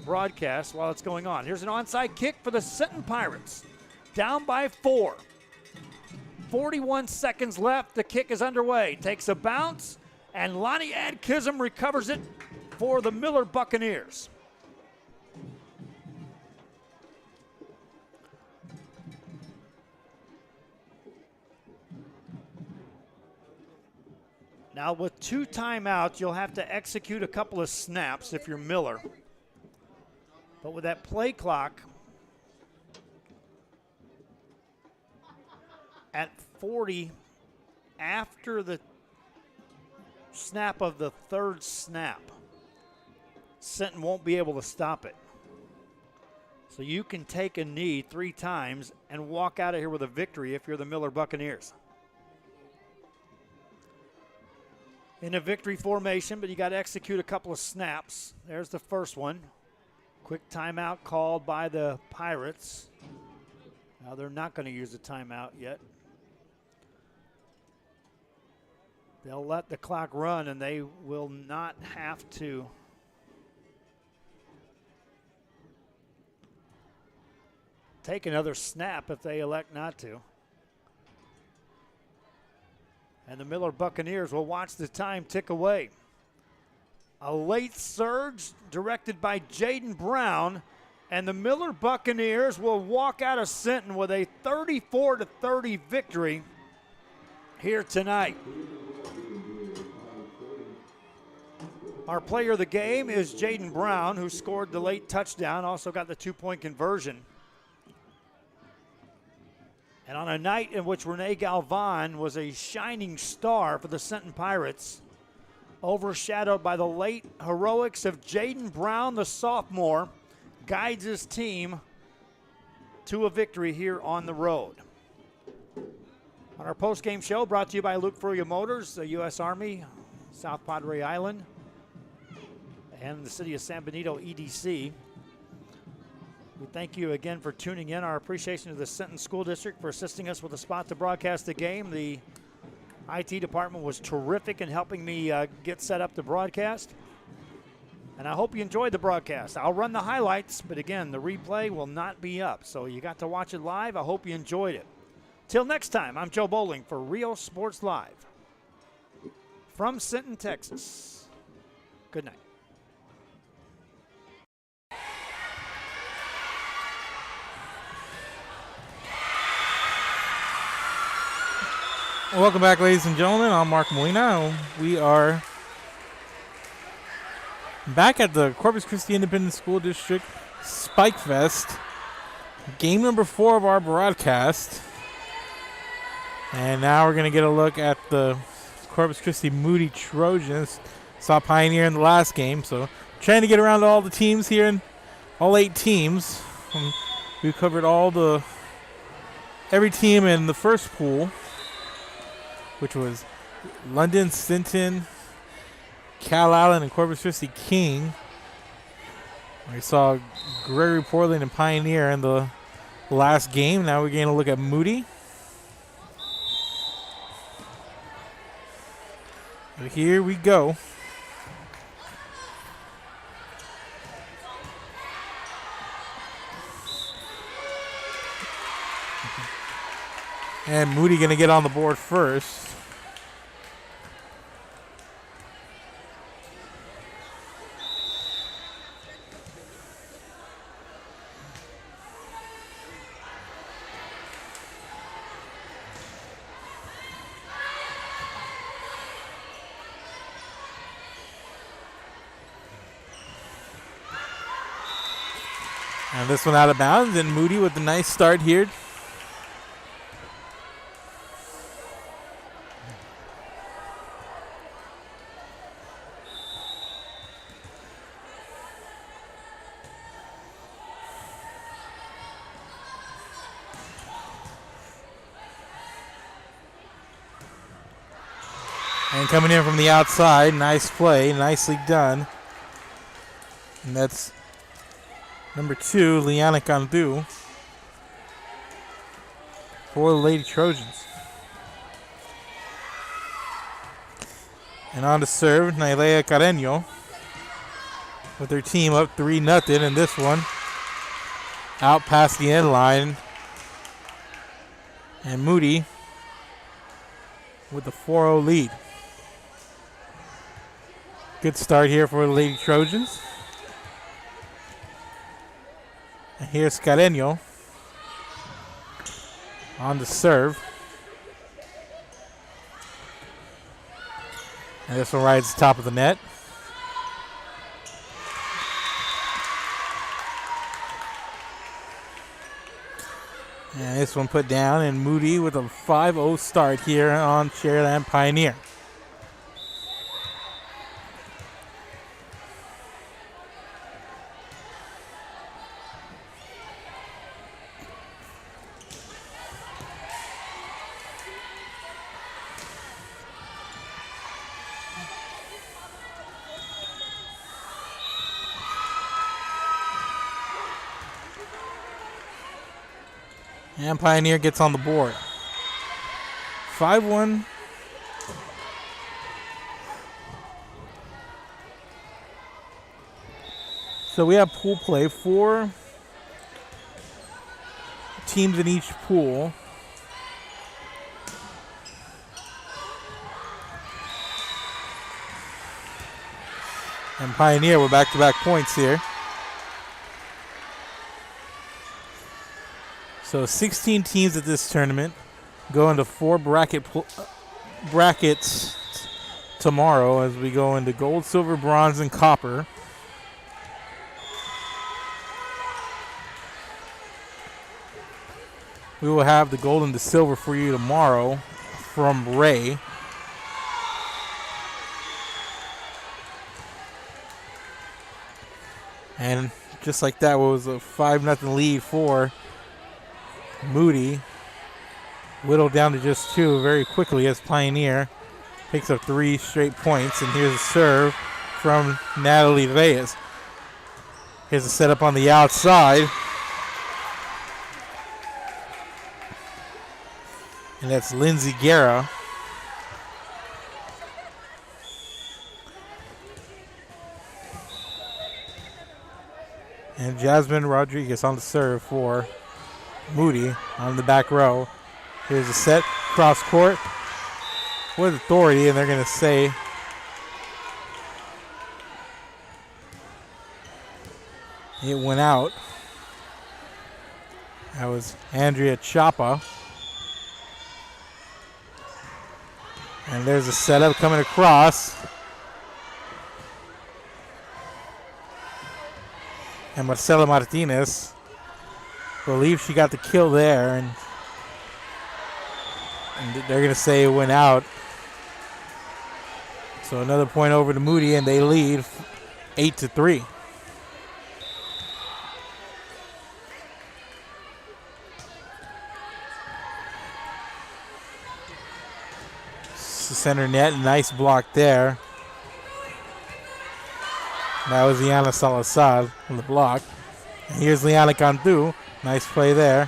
broadcast while it's going on. Here's an onside kick for the Sinton Pirates. Down by 4. 41 seconds left. The kick is underway. Takes a bounce, and Lonnie Adkism recovers it for the Miller Buccaneers. Now with 2 timeouts, you'll have to execute a couple of snaps if you're Miller. But with that play clock at 40 after the snap of the 3rd snap, Sinton won't be able to stop it. So you can take a knee 3 times and walk out of here with a victory if you're the Miller Buccaneers. In a victory formation, but you got to execute a couple of snaps. There's the first one. Quick timeout called by the Pirates. Now they're not going to use a timeout yet. They'll let the clock run, and they will not have to take another snap if they elect not to. And the Miller Buccaneers will watch the time tick away. A late surge directed by Jaden Brown, and the Miller Buccaneers will walk out of Sinton with a 34-30 victory here tonight. Our player of the game is Jaden Brown, who scored the late touchdown, also got the 2-point conversion. And on a night in which Rene Galvan was a shining star for the Sinton Pirates, overshadowed by the late heroics of Jaden Brown, the sophomore, guides his team to a victory here on the road. On our post-game show, brought to you by Luke Fruya Motors, the U.S. Army, South Padre Island. and the City of San Benito EDC. We thank you again for tuning in. Our appreciation to the Sinton School District for assisting us with a spot to broadcast the game. The IT department was terrific in helping me get set up to broadcast. And I hope you enjoyed the broadcast. I'll run the highlights, but again, the replay will not be up. So you got to watch it live. I hope you enjoyed it. Till next time, I'm Joe Bowling for Rio Sports Live from Sinton, Texas. Good night. Welcome back, ladies and gentlemen. I'm Mark Molina. We are back at the Corpus Christi Independent School District Spike Fest, game number 4 of our broadcast. And now we're going to get a look at the Corpus Christi Moody Trojans. Saw Pioneer in the last game, so trying to get around to all the teams here, and all 8 teams. We covered every team in the first pool, which was London, Sinton, Cal Allen, and Corpus Christi King. We saw Gregory Portland and Pioneer in the last game. Now we're going to look at Moody. So here we go. And Moody going to get on the board first. And this one out of bounds, and Moody with a nice start here. And coming in from the outside, nice play, nicely done. And that's number 2, Liana Candu for the Lady Trojans. And on to serve, Nailea Carreño with their team up 3-0 in this one. Out past the end line. And Moody with the 4-0 lead. Good start here for the Lady Trojans. And here's Carreño on the serve. And this one rides the top of the net. And this one put down, and Moody with a 5-0 start here on Sharyland Pioneer. And Pioneer gets on the board. 5-1. So we have pool play. 4 teams in each pool. And Pioneer with back-to-back points here. So 16 teams at this tournament go into 4 brackets tomorrow as we go into gold, silver, bronze, and copper. We will have the gold and the silver for you tomorrow from Ray. And just like that was a 5-0 lead for Moody. Whittled down to just 2 very quickly as Pioneer picks up 3 straight points. And here's a serve from Natalie Reyes. Here's a setup on the outside. And that's Lindsay Guerra. And Jasmine Rodriguez on the serve for Moody on the back row. Here's a set cross court with authority, and they're going to say it went out. That was Andrea Chapa. And there's a setup coming across. And Marcela Martinez believes she got the kill there, and they're going to say it went out. So another point over to Moody, and they lead 8-3. Center net, nice block there. That was Liana Salazar on the block. And here's Liana Cantu. Nice play there.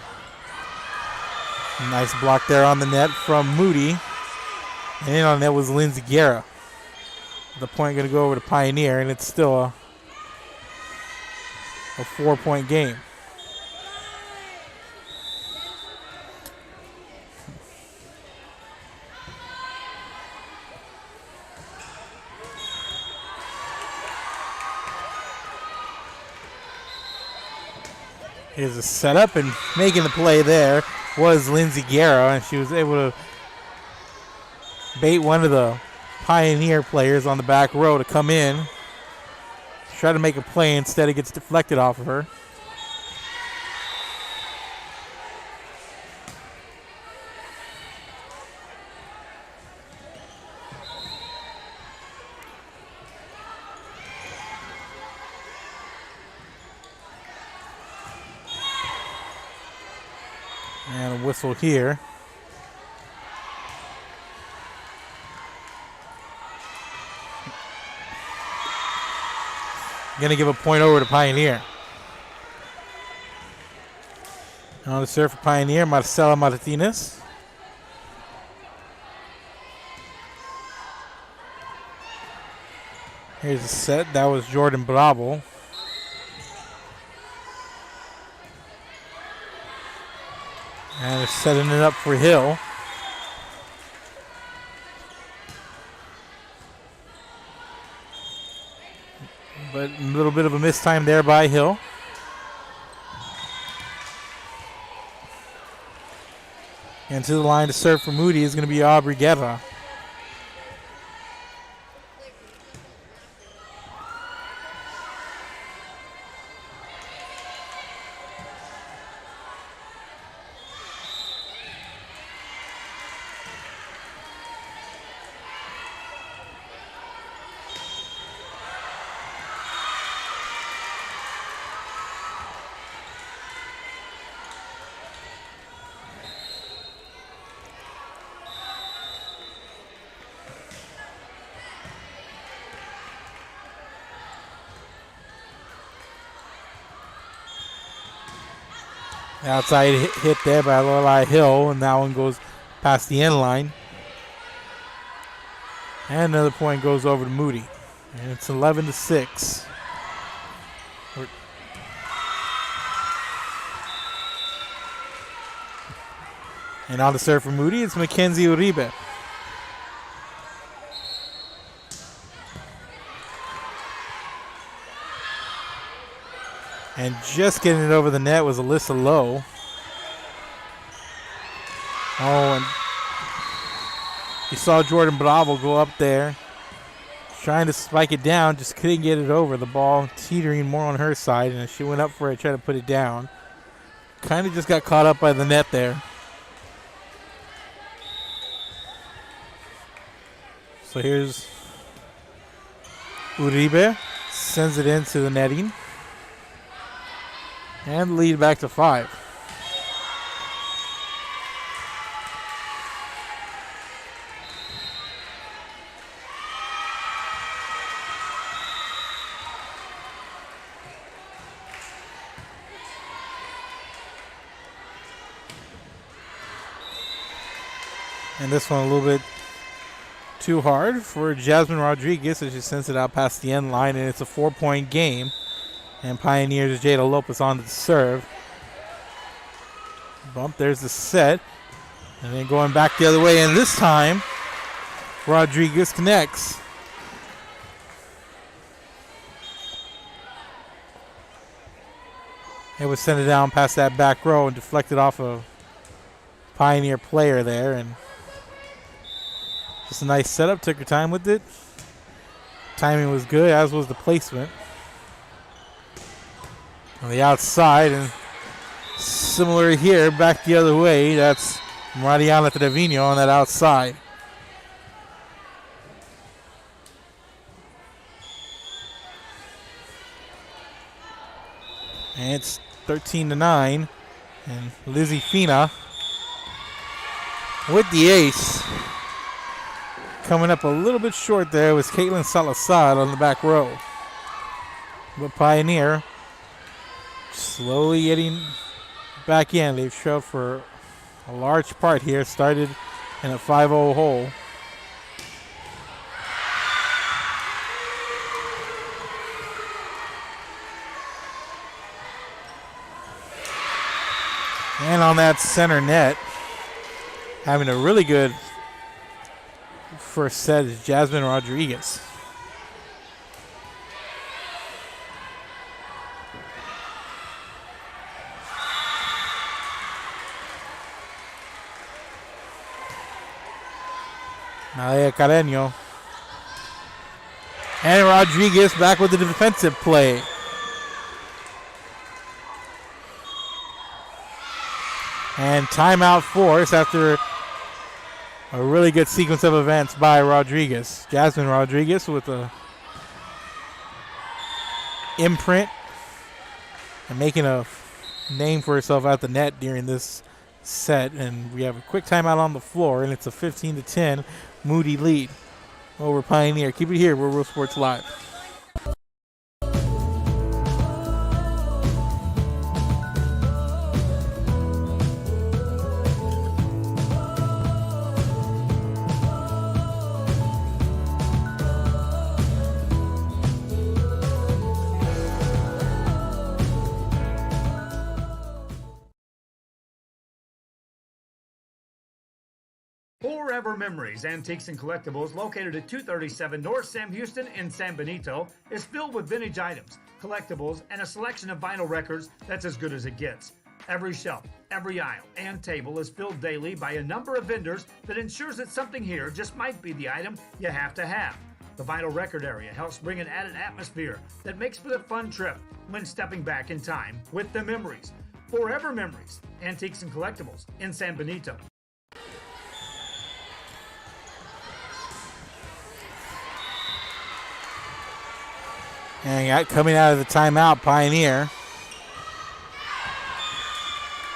Nice block there on the net from Moody. And in on net was Lindsay Guerra. The point going to go over to Pioneer, and it's still a 4-point game. Here's a setup, and making the play there was Lindsay Guerra, and she was able to bait one of the Pioneer players on the back row to come in, try to make a play. Instead it gets deflected off of her. And a whistle here. Going to give a point over to Pioneer. On the serve for Pioneer, Marcela Martinez. Here's a set. That was Jordan Bravo. And they're setting it up for Hill. But a little bit of a mistime there by Hill. And to the line to serve for Moody is going to be Aubrey Guerra. Outside hit there by Lorelai Hill, and that one goes past the end line. And another point goes over to Moody. And it's 11-6. And on the serve for Moody, it's Mackenzie Uribe. And just getting it over the net was Alyssa Lowe. Oh, and you saw Jordan Bravo go up there, trying to spike it down, just couldn't get it over. The ball teetering more on her side, and as she went up for it, tried to put it down. Kind of just got caught up by the net there. So here's Uribe, sends it into the netting. And lead back to 5. And this one a little bit too hard for Jasmine Rodriguez as she sends it out past the end line, and it's a 4-point game. And Pioneers Jada Lopez on to serve. Bump, there's the set. And then going back the other way, and this time, Rodriguez connects. It was sent it down past that back row and deflected off a Pioneer player there. And just a nice setup, took her time with it. Timing was good, as was the placement. On the outside, and similar here, back the other way, that's Mariana Trevino on that outside. And it's 13-9, and Lizzie Fina with the ace. Coming up a little bit short there was Caitlin Salazar on the back row. But Pioneer slowly getting back in. They've trailed for a large part here. Started in a 5-0 hole. And on that center net, having a really good first set is Jasmine Rodriguez. Nadia Carreño. And Rodriguez back with the defensive play. And timeout forced after a really good sequence of events by Rodriguez. Jasmine Rodriguez with a imprint and making a name for herself at the net during this set. And we have a quick timeout on the floor, and it's a 15-10 Moody lead over Pioneer. Keep it here. We're Real Sports Live. Forever Memories, Antiques and Collectibles, located at 237 North Sam Houston in San Benito, is filled with vintage items, collectibles, and a selection of vinyl records that's as good as it gets. Every shelf, every aisle, and table is filled daily by a number of vendors that ensures that something here just might be the item you have to have. The vinyl record area helps bring an added atmosphere that makes for a fun trip when stepping back in time with the memories. Forever Memories, Antiques and Collectibles in San Benito. And coming out of the timeout, Pioneer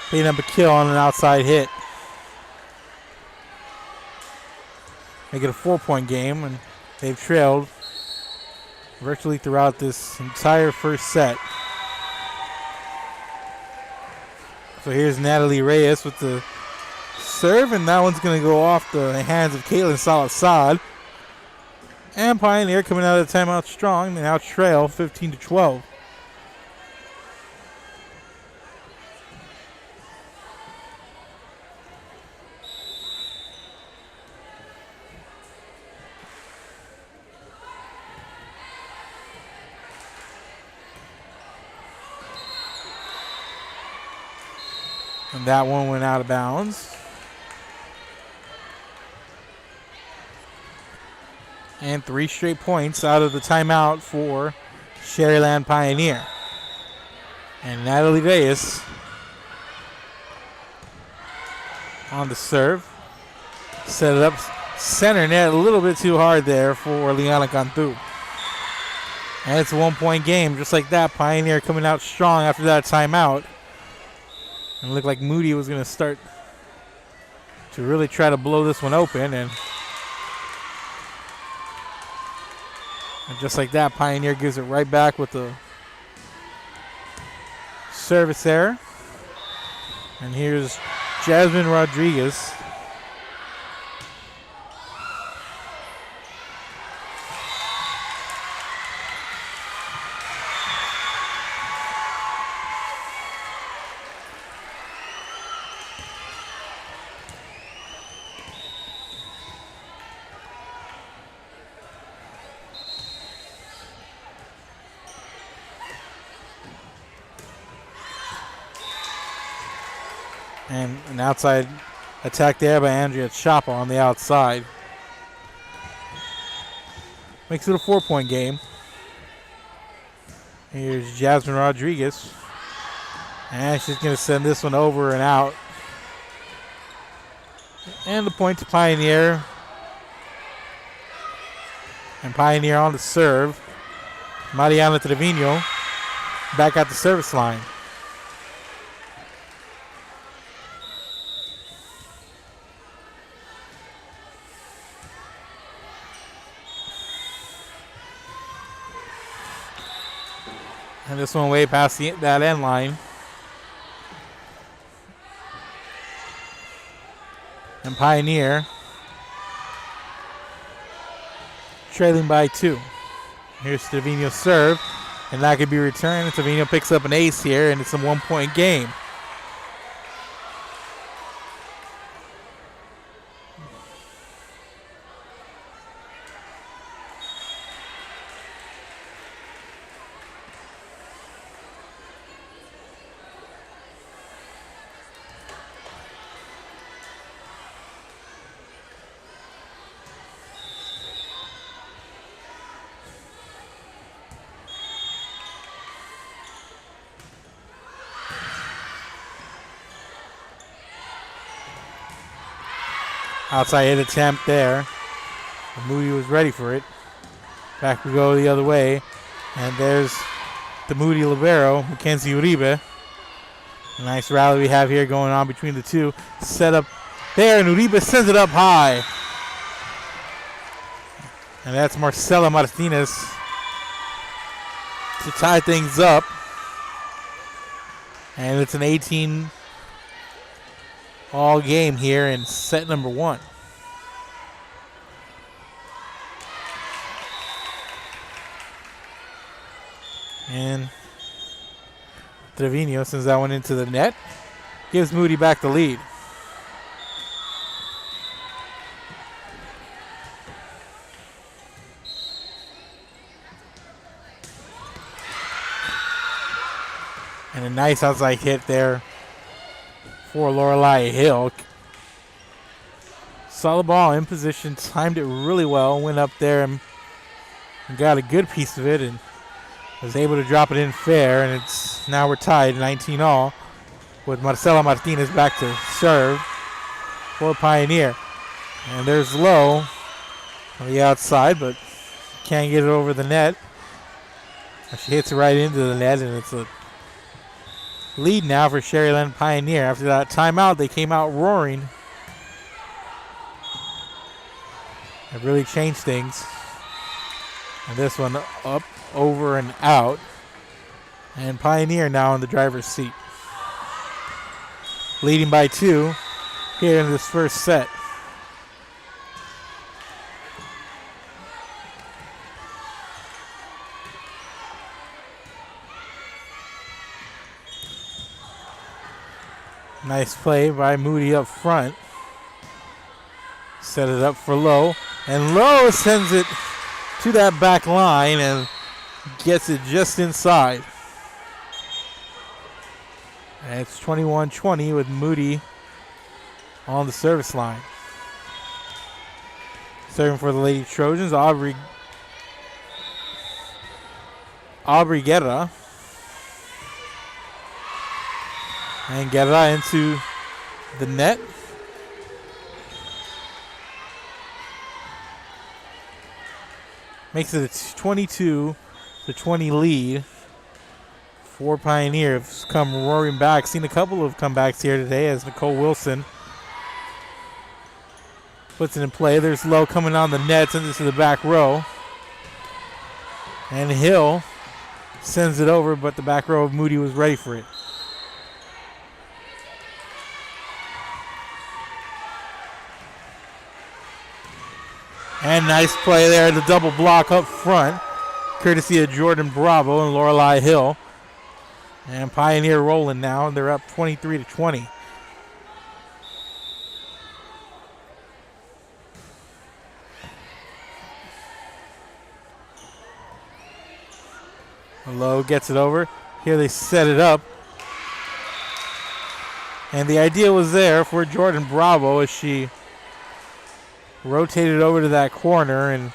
picking up a kill on an outside hit. Make it a 4-point game, and they've trailed virtually throughout this entire first set. So here's Natalie Reyes with the serve, and that one's going to go off the hands of Caitlin Salazar. And Pioneer coming out of the timeout strong. They now trail 15-12. And that one went out of bounds. And 3 straight points out of the timeout for Sherryland Pioneer. And Natalie Reyes on the serve. Set it up center net a little bit too hard there for Liana Cantu. And it's a 1-point game just like that. Pioneer coming out strong after that timeout. And it looked like Moody was going to start to really try to blow this one open. And just like that, Pioneer gives it right back with the service error. And here's Jasmine Rodriguez And an outside attack there by Andrea Chapa on the outside. Makes it a 4-point game. Here's Jasmine Rodriguez. And she's going to send this one over and out. And the point to Pioneer. And Pioneer on the serve. Mariana Trevino back at the service line. And this one way past that end line. And Pioneer trailing by 2. Here's Trevino's serve, and that could be returned. Trevino picks up an ace here, and it's a 1-point game. Outside hit attempt there. Moody was ready for it. Back we go the other way. And there's the Moody libero, Mackenzie Uribe. A nice rally we have here going on between the two. Set up there, and Uribe sends it up high. And that's Marcela Martinez to tie things up. And it's an 18 all game here in set number 1. And Trevino sends that one into the net. Gives Moody back the lead. And a nice outside hit there for Lorelei Hill. Saw the ball in position, timed it really well, went up there and got a good piece of it and was able to drop it in fair, and it's now we're tied 19 all with Marcela Martinez back to serve for Pioneer. And there's Lowe on the outside, but can't get it over the net. She hits it right into the net, and it's a lead now for Sherryland Pioneer. After that timeout, they came out roaring. It really changed things. And this one up, over, and out. And Pioneer now in the driver's seat. Leading by 2 here in this first set. Nice play by Moody up front. Set it up for Lowe. And Lowe sends it to that back line and gets it just inside. And it's 21-20 with Moody on the service line. Serving for the Lady Trojans, Aubrey Guerra. And Guerra into the net. Makes it a 22-20 lead for Pioneers. Come roaring back. Seen a couple of comebacks here today as Nicole Wilson puts it in play. There's Lowe coming on the net, sends it to the back row. And Hill sends it over, but the back row of Moody was ready for it. And nice play there, the double block up front, courtesy of Jordan Bravo and Lorelei Hill. And Pioneer rolling now, and they're up 23-20. Lowe gets it over. Here they set it up. And the idea was there for Jordan Bravo as she rotated over to that corner and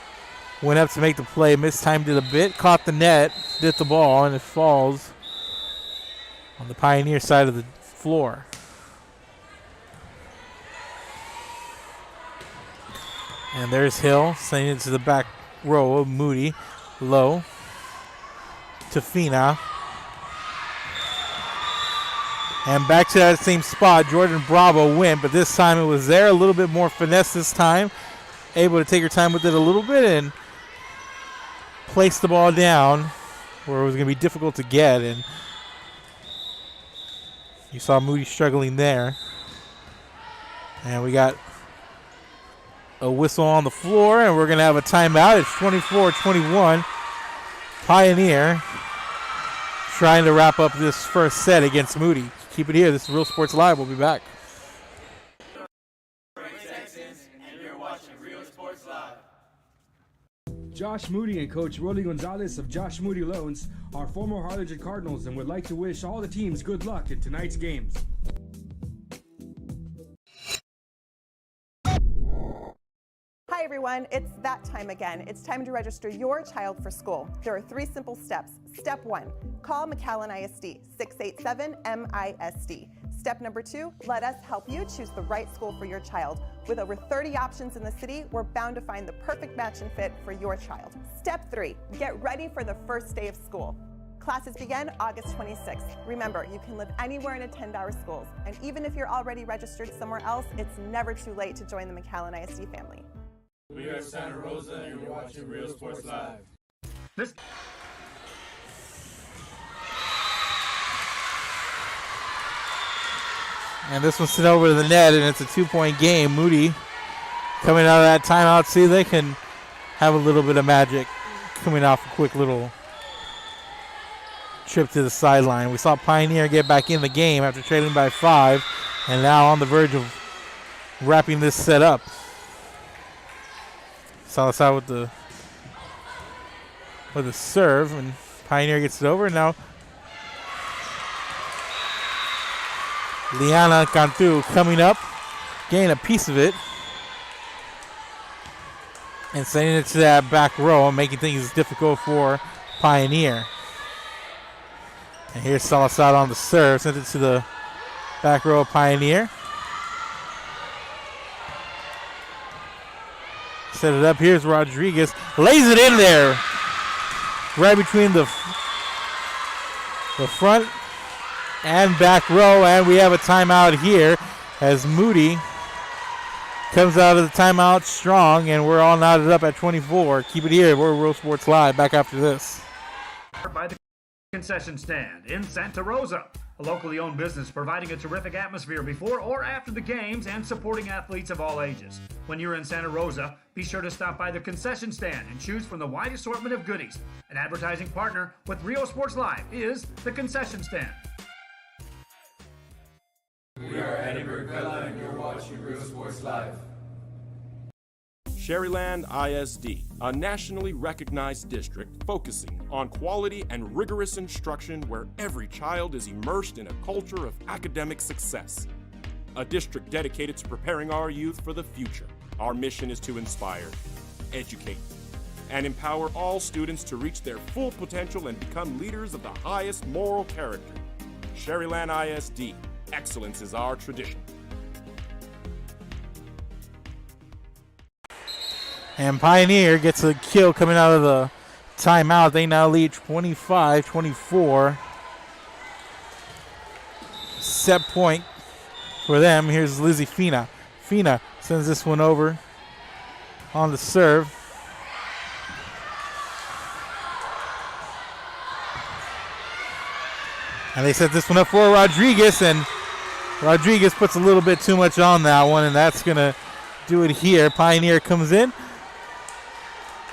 went up to make the play, mistimed it a bit, caught the net, hit the ball, and it falls on the Pioneer side of the floor. And there's Hill sending it to the back row of Moody. Low to Fina. And back to that same spot. Jordan Bravo went, but this time it was there. A little bit more finesse this time. Able to take her time with it a little bit and place the ball down where it was going to be difficult to get. And you saw Moody struggling there. And we got a whistle on the floor, and we're going to have a timeout. It's 24-21. Pioneer trying to wrap up this first set against Moody. Keep it here. This is Real Sports Live. We'll be back. Josh Moody and Coach Rolly Gonzalez of Josh Moody Loans are former Harlingen Cardinals and would like to wish all the teams good luck in tonight's games. Hi everyone, it's that time again. It's time to register your child for school. There are 3 simple steps. Step 1, call McAllen ISD, 687-MISD. Step number 2, let us help you choose the right school for your child. With over 30 options in the city, we're bound to find the perfect match and fit for your child. Step 3, get ready for the first day of school. Classes begin August 26th. Remember, you can live anywhere and attend our schools. And even if you're already registered somewhere else, it's never too late to join the McAllen ISD family. We are Santa Rosa and you're watching Real Sports Live. And this one's sent over to the net, and it's a 2-point game. Moody coming out of that timeout. See, they can have a little bit of magic coming off a quick little trip to the sideline. We saw Pioneer get back in the game after trailing by 5, and now on the verge of wrapping this set up. Salazar with the serve, and Pioneer gets it over. And now Liana Cantu coming up, getting a piece of it, and sending it to that back row and making things difficult for Pioneer. And here's Salazar on the serve, sent it to the back row of Pioneer. Set it up. Here's Rodriguez. Lays it in there. Right between the front and back row. And we have a timeout here as Moody comes out of the timeout strong. And we're all knotted up at 24. Keep it here. We're Real Sports Live. Back after this. By the concession stand in Santa Rosa. A locally owned business providing a terrific atmosphere before or after the games and supporting athletes of all ages. When you're in Santa Rosa, be sure to stop by the concession stand and choose from the wide assortment of goodies. An advertising partner with Rio Sports Live is the concession stand. We are Eddie Burkella and you're watching Real Sports Live. Sherryland ISD, a nationally recognized district focusing on quality and rigorous instruction where every child is immersed in a culture of academic success. A district dedicated to preparing our youth for the future. Our mission is to inspire, educate, and empower all students to reach their full potential and become leaders of the highest moral character. Sherryland ISD, excellence is our tradition. And Pioneer gets a kill coming out of the timeout. They now lead 25-24. Set point for them. Here's Lizzie Fina. Fina sends this one over on the serve. And they set this one up for Rodriguez, and Rodriguez puts a little bit too much on that one, and that's going to do it here. Pioneer comes in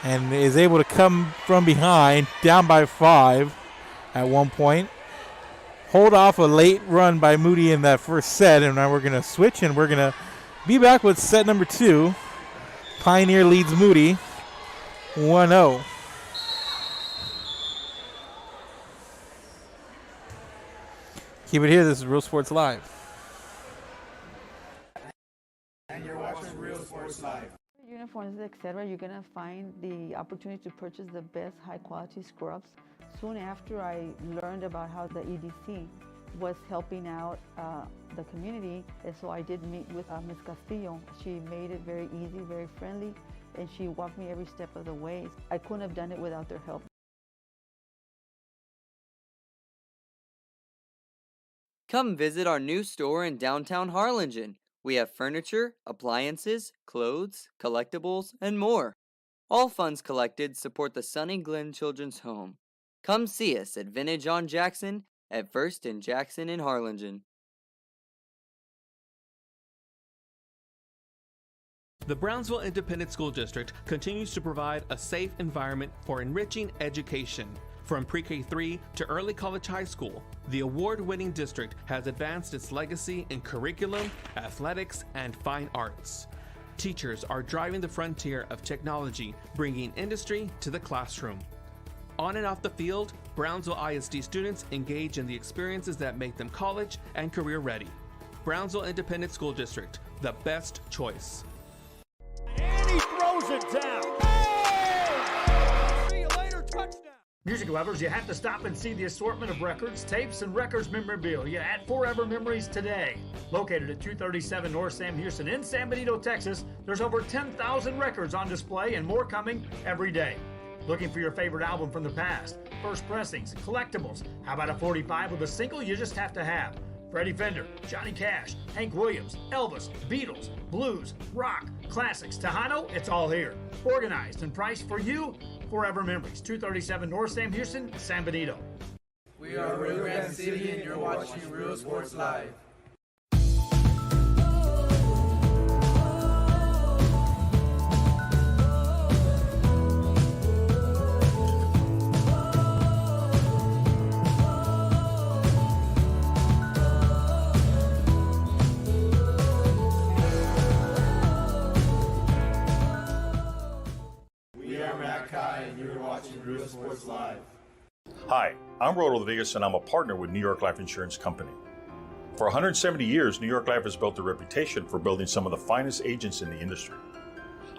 and is able to come from behind, down by 5 at one point. Hold off a late run by Moody in that first set, and now we're going to switch, and we're going to be back with set number 2. Pioneer leads Moody 1-0. Keep it here. This is Real Sports Live. uniforms, etc., you're gonna find the opportunity to purchase the best high-quality scrubs. Soon after I learned about how the EDC was helping out the community, and so I did meet with Ms. Castillo. She made it very easy, very friendly, and she walked me every step of the way. I couldn't have done it without their help. Come visit our new store in downtown Harlingen. We have furniture, appliances, clothes, collectibles, and more. All funds collected support the Sunny Glen Children's Home. Come see us at Vintage on Jackson at First and Jackson in Harlingen. The Brownsville Independent School District continues to provide a safe environment for enriching education. From pre-K3 to early college high school, the award-winning district has advanced its legacy in curriculum, athletics, and fine arts. Teachers are driving the frontier of technology, bringing industry to the classroom. On and off the field, Brownsville ISD students engage in the experiences that make them college and career ready. Brownsville Independent School District, the best choice. And he throws it down. Hey! See you later, touchdown. Music lovers, you have to stop and see the assortment of records, tapes, and records memorabilia at Forever Memories today. Located at 237 North Sam Houston in San Benito, Texas, there's over 10,000 records on display and more coming every day. Looking for your favorite album from the past, first pressings, collectibles? How about a 45 with a single you just have to have? Freddie Fender, Johnny Cash, Hank Williams, Elvis, Beatles, blues, rock, classics, Tejano, it's all here. Organized and priced for you. Forever Memories, 237 North Sam Houston, San Benito. We are Rio Grande City and you're watching Real Sports Live. And you're watching Real Sports Live. Hi, I'm Roldo Vegas and I'm a partner with New York Life Insurance Company. For 170 years, New York Life has built a reputation for building some of the finest agents in the industry.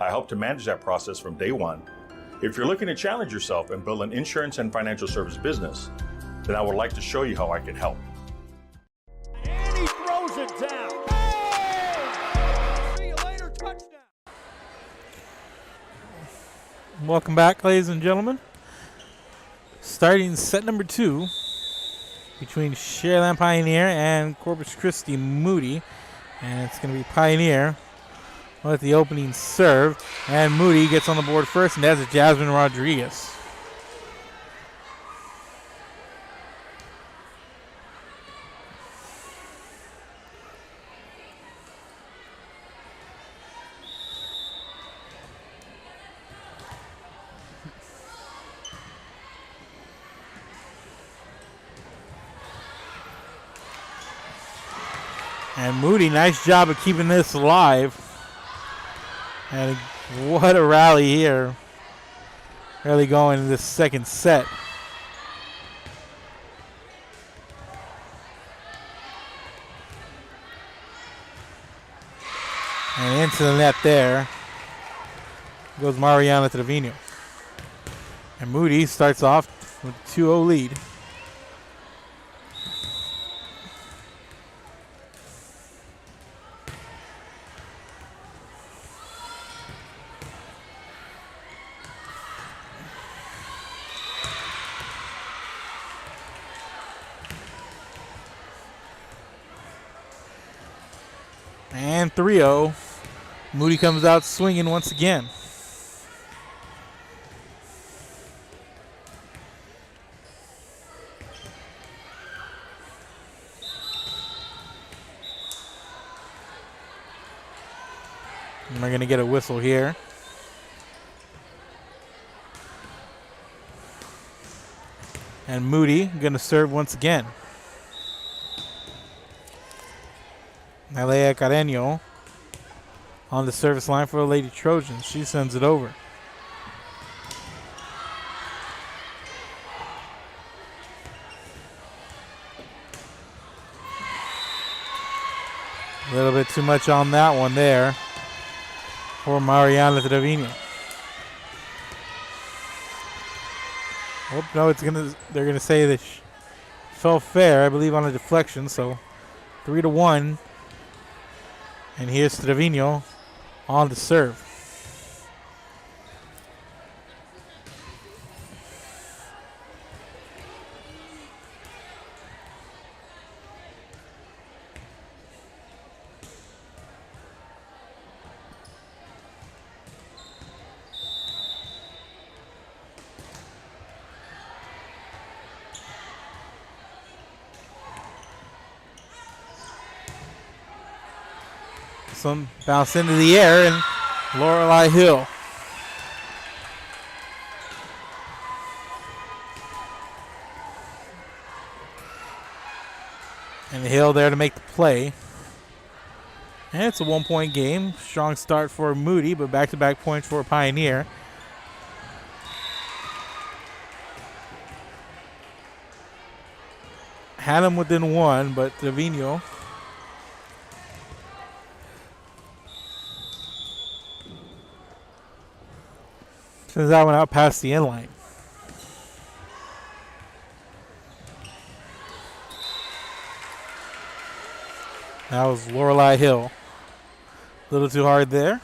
I help to manage that process from day one. If you're looking to challenge yourself and build an insurance and financial service business, then I would like to show you how I can help. And he throws it down. Hey! See you later, touchdown. Welcome back, ladies and gentlemen. Starting set number 2 between Sharyland Pioneer and Corpus Christi Moody. And it's going to be Pioneer with the opening serve. And Moody gets on the board first, and that's Jasmine Rodriguez. And Moody, nice job of keeping this alive. And what a rally here. Really going in this second set. And into the net there goes Mariana Trevino. And Moody starts off with a 2-0 lead. And 3-0. Moody comes out swinging once again. And we're going to get a whistle here. And Moody going to serve once again. Alea Carreño on the service line for the Lady Trojans. She sends it over. A little bit too much on that one there. for Mariana Trevino. Oh, no, they're gonna say that fell fair, I believe, on a deflection, so 3-1. And here's Trevino on the serve. Some bounce into the air, and Lorelei Hill. And Hill there to make the play. And it's a 1-point game. Strong start for Moody, but back-to-back points for Pioneer. Had him within one, but Trevino sends that one out past the end line. That was Lorelei Hill. A little too hard there.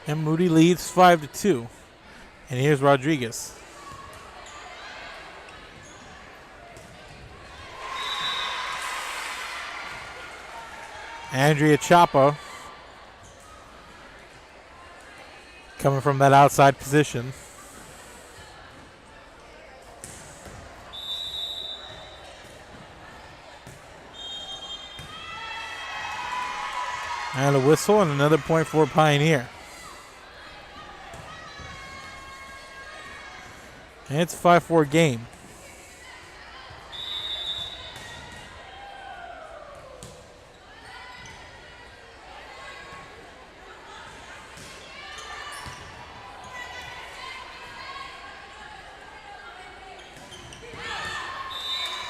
And Moody leads 5-2. And here's Rodriguez. Andrea Chapa coming from that outside position. And a whistle and another point for Pioneer. And it's a 5-4 game.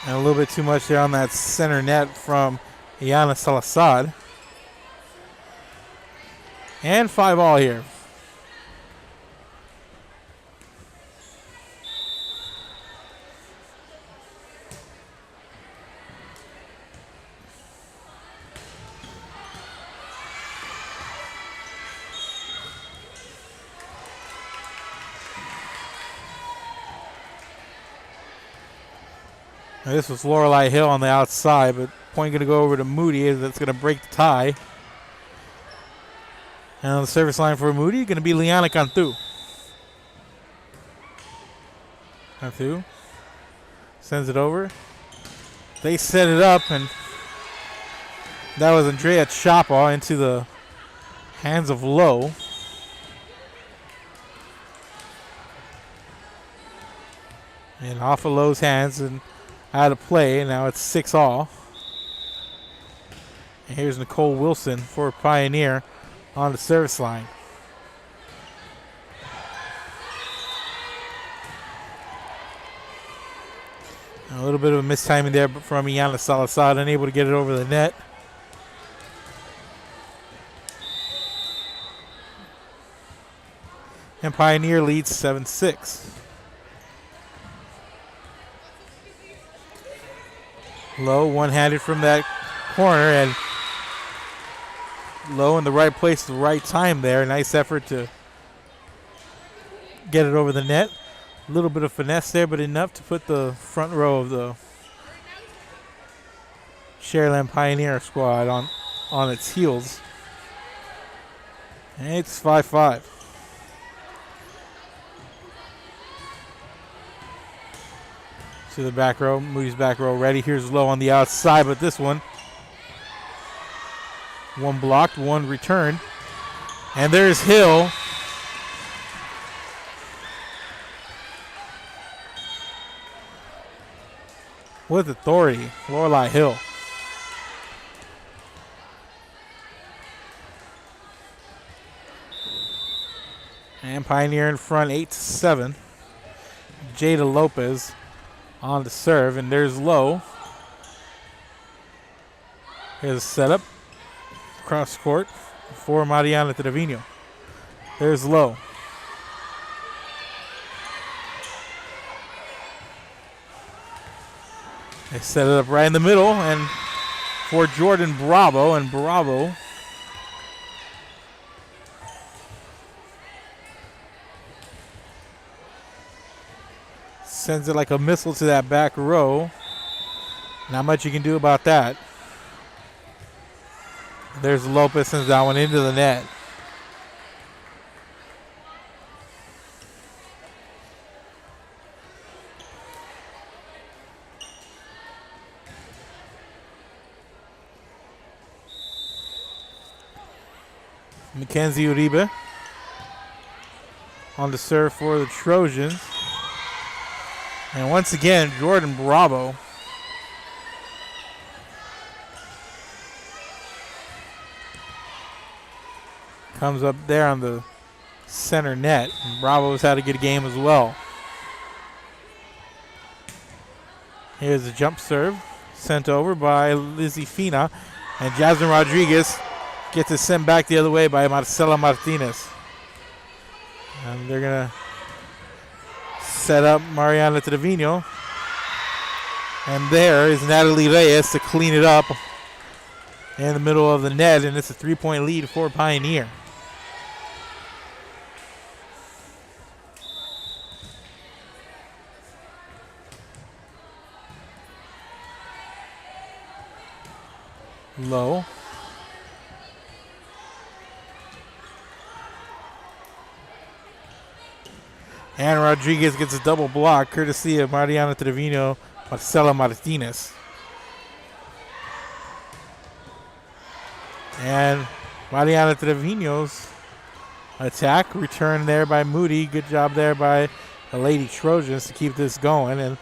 And a little bit too much there on that center net from Iana Salazar. And 5-all here. Now this was Lorelei Hill on the outside, but point going to go over to Moody. That's going to break the tie. And on the service line for Moody, going to be Liana Cantu. Cantu sends it over. They set it up, and that was Andrea Chapa into the hands of Lowe. And off of Lowe's hands and out of play, and now it's 6-all. And here's Nicole Wilson for Pioneer on the service line. A little bit of a mistiming there from Iana Salazar, unable to get it over the net. And Pioneer leads 7-6. Lowe one-handed from that corner, and Lowe in the right place at the right time there. Nice effort to get it over the net. A little bit of finesse there, but enough to put the front row of the Sharyland Pioneer squad on its heels. And it's 5-5. To the back row, Moody's back row ready. Here's Lowe on the outside, but this one blocked, one returned. And there's Hill. With authority, Lorelei Hill. And Pioneer in front, 8-7. Jada Lopez on the serve, and there's Lowe. Here's a setup. Cross court for Mariana Trevino. There's low. They set it up right in the middle and for Jordan Bravo, and Bravo sends it like a missile to that back row. Not much you can do about that. There's Lopez, sends that one into the net. Mackenzie Uribe on the serve for the Trojans. And once again, Jordan Bravo comes up there on the center net. And Bravo's had a good game as well. Here's a jump serve sent over by Lizzie Fina. And Jasmine Rodriguez gets it sent back the other way by Marcela Martinez. And they're going to set up Mariana Trevino. And there is Natalie Reyes to clean it up in the middle of the net. And it's a 3-point lead for Pioneer. Low. And Rodriguez gets a double block courtesy of Mariana Trevino, Marcela Martinez. And Mariana Trevino's attack returned there by Moody. Good job there by the Lady Trojans to keep this going. And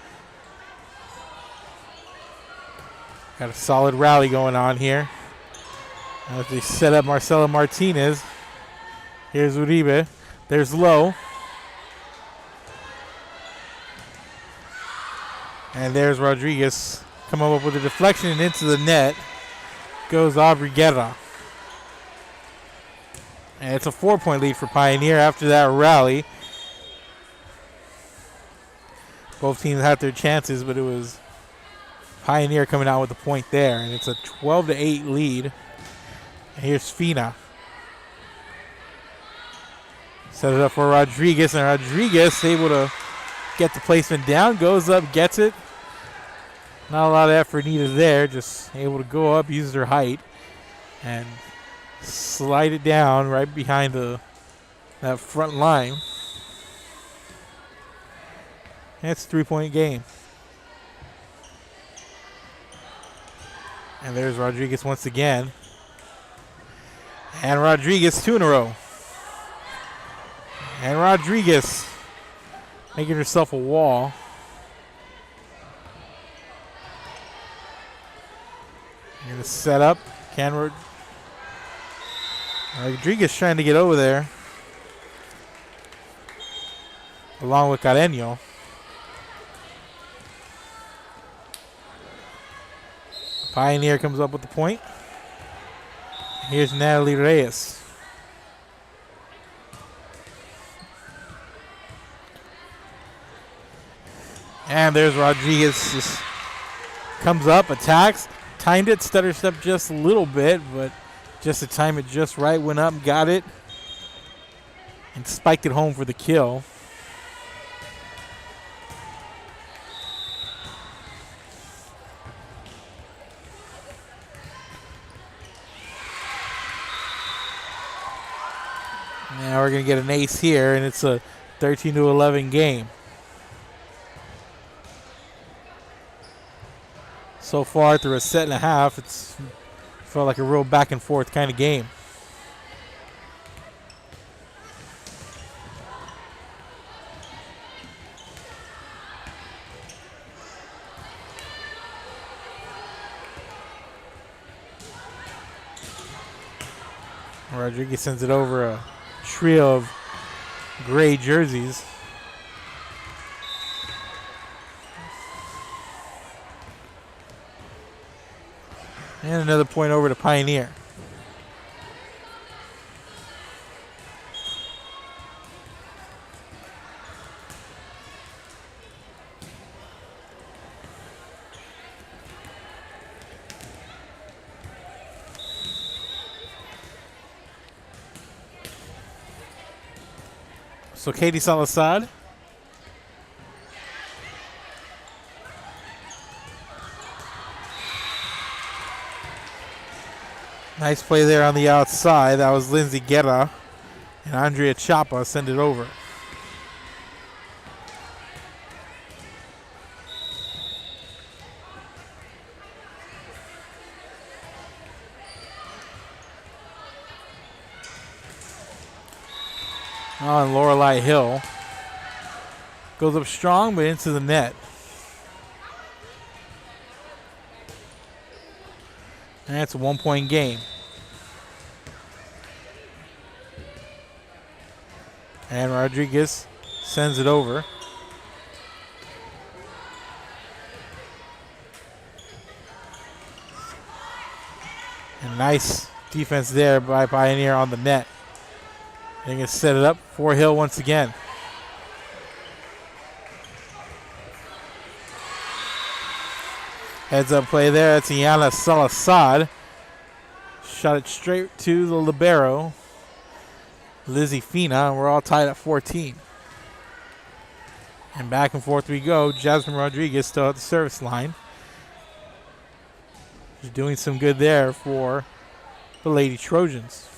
got a solid rally going on here as they set up Marcela Martinez. Here's Uribe. There's Lowe. And there's Rodriguez coming up with a deflection and into the net goes Aubrey Guerra. And it's a 4-point lead for Pioneer after that rally. Both teams had their chances, but it was Pioneer coming out with the point there. And it's a 12-8 lead. And here's Fina. Set it up for Rodriguez, and Rodriguez able to get the placement down, goes up, gets it. Not a lot of effort needed there, just able to go up, use her height, and slide it down right behind that front line. And it's a 3-point game. And there's Rodriguez once again. And Rodriguez 2 in a row. And Rodriguez making herself a wall. Going to set up. Rodriguez trying to get over there. Along with Carreño. Pioneer comes up with the point. Here's Natalie Reyes. And there's Rodriguez. Just comes up, attacks, timed it, stutter stepped just a little bit, but just to time it just right, went up, got it, and spiked it home for the kill. Now we're going to get an ace here, and it's a 13-11 game. So far through a set and a half, it's felt like a real back and forth kind of game. Rodriguez sends it over a trio of gray jerseys. And another point over to Pioneer. So Katie Salazar. Nice play there on the outside. That was Lindsay Guerra. And Andrea Chapa send it over. On Lorelei Hill. Goes up strong, but into the net. And it's a 1-point game. And Rodriguez sends it over. And nice defense there by Pioneer on the net. They can set it up for Hill once again. Heads up play there. It's Iana Salazar. Shot it straight to the libero, Lizzie Fina, and we're all tied at 14. And back and forth we go. Jasmine Rodriguez still at the service line. She's doing some good there for the Lady Trojans.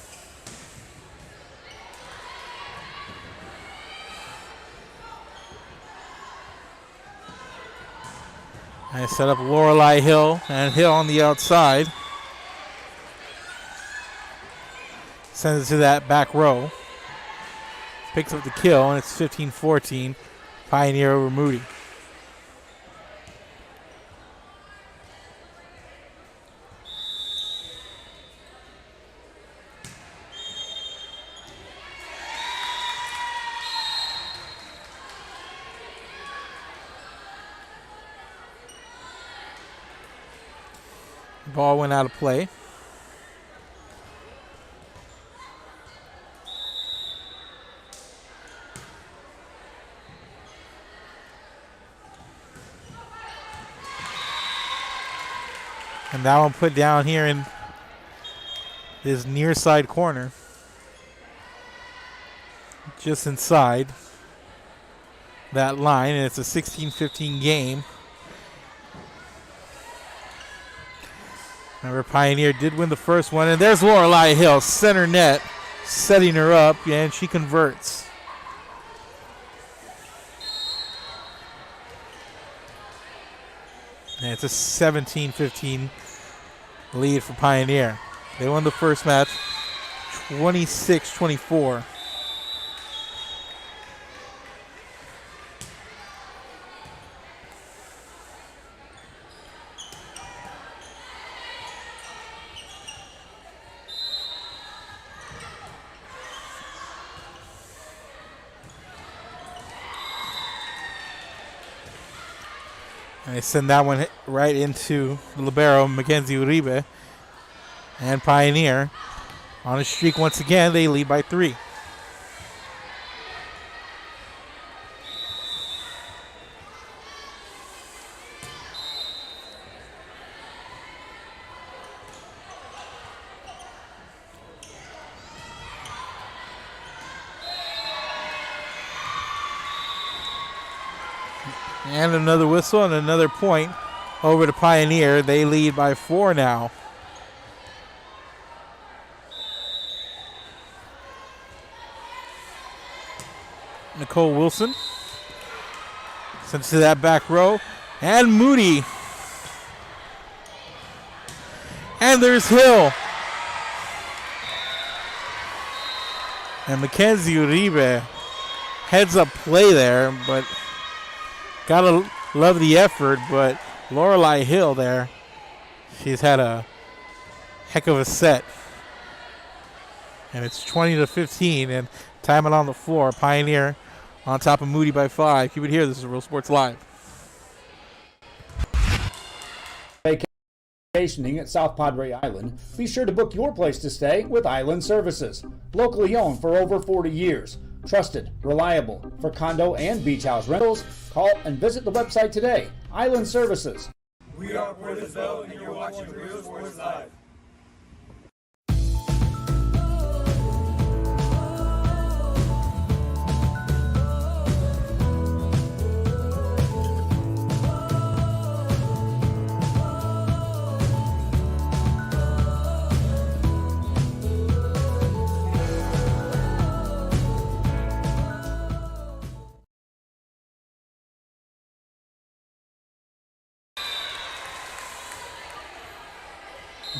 I set up Lorelei Hill, and Hill on the outside. Sends it to that back row. Picks up the kill, and it's 15-14. Pioneer over Moody. Ball went out of play. And that one put down here in this near side corner. Just inside that line, and it's a 16-15 game. Remember, Pioneer did win the first one, and there's Lorelei Hill, center net, setting her up, and she converts. And it's a 17-15 lead for Pioneer. They won the first match 26-24. And they send that one right into the libero, Mackenzie Uribe. And Pioneer on a streak once again. They lead by 3. And another whistle and another point over to Pioneer. They lead by 4 now. Nicole Wilson sends to that back row. And Moody. And there's Hill. And Mackenzie Uribe heads up play there, but gotta love the effort, but Lorelei Hill there, she's had a heck of a set. And it's 20-15, and time it on the floor. Pioneer on top of Moody by 5. Keep it here. This is Real Sports Live. Hey, Vacationing at South Padre Island, be sure to book your place to stay with Island Services. Locally owned for over 40 years. Trusted, reliable for condo and beach house rentals. Call and visit the website today. Island Services. We are Portisville, and you're watching Real Sports Live.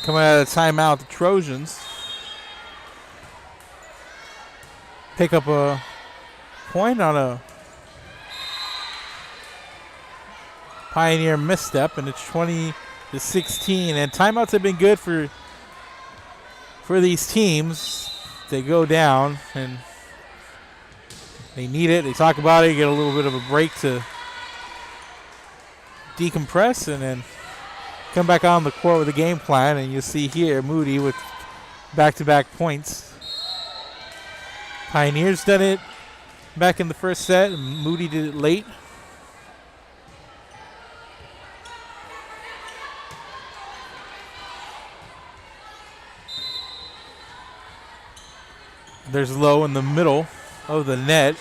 Coming out of timeout, the Trojans pick up a point on a Pioneer misstep, and it's 20-16. And timeouts have been good for these teams. They go down and they need it. They talk about it, get a little bit of a break to decompress, and then come back on the court with a game plan. And you see here Moody with back-to-back points. Pioneers done it back in the first set, and Moody did it late. There's Lowe in the middle of the net.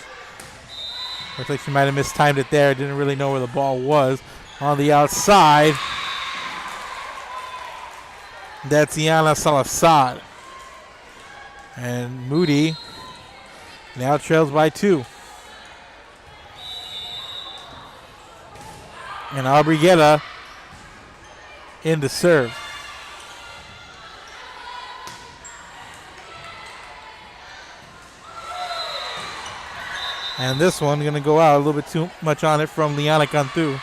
Looks like she might have mistimed it there. Didn't really know where the ball was. On the outside, that's Iana Salazar. And Moody now trails by 2. And Abrigueta in to serve. And this one going to go out a little bit too much on it from Liana Cantu.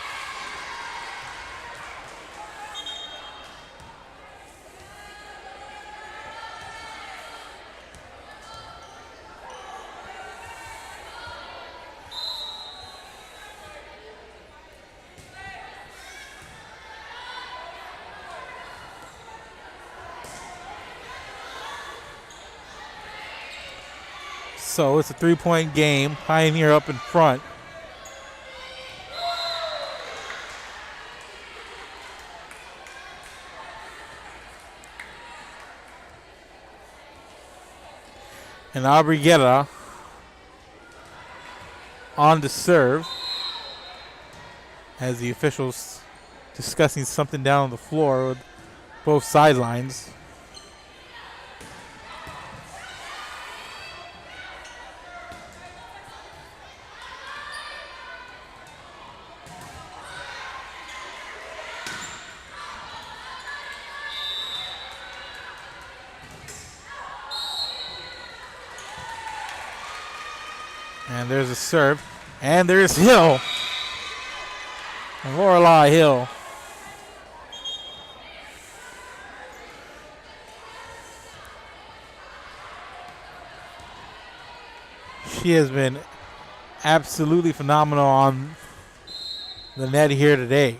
So it's a 3-point game. Pioneer up in front. And Abrigueta on to serve as the officials discussing something down on the floor with both sidelines. And there's a serve. And there's Hill. Lorelei Hill. She has been absolutely phenomenal on the net here today.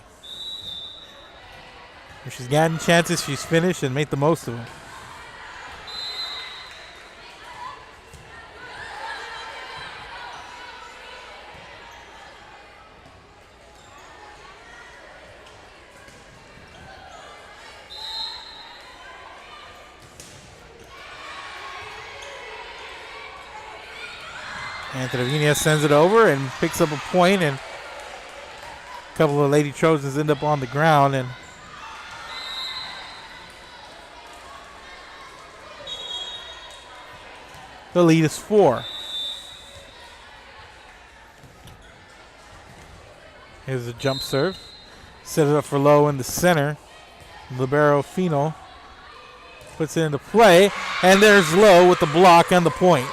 If she's gotten chances, she's finished and made the most of them. And Trevina sends it over and picks up a point, and a couple of Lady Trojans end up on the ground, and the lead is 4. Here's a jump serve. Set it up for Lowe in the center. Libero Fino puts it into play, and there's Lowe with the block and the point.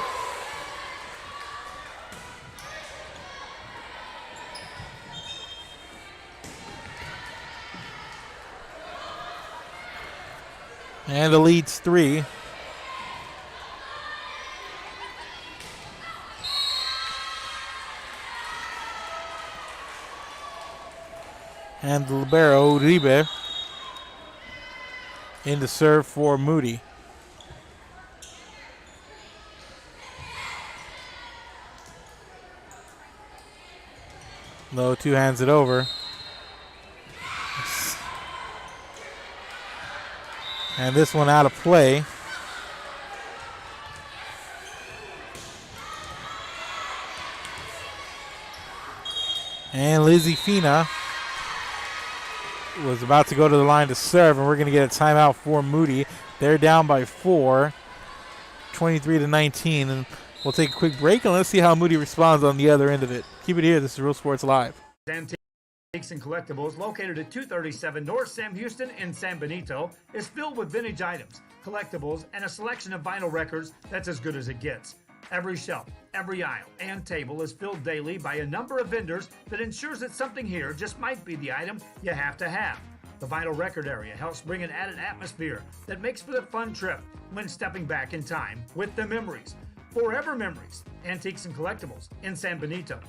And the lead's 3. And the libero, Uribe, In to serve for Moody. Low two hands it over. And this one out of play. And Lizzie Fina was about to go to the line to serve, and we're going to get a timeout for Moody. They're down by 4, 23-19, and we'll take a quick break, and let's see how Moody responds on the other end of it. Keep it here. This is Real Sports Live. Antiques and Collectibles, located at 237 North Sam Houston in San Benito, is filled with vintage items, collectibles, and a selection of vinyl records that's as good as it gets. Every shelf, every aisle, and table is filled daily by a number of vendors that ensures that something here just might be the item you have to have. The vinyl record area helps bring an added atmosphere that makes for the fun trip when stepping back in time with the memories. Forever Memories, Antiques and Collectibles in San Benito.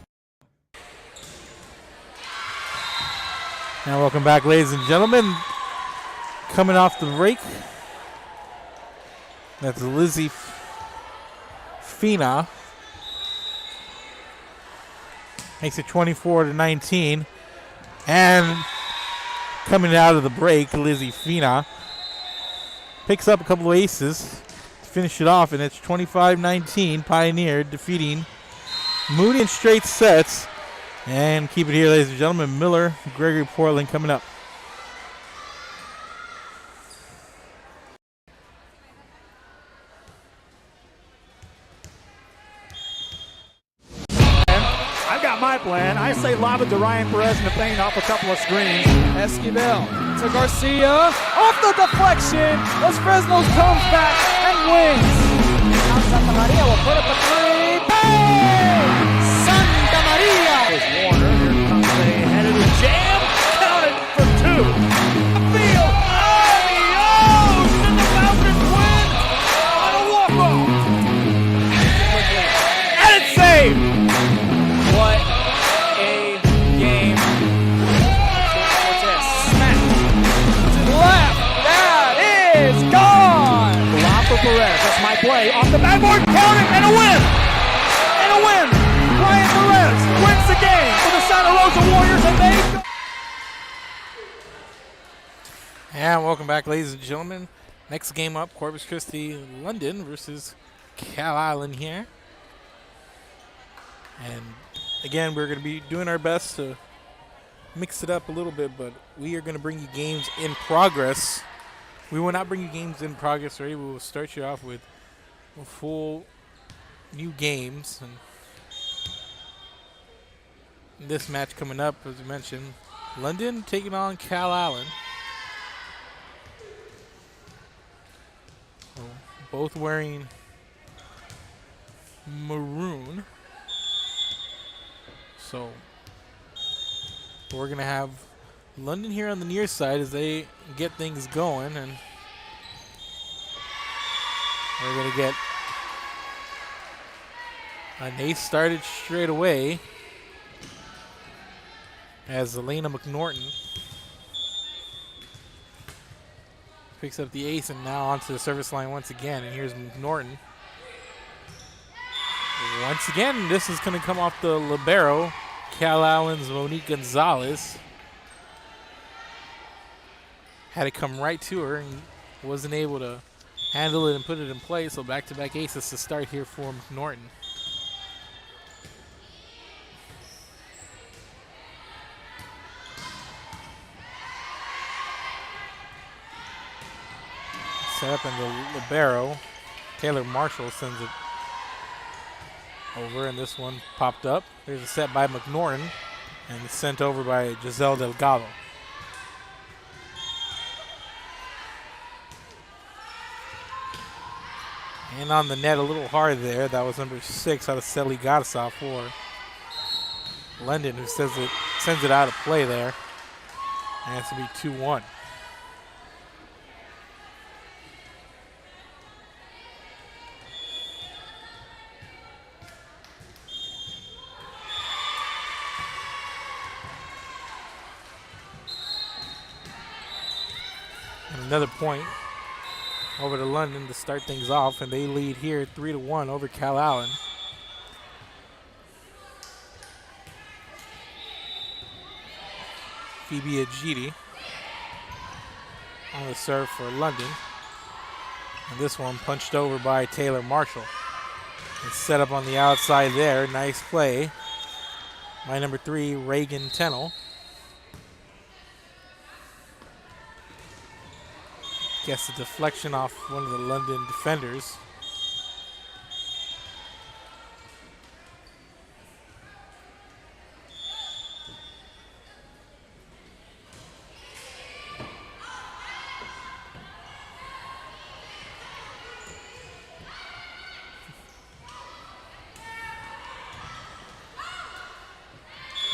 Now welcome back, ladies and gentlemen. Coming off the break, that's Lizzie Fina. Makes it 24-19. And coming out of the break, Lizzie Fina picks up a couple of aces to finish it off, and it's 25-19. Pioneer defeating Moody in straight sets. And keep it here, ladies and gentlemen. Miller, Gregory Portland coming up. I've got my plan. I say lob it to Ryan Perez in the paint off a couple of screens. Esquivel to Garcia. Off the deflection. Los Fresnos comes back and wins. Now Santa Maria will put up a three. Bang! Santa Maria. Here's Warner. Here comes a headed jam. Counted for two. Field. Adios! And the Falcons win on a walk-off. And it's saved. What a game. Cortez smacked to the left. That is gone. Lob for Perez. That's my play. Off the backboard. Count it. And a win. And a win. Ryan Perez wins the game for the Santa Rosa Warriors, and they go. And welcome back, ladies and gentlemen. Next game up, Corpus Christi, London versus Cal Island here. And again, we're going to be doing our best to mix it up a little bit, but we are going to bring you games in progress. We will not bring you games in progress, right? We will start you off with full new games. And this match coming up, as you mentioned, London taking on Cal Island. So both wearing maroon. So we're going to have London here on the near side as they get things going, and we're going to get an ace started straight away as Elena McNorton picks up the ace, and now onto the service line once again, and here's McNorton. Once again, this is going to come off the libero, Cal Island's Monique Gonzalez. Had it come right to her and wasn't able to handle it and put it in play, so back-to-back aces to start here for McNorton. Set up in the libero. Taylor Marshall sends it over, and this one popped up. There's a set by McNorton, and it's sent over by Giselle Delgado. And on the net a little hard there. That was number 6 out of Seli Garsov for London, who sends it out of play there. And it's going to be 2-1. And another point over to London to start things off, and they lead here 3-1 over Cal Allen. Phoebe Ajiti on the serve for London. And this one punched over by Taylor Marshall. It's set up on the outside there. Nice play by number 3, Reagan Tennell. Gets a deflection off one of the London defenders.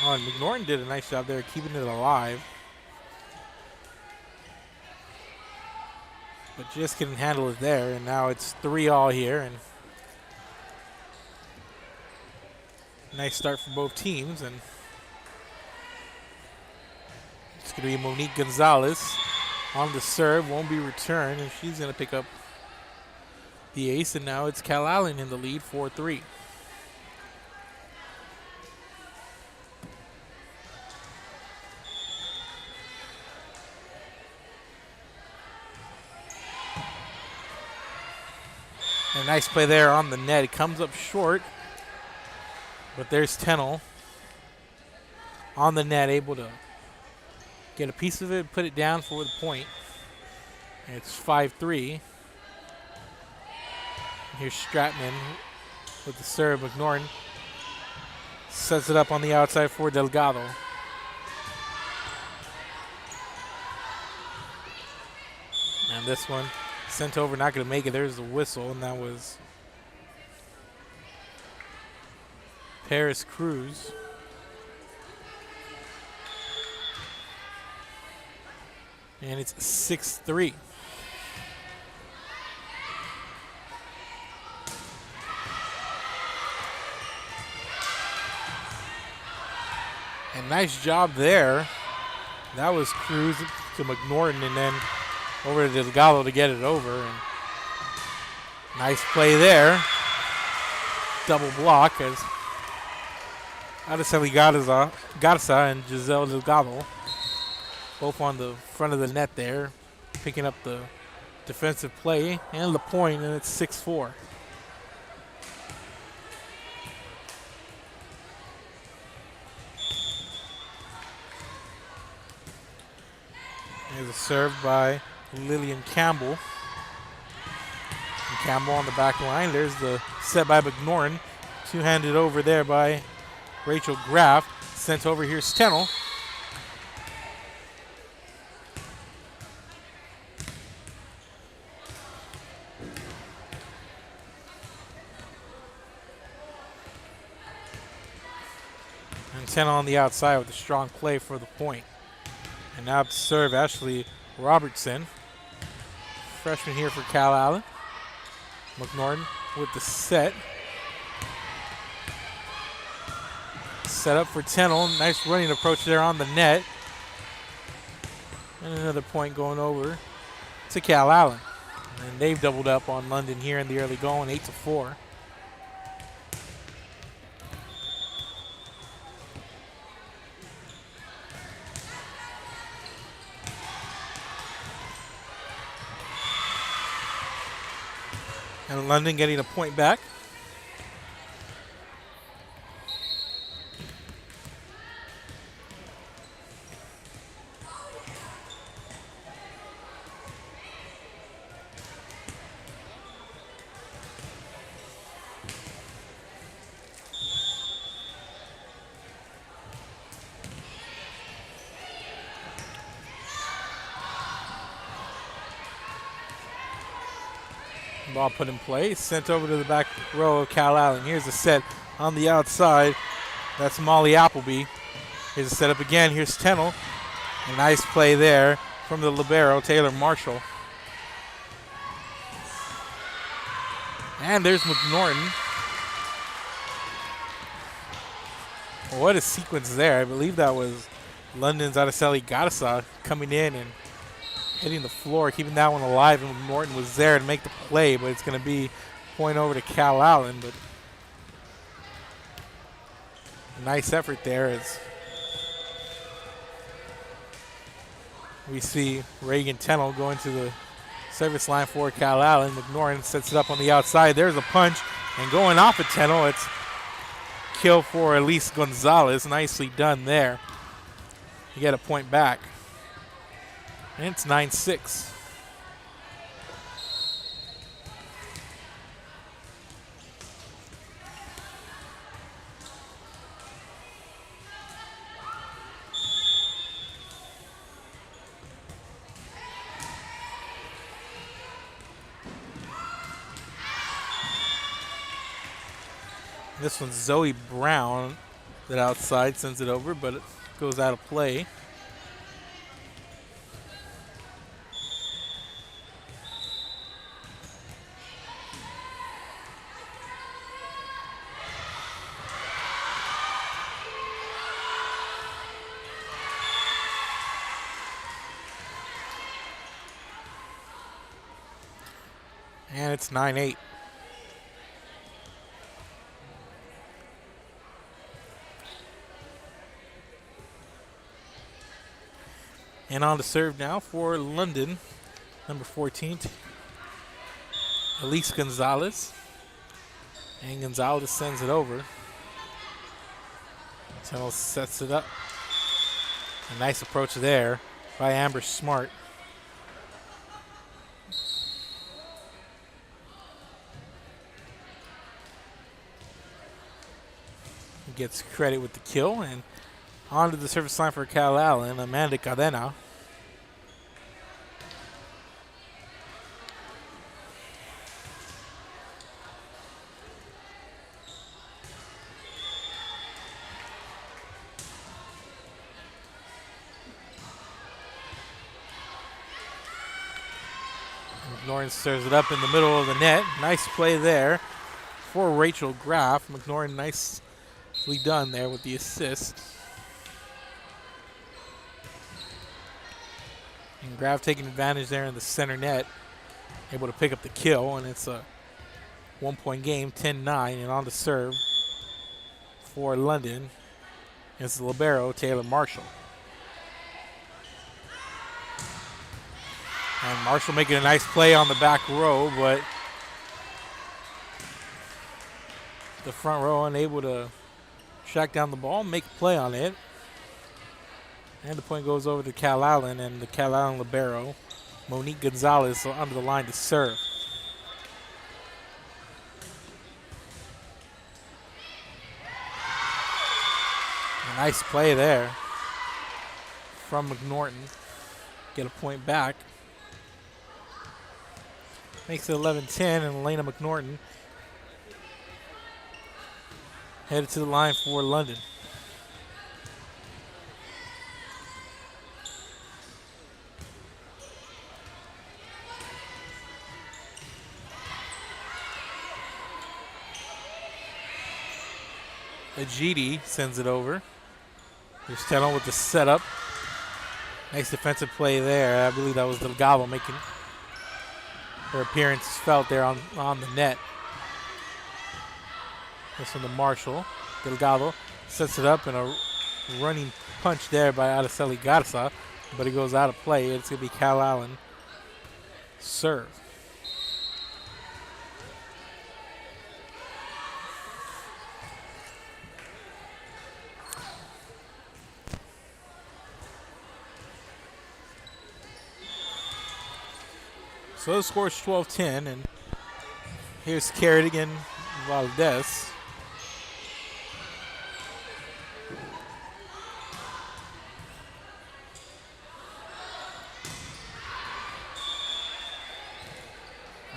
Oh, and McNorton did a nice job there keeping it alive. But just couldn't handle it there, and now it's 3-all here. And nice start for both teams, and it's going to be Monique Gonzalez on the serve, won't be returned, and she's going to pick up the ace, and now it's Cal Allen in the lead, 4-3. A nice play there on the net. It comes up short, but there's Tennell on the net, able to get a piece of it, put it down for the point. And it's 5-3. Here's Stratman with the serve. McNorton sets it up on the outside for Delgado. And this one sent over, not going to make it. There's the whistle, and that was Paris Cruz. And it's 6-3. And nice job there. That was Cruz to McNorton, and then over to Delgado to get it over. And nice play there. Double block as Araceli Garza and Giselle Delgado both on the front of the net there, picking up the defensive play and the point, and it's 6-4. There's a serve by Lillian Campbell. And Campbell on the back line. There's the set by McNorton. Two-handed over there by Rachel Graff. Sent over, here's Tennell. And Tennell on the outside with a strong play for the point. And now to serve Ashley Robertson, freshman here for Cal Allen. McNorton with the set. Set up for Tennell. Nice running approach there on the net. And another point going over to Cal Allen. And they've doubled up on London here in the early going, 8-4. And London getting a point back. Ball put in play, sent over to the back row of Cal Allen. Here's a set on the outside. That's Molly Appleby. Here's a setup again. Here's Tennell. A nice play there from the libero, Taylor Marshall. And there's McNorton. What a sequence there. I believe that was London's Araceli Garza coming in and hitting the floor, keeping that one alive, and Norton was there to make the play, but it's going to be point over to Cal Allen. But nice effort there as we see Reagan Tennell going to the service line for Cal Allen. McNorton sets it up on the outside. There's a punch, and going off of Tennell, it's kill for Elise Gonzalez. Nicely done there. You get a point back. And it's 9-6. This one's Zoe Brown that outside sends it over, but it goes out of play. And it's 9-8. And on to serve now for London, number 14, Elise Gonzalez. And Gonzalez sends it over. Tennell sets it up. A nice approach there by Amber Smart. Gets credit with the kill, and onto the service line for Cal Allen, Amanda Cadena. McNorton serves it up in the middle of the net. Nice play there for Rachel Graff. McNorton nicely done there with the assist. And Graff taking advantage there in the center net. Able to pick up the kill, and it's a 1-point game, 10-9, and on to serve for London is the libero, Taylor Marshall. And Marshall making a nice play on the back row, but the front row unable to track down the ball, make a play on it. And the point goes over to Cal Allen, and the Cal Allen libero, Monique Gonzalez, under the line to serve. A nice play there from McNorton. Get a point back. Makes it 11-10, and Elena McNorton headed to the line for London. Ajiti sends it over. Here's Tennell with the setup. Nice defensive play there. I believe that was Delgado making her appearance felt there on the net. This one to Marshall. Delgado sets it up, and a running punch there by Araceli Garza, but it goes out of play. It's going to be Cal Allen serve. So the score is 12-10, and here's Kerrigan Valdez.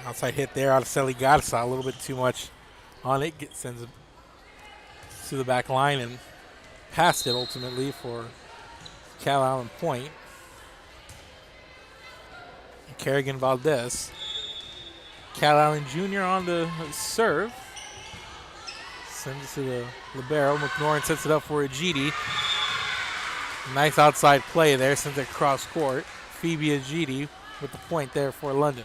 Outside hit there out of Araceli Garza, a little bit too much on it. Sends it to the back line and passed it ultimately for Cal Allen point. Kerrigan Valdez. Cal Allen Jr. on the serve. Sends it to the libero. McNorton sets it up for Ajiti. Nice outside play there. Sends it cross court. Phoebe Ajiti with the point there for London.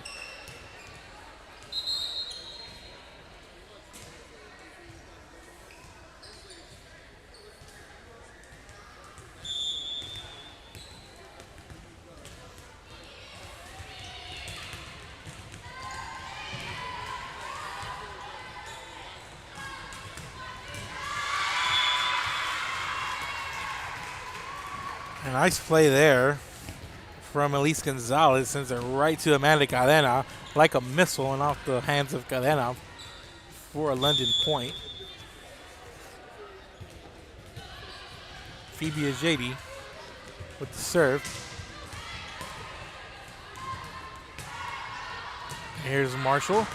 A nice play there from Elise Gonzalez, sends it right to Amanda Cadena like a missile and off the hands of Cadena for a London point. Phoebe Ajeti with the serve. Here's Marshall.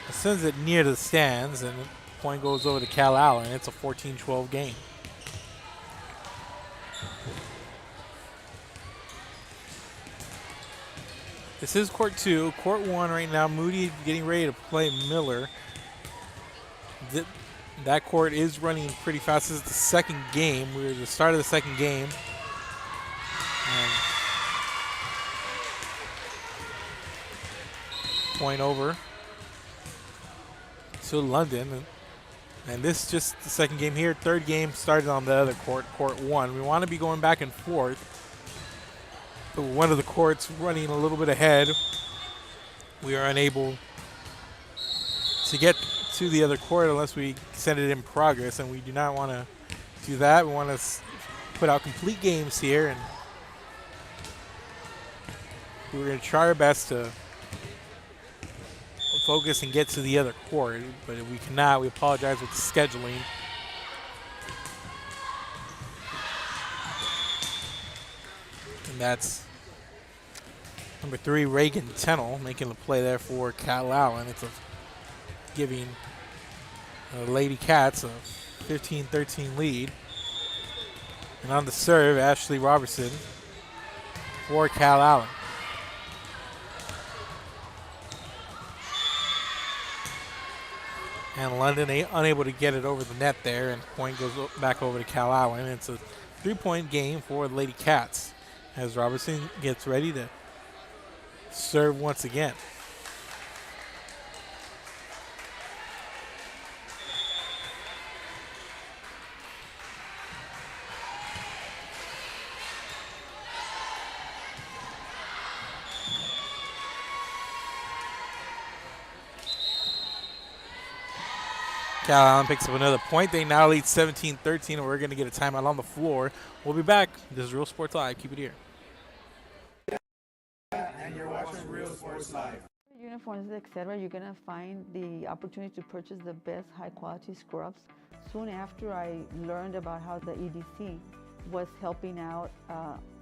Sends it near the stands, and the point goes over to Cal Allen. It's a 14-12 game. This is court 2. Court 1 right now, Moody getting ready to play Miller. That court is running pretty fast. This is the second game. We're at the start of the second game. And point over to London. And this is just the second game here. Third game started on the other court, court 1. We want to be going back and forth. But one of the courts running a little bit ahead. We are unable to get to the other court unless we send it in progress, and we do not want to do that. We want to put out complete games here, and we're going to try our best to focus and get to the other court, but if we cannot, we apologize with the scheduling. And that's number 3, Reagan Tennell, making the play there for Cal Allen. It's giving Lady Cats a 15-13 lead. And on the serve, Ashley Robertson for Cal Allen. And London unable to get it over the net there, and point goes back over to Cal Allen. It's a 3-point game for the Lady Cats as Robertson gets ready to serve once again. Cal Allen picks up another point. They now lead 17-13, and we're going to get a timeout on the floor. We'll be back. This is Real Sports Live. Keep it here. And you're watching Real Sports Live. Uniforms, etc. You're gonna find the opportunity to purchase the best high-quality scrubs. Soon after I learned about how the EDC was helping out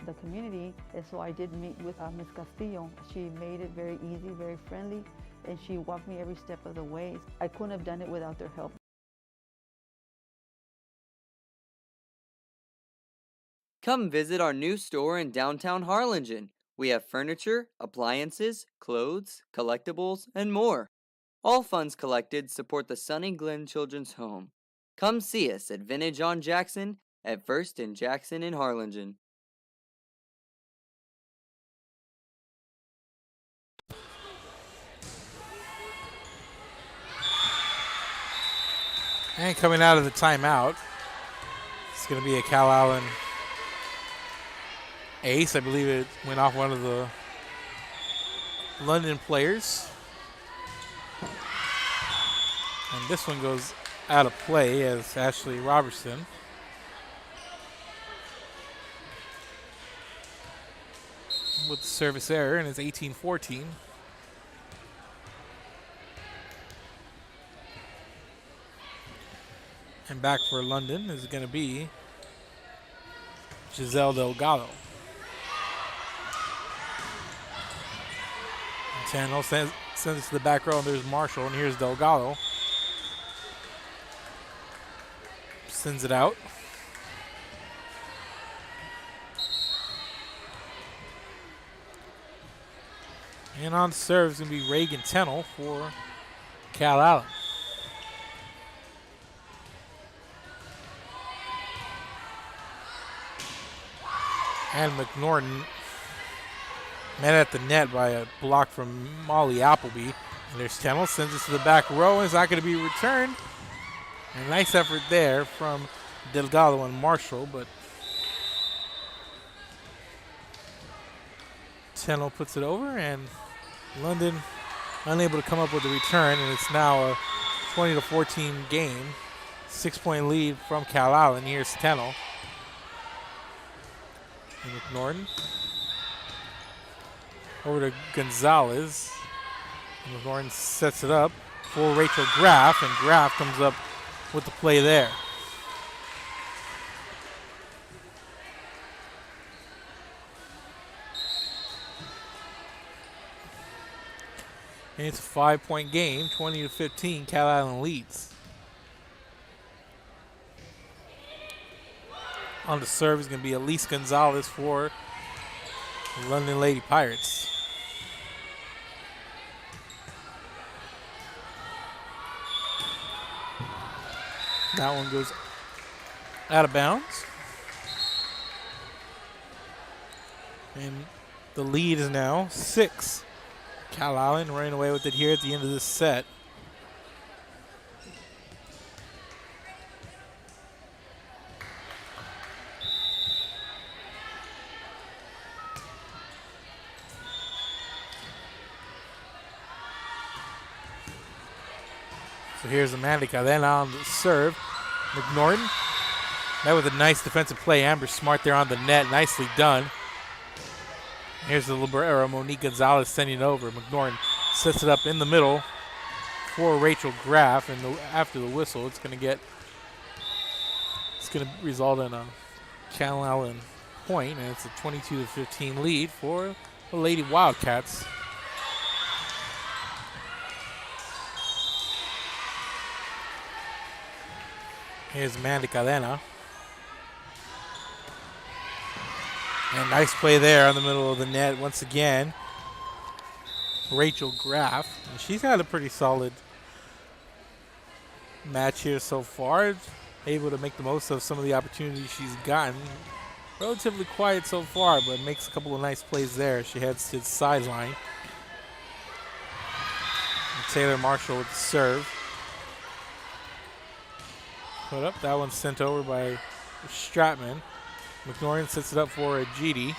the community, and so I did meet with Ms. Castillo. She made it very easy, very friendly, and she walked me every step of the way. I couldn't have done it without their help. Come visit our new store in downtown Harlingen. We have furniture, appliances, clothes, collectibles, and more. All funds collected support the Sunny Glen Children's Home. Come see us at Vintage on Jackson at First and Jackson in Harlingen. And coming out of the timeout, it's going to be a Cal Allen ace. I believe it went off one of the London players. And this one goes out of play as Ashley Robertson with the service error, and it's 18-14. And back for London is going to be Giselle Delgado. Tano sends it to the back row, and there's Marshall, and here's Delgado. Sends it out. And on serve is going to be Reagan Tennell for Cal Allen. And McNorton met at the net by a block from Molly Appleby. And there's Tennell, sends it to the back row, and it's not going to be returned. A nice effort there from Delgado and Marshall, but Tennell puts it over, and London unable to come up with a return, and it's now a 20-14 game. 6-point lead from Calallen. Here's Tennell. And McNorton over to Gonzalez. And McNorton sets it up for Rachel Graff, and Graff comes up with the play there. And it's a 5-point game, 20-15. Calallen leads. On the serve is going to be Elise Gonzalez for the London Lady Pirates. That one goes out of bounds. And the lead is now 6. Calallen running away with it here at the end of this set. So here's Amanda Cadena on the serve. McNorton. That was a nice defensive play. Amber Smart there on the net. Nicely done. Here's the libero, Monique Gonzalez sending it over. McNorton sets it up in the middle for Rachel Graff, and after the whistle, it's going to result in a Calallen point, and it's a 22-15 lead for the Lady Wildcats. Here's Amanda Cadena. And nice play there in the middle of the net once again. Rachel Graff. And she's had a pretty solid match here so far. Able to make the most of some of the opportunities she's gotten. Relatively quiet so far, but makes a couple of nice plays there. She heads to the sideline. And Taylor Marshall with the serve. Put up. That one's sent over by Stratman. McNorton sets it up for a GD.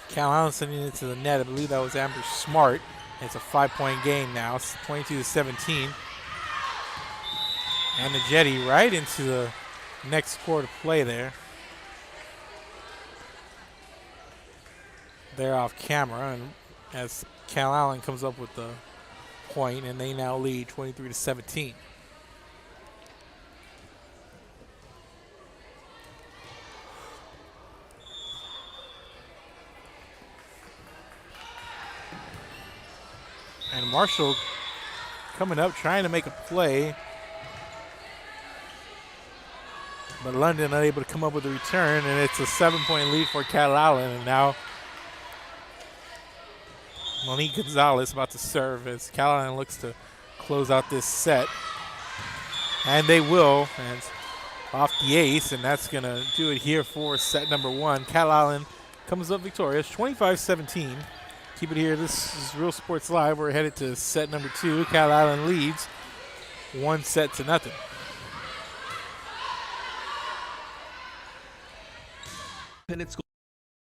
Calallen sending it to the net. I believe that was Amber Smart. It's a 5-point game now. It's 22-17. And the Jetty right into the next quarter play there. They're off camera, and as Calallen comes up with the point, and they now lead 23-17. And Marshall coming up, trying to make a play. But London unable to come up with a return, and it's a 7-point lead for Calallen. And now Monique Gonzalez about to serve as Calallen looks to close out this set. And they will, and off the ace, and that's going to do it here for set number 1. Calallen comes up victorious, 25-17. Keep it here. This is Real Sports Live. We're headed to set number 2. Calallen leads 1-0. Independent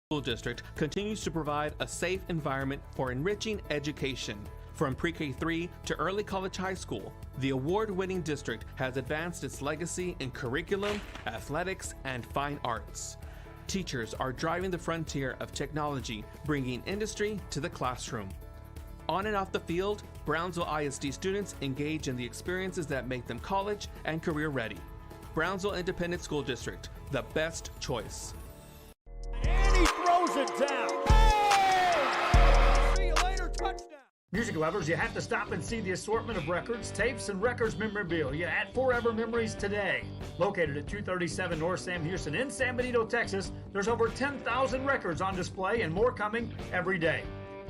School District continues to provide a safe environment for enriching education. From pre-K3 to early college high school, the award-winning district has advanced its legacy in curriculum, athletics, and fine arts. Teachers are driving the frontier of technology, bringing industry to the classroom. On and off the field, Brownsville ISD students engage in the experiences that make them college and career ready. Brownsville Independent School District, the best choice. And he throws it down. Oh! See you later, touchdown. Music lovers, you have to stop and see the assortment of records, tapes, and records memorabilia at Forever Memories today. Located at 237 North Sam Houston in San Benito, Texas, there's over 10,000 records on display and more coming every day.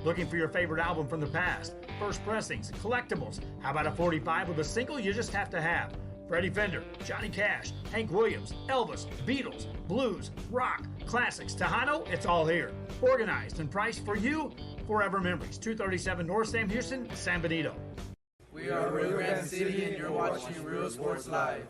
Looking for your favorite album from the past, first pressings, collectibles? How about a 45 with a single you just have to have? Freddie Fender, Johnny Cash, Hank Williams, Elvis, Beatles, blues, rock, classics, Tejano, it's all here. Organized and priced for you. Forever Memories, 237 North Sam Houston, San Benito. We are Rio Grande City and you're watching Real Sports Live.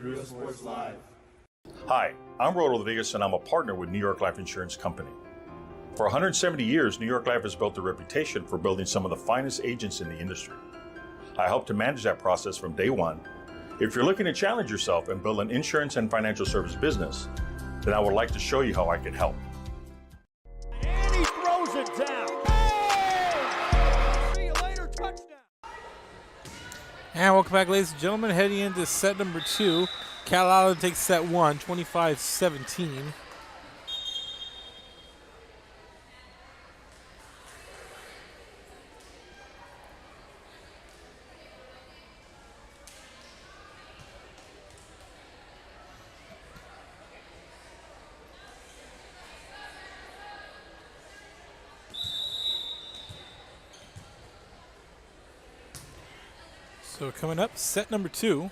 Real Sports Live. Hi, I'm Rodo Rodriguez and I'm a partner with New York Life Insurance Company. For 170 years, New York Life has built a reputation for building some of the finest agents in the industry. I help to manage that process from day one. If you're looking to challenge yourself and build an insurance and financial service business, then I would like to show you how I can help. And he throws it down. Hey! See you later, touchdown. And welcome back, ladies and gentlemen. Heading into set number 2. Cal Allen takes set 1, 25-17. So coming up, set number 2.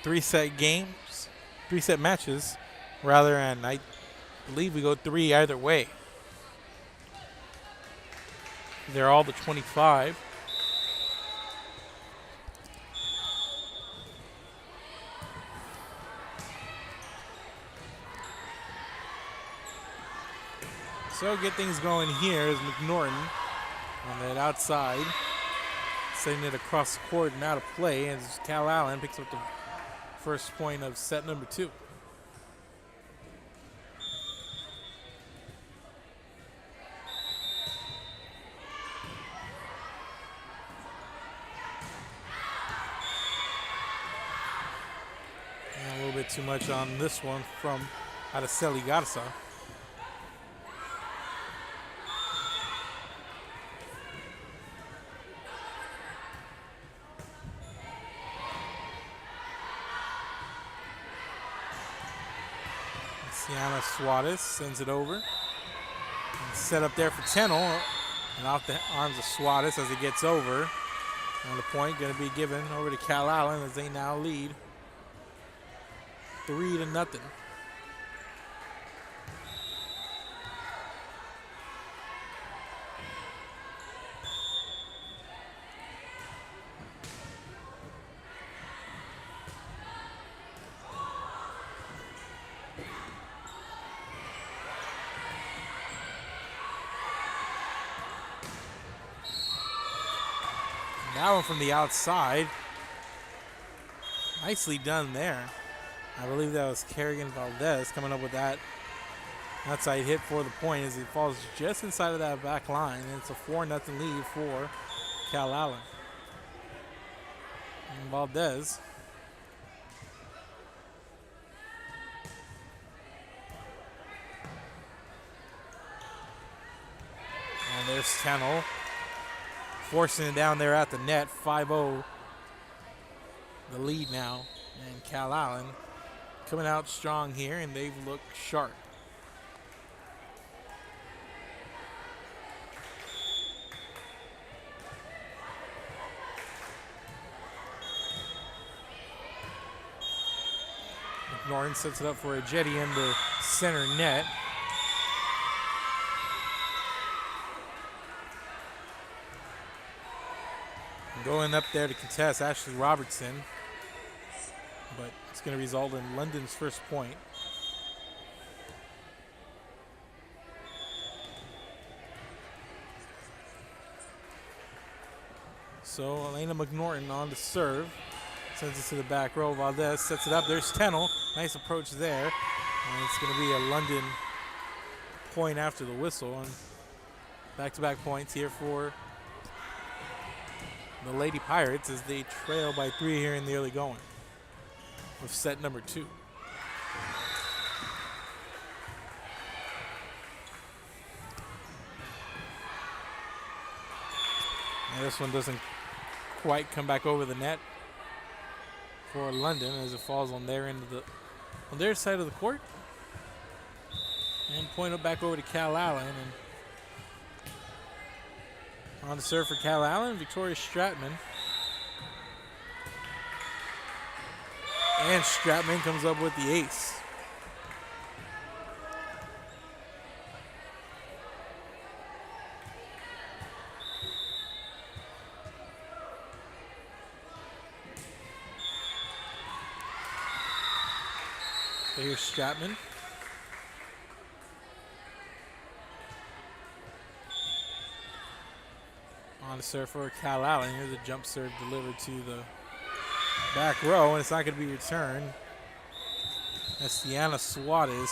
Three-set games, 3-set matches, rather, and I believe we go 3 either way. They're all the 25. So get things going here is McNorton on that outside, sending it across the court and out of play as Cal Allen picks up the first point of set number 2. And a little bit too much on this one from RSL Garza. Sienna Suarez sends it over. And set up there for Tennell. And off the arms of Suarez as it gets over. And the point going to be given over to Cal Allen as they now lead 3-0. That one from the outside. Nicely done there. I believe that was Kerrigan Valdez coming up with that outside hit for the point as it falls just inside of that back line. And it's a 4-0 lead for Cal Allen. And Valdez. And there's Tennell. Forcing it down there at the net, 5-0, the lead now. And Cal Allen coming out strong here, and they've looked sharp. McNorton sets it up for a jetty in the center net. Going up there to contest Ashley Robertson, but it's going to result in London's first point. So Elena McNorton on to serve. Sends it to the back row. Valdez sets it up. There's Tennell. Nice approach there. And it's going to be a London point after the whistle. And back-to-back points here for the Lady Pirates as they trail by 3 here in the early going with set number 2. And this one doesn't quite come back over the net for London as it falls on their end of the, on their side of the court. And point it back over to Cal Allen. And on the serve for Cal Allen, Victoria Stratman. And Stratman comes up with the ace. So here's Stratman. On the serve for Cal Allen. Here's a jump serve delivered to the back row, and it's not going to be returned. That's Deanna Suarez.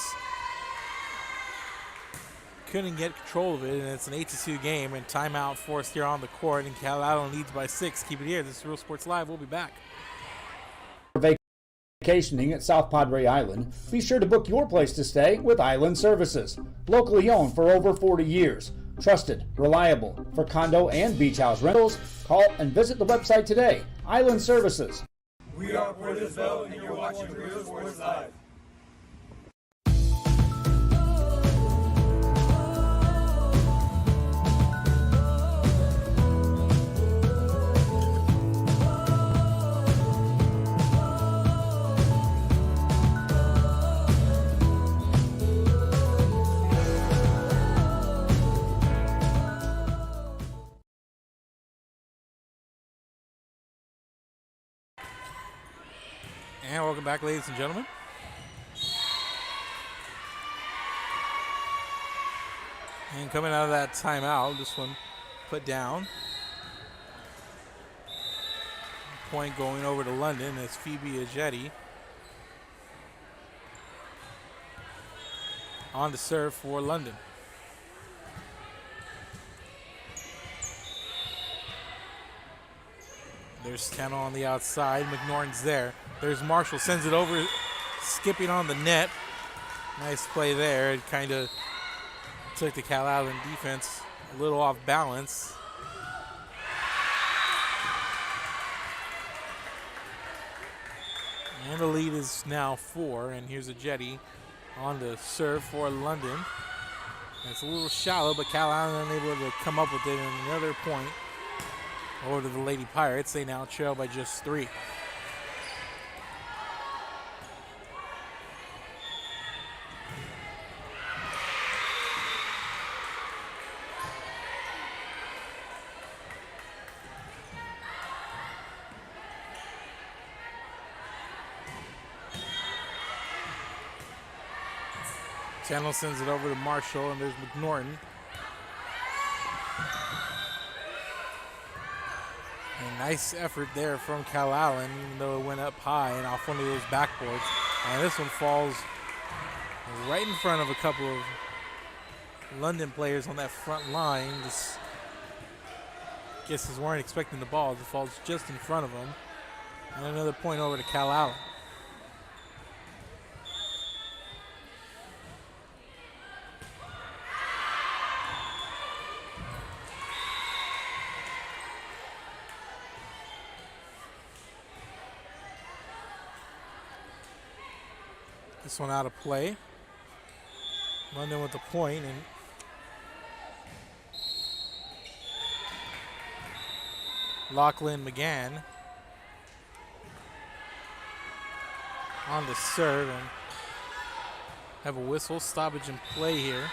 Couldn't get control of it, and it's an 8-2 game, and timeout forced here on the court, and Cal Allen leads by 6. Keep it here. This is Real Sports Live. We'll be back. Vacationing at South Padre Island, be sure to book your place to stay with Island Services. Locally owned for over 40 years. Trusted, reliable for condo and beach house rentals. Call and visit the website today. Island Services. We are Portisville, and you're watching Real Sports Live. And welcome back, ladies and gentlemen. And coming out of that timeout, this one put down. Point going over to London as Phoebe Ajeti on to serve for London. There's Tennell on the outside. McNorton's there. There's Marshall. Sends it over. Skipping on the net. Nice play there. It kind of took the Cal Allen defense a little off balance. And the lead is now 4. And here's Ajeti on the serve for London. It's a little shallow, but Cal Allen unable to come up with it. And another point over to the Lady Pirates. They now trail by just 3. Tennell sends it over to Marshall, and there's McNorton. A nice effort there from Cal Allen, even though it went up high and off one of those backboards. And this one falls right in front of a couple of London players on that front line. Just guesses weren't expecting the ball. It falls just in front of them. And another point over to Cal Allen. This one out of play. London with the point, and Lachlan McGann on the serve, and have a whistle. Stoppage in play here.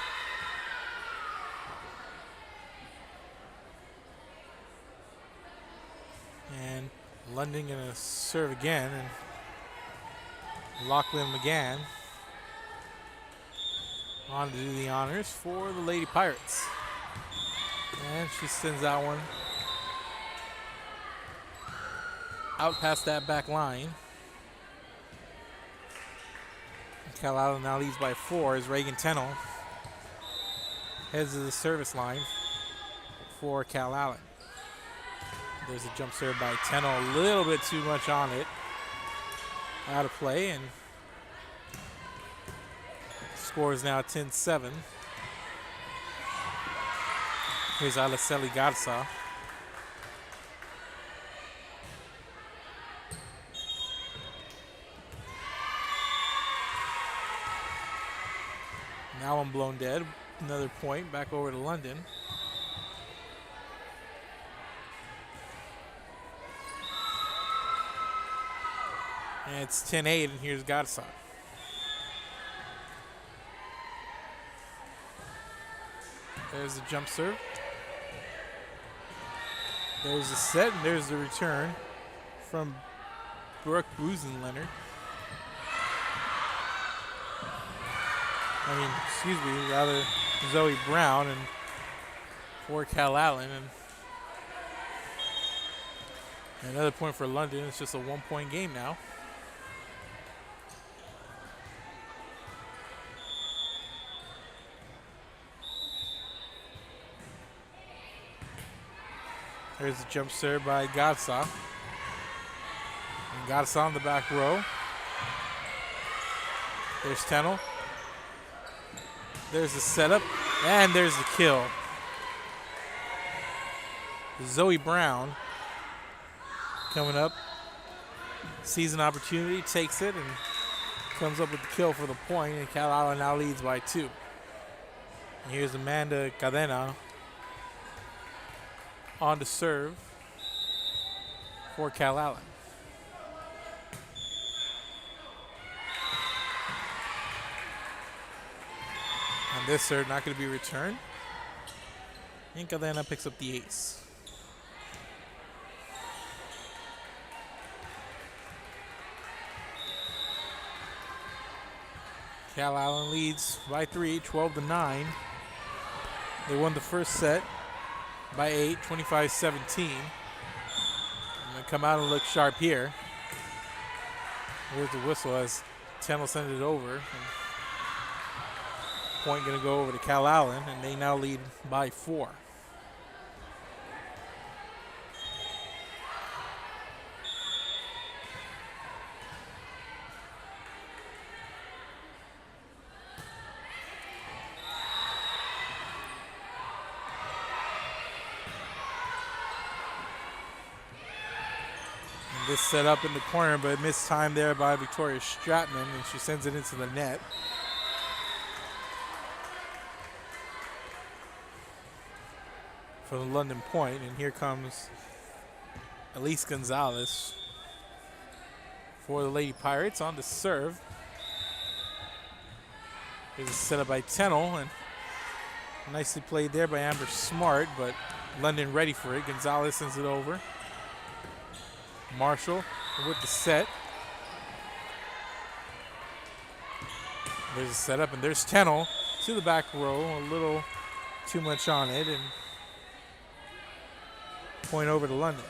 And London gonna serve again, and Lachlan McGann on to do the honors for the Lady Pirates. And she sends that one out past that back line. Cal Allen now leads by 4 as Reagan Tennell heads to the service line for Cal Allen. There's a jump serve by Tennell, a little bit too much on it. Out of play, and score is now 10-7. Here's Araceli Garza. Now I'm blown dead. Another point back over to London. And it's 10-8, and here's Garza. There's the jump serve. There's the set, and there's the return from Brooke Busenleonard. Rather Zoe Brown, and for Cal Allen. And another point for London. It's just a 1-point game now. There's a jump serve by Garza. And Garza on the back row. There's Tennell. There's the setup, and there's the kill. Zoe Brown coming up, sees an opportunity, takes it, and comes up with the kill for the point, and Cal Allen now leads by 2. And here's Amanda Cadena on to serve for Cal Allen. And this serve not going to be returned. And Cadena picks up the ace. Cal Allen leads by 3, 12-9. They won the first set by 8, 25-17. And they come out and look sharp here. Here's the whistle as Tennell sends it over. And point going to go over to Cal Allen, and they now lead by 4. This set up in the corner, but missed time there by Victoria Stratman, and she sends it into the net. For the London point, and here comes Elise Gonzalez for the Lady Pirates on the serve. Here's a setup by Tennell, and nicely played there by Amber Smart, but London ready for it. Gonzalez sends it over. Marshall with the set. There's a setup, and there's Tennell to the back row. A little too much on it, and point over to London.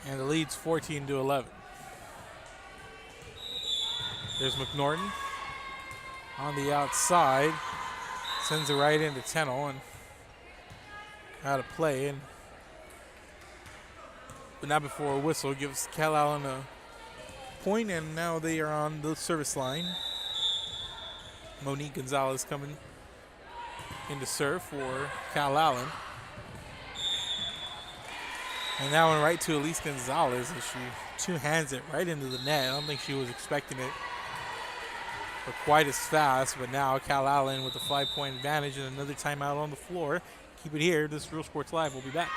And the lead's 14-11. There's McNorton on the outside. Sends it right into Tennell and out of play. But not before a whistle gives Cal Allen a point, and now they are on the service line. Monique Gonzalez coming in to serve for Cal Allen. And that one right to Elise Gonzalez as she two-hands it right into the net. I don't think she was expecting it for quite as fast, but now Cal Allen with a 5-point advantage and another timeout on the floor. Keep it here. This is Real Sports Live. We'll be back.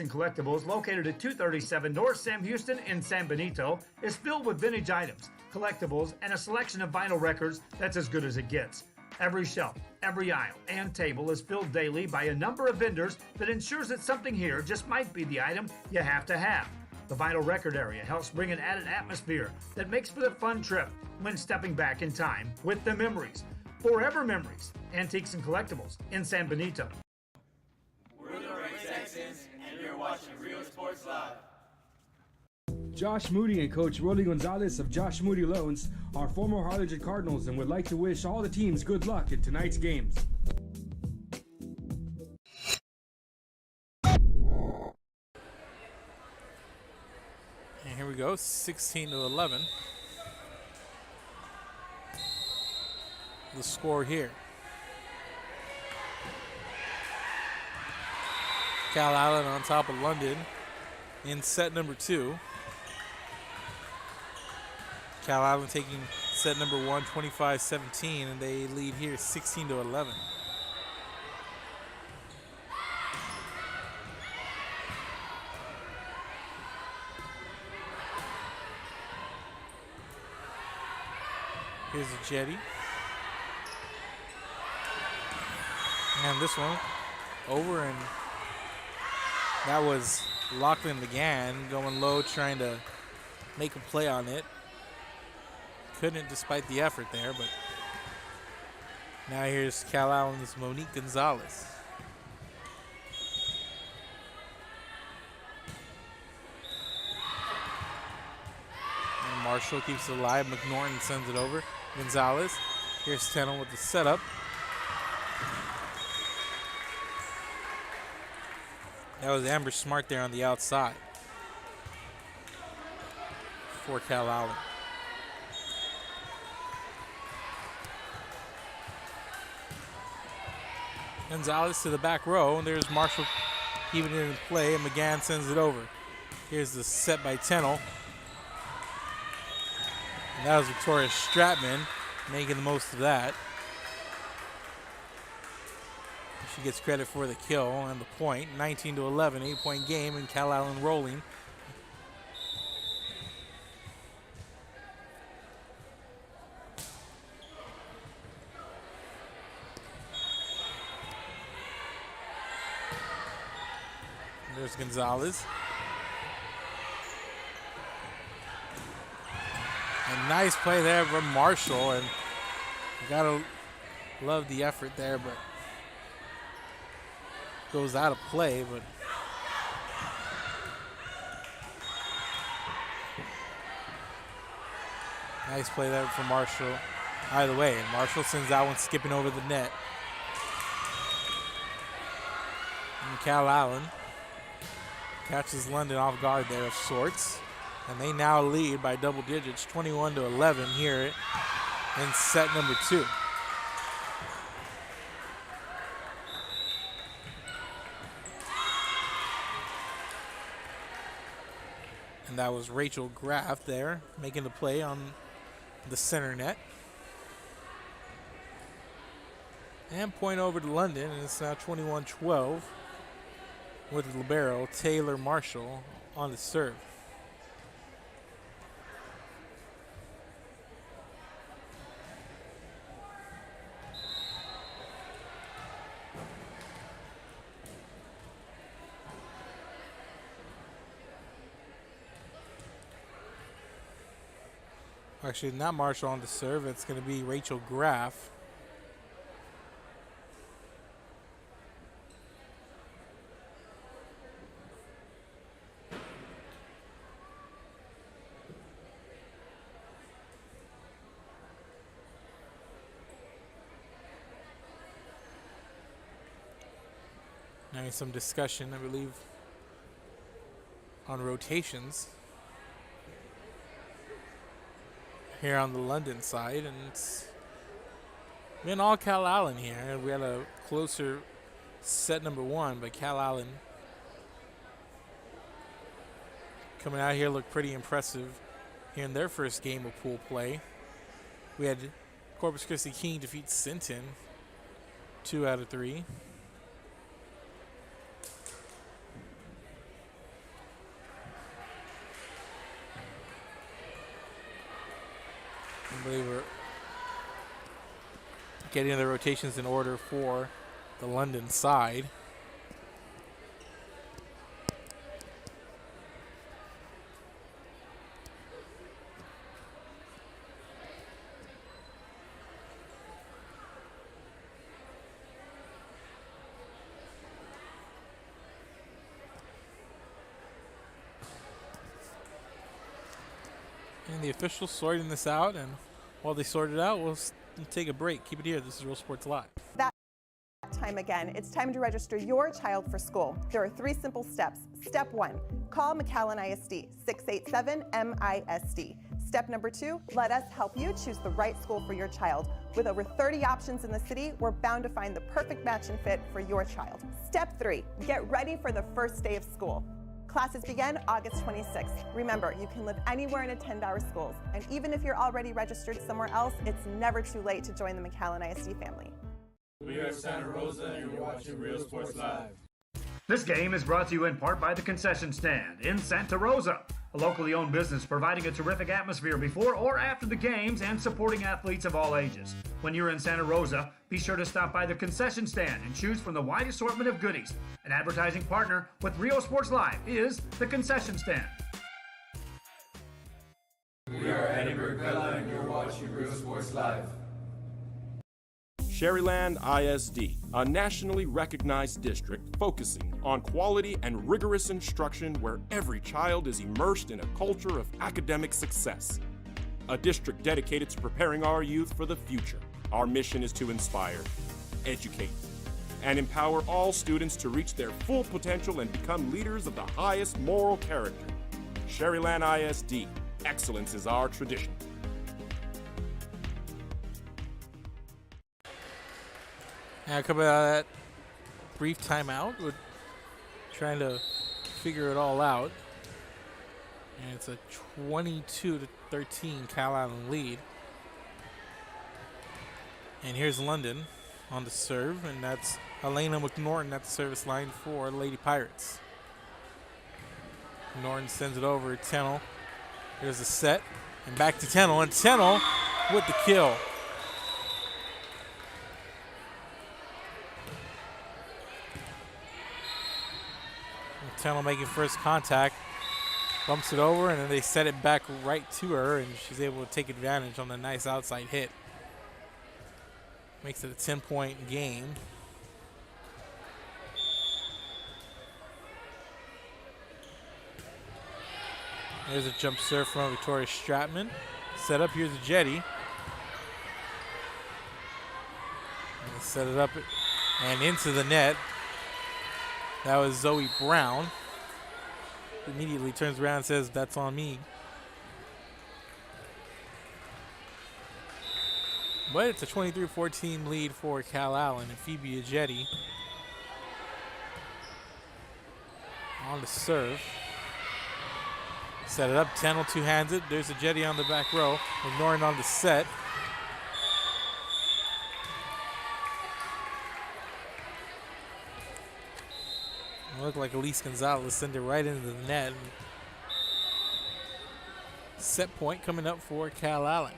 Antiques and Collectibles, located at 237 North Sam Houston in San Benito, is filled with vintage items, collectibles, and a selection of vinyl records that's as good as it gets. Every shelf, every aisle, and table is filled daily by a number of vendors that ensures that something here just might be the item you have to have. The vinyl record area helps bring an added atmosphere that makes for a fun trip when stepping back in time with the memories. Forever Memories, Antiques and Collectibles in San Benito. We're the Red Texans, and you're watching Real Sports Live. Josh Moody and Coach Rolly Gonzalez of Josh Moody Loans are former Harlingen Cardinals and would like to wish all the teams good luck in tonight's games. And here we go, 16-11. The score here. Cal Allen on top of London in set number 2. Cal Allen taking set number 1, 25-17, and they lead here 16-11. Here's a jetty. And this one over, and that was Lachlan McGann going low, trying to make a play on it. Couldn't despite the effort there, but now here's Cal Allen's Monique Gonzalez. And Marshall keeps it alive. McNorton sends it over. Gonzalez. Here's Tennell with the setup. That was Amber Smart there on the outside for Cal Allen. Gonzalez to the back row, and there's Marshall keeping it in play, and McGann sends it over. Here's the set by Tennell. And that was Victoria Stratman making the most of that. She gets credit for the kill and the point. 19-11, 8-point game, and Cal Allen rolling. There's Gonzalez. A nice play there from Marshall, and you gotta love the effort there, but goes out of play. But nice play there from Marshall. Either way, and Marshall sends that one skipping over the net. And Cal Allen catches London off guard there of sorts. And they now lead by double digits, 21-11 here in set number 2. And that was Rachel Graff there making the play on the center net. And point over to London, and it's now 21-12 with the libero Taylor Marshall on the serve. Actually, not Marshall on the serve. It's going to be Rachel Graff. Now some discussion, I believe, on rotations here on the London side, and it's been all Cal Allen here. We had a closer set number 1, but Cal Allen coming out here looked pretty impressive here in their first game of pool play. We had Corpus Christi King defeat Sinton 2 out of 3. I believe we're getting the rotations in order for the London side. And the officials sorting this out, and while they sort it out, we'll take a break. Keep it here. This is Real Sports Live. That time again. It's time to register your child for school. There are 3 simple steps. Step 1, call McAllen ISD, 687-MISD. Step number 2, let us help you choose the right school for your child. With over 30 options in the city, we're bound to find the perfect match and fit for your child. Step 3, get ready for the first day of school. Classes begin August 26th. Remember, you can live anywhere and attend our schools. And even if you're already registered somewhere else, it's never too late to join the McAllen ISD family. We are Santa Rosa and you're watching Real Sports Live. This game is brought to you in part by the Concession Stand in Santa Rosa, a locally owned business providing a terrific atmosphere before or after the games and supporting athletes of all ages. When you're in Santa Rosa, be sure to stop by the Concession Stand and choose from the wide assortment of goodies. An advertising partner with Rio Sports Live is the Concession Stand. We are Edinburgh Villa and you're watching Real Sports Live. Sherryland ISD, a nationally recognized district focusing on quality and rigorous instruction where every child is immersed in a culture of academic success. A district dedicated to preparing our youth for the future. Our mission is to inspire, educate, and empower all students to reach their full potential and become leaders of the highest moral character. Sherryland ISD, excellence is our tradition. Now, coming out of that brief timeout, we're trying to figure it all out. And it's a 22-13 Cal Allen lead. And here's London on the serve, and that's Elena McNorton at the service line for Lady Pirates. Norton sends it over to Tennell. There's a set, and back to Tennell, and Tennell with the kill. Tennell making first contact, bumps it over, and then they set it back right to her, and she's able to take advantage on the nice outside hit. Makes it a 10-point game. There's a jump serve from Victoria Stratman. Set up, here's a jetty. And set it up and into the net. That was Zoe Brown. Immediately turns around and says, "That's on me." But it's a 23-14 lead for Cal Allen, and Phoebe Ajetti on the serve. Set it up, Tennell two-handed. There's Ajetti on the back row, ignoring on the set. It looked like Elise Gonzalez sent it right into the net. Set point coming up for Cal Allen.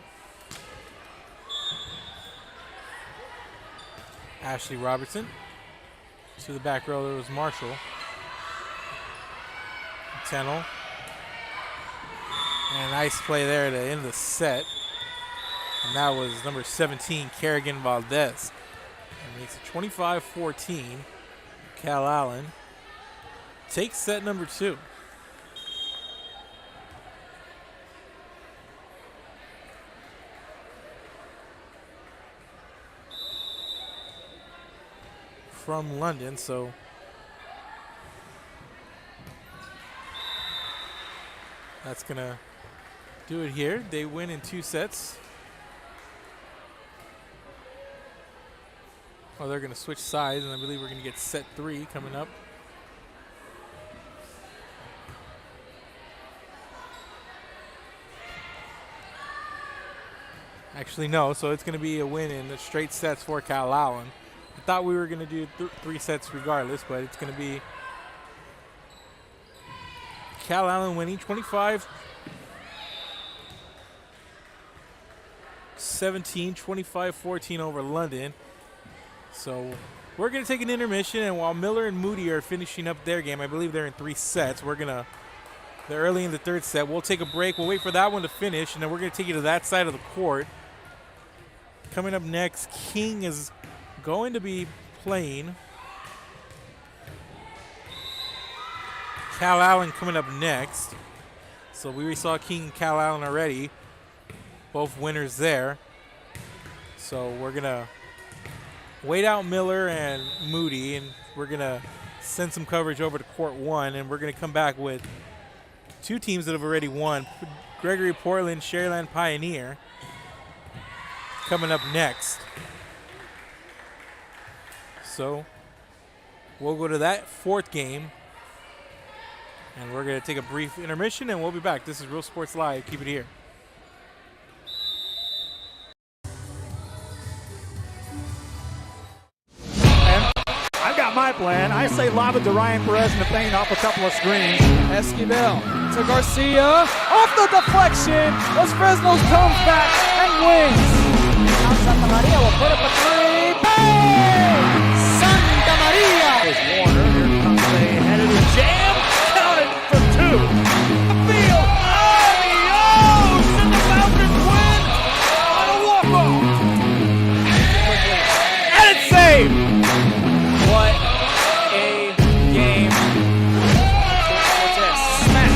Ashley Robertson. To the back row, there was Marshall. Tennell. And a nice play there at the end of the set. And that was number 17, Kerrigan Valdez. And makes it 25-14. Cal Allen takes set number 2. From London, so that's gonna do it here. They win in 2 sets. Oh, they're gonna switch sides, and I believe we're gonna get set 3 coming up. Actually, no, so it's gonna be a win in the straight sets for Cal Allen. I thought we were going to do 3 sets regardless, but it's going to be Cal Allen winning 25. 17, 25-14 over London. So we're going to take an intermission, and while Miller and Moody are finishing up their game, I believe they're in 3 sets. They're early in the 3rd set. We'll take a break. We'll wait for that one to finish, and then we're going to take you to that side of the court. Coming up next, King is going to be playing. Cal Allen coming up next. So we already saw King and Cal Allen already. Both winners there. So we're going to wait out Miller and Moody, and we're going to send some coverage over to court 1, and we're going to come back with 2 teams that have already won. Gregory Portland, Sharyland Pioneer coming up next. So we'll go to that 4th game, and we're going to take a brief intermission, and we'll be back. This is Real Sports Live. Keep it here. I've got my plan. I say lob it to Ryan Perez in the paint off a couple of screens. Esquivel to Garcia. Off the deflection. Los Fresnos comes back and wins. Now Santa Maria will put up a 3. Bang! Santa Maria. There's Warner. Here comes a headed jam. Counted for 2. Field. Adios! And the Falcons win on a walk-off. And it's saved. What a game. What's this? Smack.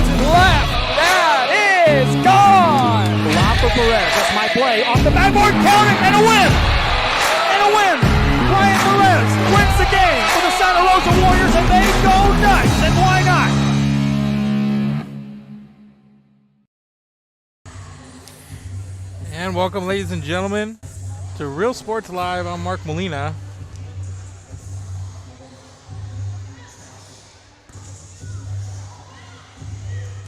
To the left. That is gone. Lob for Perez. That's my play. Off the backboard. Count it. And a win. And a win. Ryan Perez wins the game for the Santa Rosa Warriors, and they go nuts. And why not? And welcome, ladies and gentlemen, to Real Sports Live. I'm Mark Molina.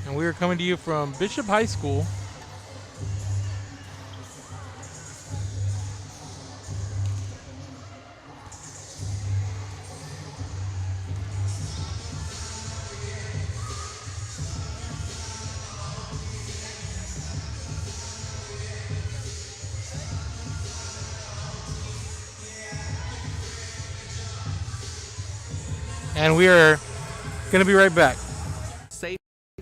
And we are coming to you from Bishop High School. And we are going to be right back. Safe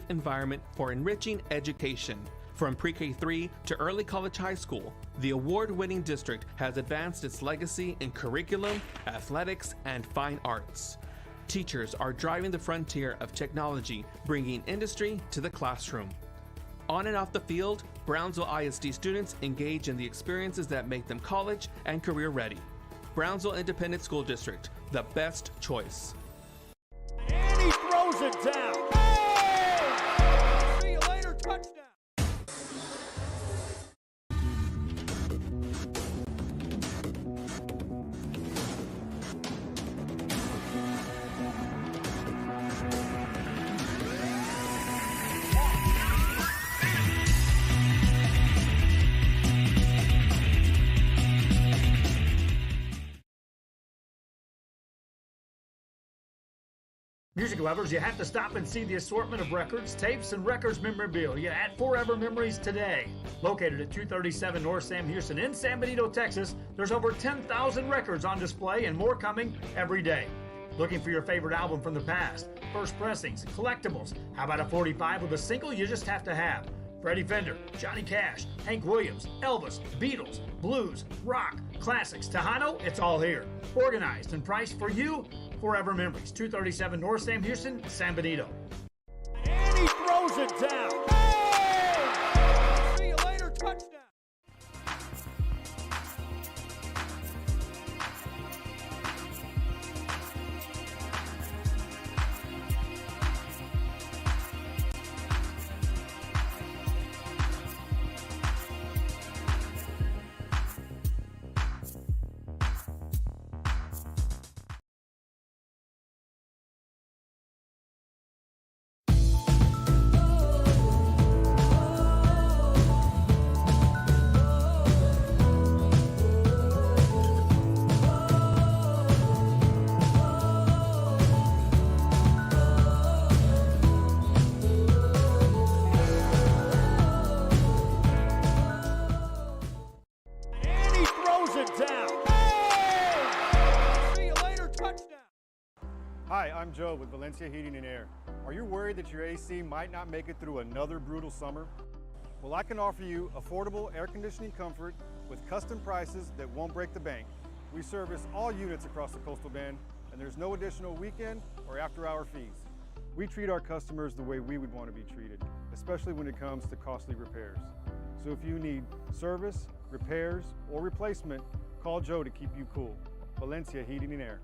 environment for enriching education. From pre-K3 to early college high school, the award-winning district has advanced its legacy in curriculum, athletics, and fine arts. Teachers are driving the frontier of technology, bringing industry to the classroom. On and off the field, Brownsville ISD students engage in the experiences that make them college and career ready. Brownsville Independent School District, the best choice. And he throws it down. Hey! See you later, touchdown. Music lovers, you have to stop and see the assortment of records, tapes, and records memorabilia at Forever Memories today. Located at 237 North Sam Houston in San Benito, Texas, there's over 10,000 records on display and more coming every day. Looking for your favorite album from the past, first pressings, collectibles, how about a 45 with a single you just have to have? Freddie Fender, Johnny Cash, Hank Williams, Elvis, Beatles, blues, rock, classics, Tejano, it's all here. Organized and priced for you. Forever Memories, 237 North Sam Houston, San Benito. And he throws it down. Hey! See you later, touchdown. Hi, I'm Joe with Valencia Heating and Air. Are you worried that your AC might not make it through another brutal summer? Well, I can offer you affordable air conditioning comfort with custom prices that won't break the bank. We service all units across the Coastal Bend, and there's no additional weekend or after-hour fees. We treat our customers the way we would want to be treated, especially when it comes to costly repairs. So if you need service, repairs, or replacement, call Joe to keep you cool. Valencia Heating and Air.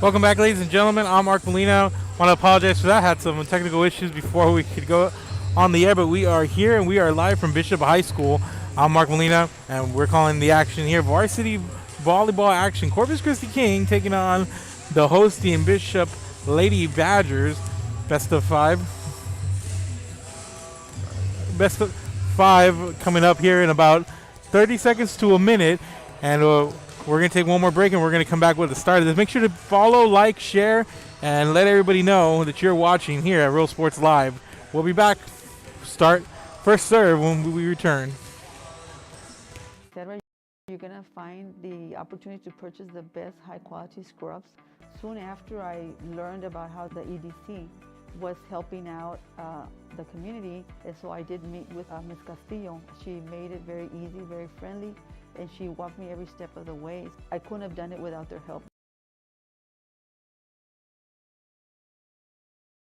Welcome back, ladies and gentlemen. I'm Mark Molino. Want to apologize for that. Had some technical issues before we could go on the air, but we are here and we are live from Bishop High School. I'm Mark Molino, and we're calling the action here. Varsity volleyball action. Corpus Christi King taking on the hosting Bishop Lady Badgers. Best of five coming up here in about 30 seconds to a minute, and we're going to take one more break, and we're going to come back with the start of this. Make sure to follow, like, share, and let everybody know that you're watching here at Real Sports Live. We'll be back. Start first serve when we return. You're going to find the opportunity to purchase the best high-quality scrubs. Soon after I learned about how the EDC was helping out the community, and so I did meet with Ms. Castillo. She made it very easy, very friendly, and she walked me every step of the way. I couldn't have done it without their help.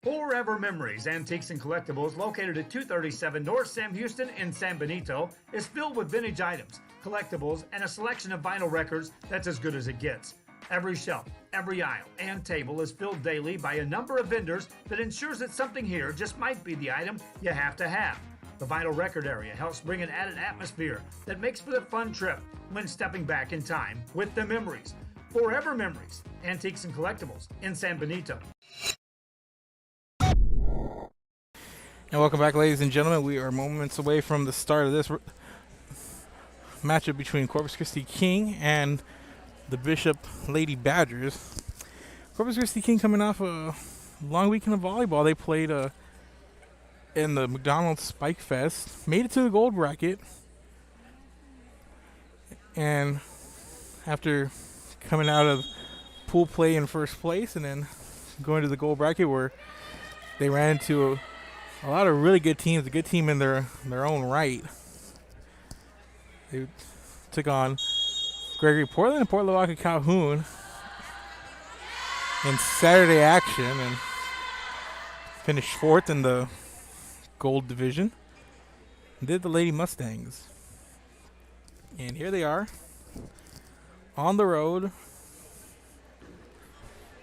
Forever Memories, Antiques and Collectibles, located at 237 North Sam Houston in San Benito, is filled with vintage items, collectibles, and a selection of vinyl records that's as good as it gets. Every shelf, every aisle, and table is filled daily by a number of vendors that ensures that something here just might be the item you have to have. The vinyl record area helps bring an added atmosphere that makes for a fun trip when stepping back in time with the memories. Forever Memories, Antiques and Collectibles in San Benito. And welcome back, ladies and gentlemen. We are moments away from the start of this matchup between Corpus Christi King and the Bishop Lady Badgers. Corpus Christi King coming off a long weekend of volleyball. They played in the McDonald's Spike Fest, made it to the gold bracket, and after coming out of pool play in first place and then going to the gold bracket where they ran into a lot of really good teams, a good team in their own right. They took on Gregory Portland and Port Lavaca Calhoun in Saturday action and finished fourth in the gold division. Did the Lady Mustangs. And here they are on the road.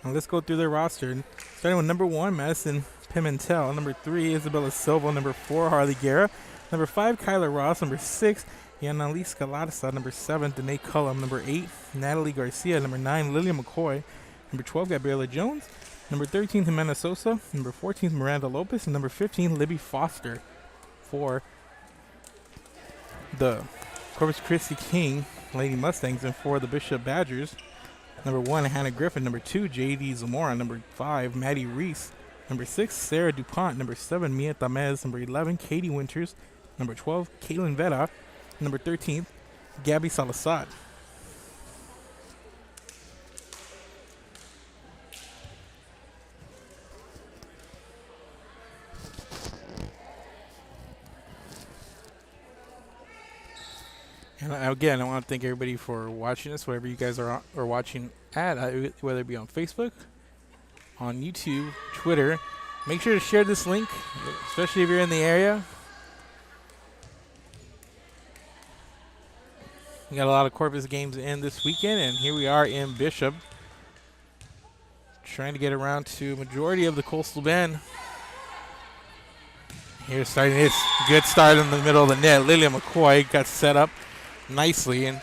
Now let's go through their roster. Starting with number 1, Madison Pimentel. Number 3, Isabella Silva. Number 4, Harley Guerra. Number 5, Kyla Ross. Number 6, Yanalise Galarza. Number 7, Danae Cullum. Number 8, Natalie Garcia. Number 9, Lillian McCoy. Number 12, Gabriela Jones. Number 13, Jimena Sosa. Number 14, Miranda Lopez. And number 15, Libby Foster for the Corpus Christi King Lady Mustangs. And for the Bishop Badgers, number 1, Hannah Griffin. Number 2, J.D. Zamora. Number 5, Maddie Reese. Number 6, Sarah DuPont. Number 7, Mia Tamez. Number 11, Katie Winters. Number 12, Caitlin Vera. Number 13, Gabby Salazar. And again, I want to thank everybody for watching us, wherever you guys are watching at, whether it be on Facebook, on YouTube, Twitter. Make sure to share this link, especially if you're in the area. We got a lot of Corpus games in this weekend, and here we are in Bishop, trying to get around to majority of the Coastal Bend. Here's starting this good start in the middle of the net. Lillian McCoy got set up nicely, and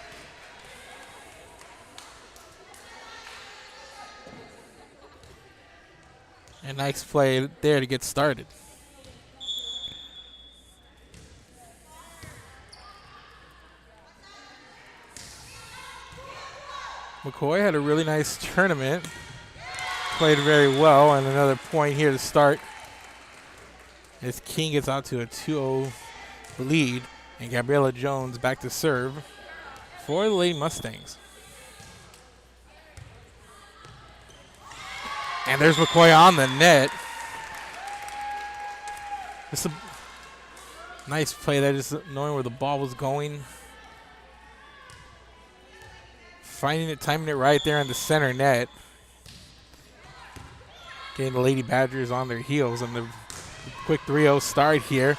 a nice play there to get started. McCoy had a really nice tournament, played very well, and another point here to start as King gets out to a 2-0 lead, and Gabriela Jones back to serve for the Lady Mustangs. And there's McCoy on the net. Just a nice play there, just knowing where the ball was going. Finding it, timing it right there in the center net. Getting the Lady Badgers on their heels, and the quick 3-0 start here.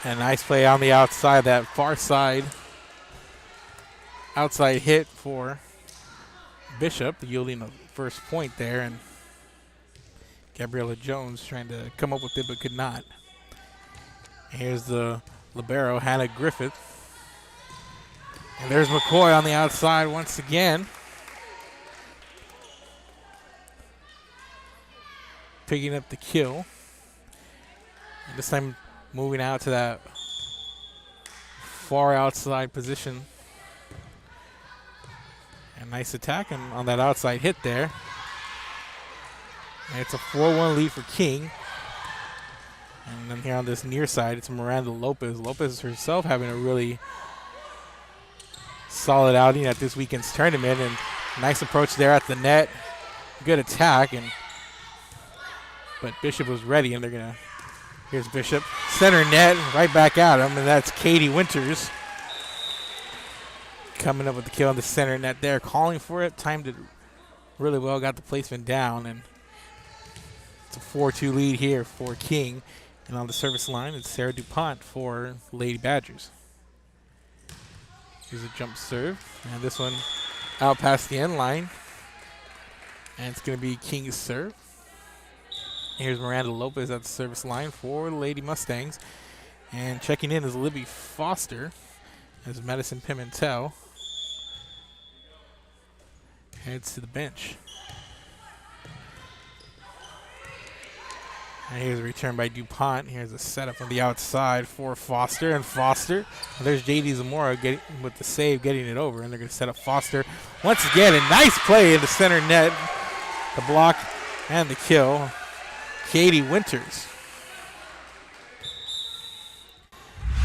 And a nice play on the outside, that far side. Outside hit for Bishop, yielding the first point there. And Gabriella Jones trying to come up with it, but could not. Here's the libero, Hannah Griffith. And there's McCoy on the outside once again. Picking up the kill. And this time moving out to that far outside position. A nice attack and on that outside hit there. And it's a 4-1 lead for King. And then here on this near side, it's Miranda Lopez. Lopez herself having a really solid outing at this weekend's tournament. And nice approach there at the net. Good attack. But Bishop was ready, and they're going to, here's Bishop. Center net, right back at him, and that's Katie Winters. Coming up with the kill on the center net there, calling for it, timed it really well, got the placement down, and it's a 4-2 lead here for King. And on the service line, it's Sarah DuPont for Lady Badgers. Here's a jump serve, and this one out past the end line. And it's going to be King's serve. Here's Miranda Lopez at the service line for the Lady Mustangs. And checking in is Libby Foster as Madison Pimentel heads to the bench. And here's a return by DuPont. Here's a setup on the outside for Foster. And Foster, there's J.D. Zamora getting with the save, getting it over. And they're going to set up Foster once again. A nice play in the center net. The block and the kill. Katie Winters.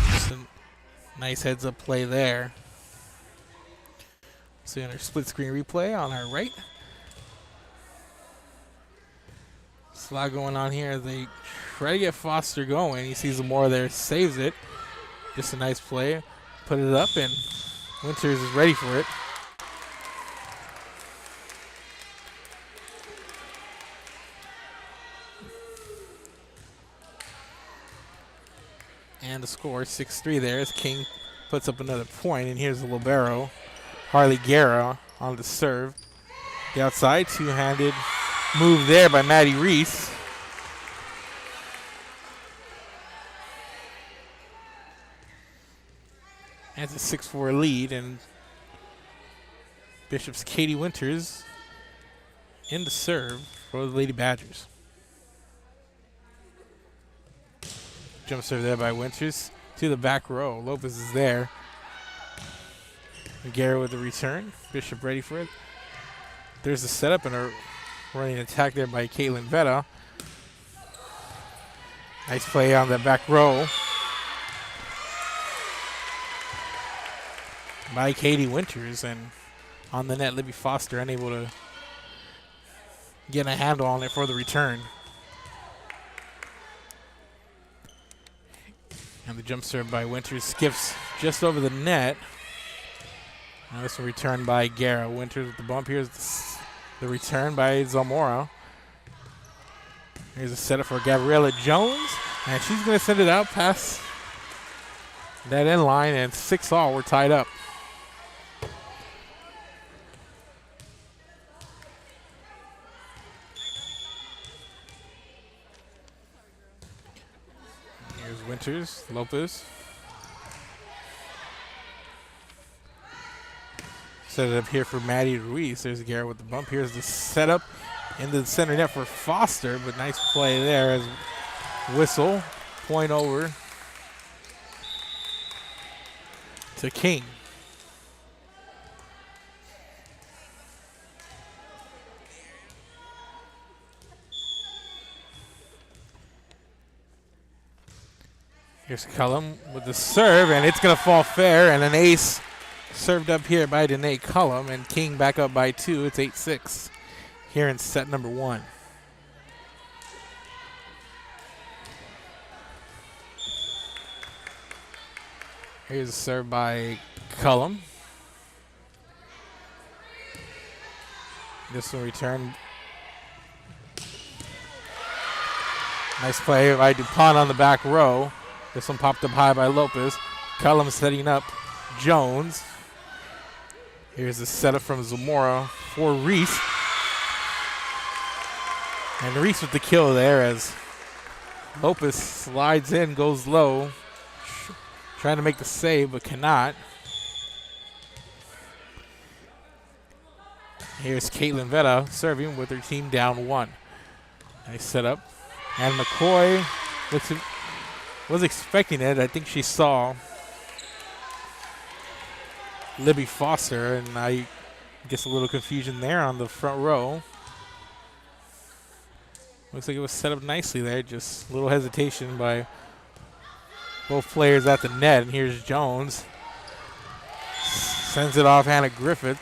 Just a nice heads-up play there. Seeing our split screen replay on our right. There's a lot going on here. They try to get Foster going. He sees Zamora there, saves it. Just a nice play. Put it up, and Winters is ready for it. And the score, 6-3 there as King puts up another point. And here's the libero, Harley Guerra on the serve. The outside, two-handed move there by Maddie Reese. And it's a 6-4 lead, and Bishop's Katie Winters in the serve for the Lady Badgers. Jump serve there by Winters to the back row. Lopez is there. Guerra with the return. Bishop ready for it. There's the setup and a running attack there by Caitlin Vetta. Nice play on the back row by Katie Winters, and on the net, Libby Foster unable to get a handle on it for the return. And the jump serve by Winters skips just over the net. Now this one returned by Guerra. Winters with the bump. Here's the return by Zamora. Here's a setup for Gabriella Jones. And she's going to send it out past that end line. And 6-all, we're tied up. Here's Winters, Lopez. Set it up here for Maddie Ruiz. There's Guerra with the bump. Here's the setup into the center net for Foster, but nice play there as whistle, point over to King. Here's Cullum with the serve, and it's going to fall fair, and an ace served up here by Danae Cullum, and King back up by 2. It's 8-6 here in set number 1. Here's a serve by Cullum. This will return. Nice play by DuPont on the back row. This one popped up high by Lopez. Cullum setting up Jones. Here's the setup from Zamora for Reese. And Reese with the kill there as Lopez slides in, goes low. Trying to make the save, but cannot. Here's Caitlin Vetta serving with her team down 1. Nice setup. And McCoy was expecting it. I think she saw Libby Foster, and I guess a little confusion there on the front row. Looks like it was set up nicely there. Just a little hesitation by both players at the net. And here's Jones. Sends it off Hannah Griffith,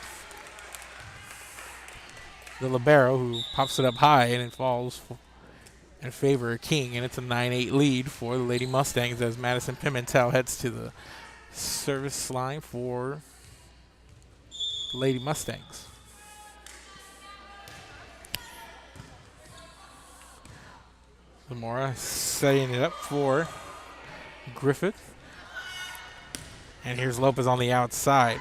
the libero, who pops it up high, and it falls in favor of King. And it's a 9-8 lead for the Lady Mustangs as Madison Pimentel heads to the service line for the Lady Mustangs. Zamora setting it up for Griffith. And here's Lopez on the outside.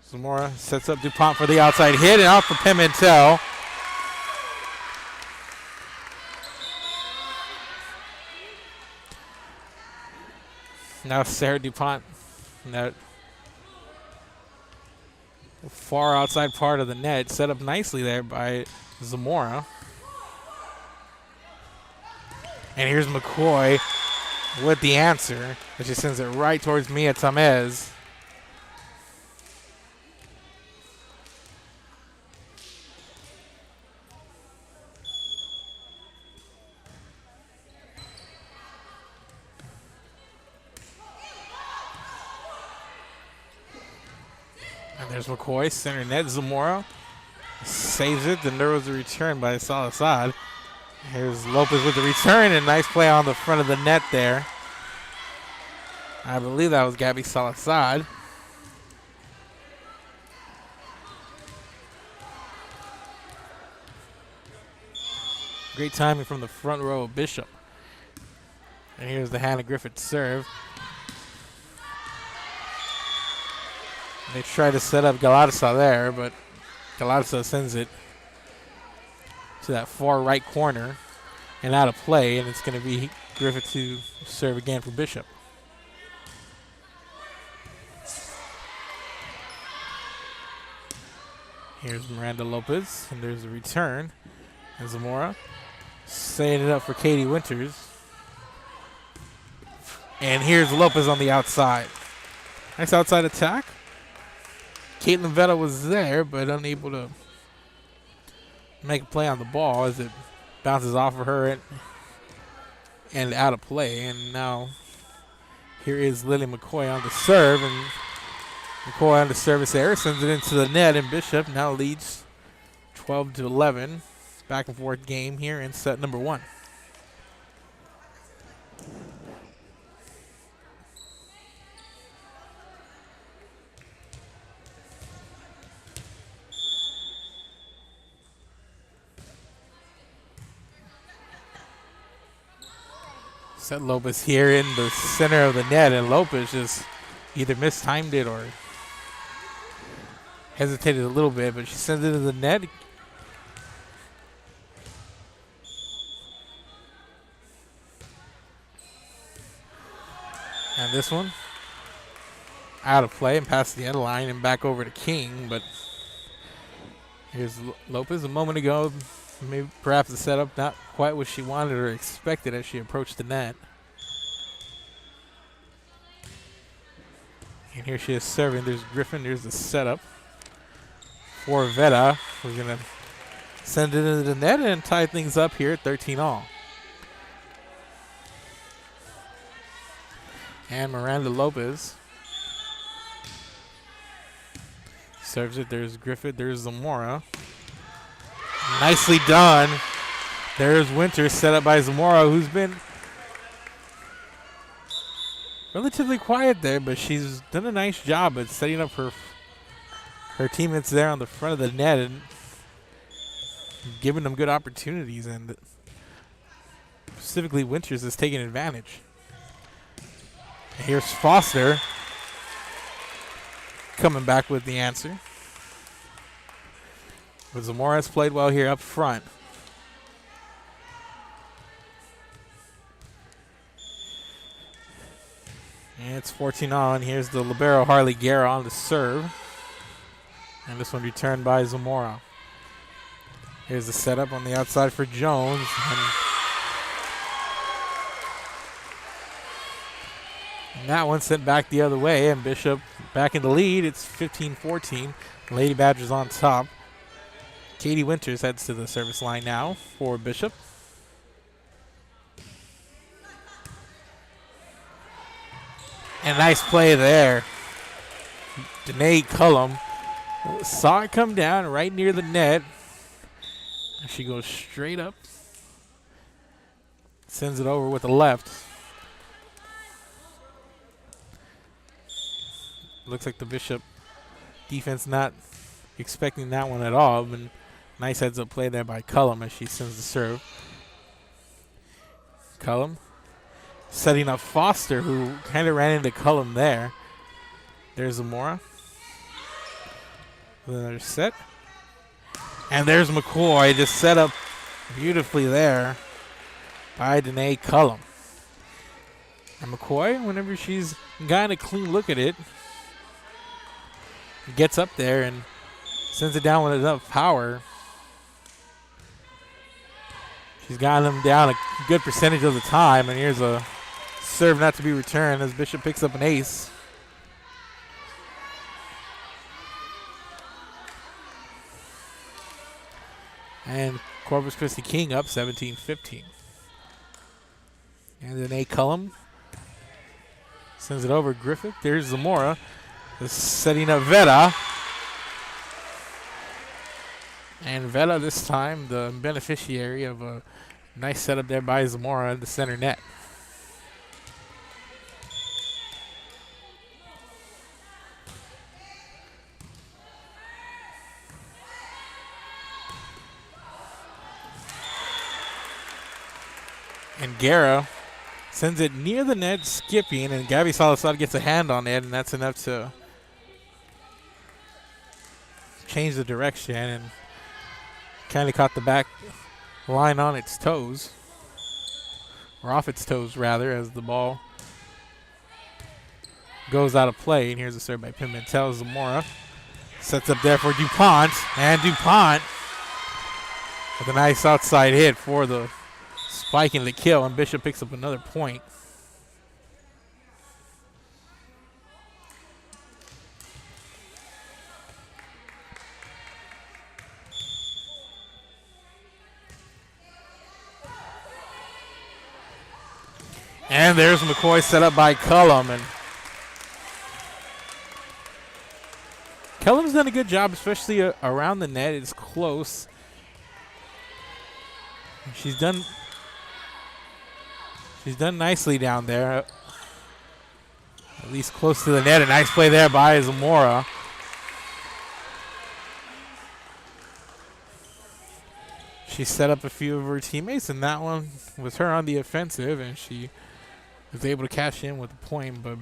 Zamora sets up DuPont for the outside hit, and out for Pimentel. Now Sarah DuPont in that far outside part of the net, set up nicely there by Zamora. And here's McCoy with the answer, and she sends it right towards Mia Tamez. And there's McCoy, center net. Zamora saves it. Then there was a return by Salazar. Here's Lopez with the return, and nice play on the front of the net there. I believe that was Gabby Salazar. Great timing from the front row of Bishop. And here's the Hannah Griffith serve. They try to set up Galarza there, but Galarza sends it to that far right corner and out of play, and it's going to be Griffith to serve again for Bishop. Here's Miranda Lopez, and there's a return. And Zamora setting it up for Katie Winters. And here's Lopez on the outside. Nice outside attack. Caitlin Vetta was there, but unable to make a play on the ball as it bounces off of her and out of play. And now here is Lily McCoy on the serve, and McCoy on the service error sends it into the net, and Bishop now leads 12-11. Back and forth game here in set number 1. Set Lopez here in the center of the net, and Lopez just either mistimed it or hesitated a little bit, but she sends it to the net. And this one out of play and past the end line and back over to King, but here's Lopez a moment ago. Maybe perhaps the setup not quite what she wanted or expected as she approached the net. And here she is serving. There's Griffin. There's the setup for Vetta. We're going to send it into the net and tie things up here at 13-all. And Miranda Lopez serves it. There's Griffith. There's Zamora. Nicely done. There's Winters, set up by Zamora, who's been relatively quiet there, but she's done a nice job at setting up her teammates there on the front of the net and giving them good opportunities. And specifically, Winters is taking advantage. And here's Foster coming back with the answer. But Zamora has played well here up front. And it's 14 on. Here's the libero Harley Guerra on the serve. And this one returned by Zamora. Here's the setup on the outside for Jones. And that one sent back the other way, and Bishop back in the lead. It's 15-14. Lady Badgers on top. Katie Winters heads to the service line now for Bishop. And nice play there. Danae Cullum saw it come down right near the net. And she goes straight up. Sends it over with the left. Looks like the Bishop defense not expecting that one at all. But nice heads up play there by Cullum as she sends the serve. Cullum setting up Foster, who kind of ran into Cullum there. There's Zamora. Another set. And there's McCoy, just set up beautifully there by Danae Cullum. And McCoy, whenever she's gotten a clean look at it, gets up there and sends it down with enough power. She's gotten them down a good percentage of the time. And here's a serve not to be returned as Bishop picks up an ace. And Corpus Christi King up 17-15. And then A. Cullum sends it over Griffith. There's Zamora. Just setting up Veta. And Veta this time the beneficiary of a nice setup there by Zamora at the center net. And Guerra sends it near the net, skipping, and Gabby Salazar gets a hand on it, and that's enough to change the direction and kind of caught the back line on its toes, or off its toes rather, as the ball goes out of play. And here's a serve by Pimentel. Zamora sets up there for DuPont, and DuPont with a nice outside hit for the spike and the kill, and Bishop picks up another point. And there's McCoy set up by Cullum, and Cullum's done a good job, especially around the net. It's close. She's done nicely down there, at least close to the net. A nice play there by Zamora. She set up a few of her teammates, and that one was her on the offensive, and she was able to cash in with the point. But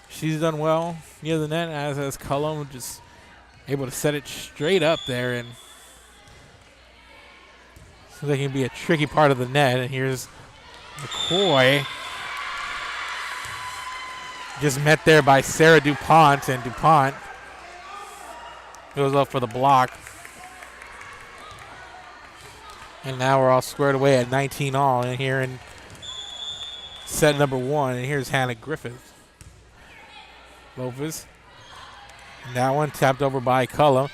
she's done well near the net, as has Cullum, just able to set it straight up there, and so that can be a tricky part of the net. And here's McCoy, just met there by Sarah DuPont, and DuPont goes up for the block. And now we're all squared away at 19 all, and here in set number 1. And here's Hannah Griffith. Lopez. And that one tapped over by Cullum.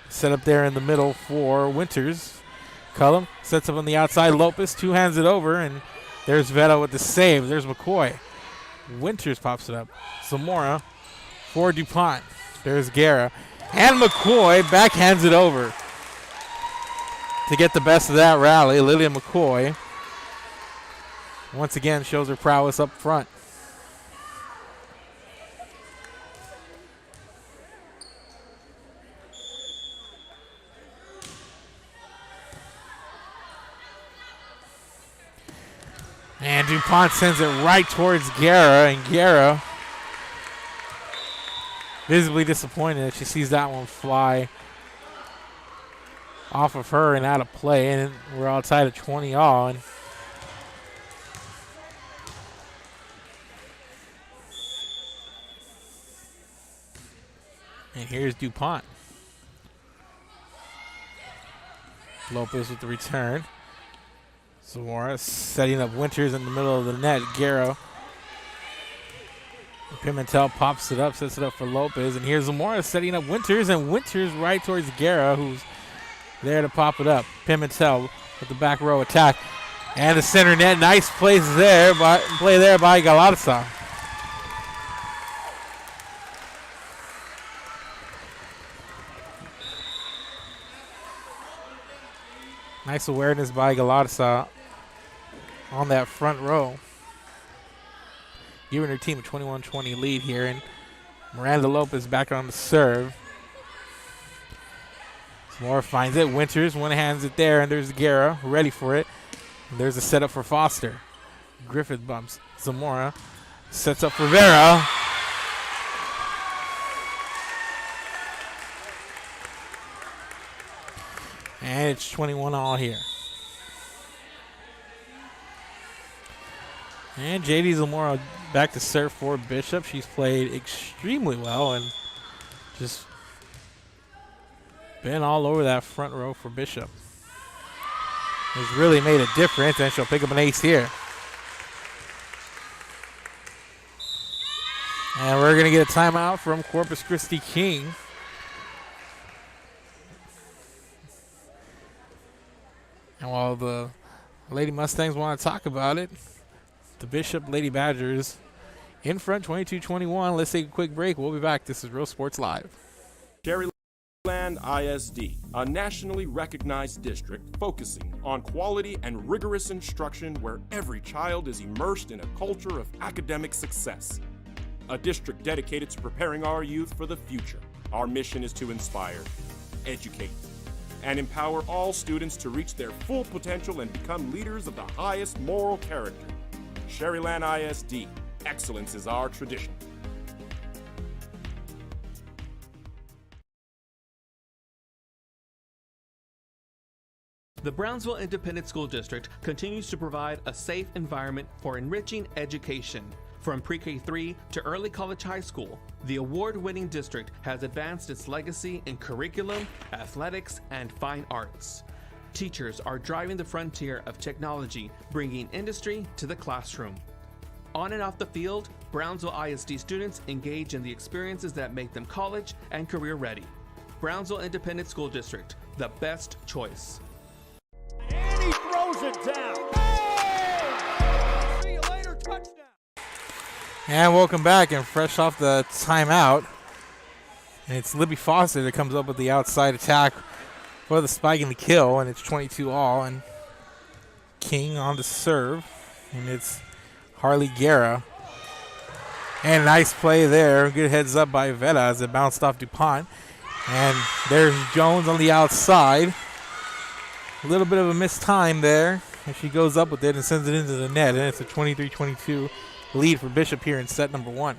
Set up there in the middle for Winters. Cullum sets up on the outside. Lopez two hands it over, and there's Veta with the save. There's McCoy. Winters pops it up. Zamora for DuPont. There's Guerra. And McCoy backhands it over to get the best of that rally. Lillian McCoy once again shows her prowess up front. And DuPont sends it right towards Guerra, and Guerra visibly disappointed that she sees that one fly off of her and out of play, and we're all tied at 20 all. And here's DuPont. Lopez with the return. Zamora setting up Winters in the middle of the net. Guerra. Pimentel pops it up, sets it up for Lopez. And here's Zamora setting up Winters, and Winters right towards Guerra, who's there to pop it up. Pimentel with the back row attack. And the center net. Nice play there by Galatasaray. Nice awareness by Galatasaray on that front row, giving her team a 21-20 lead here. And Miranda Lopez back on the serve. Zamora finds it. Winters one hands it there, and there's Guerra ready for it. And there's a setup for Foster. Griffith bumps Zamora, sets up for Vera. And it's 21 all here. And JD Zamora back to serve for Bishop. She's played extremely well and just been all over that front row for Bishop. Has really made a difference, and she'll pick up an ace here. And we're going to get a timeout from Corpus Christi King. And while the Lady Mustangs want to talk about it, the Bishop Lady Badgers in front 22-21. Let's take a quick break. We'll be back. This is Real Sports Live. Cherryland ISD, a nationally recognized district focusing on quality and rigorous instruction where every child is immersed in a culture of academic success. A district dedicated to preparing our youth for the future. Our mission is to inspire, educate, and empower all students to reach their full potential and become leaders of the highest moral character. Cherryland ISD, excellence is our tradition. The Brownsville Independent School District continues to provide a safe environment for enriching education. From pre-K3 to early college high school, the award-winning district has advanced its legacy in curriculum, athletics, and fine arts. Teachers are driving the frontier of technology, bringing industry to the classroom. On and off the field, Brownsville ISD students engage in the experiences that make them college and career ready. Brownsville Independent School District, the best choice. And he throws it down. Hey! See you later, touchdown. And welcome back, and fresh off the timeout, and it's Libby Foster that comes up with the outside attack for the spike and the kill, and it's 22 all, and King on the serve, and it's Harley Guerra. And nice play there. Good heads up by Veta as it bounced off DuPont. And there's Jones on the outside. A little bit of a missed time there, and she goes up with it and sends it into the net, and it's a 23-22 lead for Bishop here in set number one.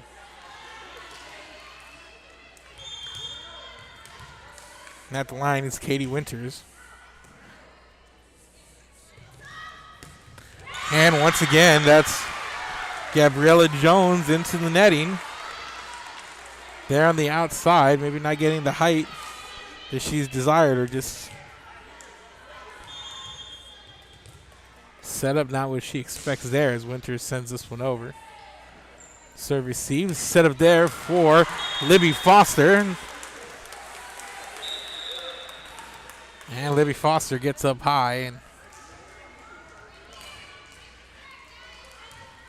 And at the line is Katie Winters. And once again, that's Gabriella Jones into the netting. There on the outside, maybe not getting the height that she's desired, or just set up not what she expects there as Winters sends this one over. Serve receives, set up there for Libby Foster. And Libby Foster gets up high and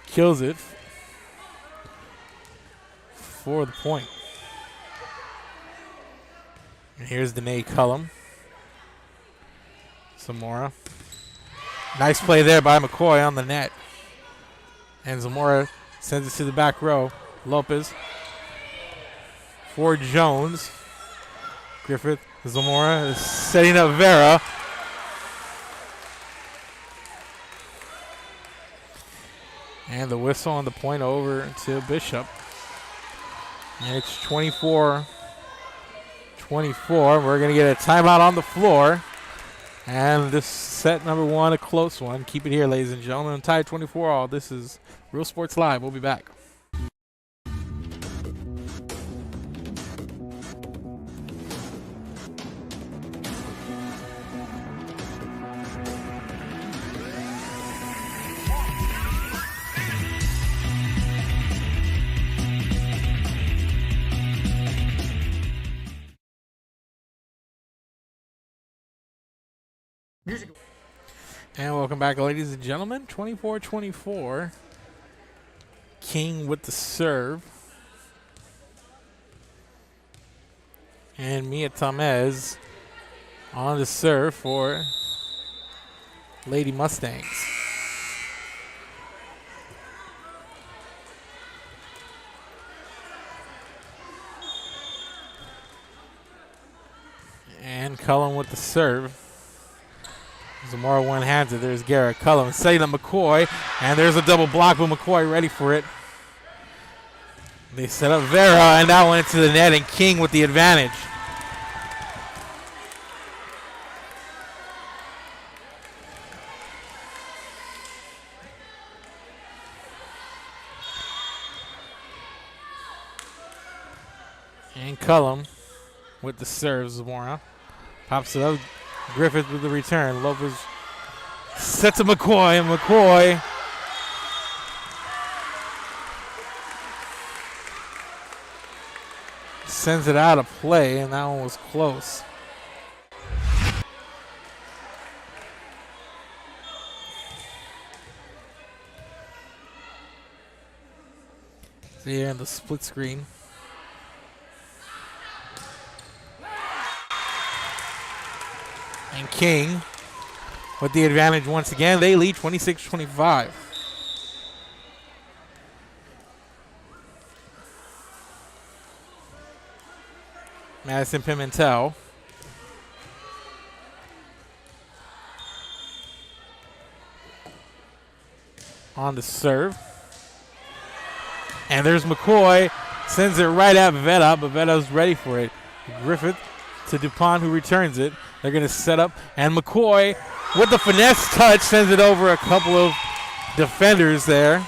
kills it. for the point. And here's Danae Cullum. Zamora. Nice play there by McCoy on the net. And Zamora sends it to the back row. Lopez for Jones. Griffith. Zamora is setting up Vera. And the whistle on the point over to Bishop. And it's 24-24. We're going to get a timeout on the floor. And this set number one, a close one. Keep it here, ladies and gentlemen. Tied 24-all. This is Real Sports Live. We'll be back. And welcome back, ladies and gentlemen. 24-24. King with the serve. And Mia Tamez on the serve for Lady Mustangs. And Cullen with the serve. Zamora one-hands it. There's Garrett Cullum setting up McCoy, and there's a double block, but McCoy ready for it. They set up Vera, and that went into the net, and King with the advantage. And Cullum with the serve. Zamora pops it up. Griffith with the return. Lopez sets to McCoy, and McCoy sends it out of play, and that one was close. See here in the split screen. And King with the advantage once again. They lead 26-25. Madison Pimentel. On the serve. And there's McCoy. Sends it right at Veta, but Veta's ready for it. Griffith to DuPont, who returns it. They're going to set up, and McCoy with the finesse touch sends it over a couple of defenders there.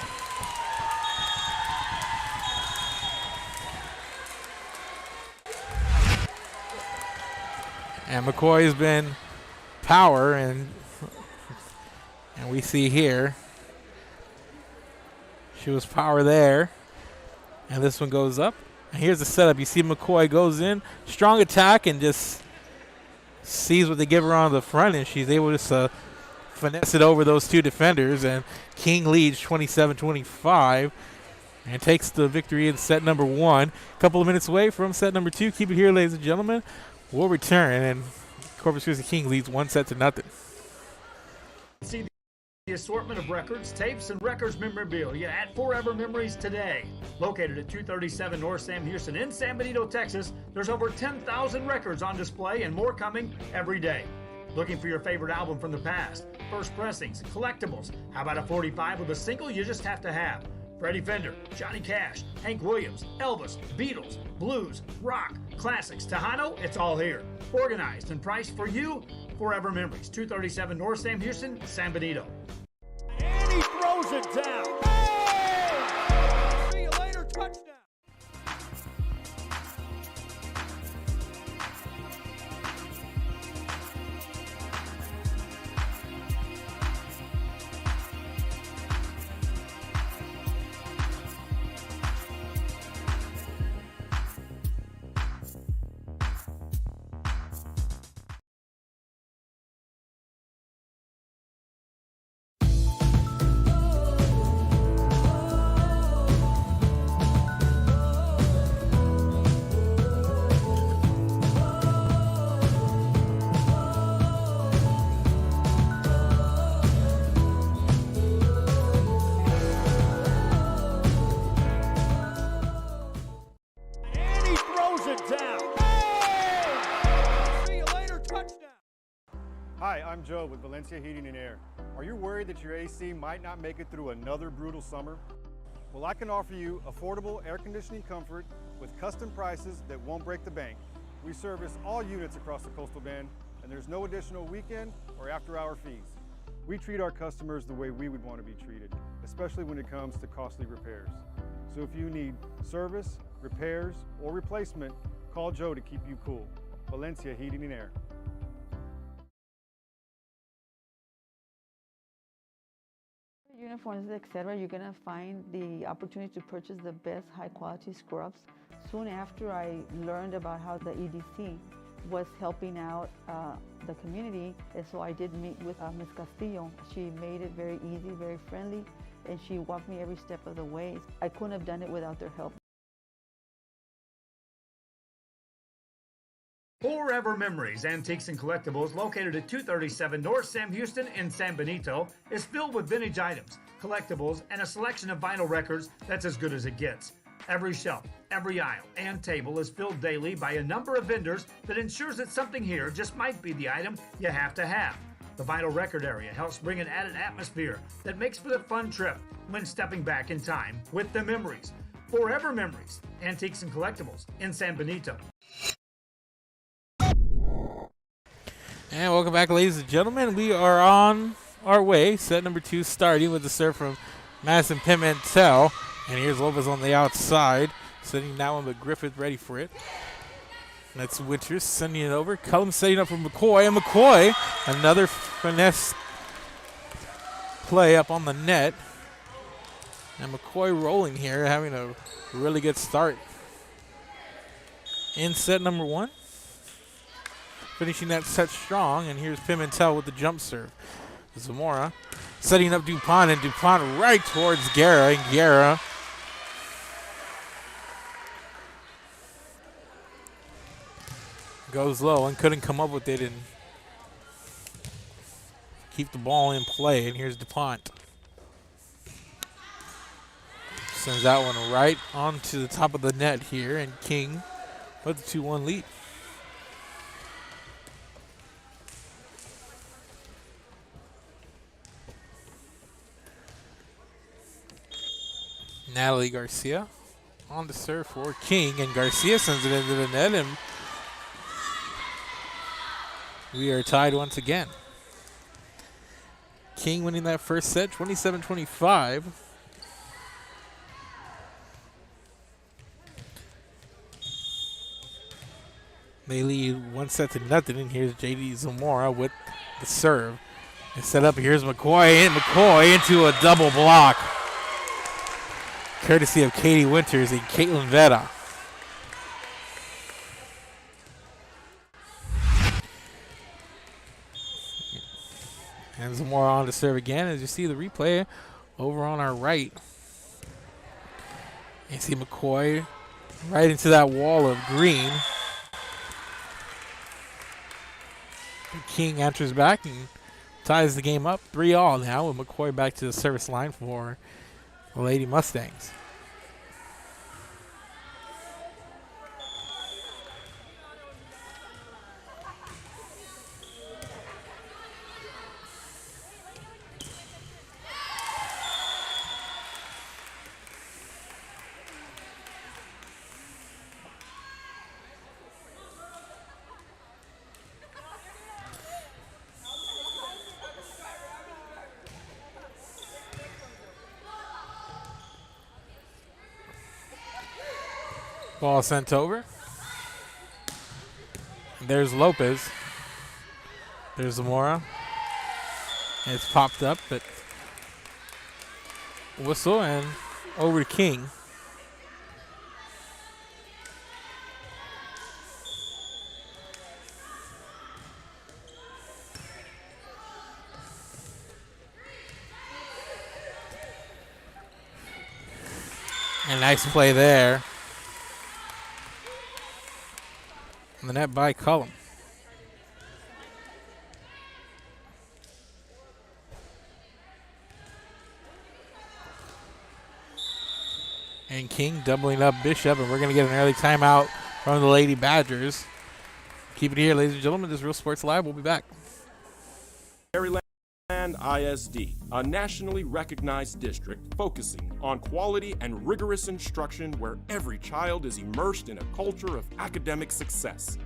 And McCoy has been power, and we see here she was power there, and this one goes up. And here's the setup. You see McCoy goes in, strong attack, and just sees what they give her on the front, and she's able to finesse it over those two defenders, and King leads 27-25 and takes the victory in set number one. A couple of minutes away from set number two. Keep it here, ladies and gentlemen. We'll return, and Corpus Christi King leads 1-0. See the assortment of records, tapes, and records memorabilia at Forever Memories today. Located at 237 North Sam Houston in San Benito, Texas, there's over 10,000 records on display and more coming every day. Looking for your favorite album from the past, first pressings, collectibles? How about a 45 with a single you just have to have? Freddie Fender, Johnny Cash, Hank Williams, Elvis, Beatles, blues, rock, classics, Tejano, it's all here. Organized and priced for you. Forever Memories, 237 North Sam Houston, San Benito. And he throws it down. Hey! See you later, touchdown. I'm Joe with Valencia Heating and Air. Are you worried that your AC might not make it through another brutal summer? Well, I can offer you affordable air conditioning comfort with custom prices that won't break the bank. We service all units across the Coastal Bend, and there's no additional weekend or after-hour fees. We treat our customers the way we would want to be treated, especially when it comes to costly repairs. So if you need service, repairs, or replacement, call Joe to keep you cool. Valencia Heating and Air. Uniforms, etc., you're going to find the opportunity to purchase the best high-quality scrubs. Soon after I learned about how the EDC was helping out the community, and so I did meet with Ms. Castillo. She made it very easy, very friendly, and she walked me every step of the way. I couldn't have done it without their help. Forever Memories, Antiques and Collectibles, located at 237 North Sam Houston in San Benito, is filled with vintage items, collectibles, and a selection of vinyl records that's as good as it gets. Every shelf, every aisle, and table is filled daily by a number of vendors that ensures that something here just might be the item you have to have. The vinyl record area helps bring an added atmosphere that makes for the fun trip when stepping back in time with the memories. Forever Memories, Antiques and Collectibles in San Benito. And welcome back, ladies and gentlemen. We are on our way. Set number 2 starting with the serve from Madison Pimentel. And here's Lopez on the outside, setting that one, but Griffith ready for it. That's Winters sending it over. Cullum setting up for McCoy. And McCoy, another finesse play up on the net. And McCoy rolling here, having a really good start in set number 1. Finishing that set strong, and here's Pimentel with the jump serve. Zamora setting up DuPont, and DuPont right towards Guerra, and Guerra goes low and couldn't come up with it and keep the ball in play, and here's DuPont. Sends that one right onto the top of the net here, and King with the 2-1 lead. Natalie Garcia on the serve for King, and Garcia sends it into the net, and we are tied once again. King winning that first set, 27-25. They lead 1-0, and here's J.D. Zamora with the serve. And set up, here's McCoy, and McCoy into a double block, courtesy of Katie Winters and Caitlin Vetta. And Zamora on to serve again, as you see the replay over on our right. You see McCoy right into that wall of green. King enters back and ties the game up 3-3 now, with McCoy back to the service line for the Lady Mustangs. Ball sent over. There's Lopez. There's Zamora. It's popped up, but whistle and over to King. And nice play there. The net by Cullum. And King doubling up Bishop, and we're going to get an early timeout from the Lady Badgers. Keep it here, ladies and gentlemen. This is Real Sports Live. We'll be back. Sharyland ISD, a nationally recognized district focusing on quality and rigorous instruction where every child is immersed in a culture of academic success.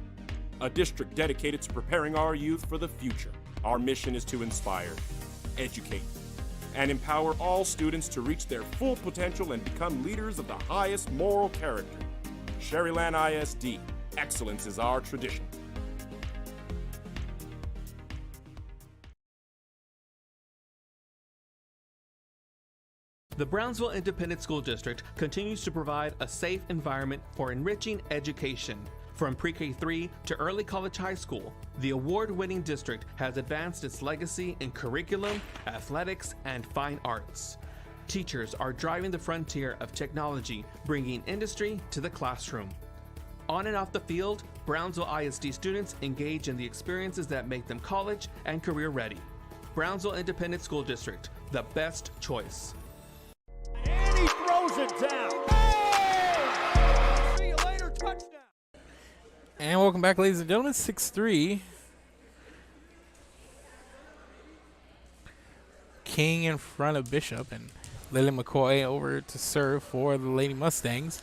A district dedicated to preparing our youth for the future. Our mission is to inspire, educate, and empower all students to reach their full potential and become leaders of the highest moral character. Sharyland ISD, excellence is our tradition. The Brownsville Independent School District continues to provide a safe environment for enriching education. From pre-K3 to early college high school, the award-winning district has advanced its legacy in curriculum, athletics, and fine arts. Teachers are driving the frontier of technology, bringing industry to the classroom. On and off the field, Brownsville ISD students engage in the experiences that make them college and career ready. Brownsville Independent School District, the best choice. And he throws it down. Oh! See you later, touchdown. And welcome back, ladies and gentlemen. 6-3. King in front of Bishop, and Lily McCoy over to serve for the Lady Mustangs.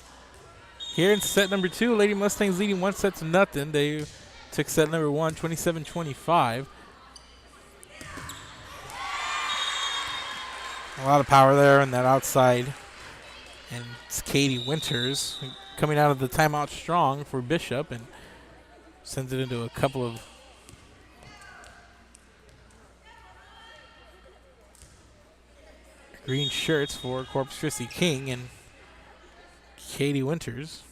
Here in set number 2, Lady Mustangs leading 1-0. They took set number 1, 27-25. A lot of power there on that outside. And it's Katie Winters coming out of the timeout strong for Bishop and sends it into a couple of green shirts for Corpus Christi King and Katie Winters.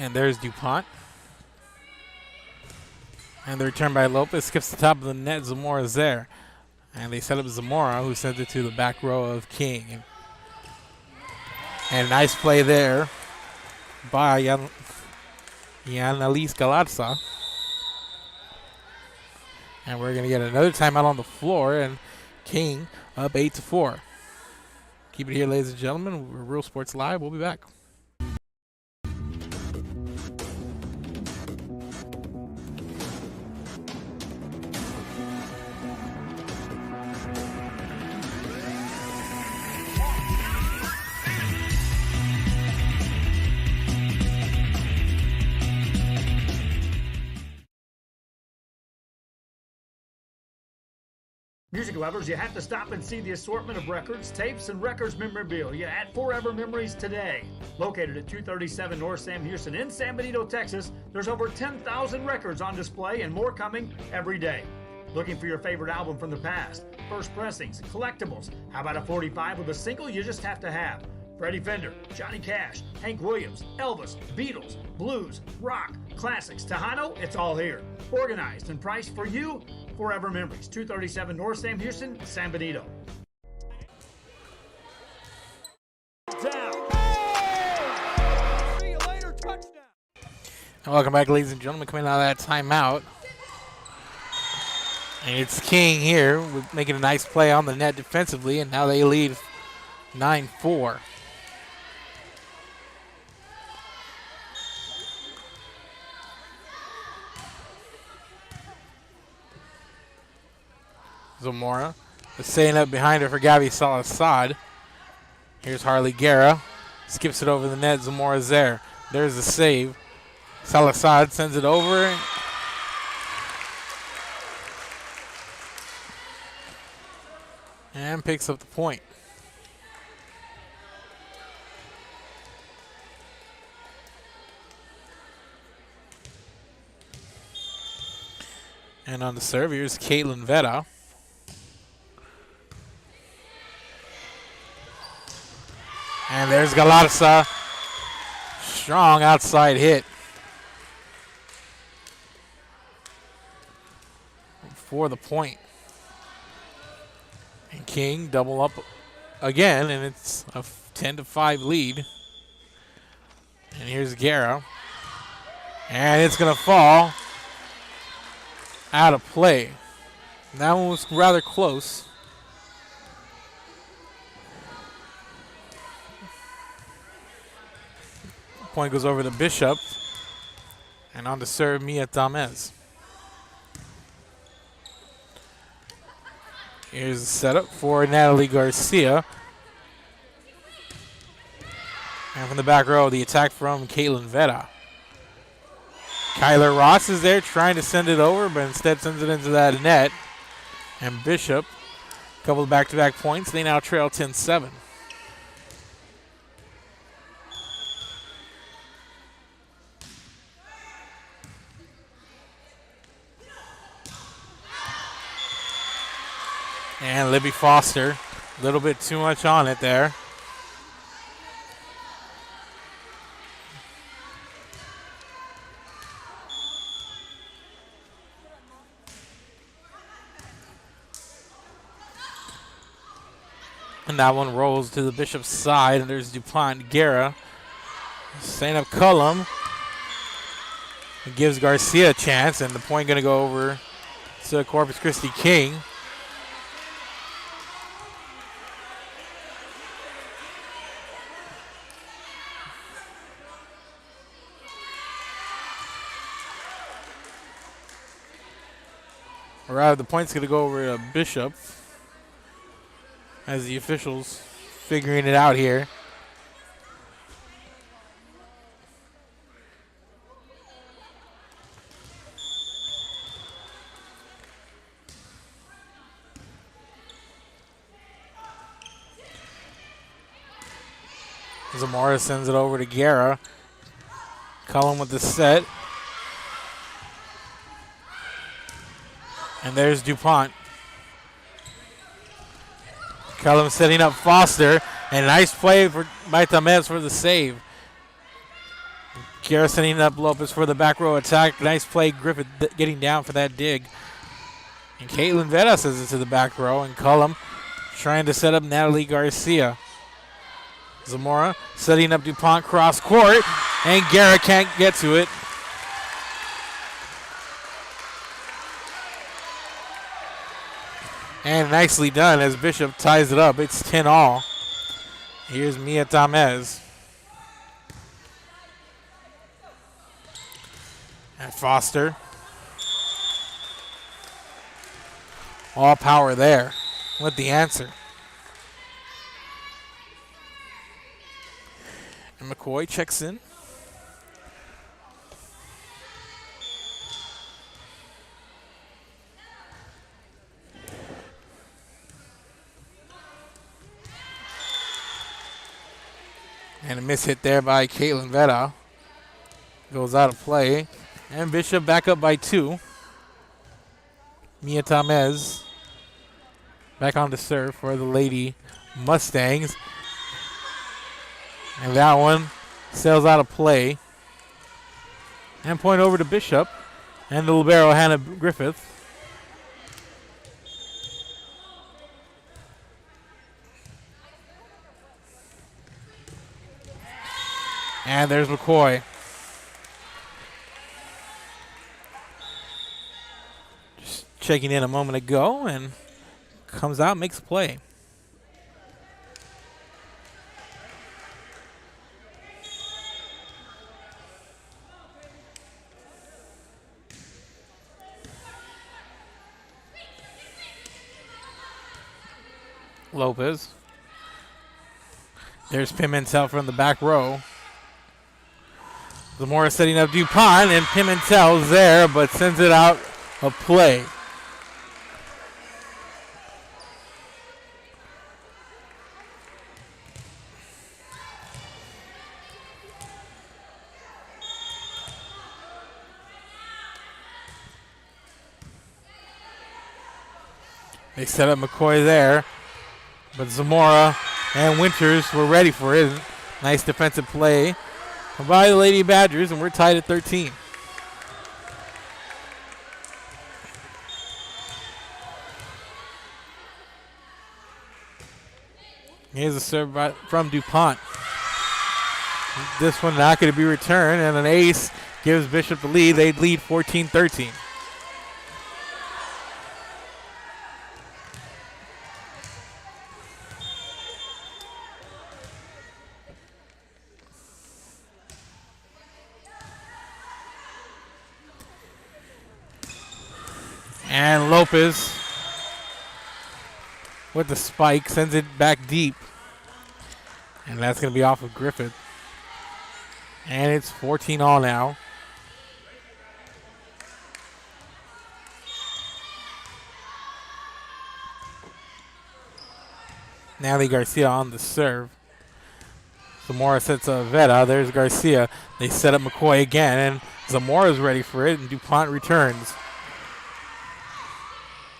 And there's DuPont. And the return by Lopez skips the top of the net. Zamora's there. And they set up Zamora, who sends it to the back row of King. And nice play there by Yanalise Galarza. And we're going to get another timeout on the floor. And King up 8-4. Keep it here, ladies and gentlemen. We're Real Sports Live. We'll be back. Music lovers, you have to stop and see the assortment of records, tapes, and records memorabilia at Forever Memories today. Located at 237 North Sam Houston in San Benito, Texas, there's over 10,000 records on display and more coming every day. Looking for your favorite album from the past, first pressings, collectibles? How about a 45 with a single you just have to have? Freddie Fender, Johnny Cash, Hank Williams, Elvis, Beatles, blues, rock, classics, Tejano, it's all here. Organized and priced for you. Forever Memories, 237 North Sam Houston, San Benito. Down. See you later, touchdown. And welcome back, ladies and gentlemen, coming out of that timeout. And it's King here with making a nice play on the net defensively, and now they lead 9-4. Zamora is staying up behind her for Gabby Salasad. Here's Harley Guerra. Skips it over the net. Zamora's there. There's the save. Salasad sends it over. And picks up the point. And on the serve, here's Caitlin Vetta. And there's Galarza. Strong outside hit for the point. And King double up again, and it's a 10-5 lead. And here's Guerra. And it's going to fall out of play. That one was rather close. Point goes over to Bishop. And on to serve Mia Tamez. Here's the setup for Natalie Garcia. And from the back row, the attack from Caitlin Vera. Kyler Ross is there trying to send it over, but instead sends it into that net. And Bishop, a couple of back-to-back points. They now trail 10-7. And Libby Foster, a little bit too much on it there. And that one rolls to the Bishop's side, and there's DuPont Guerra setting up Cullum. It gives Garcia a chance, and the point going to go over to Corpus Christi King. Or rather, the point's going to go over to Bishop as the officials figuring it out here. Zamora sends it over to Guerra. Cullum with the set. And there's DuPont. Cullum setting up Foster. And a nice play by Tamez for the save. Guerra setting up Lopez for the back row attack. Nice play, Griffith getting down for that dig. And Caitlin Vera sends it to the back row. And Cullum trying to set up Natalie Garcia. Zamora setting up DuPont cross court. And Guerra can't get to it. And nicely done as Bishop ties it up. It's 10-all. Here's Mia Tamez. And Foster. All power there with the answer. And McCoy checks in. And a miss hit there by Caitlin Vera. Goes out of play. And Bishop back up by 2. Mia Tamez back on to serve for the Lady Mustangs. And that one sails out of play. And point over to Bishop. And the libero, Hannah Griffith. And there's McCoy. Just checking in a moment ago and comes out, makes a play. Lopez. There's Pimentel from the back row. Zamora setting up DuPont, and Pimentel's there, but sends it out of play. They set up McCoy there, but Zamora and Winters were ready for it. Nice defensive play by the Lady Badgers, and we're tied at 13. Here's a serve from DuPont. This one not going to be returned, and an ace gives Bishop the lead. They lead 14-13. And Lopez with the spike sends it back deep. And that's going to be off of Griffith. And it's 14-all now. Natalie Garcia on the serve. Zamora sets up Veta. There's Garcia. They set up McCoy again, and Zamora's ready for it, and DuPont returns.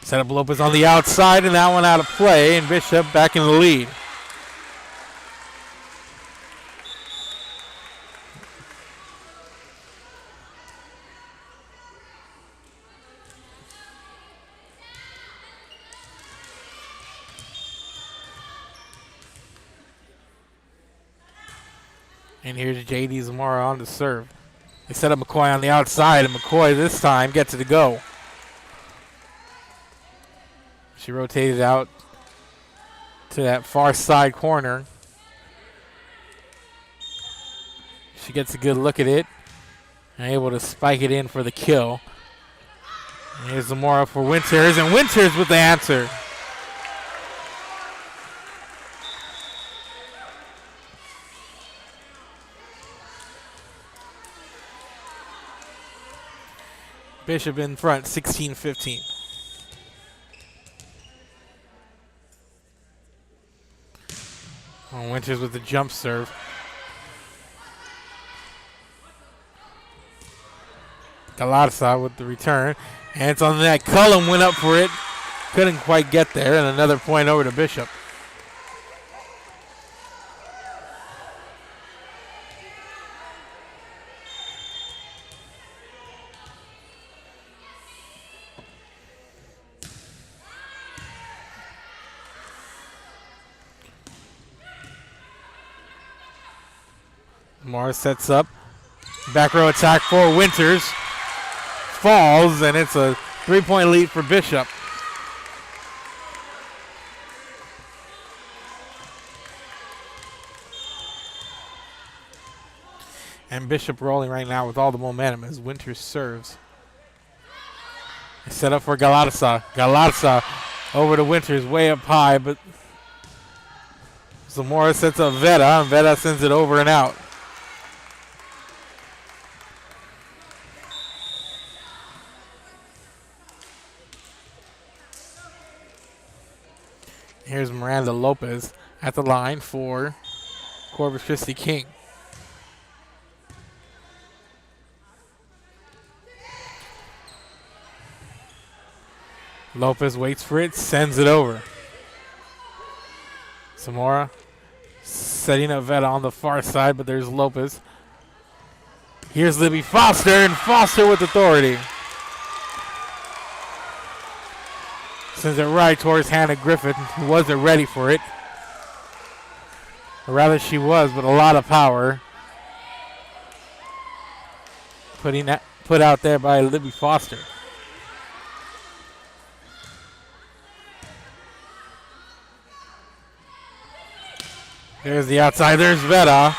Set up Lopez on the outside, and that one out of play, and Bishop back in the lead. And here's J.D. Zamora on the serve. They set up McCoy on the outside, and McCoy this time gets it to go. She rotated out to that far side corner. She gets a good look at it and able to spike it in for the kill. And here's Zamora for Winters, and Winters with the answer. Bishop in front, 16-15. Winters with the jump serve. Galarza with the return. And it's on the net. Cullum went up for it. Couldn't quite get there. And another point over to Bishop. Morris sets up. Back row attack for Winters. Falls, and it's a 3-point lead for Bishop. And Bishop rolling right now with all the momentum as Winters serves. Set up for Galarza. Galarza over to Winters, way up high, but Zamora sets up Veta, and Veta sends it over and out. Here's Miranda Lopez at the line for Corpus Christi King. Lopez waits for it, sends it over. Zamora setting up Veta on the far side, but there's Lopez. Here's Libby Foster, and Foster with authority. Sends it right towards Hannah Griffith, who wasn't ready for it. Or rather, she was, but a lot of power. Put out there by Libby Foster. There's the outside. There's Veta.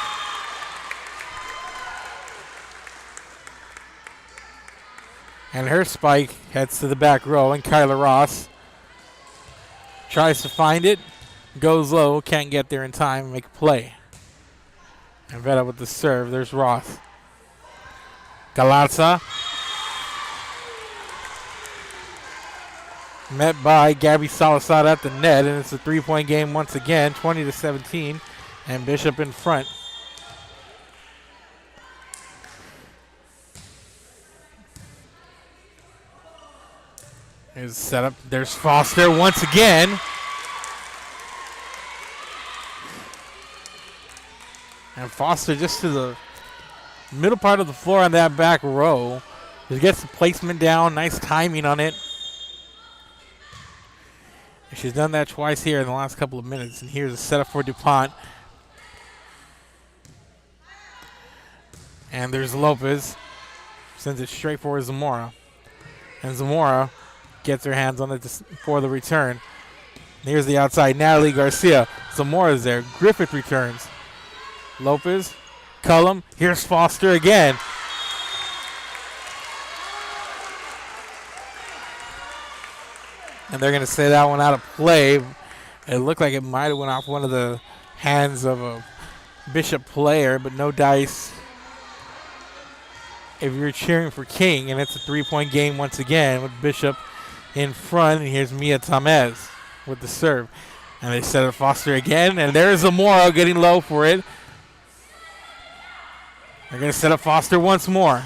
And her spike heads to the back row, and Kyla Ross tries to find it, goes low, can't get there in time and make a play. And Veta with the serve. There's Ross. Galarza. Met by Gabby Salazar at the net, and it's a 3-point game once again, 20-17, and Bishop in front. Here's the setup. There's Foster once again. And Foster just to the middle part of the floor on that back row. Just gets the placement down. Nice timing on it. She's done that twice here in the last couple of minutes. And here's a setup for DuPont. And there's Lopez. Sends it straight for Zamora. And Zamora gets her hands on it for the return. And here's the outside. Natalie Garcia. Zamora's there. Griffith returns. Lopez. Cullum. Here's Foster again. And they're going to say that one out of play. It looked like it might have went off one of the hands of a Bishop player, but no dice if you're cheering for King. And it's a 3-point game once again with Bishop in front. And here's Mia Tamez with the serve. And they set it Foster again. And there's Zamora getting low for it. They're going to set up Foster once more.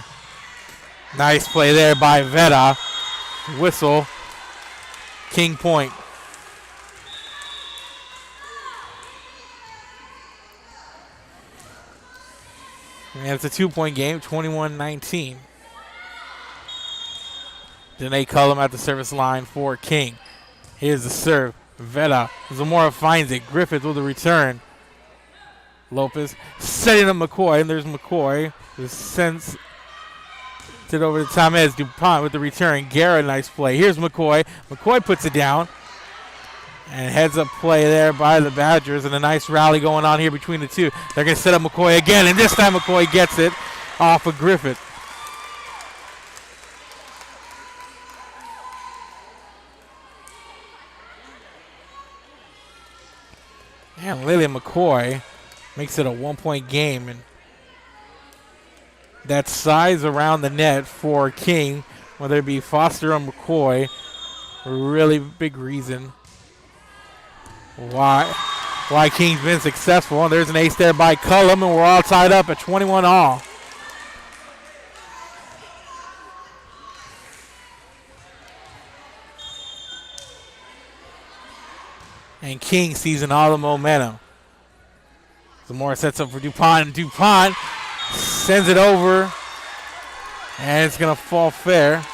Nice play there by Veta. Whistle. King point. And it's a 2-point game, 21-19. Danae Cullum at the service line for King. Here's the serve. Veta. Zamora finds it. Griffith with the return. Lopez setting up McCoy, and there's McCoy who sends it over to Tamez. DuPont with the return. Guerra, nice play. Here's McCoy. McCoy puts it down. And heads up play there by the Badgers, and a nice rally going on here between the two. They're going to set up McCoy again, and this time McCoy gets it off of Griffith. And Lily McCoy makes it a 1-point game, and that size around the net for King, whether it be Foster or McCoy, a really big reason why King's been successful. And there's an ace there by Cullum, and we're all tied up at 21 all. And King seizing all the momentum. Zamora sets up for DuPont, and DuPont sends it over, and it's going to fall fair.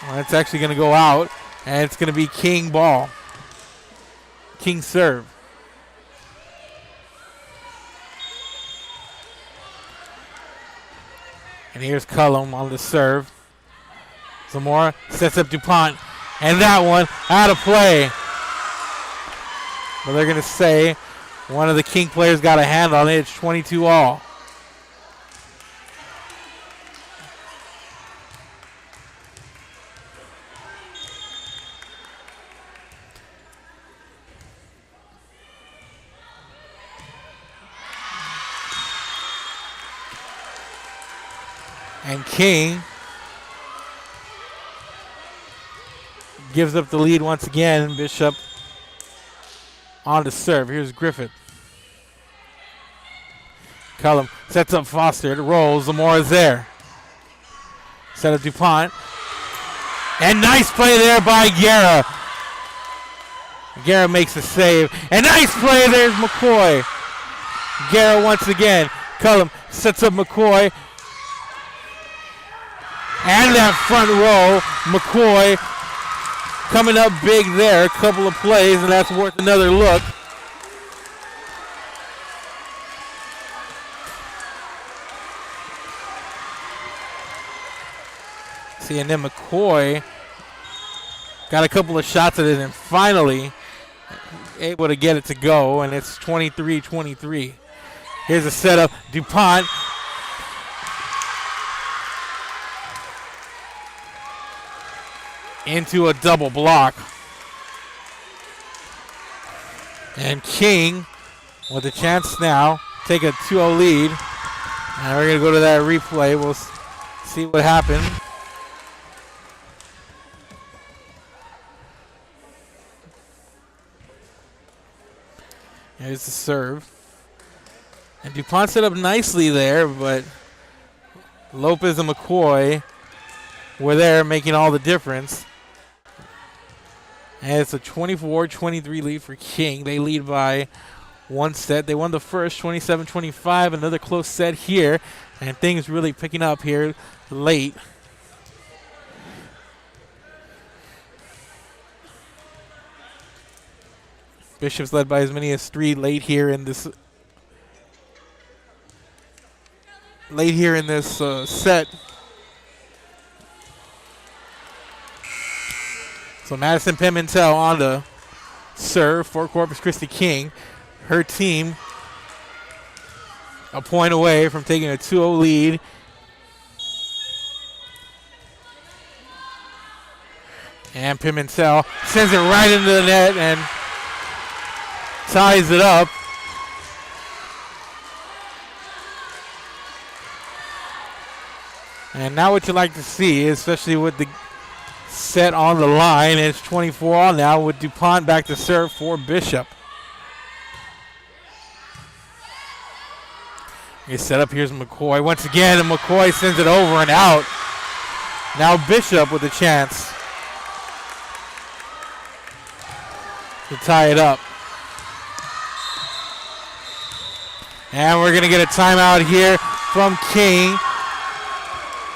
Well, it's actually going to go out, and it's going to be King ball. King serve. And here's Cullum on the serve. Zamora sets up DuPont, and that one out of play. But they're going to say one of the King players got a hand on it. It's 22 all. And King gives up the lead once again. Bishop on the serve. Here's Griffith. Cullum sets up Foster. It rolls. Zamora's there. Set up DuPont. And nice play there by Guerra. Guerra makes a save. And nice play. There's McCoy. Guerra once again. Cullum sets up McCoy. And that front row, McCoy coming up big there. A couple of plays, and that's worth another look. See, and then McCoy got a couple of shots at it and finally able to get it to go, and it's 23-23. Here's a setup. DuPont. Into a double block. And King with a chance now. Take a 2-0 lead. And we're going to go to that replay. We'll see what happened. Here's the serve. And DuPont set up nicely there, but Lopez and McCoy were there making all the difference. And it's a 24-23 lead for King. They lead by one set. They won the first 27-25. Another close set here. And things really picking up here late. Bishop's led by as many as 3 late here in this set. So Madison Pimentel on the serve for Corpus Christi King. Her team a point away from taking a 2-0 lead. And Pimentel sends it right into the net and ties it up. And now what you like to see, especially with the set on the line, it's 24 all now with DuPont back to serve for Bishop. He's set up, here's McCoy once again, and McCoy sends it over and out. Now Bishop with a chance to tie it up. And we're going to get a timeout here from King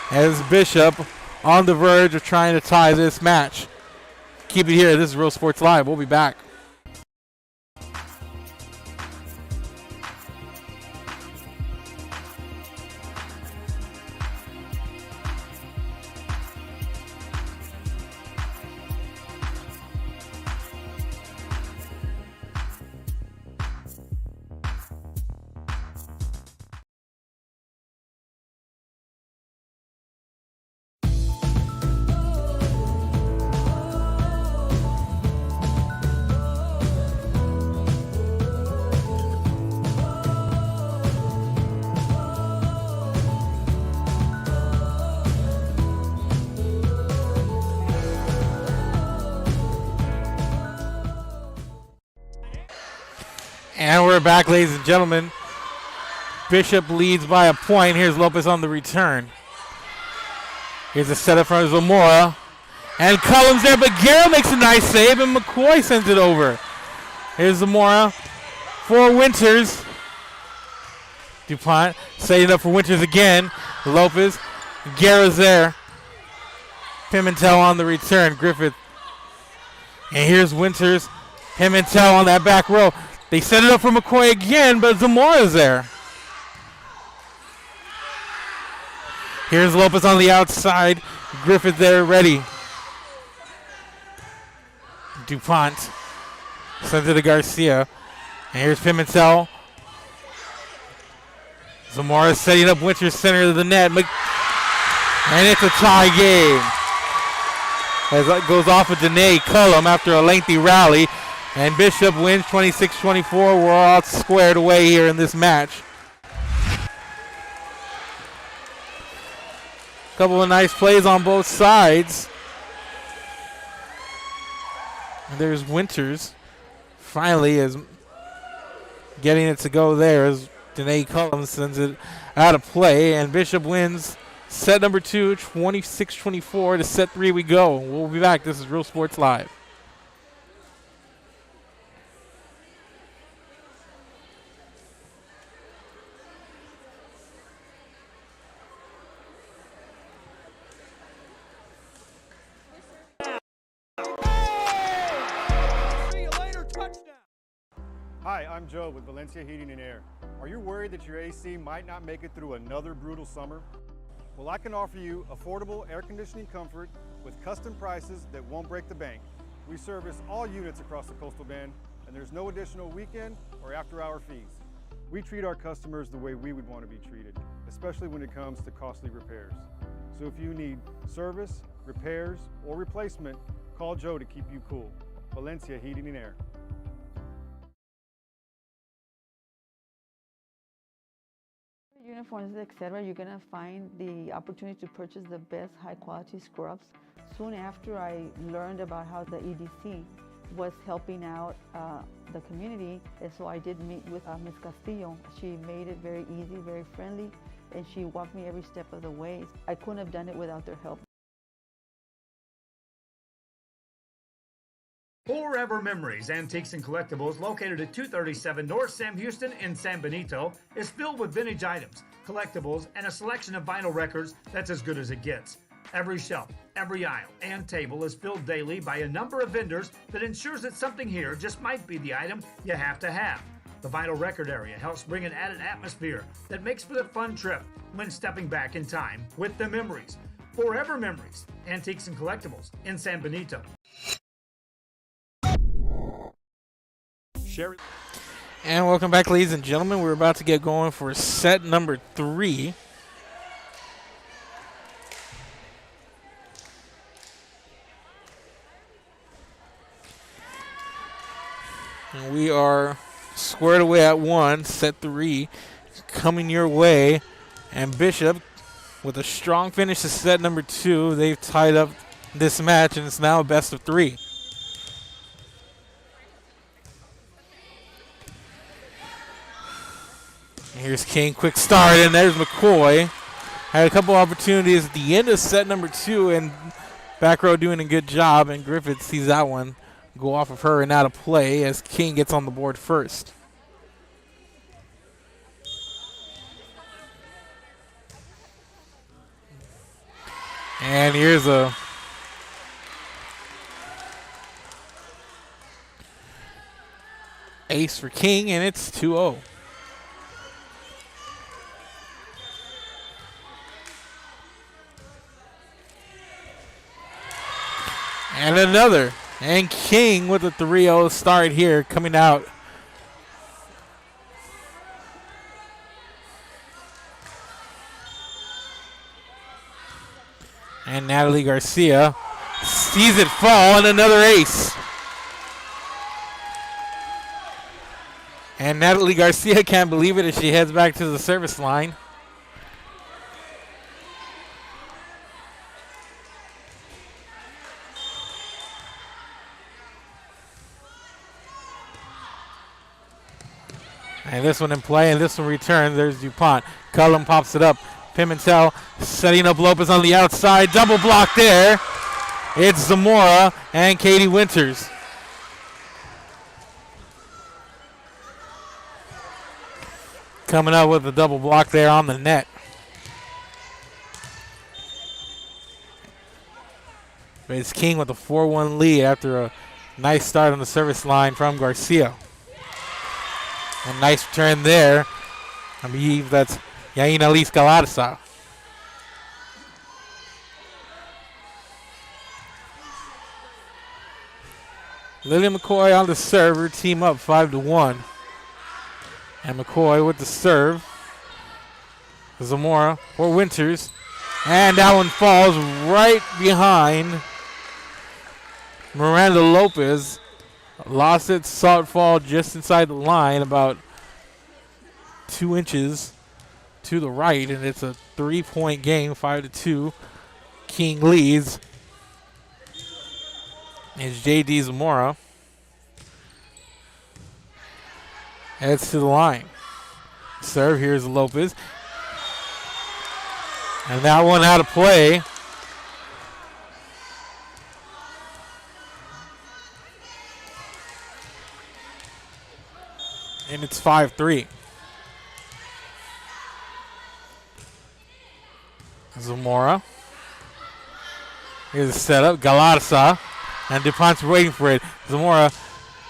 as Bishop on the verge of trying to tie this match. Keep it here. This is Real Sports Live. We'll be back. And we're back, ladies and gentlemen. Bishop leads by a point. Here's Lopez on the return. Here's a setup from Zamora. And Cullum's there, but Guerra makes a nice save, and McCoy sends it over. Here's Zamora for Winters. DuPont setting up for Winters again. Lopez. Guerra's there. Pimentel on the return. Griffith. And here's Winters. Pimentel on that back row. They set it up for McCoy again, but Zamora's there. Here's Lopez on the outside. Griffith there, ready. DuPont sends it to Garcia. And here's Pimentel. Zamora setting up Winters center of the net. And it's a tie game. As it goes off of Danae Cullum after a lengthy rally. And Bishop wins 26-24. We're all squared away here in this match. Couple of nice plays on both sides. And there's Winters. Finally is getting it to go there as Danae Cullum sends it out of play. And Bishop wins set number 2, 26-24. To set 3 we go. We'll be back. This is Real Sports Live. Hi, I'm Joe with Valencia Heating and Air. Are you worried that your AC might not make it through another brutal summer? Well, I can offer you affordable air conditioning comfort with custom prices that won't break the bank. We service all units across the Coastal Bend, and there's no additional weekend or after-hour fees. We treat our customers the way we would want to be treated, especially when it comes to costly repairs. So if you need service, repairs, or replacement, call Joe to keep you cool. Valencia Heating and Air. Uniforms, etc., you're going to find the opportunity to purchase the best high-quality scrubs. Soon after I learned about how the EDC was helping out the community, and so I did meet with Ms. Castillo. She made it very easy, very friendly, and she walked me every step of the way. I couldn't have done it without their help. Forever Memories, Antiques and Collectibles, located at 237 North Sam Houston in San Benito, is filled with vintage items, collectibles, and a selection of vinyl records that's as good as it gets. Every shelf, every aisle, and table is filled daily by a number of vendors that ensures that something here just might be the item you have to have. The vinyl record area helps bring an added atmosphere that makes for the fun trip when stepping back in time with the memories. Forever Memories, Antiques and Collectibles in San Benito. And welcome back, ladies and gentlemen. We're about to get going for set number 3. And we are squared away at 1, set 3, coming your way. And Bishop, with a strong finish to set number 2, they've tied up this match, and it's now a best of 3. Here's King, quick start, and there's McCoy. Had a couple opportunities at the end of set number 2, and back row doing a good job, and Griffith sees that one go off of her and out of play as King gets on the board first. And here's a ace for King, and it's 2-0. And another. And King with a 3-0 start here coming out. And Natalie Garcia sees it fall, and another ace. And Natalie Garcia can't believe it as she heads back to the service line. And this one in play, and this one returns. There's DuPont. Cullum pops it up. Pimentel setting up Lopez on the outside. Double block there. It's Zamora and Katie Winters. Coming up with a double block there on the net. But it's King with a 4-1 lead after a nice start on the service line from Garcia. A nice return there. I believe that's Yaina Liz Galarza. Lillian McCoy on the serve. Team up 5-1. And McCoy with the serve. Zamora for Winters. And that one falls right behind Miranda Lopez. Lost it, saw it fall just inside the line, about 2 inches to the right, and it's a 3-point game, 5-2. King leads. It's J.D. Zamora. Heads to the line. Serve, here's Lopez. And that one out of play. And it's 5-3. Zamora. Here's the setup. Galarza. And DuPont's waiting for it. Zamora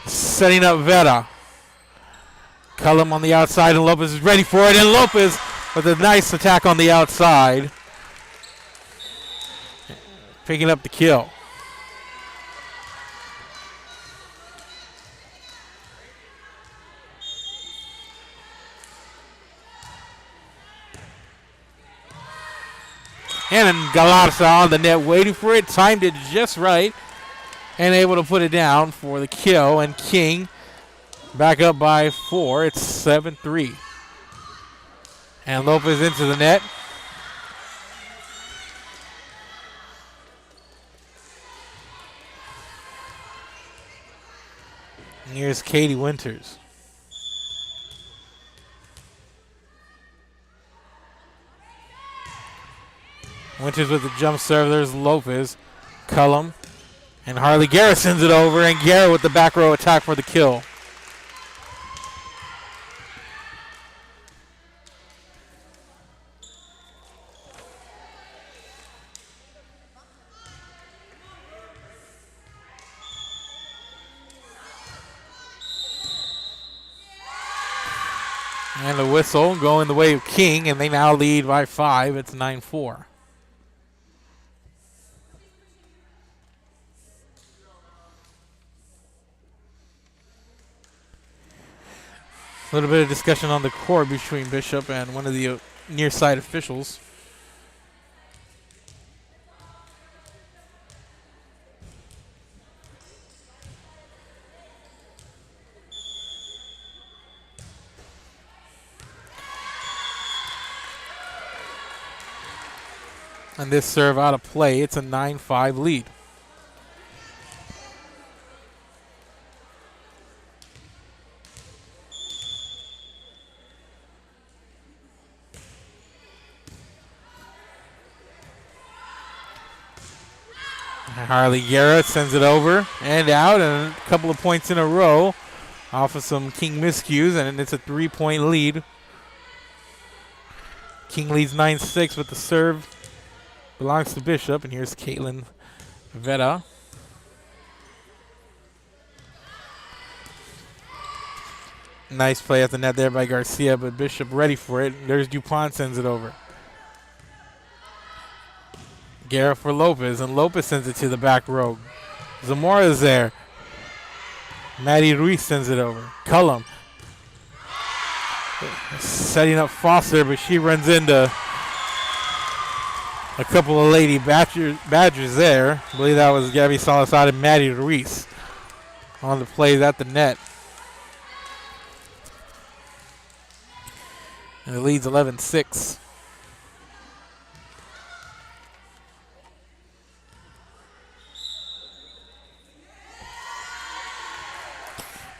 setting up Vera. Cullum on the outside, and Lopez is ready for it. And Lopez with a nice attack on the outside. Picking up the kill. And then Galarza on the net waiting for it. Timed it just right. And able to put it down for the kill. And King back up by 4. It's 7-3. And Lopez into the net. And here's Katie Winters. Winters with the jump serve. There's Lopez. Cullum. And Harley Garrett sends it over. And Garrett with the back row attack for the kill. And the whistle going the way of King, and they now lead by 5. It's 9-4. A little bit of discussion on the court between Bishop and one of the near side officials. And this serve out of play. It's a 9-5 lead. Harley Garrett sends it over and out, and a couple of points in a row off of some King miscues, and it's a 3-point lead. King leads 9-6, but the serve belongs to Bishop, and here's Caitlin Vetta. Nice play at the net there by Garcia, but Bishop ready for it. There's DuPont, sends it over. Garrett for Lopez, and Lopez sends it to the back row. Zamora's there. Maddie Ruiz sends it over. Cullum setting up Foster, but she runs into a couple of Lady Badgers there. I believe that was Gabby Salazar and Maddie Ruiz on the plays at the net. And it leads 11-6.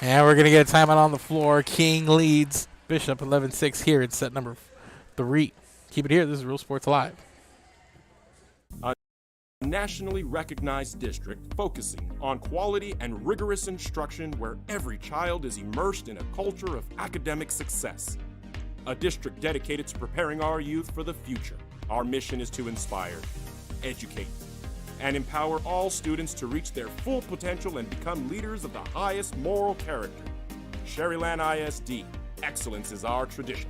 And we're going to get a timeout on the floor. King leads Bishop 11-6 here in set number 3. Keep it here. This is Real Sports Live. A nationally recognized district focusing on quality and rigorous instruction where every child is immersed in a culture of academic success. A district dedicated to preparing our youth for the future. Our mission is to inspire, educate, and empower all students to reach their full potential and become leaders of the highest moral character. Sherryland ISD, excellence is our tradition.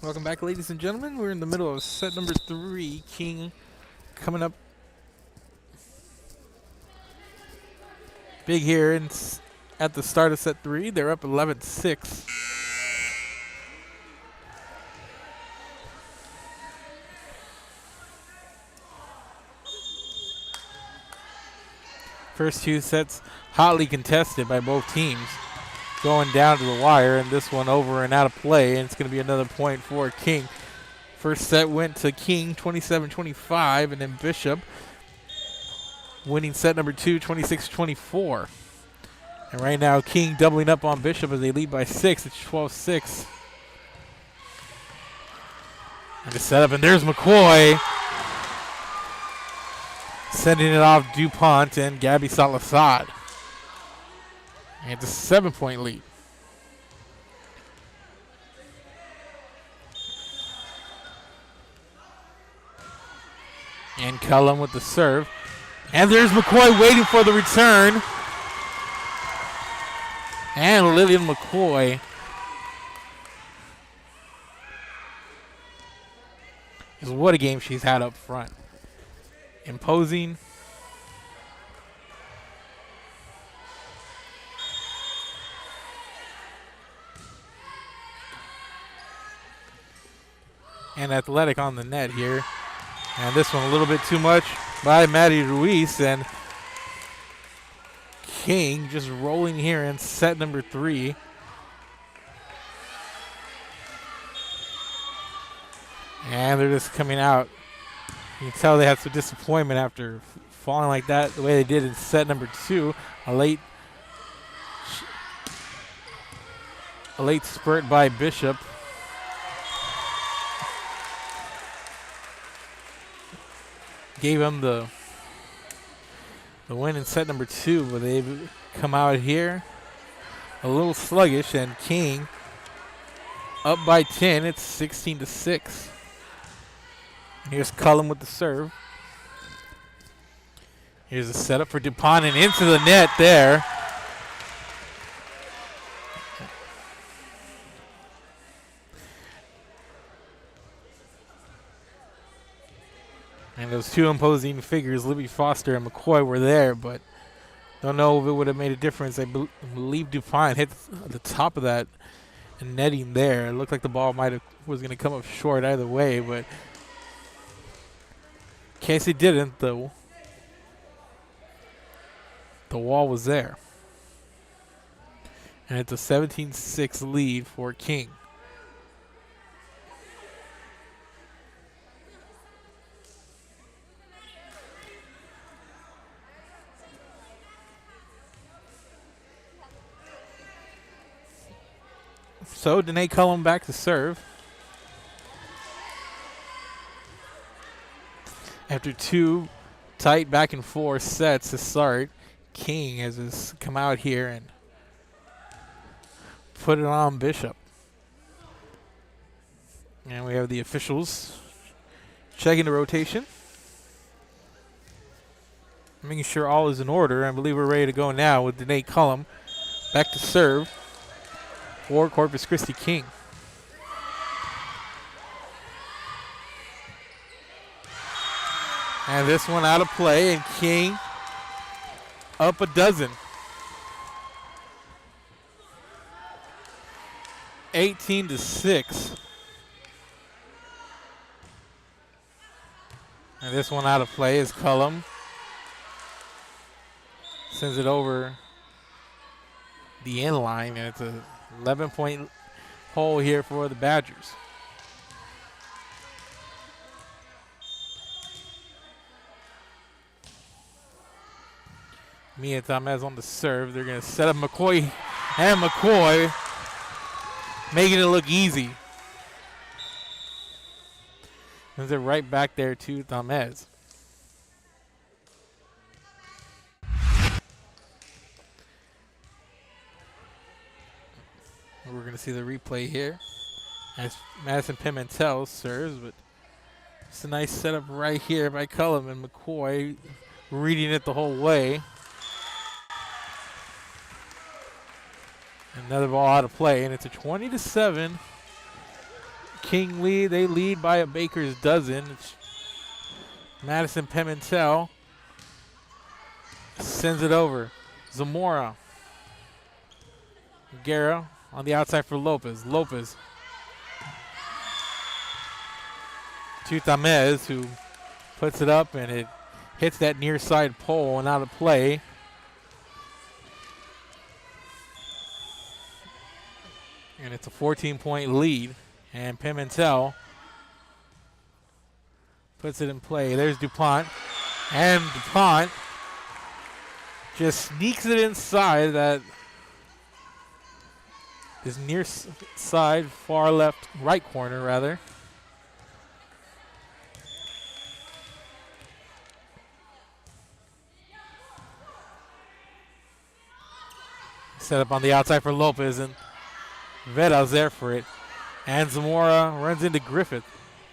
Welcome back, ladies and gentlemen. We're in the middle of set number 3. King coming up big here at the start of set 3. They're up 11-6. First 2 sets hotly contested by both teams, going down to the wire, and this one over and out of play, and it's going to be another point for King. First set went to King 27-25, and then Bishop winning set number 2 26-24. And right now King doubling up on Bishop as they lead by 6. It's 12-6. And the setup, and there's McCoy sending it off DuPont and Gabby Salazar. And it's a 7-point lead. And Cullum with the serve. And there's McCoy waiting for the return. And Lillian McCoy is what a game she's had up front. Imposing. And athletic on the net here. And this one a little bit too much by Maddie Ruiz, and King just rolling here in set number 3. And they're just coming out. You can tell they had some disappointment after falling like that the way they did in set number 2. A late spurt by Bishop. Gave him the win in set number 2, but they've come out here a little sluggish, and King up by 10. It's 16-6. And here's Cullum with the serve. Here's a setup for DuPont and into the net there. And those two imposing figures, Libby Foster and McCoy, were there, but don't know if it would have made a difference. I believe DuPont hit the top of that netting there. It looked like the ball was going to come up short either way, but in case it didn't, the wall was there. And it's a 17-6 lead for King. So Danae Cullum back to serve. After two tight back and forth sets to start, King has come out here and put it on Bishop. And we have the officials checking the rotation, making sure all is in order. I believe we're ready to go now with Danae Cullum back to serve for Corpus Christi King. And this one out of play, and King up a dozen. 18-6. And this one out of play is Cullum. Sends it over the end line, and it's a 11-point hole here for the Badgers. Mia Tamez on the serve. They're going to set up McCoy, and McCoy making it look easy. Sends it right back there to Tamez. We're going to see the replay here as Madison Pimentel serves, but it's a nice setup right here by Cullum, and McCoy reading it the whole way. Another ball out of play, and it's a 20-7 King lead. They lead by a baker's dozen. It's Madison Pimentel sends it over. Zamora. Guerra on the outside for Lopez. Lopez to Tamez, who puts it up, and it hits that near side pole and out of play. And it's a 14-point lead, and Pimentel puts it in play. There's DuPont, and DuPont just sneaks it inside that is near side, far left, right corner rather. Set up on the outside for Lopez, and Veda's there for it. And Zamora runs into Griffith.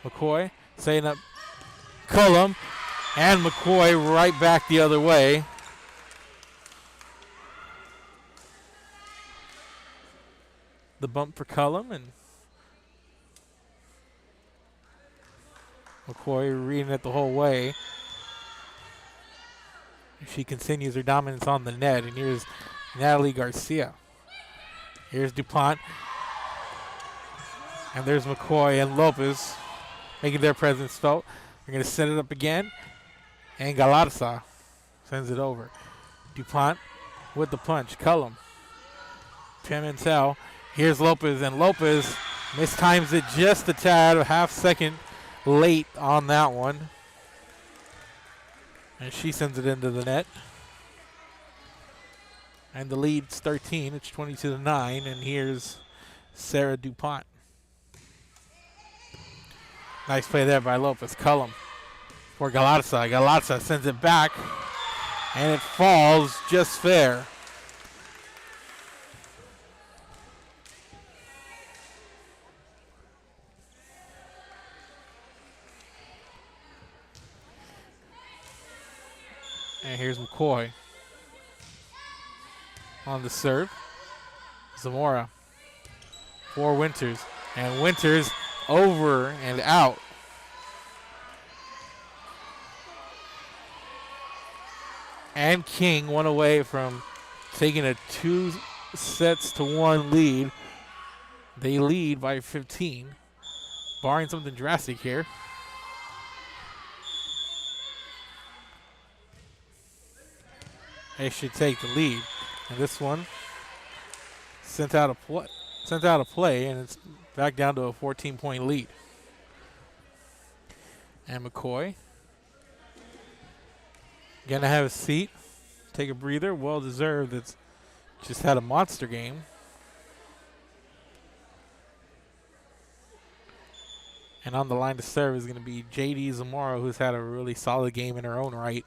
McCoy setting up Cullum, and McCoy right back the other way. The bump for Cullum, and McCoy reading it the whole way. She continues her dominance on the net, and here's Natalie Garcia. Here's DuPont, and there's McCoy and Lopez making their presence felt. They're going to set it up again, and Galarza sends it over. DuPont with the punch. Cullum. Pimentel. Here's Lopez, and Lopez mistimes it just a tad, a half second late on that one. And she sends it into the net. And the lead's 13. It's 22-9, and here's Sarah DuPont. Nice play there by Lopez. Cullum for Galarza. Galarza sends it back, and it falls just fair. And here's McCoy on the serve. Zamora for Winters. And Winters over and out. And King one away from taking a 2-1 lead. They lead by 15, barring something drastic here. They should take the lead. And this one sent out a play, and it's back down to a 14-point lead. And McCoy gonna have a seat, take a breather, well deserved. It's just had a monster game. And on the line to serve is gonna be JD Zamora, who's had a really solid game in her own right.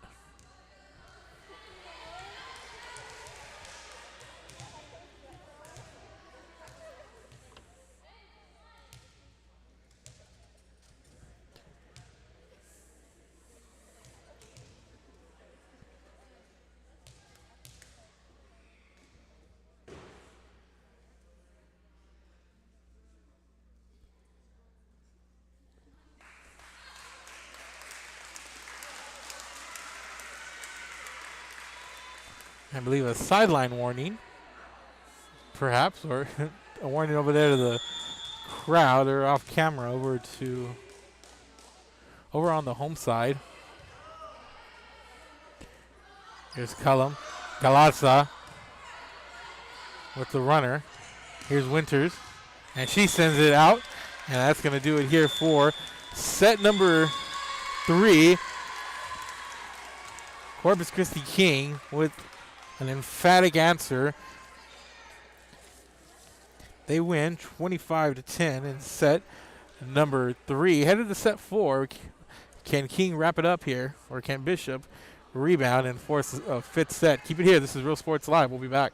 I believe a sideline warning, perhaps, or a warning over there to the crowd. They're off camera over on the home side. Here's Cullum. Galazza with the runner. Here's Winters, and she sends it out, and that's going to do it here for set number 3. Corpus Christi King with an emphatic answer. They win 25-10 in set number 3. Headed to set 4. Can King wrap it up here, or can Bishop rebound and force a 5th set? Keep it here. This is Real Sports Live. We'll be back.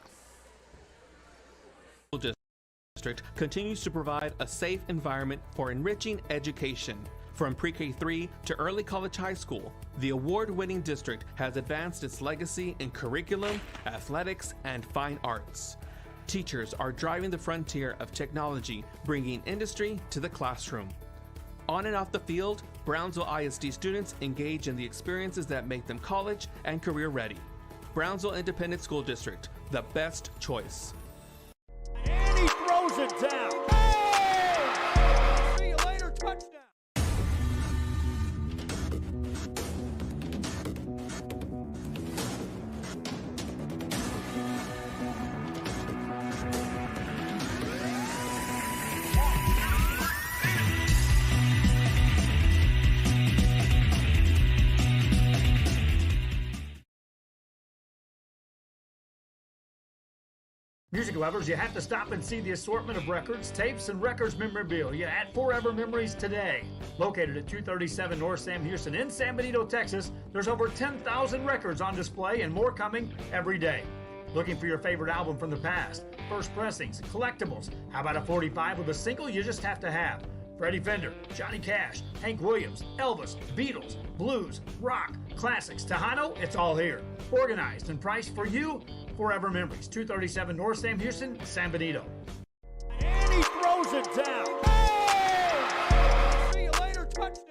District continues to provide a safe environment for enriching education. From pre-K3 to early college high school, the award-winning district has advanced its legacy in curriculum, athletics, and fine arts. Teachers are driving the frontier of technology, bringing industry to the classroom. On and off the field, Brownsville ISD students engage in the experiences that make them college and career ready. Brownsville Independent School District, the best choice. And he throws it down. Hey! See you later, touchdown. Music lovers, you have to stop and see the assortment of records, tapes, and records memorabilia at Forever Memories today. Located at 237 North Sam Houston in San Benito, Texas, there's over 10,000 records on display and more coming every day. Looking for your favorite album from the past, first pressings, collectibles. How about a 45 with a single you just have to have? Freddie Fender, Johnny Cash, Hank Williams, Elvis, Beatles, blues, rock, classics, Tejano, it's all here. Organized and priced for you. Forever Memories, 237 North Sam Houston, San Benito. And he throws it down. Hey! See you later, touchdown.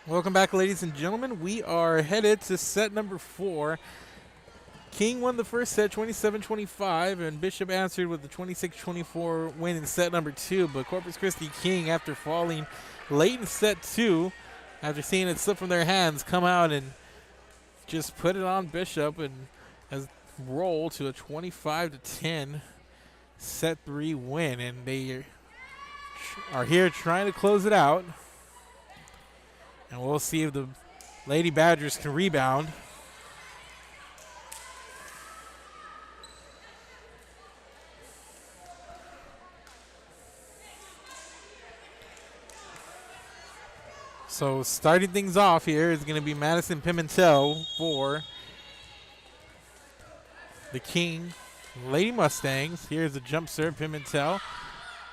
Welcome back, ladies and gentlemen. We are headed to set number 4. King won the first set 27-25, and Bishop answered with the 26-24 win in set number 2. But Corpus Christi King, after falling late in set 2, after seeing it slip from their hands, come out and just put it on Bishop and has rolled to a 25-10 set 3 win. And they are here trying to close it out. And we'll see if the Lady Badgers can rebound. So starting things off here is going to be Madison Pimentel for the King Lady Mustangs. Here's a jump serve, Pimentel.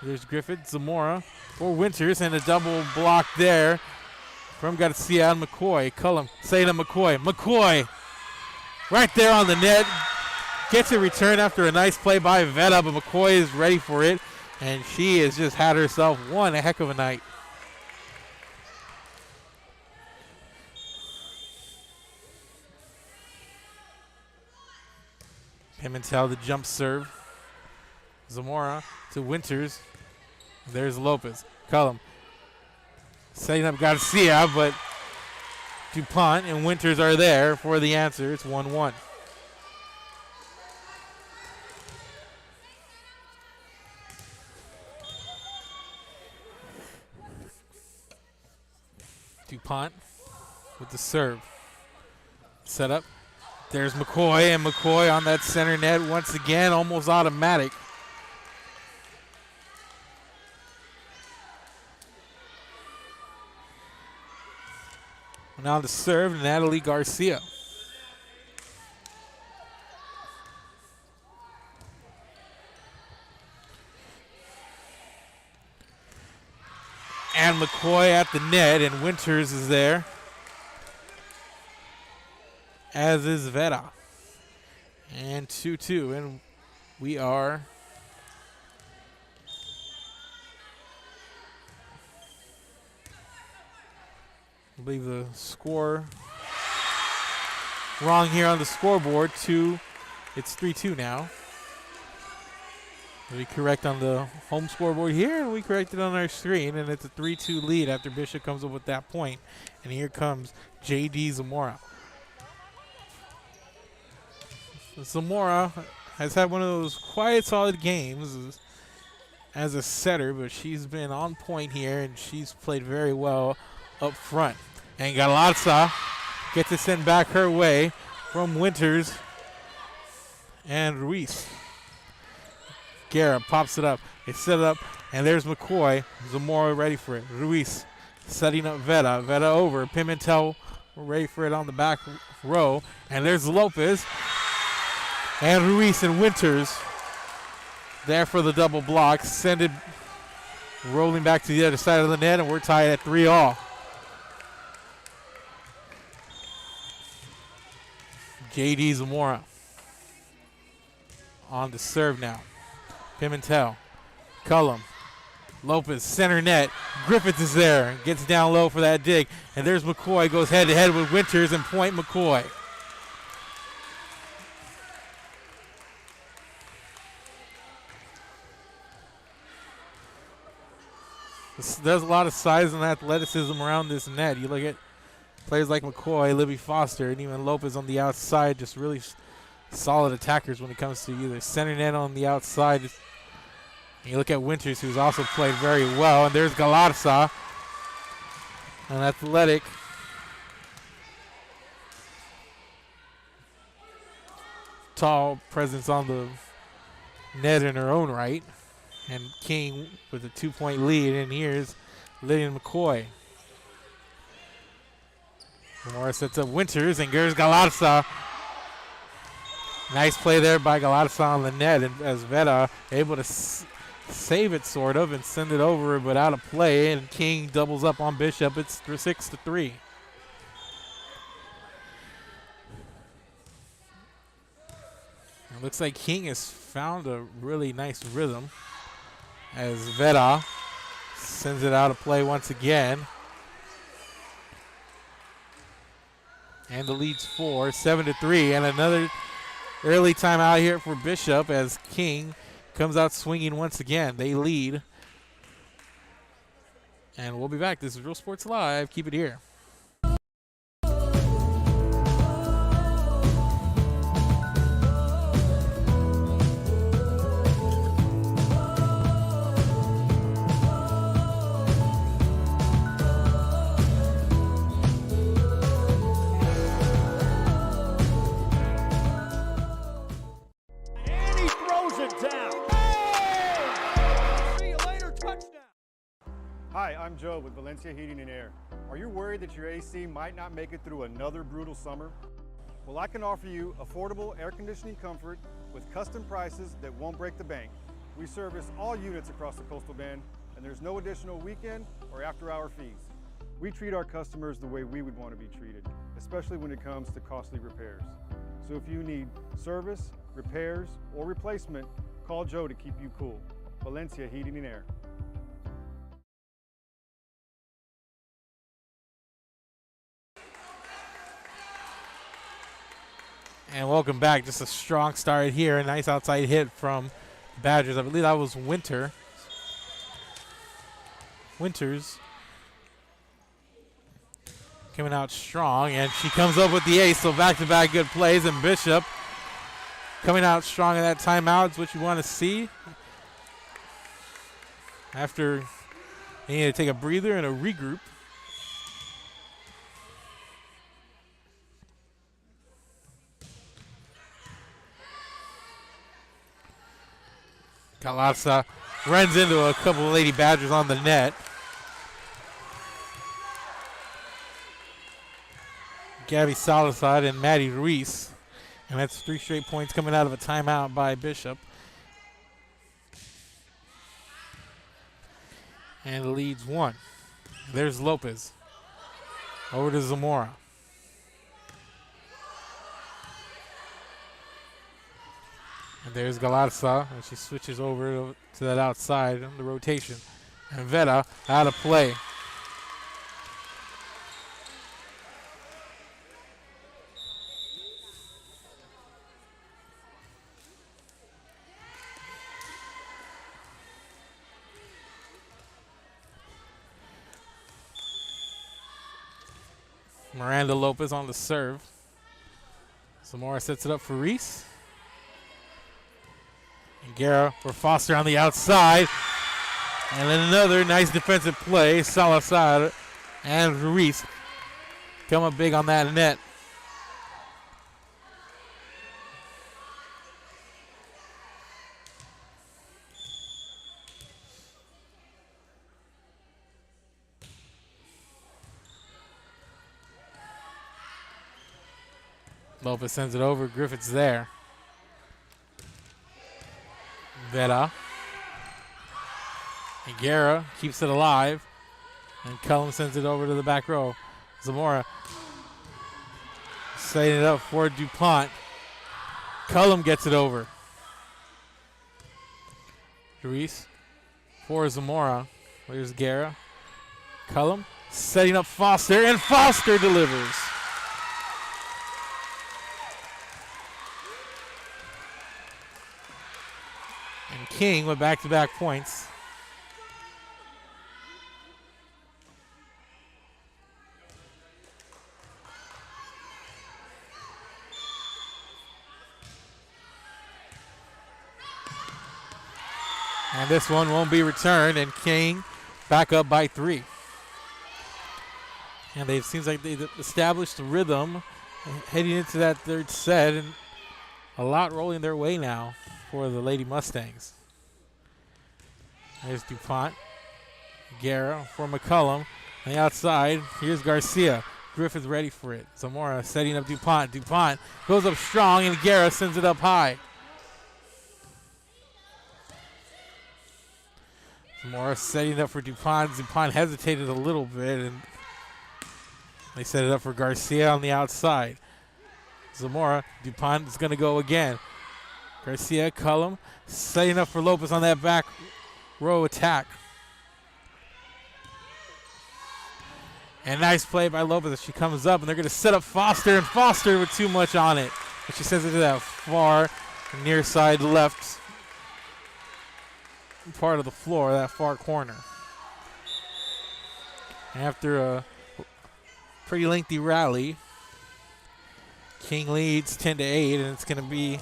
There's Griffith, Zamora for Winters, and a double block there from Garcia and McCoy. Cullum, Sayla McCoy. McCoy right there on the net. Gets a return after a nice play by Veta, but McCoy is ready for it, and she has just had herself one heck of a night. Pimentel, the jump serve. Zamora to Winters. There's Lopez. Cullum setting up Garcia, but DuPont and Winters are there for the answer. It's 1-1. DuPont with the serve. Set up. There's McCoy, and McCoy on that center net once again, almost automatic. Now to serve, Natalie Garcia. And McCoy at the net, and Winters is there, as is Veta. And 2-2, and we are I believe the score wrong here on the scoreboard. It's 3-2 now. We correct on the home scoreboard here, and we corrected on our screen, and it's a 3-2 lead after Bishop comes up with that point. And here comes J.D. Zamora. Zamora has had one of those quiet, solid games as a setter, but she's been on point here, and she's played very well up front. And Galarza gets it sent back her way from Winters and Ruiz. Guerra pops it up. They set it up, and there's McCoy. Zamora ready for it. Ruiz setting up Veta. Veta over. Pimentel ready for it on the back row. And there's Lopez. And Ruiz and Winters there for the double block. Send it rolling back to the other side of the net, and we're tied at 3-all. J.D. Zamora on the serve now. Pimentel, Cullum, Lopez, center net. Griffith is there, gets down low for that dig. And there's McCoy, goes head-to-head with Winters, and point McCoy. There's a lot of size and athleticism around this net. You look at players like McCoy, Libby Foster, and even Lopez on the outside, just really solid attackers when it comes to either center net on the outside. And you look at Winters, who's also played very well. And there's Galarza, an athletic, tall presence on the net in her own right. And King with a 2-point lead. And here's Lillian McCoy. Morris sets up Winters, and here's Galarza. Nice play there by Galarza on the net, and as Veta able to save it sort of and send it over, but out of play, and King doubles up on Bishop. It's 6-3. It looks like King has found a really nice rhythm as Veta sends it out of play once again. And the lead's 7-3, and another early timeout here for Bishop as King comes out swinging once again. They lead. And we'll be back. This is Real Sports Live. Keep it here. Hi, I'm Joe with Valencia Heating and Air. Are you worried that your AC might not make it through another brutal summer? Well, I can offer you affordable air conditioning comfort with custom prices that won't break the bank. We service all units across the Coastal Bend, and there's no additional weekend or after-hour fees. We treat our customers the way we would want to be treated, especially when it comes to costly repairs. So if you need service, repairs, or replacement, call Joe to keep you cool. Valencia Heating and Air. And welcome back. Just a strong start here. A nice outside hit from Badgers. I believe that was Winters. Coming out strong, and she comes up with the ace. So back-to-back good plays, and Bishop coming out strong in that timeout is what you want to see. After they need to take a breather and a regroup. Galazza runs into a couple of Lady Badgers on the net. Gabby Salazar and Maddie Ruiz. And that's 3 straight points coming out of a timeout by Bishop. And it leads 1. There's Lopez. Over to Zamora. And there's Galarza, and she switches over to that outside on the rotation. And Veta out of play. Miranda Lopez on the serve. Zamora sets it up for Reese. And Guerra for Foster on the outside. And then another nice defensive play. Salazar and Reese come up big on that net. Lopez sends it over. Griffith's there. Veta. And Guerra keeps it alive. And Cullum sends it over to the back row. Zamora setting it up for DuPont. Cullum gets it over. Ruiz for Zamora. There's Guerra. Cullum setting up Foster, and Foster delivers. And King with back-to-back points. And this one won't be returned, and King back up by 3. And it seems like they've established a rhythm heading into that third set, and a lot rolling their way now for the Lady Mustangs. There's DuPont. Guerra for McCullum. On the outside, here's Garcia. Griffith ready for it. Zamora setting up DuPont. DuPont goes up strong, and Guerra sends it up high. Zamora setting it up for DuPont. DuPont hesitated a little bit, and they set it up for Garcia on the outside. Zamora, DuPont is going to go again. Garcia, Cullum, setting up for Lopez on that back row attack. And nice play by Lopez as she comes up, and they're going to set up Foster, and Foster with too much on it. But she sends it to that far near side left part of the floor, that far corner. And after a pretty lengthy rally, King leads 10-8, and it's going to be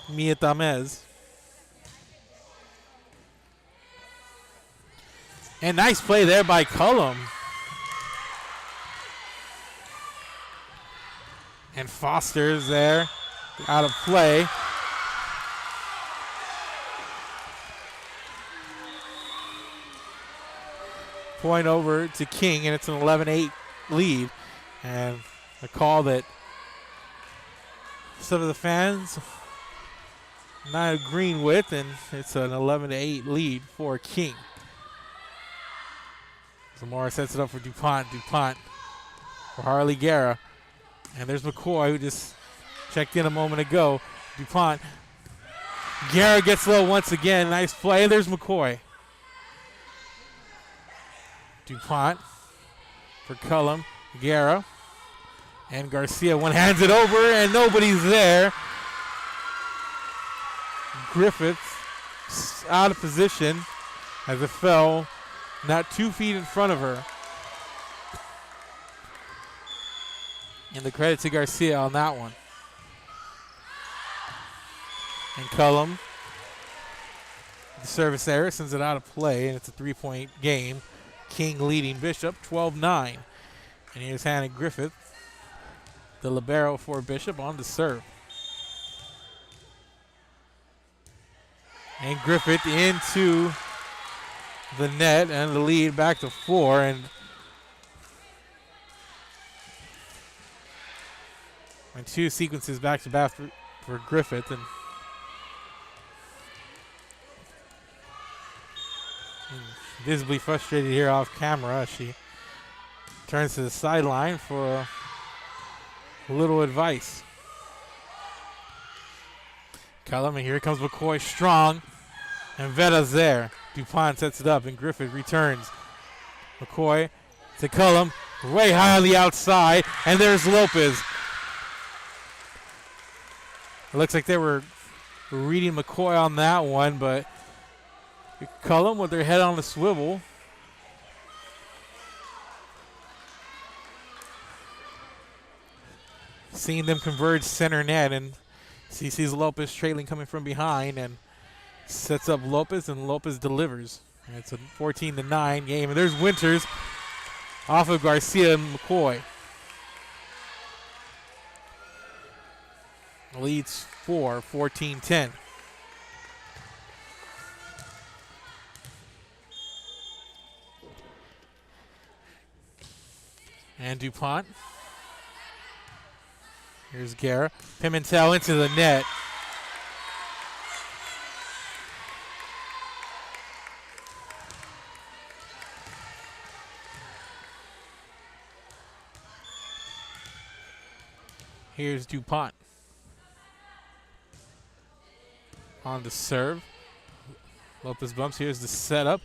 Mia Tamez. And nice play there by Cullum. And Foster's there, out of play. point over to King, and it's an 11-8 lead. And a call that some of the fans not agreeing with, and it's an 11-8 lead for King. Zamora sets it up for DuPont. DuPont for Harley Guerra. And there's McCoy, who just checked in a moment ago. DuPont. Guerra gets low once again. Nice play. There's McCoy. DuPont for Cullum. Guerra. And Garcia hands it over, and nobody's there. Griffiths out of position as it fell not 2 feet in front of her. And the credit to Garcia on that one. And Cullum, the service error, sends it out of play, and it's a 3-point game. King leading Bishop 12-9. And here's Hannah Griffith, the libero for Bishop, on the serve. And Griffith into the net, and the lead back to 4. And two sequences back to back for Griffith. And visibly frustrated here off camera. She turns to the sideline for a little advice. Cullum, and here comes McCoy strong, and Vetta's there. DuPont sets it up, and Griffith returns. McCoy to Cullum, way high on the outside, and there's Lopez. It looks like they were reading McCoy on that one, but Cullum with their head on the swivel. Seeing them converge center net, and sees Lopez trailing coming from behind, and sets up Lopez, and Lopez delivers. And it's a 14-9 game, and there's Winters off of Garcia and McCoy. Leads 14-10. And DuPont. Here's Guerra. Pimentel into the net. Here's DuPont. On the serve. Lopez bumps. Here's the setup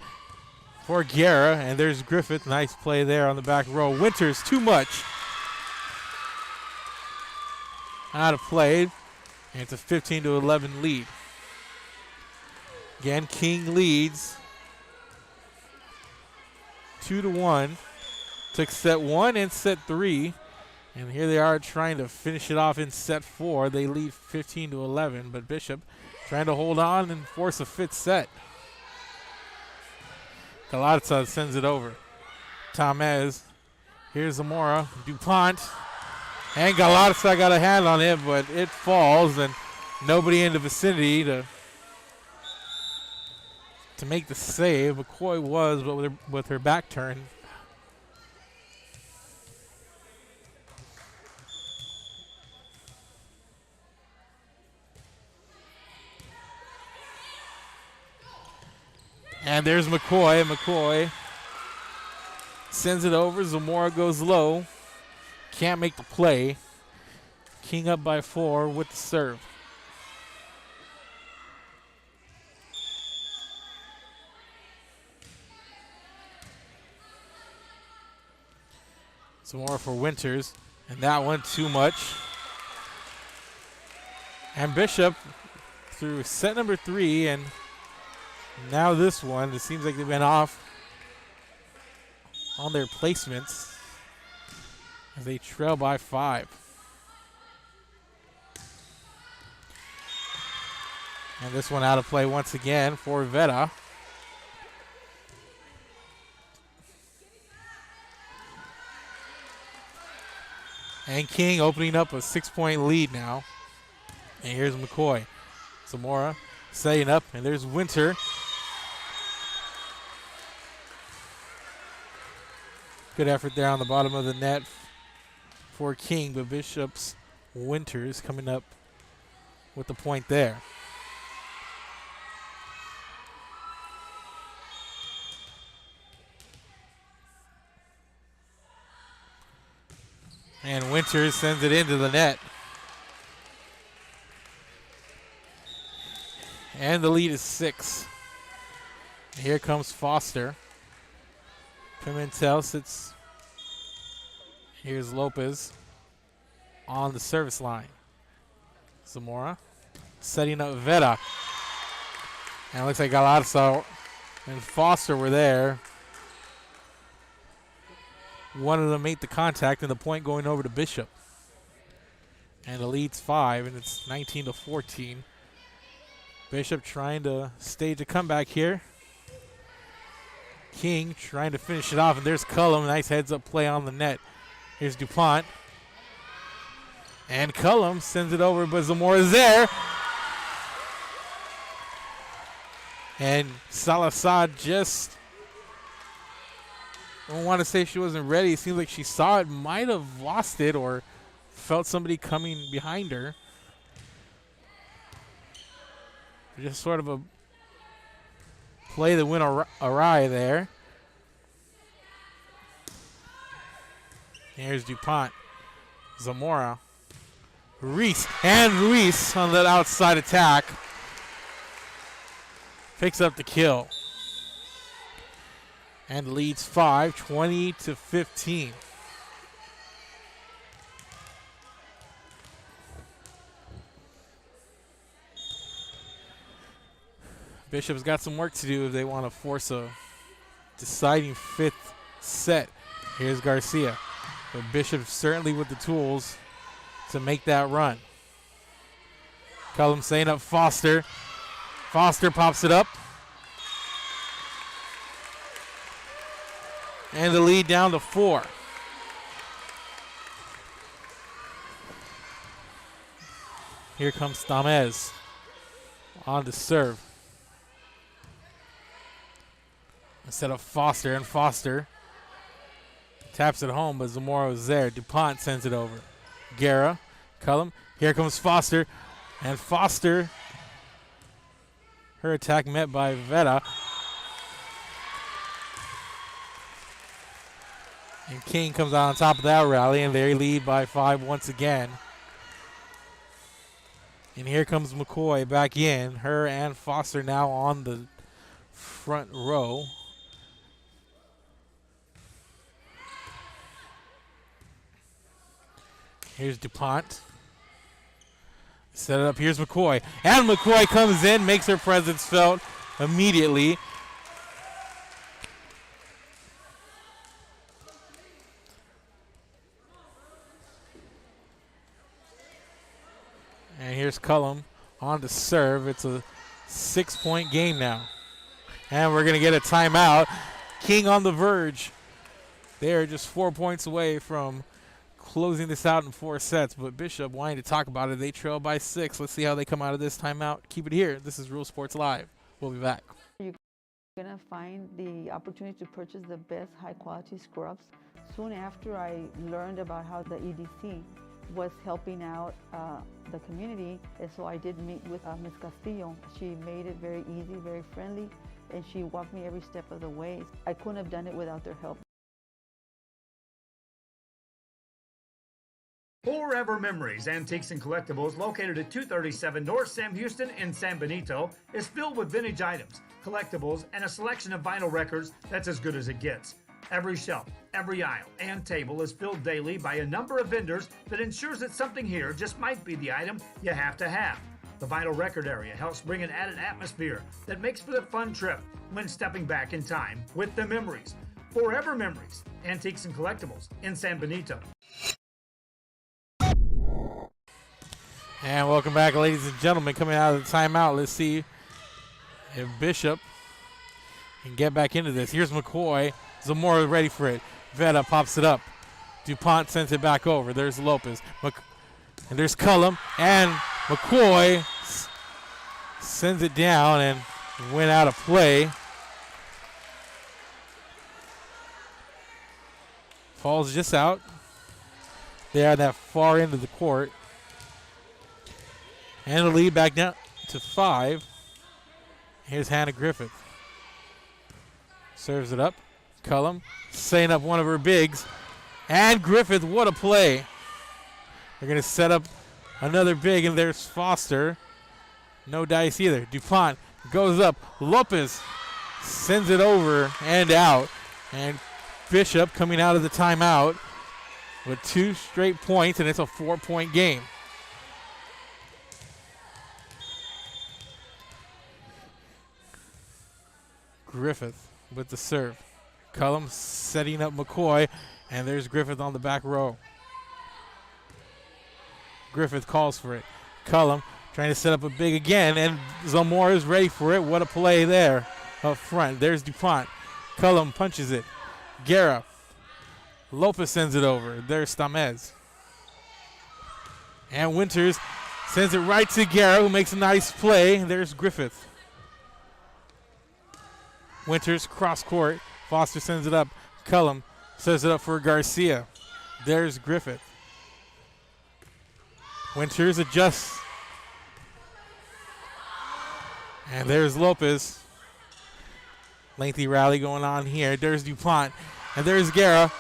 for Guerra, and there's Griffith. Nice play there on the back row. Winters, too much. Out of play, and it's a 15-11 lead. Again, King leads 2-1. Took set 1 and set 3, and here they are trying to finish it off in set 4. They lead 15-11, but Bishop trying to hold on and force a 5th set. Galazza sends it over. Tamez. Here's Zamora. DuPont. And Galazza got a hand on it, but it falls, and nobody in the vicinity to make the save. McCoy was, but with her back turned. And there's McCoy. McCoy sends it over. Zamora goes low. Can't make the play. King up by 4 with the serve. Zamora for Winters. And that one too much. And Bishop through set number 3, and now this one. It seems like they've been off on their placements as they trail by 5. And this one out of play once again for Vetta. And King opening up a 6-point lead now. And here's McCoy. Zamora setting up, and there's Winter. Good effort there on the bottom of the net for King, but Bishop's Winters coming up with the point there. And Winters sends it into the net. And the lead is 6. Here comes Foster. Pimentel sits. Here's Lopez on the service line. Zamora setting up Veta. And it looks like Galarza and Foster were there. One of them made the contact, and the point going over to Bishop. And the lead's 5, and it's 19-14. Bishop trying to stage a comeback here. King trying to finish it off, and there's Cullum. Nice heads-up play on the net. Here's DuPont. And Cullum sends it over, but Zamora's there. And Salazar just, I don't want to say she wasn't ready. It seems like she saw it, might have lost it, or felt somebody coming behind her. Just sort of a play that went awry there. Here's DuPont. Zamora. Ruiz. And Ruiz on that outside attack. Picks up the kill. And leads 5, 20-15. Bishop's got some work to do if they want to force a deciding 5th set. Here's Garcia. But Bishop certainly with the tools to make that run. Cullum saying up Foster. Foster pops it up. And the lead down to 4. Here comes Tamez on to serve. Instead of Foster, and Foster taps it home, but Zamora was there. DuPont sends it over. Guerra, Cullum. Here comes Foster, and Foster, her attack met by Veta. And King comes out on top of that rally, and they lead by 5 once again. And here comes McCoy back in. Her and Foster now on the front row. Here's DuPont. Set it up. Here's McCoy. And McCoy comes in, makes her presence felt immediately. And here's Cullum on to serve. It's a 6-point game now. And we're going to get a timeout. King on the verge. They are just 4 points away from closing this out in 4 sets, but Bishop wanting to talk about it. They trail by 6. Let's see how they come out of this timeout. Keep it here. This is Real Sports Live. We'll be back. You're going to find the opportunity to purchase the best high-quality scrubs. Soon after I learned about how the EDC was helping out the community, and so I did meet with Ms. Castillo. She made it very easy, very friendly, and she walked me every step of the way. I couldn't have done it without their help. Forever Memories, Antiques and Collectibles, located at 237 North Sam Houston in San Benito, is filled with vintage items, collectibles, and a selection of vinyl records that's as good as it gets. Every shelf, every aisle, and table is filled daily by a number of vendors that ensures that something here just might be the item you have to have. The vinyl record area helps bring an added atmosphere that makes for the fun trip when stepping back in time with the memories. Forever Memories, Antiques and Collectibles in San Benito. And welcome back, ladies and gentlemen. Coming out of the timeout, let's see if Bishop can get back into this. Here's McCoy. Zamora ready for it. Veta pops it up. DuPont sends it back over. There's Lopez. And there's Cullum. And McCoy sends it down and went out of play. falls just out. They are that far end of the court. And the lead back down to 5. Here's Hannah Griffith. Serves it up. Cullum setting up one of her bigs. And Griffith, what a play. They're going to set up another big, and there's Foster. No dice either. DuPont goes up. Lopez sends it over and out. And Bishop coming out of the timeout with 2 straight points, and it's a 4-point game. Griffith with the serve. Cullum setting up McCoy, and there's Griffith on the back row. Griffith calls for it. Cullum trying to set up a big again, and Zamora is ready for it. What a play there up front. There's DuPont. Cullum punches it. Guerra. Lopez sends it over. There's Stamez. And Winters sends it right to Guerra, who makes a nice play. There's Griffith. Winters cross court. Foster sends it up. Cullum sends it up for Garcia. There's Griffith. Winters adjusts. And there's Lopez. Lengthy rally going on here. There's DuPont. And there's Guerra.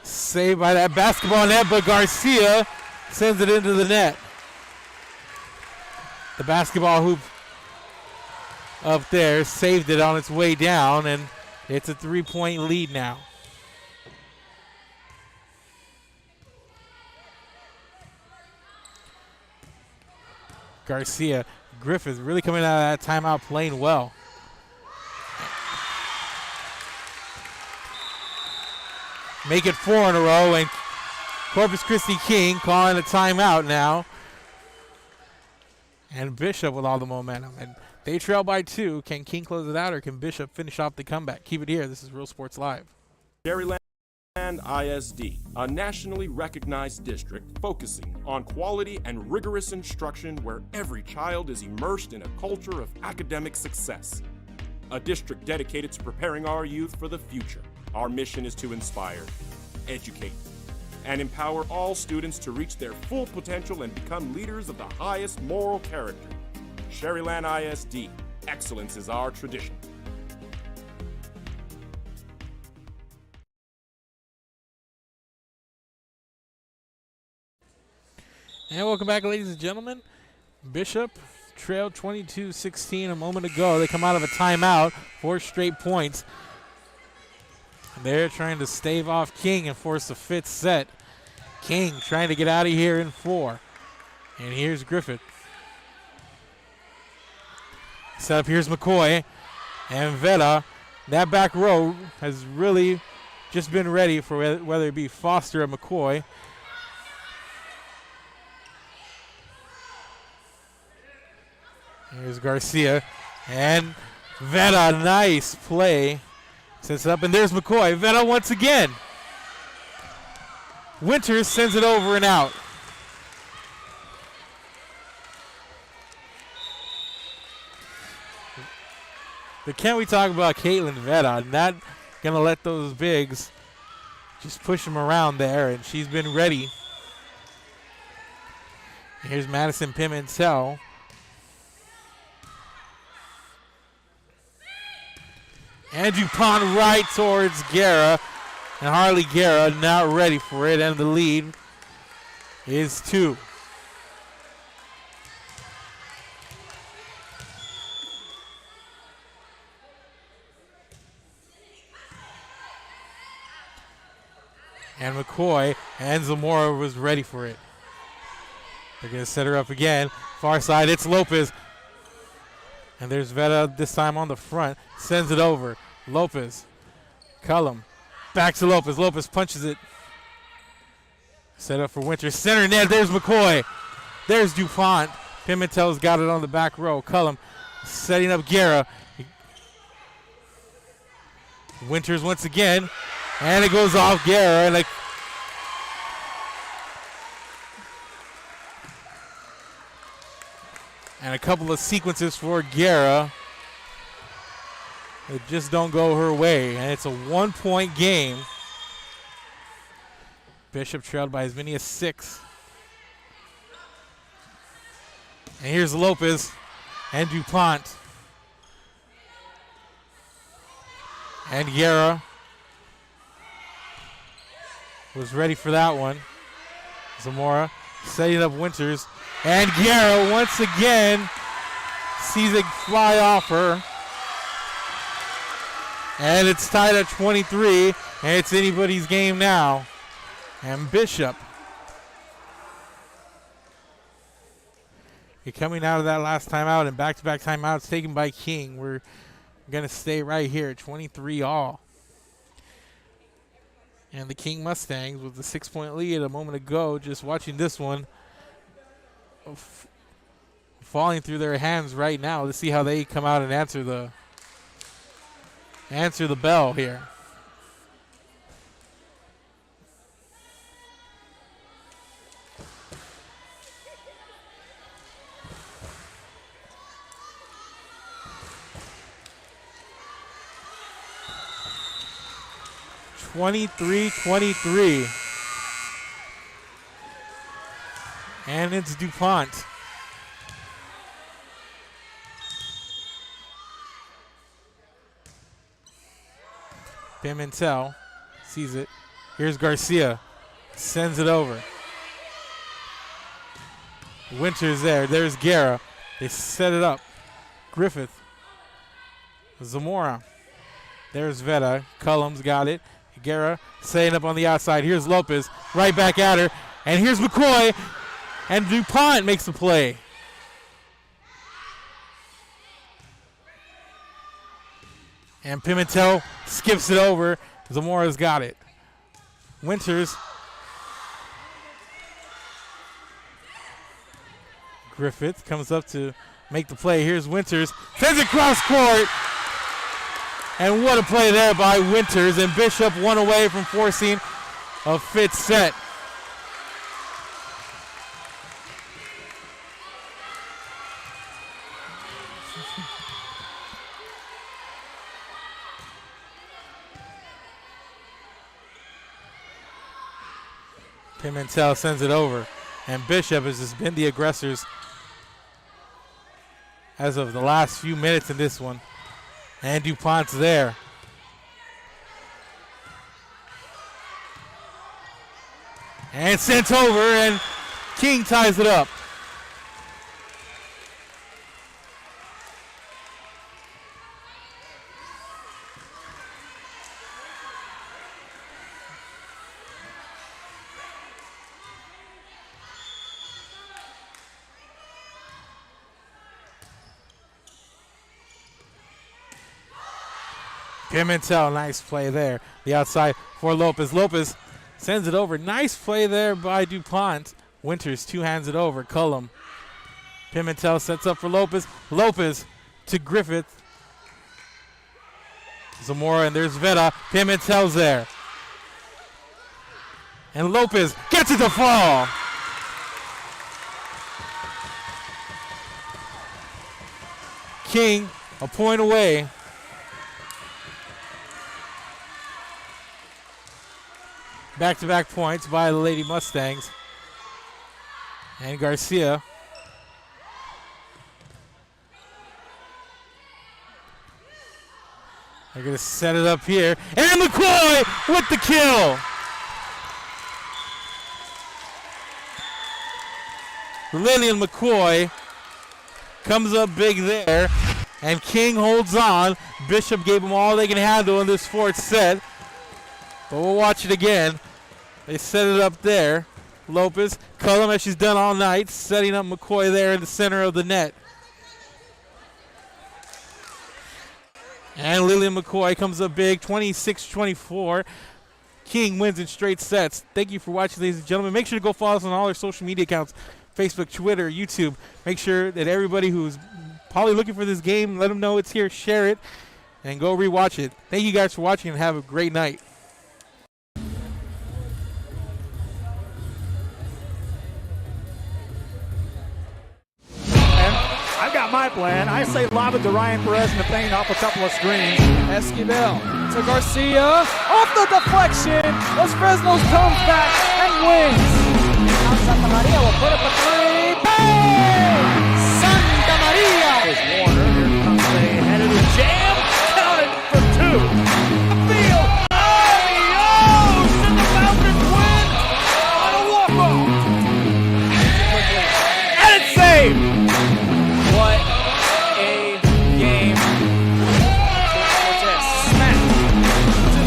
Saved by that basketball net, but Garcia sends it into the net. The basketball hoop up there saved it on its way down, and it's a 3-point lead now. Garcia, Griffith really coming out of that timeout playing well. Make it 4 in a row, and Corpus Christi King calling a timeout now. And Bishop with all the momentum. And they trail by 2. Can King close it out, or can Bishop finish off the comeback? Keep it here. This is Real Sports Live. Sherryland ISD, a nationally recognized district focusing on quality and rigorous instruction where every child is immersed in a culture of academic success. A district dedicated to preparing our youth for the future. Our mission is to inspire, educate, and empower all students to reach their full potential and become leaders of the highest moral character. Sherryland ISD, excellence is our tradition. And welcome back, ladies and gentlemen. Bishop trailed 22-16 a moment ago. They come out of a timeout, 4 straight points. They're trying to stave off King and force a 5th set. King trying to get out of here in 4. And here's Griffith. Set up, here's McCoy. And Veta. That back row has really just been ready for whether it be Foster or McCoy. Here's Garcia. And Veta, nice play. Sends it up, and there's McCoy. Veta once again. Winters sends it over and out. But can we talk about Caitlin Veta? Not going to let those bigs just push him around there, and she's been ready. Here's Madison Pimentel. And DuPont right towards Guerra. And Harley Guerra not ready for it. And the lead is 2. And McCoy and Zamora was ready for it. They're going to set her up again. Far side, it's Lopez. And there's Veta this time on the front. Sends it over. Lopez. Cullum. Back to Lopez. Lopez punches it. Set up for Winters. Center net. There's McCoy. There's DuPont. Pimentel's got it on the back row. Cullum setting up Guerra. Winters once again. And it goes off Guerra. And a couple of sequences for Guerra that just don't go her way. And it's a 1-point game. Bishop trailed by as many as 6. And here's Lopez and DuPont. And Guerra was ready for that one. Zamora setting up Winters. And Guerra once again sees it fly off her. And it's tied at 23. And it's anybody's game now. And Bishop, you're coming out of that last timeout, and back-to-back timeouts taken by King. We're going to stay right here at 23-all. And the King Mustangs with the 6-point lead a moment ago, just watching this one falling through their hands right now. Let's see how they come out and answer the bell here. (23-23). And it's DuPont. Pimentel sees it. Here's Garcia. Sends it over. Winters there. There's Guerra. They set it up. Griffith. Zamora. There's Veta. Cullum's got it. Guerra setting up on the outside. Here's Lopez. Right back at her. And here's McCoy. And DuPont makes the play. And Pimentel skips it over. Zamora's got it. Winters. Griffith comes up to make the play. Here's Winters. Sends it cross court. And what a play there by Winters. And Bishop one away from forcing a fifth set. Pimentel sends it over. And Bishop has just been the aggressors as of the last few minutes in this one. And DuPont's there. And sent over, and King ties it up. Pimentel, nice play there. The outside for Lopez. Lopez sends it over. Nice play there by DuPont. Winters two-hands it over. Cullum. Pimentel sets up for Lopez. Lopez to Griffith. Zamora, and there's Veta. Pimentel's there. And Lopez gets it to fall. King, a point away. Back-to-back points by the Lady Mustangs. And Garcia. They're going to set it up here. And McCoy with the kill. Lillian McCoy comes up big there. And King holds on. Bishop gave them all they can handle in this fourth set. But we'll watch it again. They set it up there. Lopez, Cullum, as she's done all night, setting up McCoy there in the center of the net. And Lillian McCoy comes up big, 26-24. King wins in straight sets. Thank you for watching, ladies and gentlemen. Make sure to go follow us on all our social media accounts, Facebook, Twitter, YouTube. Make sure that everybody who's probably looking for this game, let them know it's here, share it, and go rewatch it. Thank you guys for watching, and have a great night. I've got my plan. I say lob it to Ryan Perez in the paint off a couple of screens. Esquivel to Garcia. Off the deflection. Los Fresnos comes back and wins. Now Santa Maria will put up a three. Bang! Santa Maria! Here's Warner. Here comes the head of the jam. Counted for two. Field. Adios! And the Falcons win on a walk-off. And it's saved. What a game.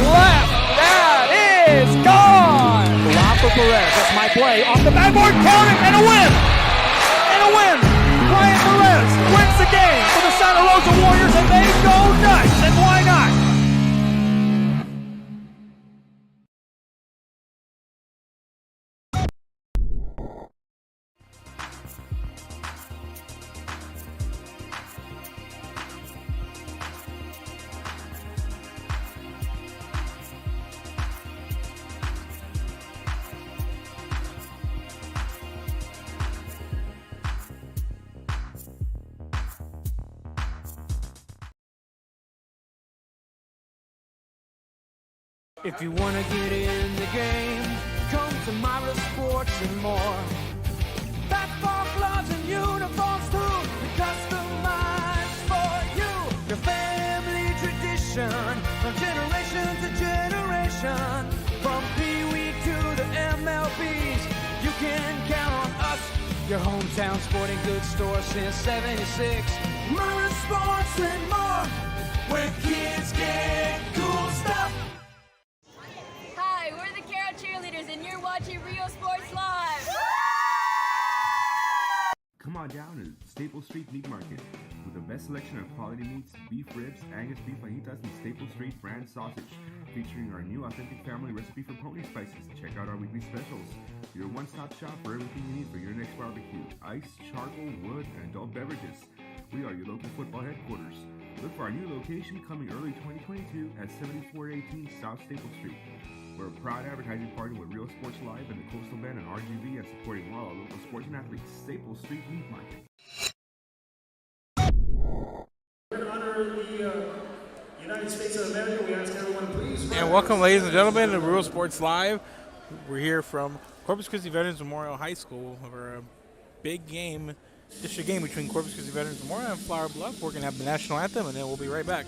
Left, that is gone! Rob for Perez, that's my play, off the backboard, counting, and a win! And a win! Brian Perez wins the game for the Santa Rosa Warriors, and they go nuts, and why not? If you want to get in the game, come to Myra Sports and more. Basketball gloves and uniforms too, customized for you. Your family tradition, from generation to generation. From Pee Wee to the MLBs, you can count on us. Your hometown sporting goods store since '76. Myra Sports and more, where kids get cool stuff. Hi, we're the Carol Cheerleaders, and you're watching Rio Sports Live. Come on down to Staple Street Meat Market with the best selection of quality meats, beef ribs, Angus beef fajitas, and Staple Street brand sausage, featuring our new authentic family recipe for pony spices. Check out our weekly specials. Your one-stop shop for everything you need for your next barbecue: ice, charcoal, wood, and adult beverages. We are your local football headquarters. Look for our new location coming early 2022 at 7418 South Staple Street. We're a proud advertising partner with Real Sports Live and the Coastal Band and RGV, and supporting all our local sports and athletes. Staple Street Meat Market. In honor of the United States of America, we ask everyone please. And welcome, ladies and gentlemen, to Real Sports Live. We're here from Corpus Christi Veterans Memorial High School for a big game, district game between Corpus Christi Veterans Memorial and Flower Bluff. We're going to have the national anthem, and then we'll be right back.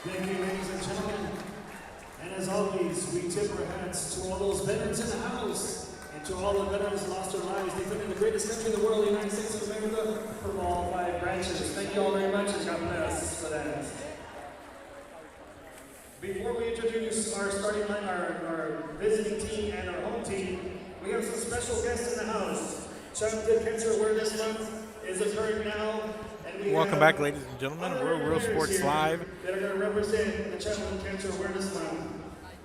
Thank you, ladies and gentlemen. And as always, we tip our hats to all those veterans in the house and to all the veterans who lost their lives defending the greatest country in the world, the United States of America, from all 5 branches. Thank you all very much, and God bless for that. Before we introduce our starting line, our visiting team and our home team, we have some special guests in the house. Childhood Cancer Awareness Month is occurring now. Welcome back, ladies and gentlemen. We're Real Sports Live. That are going to represent the Childhood Cancer Awareness Month.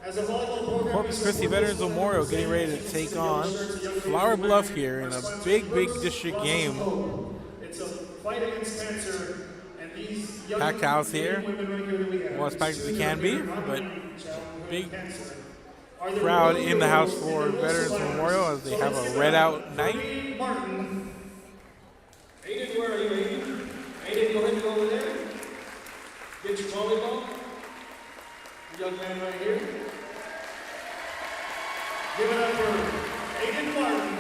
As a volleyball program, Corpus Christi Veterans Memorial getting ready to take on Flower Bluff here in a big district game. It's a fight against cancer, and these young packed house here. Well, Well, as packed as it can be, but big crowd in the house for Veterans Memorial as they have a red out night. Martin. Aiden, where are you, Aiden? Aiden, go ahead and go over there. Get your volleyball. The young man right here. Give it up for Aiden Martin,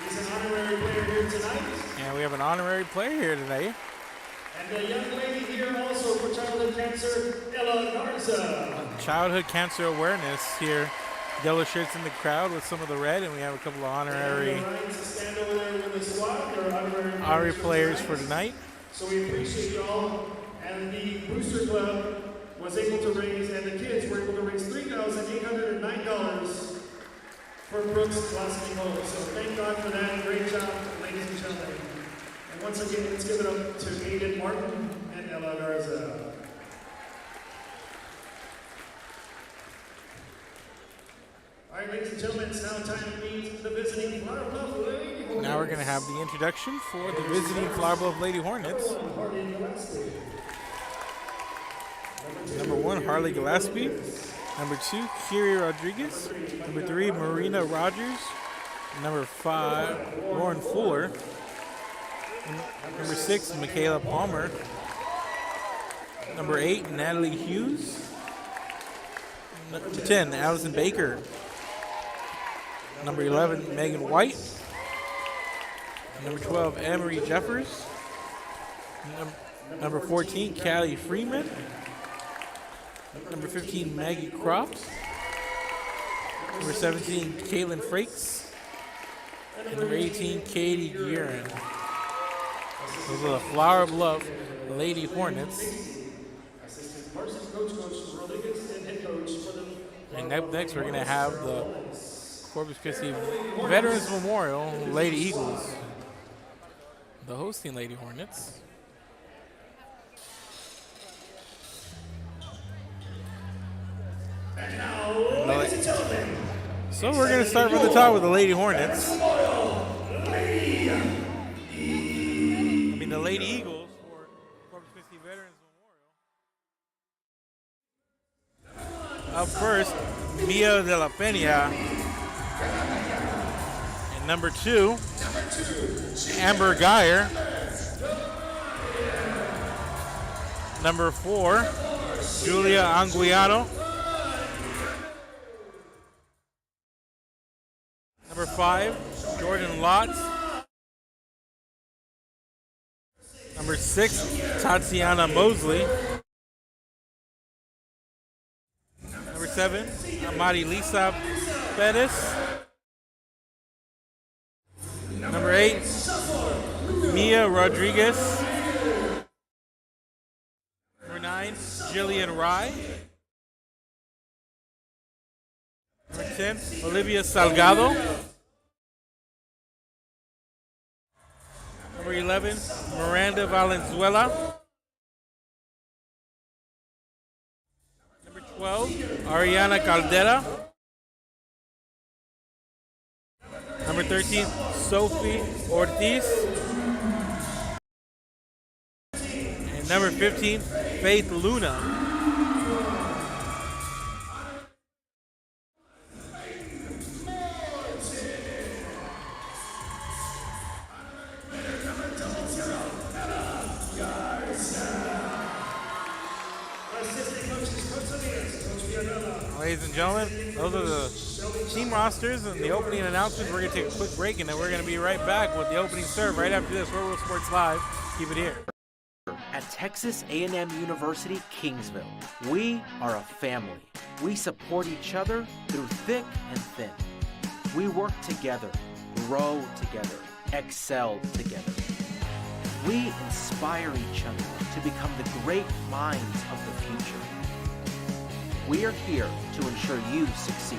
the He's an honorary player here tonight. And we have an honorary player here today. And the young lady here also for childhood cancer, Ella Garza. Childhood cancer awareness here. Yellow shirts in the crowd with some of the red, and we have a couple of honorary players for tonight. So we appreciate y'all. And the Booster Club was able to raise, and the kids were able to raise $3,809 for Brooks Classic Hall. So thank God for that. Great job, ladies and gentlemen. And once again, let's give it up to Aiden Martin and Ella Garza. All right, ladies and gentlemen, it's now time to meet the visiting Flower Bluff Lady Hornets. Now we're going to have the introduction for the visiting Flower Bluff Lady Hornets. Number 1, Harley Gillespie. Number 2, Kiri Rodriguez. Number 3, Marina Rogers. Number 5, Lauren Fuller. Number 6, Michaela Palmer. Number 8, Natalie Hughes. Number 10, Allison Baker. Number 11, Megan White. Number 12, Emery Jeffers. Number 14, Callie Freeman. Number 15, Maggie Croft. Number 17, Caitlin Frakes. And number 18, Katie Guerin. Those are the Flower Bluff Lady Hornets. And up next, we're going to have the Corpus Christi Veterans Memorial Lady Eagles, the hosting Lady Hornets. So we're going to start from the top with the Lady Hornets. The Lady Eagles for Corpus Christi Veterans Memorial. Up first, Mia de la Peña. And number 2, Amber Geyer. Number 4, Julia Anguiano. Number 5, Jordan Lotz. Number 6, Tatiana Mosley. Number 7, Amari Lisa Pettis. Number 8, Mia Rodriguez. Number 9, Jillian Rye. Number 10, Olivia Salgado. Number 11, Miranda Valenzuela. Number 12, Ariana Caldera. Number 13, Sophie Ortiz. And number 15, Faith Luna. Ladies and gentlemen, those are the team rosters and the opening announcements. We're going to take a quick break, and then we're going to be right back with the opening serve right after this. World Sports Live. Keep it here. At Texas A&M University, Kingsville, we are a family. We support each other through thick and thin. We work together, grow together, excel together. We inspire each other to become the great minds of the future. We are here to ensure you succeed.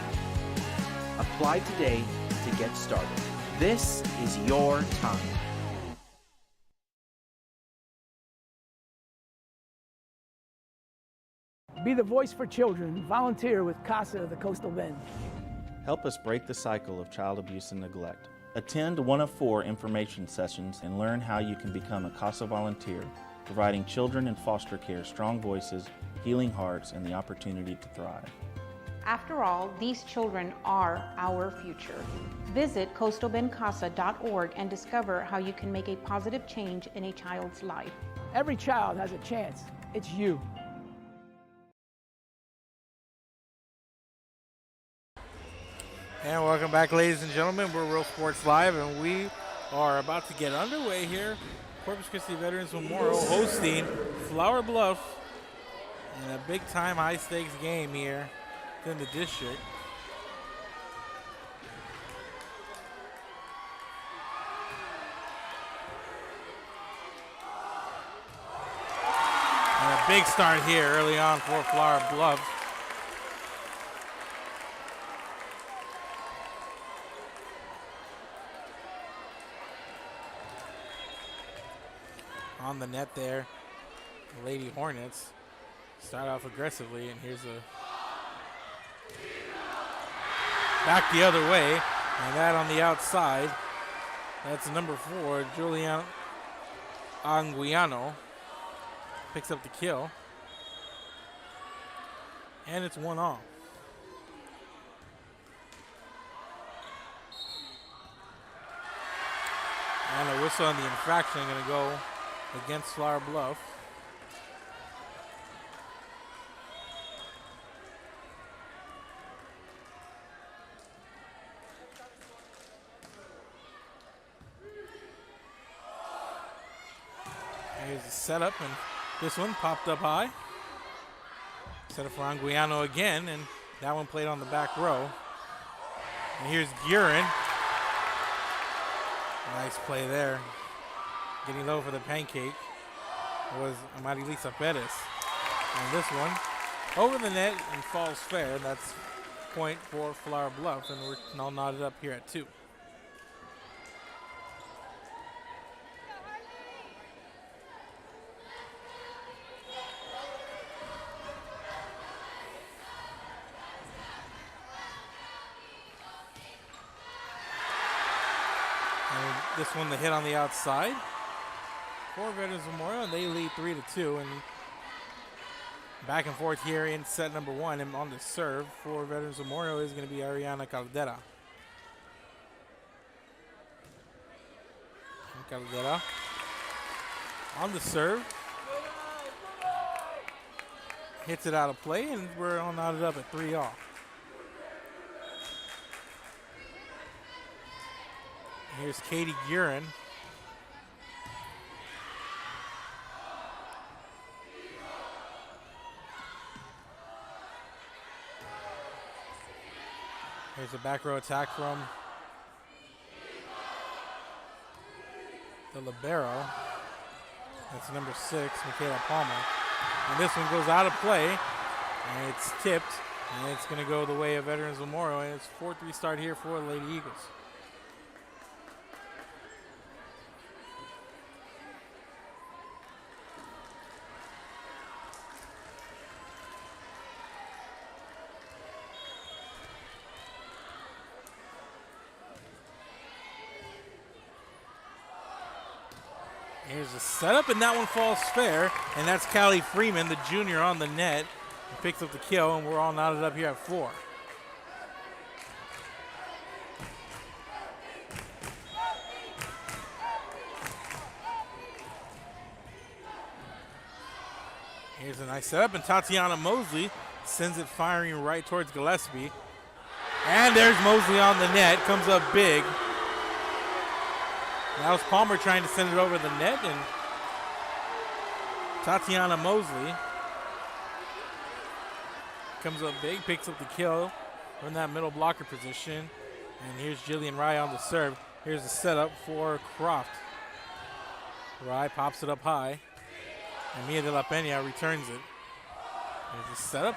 Apply today to get started. This is your time. Be the voice for children. Volunteer with CASA of the Coastal Bend. Help us break the cycle of child abuse and neglect. Attend one of 4 information sessions and learn how you can become a CASA volunteer, providing children in foster care strong voices, healing hearts, and the opportunity to thrive. After all, these children are our future. Visit coastalbendcasa.org and discover how you can make a positive change in a child's life. Every child has a chance. It's you. And welcome back, ladies and gentlemen. We're Real Sports Live, and we are about to get underway here. Corpus Christi Veterans Memorial hosting Flower Bluff in a big-time, high-stakes game here in the district. And a big start here early on for Flower Bluff. On the net there, the Lady Hornets start off aggressively, and here's a back the other way, and that on the outside. That's number 4, Julian Anguiano, picks up the kill, and it's 1-all. And a whistle on the infraction going to go against Flower Bluff. Here's the setup, and this one popped up high. Setup for Anguiano again, and that one played on the back row. And here's Guerin. Nice play there. Getting low for the pancake was Marilisa Perez. And this one over the net and falls fair. That's point for Flower Bluff, and we're all knotted up here at 2. And this one, the hit on the outside for Veterans Memorial, and they lead 3-2. And back and forth here in set number 1, and on the serve for Veterans Memorial is going to be Ariana Caldera. And Caldera on the serve. Hits it out of play, and we're all knotted up at 3-all. Here's Katie Guerin. Here's a back row attack from the libero. That's number 6, Michaela Palmer. And this one goes out of play, and it's tipped, and it's going to go the way of Veterans Memorial, and it's 4-3 start here for Lady Eagles. Here's a setup, and that one falls fair, and that's Callie Freeman, the junior, on the net. He picks up the kill, and we're all knotted up here at 4. Here's a nice setup, and Tatiana Mosley sends it firing right towards Gillespie. And there's Mosley on the net, comes up big. That was Palmer trying to send it over the net, and Tatiana Mosley comes up big, picks up the kill from that middle blocker position. And here's Jillian Rye on the serve. Here's the setup for Croft. Rye pops it up high, and Mia de la Peña returns it. Here's the setup.